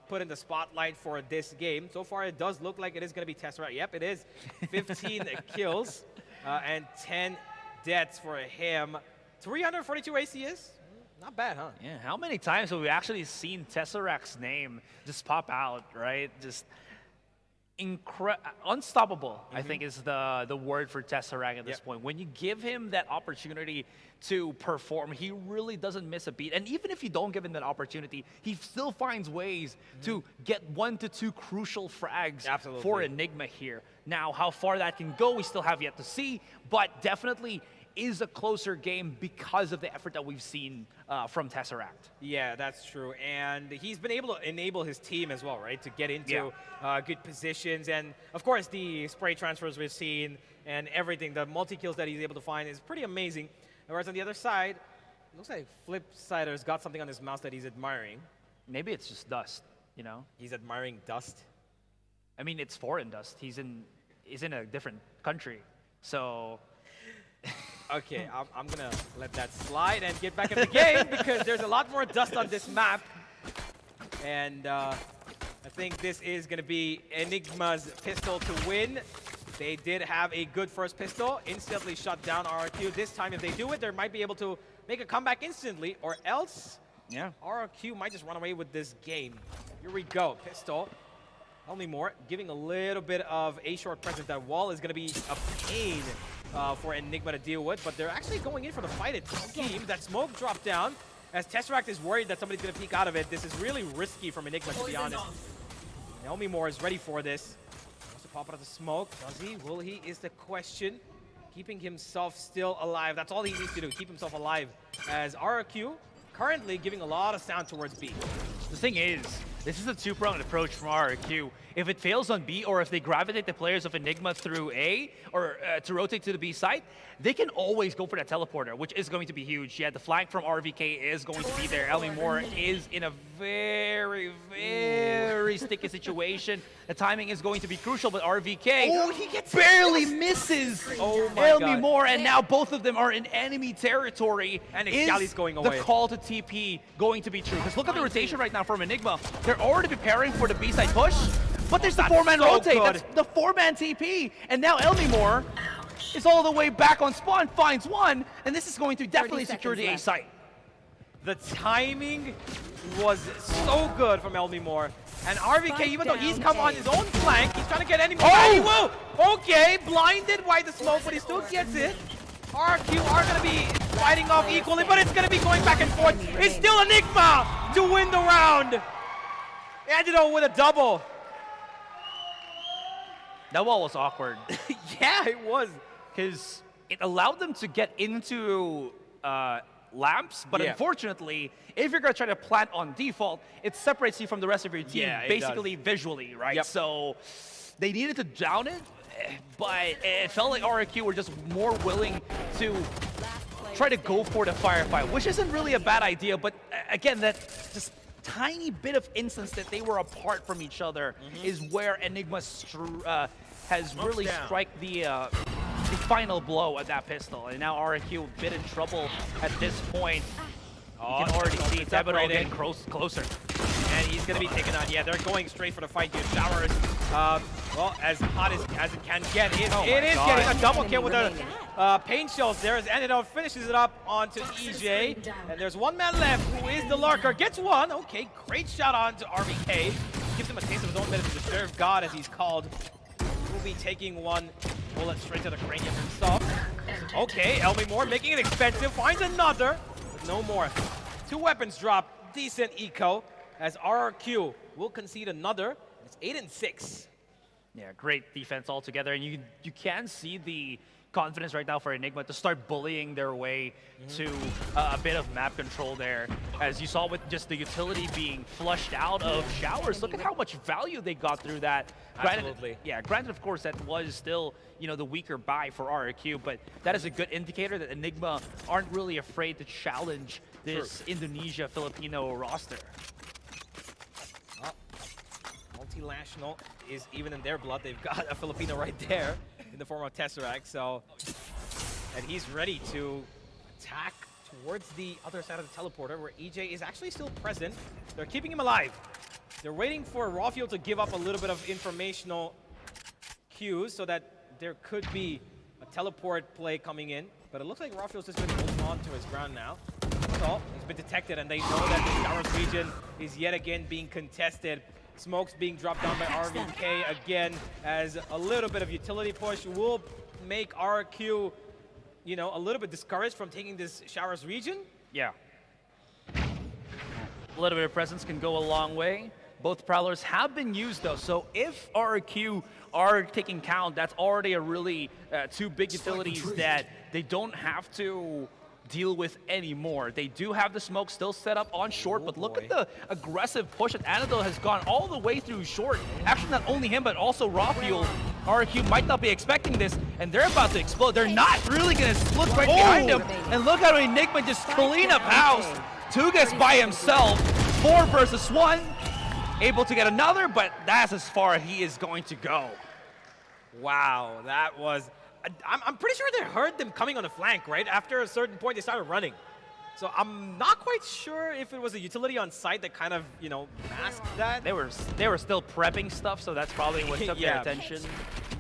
put in the spotlight for this game? So far, it does look like it is going to be Tesseract. Yep, it is. 15 kills and 10 deaths for him. 342 ACS. Not bad, huh? Yeah, how many times have we actually seen Tesseract's name just pop out, right? Just unstoppable, I think, is the word for Tesseract at this point. When you give him that opportunity to perform, he really doesn't miss a beat. And even if you don't give him that opportunity, he still finds ways to get 1 to 2 crucial frags for Enigma here. Now, how far that can go, we still have yet to see, but definitely is a closer game because of the effort that we've seen from Tesseract. Yeah, that's true. And he's been able to enable his team as well, right? To get into good positions. And of course, the spray transfers we've seen and everything, the multi-kills that he's able to find is pretty amazing. Whereas on the other side, it looks like Flipsider's got something on his mouse that he's admiring. Maybe it's just dust, you know? He's admiring dust? I mean, it's foreign dust. He's in a different country, so... Okay, I'm going to let that slide and get back in the game because there's a lot more dust on this map. And I think this is going to be Enigma's pistol to win. They did have a good first pistol, instantly shut down RRQ. This time, if they do it, they might be able to make a comeback instantly, or else RRQ might just run away with this game. Here we go, pistol. Only more, giving a little bit of a short presence. That wall is going to be a pain for Enigma to deal with, but they're actually going in for the fight, it seems. That smoke dropped down, as Tesseract is worried that somebody's going to peek out of it. This is really risky from Enigma, to be honest. Naomi Moore is ready for this. Wants to pop out of the smoke. Does he? Will he? Is the question. Keeping himself still alive. That's all he needs to do. Keep himself alive. As RRQ currently giving a lot of sound towards B. The thing is, this is a two-pronged approach from RRQ. If it fails on B, or if they gravitate the players of Enigma through A, or to rotate to the B side, they can always go for that teleporter, which is going to be huge. Yeah, the flank from RVK is going to be there. Elmi Moore is in a very, very sticky situation. The timing is going to be crucial, but RVK he gets barely misses Elmi Moore, and now both of them are in enemy territory. And is going away. The call to TP going to be true? Because look at the rotation right now from Enigma. They're already preparing for the B-side push, but there's the four-man rotate. good. That's the four-man TP, and now Elmi Moore is all the way back on spawn, finds one, and this is going to definitely secure the A site. The timing was so good from Elmi Moore. And RVK, even though he's come on his own flank, he's trying to get any more. And he will! Okay, blinded by the smoke, but he still gets it. RQ are going to be fighting off equally, but it's going to be going back and forth. It's still Enigma to win the round. Ended up with a double. That wall was awkward. Yeah, it was. Because it allowed them to get into lamps, but Yeah. unfortunately, if you're going to try to plant on default, it separates you from the rest of your team, Yeah, it basically visually, right? Yep. So they needed to down it, but it felt like RRQ were just more willing to try to go for the firefight, which isn't really a bad idea, but again, that just tiny bit of instance that they were apart from each other is where Enigma has really struck the final blow at that pistol. And now RQ a bit in trouble at this point. You can already see Thibodeau getting closer. And he's going to be taken on. Yeah, they're going straight for the fight, dude. Showers, well, as hot as it can get. It is getting a double kill with the pain shells there as Antidote finishes it up onto EJ. And there's one man left who is the lurker. Gets one. Okay, great shot on to RVK. Gives him a taste of his own medicine. Reserve God, as he's called. Will be taking one bullet straight to the cranium himself. Okay, Elmi Moore making it expensive. Finds another. But no more. 2 weapons drop. Decent eco. As RRQ will concede another. It's 8-6. Yeah, great defense altogether, and you can see the confidence right now for Enigma to start bullying their way to a bit of map control there. As you saw with just the utility being flushed out of showers, look at how much value they got through that. Absolutely. Granted, of course, that was still, the weaker buy for RRQ, but that is a good indicator that Enigma aren't really afraid to challenge this Indonesia-Filipino roster. Multinational is even in their blood. They've got a Filipino right there in the form of Tesseract. So, and he's ready to attack towards the other side of the teleporter where EJ is actually still present. They're keeping him alive. They're waiting for Rawfield to give up a little bit of informational cues so that there could be a teleport play coming in. But it looks like Rawfield's just going to hold on to his ground now. So, he's been detected and they know that the Showers region is yet again being contested. Smokes being dropped down by RVK again, as a little bit of utility push will make RQ, a little bit discouraged from taking this Showers region. Yeah. A little bit of presence can go a long way. Both Prowlers have been used though, so if RQ are taking count, that's already a really 2 big utilities that they don't have to deal with anymore. They do have the smoke still set up on short, but look at the aggressive push that Anadol has gone all the way through short. Actually, not only him, but also Rawfield. RQ might not be expecting this, and they're about to explode. They're not really going to look right behind him. And look how Enigma just clean up house. Tugas by himself, 4 versus 1. Able to get another, but that's as far as he is going to go. Wow, that was... I'm pretty sure they heard them coming on the flank, right? After a certain point, they started running. So I'm not quite sure if it was a utility on site that kind of, masked that. They were still prepping stuff, so that's probably what took their attention.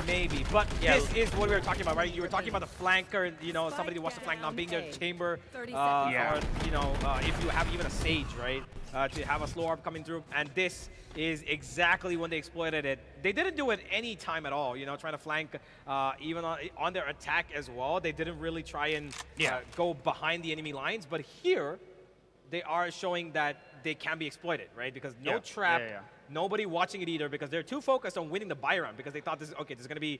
Maybe, but this is what we were talking about, right? You were talking about the flanker, you know, somebody who wants to flank not being there, chamber, or, you know, if you have even a Sage, right? To have a slow arm coming through, and this is exactly when they exploited it. They didn't do it any time at all, you know, trying to flank even on their attack as well. They didn't really try and go behind the enemy lines, but here, they are showing that they can be exploited, right? Because no trap, nobody watching it either, because they're too focused on winning the buy round, because they thought this is, okay, there's gonna be,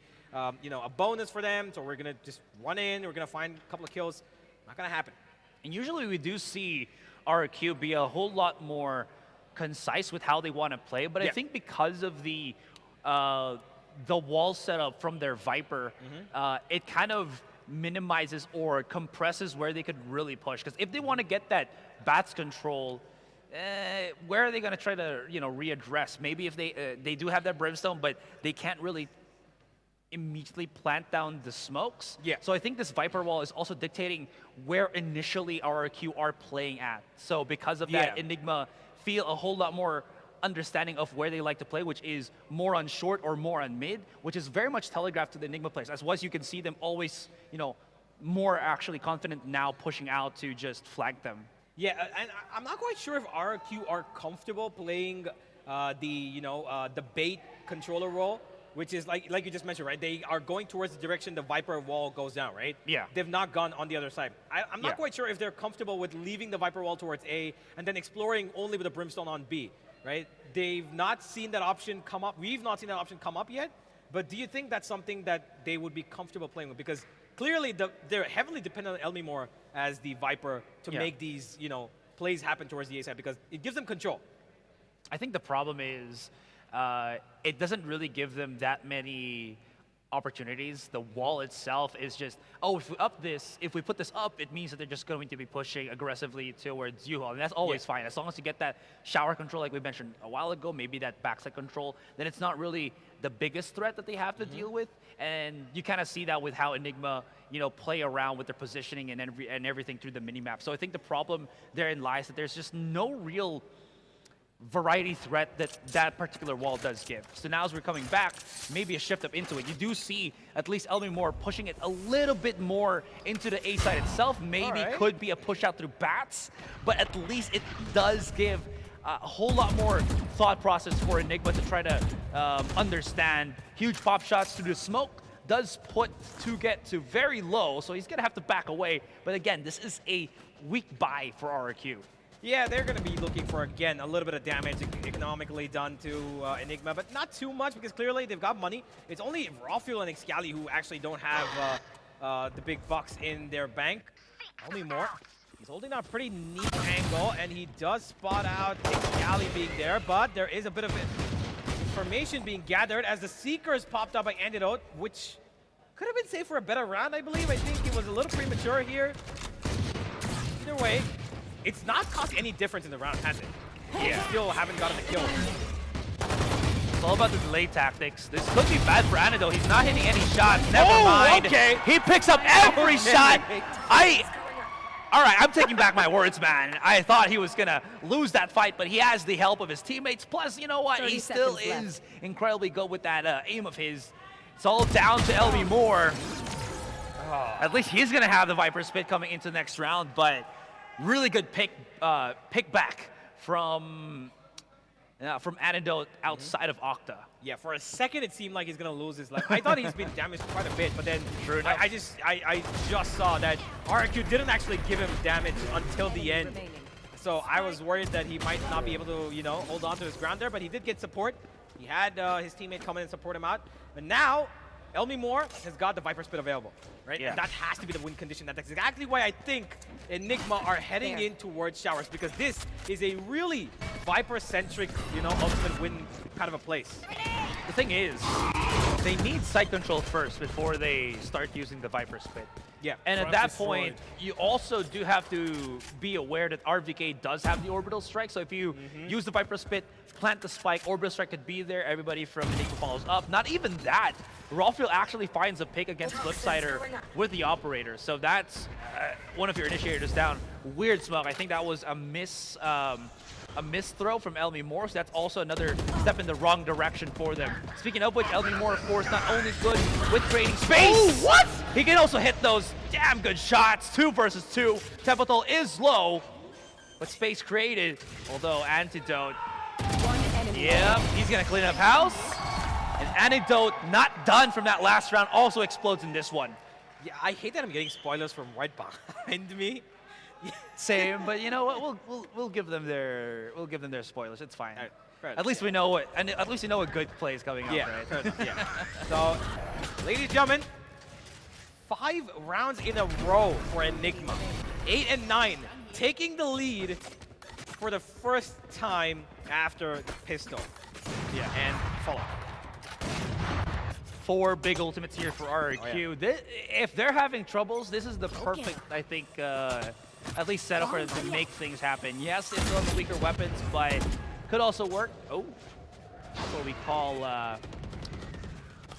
you know, a bonus for them, so we're gonna just run in, we're gonna find a couple of kills. Not gonna happen. And usually we do see RQ be a whole lot more concise with how they want to play, but I think because of the wall setup from their Viper, it kind of minimizes or compresses where they could really push. Because if they want to get that bats control, where are they going to try to, you know, readdress? Maybe if they do have that brimstone, but they can't really immediately plant down the smokes. So I think this Viper wall is also dictating where initially RRQ are playing at. So because of that, Enigma feel a whole lot more understanding of where they like to play, which is more on short or more on mid, which is very much telegraphed to the Enigma players. As was, you can see them always, you know, more actually confident now pushing out to just flank them. Yeah, and I'm not quite sure if RRQ are comfortable playing the bait controller role, which is like you just mentioned, right? They are going towards the direction the Viper wall goes down, right? Yeah. They've not gone on the other side. I'm not quite sure if they're comfortable with leaving the Viper wall towards A and then exploring only with the Brimstone on B, right? They've not seen that option come up. We've not seen that option come up yet. But do you think that's something that they would be comfortable playing with? Because clearly they're heavily dependent on Elmimore as the Viper to make these, you know, plays happen towards the A side, because it gives them control. I think the problem is it doesn't really give them that many opportunities. The wall itself is just, if we put this up, it means that they're just going to be pushing aggressively towards U-Haul, and that's always fine. As long as you get that shower control, like we mentioned a while ago, maybe that backside control, then it's not really the biggest threat that they have to deal with. And you kind of see that with how Enigma, you know, play around with their positioning and everything through the minimap. So I think the problem therein lies that there's just no real variety threat that particular wall does give. So now as we're coming back, maybe a shift up into it. You do see at least Elmimore pushing it a little bit more into the A side itself. Maybe could be a push out through bats, but at least it does give a whole lot more thought process for Enigma to try to understand. Huge pop shots through the smoke does put to get to very low, so he's gonna have to back away. But again, this is a weak buy for RRQ. Yeah, they're going to be looking for, again, a little bit of damage economically done to Enigma, but not too much, because clearly they've got money. It's only Rafiel and Excali who actually don't have the big bucks in their bank. Elmimore, he's holding out a pretty neat angle, and he does spot out Excali being there, but there is a bit of information being gathered as the Seekers popped up by Antidote, which could have been safe for a better round, I believe. I think it was a little premature here. Either way, it's not caused any difference in the round, has it? Yeah. Still haven't gotten the kill. It's all about the delay tactics. This could be bad for Antidote. He's not hitting any shots. Never mind. Okay. He picks up every shot. All right, I'm taking back my words, man. I thought he was going to lose that fight, but he has the help of his teammates. Plus, you know what? He still is incredibly good with that aim of his. It's all down to Elmimore. At least he's going to have the Viper Spit coming into the next round, but really good pick back from Antidote outside of Octa. Yeah, for a second it seemed like he's gonna lose his life. I thought he's been damaged quite a bit, but then I just saw that RQ didn't actually give him damage until the end. So I was worried that he might not be able to, you know, hold on to his ground there, but he did get support. He had his teammate come in and support him out. But now Elmimore has got the Viper Spit available, right? Yeah. That has to be the win condition. That's exactly why I think Enigma are heading in towards Showers, because this is a really Viper-centric, you know, ultimate win kind of a place. The thing is, they need side control first before they start using the Viper Spit. Yeah. And at that point, you also do have to be aware that RVK does have the Orbital Strike. So if you use the Viper Spit, plant the spike, Orbital Strike could be there, everybody from Enigma follows up. Not even that. Rafiel actually finds a pick against Flipsider with the Operator. So that's one of your initiators down. Weird smoke. I think that was a a missed throw from Elmi Moore, so that's also another step in the wrong direction for them. Speaking of which, Elmi Moore, of course, not only good with creating space. Oh, what? He can also hit those damn good shots. 2 versus 2. Templeton is low, but space created. Although Antidote, yep, he's gonna clean up house. And Antidote, not done from that last round, also explodes in this one. Yeah, I hate that I'm getting spoilers from right behind me. Same, but you know what? We'll give them their spoilers. It's fine. At least we know at least we know a good play is coming up, right? Fair enough, yeah. So, ladies and gentlemen, 5 rounds in a row for Enigma. 8 and 9, taking the lead for the first time after the pistol. Yeah. And follow. 4 big ultimates here for RRQ. Oh, yeah. If they're having troubles, this is the perfect, I think, at least setup for them to make things happen. Yes, it's on the weaker weapons, but could also work. Oh, that's what we call,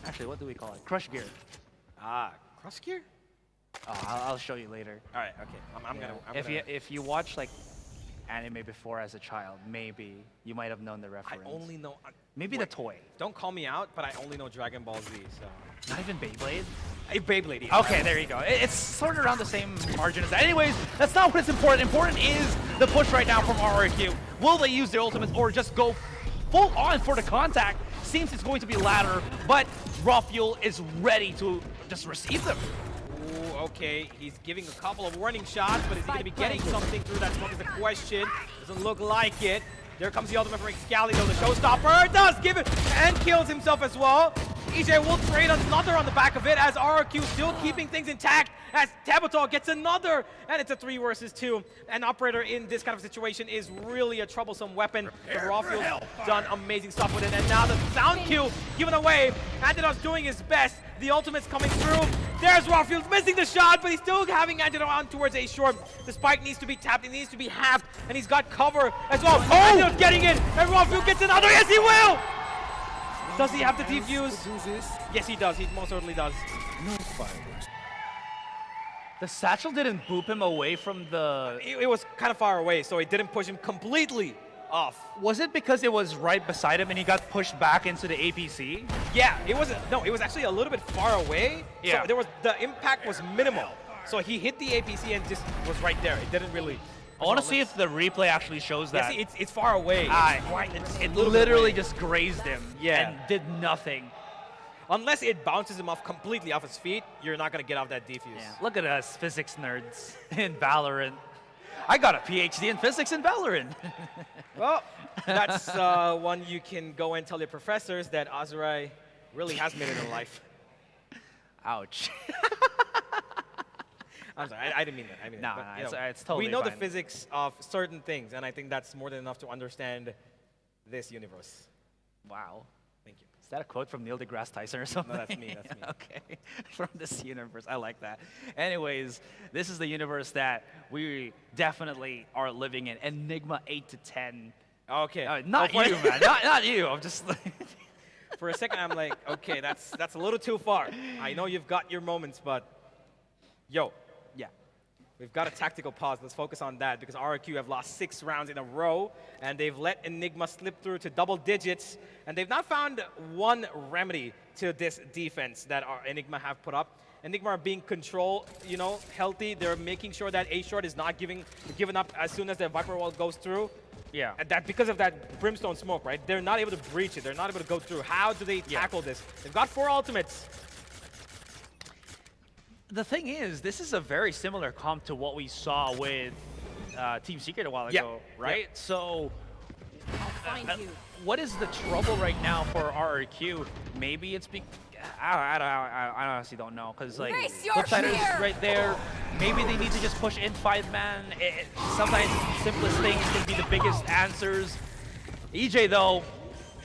actually, what do we call it? Crush gear. Ah, crush gear? Oh, I'll show you later. All right, okay. I'm gonna. If you watch like anime before as a child, maybe you might have known the reference. I only know. Maybe wait, the toy. Don't call me out, but I only know Dragon Ball Z. So. Not even Beyblade? Beyblade, yeah. Okay, there you go. It's sort of around the same margin as that. Anyways, that's not what's important. Important is the push right now from RRQ. Will they use their ultimates or just go full on for the contact? Seems it's going to be latter, but Raw Fuel is ready to just receive them. Ooh, okay, he's giving a couple of warning shots, but is he going to be getting something through that smoke is the question. Doesn't look like it. There comes the ultimate from Excalibur, though, the showstopper does give it and kills himself as well. EJ will trade another on the back of it as RRQ still keeping things intact as Tabitol gets another, and it's a 3 versus 2. An operator in this kind of situation is really a troublesome weapon. But Rawfield's done amazing stuff with it, and now the sound kill given away. Antidot's doing his best. The ultimate's coming through. There's Rawfield missing the shot, but he's still having Antidot on towards A short. The spike needs to be tapped, it needs to be halved, and he's got cover as well. Oh! Antidot's getting it, and Rawfield gets another. Yes, he will! Does he have the defuse? Yes, he does. He most certainly does. No fireworks. The satchel didn't boop him away from the... It was kind of far away, so it didn't push him completely off. Was it because it was right beside him and he got pushed back into the APC? Yeah, it wasn't. No, it was actually a little bit far away. Yeah. So there was the impact was minimal. So he hit the APC and just was right there. It didn't really... I want to see if the replay actually shows that. Yeah, see, it's far away. It literally just grazed him and did nothing. Unless it bounces him off completely off his feet, you're not going to get off that defuse. Yeah. Look at us, physics nerds in Valorant. I got a PhD in physics in Valorant. Well, that's one you can go and tell your professors that Azurai really has made it in life. Ouch. I'm sorry, I didn't mean that. I mean, no, it's totally we know fine. the physics of certain things, and I think that's more than enough to understand this universe. Wow. Thank you. Is that a quote from Neil deGrasse Tyson or something? No, that's me. That's me. Okay. From this universe. I like that. Anyways, this is the universe that we definitely are living in. Enigma 8 to 10. Okay. Not you, man. Not you. I'm just like... For a second, I'm like, okay, that's a little too far. I know you've got your moments, but yo. Yeah. We've got a tactical pause. Let's focus on that because RRQ have lost 6 rounds in a row, and they've let Enigma slip through to double digits, and they've not found one remedy to this defense that Enigma have put up. Enigma are being controlled, healthy. They're making sure that A-Short is not given up as soon as the Viper Wall goes through. Yeah. And that because of that Brimstone smoke, right? They're not able to breach it. They're not able to go through. How do they tackle this? They've got 4 ultimates. The thing is, this is a very similar comp to what we saw with Team Secret a while ago, right? Yep. So, what is the trouble right now for RRQ? Maybe it's I honestly don't know, because like Flipsider's right there. Maybe they need to just push in 5-man. Sometimes simplest things can be the biggest answers. EJ though.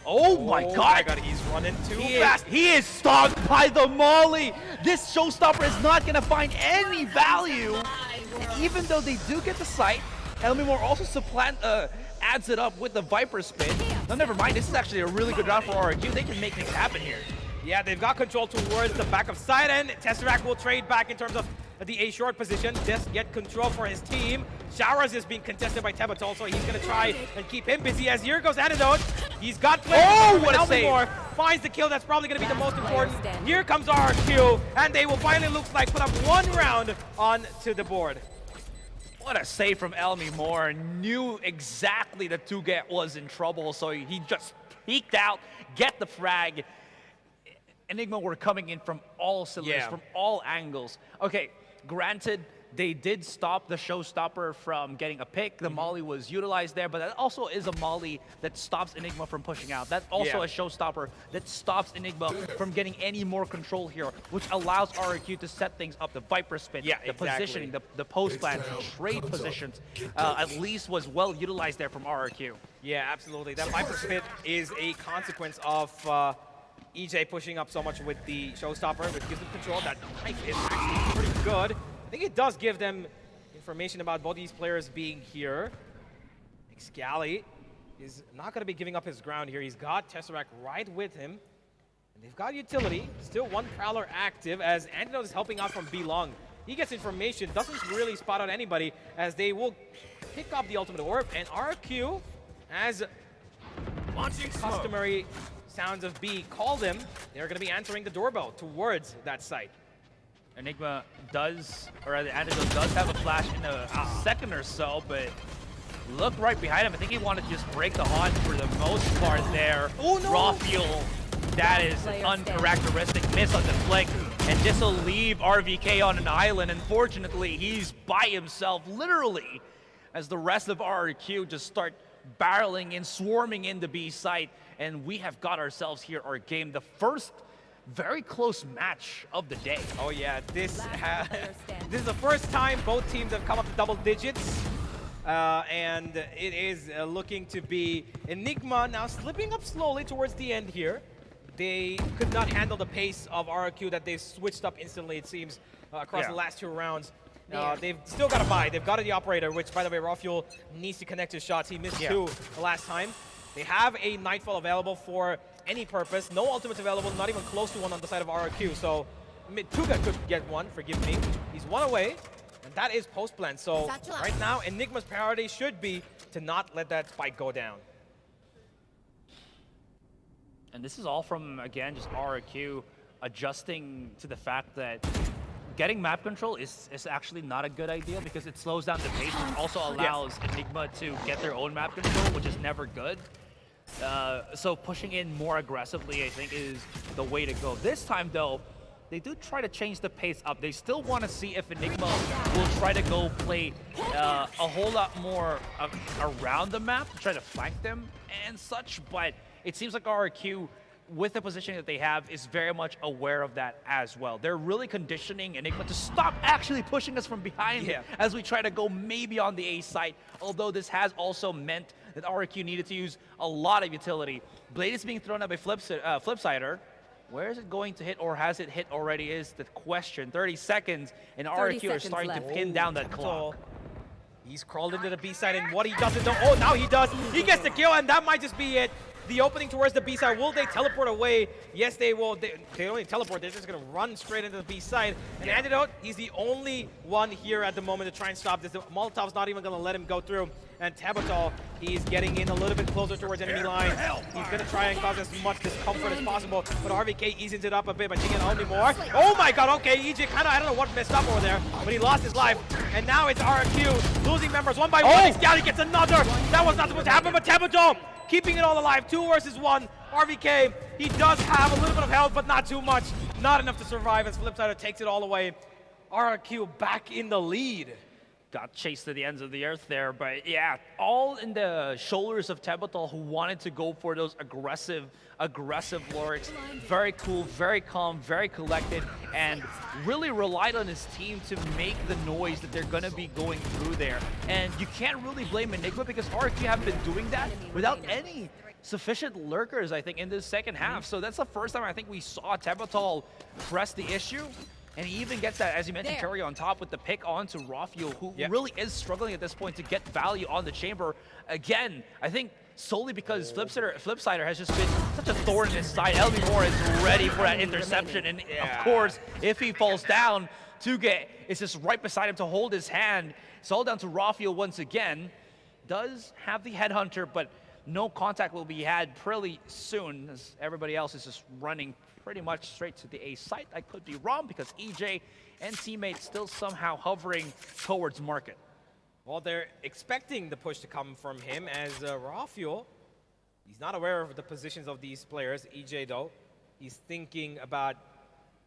Oh my God! He's running too fast. He is stopped by the Molly. This showstopper is not gonna find any value. And even though they do get the sight, Elmimore also adds it up with the Viper spin. No, never mind. This is actually a really good round for RRQ. They can make things happen here. Yeah, they've got control towards the back of side, and Tesseract will trade back in terms of the A short position, just get control for his team. Showers is being contested by Tebatol, so he's going to try and keep him busy. As here goes Antidote. He's got players. Oh, what a save. Finds the kill. That's probably going to be the most important. Here comes RQ, and they will finally, looks like, put up one round onto the board. What a save from Elmi Moore. Knew exactly that Tuget was in trouble, so he just peeked out, get the frag. Enigma were coming in from all cylinders, from all angles. Okay, granted, they did stop the showstopper from getting a pick. The molly was utilized there, but that also is a molly that stops Enigma from pushing out. That's also a showstopper that stops Enigma from getting any more control here, which allows RQ to set things up. The Viper spin, the positioning, the post plan, trade positions, at least was well utilized there from RQ. Yeah, absolutely. That Viper spin is a consequence of EJ pushing up so much with the showstopper, which gives them control. That knife is actually pretty good. I think it does give them information about both these players being here. Excali is not going to be giving up his ground here. He's got Tesseract right with him. And they've got utility. Still one Prowler active as Antidote is helping out from B-Long. He gets information, doesn't really spot out anybody as they will pick up the ultimate orb. And RQ, as customary sounds of B call them, they're going to be answering the doorbell towards that site. Enigma does, or the Antidote does have a flash in a second or so, but look right behind him. I think he wanted to just break the hunt for the most part there. Oh no! Raw fuel, that is an uncharacteristic miss on the flick, and this will leave RVK on an island. Unfortunately, he's by himself, literally, as the rest of RQ just start barreling in, swarming in the B site, and we have got ourselves here our game. The first very close match of the day. Oh yeah, this is the first time both teams have come up to double digits. And it is looking to be Enigma now slipping up slowly towards the end here. They could not handle the pace of RQ that they've switched up instantly, it seems, across the last two rounds. They've still got to buy. They've got the operator, which, by the way, Raw Fuel needs to connect his shots. He missed two the last time. They have a Nightfall available for any purpose. No ultimates available, not even close to one on the side of RQ. So Tuga could get one, forgive me. He's one away, and that is post-plan. So right now, Enigma's priority should be to not let that spike go down. And this is all from, again, just RQ adjusting to the fact that getting map control is actually not a good idea because it slows down the pace, which also allows Enigma to get their own map control, which is never good. So pushing in more aggressively, I think, is the way to go. This time, though, they do try to change the pace up. They still want to see if Enigma will try to go play a whole lot more around the map to try to flank them and such, but it seems like RQ, with the positioning that they have, is very much aware of that as well. They're really conditioning Enigma to stop actually pushing us from behind as we try to go maybe on the A site, although this has also meant that RQ needed to use a lot of utility. Blade is being thrown out by Flipsider. Where is it going to hit, or has it hit already is the question. 30 seconds, and RQ are starting to pin down that clock. He's crawled into the B side, and what he doesn't know, oh, now he does. He gets the kill, and that might just be it. The opening towards the B side, will they teleport away? Yes, they will. They don't only teleport, they're just going to run straight into the B side. And Antidote, he's the only one here at the moment to try and stop this. The Molotov's not even going to let him go through. And Tabatal, he's getting in a little bit closer towards enemy lines. He's going to try and cause as much discomfort as possible. But RVK eases it up a bit by taking only more. Oh my god, okay, EJ kind of, I don't know what messed up over there, but he lost his life. And now it's RQ losing members one by one. Scouty gets another. That was not supposed to happen, but Tabatal keeping it all alive. 2 versus 1. RVK, he does have a little bit of health, but not too much. Not enough to survive as Flipsider takes it all away. RQ back in the lead. Got chased to the ends of the earth there, but yeah, all in the shoulders of Tebatal, who wanted to go for those aggressive lurks. Very cool, very calm, very collected, and really relied on his team to make the noise that they're gonna be going through there. And you can't really blame Enigma because RQ have been doing that without any sufficient lurkers, I think, in this second half. So that's the first time I think we saw Tebatal press the issue. And he even gets that, as you mentioned, cherry on top with the pick onto Rafuel, who really is struggling at this point to get value on the chamber. Again, I think solely because Flipsider has just been such a thorn in his side. Elmi Moore is ready for that interception. And of course, if he falls down Tuga is just right beside him to hold his hand. It's all down to Rafael once again. Does have the headhunter, but no contact will be had pretty soon, as everybody else is just running pretty much straight to the A site. I could be wrong, because EJ and teammates still somehow hovering towards market. Well, they're expecting the push to come from him, as Rafael, he's not aware of the positions of these players. EJ, though, he's thinking about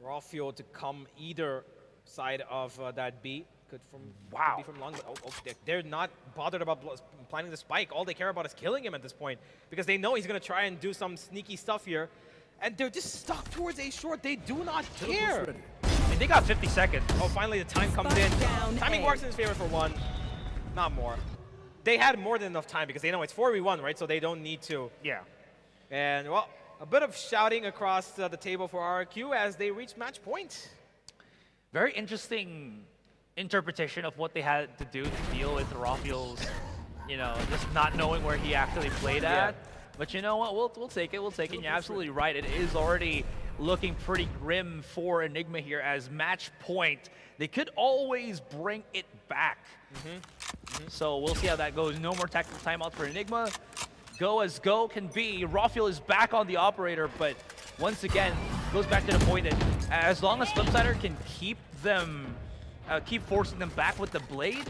Rafael to come either side of that B. Could be from long, but they're not bothered about planning the spike. All they care about is killing him at this point, because they know he's going to try and do some sneaky stuff here. And they're just stuck towards A short. They do not care. And they got 50 seconds. Oh, finally the time comes in. Timing works in his favor for one, not more. They had more than enough time, because they know it's 4v1, right? So they don't need to. Yeah. And, well, a bit of shouting across the table for RRQ as they reach match point. Very interesting interpretation of what they had to do to deal with Rafael's, just not knowing where he actually played at. But you know what? We'll take it. We'll take it. You're absolutely right. It is already looking pretty grim for Enigma here as match point. They could always bring it back. So we'll see how that goes. No more tactical timeout for Enigma. Go as go can be. Rafael is back on the operator, but once again, goes back to the point that as long as Flipsider can keep them, keep forcing them back with the blade,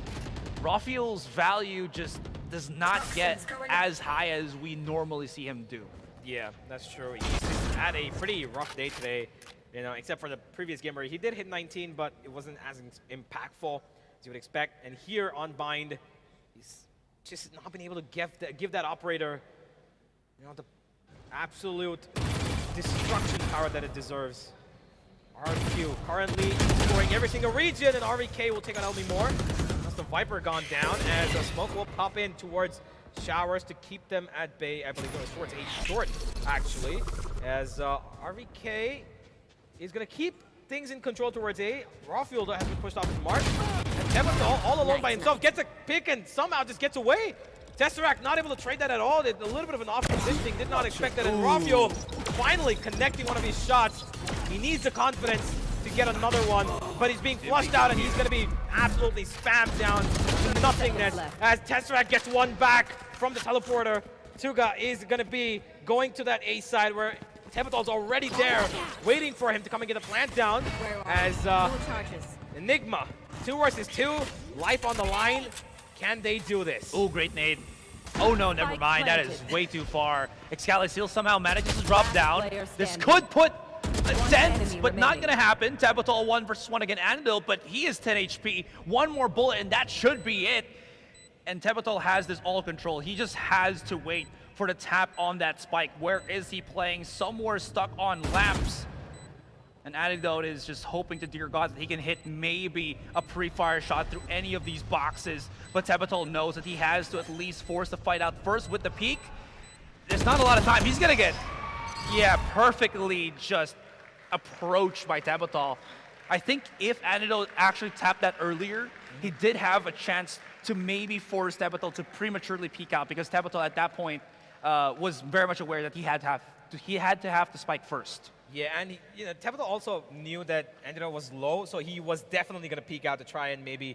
Rafael's value just does not get as high as we normally see him do. Yeah, that's true. He's had a pretty rough day today, except for the previous game where he did hit 19, but it wasn't as impactful as you would expect. And here on Bind, he's just not been able to give that operator, the absolute destruction power that it deserves. RQ currently scoring every single region, and RVK will take on LB more. That's the Viper gone down, as a smoke will pop in towards Showers to keep them at bay. I believe it was towards A short, actually, as RVK is going to keep things in control towards A. Rafael has been pushed off his mark, and Tebathol all alone by himself gets a pick and somehow just gets away. Tesseract not able to trade that at all. Did a little bit of an off-positioning, did not expect that. And Rafael finally connecting one of his shots. He needs the confidence to get another one, but he's being flushed out, and he's going to be absolutely spammed down to nothingness as Tesseract gets one back from the teleporter. Tuga is going to be going to that A side where Tebathol's already there, waiting for him to come and get a plant down, as Enigma, 2 versus 2, life on the line. Can they do this? Oh, great nade. Oh no, never mind. That is way too far. Excalibur somehow manages to drop down. This could put a dent, but not going to happen. Tebathol 1 versus 1 against Anvil, but he is 10 HP. One more bullet, and that should be it. And Tebathol has this all control. He just has to wait for the tap on that spike. Where is he playing? Somewhere stuck on lamps. And Antidote is just hoping to dear God that he can hit maybe a pre-fire shot through any of these boxes. But Tebathol knows that he has to at least force the fight out first with the peak. There's not a lot of time. He's gonna get, perfectly just approached by Tebathol. I think if Antidote actually tapped that earlier, he did have a chance to maybe force Tebathol to prematurely peek out, because Tebathol at that point was very much aware that he had to have the spike first. Yeah, and Tebathol also knew that Antidote was low, so he was definitely going to peek out to try and maybe,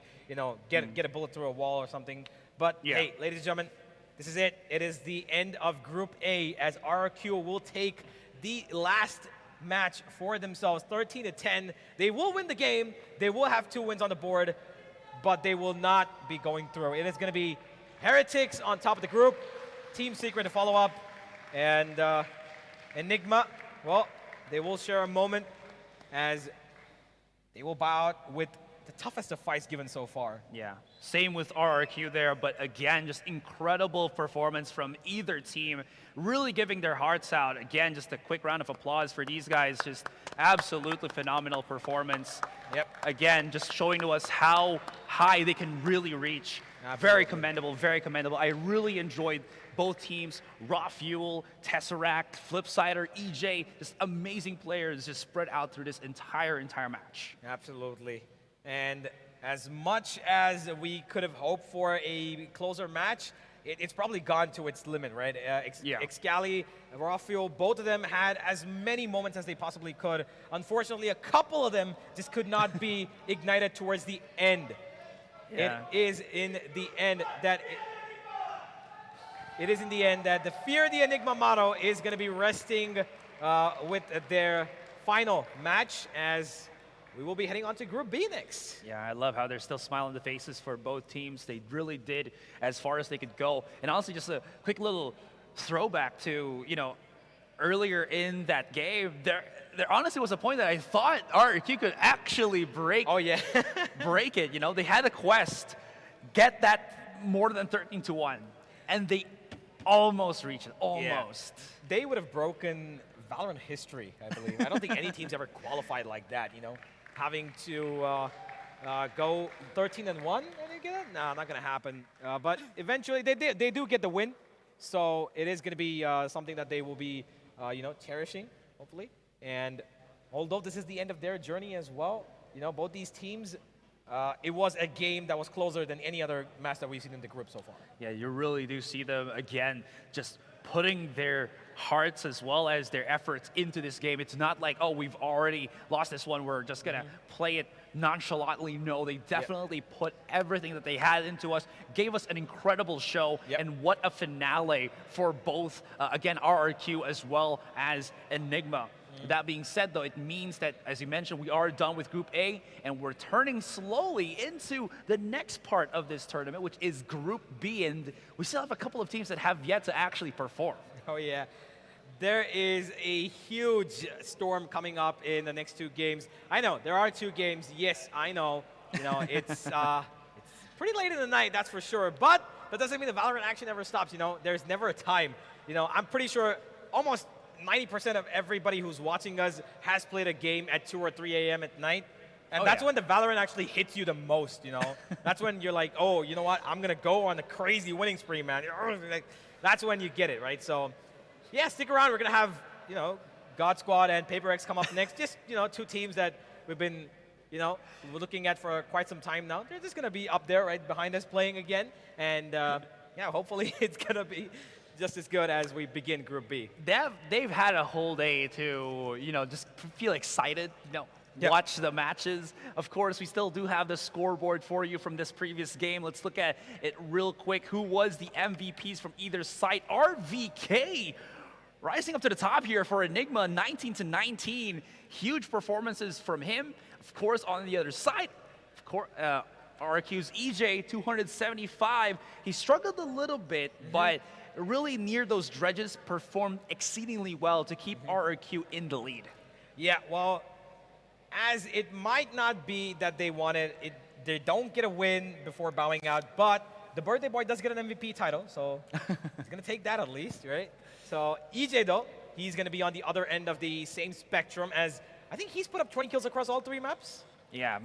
get a bullet through a wall or something. But hey, ladies and gentlemen, this is it. It is the end of Group A, as RRQ will take the last match for themselves, 13-10. They will win the game. They will have 2 wins on the board, but they will not be going through. It is going to be Heretics on top of the group, Team Secret to follow up, and Enigma, well, they will share a moment as they will bow out with the toughest of fights given so far. Yeah, same with RRQ there, but again, just incredible performance from either team, really giving their hearts out. Again, just a quick round of applause for these guys, just absolutely phenomenal performance. Yep. Again, just showing to us how high they can really reach. Absolutely. Very commendable, very commendable. I really enjoyed both teams, Rafael, Tesseract, Flipsider, EJ, just amazing players just spread out through this entire match. Absolutely. And as much as we could have hoped for a closer match, it's probably gone to its limit, right? Excali, Rafael, both of them had as many moments as they possibly could. Unfortunately, a couple of them just could not be ignited towards the end. Yeah. It is in the end that the Fear the Enigma motto is going to be resting with their final match, as we will be heading on to Group B next. Yeah, I love how they're still smiling the faces for both teams. They really did as far as they could go. And honestly, just a quick little throwback to, earlier in that game, there honestly was a point that I thought RRQ could actually break break it. They had a quest, get that more than 13-1, and they almost reached it, almost. Yeah. They would have broken Valorant history, I believe. I don't think any team's ever qualified like that, having to go 13-1 and they get it? No, not going to happen. But eventually they do get the win, so it is going to be something that they will be cherishing, hopefully. And although this is the end of their journey as well, both these teams, it was a game that was closer than any other match that we've seen in the group so far. Yeah, you really do see them, again, just putting their hearts as well as their efforts into this game. It's not like, oh, we've already lost this one, we're just going to play it nonchalantly. No, they definitely put everything that they had into us, gave us an incredible show, and what a finale for both, again, RRQ as well as Enigma. That being said, though, it means that, as you mentioned, we are done with Group A, and we're turning slowly into the next part of this tournament, which is Group B, and we still have a couple of teams that have yet to actually perform. Oh, yeah. There is a huge storm coming up in the next two games. I know, there are two games. Yes, I know. It's pretty late in the night, that's for sure. But that doesn't mean the Valorant action never stops. There's never a time. I'm pretty sure almost 90% of everybody who's watching us has played a game at 2 or 3 a.m. at night. And that's when the Valorant actually hits you the most, That's when you're like, oh, you know what? I'm going to go on a crazy winning spree, man. That's when you get it, right? So, yeah, stick around. We're going to have, God Squad and Paper X come up next. Just, two teams that we've been, we're looking at for quite some time now. They're just going to be up there right behind us playing again. And, yeah, hopefully it's going to be just as good as we begin Group B. They've had a whole day to, just feel excited, watch the matches. Of course, we still do have the scoreboard for you from this previous game. Let's look at it real quick. Who was the MVPs from either side? RVK rising up to the top here for Enigma, 19-19. Huge performances from him. Of course, on the other side, RQ's EJ, 275. He struggled a little bit, but really near those dredges, performed exceedingly well to keep RRQ in the lead. Yeah, well, as it might not be that they wanted it, they don't get a win before bowing out, but the birthday boy does get an MVP title, so he's going to take that at least, right? So EJ, though, he's going to be on the other end of the same spectrum, as I think he's put up 20 kills across all 3 maps. Yeah,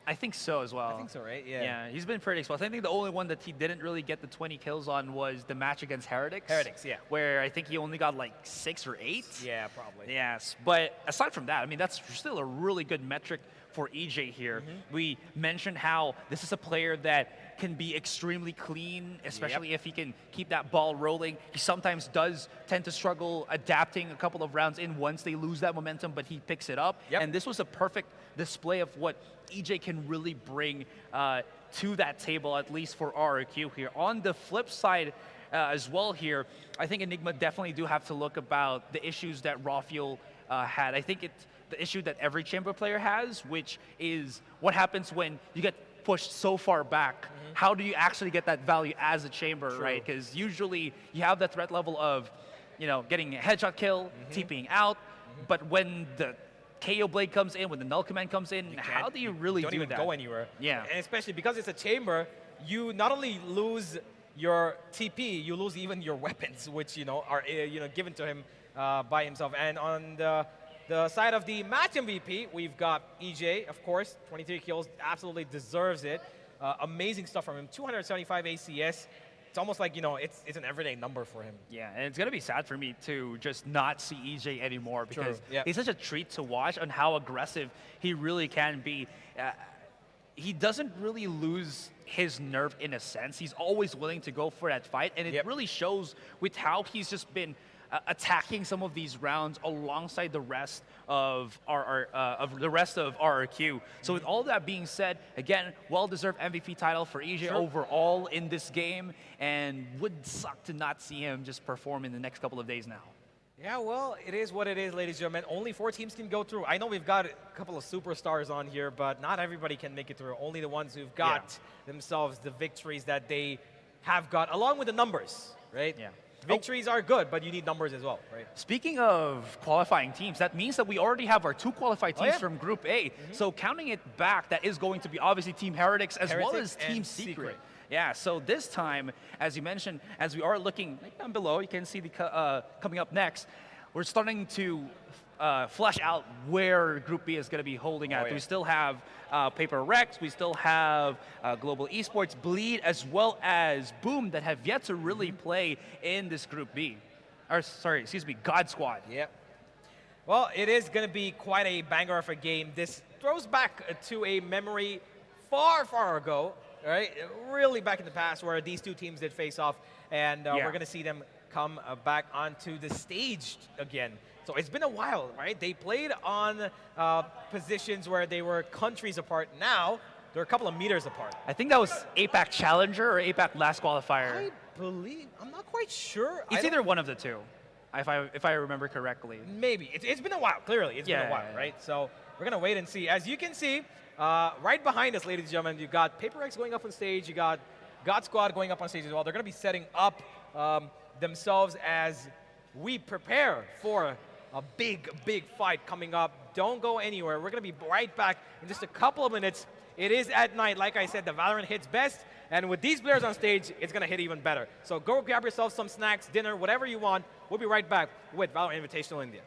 I think so as well. I think so, right? Yeah. Yeah, he's been pretty explosive. I think the only one that he didn't really get the 20 kills on was the match against Heretics. Heretics, yeah. Where I think he only got like 6 or 8. Yeah, probably. Yes, but aside from that, I mean, that's still a really good metric for EJ here. We mentioned how this is a player that can be extremely clean, especially if he can keep that ball rolling. He sometimes does tend to struggle adapting a couple of rounds in once they lose that momentum, but he picks it up. And this was a perfect display of what EJ can really bring to that table, at least for RRQ here. On the flip side as well here, I think Enigma definitely do have to look about the issues that Rafael had. I think it's the issue that every chamber player has, which is what happens when you get pushed so far back. How do you actually get that value as a chamber, right? Because usually you have that threat level of, getting a headshot kill, TPing out, but when the KO blade comes in, when the null command comes in, how do you really don't even go anywhere? Yeah. And especially because it's a chamber, you not only lose your TP, you lose even your weapons, which are given to him by himself. And on the side of the match MVP, we've got EJ, of course, 23 kills, absolutely deserves it. Amazing stuff from him, 275 ACS. It's almost like, it's an everyday number for him. Yeah, and it's going to be sad for me to just not see EJ anymore because he's such a treat to watch on how aggressive he really can be. he doesn't really lose his nerve in a sense. He's always willing to go for that fight, and it really shows with how he's just been attacking some of these rounds alongside the rest of RRQ. So with all that being said, again, well-deserved MVP title for EJ overall in this game, and would suck to not see him just perform in the next couple of days now. Yeah, well, it is what it is, ladies and gentlemen. Only 4 teams can go through. I know we've got a couple of superstars on here, but not everybody can make it through. Only the ones who've got themselves the victories that they have got, along with the numbers, right? Yeah. Victories are good, but you need numbers as well, right? Speaking of qualifying teams, that means that we already have our 2 qualified teams from Group A. So counting it back, that is going to be obviously Team Heretics as well as Team Secret. Yeah, so this time, as you mentioned, as we are looking down below, you can see the coming up next, we're starting to flesh out where Group B is going to be holding at. We still have Paper Rex, we still have Global Esports, Bleed, as well as Boom that have yet to really play in this Group B. Or sorry, excuse me, God Squad. Yep. Well, it is going to be quite a banger of a game. This throws back to a memory far, far ago. Right, really back in the past where these 2 teams did face off, and we're going to see them come back onto the stage again. So it's been a while, right? They played on positions where they were countries apart. Now they're a couple of meters apart. I think that was APAC Challenger or APAC Last Qualifier. I believe, I'm not quite sure. It's either one of the 2, if I remember correctly. Maybe. It's been a while, clearly. It's been a while, right? So we're going to wait and see. As you can see, right behind us, ladies and gentlemen, you've got Paper X going up on stage. You got God Squad going up on stage as well. They're going to be setting up themselves as we prepare for a big, big fight coming up. Don't go anywhere. We're going to be right back in just a couple of minutes. It is at night. Like I said, the Valorant hits best. And with these players on stage, it's going to hit even better. So go grab yourself some snacks, dinner, whatever you want. We'll be right back with Valorant Invitational India.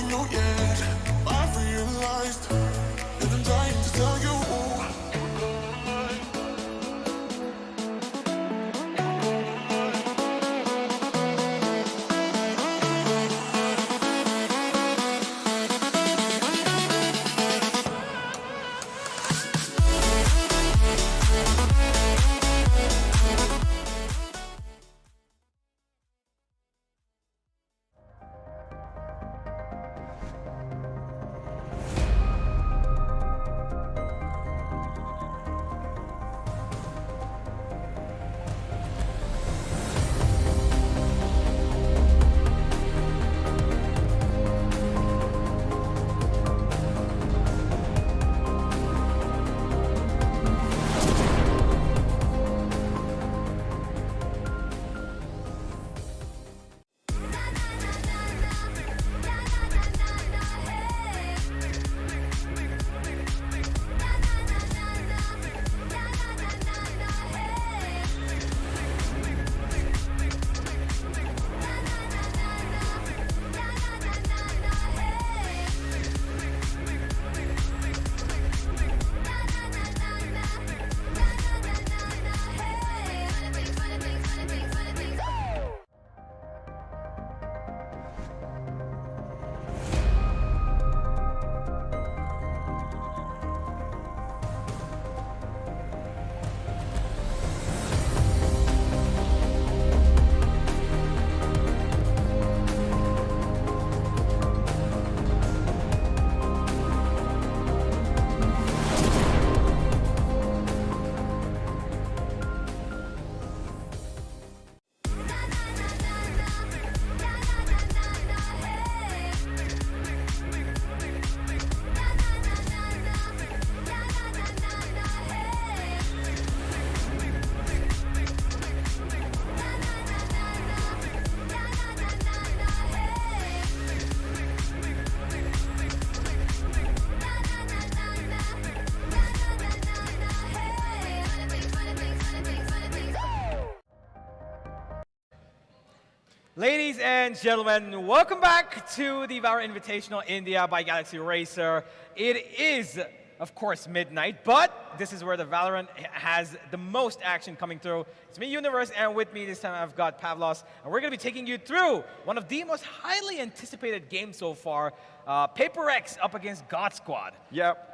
even know yet. I've realized, and I'm dying to tell you. Ladies and gentlemen, welcome back to the Valorant Invitational India by Galaxy Racer. It is, of course, midnight, but this is where the Valorant has the most action coming through. It's me, Universe, and with me this time I've got Pavlos, and we're going to be taking you through one of the most highly anticipated games so far, Paper X up against God Squad. Yep.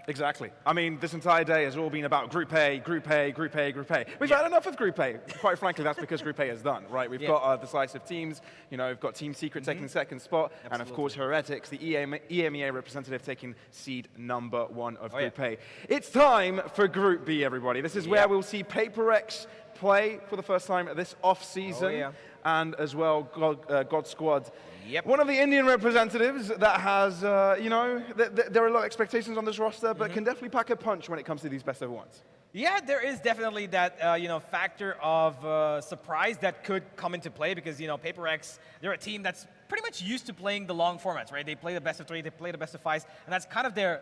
Exactly. I mean, this entire day has all been about Group A, Group A, Group A, Group A. We've had enough of Group A. Quite frankly, that's because Group A is done, right? We've got decisive teams. You know, we've got Team Secret taking second spot, and of course Heretics, the EMEA representative, taking seed number 1 of Group A. It's time for Group B, everybody. This is where we'll see Paper X play for the first time this off-season, and as well God Squad. One of the Indian representatives that has, you know, there are a lot of expectations on this roster, but can definitely pack a punch when it comes to these best of ones. Yeah, there is definitely that you know, factor of surprise that could come into play because, you know, Paper X, they're a team that's pretty much used to playing the long formats, right? They play the best of 3, they play the best of 5s, and that's kind of their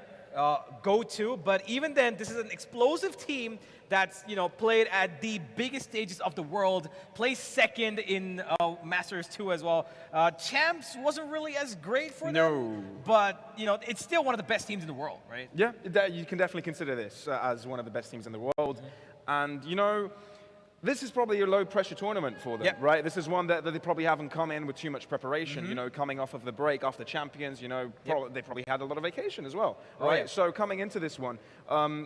go-to. But even then, this is an explosive team that's, you know, played at the biggest stages of the world, plays second in Masters 2 as well. Champs wasn't really as great for them, but, you know, it's still one of the best teams in the world, right? Yeah, you can definitely consider this as one of the best teams in the world. And, you know, this is probably a low-pressure tournament for them, right? This is one that they probably haven't come in with too much preparation, you know, coming off of the break after Champions, you know, they probably had a lot of vacation as well, right? So coming into this one,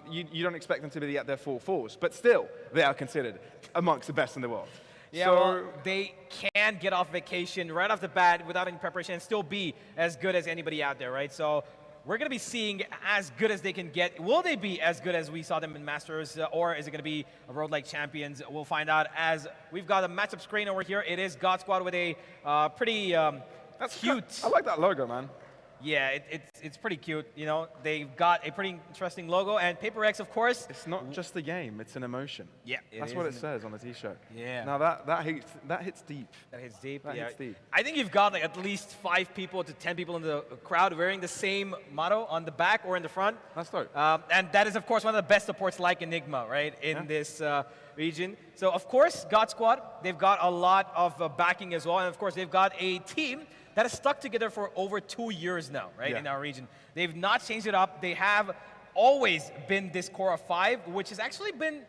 you don't expect them to be at their full force, but still, they are considered amongst the best in the world. Yeah, so, well, they can get off vacation right off the bat without any preparation and still be as good as anybody out there, right? So we're going to be seeing as good as they can get. Will they be as good as we saw them in Masters, or is it going to be a road like Champions? We'll find out as we've got a matchup screen over here. It is God Squad with a pretty cute. I like that logo, man. Yeah, it's pretty cute. You know, they've got a pretty interesting logo, and Paper X, of course. It's not just a game; it's an emotion. Yeah, that's what it says on the T-shirt. Yeah. Now that hits deep. That hits deep. That hits deep. I think you've got like at least 5 people to 10 people in the crowd wearing the same motto on the back or in the front. That's dope. And that is, of course, one of the best supports like Enigma, right, in this region. So, of course, God Squad, they've got a lot of backing as well, and of course, they've got a team that has stuck together for over 2 years now, right, in our region. They've not changed it up. They have always been this core of 5, which has actually been,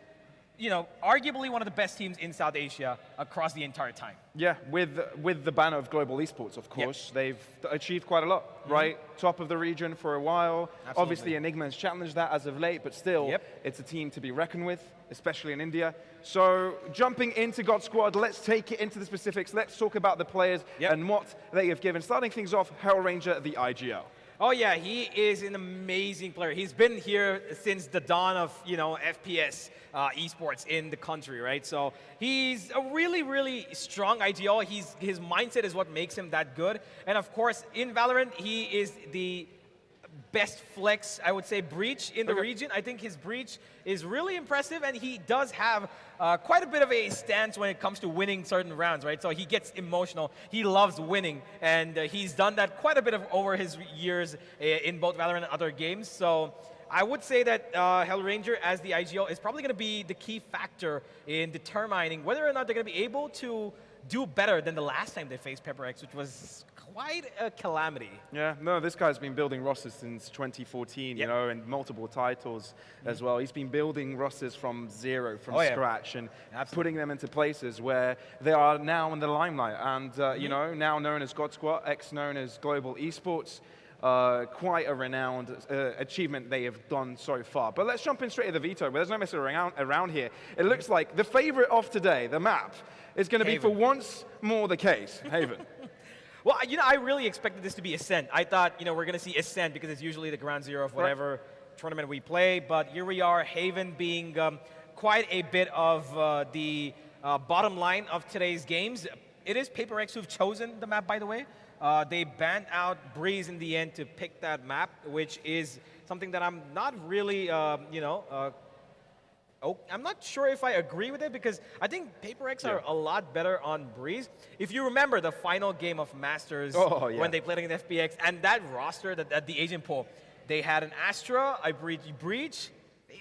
arguably one of the best teams in South Asia across the entire time. Yeah, with the banner of global esports, of course, they've achieved quite a lot, right? Top of the region for a while. Absolutely. Obviously, Enigma has challenged that as of late, but still, it's a team to be reckoned with, especially in India. So, jumping into God Squad, let's take it into the specifics. Let's talk about the players and what they have given. Starting things off, Hellranger, the IGL. Oh yeah, he is an amazing player. He's been here since the dawn of, FPS esports in the country, right? So he's a really, really strong IGL. His mindset is what makes him that good. And of course, in Valorant, he is the best flex, I would say, breach in the region. I think his breach is really impressive, and he does have quite a bit of a stance when it comes to winning certain rounds, right? So he gets emotional. He loves winning, and he's done that quite a bit over his years in both Valorant and other games. So I would say that Hellranger as the IGL is probably going to be the key factor in determining whether or not they're going to be able to do better than the last time they faced PaperX, which was quite a calamity. Yeah, no, this guy's been building rosters since 2014, and multiple titles as well. He's been building rosters from zero, from scratch, and putting them into places where they are now in the limelight. And, now known as God Squad, known as Global Esports. Quite a renowned achievement they have done so far. But let's jump in straight to the veto, where there's no messing around here. It looks like the favorite of today, the map, is going to be for once more the case, Haven. Well, I really expected this to be Ascent. I thought, we're going to see Ascent because it's usually the ground zero of whatever tournament we play. But here we are, Haven being quite a bit of the bottom line of today's games. It is PaperX who've chosen the map, by the way. They banned out Breeze in the end to pick that map, which is something that I'm not really, I'm not sure if I agree with it, because I think PaperX are a lot better on Breeze. If you remember the final game of Masters when they played against FPX, and that roster, at the agent pool, they had an Astra, I Breach,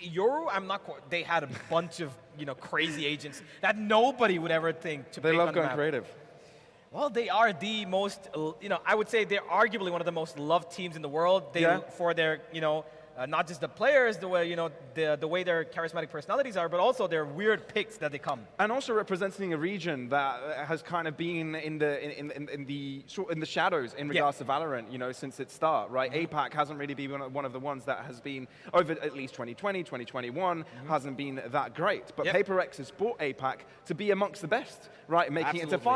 Yoru, I'm not quite, they had a bunch of crazy agents that nobody would ever think to pick on the map. They love going creative. Well, they are the most, I would say they're arguably one of the most loved teams in the world. For their, not just the players, the way the way their charismatic personalities are, but also their weird picks that they come. And also representing a region that has kind of been in the shadows in regards to Valorant, since its start, right? APAC hasn't really been one of the ones that has been over at least 2020, 2021 hasn't been that great. But PaperX has brought APAC to be amongst the best, right? Making it to